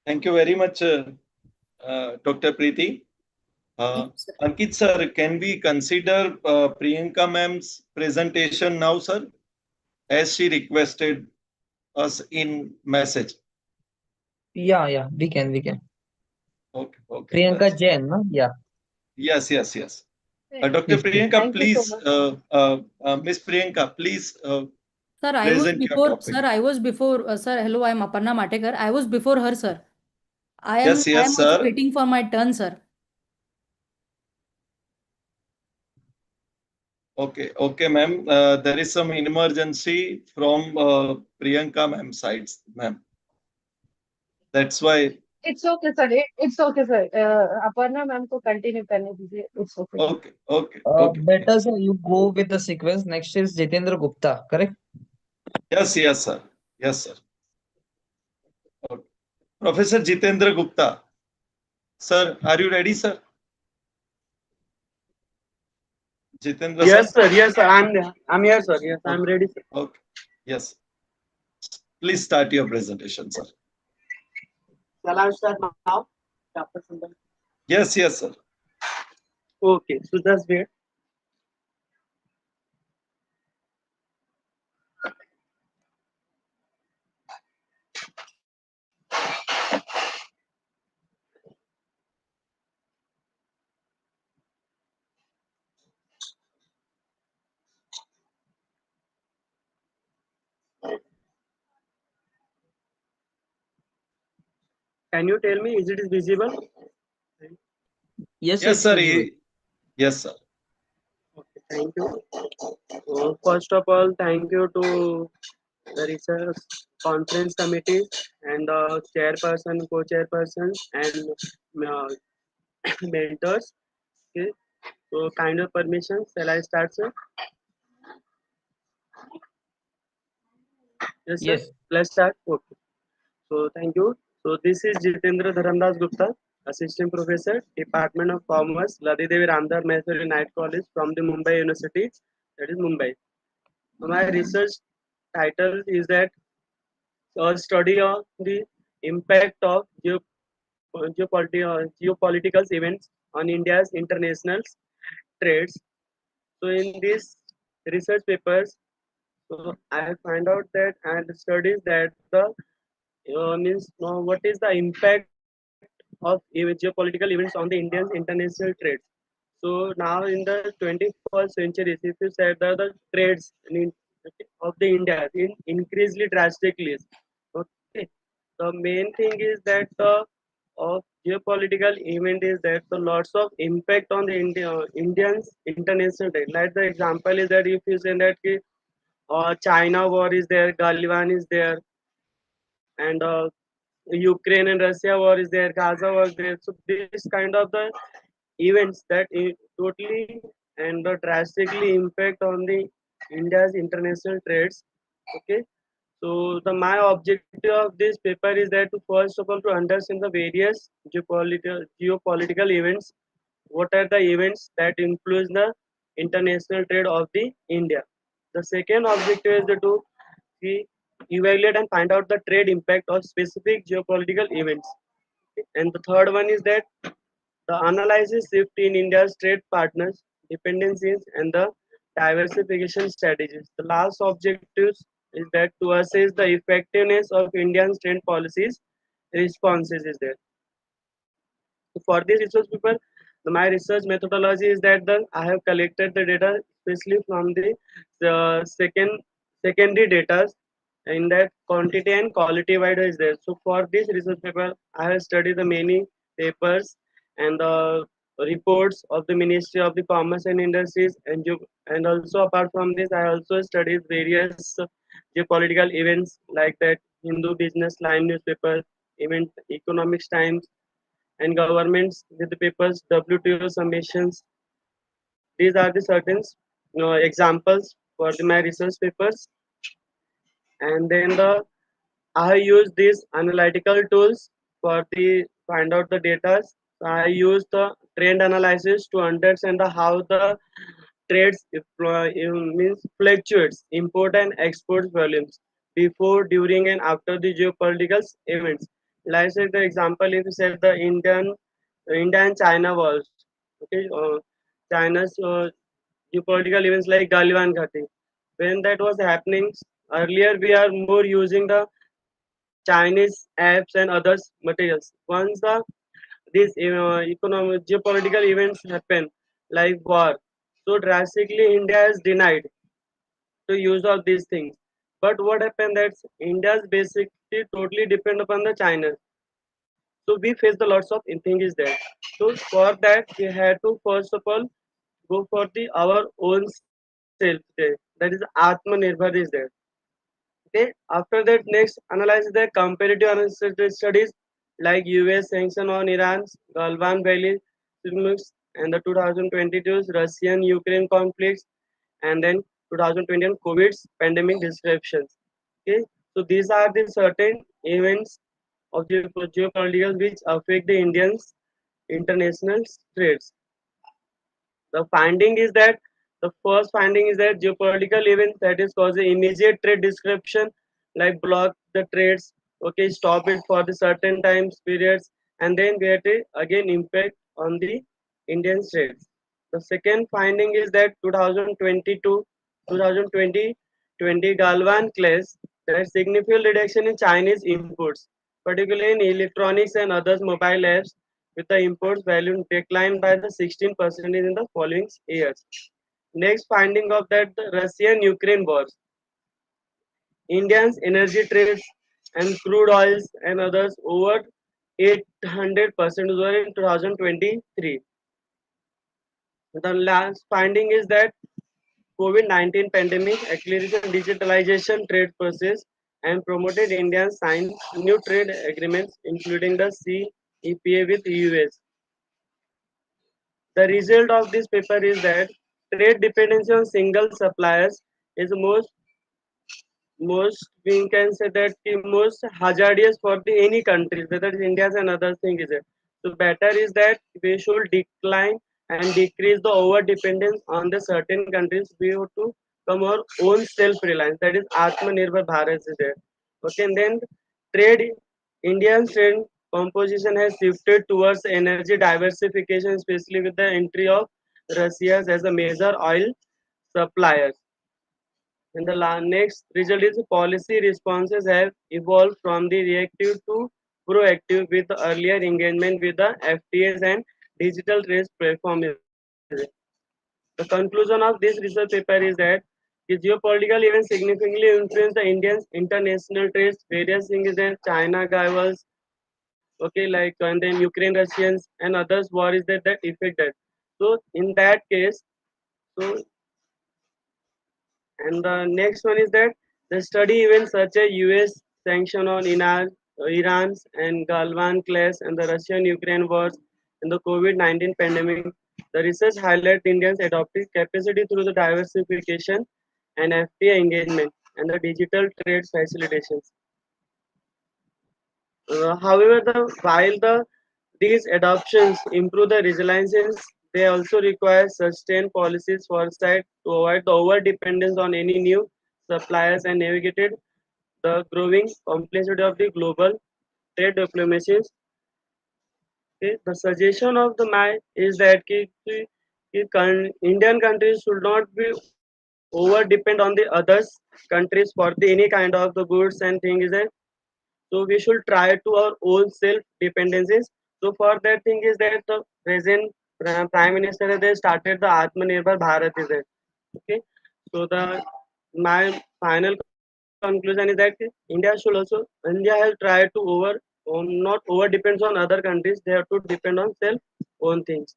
Speaker 18: Thank you very much, Dr. Preeti. Ankit sir, can we consider Priyanka ma'am's presentation now, sir, as she requested us in message?
Speaker 14: Yeah, we can.
Speaker 18: Okay.
Speaker 14: Priyanka Jain, no? Yeah.
Speaker 18: Yes. Dr. Priyanka,
Speaker 17: Thank you so
Speaker 18: please, Miss Priyanka, please
Speaker 6: Sir,
Speaker 18: present your topic.
Speaker 6: Sir, hello, I am Aparna Matekar. I was before her, sir. I
Speaker 18: Yes,
Speaker 6: am
Speaker 18: yes,
Speaker 6: also
Speaker 18: sir.
Speaker 6: waiting for my turn, sir.
Speaker 18: Okay, okay, ma'am. There is some emergency from Priyanka ma'am sides, ma'am. That's why.
Speaker 17: It's okay, sir. It's okay, sir. Aparna ma'am को continue करने दीजिए. It's okay.
Speaker 18: Okay, okay, okay.
Speaker 14: Better sir, you go with the sequence. Next is Jitendra Gupta, correct?
Speaker 18: Yes, yes, sir. Yes, sir. Okay. Professor Jitendra Gupta. Sir, are you ready, sir? Jitendra
Speaker 20: Yes,
Speaker 18: sir?
Speaker 20: sir. Yes, sir. I'm here, sir. Yes, I'm
Speaker 18: Okay.
Speaker 20: ready, sir.
Speaker 18: Okay. Yes. Please start your presentation, sir.
Speaker 20: Shall I start now? Chapter number.
Speaker 18: Yes, yes, sir.
Speaker 20: Okay, so just wait. Can you tell me, is it visible?
Speaker 14: Yes,
Speaker 18: Yes,
Speaker 14: it's
Speaker 18: sir.
Speaker 14: visible.
Speaker 18: Yes, sir.
Speaker 20: Okay, thank you. First of all, thank you to the research conference committee and the chairperson, co-chairperson, and mentors. Okay, so kind of permission. Shall I start, sir? Yes, sir.
Speaker 14: Yes.
Speaker 20: Let's start. Okay. So thank you. So this is Jitendra Dharamdas Gupta, Assistant Professor, Department of Commerce, Ladi Devi Ramdar Maheshwari Night College from the Mumbai University, that is Mumbai. My research title is that a study of the impact of geopolitical events on India's international trades. So in these research papers, so I find out that and studies that the means what is the impact of geopolitical events on the Indians international trade. So now in the 21st century, if you said that the trades of the India increased drastically. Okay, the main thing is that the of geopolitical event is that the lots of impact on the Indians international trade. Like the example is that if you say that China war is there, Galwan is there, and Ukraine and Russia war is there, Gaza was there. So this kind of the events that totally and drastically impact on the India's international trades. Okay, so the my objective of this paper is that to first of all to understand the various geopolitical events. What are the events that influence the international trade of the India? The second objective is to see, evaluate and find out the trade impact of specific geopolitical events. And the third one is that the analysis shift in India's trade partners, dependencies, and the diversification strategies. The last objective is that to assess the effectiveness of Indian trade policies responses is there. So for this research paper, my research methodology is that I have collected the data especially from the secondary data in that quantity and quality wide is there. So for this research paper, I have studied the many papers and the reports of the Ministry of the Commerce and Industries and also apart from this, I also studied various geopolitical events like that Hindu Business Line newspaper, event Economics Times, and governments with the papers WTO submissions. These are the certain examples for my research papers. And then I use these analytical tools for the find out the data. I use the trend analysis to understand how the trades means fluctuates import and export volumes before, during, and after the geopolitical events. Like say the example, if you said the India and China wars, okay, China's geopolitical events like Galwan Ghati. When that was happening, earlier we are more using the Chinese apps and others materials. Once these economic geopolitical events happen, like war. So drastically, India has denied the use of these things. But what happened that India's basically totally depend upon the China. So we face the lots of thing is there. So for that we had to first of all go for the our own self there. That is Atmanirbhar is there. Okay. After that, next analyze the comparative analysis studies like US sanction on Iran's Galvan Valley seismics and the 2022 Russian-Ukraine conflicts and then 2021 COVID's pandemic disruptions. Okay, so these are the certain events of geopolitical which affect the Indians' international trades. The finding is that the first finding is that geopolitical events that is causing immediate trade disruption, like block the trades, okay, stop it for the certain times periods, and then get it again impact on the Indian trades. The second finding is that 2022, 2020, 20 Galvan class that significant reduction in Chinese imports, particularly in electronics and others mobile apps, with the imports volume declined by the 16% in the following years. Next finding of that the Russian-Ukraine wars. Indians energy trades and crude oils and others over 800% in 2023. The last finding is that COVID-19 pandemic accelerated digitalization trade process and promoted India signed new trade agreements including the CEPA with US. The result of this paper is that trade dependency on single suppliers is most we can say that the most hazardous for the any countries, whether it's India's and other thing is it. So better is that we should decline and decrease the over dependence on the certain countries. We have to come our own self reliance. That is Atmanirbhar Bharat is there. Okay, and then trade Indian trade composition has shifted towards energy diversification, especially with the entry of Russia as a major oil supplier. And the next result is policy responses have evolved from the reactive to proactive with the earlier engagement with the FTAs and digital trade platforms. The conclusion of this research paper is that the geopolitical events significantly influence the Indians' international trades. Various things that China rivals, okay, like and then Ukraine Russians and others war is that affect that. So in that case, so and the next one is that the study events such as US sanction on Iran's and Galvan class and the Russian-Ukraine wars and the COVID-19 pandemic, the research highlights Indians' adoptive capacity through the diversification and FTA engagement and the digital trade facilitations. However, while these adoptions improve the resilience, they also require sustained policies foresight to avoid the over dependence on any new suppliers and navigated the growing complexity of the global trade diplomacies. Okay, the suggestion of the MAI is that Indian countries should not be over depend on the others countries for the any kind of the goods and things. So we should try to our own self dependencies. So for that thing is that the present Prime Minister they started the Atmanirbhar Bharat is it. Okay. So the my final conclusion is that India has tried to not over depends on other countries. They have to depend on self own things.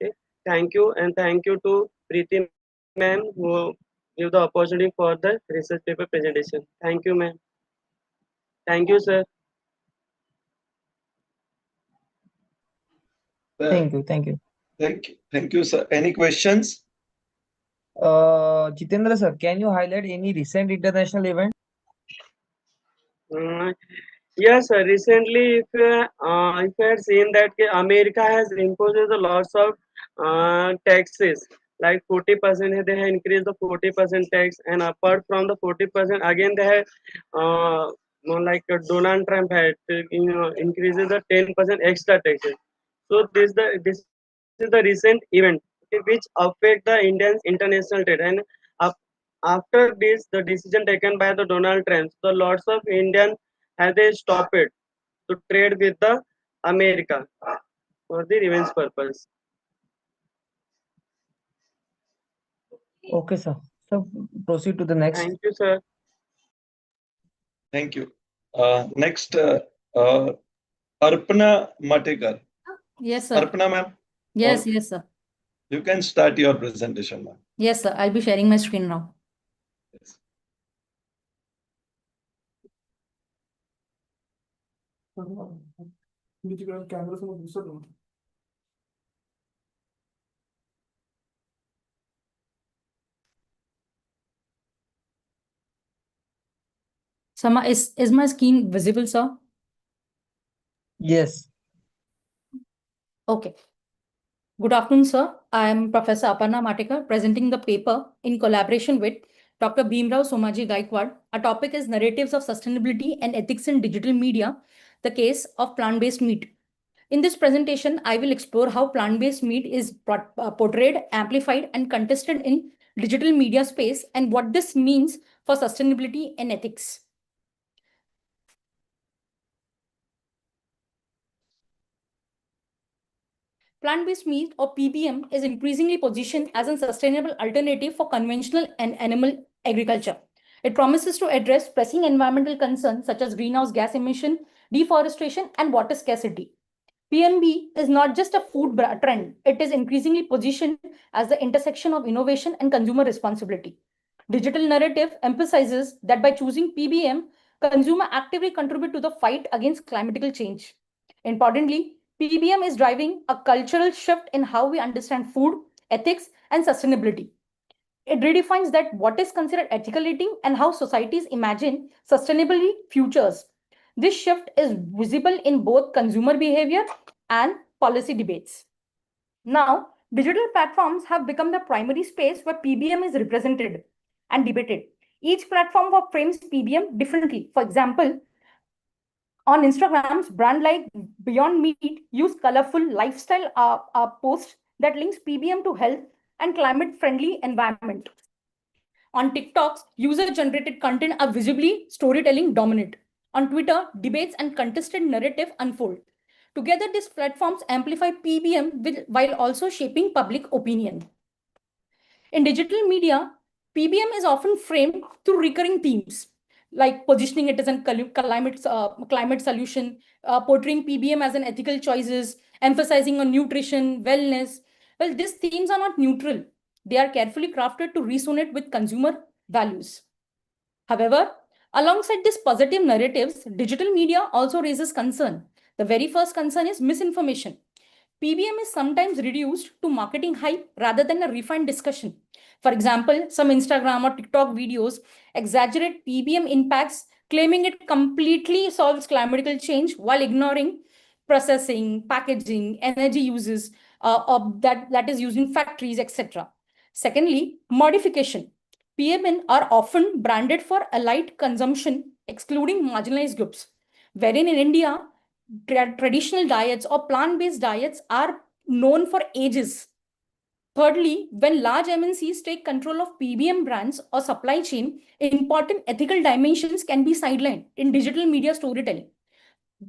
Speaker 20: Okay. Thank you and thank you to Preeti ma'am who give the opportunity for the research paper presentation. Thank you ma'am. Thank you sir.
Speaker 14: Thank you. Thank you.
Speaker 18: Thank you, sir. Any questions?
Speaker 14: Jitendra sir, can you highlight any recent international event?
Speaker 20: Mm, yes, sir. Recently, if you had seen that America has imposed a lots of taxes, like 40%, they have increased the 40% tax, and apart from the 40%, again they have Donald Trump had increases the 10% extra taxes. So this is the recent event which affect the Indians international trade, and af- after this the decision taken by the Donald Trump, the lots of Indian have they stopped it to trade with the America for the revenge purpose.
Speaker 14: Okay, sir. So proceed to the next.
Speaker 20: Thank you, sir.
Speaker 18: Thank you. Next, Arpana Matekar.
Speaker 6: Yes, sir.
Speaker 18: Arpana ma'am.
Speaker 6: Yes,
Speaker 18: Or
Speaker 6: yes, sir.
Speaker 18: you can start your presentation, ma'am.
Speaker 6: Yes, sir. I'll be sharing my screen now.
Speaker 18: Yes.
Speaker 6: Sama, is my screen visible, sir?
Speaker 14: Yes.
Speaker 6: Okay. Good afternoon, sir. I am Professor Aparna Matekar, presenting the paper in collaboration with Dr. Bhimrao Somaji Gaikwad. Our topic is Narratives of Sustainability and Ethics in Digital Media, the case of plant-based meat. In this presentation, I will explore how plant-based meat is portrayed, amplified, and contested in digital media space and what this means for sustainability and ethics. Plant-based meat, or PBM, is increasingly positioned as a sustainable alternative for conventional and animal agriculture. It promises to address pressing environmental concerns such as greenhouse gas emission, deforestation, and water scarcity. PMB is not just a food trend, it is increasingly positioned as the intersection of innovation and consumer responsibility. Digital narrative emphasizes that by choosing PBM, consumer actively contribute to the fight against climatical change. Importantly, PBM is driving a cultural shift in how we understand food, ethics, and sustainability. It redefines that what is considered ethical eating and how societies imagine sustainability futures. This shift is visible in both consumer behavior and policy debates. Now, digital platforms have become the primary space where PBM is represented and debated. Each platform frames PBM differently. For example, on Instagram's brand like Beyond Meat use colorful lifestyle posts that links PBM to health and climate-friendly environment. On TikToks, user-generated content are visibly storytelling dominant. On Twitter, debates and contested narrative unfold. Together, these platforms amplify PBM while also shaping public opinion. In digital media, PBM is often framed through recurring themes, like positioning it as a climate solution, portraying PBM as an ethical choices, emphasizing on nutrition, wellness. Well, these themes are not neutral. They are carefully crafted to resonate with consumer values. However, alongside these positive narratives, digital media also raises concern. The very first concern is misinformation. PBM is sometimes reduced to marketing hype rather than a refined discussion. For example, some Instagram or TikTok videos exaggerate PBM impacts, claiming it completely solves climatical change while ignoring processing, packaging, energy uses that is used in factories, etc. Secondly, modification. PMN are often branded for allied consumption, excluding marginalized groups, wherein in India, traditional diets or plant-based diets are known for ages. Thirdly, when large MNCs take control of PBM brands or supply chain, important ethical dimensions can be sidelined in digital media storytelling.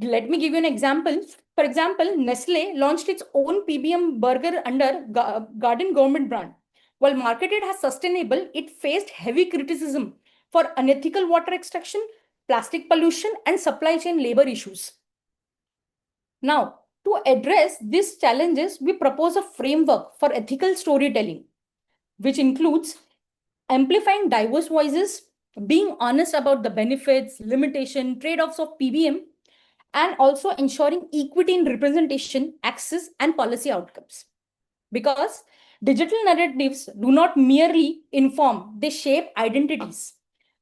Speaker 6: Let me give you an example. For example, Nestle launched its own PBM burger under Garden Government brand. While marketed as sustainable, it faced heavy criticism for unethical water extraction, plastic pollution, and supply chain labor issues. Now, to address these challenges, we propose a framework for ethical storytelling, which includes amplifying diverse voices, being honest about the benefits, limitation, trade-offs of PBM, and also ensuring equity in representation, access, and policy outcomes. Because digital narratives do not merely inform, they shape identities.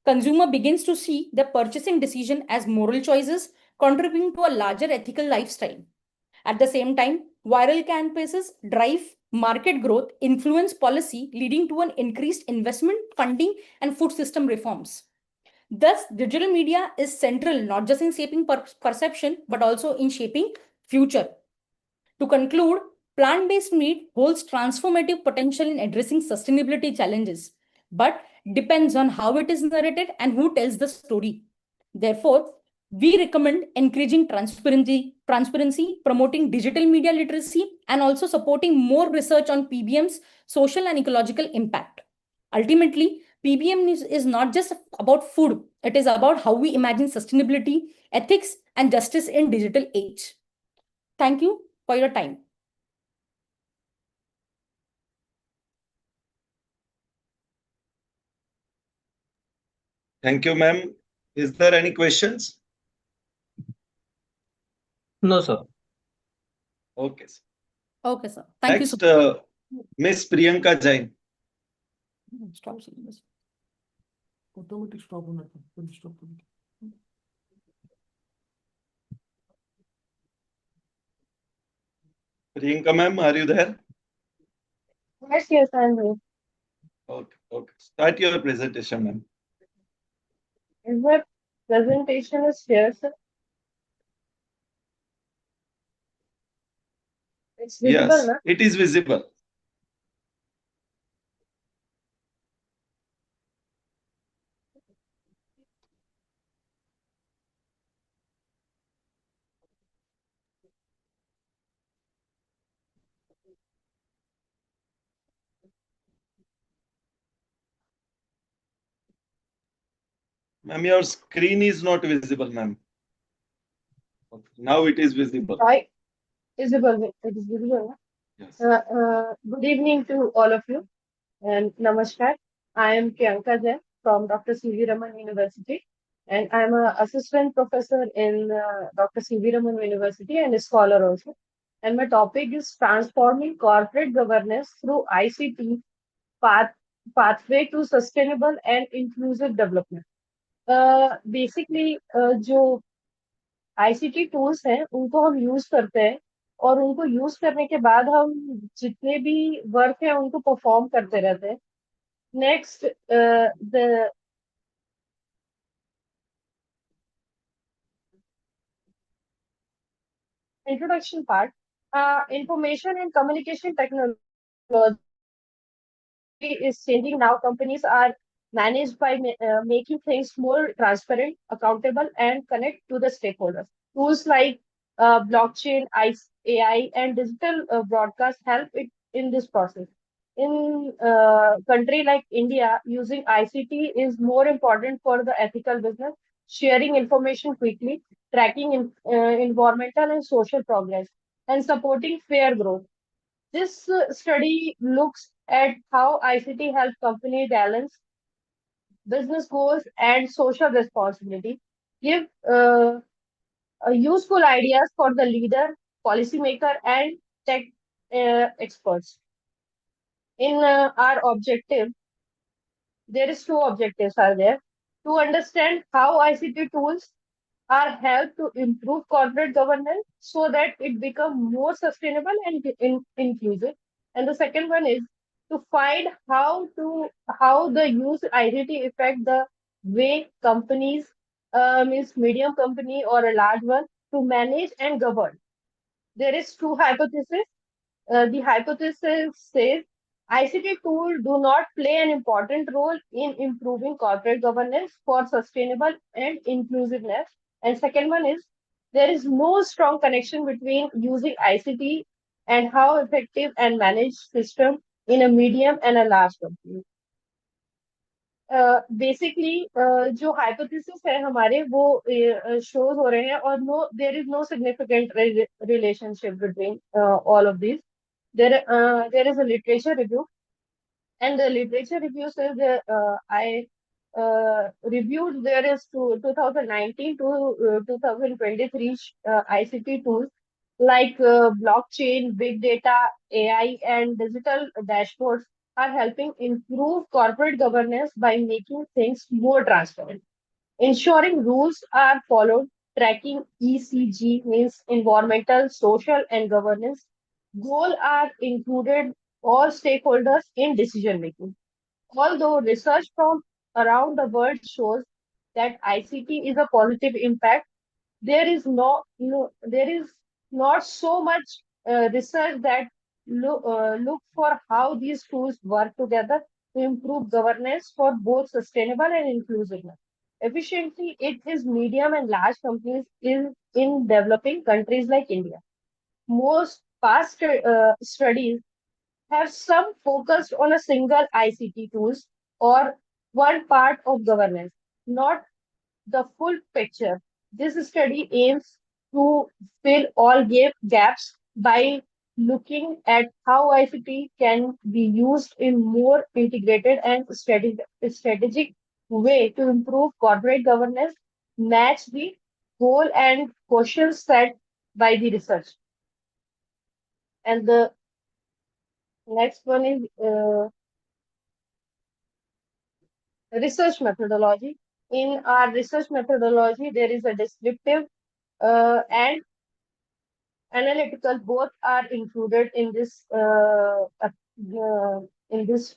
Speaker 6: Consumer begins to see their purchasing decision as moral choices, contributing to a larger ethical lifestyle. At the same time, viral campaigns drive market growth, influence policy, leading to an increased investment, funding, and food system reforms. Thus, digital media is central not just in shaping perception, but also in shaping future. To conclude, plant-based meat holds transformative potential in addressing sustainability challenges, but depends on how it is narrated and who tells the story. Therefore, we recommend encouraging transparency, promoting digital media literacy, and also supporting more research on PBM's social and ecological impact. Ultimately, PBM is not just about food. It is about how we imagine sustainability, ethics, and justice in digital age. Thank you for your time.
Speaker 18: Thank you, ma'am. Is there any questions?
Speaker 14: No, sir.
Speaker 18: Okay, sir.
Speaker 6: Okay, sir. Thank you so
Speaker 18: Next, Miss Priyanka Jain.
Speaker 6: Stop syllabus.
Speaker 8: Automatic stop होना था, फिर stop करो।
Speaker 18: Priyanka ma'am, are you there?
Speaker 9: Yes, I'm here.
Speaker 18: Okay. Start your presentation, ma'am.
Speaker 9: Is my presentation is here, sir? It's visible,
Speaker 18: Yes,
Speaker 9: na?
Speaker 18: it is visible. Ma'am, your screen is not visible, ma'am. Okay. Now it is visible.
Speaker 9: Right. Visible. It is visible, na?
Speaker 18: Yes.
Speaker 9: Good evening to all of you and namaskar. I am Priyanka Jain from Dr. C.V. Raman University, and I'm an assistant professor in Dr. C.V. Raman University and a scholar also. And my topic is transforming corporate governance through ICT pathway to sustainable and inclusive development. Basically, जो ICT tools हैं उनको हम use करते हैं और उनको use करने के बाद हम जितने भी वर्क है उनको परफॉर्म करते रहते हैं next the introduction part, information and communication technology is changing now. Companies are managed by making things more transparent, accountable, and connect to the stakeholders. Tools like blockchain, AI, and digital broadcast help it in this process. In country like India, using ICT is more important for the ethical business, sharing information quickly, tracking environmental and social progress, and supporting fair growth. This study looks at how ICT helps company balance business goals and social responsibility, give useful ideas for the leader, policymaker, and tech experts. In our objective, there is two objectives are there to understand how ICT tools are help to improve corporate governance so that it become more sustainable and inclusive. And the second one is to find how the use ICT affect the way companies, means medium company or a large one, to manage and govern. There is two hypotheses. The hypothesis says ICT tools do not play an important role in improving corporate governance for sustainable and inclusiveness. And second one is there is no strong connection between using ICT and how effective and managed system in a medium and a large company. Basically जो hypothesis है हमारे वो shows हो रहे हैं और no there is no significant relationship between all of this there is a literature review and the literature review says I reviewed there is to 2019 to 2023 ICT tools like blockchain, big data, AI, and digital dashboards are helping improve corporate governance by making things more transparent. Ensuring rules are followed, tracking ECG means environmental, social, and governance. Goal are included all stakeholders in decision making. Although research from around the world shows that ICT is a positive impact, there is not so much research that look for how these tools work together to improve governance for both sustainable and inclusiveness. Efficiently, it is medium and large companies in developing countries like India. Most past studies have some focused on a single ICT tools or one part of governance, not the full picture. This study aims to fill all gaps by looking at how ICT can be used in more integrated and strategic way to improve corporate governance, match the goal and questions set by the research. And the next one is research methodology. In our research methodology, there is a descriptive and analytical. Both are included in this in this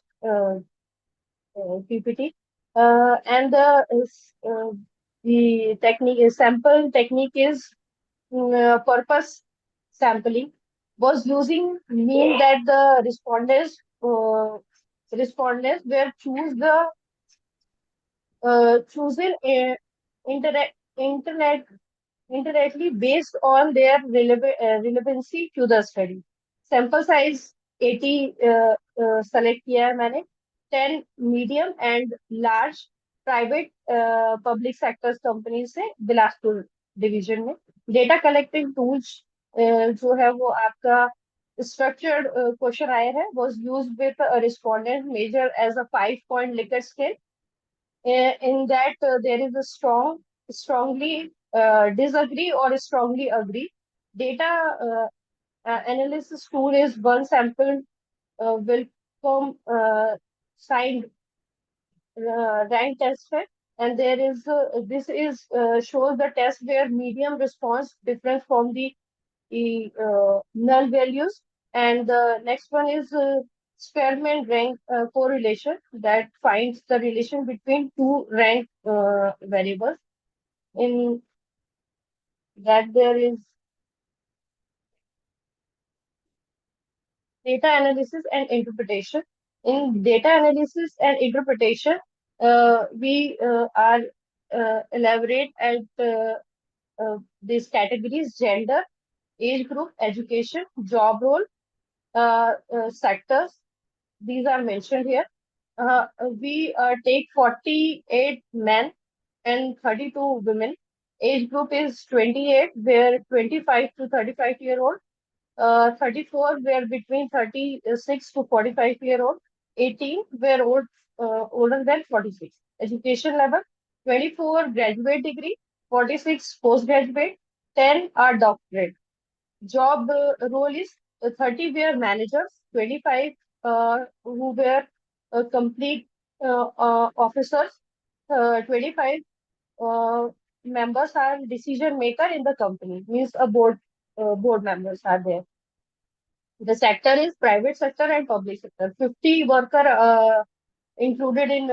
Speaker 9: PPT. And the technique is sample technique is purpose sampling was using mean that the respondents were chosen internet indirectly based on their relevancy to the study. Sample size 80 select किया है मैंने 10 medium and large private public sector companies से Bilaspur division में data collecting tools जो है वो आपका structured question आया है was used with a respondent measure as a 5-point Likert scale. In that there is a strongly disagree or strongly agree. Data analysis tool is one sample will come signed rank test है, and there is this is shows the test where medium response difference from the null values, and the next one is Spearman rank correlation that finds the relation between two rank variables. In that there is data analysis and interpretation. In data analysis and interpretation, we are elaborate at these categories: gender, age group, education, job role, sectors. These are mentioned here. We take 48 men and 32 women. Age group is 28, where 25 to 35-year-old. 34 were between 36 to 45-year-old. 18 were older than 46. Education level 24 graduate degree, 46 postgraduate, 10 are doctorate. Job role is 30 were managers, 25 who were complete officers, 25 members are decision maker in the company, means a board members are there. The sector is private sector and public sector. 50 worker included in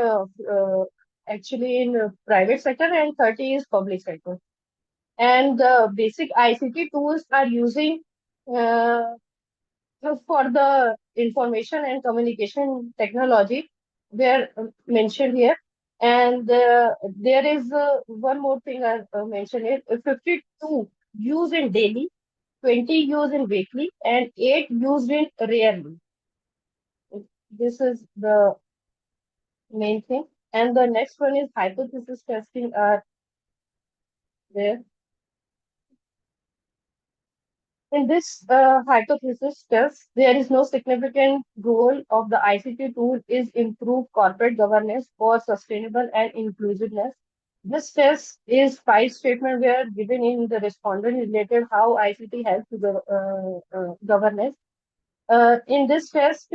Speaker 9: actually in private sector, and 30 is public sector. And the basic ICT tools are using for the information and communication technology. They are mentioned here. And there is one more thing I mentioned here. 52 used in daily, 20 used in weekly, and 8 used in rarely. This is the main thing. And the next one is hypothesis testing are there. In this hypothesis test, there is no significant goal of the ICT tool is improve corporate governance for sustainable and inclusiveness. This test is 5 statements were given in the respondent related how ICT helps to the governance. In this test,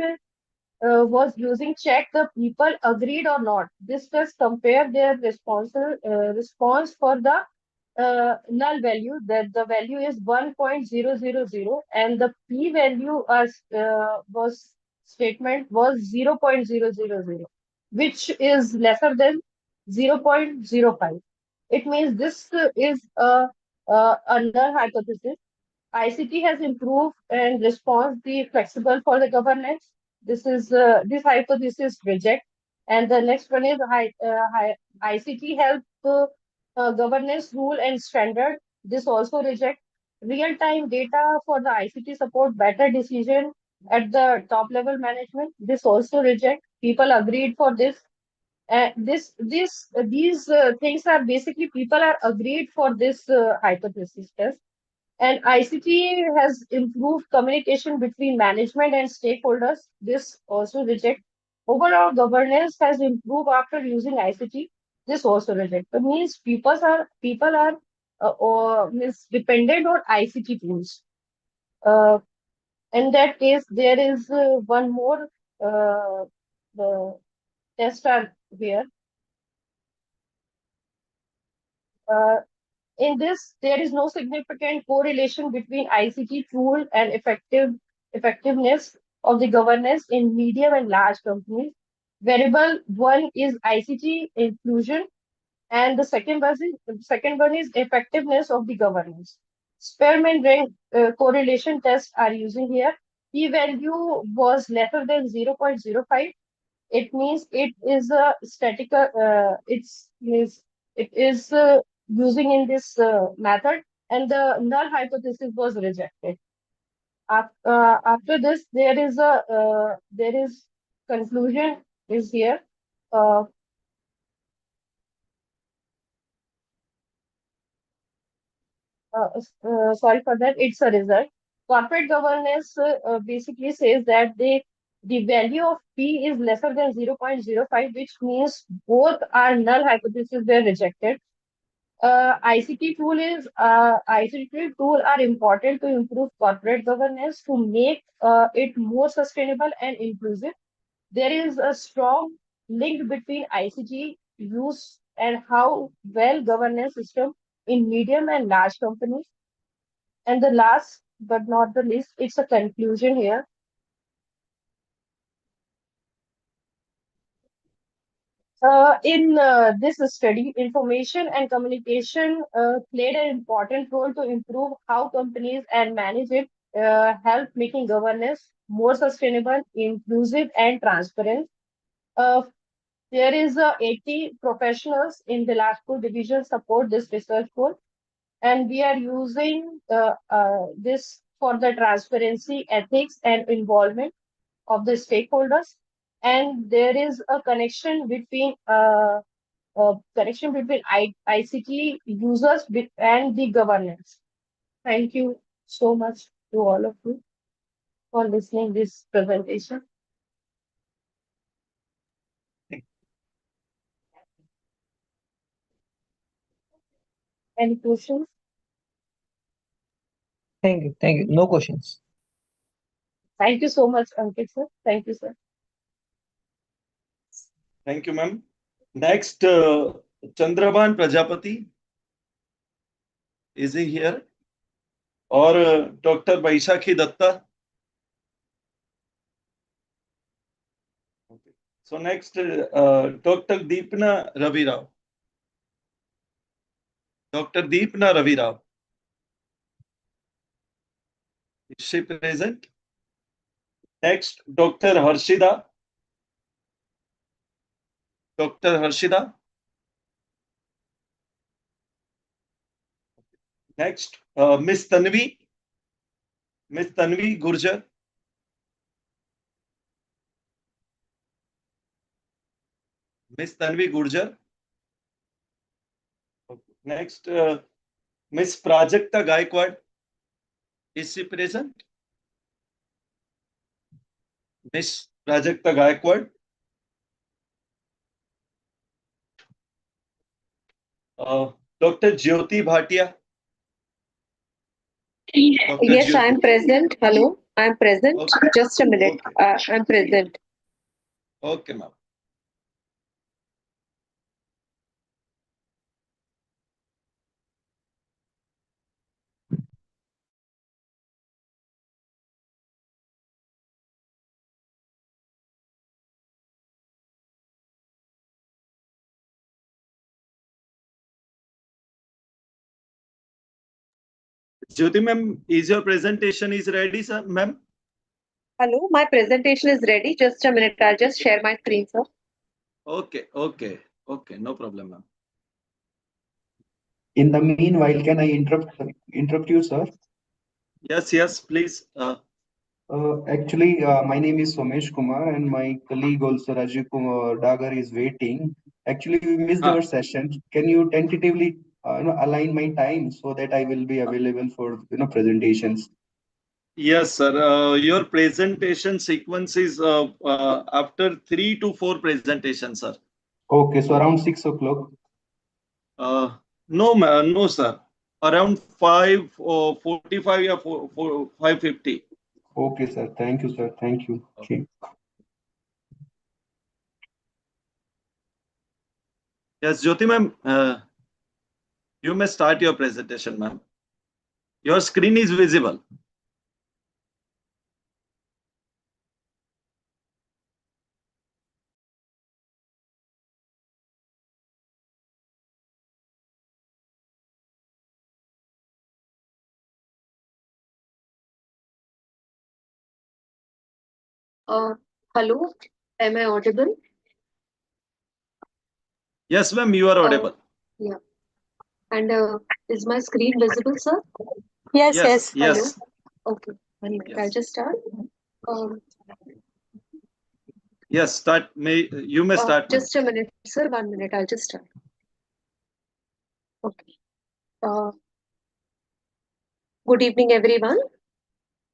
Speaker 9: was using check the people agreed or not. This test compare their response for the null value, that the value is 1.000 and the p value was statement was 0.000, which is lesser than 0.05. It means this is a null hypothesis. ICT has improved and response the flexible for the governance. This is this hypothesis reject, and the next one is ICT help governance rule and standard. This also reject. Real time data for the ICT support better decision at the top level management. This also reject. People agreed for this. These things are basically people are agreed for this hypothesis test. And ICT has improved communication between management and stakeholders. This also reject. Overall governance has improved after using ICT. This also reject. It means people are means dependent on ICT tools. Uh, in that case, there is one more the test are here. Uh, in this, there is no significant correlation between ICT tool and effectiveness of the governance in medium and large companies. Variable one is ICT inclusion, and the second one is effectiveness of the governance. Spearman rank correlation tests are using here. P value was lesser than 0.05. It means it is a statical. It is using in this method, and the null hypothesis was rejected. After this, there is conclusion is here. Uh, Sorry for that. It's a result. Corporate governance basically says that the value of P is lesser than 0.05, which means both our null hypotheses were rejected. ICT tool are important to improve corporate governance to make it more sustainable and inclusive. There is a strong link between ICT use and how well governance system in medium and large companies. And the last but not the least, it's a conclusion here. In this study, information and communication played an important role to improve how companies and manage it, help making governance more sustainable, inclusive, and transparent. Uh, there is 80 professionals in the Bilaspur division support this research goal, and we are using this for the transparency, ethics, and involvement of the stakeholders. And there is a connection between ICT users and the governance. Thank you so much to all of you for listening this presentation. Any questions?
Speaker 14: Thank you. Thank you. No questions.
Speaker 9: Thank you so much, Ankit sir. Thank you, sir.
Speaker 18: Thank you, ma'am. Next, Chandraban Prajapati. Is he here? Or Dr. Vaishakhi Datta? Okay. So next, Dr. Deepna Ravi Rao. Dr. Deepna Ravi Rao. Is she present? Next, Dr. Harshida. Dr. Harshida. Next, Miss Tanvi. Miss Tanvi Gurjar. Miss Tanvi Gurjar. Okay. Next, Miss Prajakta Gaikwad. Is she present? Miss Prajakta Gaikwad. Dr. Jyoti Bhatia. Dr.
Speaker 3: Yes,
Speaker 18: Jyoti.
Speaker 3: I'm present. Hello, I'm present.
Speaker 18: Okay.
Speaker 3: Just a minute.
Speaker 18: Okay.
Speaker 3: I'm present.
Speaker 18: Okay, ma'am. Jyoti ma'am, is your presentation is ready, sir, ma'am?
Speaker 3: Hello, my presentation is ready. Just a minute. I'll just share my screen, sir.
Speaker 18: Okay, okay, okay, no problem, ma'am.
Speaker 5: In the meanwhile, can I interrupt you, sir?
Speaker 18: Yes, yes, please.
Speaker 5: My name is Somesh Kumar, and my colleague also Rajiv Kumar Dagar is waiting. Actually, we missed our session. Can you tentatively, align my time so that I will be available for presentations?
Speaker 18: Yes, sir. Your presentation sequence is after 3 to 4 presentations, sir.
Speaker 5: Okay, so around 6 o'clock.
Speaker 18: No, sir. Around 5:45 or 5:50.
Speaker 5: Okay, sir. Thank you, sir. Thank you. Okay.
Speaker 18: Yes, Jyoti ma'am, you may start your presentation, ma'am. Your screen is visible.
Speaker 3: Hello, am I audible?
Speaker 18: Yes, ma'am, you are audible.
Speaker 3: Yeah. And is my screen visible, sir?
Speaker 18: Yes.
Speaker 3: Hello. Okay. 1 minute. I'll just start. Um,
Speaker 18: Yes, start. You may start, ma'am.
Speaker 3: just a minute, sir. 1 minute. I'll just start. Okay. Good evening, everyone.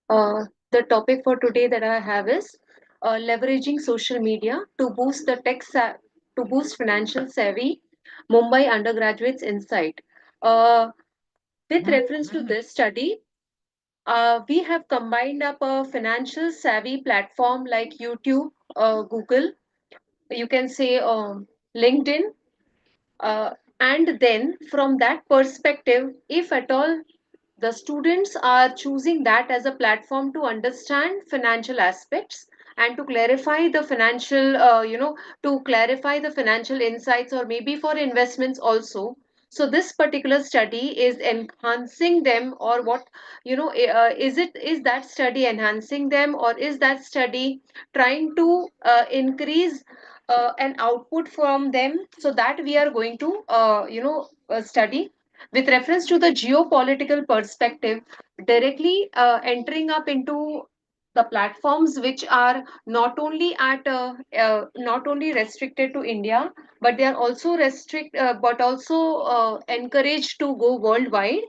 Speaker 3: The topic for today that I have is leveraging social media to boost to boost financial savvy Mumbai undergraduates insight. With reference to this study, we have combined up a financial savvy platform like YouTube, Google, you can say LinkedIn, and then from that perspective, if at all the students are choosing that as a platform to understand financial aspects and to clarify the financial to clarify the financial insights or maybe for investments also. So this particular study is enhancing them, or what, is that study enhancing them, or is that study trying to increase an output from them, so that we are going to study with reference to the geopolitical perspective, directly entering up into the platforms which are not only restricted to India, but they are also but also encouraged to go worldwide.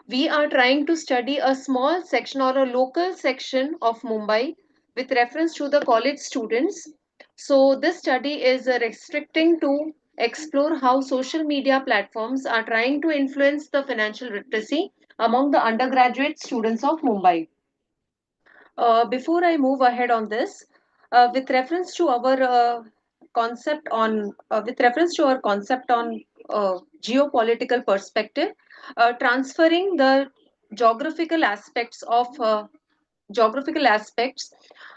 Speaker 3: We are trying to study a small section or a local section of Mumbai with reference to the college students. So this study is restricting to explore how social media platforms are trying to influence the financial literacy among the undergraduate students of Mumbai. Before I move ahead on this, with reference to our concept on geopolitical perspective, transferring the geographical aspects of geographical aspects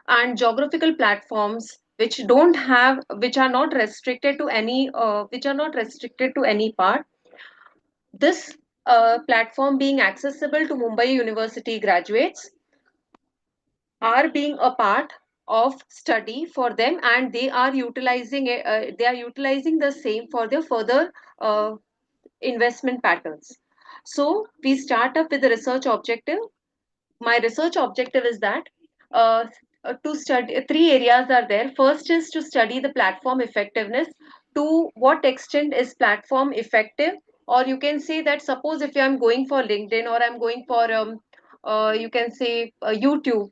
Speaker 3: and geographical platforms which are not restricted to any part. This platform being accessible to Mumbai University graduates are being a part of study for them, and they are utilizing the same for their further investment patterns. So we start up with the research objective. My research objective is that uh, to study three areas are there. First is to study the platform effectiveness. To what extent is platform effective? Or you can say that, suppose if I'm going for LinkedIn, or I'm going for you can say YouTube,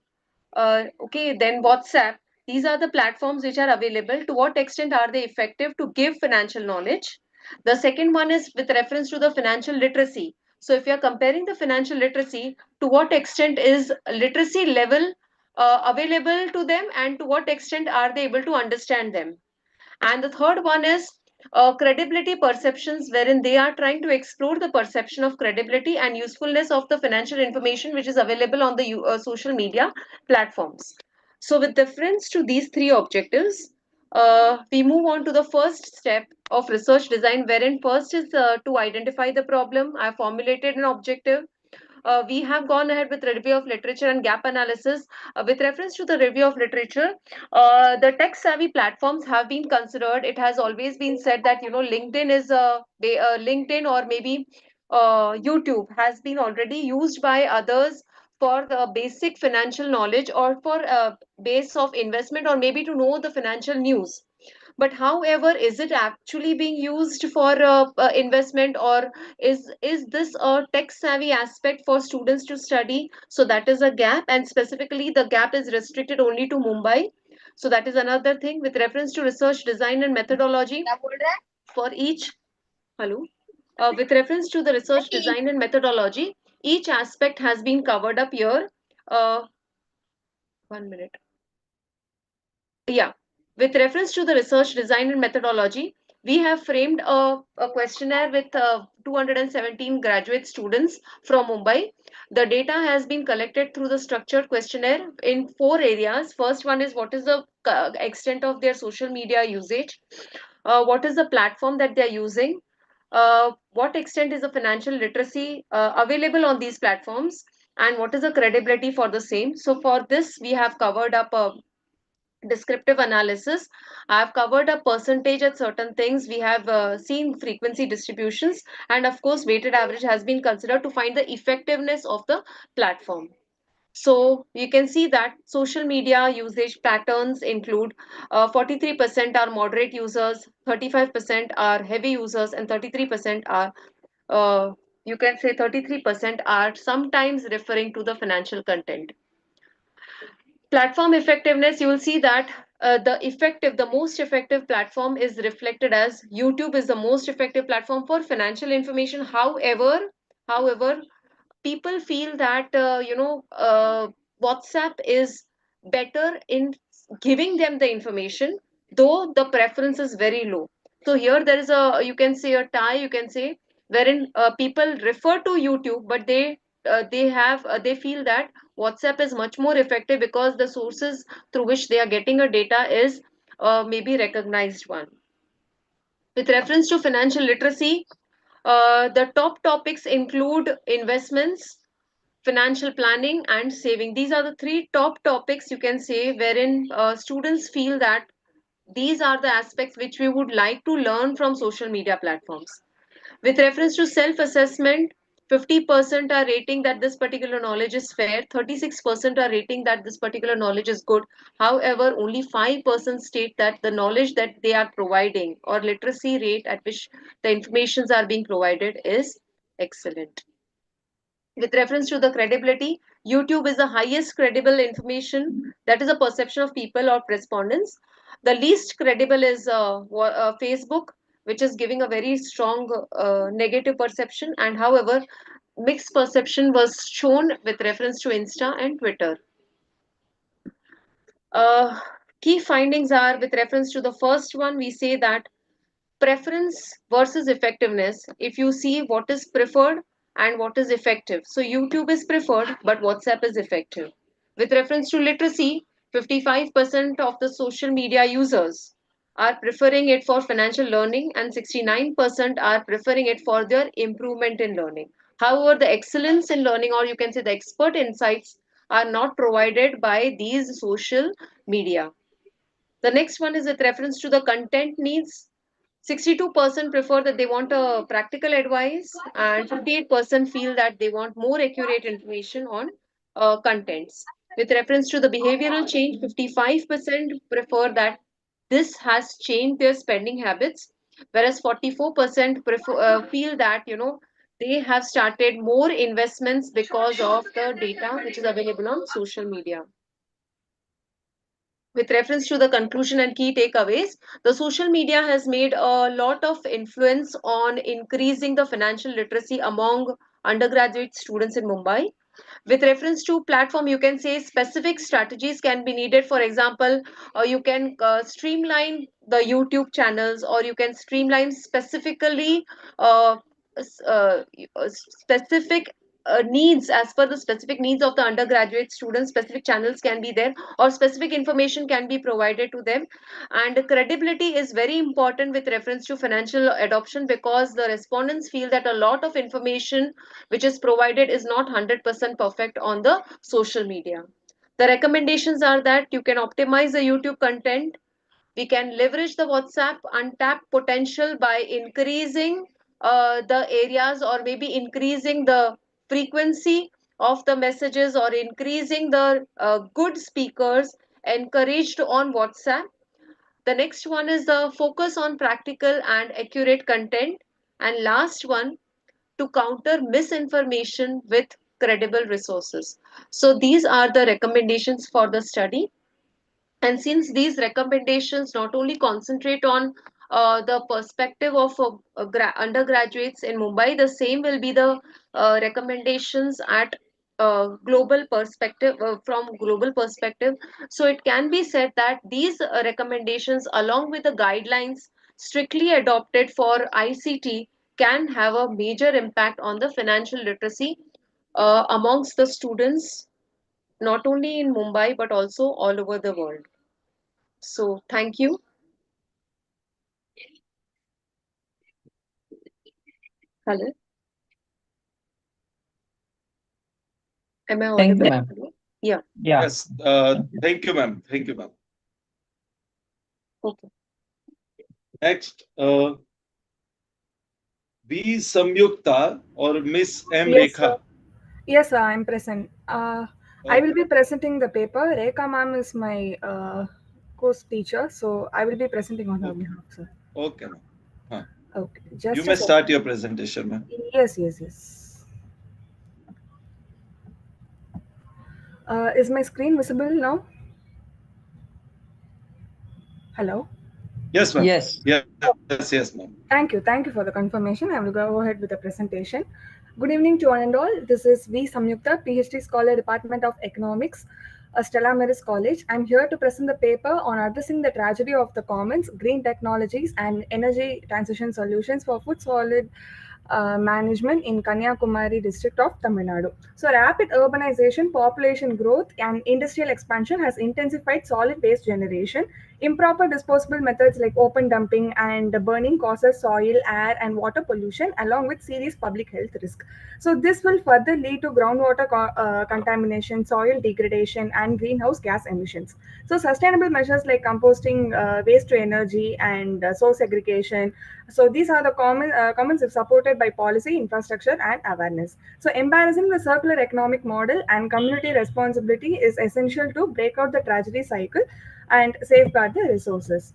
Speaker 3: okay, then WhatsApp. These are the platforms which are available. To what extent are they effective to give financial knowledge? The second one is with reference to the financial literacy. So if you are comparing the financial literacy, to what extent is literacy level available to them, and to what extent are they able to understand them? And the third one is credibility perceptions, wherein they are trying to explore the perception of credibility and usefulness of the financial information which is available on the social media platforms. So, with reference to these three objectives, we move on to the first step of research design, wherein first is to identify the problem. I formulated an objective. We have gone ahead with review of literature and gap analysis. With reference to the review of literature, the tech savvy platforms have been considered. It has always been said that LinkedIn is LinkedIn or maybe YouTube has been already used by others for the basic financial knowledge or for a base of investment or maybe to know the financial news. But however, is it actually being used for investment, or is this a tech savvy aspect for students to study? So that is a gap, and specifically the gap is restricted only to Mumbai. So that is another thing. With reference to research design and methodology for each, hello, with reference to the research design and methodology, each aspect has been covered up here. 1 minute. Yeah, with reference to the research design and methodology, we have framed a questionnaire with 217 graduate students from Mumbai. The data has been collected through the structured questionnaire in 4 areas. First one is what is the extent of their social media usage, what is the platform that they are using, what extent is the financial literacy available on these platforms, and what is the credibility for the same. So for this, we have covered up a descriptive analysis. I've covered a percentage at certain things. We have seen frequency distributions, and of course, weighted average has been considered to find the effectiveness of the platform. So you can see that social media usage patterns include 43% are moderate users, 35% are heavy users, and 33% are you can say 33% are sometimes referring to the financial content. Platform effectiveness, you will see that the most effective platform is reflected as YouTube is the most effective platform for financial information. However, people feel that WhatsApp is better in giving them the information, though the preference is very low. So here there is a, you can say, a tie, you can say, wherein people refer to YouTube, but they feel that WhatsApp is much more effective because the sources through which they are getting a data is maybe recognized one. With reference to financial literacy, the top topics include investments, financial planning, and saving. These are the three top topics, you can say, wherein students feel that these are the aspects which we would like to learn from social media platforms. With reference to self-assessment, 50% are rating that this particular knowledge is fair, 36% are rating that this particular knowledge is good. However, only 5% state that the knowledge that they are providing or literacy rate at which the informations are being provided is excellent. With reference to the credibility, YouTube is the highest credible information, that is a perception of people or respondents. The least credible is Facebook, which is giving a very strong negative perception, and however, mixed perception was shown with reference to Insta and Twitter. Uh, Key findings are, with reference to the first one, we say that preference versus effectiveness. If you see what is preferred and what is effective, so YouTube is preferred but WhatsApp is effective. With reference to literacy, 55% of the social media users are preferring it for financial learning and 69% are preferring it for their improvement in learning. However, the excellence in learning, or you can say the expert insights, are not provided by these social media. The next one is with reference to the content needs. 62% prefer that they want a practical advice, and 58% feel that they want more accurate information on contents. With reference to the behavioral change, 55% prefer that this has changed their spending habits, whereas 44% feel that they have started more investments because of the data which is available on social media. With reference to the conclusion and key takeaways, the social media has made a lot of influence on increasing the financial literacy among undergraduate students in Mumbai. With reference to platform, you can say specific strategies can be needed. For example, you can streamline the YouTube channels, or you can streamline specifically uh, specific needs, as per the specific needs of the undergraduate students. Specific channels can be there, or specific information can be provided to them. And credibility is very important with reference to financial adoption, because the respondents feel that a lot of information which is provided is not 100% perfect on the social media. The recommendations are that you can optimize the YouTube content. We can leverage the WhatsApp untapped potential by increasing the areas, or maybe increasing the frequency of the messages or increasing the good speakers encouraged on WhatsApp. The next one is the focus on practical and accurate content. And last one, to counter misinformation with credible resources. So these are the recommendations for the study. And since these recommendations not only concentrate on the perspective of undergraduates in Mumbai, the same will be the recommendations at global perspective, from global perspective. So it can be said that these recommendations, along with the guidelines strictly adopted for ICT, can have a major impact on the financial literacy amongst the students, not only in Mumbai but also all over the world. So thank you. Hello. Am I
Speaker 14: Thank you,
Speaker 3: audible?
Speaker 14: ma'am.
Speaker 3: Yeah.
Speaker 14: Yeah.
Speaker 18: Yes. Thank you, ma'am. Thank you, ma'am.
Speaker 3: Okay.
Speaker 18: Next, V. Samyukta or Miss M.
Speaker 2: Yes, sir.
Speaker 18: Rekha.
Speaker 2: Yes, sir, I'm present. I will be presenting the paper. Rekha ma'am is my course teacher, so I will be presenting on her behalf, sir.
Speaker 18: Okay, ma'am. Huh.
Speaker 2: Okay,
Speaker 18: You
Speaker 2: just
Speaker 18: may
Speaker 2: a
Speaker 18: start
Speaker 2: second.
Speaker 18: your presentation, ma'am.
Speaker 2: Yes, yes, yes. Is my screen visible now? Hello?
Speaker 18: Yes, ma'am.
Speaker 14: Yes.
Speaker 18: Yes, yes, ma'am.
Speaker 2: Thank you. Thank you for the confirmation. I will go ahead with the presentation. Good evening to one and all. This is V. Samyukta, PhD Scholar, Department of Economics, Stella Maris College. I'm here to present the paper on addressing the tragedy of the commons, green technologies, and energy transition solutions for food solid management in Kanyakumari district of Tamil Nadu. So, rapid urbanization, population growth, and industrial expansion has intensified solid waste generation. Improper disposable methods like open dumping and burning causes soil, air, and water pollution, along with serious public health risk. So, this will further lead to groundwater contamination, soil degradation, and greenhouse gas emissions. So, sustainable measures like composting, waste to energy, and source segregation. So, these are the commons if supported by policy, infrastructure, and awareness. So, embarrassing the circular economic model and community responsibility is essential to break out the tragedy cycle and safeguard the resources.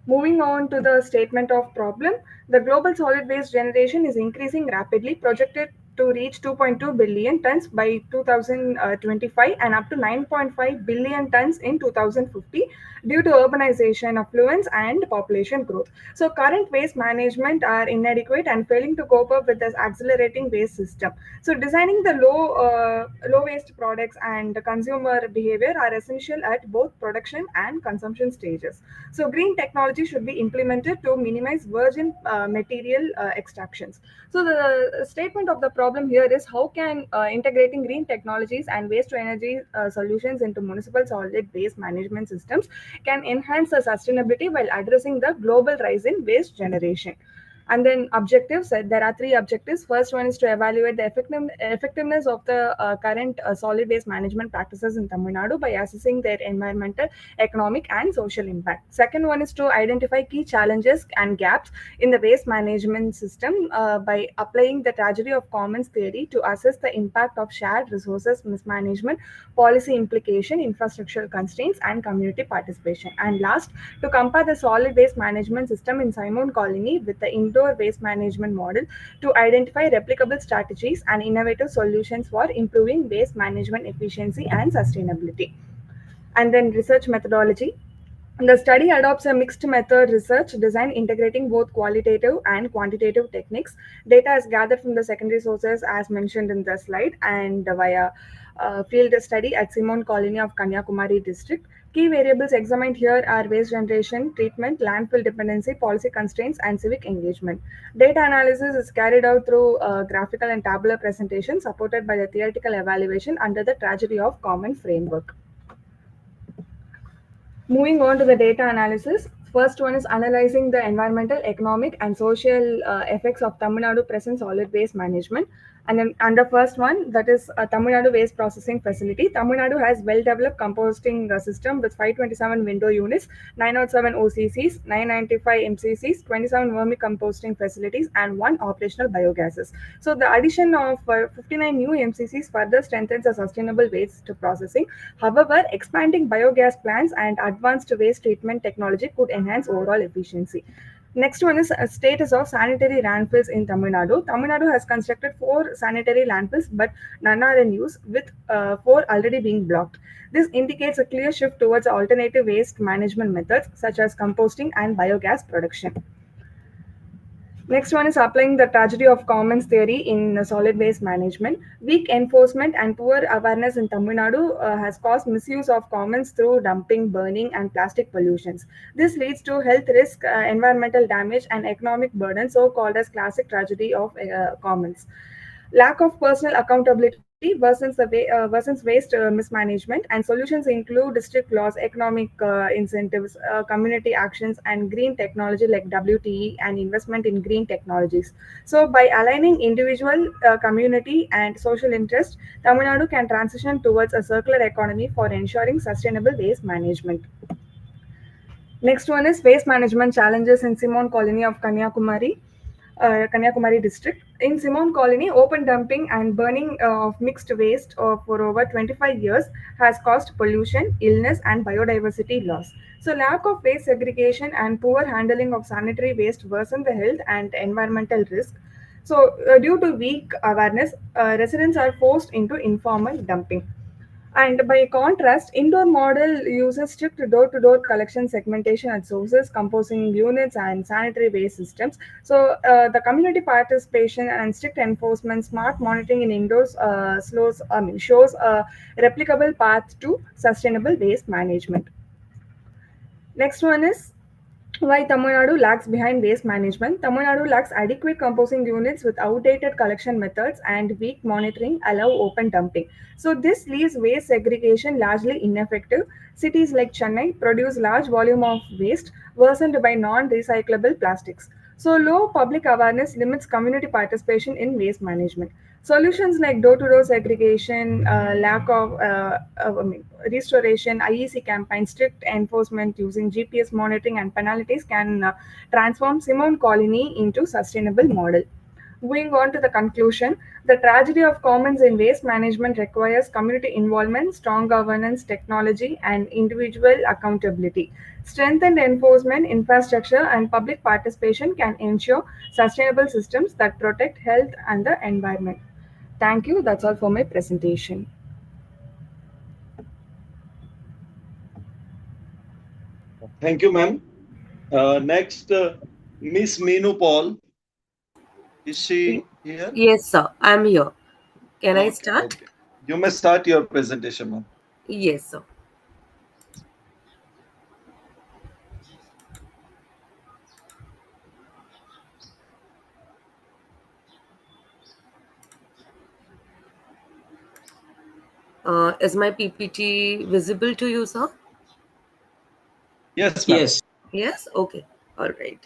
Speaker 2: Moving on to the statement of problem, the global solid waste generation is increasing rapidly, projected to reach 2.2 billion tons by 2025 and up to 9.5 billion tons in 2050 due to urbanization, affluence, and population growth. So, current waste management are inadequate and failing to cope up with this accelerating waste system. So, designing the low waste products and consumer behavior are essential at both production and consumption stages. So, green technology should be implemented to minimize virgin material extractions. So, the statement of the problem here is how can integrating green technologies and waste to energy solutions into municipal solid waste management systems can enhance the sustainability while addressing the global rise in waste generation. And then objectives, there are three objectives. First one is to evaluate the effectiveness of the current solid waste management practices in Tamil Nadu by assessing their environmental, economic, and social impact. Second one is to identify key challenges and gaps in the waste management system by applying the tragedy of commons theory to assess the impact of shared resources mismanagement, policy implication, infrastructural constraints, and community participation. And last, to compare the solid waste management system in Simon Colony with the indoor waste management model to identify replicable strategies and innovative solutions for improving waste management efficiency and sustainability. And then research methodology. The study adopts a mixed method research design integrating both qualitative and quantitative techniques. Data is gathered from the secondary sources as mentioned in the slide and via field study at Simon Colony of Kanyakumari district. Key variables examined here are waste generation, treatment, landfill dependency, policy constraints, and civic engagement. Data analysis is carried out through graphical and tabular presentation supported by the theoretical evaluation under the tragedy of common framework. Moving on to the data analysis. First one is analyzing the environmental, economic, and social effects of Tamil Nadu present solid waste management. And then under first one, that is Tamil Nadu Waste Processing Facility. Tamil Nadu has well-developed composting system with 527 window units, 907 OCCs, 995 MCCs, 27 vermicomposting facilities, and one operational biogases. So the addition of 59 new MCCs further strengthens the sustainable waste processing. However, expanding biogas plants and advanced waste treatment technology could enhance overall efficiency. Next one is status of sanitary landfills in Tamil Nadu. Tamil Nadu has constructed 4 sanitary landfills, but none are in use, with 4 already being blocked. This indicates a clear shift towards alternative waste management methods such as composting and biogas production. Next one is applying the tragedy of commons theory in solid waste management. Weak enforcement and poor awareness in Tamil Nadu has caused misuse of commons through dumping, burning, and plastic pollutions. This leads to health risk, environmental damage, and economic burden, so called as classic tragedy of commons. Lack of personal accountability worsens waste mismanagement, and solutions include district laws, economic incentives, community actions, and green technology like WTE and investment in green technologies. So, by aligning individual, community, and social interest, Tamil Nadu can transition towards a circular economy for ensuring sustainable waste management. Next one is waste management challenges in Simon Colony of Kanyakumari district. In Simon Colony, open dumping and burning of mixed waste for over 25 years has caused pollution, illness, and biodiversity loss. So, lack of waste segregation and poor handling of sanitary waste worsen the health and environmental risk. So, due to weak awareness, residents are forced into informal dumping. And by contrast, indoor model uses strict door-to-door collection segmentation at sources, composing units, and sanitary waste systems. So the community participation and strict enforcement, smart monitoring in indoors shows a replicable path to sustainable waste management. Next one is why Tamil Nadu lags behind waste management. Tamil Nadu lacks adequate composting units with outdated collection methods and weak monitoring allow open dumping. So this leaves waste segregation largely ineffective. Cities like Chennai produce large volume of waste worsened by non-recyclable plastics. So low public awareness limits community participation in waste management. Solutions like door-to-door segregation, lack of restoration, IEC campaigns, strict enforcement using GPS monitoring and penalties can transform Simon Colony into sustainable model. Moving on to the conclusion, the tragedy of commons in waste management requires community involvement, strong governance, technology, and individual accountability. Strengthened enforcement, infrastructure, and public participation can ensure sustainable systems that protect health and the environment. Thank you. That's all for my presentation.
Speaker 18: Thank you, ma'am. Next, Miss Meenu Paul. Is she here?
Speaker 11: Yes, sir. I'm here. Can I start?
Speaker 18: Okay. You may start your presentation, ma'am.
Speaker 11: Yes, sir. Is my PPT visible to you, sir?
Speaker 18: Yes, ma'am.
Speaker 14: Yes.
Speaker 11: Yes? Okay. All right.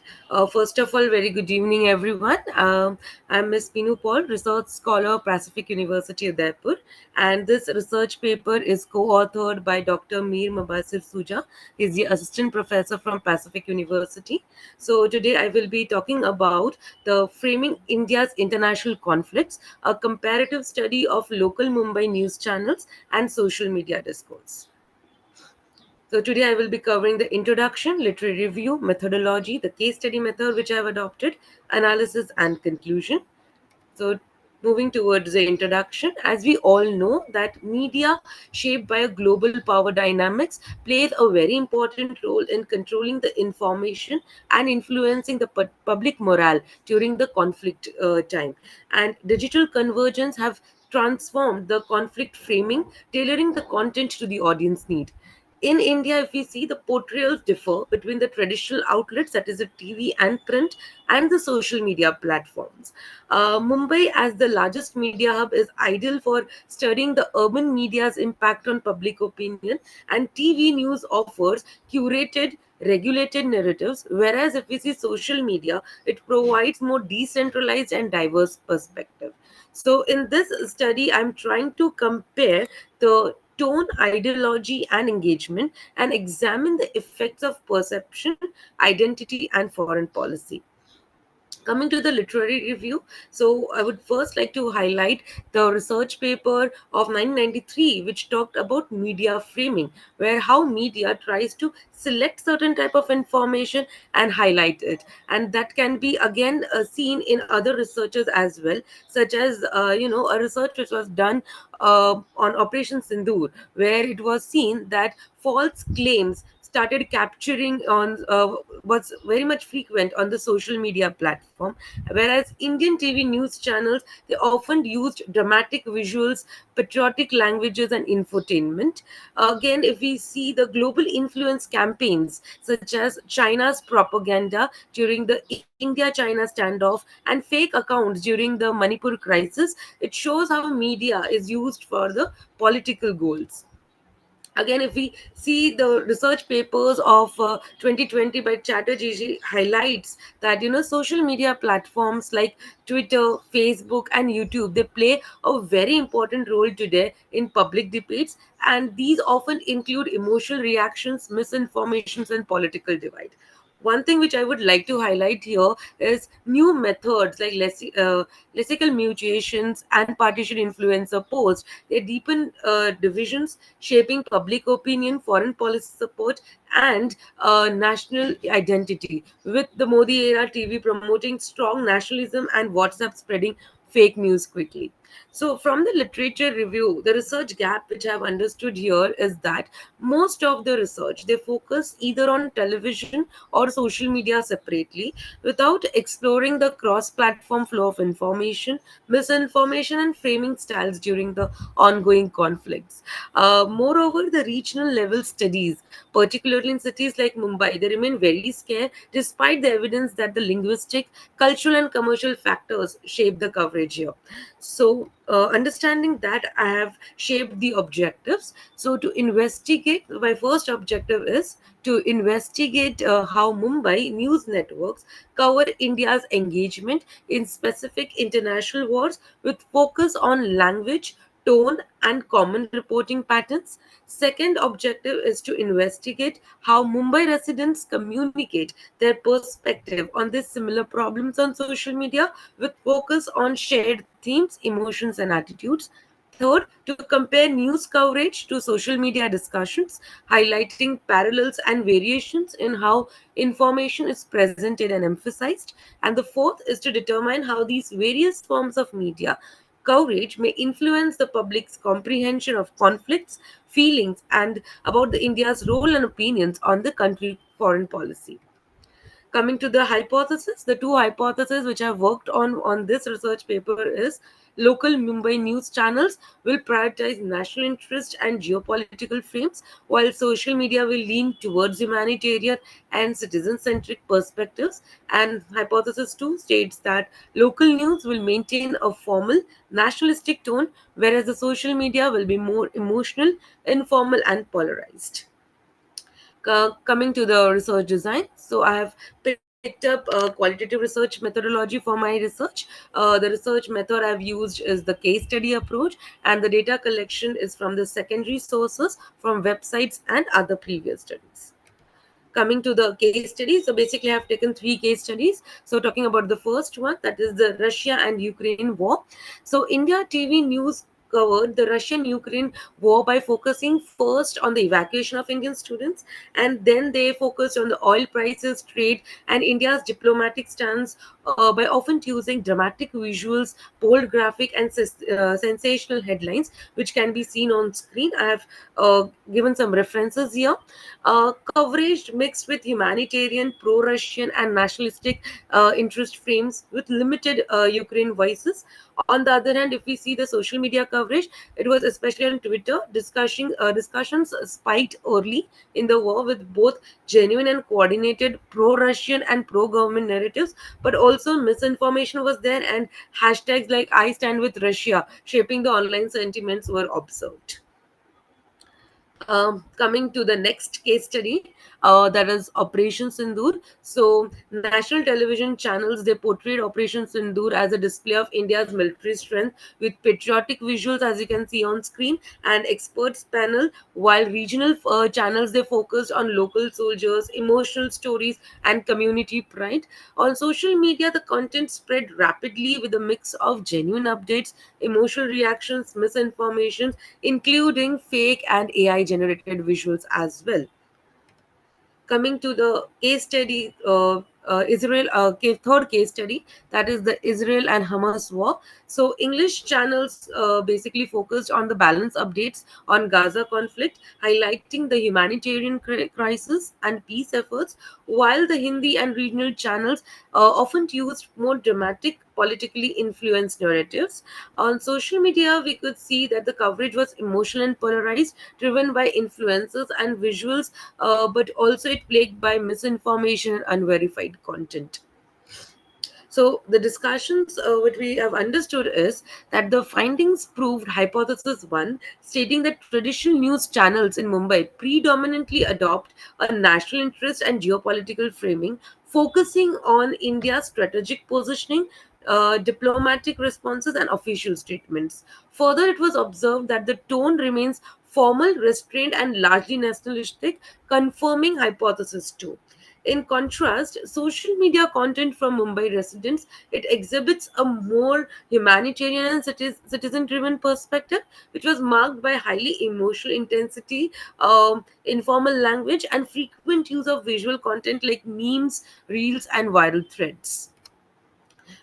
Speaker 11: First of all, very good evening, everyone. I'm Ms. Meenu Paul, Research Scholar, Pacific University, Udaipur. And this research paper is co-authored by Dr. Mir Mabasir Suja. He's the Assistant Professor from Pacific University. So today I will be talking about the Framing India's International Conflicts, a comparative study of local Mumbai news channels and social media discourse. So today I will be covering the introduction, literary review, methodology, the case study method which I have adopted, analysis and conclusion. So moving towards the introduction, as we all know that media shaped by a global power dynamics plays a very important role in controlling the information and influencing the public morale during the conflict time. And digital convergence have transformed the conflict framing, tailoring the content to the audience need. in India, if we see, the portrayals differ between the traditional outlets, that is the TV and print, and the social media platforms. Mumbai, as the largest media hub, is ideal for studying the urban media's impact on public opinion, and TV news offers curated, regulated narratives, whereas if we see social media, it provides more decentralized and diverse perspective. So in this study, I'm trying to compare the tone, ideology, and engagement, and examine the effects of perception, identity, and foreign policy. Coming to the literary review, so I would first like to highlight the research paper of 1993, which talked about media framing, where how media tries to select certain type of information and highlight it, and that can be again seen in other researches as well, such as a research which was done on Operation Sindoor, where it was seen that false claims started capturing on was very much frequent on the social media platform, whereas Indian TV news channels, they often used dramatic visuals, patriotic languages, and infotainment. Again, if we see the global influence campaigns such as China's propaganda during the India China standoff and fake accounts during the Manipur crisis, it shows how media is used for the political goals. Again, if we see the research papers of 2020 by Chatterjee, she highlights that social media platforms like Twitter, Facebook, and YouTube, they play a very important role today in public debates, and these often include emotional reactions, misinformations, and political divide. One thing which I would like to highlight here is new methods like lexical mutations and partition influencer posts. They deepen divisions, shaping public opinion, foreign policy support, and national identity. With the Modi era TV promoting strong nationalism and WhatsApp spreading fake news quickly. So, from the literature review, the research gap which I've understood here is that most of the research, they focus either on television or social media separately, without exploring the cross-platform flow of information, misinformation, and framing styles during the ongoing conflicts. Moreover, the regional level studies, particularly in cities like Mumbai, they remain very scarce despite the evidence that the linguistic, cultural, and commercial factors shape the coverage here. So, understanding that, I have shaped the objectives. So, to investigate, my first objective is to investigate how Mumbai news networks cover India's engagement in specific international wars with focus on language, tone, and common reporting patterns. Second objective is to investigate how Mumbai residents communicate their perspective on these similar problems on social media with focus on shared themes, emotions, and attitudes. Third, to compare news coverage to social media discussions, highlighting parallels and variations in how information is presented and emphasized. And the fourth is to determine how these various forms of media coverage may influence the public's comprehension of conflicts, feelings, and about the India's role and opinions on the country foreign policy. Coming to the hypothesis, the two hypotheses which I've worked on this research paper is local Mumbai news channels will prioritize national interest and geopolitical frames, while social media will lean towards humanitarian and citizen-centric perspectives. And hypothesis 2 states that local news will maintain a formal nationalistic tone, whereas the social media will be more emotional, informal, and polarized. Coming to the research design, so I have picked up a qualitative research methodology for my research. The research method I've used is the case study approach, and the data collection is from the secondary sources from websites and other previous studies. Coming to the case studies, so basically I've taken three case studies. So talking about the first one, that is the Russia and Ukraine war. So India TV news covered the Russian Ukraine war by focusing first on the evacuation of Indian students, and then they focused on the oil prices, trade, and India's diplomatic stance by often using dramatic visuals, bold graphic, and sensational headlines, which can be seen on screen. I have given some references here. Coverage mixed with humanitarian, pro-Russian, and nationalistic interest frames with limited Ukraine voices, On the other hand, if we see the social media coverage, it was especially on Twitter, discussions spiked early in the war with both genuine and coordinated pro-Russian and pro-government narratives, but also misinformation was there, and hashtags like I stand with Russia shaping the online sentiments were observed. Coming to the next case study, that is Operation Sindoor. So, national television channels, they portrayed Operation Sindoor as a display of India's military strength with patriotic visuals, as you can see on screen, and experts panel. While regional channels, they focused on local soldiers, emotional stories, and community pride. On social media, the content spread rapidly with a mix of genuine updates, emotional reactions, misinformation, including fake and AI generated visuals as well. Coming to the case study, third case study, that is the Israel and Hamas war. So English channels basically focused on the balance updates on Gaza conflict, highlighting the humanitarian crisis and peace efforts, while the Hindi and regional channels often used more dramatic, politically influenced narratives. On social media, we could see that the coverage was emotional and polarized, driven by influencers and visuals, but also it plagued by misinformation and unverified content. So the discussions what we have understood is that the findings proved hypothesis one, stating that traditional news channels in Mumbai predominantly adopt a national interest and geopolitical framing, focusing on India's strategic positioning, diplomatic responses, and official statements. Further, it was observed that the tone remains formal, restrained, and largely nationalistic, confirming hypothesis two. In contrast, social media content from Mumbai residents, it exhibits a more humanitarian and citizen-driven perspective, which was marked by highly emotional intensity, informal language, and frequent use of visual content like memes, reels, and viral threads.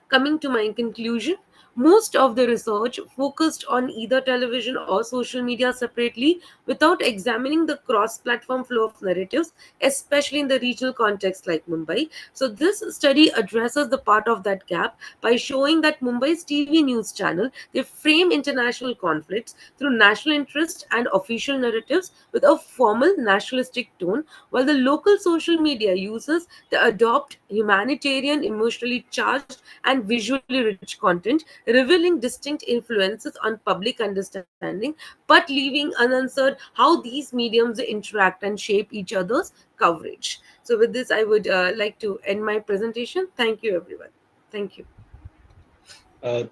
Speaker 11: Coming to my conclusion, most of the research focused on either television or social media separately without examining the cross platform flow of narratives, especially in the regional context like Mumbai. So, this study addresses the part of that gap by showing that Mumbai's TV news channel, they frame international conflicts through national interest and official narratives with a formal nationalistic tone, while the local social media users, they adopt humanitarian, emotionally charged, and visually rich content, revealing distinct influences on public understanding, but leaving unanswered how these mediums interact and shape each other's coverage. So, with this, I would like to end my presentation. Thank you, everyone. Thank you.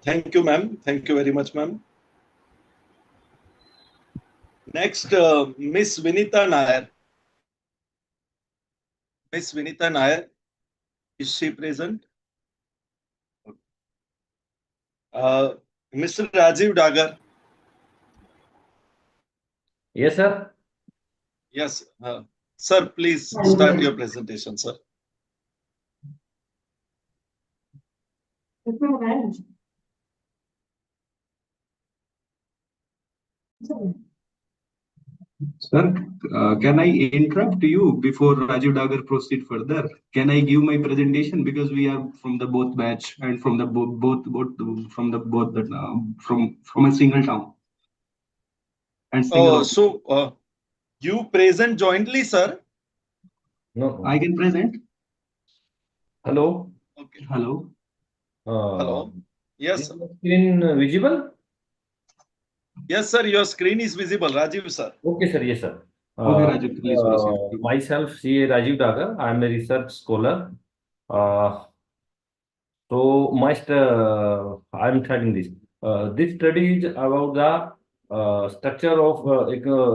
Speaker 18: Thank you, ma'am. Thank you very much, ma'am. Next, Miss Vinita Nair. Miss Vinita Nair, is she present? Mr. Rajiv Dagar.
Speaker 12: Yes, sir.
Speaker 18: Yes, sir, please start your presentation, sir.
Speaker 5: Sir, can I interrupt you before Rajiv Dagar proceed further? Can I give my presentation because we are from the both batch and from the both from the both that from a single town and single.
Speaker 18: So you present jointly, sir?
Speaker 12: No.
Speaker 5: I can present.
Speaker 12: Hello.
Speaker 18: Okay.
Speaker 5: Hello.
Speaker 18: Hello. Yes.
Speaker 12: Is the screen visible?
Speaker 18: Yes, sir. Your screen is visible, Rajiv, sir.
Speaker 12: Okay, sir. Yes, sir.
Speaker 5: Okay, Rajiv, please proceed.
Speaker 12: Myself, CA Rajiv Dagar. I am a research scholar. So I'm studying this. This study is about the structure of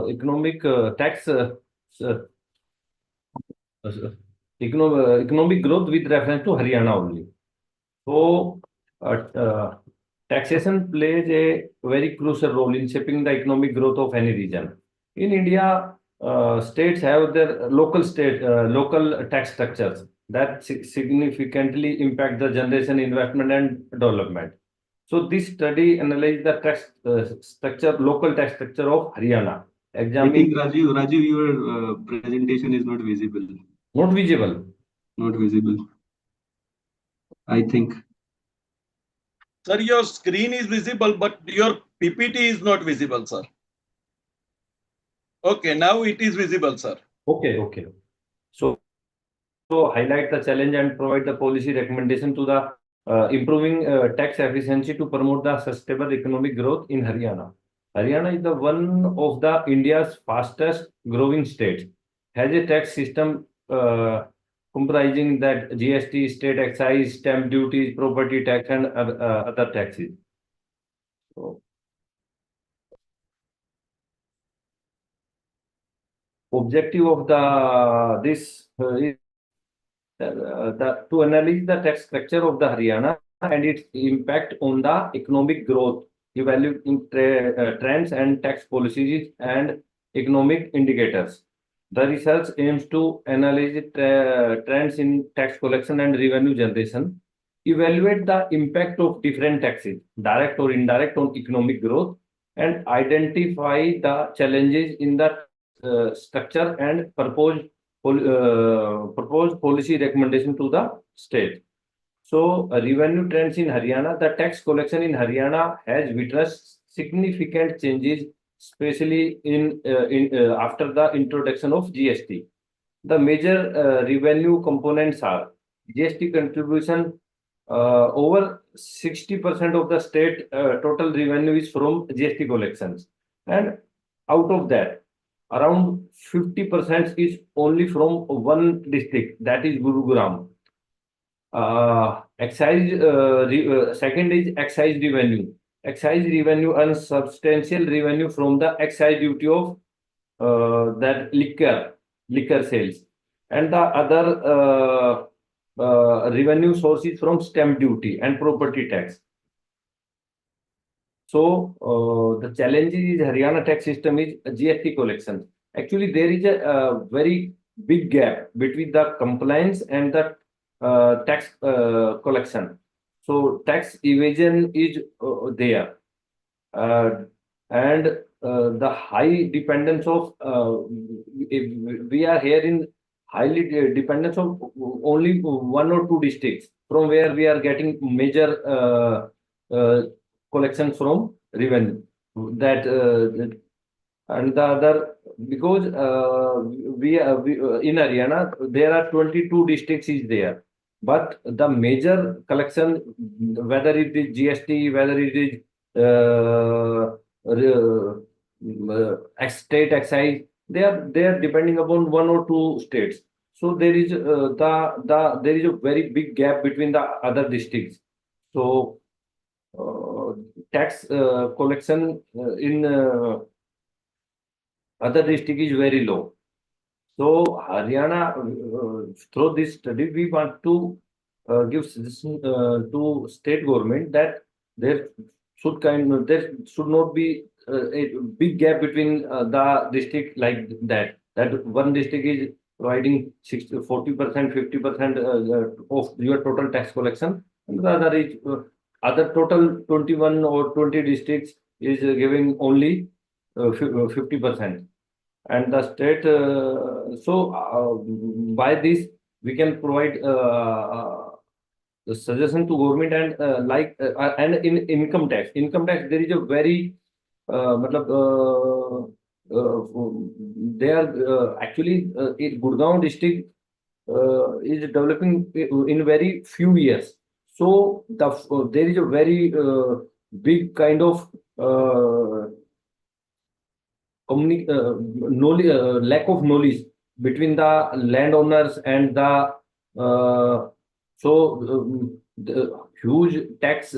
Speaker 12: economic tax economic growth with reference to Haryana only. So, taxation plays a very crucial role in shaping the economic growth of any region. In India, states have their local tax structures that significantly impact the generation, investment, and development. So, this study analyzed the local tax structure of Haryana.
Speaker 5: I think Rajiv, your presentation is not visible.
Speaker 12: Not visible.
Speaker 5: Not visible. I think.
Speaker 18: Sir, your screen is visible, but your PPT is not visible, sir. Okay, now it is visible, sir.
Speaker 12: Okay. So highlight the challenge and provide the policy recommendation to the improving tax efficiency to promote the sustainable economic growth in Haryana. Haryana is the one of the India's fastest growing states. Has a tax system comprising that GST, state excise, stamp duties, property tax, and other taxes. So, objective of the this is to analyze the tax structure of the Haryana and its impact on the economic growth, evaluating trends and tax policies and economic indicators. The research aims to analyze trends in tax collection and revenue generation, evaluate the impact of different taxes, direct or indirect, on economic growth, and identify the challenges in the structure and propose policy recommendation to the state. So, revenue trends in Haryana. The tax collection in Haryana has witnessed significant changes, especially after the introduction of GST. The major revenue components are GST contribution. Over 60% of the state total revenue is from GST collections, and out of that, around 50% is only from one district, that is Gurugram. Second is excise revenue. Excise revenue earns substantial revenue from the excise duty of that liquor sales, and the other revenue sources from stamp duty and property tax. So the challenge is Haryana tax system is GST collection. Actually, there is a very big gap between the compliance and the tax collection. So tax evasion is there, and the high dependence of we are here in highly dependence of only one or two districts from where we are getting major collections from revenue. That and the other, because we in Haryana there are 22 districts is there, but the major collection, whether it is GST, whether it is state excise, they are depending upon one or two states. So there is there is a very big gap between the other districts. So tax collection in other district is very low. So Haryana, through this study, we want to give suggestion to state government that there should not be a big gap between the district like that. That one district is providing 40%, 50% of your total tax collection, and the other is other total 21 or 20 districts is giving only 50%. And the state, by this we can provide the suggestion to government, and in income tax there is a very they are actually in Gurgaon district is developing in very few years. So there is a very big kind of knowledge, lack of knowledge between the landowners and the the huge tax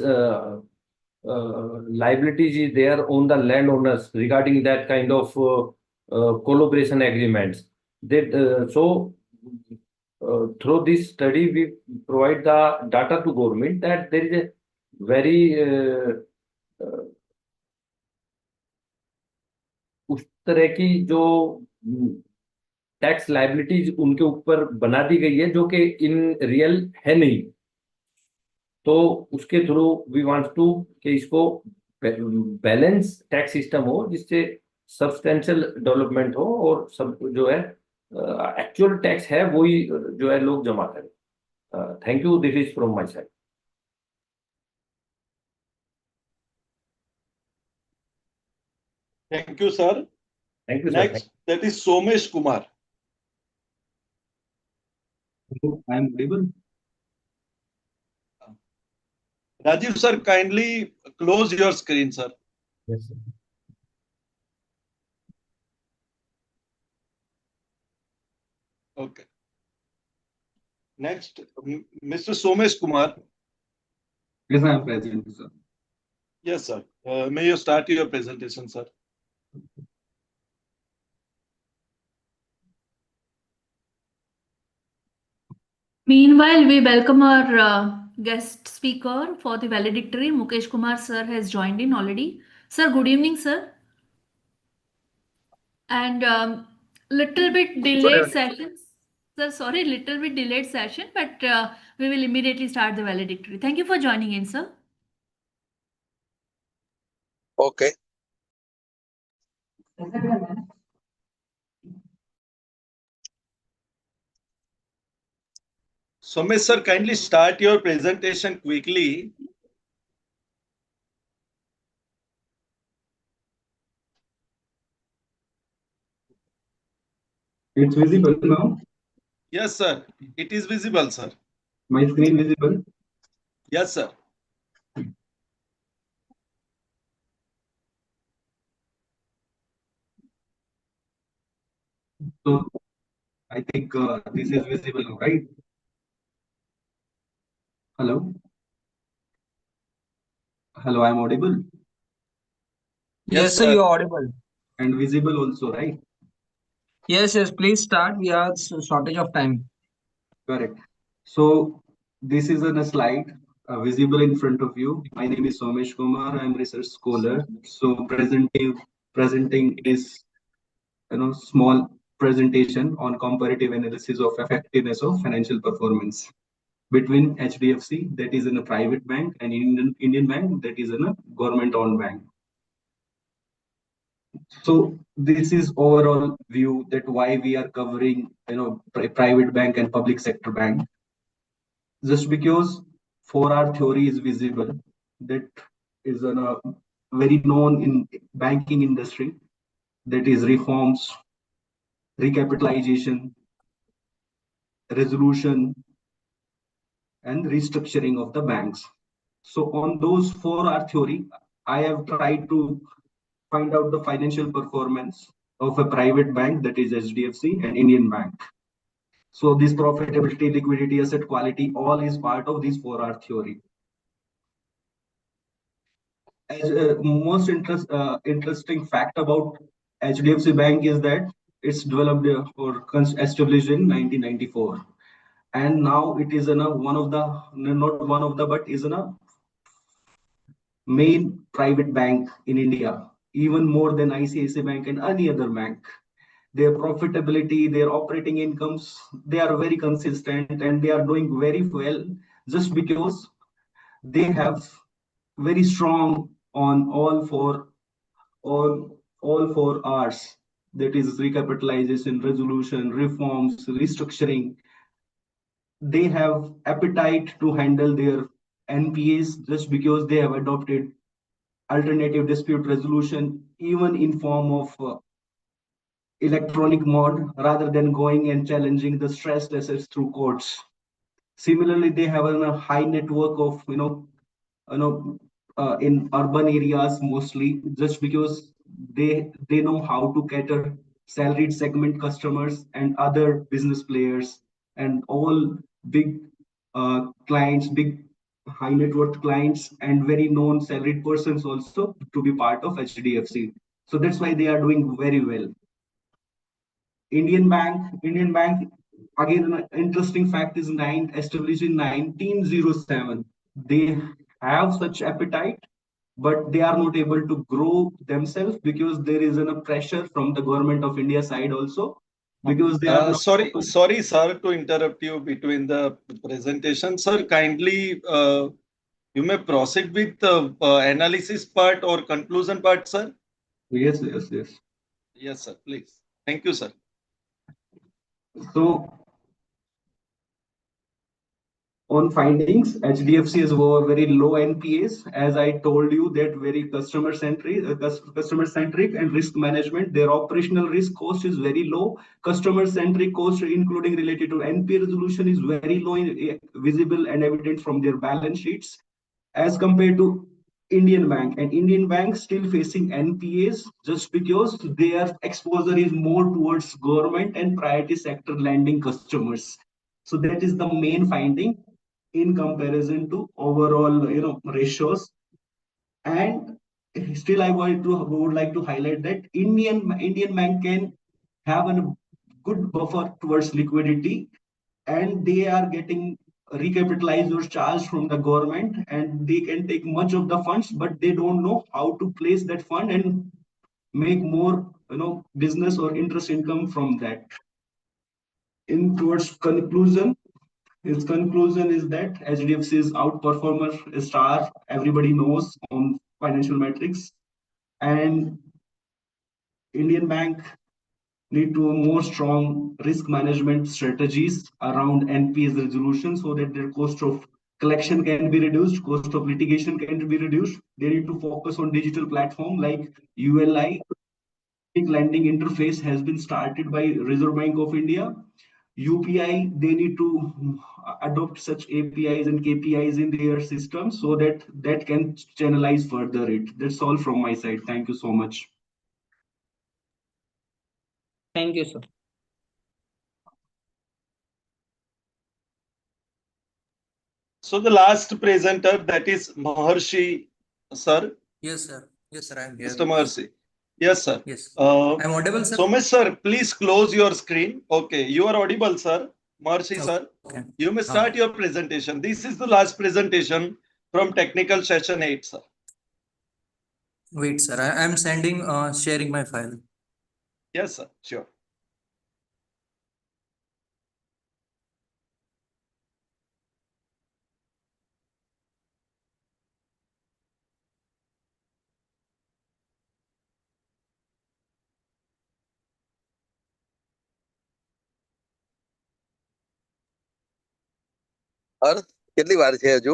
Speaker 12: liabilities is there on the landowners regarding that kind of collaboration agreements. Through this study, we provide the data to government that there is a very उस तरह की जो tax liabilities उनके ऊपर बना दी गई है जो कि इन रियल है नहीं, तो उसके थ्रू वी वांट टू कि इसको बैलेंस टैक्स सिस्टम हो जिससे सब्सटेंशियल डेवलपमेंट हो और सब जो है एक्चुअल टैक्स है वही जो है लोग जमा करें. Thank you. This is from my side.
Speaker 18: Thank you, sir.
Speaker 12: Thank you, sir.
Speaker 18: Next, that is Somesh Kumar.
Speaker 5: I am audible.
Speaker 18: Rajiv, sir, kindly close your screen, sir.
Speaker 12: Yes, sir.
Speaker 18: Okay. Next, Mr. Somesh Kumar.
Speaker 5: Yes, I am present, sir.
Speaker 18: Yes, sir. May you start your presentation, sir.
Speaker 7: Meanwhile, we welcome our guest speaker for the valedictory. Mukesh Kumar sir has joined in already. Sir, good evening, sir. And little bit delayed session. Sir, sorry, little bit delayed session, but we will immediately start the valedictory. Thank you for joining in, sir.
Speaker 18: Okay. Somesh, sir, kindly start your presentation quickly.
Speaker 5: It's visible now.
Speaker 18: Yes, sir. It is visible, sir.
Speaker 5: My screen visible.
Speaker 18: Yes, sir.
Speaker 5: So I think this is visible now, right? Hello. Hello, I am audible
Speaker 14: Yes, sir, you're audible.
Speaker 5: and visible also, right?
Speaker 14: Yes, yes, please start. We have shortage of time.
Speaker 5: Correct. So this is on a slide visible in front of you. My name is Somesh Kumar. I am research scholar. So presenting is small presentation on comparative analysis of effectiveness of financial performance between HDFC, that is in a private bank, and Indian bank, that is in a government-owned bank. So this is overall view that why we are covering private bank and public sector bank. Just because 4R theory is visible, that is a very known in banking industry, that is reforms, recapitalization, resolution, and restructuring of the banks. So on those 4R theory, I have tried to find out the financial performance of a private bank, that is HDFC, and Indian bank. So this profitability, liquidity, asset quality, all is part of this 4R theory. As most interesting fact about HDFC Bank is that it's developed or established in 1994, and now it is one of the not one of the but is a main private bank in India, even more than ICICI Bank and any other bank. Their profitability, their operating incomes, they are very consistent and they are doing very well just because they have very strong on all four R's. That is recapitalization, resolution, reforms, restructuring. They have appetite to handle their NPAs just because they have adopted alternative dispute resolution, even in form of electronic mode, rather than going and challenging the stressed assets through courts. Similarly, they have a high network of in urban areas mostly, just because they know how to cater salaried segment customers and other business players and all big clients, big high net worth clients, and very known salaried persons also to be part of HDFC. So that's why they are doing very well. Indian Bank, again, an interesting fact is established in 1907. They have such appetite, but they are not able to grow themselves because there is a pressure from the government of India side also, because they are
Speaker 18: sorry, sir, to interrupt you between the presentation. Sir, kindly you may proceed with the analysis part or conclusion part, sir.
Speaker 5: Yes.
Speaker 18: Yes, sir. Please. Thank you, sir.
Speaker 5: So on findings, HDFC has very low NPAs. As I told you, that very customer centric and risk management. Their operational risk cost is very low. Customer centric cost, including related to NPA resolution, is very low, visible and evident from their balance sheets, as compared to Indian Bank. And Indian Bank still facing NPAs just because their exposure is more towards government and priority sector lending customers. So that is the main finding in comparison to overall, ratios. And still, would like to highlight that Indian Bank can have a good buffer towards liquidity, and they are getting recapitalized or charged from the government, and they can take much of the funds, but they don't know how to place that fund and make more, business or interest income from that. In towards conclusion, his conclusion is that HDFC is outperformer, a star, everybody knows on financial metrics, and Indian Bank need to more strong risk management strategies around NPAs resolution, so that their cost of collection can be reduced, cost of litigation can be reduced. They need to focus on digital platform like ULI. Lending interface has been started by Reserve Bank of India. UPI, they need to adopt such APIs and KPIs in their system, so that that can channelize further it. That's all from my side. Thank you so much.
Speaker 14: Thank you, sir.
Speaker 18: So the last presenter, that is Maharshi, sir.
Speaker 13: Yes, sir. Yes, sir. I'm here.
Speaker 18: Mr. Maharshi. Yes, sir.
Speaker 13: Yes.
Speaker 18: I'm
Speaker 13: audible, sir?
Speaker 18: Somesh, sir, please close your screen. Okay, you are audible, sir. Maharshi, sir.
Speaker 13: Okay.
Speaker 18: You may start your presentation. This is the last presentation from technical session 8, sir.
Speaker 13: Wait, sir. I'm sending, sharing my file.
Speaker 18: Yes, sir. Sure.
Speaker 15: કેટલી વાર છે હજુ?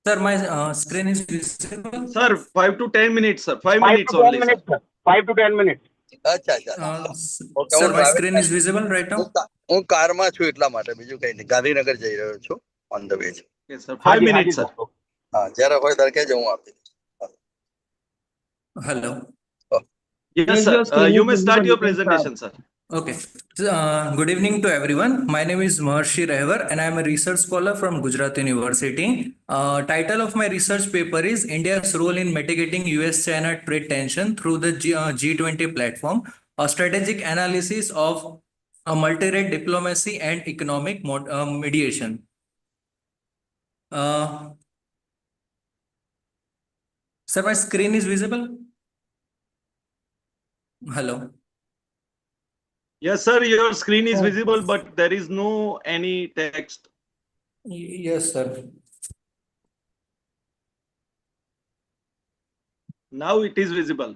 Speaker 13: Sir, my screen is visible.
Speaker 18: Sir, 5 to 10 minutes, sir. 5 minutes only, sir.
Speaker 15: 5 to 10 minutes. અચ્છા અચ્છા.
Speaker 13: Sir, my screen is visible right now.
Speaker 15: હું કારમાં છું એટલા માટે, બીજું કઈ નહીં. ગાંધીનગર જઈ રહ્યો છું, ઓન ધ વે છે.
Speaker 18: Yes, sir. 5 minutes, sir.
Speaker 15: હા, જ્યારે હોય ત્યારે કહેજો, હું આપી દઈશ.
Speaker 13: Hello.
Speaker 18: Yes, sir. You may start your presentation, sir.
Speaker 13: Okay. Good evening to everyone. My name is Maharshi Rehvar and I am a research scholar from Gujarat University. Title of my research paper is India's role in mitigating US-China trade tension through the G20 platform, a strategic analysis of multi-rate diplomacy and economic mediation. Sir, my screen is visible? Hello.
Speaker 18: Yes, sir. Your screen is visible, but there is no any text.
Speaker 13: Yes, sir.
Speaker 18: Now it is visible.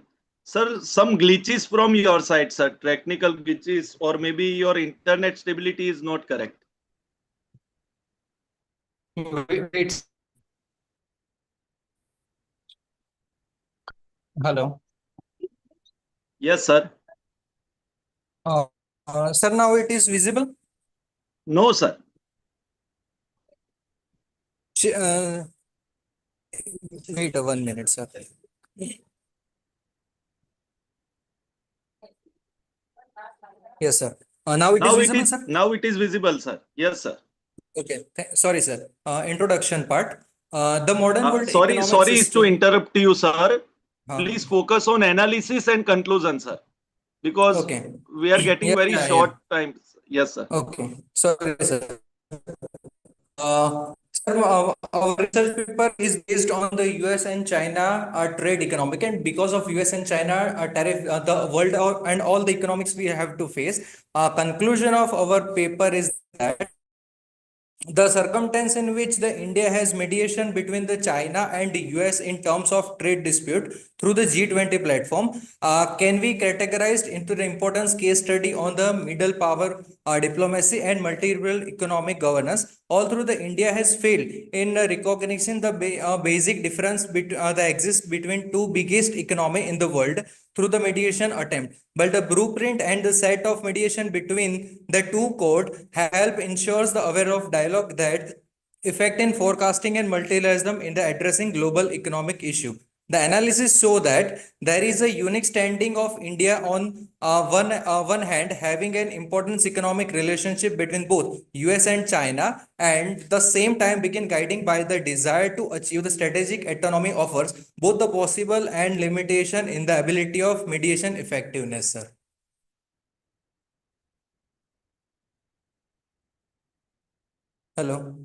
Speaker 18: Sir, some glitches from your side, sir. Technical glitches, or maybe your internet stability is not correct.
Speaker 13: Wait. Hello.
Speaker 18: Yes, sir.
Speaker 13: Sir, now it is visible?
Speaker 18: No, sir.
Speaker 13: Wait 1 minute, sir. Yes, sir. Now it is visible, sir?
Speaker 18: Now it is visible, sir. Yes, sir.
Speaker 13: Okay. Sorry, sir. Introduction part. The modern world
Speaker 18: sorry
Speaker 13: economic
Speaker 18: to interrupt you, sir. Please focus on analysis and conclusion, sir. Because we are getting very short time. Yes, sir.
Speaker 13: Okay. Sorry, sir. Sir, our research paper is based on the US and China trade economic, and because of US and China tariff, the world and all the economics we have to face. Conclusion of our paper is that the circumstance in which the India has mediation between the China and the US in terms of trade dispute through the G20 platform can be categorized into the importance case study on the middle power diplomacy and multilateral economic governance. All through the India has failed in recognizing the basic difference that exists between two biggest economy in the world through the mediation attempt. But the blueprint and the set of mediation between the two code help ensures the aware of dialogue that effect in forecasting and multilateralism in the addressing global economic issue. The analysis show that there is a unique standing of India on one hand, having an important economic relationship between both US and China, and the same time begin guiding by the desire to achieve the strategic autonomy offers both the possible and limitation in the ability of mediation effectiveness, sir. Hello.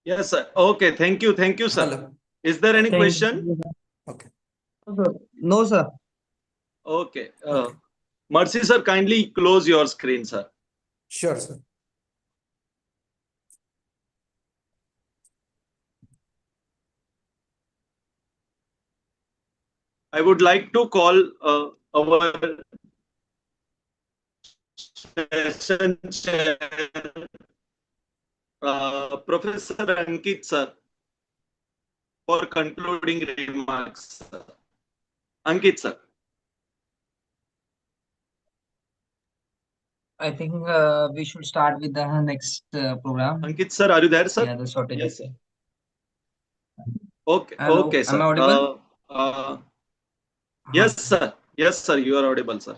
Speaker 18: Yes, sir. Okay, thank you, sir.
Speaker 13: Hello.
Speaker 18: Is there any
Speaker 14: Thank
Speaker 18: question?
Speaker 14: you.
Speaker 13: Okay.
Speaker 14: No, sir.
Speaker 18: Okay. Mercy, sir, kindly close your screen, sir.
Speaker 13: Sure, sir.
Speaker 18: I would like to call our session chair, Professor Ankit, sir, for concluding remarks. Ankit, sir.
Speaker 14: I think we should start with the next program.
Speaker 18: Ankit, sir, are you there, sir?
Speaker 14: Yeah, the shortage.
Speaker 18: Yes, sir. Okay,
Speaker 14: Hello,
Speaker 18: okay,
Speaker 14: am
Speaker 18: sir.
Speaker 14: I audible?
Speaker 18: Yes, sir. Yes, sir. You are audible, sir.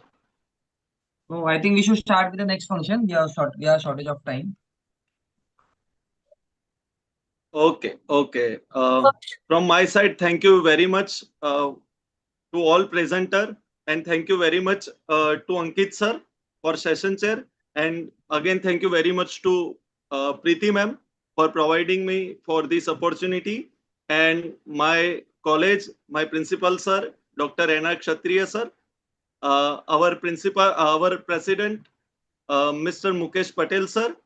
Speaker 14: No, I think we should start with the next function. We are shortage of time.
Speaker 18: Okay, okay. From my side, thank you very much to all presenter, and thank you very much to Ankit sir for session chair, and again thank you very much to Preeti ma'am for providing me for this opportunity, and my college, my principal sir, Dr. N.R. Kshatriya sir, our principal, our president, Mr. Mukesh Patel sir.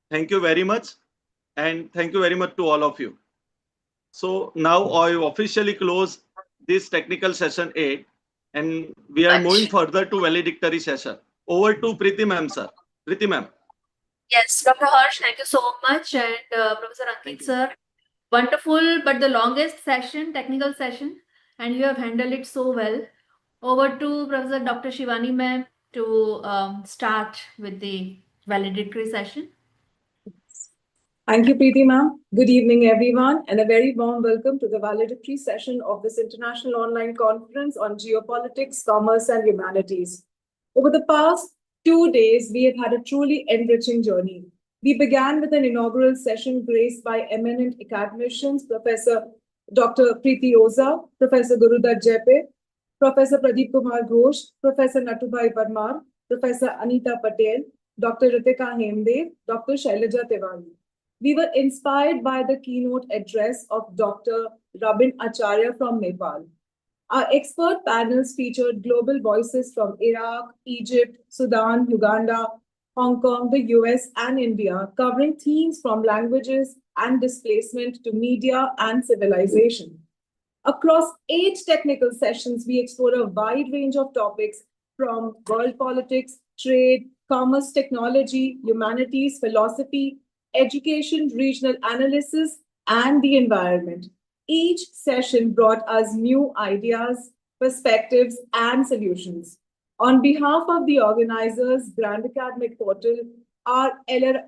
Speaker 18: Thank you very much, and thank you very much to all of you. So now I officially close this technical session 8, and we are moving further to valedictory session. Over to Preeti ma'am, sir. Preeti ma'am.
Speaker 7: Yes, Dr. Harsh, thank you so much. And Professor Ankit, sir, wonderful, but the longest session, technical session, and you have handled it so well. Over to Professor Dr. Shivani ma'am to start with the valedictory session.
Speaker 2: Thank you, Preeti ma'am. Good evening, everyone, and a very warm welcome to the valedictory session of this international online conference on geopolitics, commerce, and humanities. Over the past 2 days, we have had a truly enriching journey. We began with an inaugural session graced by eminent academicians, Professor Dr. Preeti Oza, Professor Gurudat Jepe, Professor Pradeep Kumar Ghosh, Professor Natubhai Parmar, Professor Anita Patel, Dr. Ritika Hemdev, Dr. Shailaja Tiwari. We were inspired by the keynote address of Dr. Rabin Acharya from Nepal. Our expert panels featured global voices from Iraq, Egypt, Sudan, Uganda, Hong Kong, the US, and India, covering themes from languages and displacement to media and civilization. Across 8 technical sessions, we explored a wide range of topics from world politics, trade, commerce, technology, humanities, philosophy, education, regional analysis, and the environment. Each session brought us new ideas, perspectives, and solutions. On behalf of the organizers, Grand Academic Portal, LRMC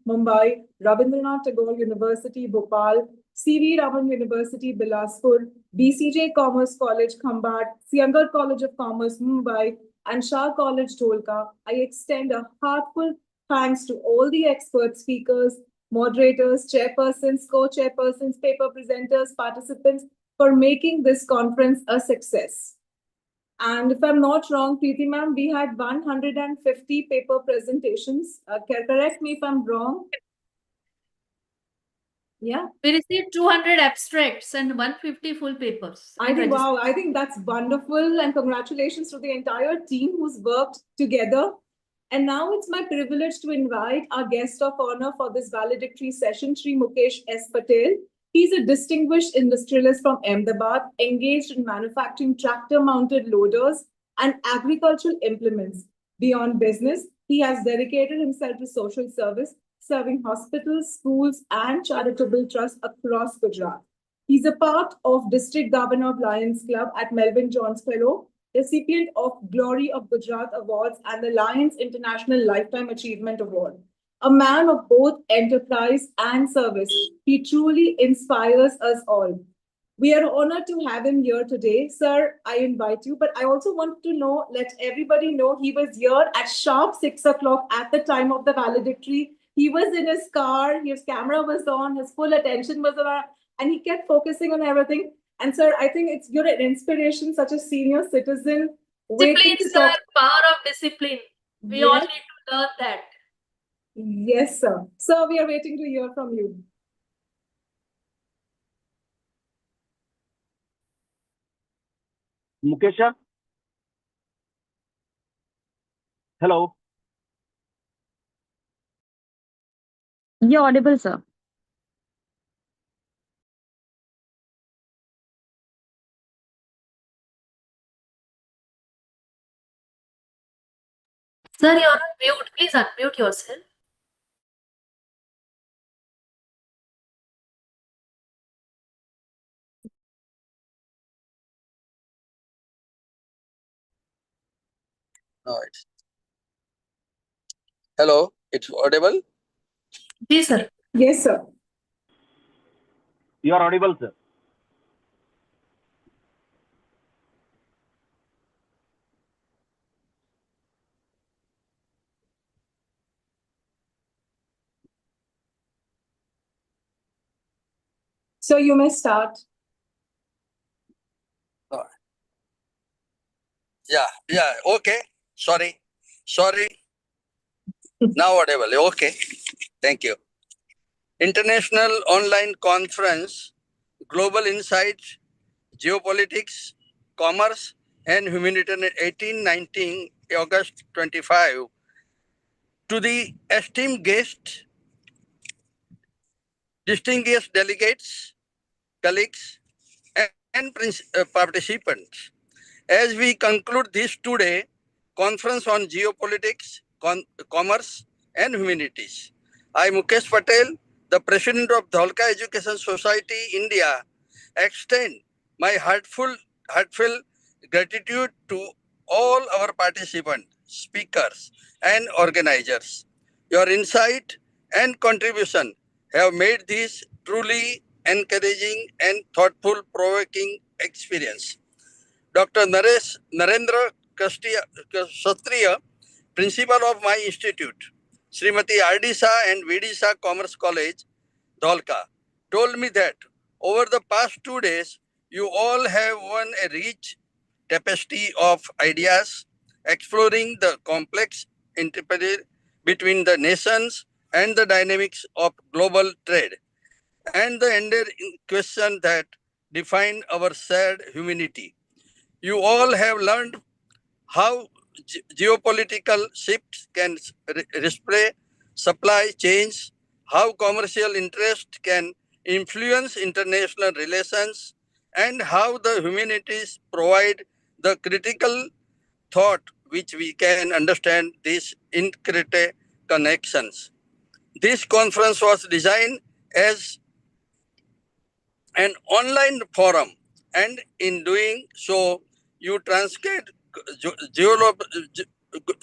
Speaker 2: Mumbai, Rabindranath Tagore University Bhopal, CV Raman University Bilaspur, BCJ Commerce College Khambat, Siangar College of Commerce Mumbai, and Shah College Dholka, I extend a heartfelt thanks to all the expert speakers, moderators, chairpersons, co-chairpersons, paper presenters, participants for making this conference a success. And if I'm not wrong, Preeti ma'am, we had 150 paper presentations. Correct me if I'm wrong. Yeah.
Speaker 7: We received 200 abstracts and 150 full papers.
Speaker 2: I think, wow, I think that's wonderful. And congratulations to the entire team who's worked together. And now it's my privilege to invite our guest of honor for this valedictory session, Sri Mukesh S. Patel.
Speaker 16: He's a distinguished industrialist from Ahmedabad, engaged in manufacturing tractor-mounted loaders and agricultural implements. Beyond business, he has dedicated himself to social service, serving hospitals, schools, and charitable trusts across Gujarat. He's a part of District Governor of Lions Club at Melvin Jones Fellow, recipient of Glory of Gujarat Awards and the Lions International Lifetime Achievement Award. A man of both enterprise and service, he truly inspires us all. We are honored to have him here today. Sir, I invite you, but I also want to know, let everybody know he was here at sharp 6 o'clock at the time of the valedictory. He was in his car, his camera was on, his full attention was on, and he kept focusing on everything. And sir, I think you're an inspiration, such a senior citizen, waiting
Speaker 7: Discipline,
Speaker 16: to
Speaker 7: sir,
Speaker 16: talk.
Speaker 7: power of discipline. We all
Speaker 16: Yes.
Speaker 7: need to learn that.
Speaker 16: Yes, sir. So we are waiting to hear from you.
Speaker 19: Mukesha? Hello.
Speaker 21: You're audible, sir.
Speaker 7: Sir, you're on mute. Please unmute yourself.
Speaker 15: No, hello, it's audible?
Speaker 7: Yes, sir.
Speaker 16: Yes, sir.
Speaker 19: You are audible, sir.
Speaker 16: So you may start.
Speaker 15: Yeah, okay. Sorry. Now audible. Okay. Thank you. International Online Conference, Global Insights, Geopolitics, Commerce, and Humanitarian 18-19, August 25. To the esteemed guests, distinguished delegates, colleagues, and participants. As we conclude this today conference on geopolitics, commerce, and humanities, I, Mukesh Patel, the President of Dholka Education Society, India, extend my heartfelt gratitude to all our participants, speakers, and organizers. Your insight and contribution have made this truly encouraging and thoughtful, provoking experience. Dr. Narendra Kshatriya, principal of my institute, Srimati R.D. Shah and V.D. Shah Commerce College, Dholka, told me that over the past 2 days, you all have won a rich tapestry of ideas, exploring the complex interplay between the nations and the dynamics of global trade, and the enduring question that define our shared humanity. You all have learned how geopolitical shifts can display supply chains, how commercial interest can influence international relations, and how the humanities provide the critical thought which we can understand these intricate connections. This conference was designed as an online forum, and in doing so, you transcend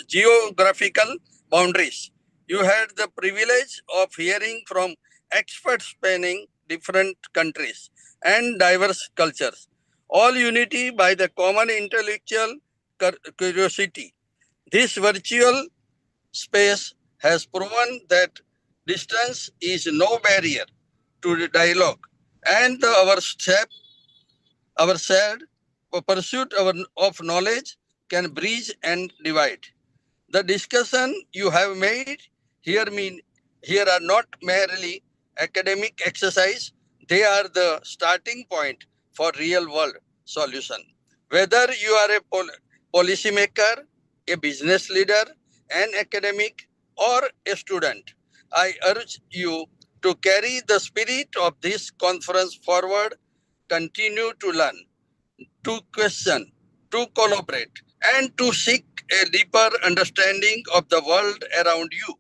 Speaker 15: geographical boundaries. You had the privilege of hearing from experts spanning different countries and diverse cultures, all unity by the common intellectual curiosity. This virtual space has proven that distance is no barrier to the dialogue, and our shared pursuit of knowledge can bridge and divide. The discussion you have made here are not merely academic exercise, they are the starting point for real world solution. Whether you are a policymaker, a business leader, an academic, or a student, I urge you to carry the spirit of this conference forward, continue to learn, to question, to collaborate, and to seek a deeper understanding of the world around you.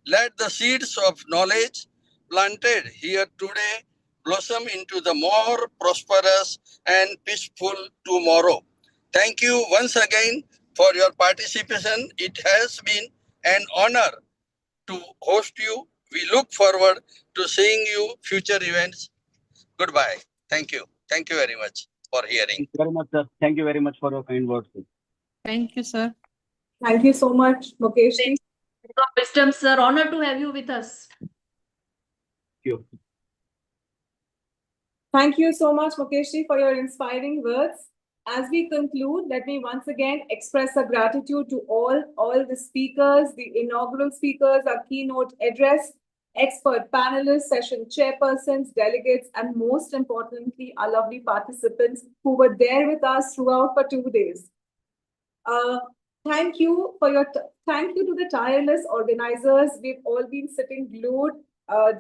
Speaker 15: Let the seeds of knowledge planted here today blossom into the more prosperous and peaceful tomorrow. Thank you once again for your participation. It has been an honor to host you. We look forward to seeing you future events. Goodbye. Thank you. Thank you very much for hearing.
Speaker 19: Thank you very much, sir. Thank you very much for your kind words.
Speaker 4: Thank you, sir.
Speaker 16: Thank you so much, Mukesh.
Speaker 7: Wisdom, sir. Honor to have you with us.
Speaker 19: Thank you.
Speaker 16: Thank you so much, Mukesh, for your inspiring words. As we conclude, let me once again express our gratitude to all the speakers, the inaugural speakers, our keynote address, expert panelists, session chairpersons, delegates, and most importantly, our lovely participants who were there with us throughout for 2 days. Thank you to the tireless organizers. We've all been sitting glued.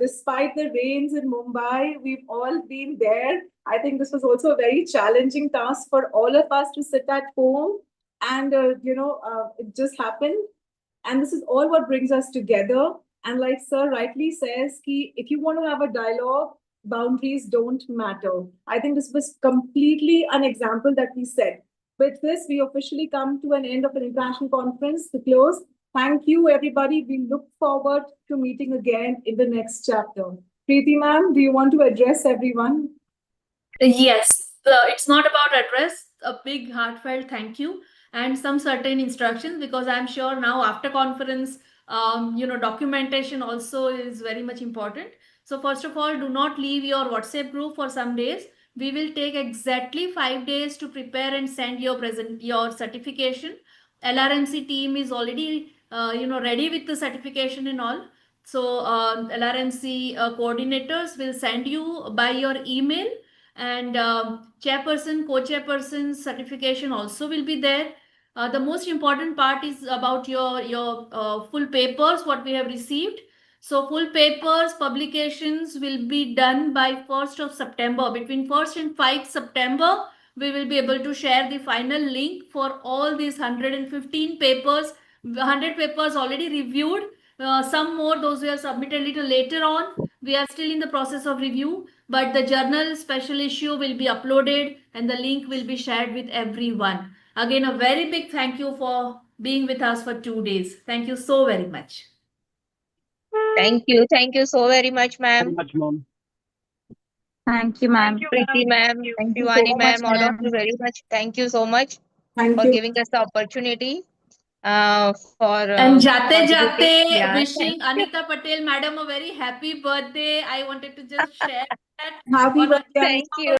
Speaker 16: Despite the rains in Mumbai, we've all been there. I think this was also a very challenging task for all of us to sit at home, and it just happened. And this is all what brings us together. And like Sir rightly says, if you want to have a dialogue, boundaries don't matter. I think this was completely an example that we set. With this, we officially come to an end of an international conference to close. Thank you, everybody. We look forward to meeting again in the next chapter. Preeti ma'am, do you want to address everyone?
Speaker 7: Yes, it's not about address. A big heartfelt thank you and some certain instructions, because I'm sure now after conference, documentation also is very much important. So first of all, do not leave your WhatsApp group for some days. We will take exactly 5 days to prepare and send your certification. LRMC team is already ready with the certification and all. So LRMC coordinators will send you by your email, and chairperson, co-chairperson certification also will be there. The most important part is about your full papers, what we have received. So full papers publications will be done by 1st of September. Between 1st and 5th September, we will be able to share the final link for all these 115 papers. 100 papers already reviewed. Some more, those were submitted a little later on. We are still in the process of review, but the journal special issue will be uploaded and the link will be shared with everyone. Again, a very big thank you for being with us for 2 days. Thank you so very much.
Speaker 10: Thank you. Thank you so very much,
Speaker 19: Very
Speaker 10: ma'am.
Speaker 19: much, ma'am.
Speaker 21: Thank you, ma'am.
Speaker 10: Preeti ma'am,
Speaker 21: Thank you
Speaker 10: Shivani
Speaker 21: so much,
Speaker 10: ma'am, all of
Speaker 21: ma'am.
Speaker 10: you very much. Thank you so much
Speaker 16: Thank
Speaker 10: for
Speaker 16: you.
Speaker 10: giving us the opportunity for
Speaker 7: And Jate
Speaker 10: contributing.
Speaker 7: Jate,
Speaker 10: Yeah,
Speaker 7: wishing
Speaker 10: thank you.
Speaker 7: Anita Patel madam a very happy birthday. I wanted to just share that
Speaker 16: Happy
Speaker 7: on
Speaker 16: birthday,
Speaker 10: Thank you.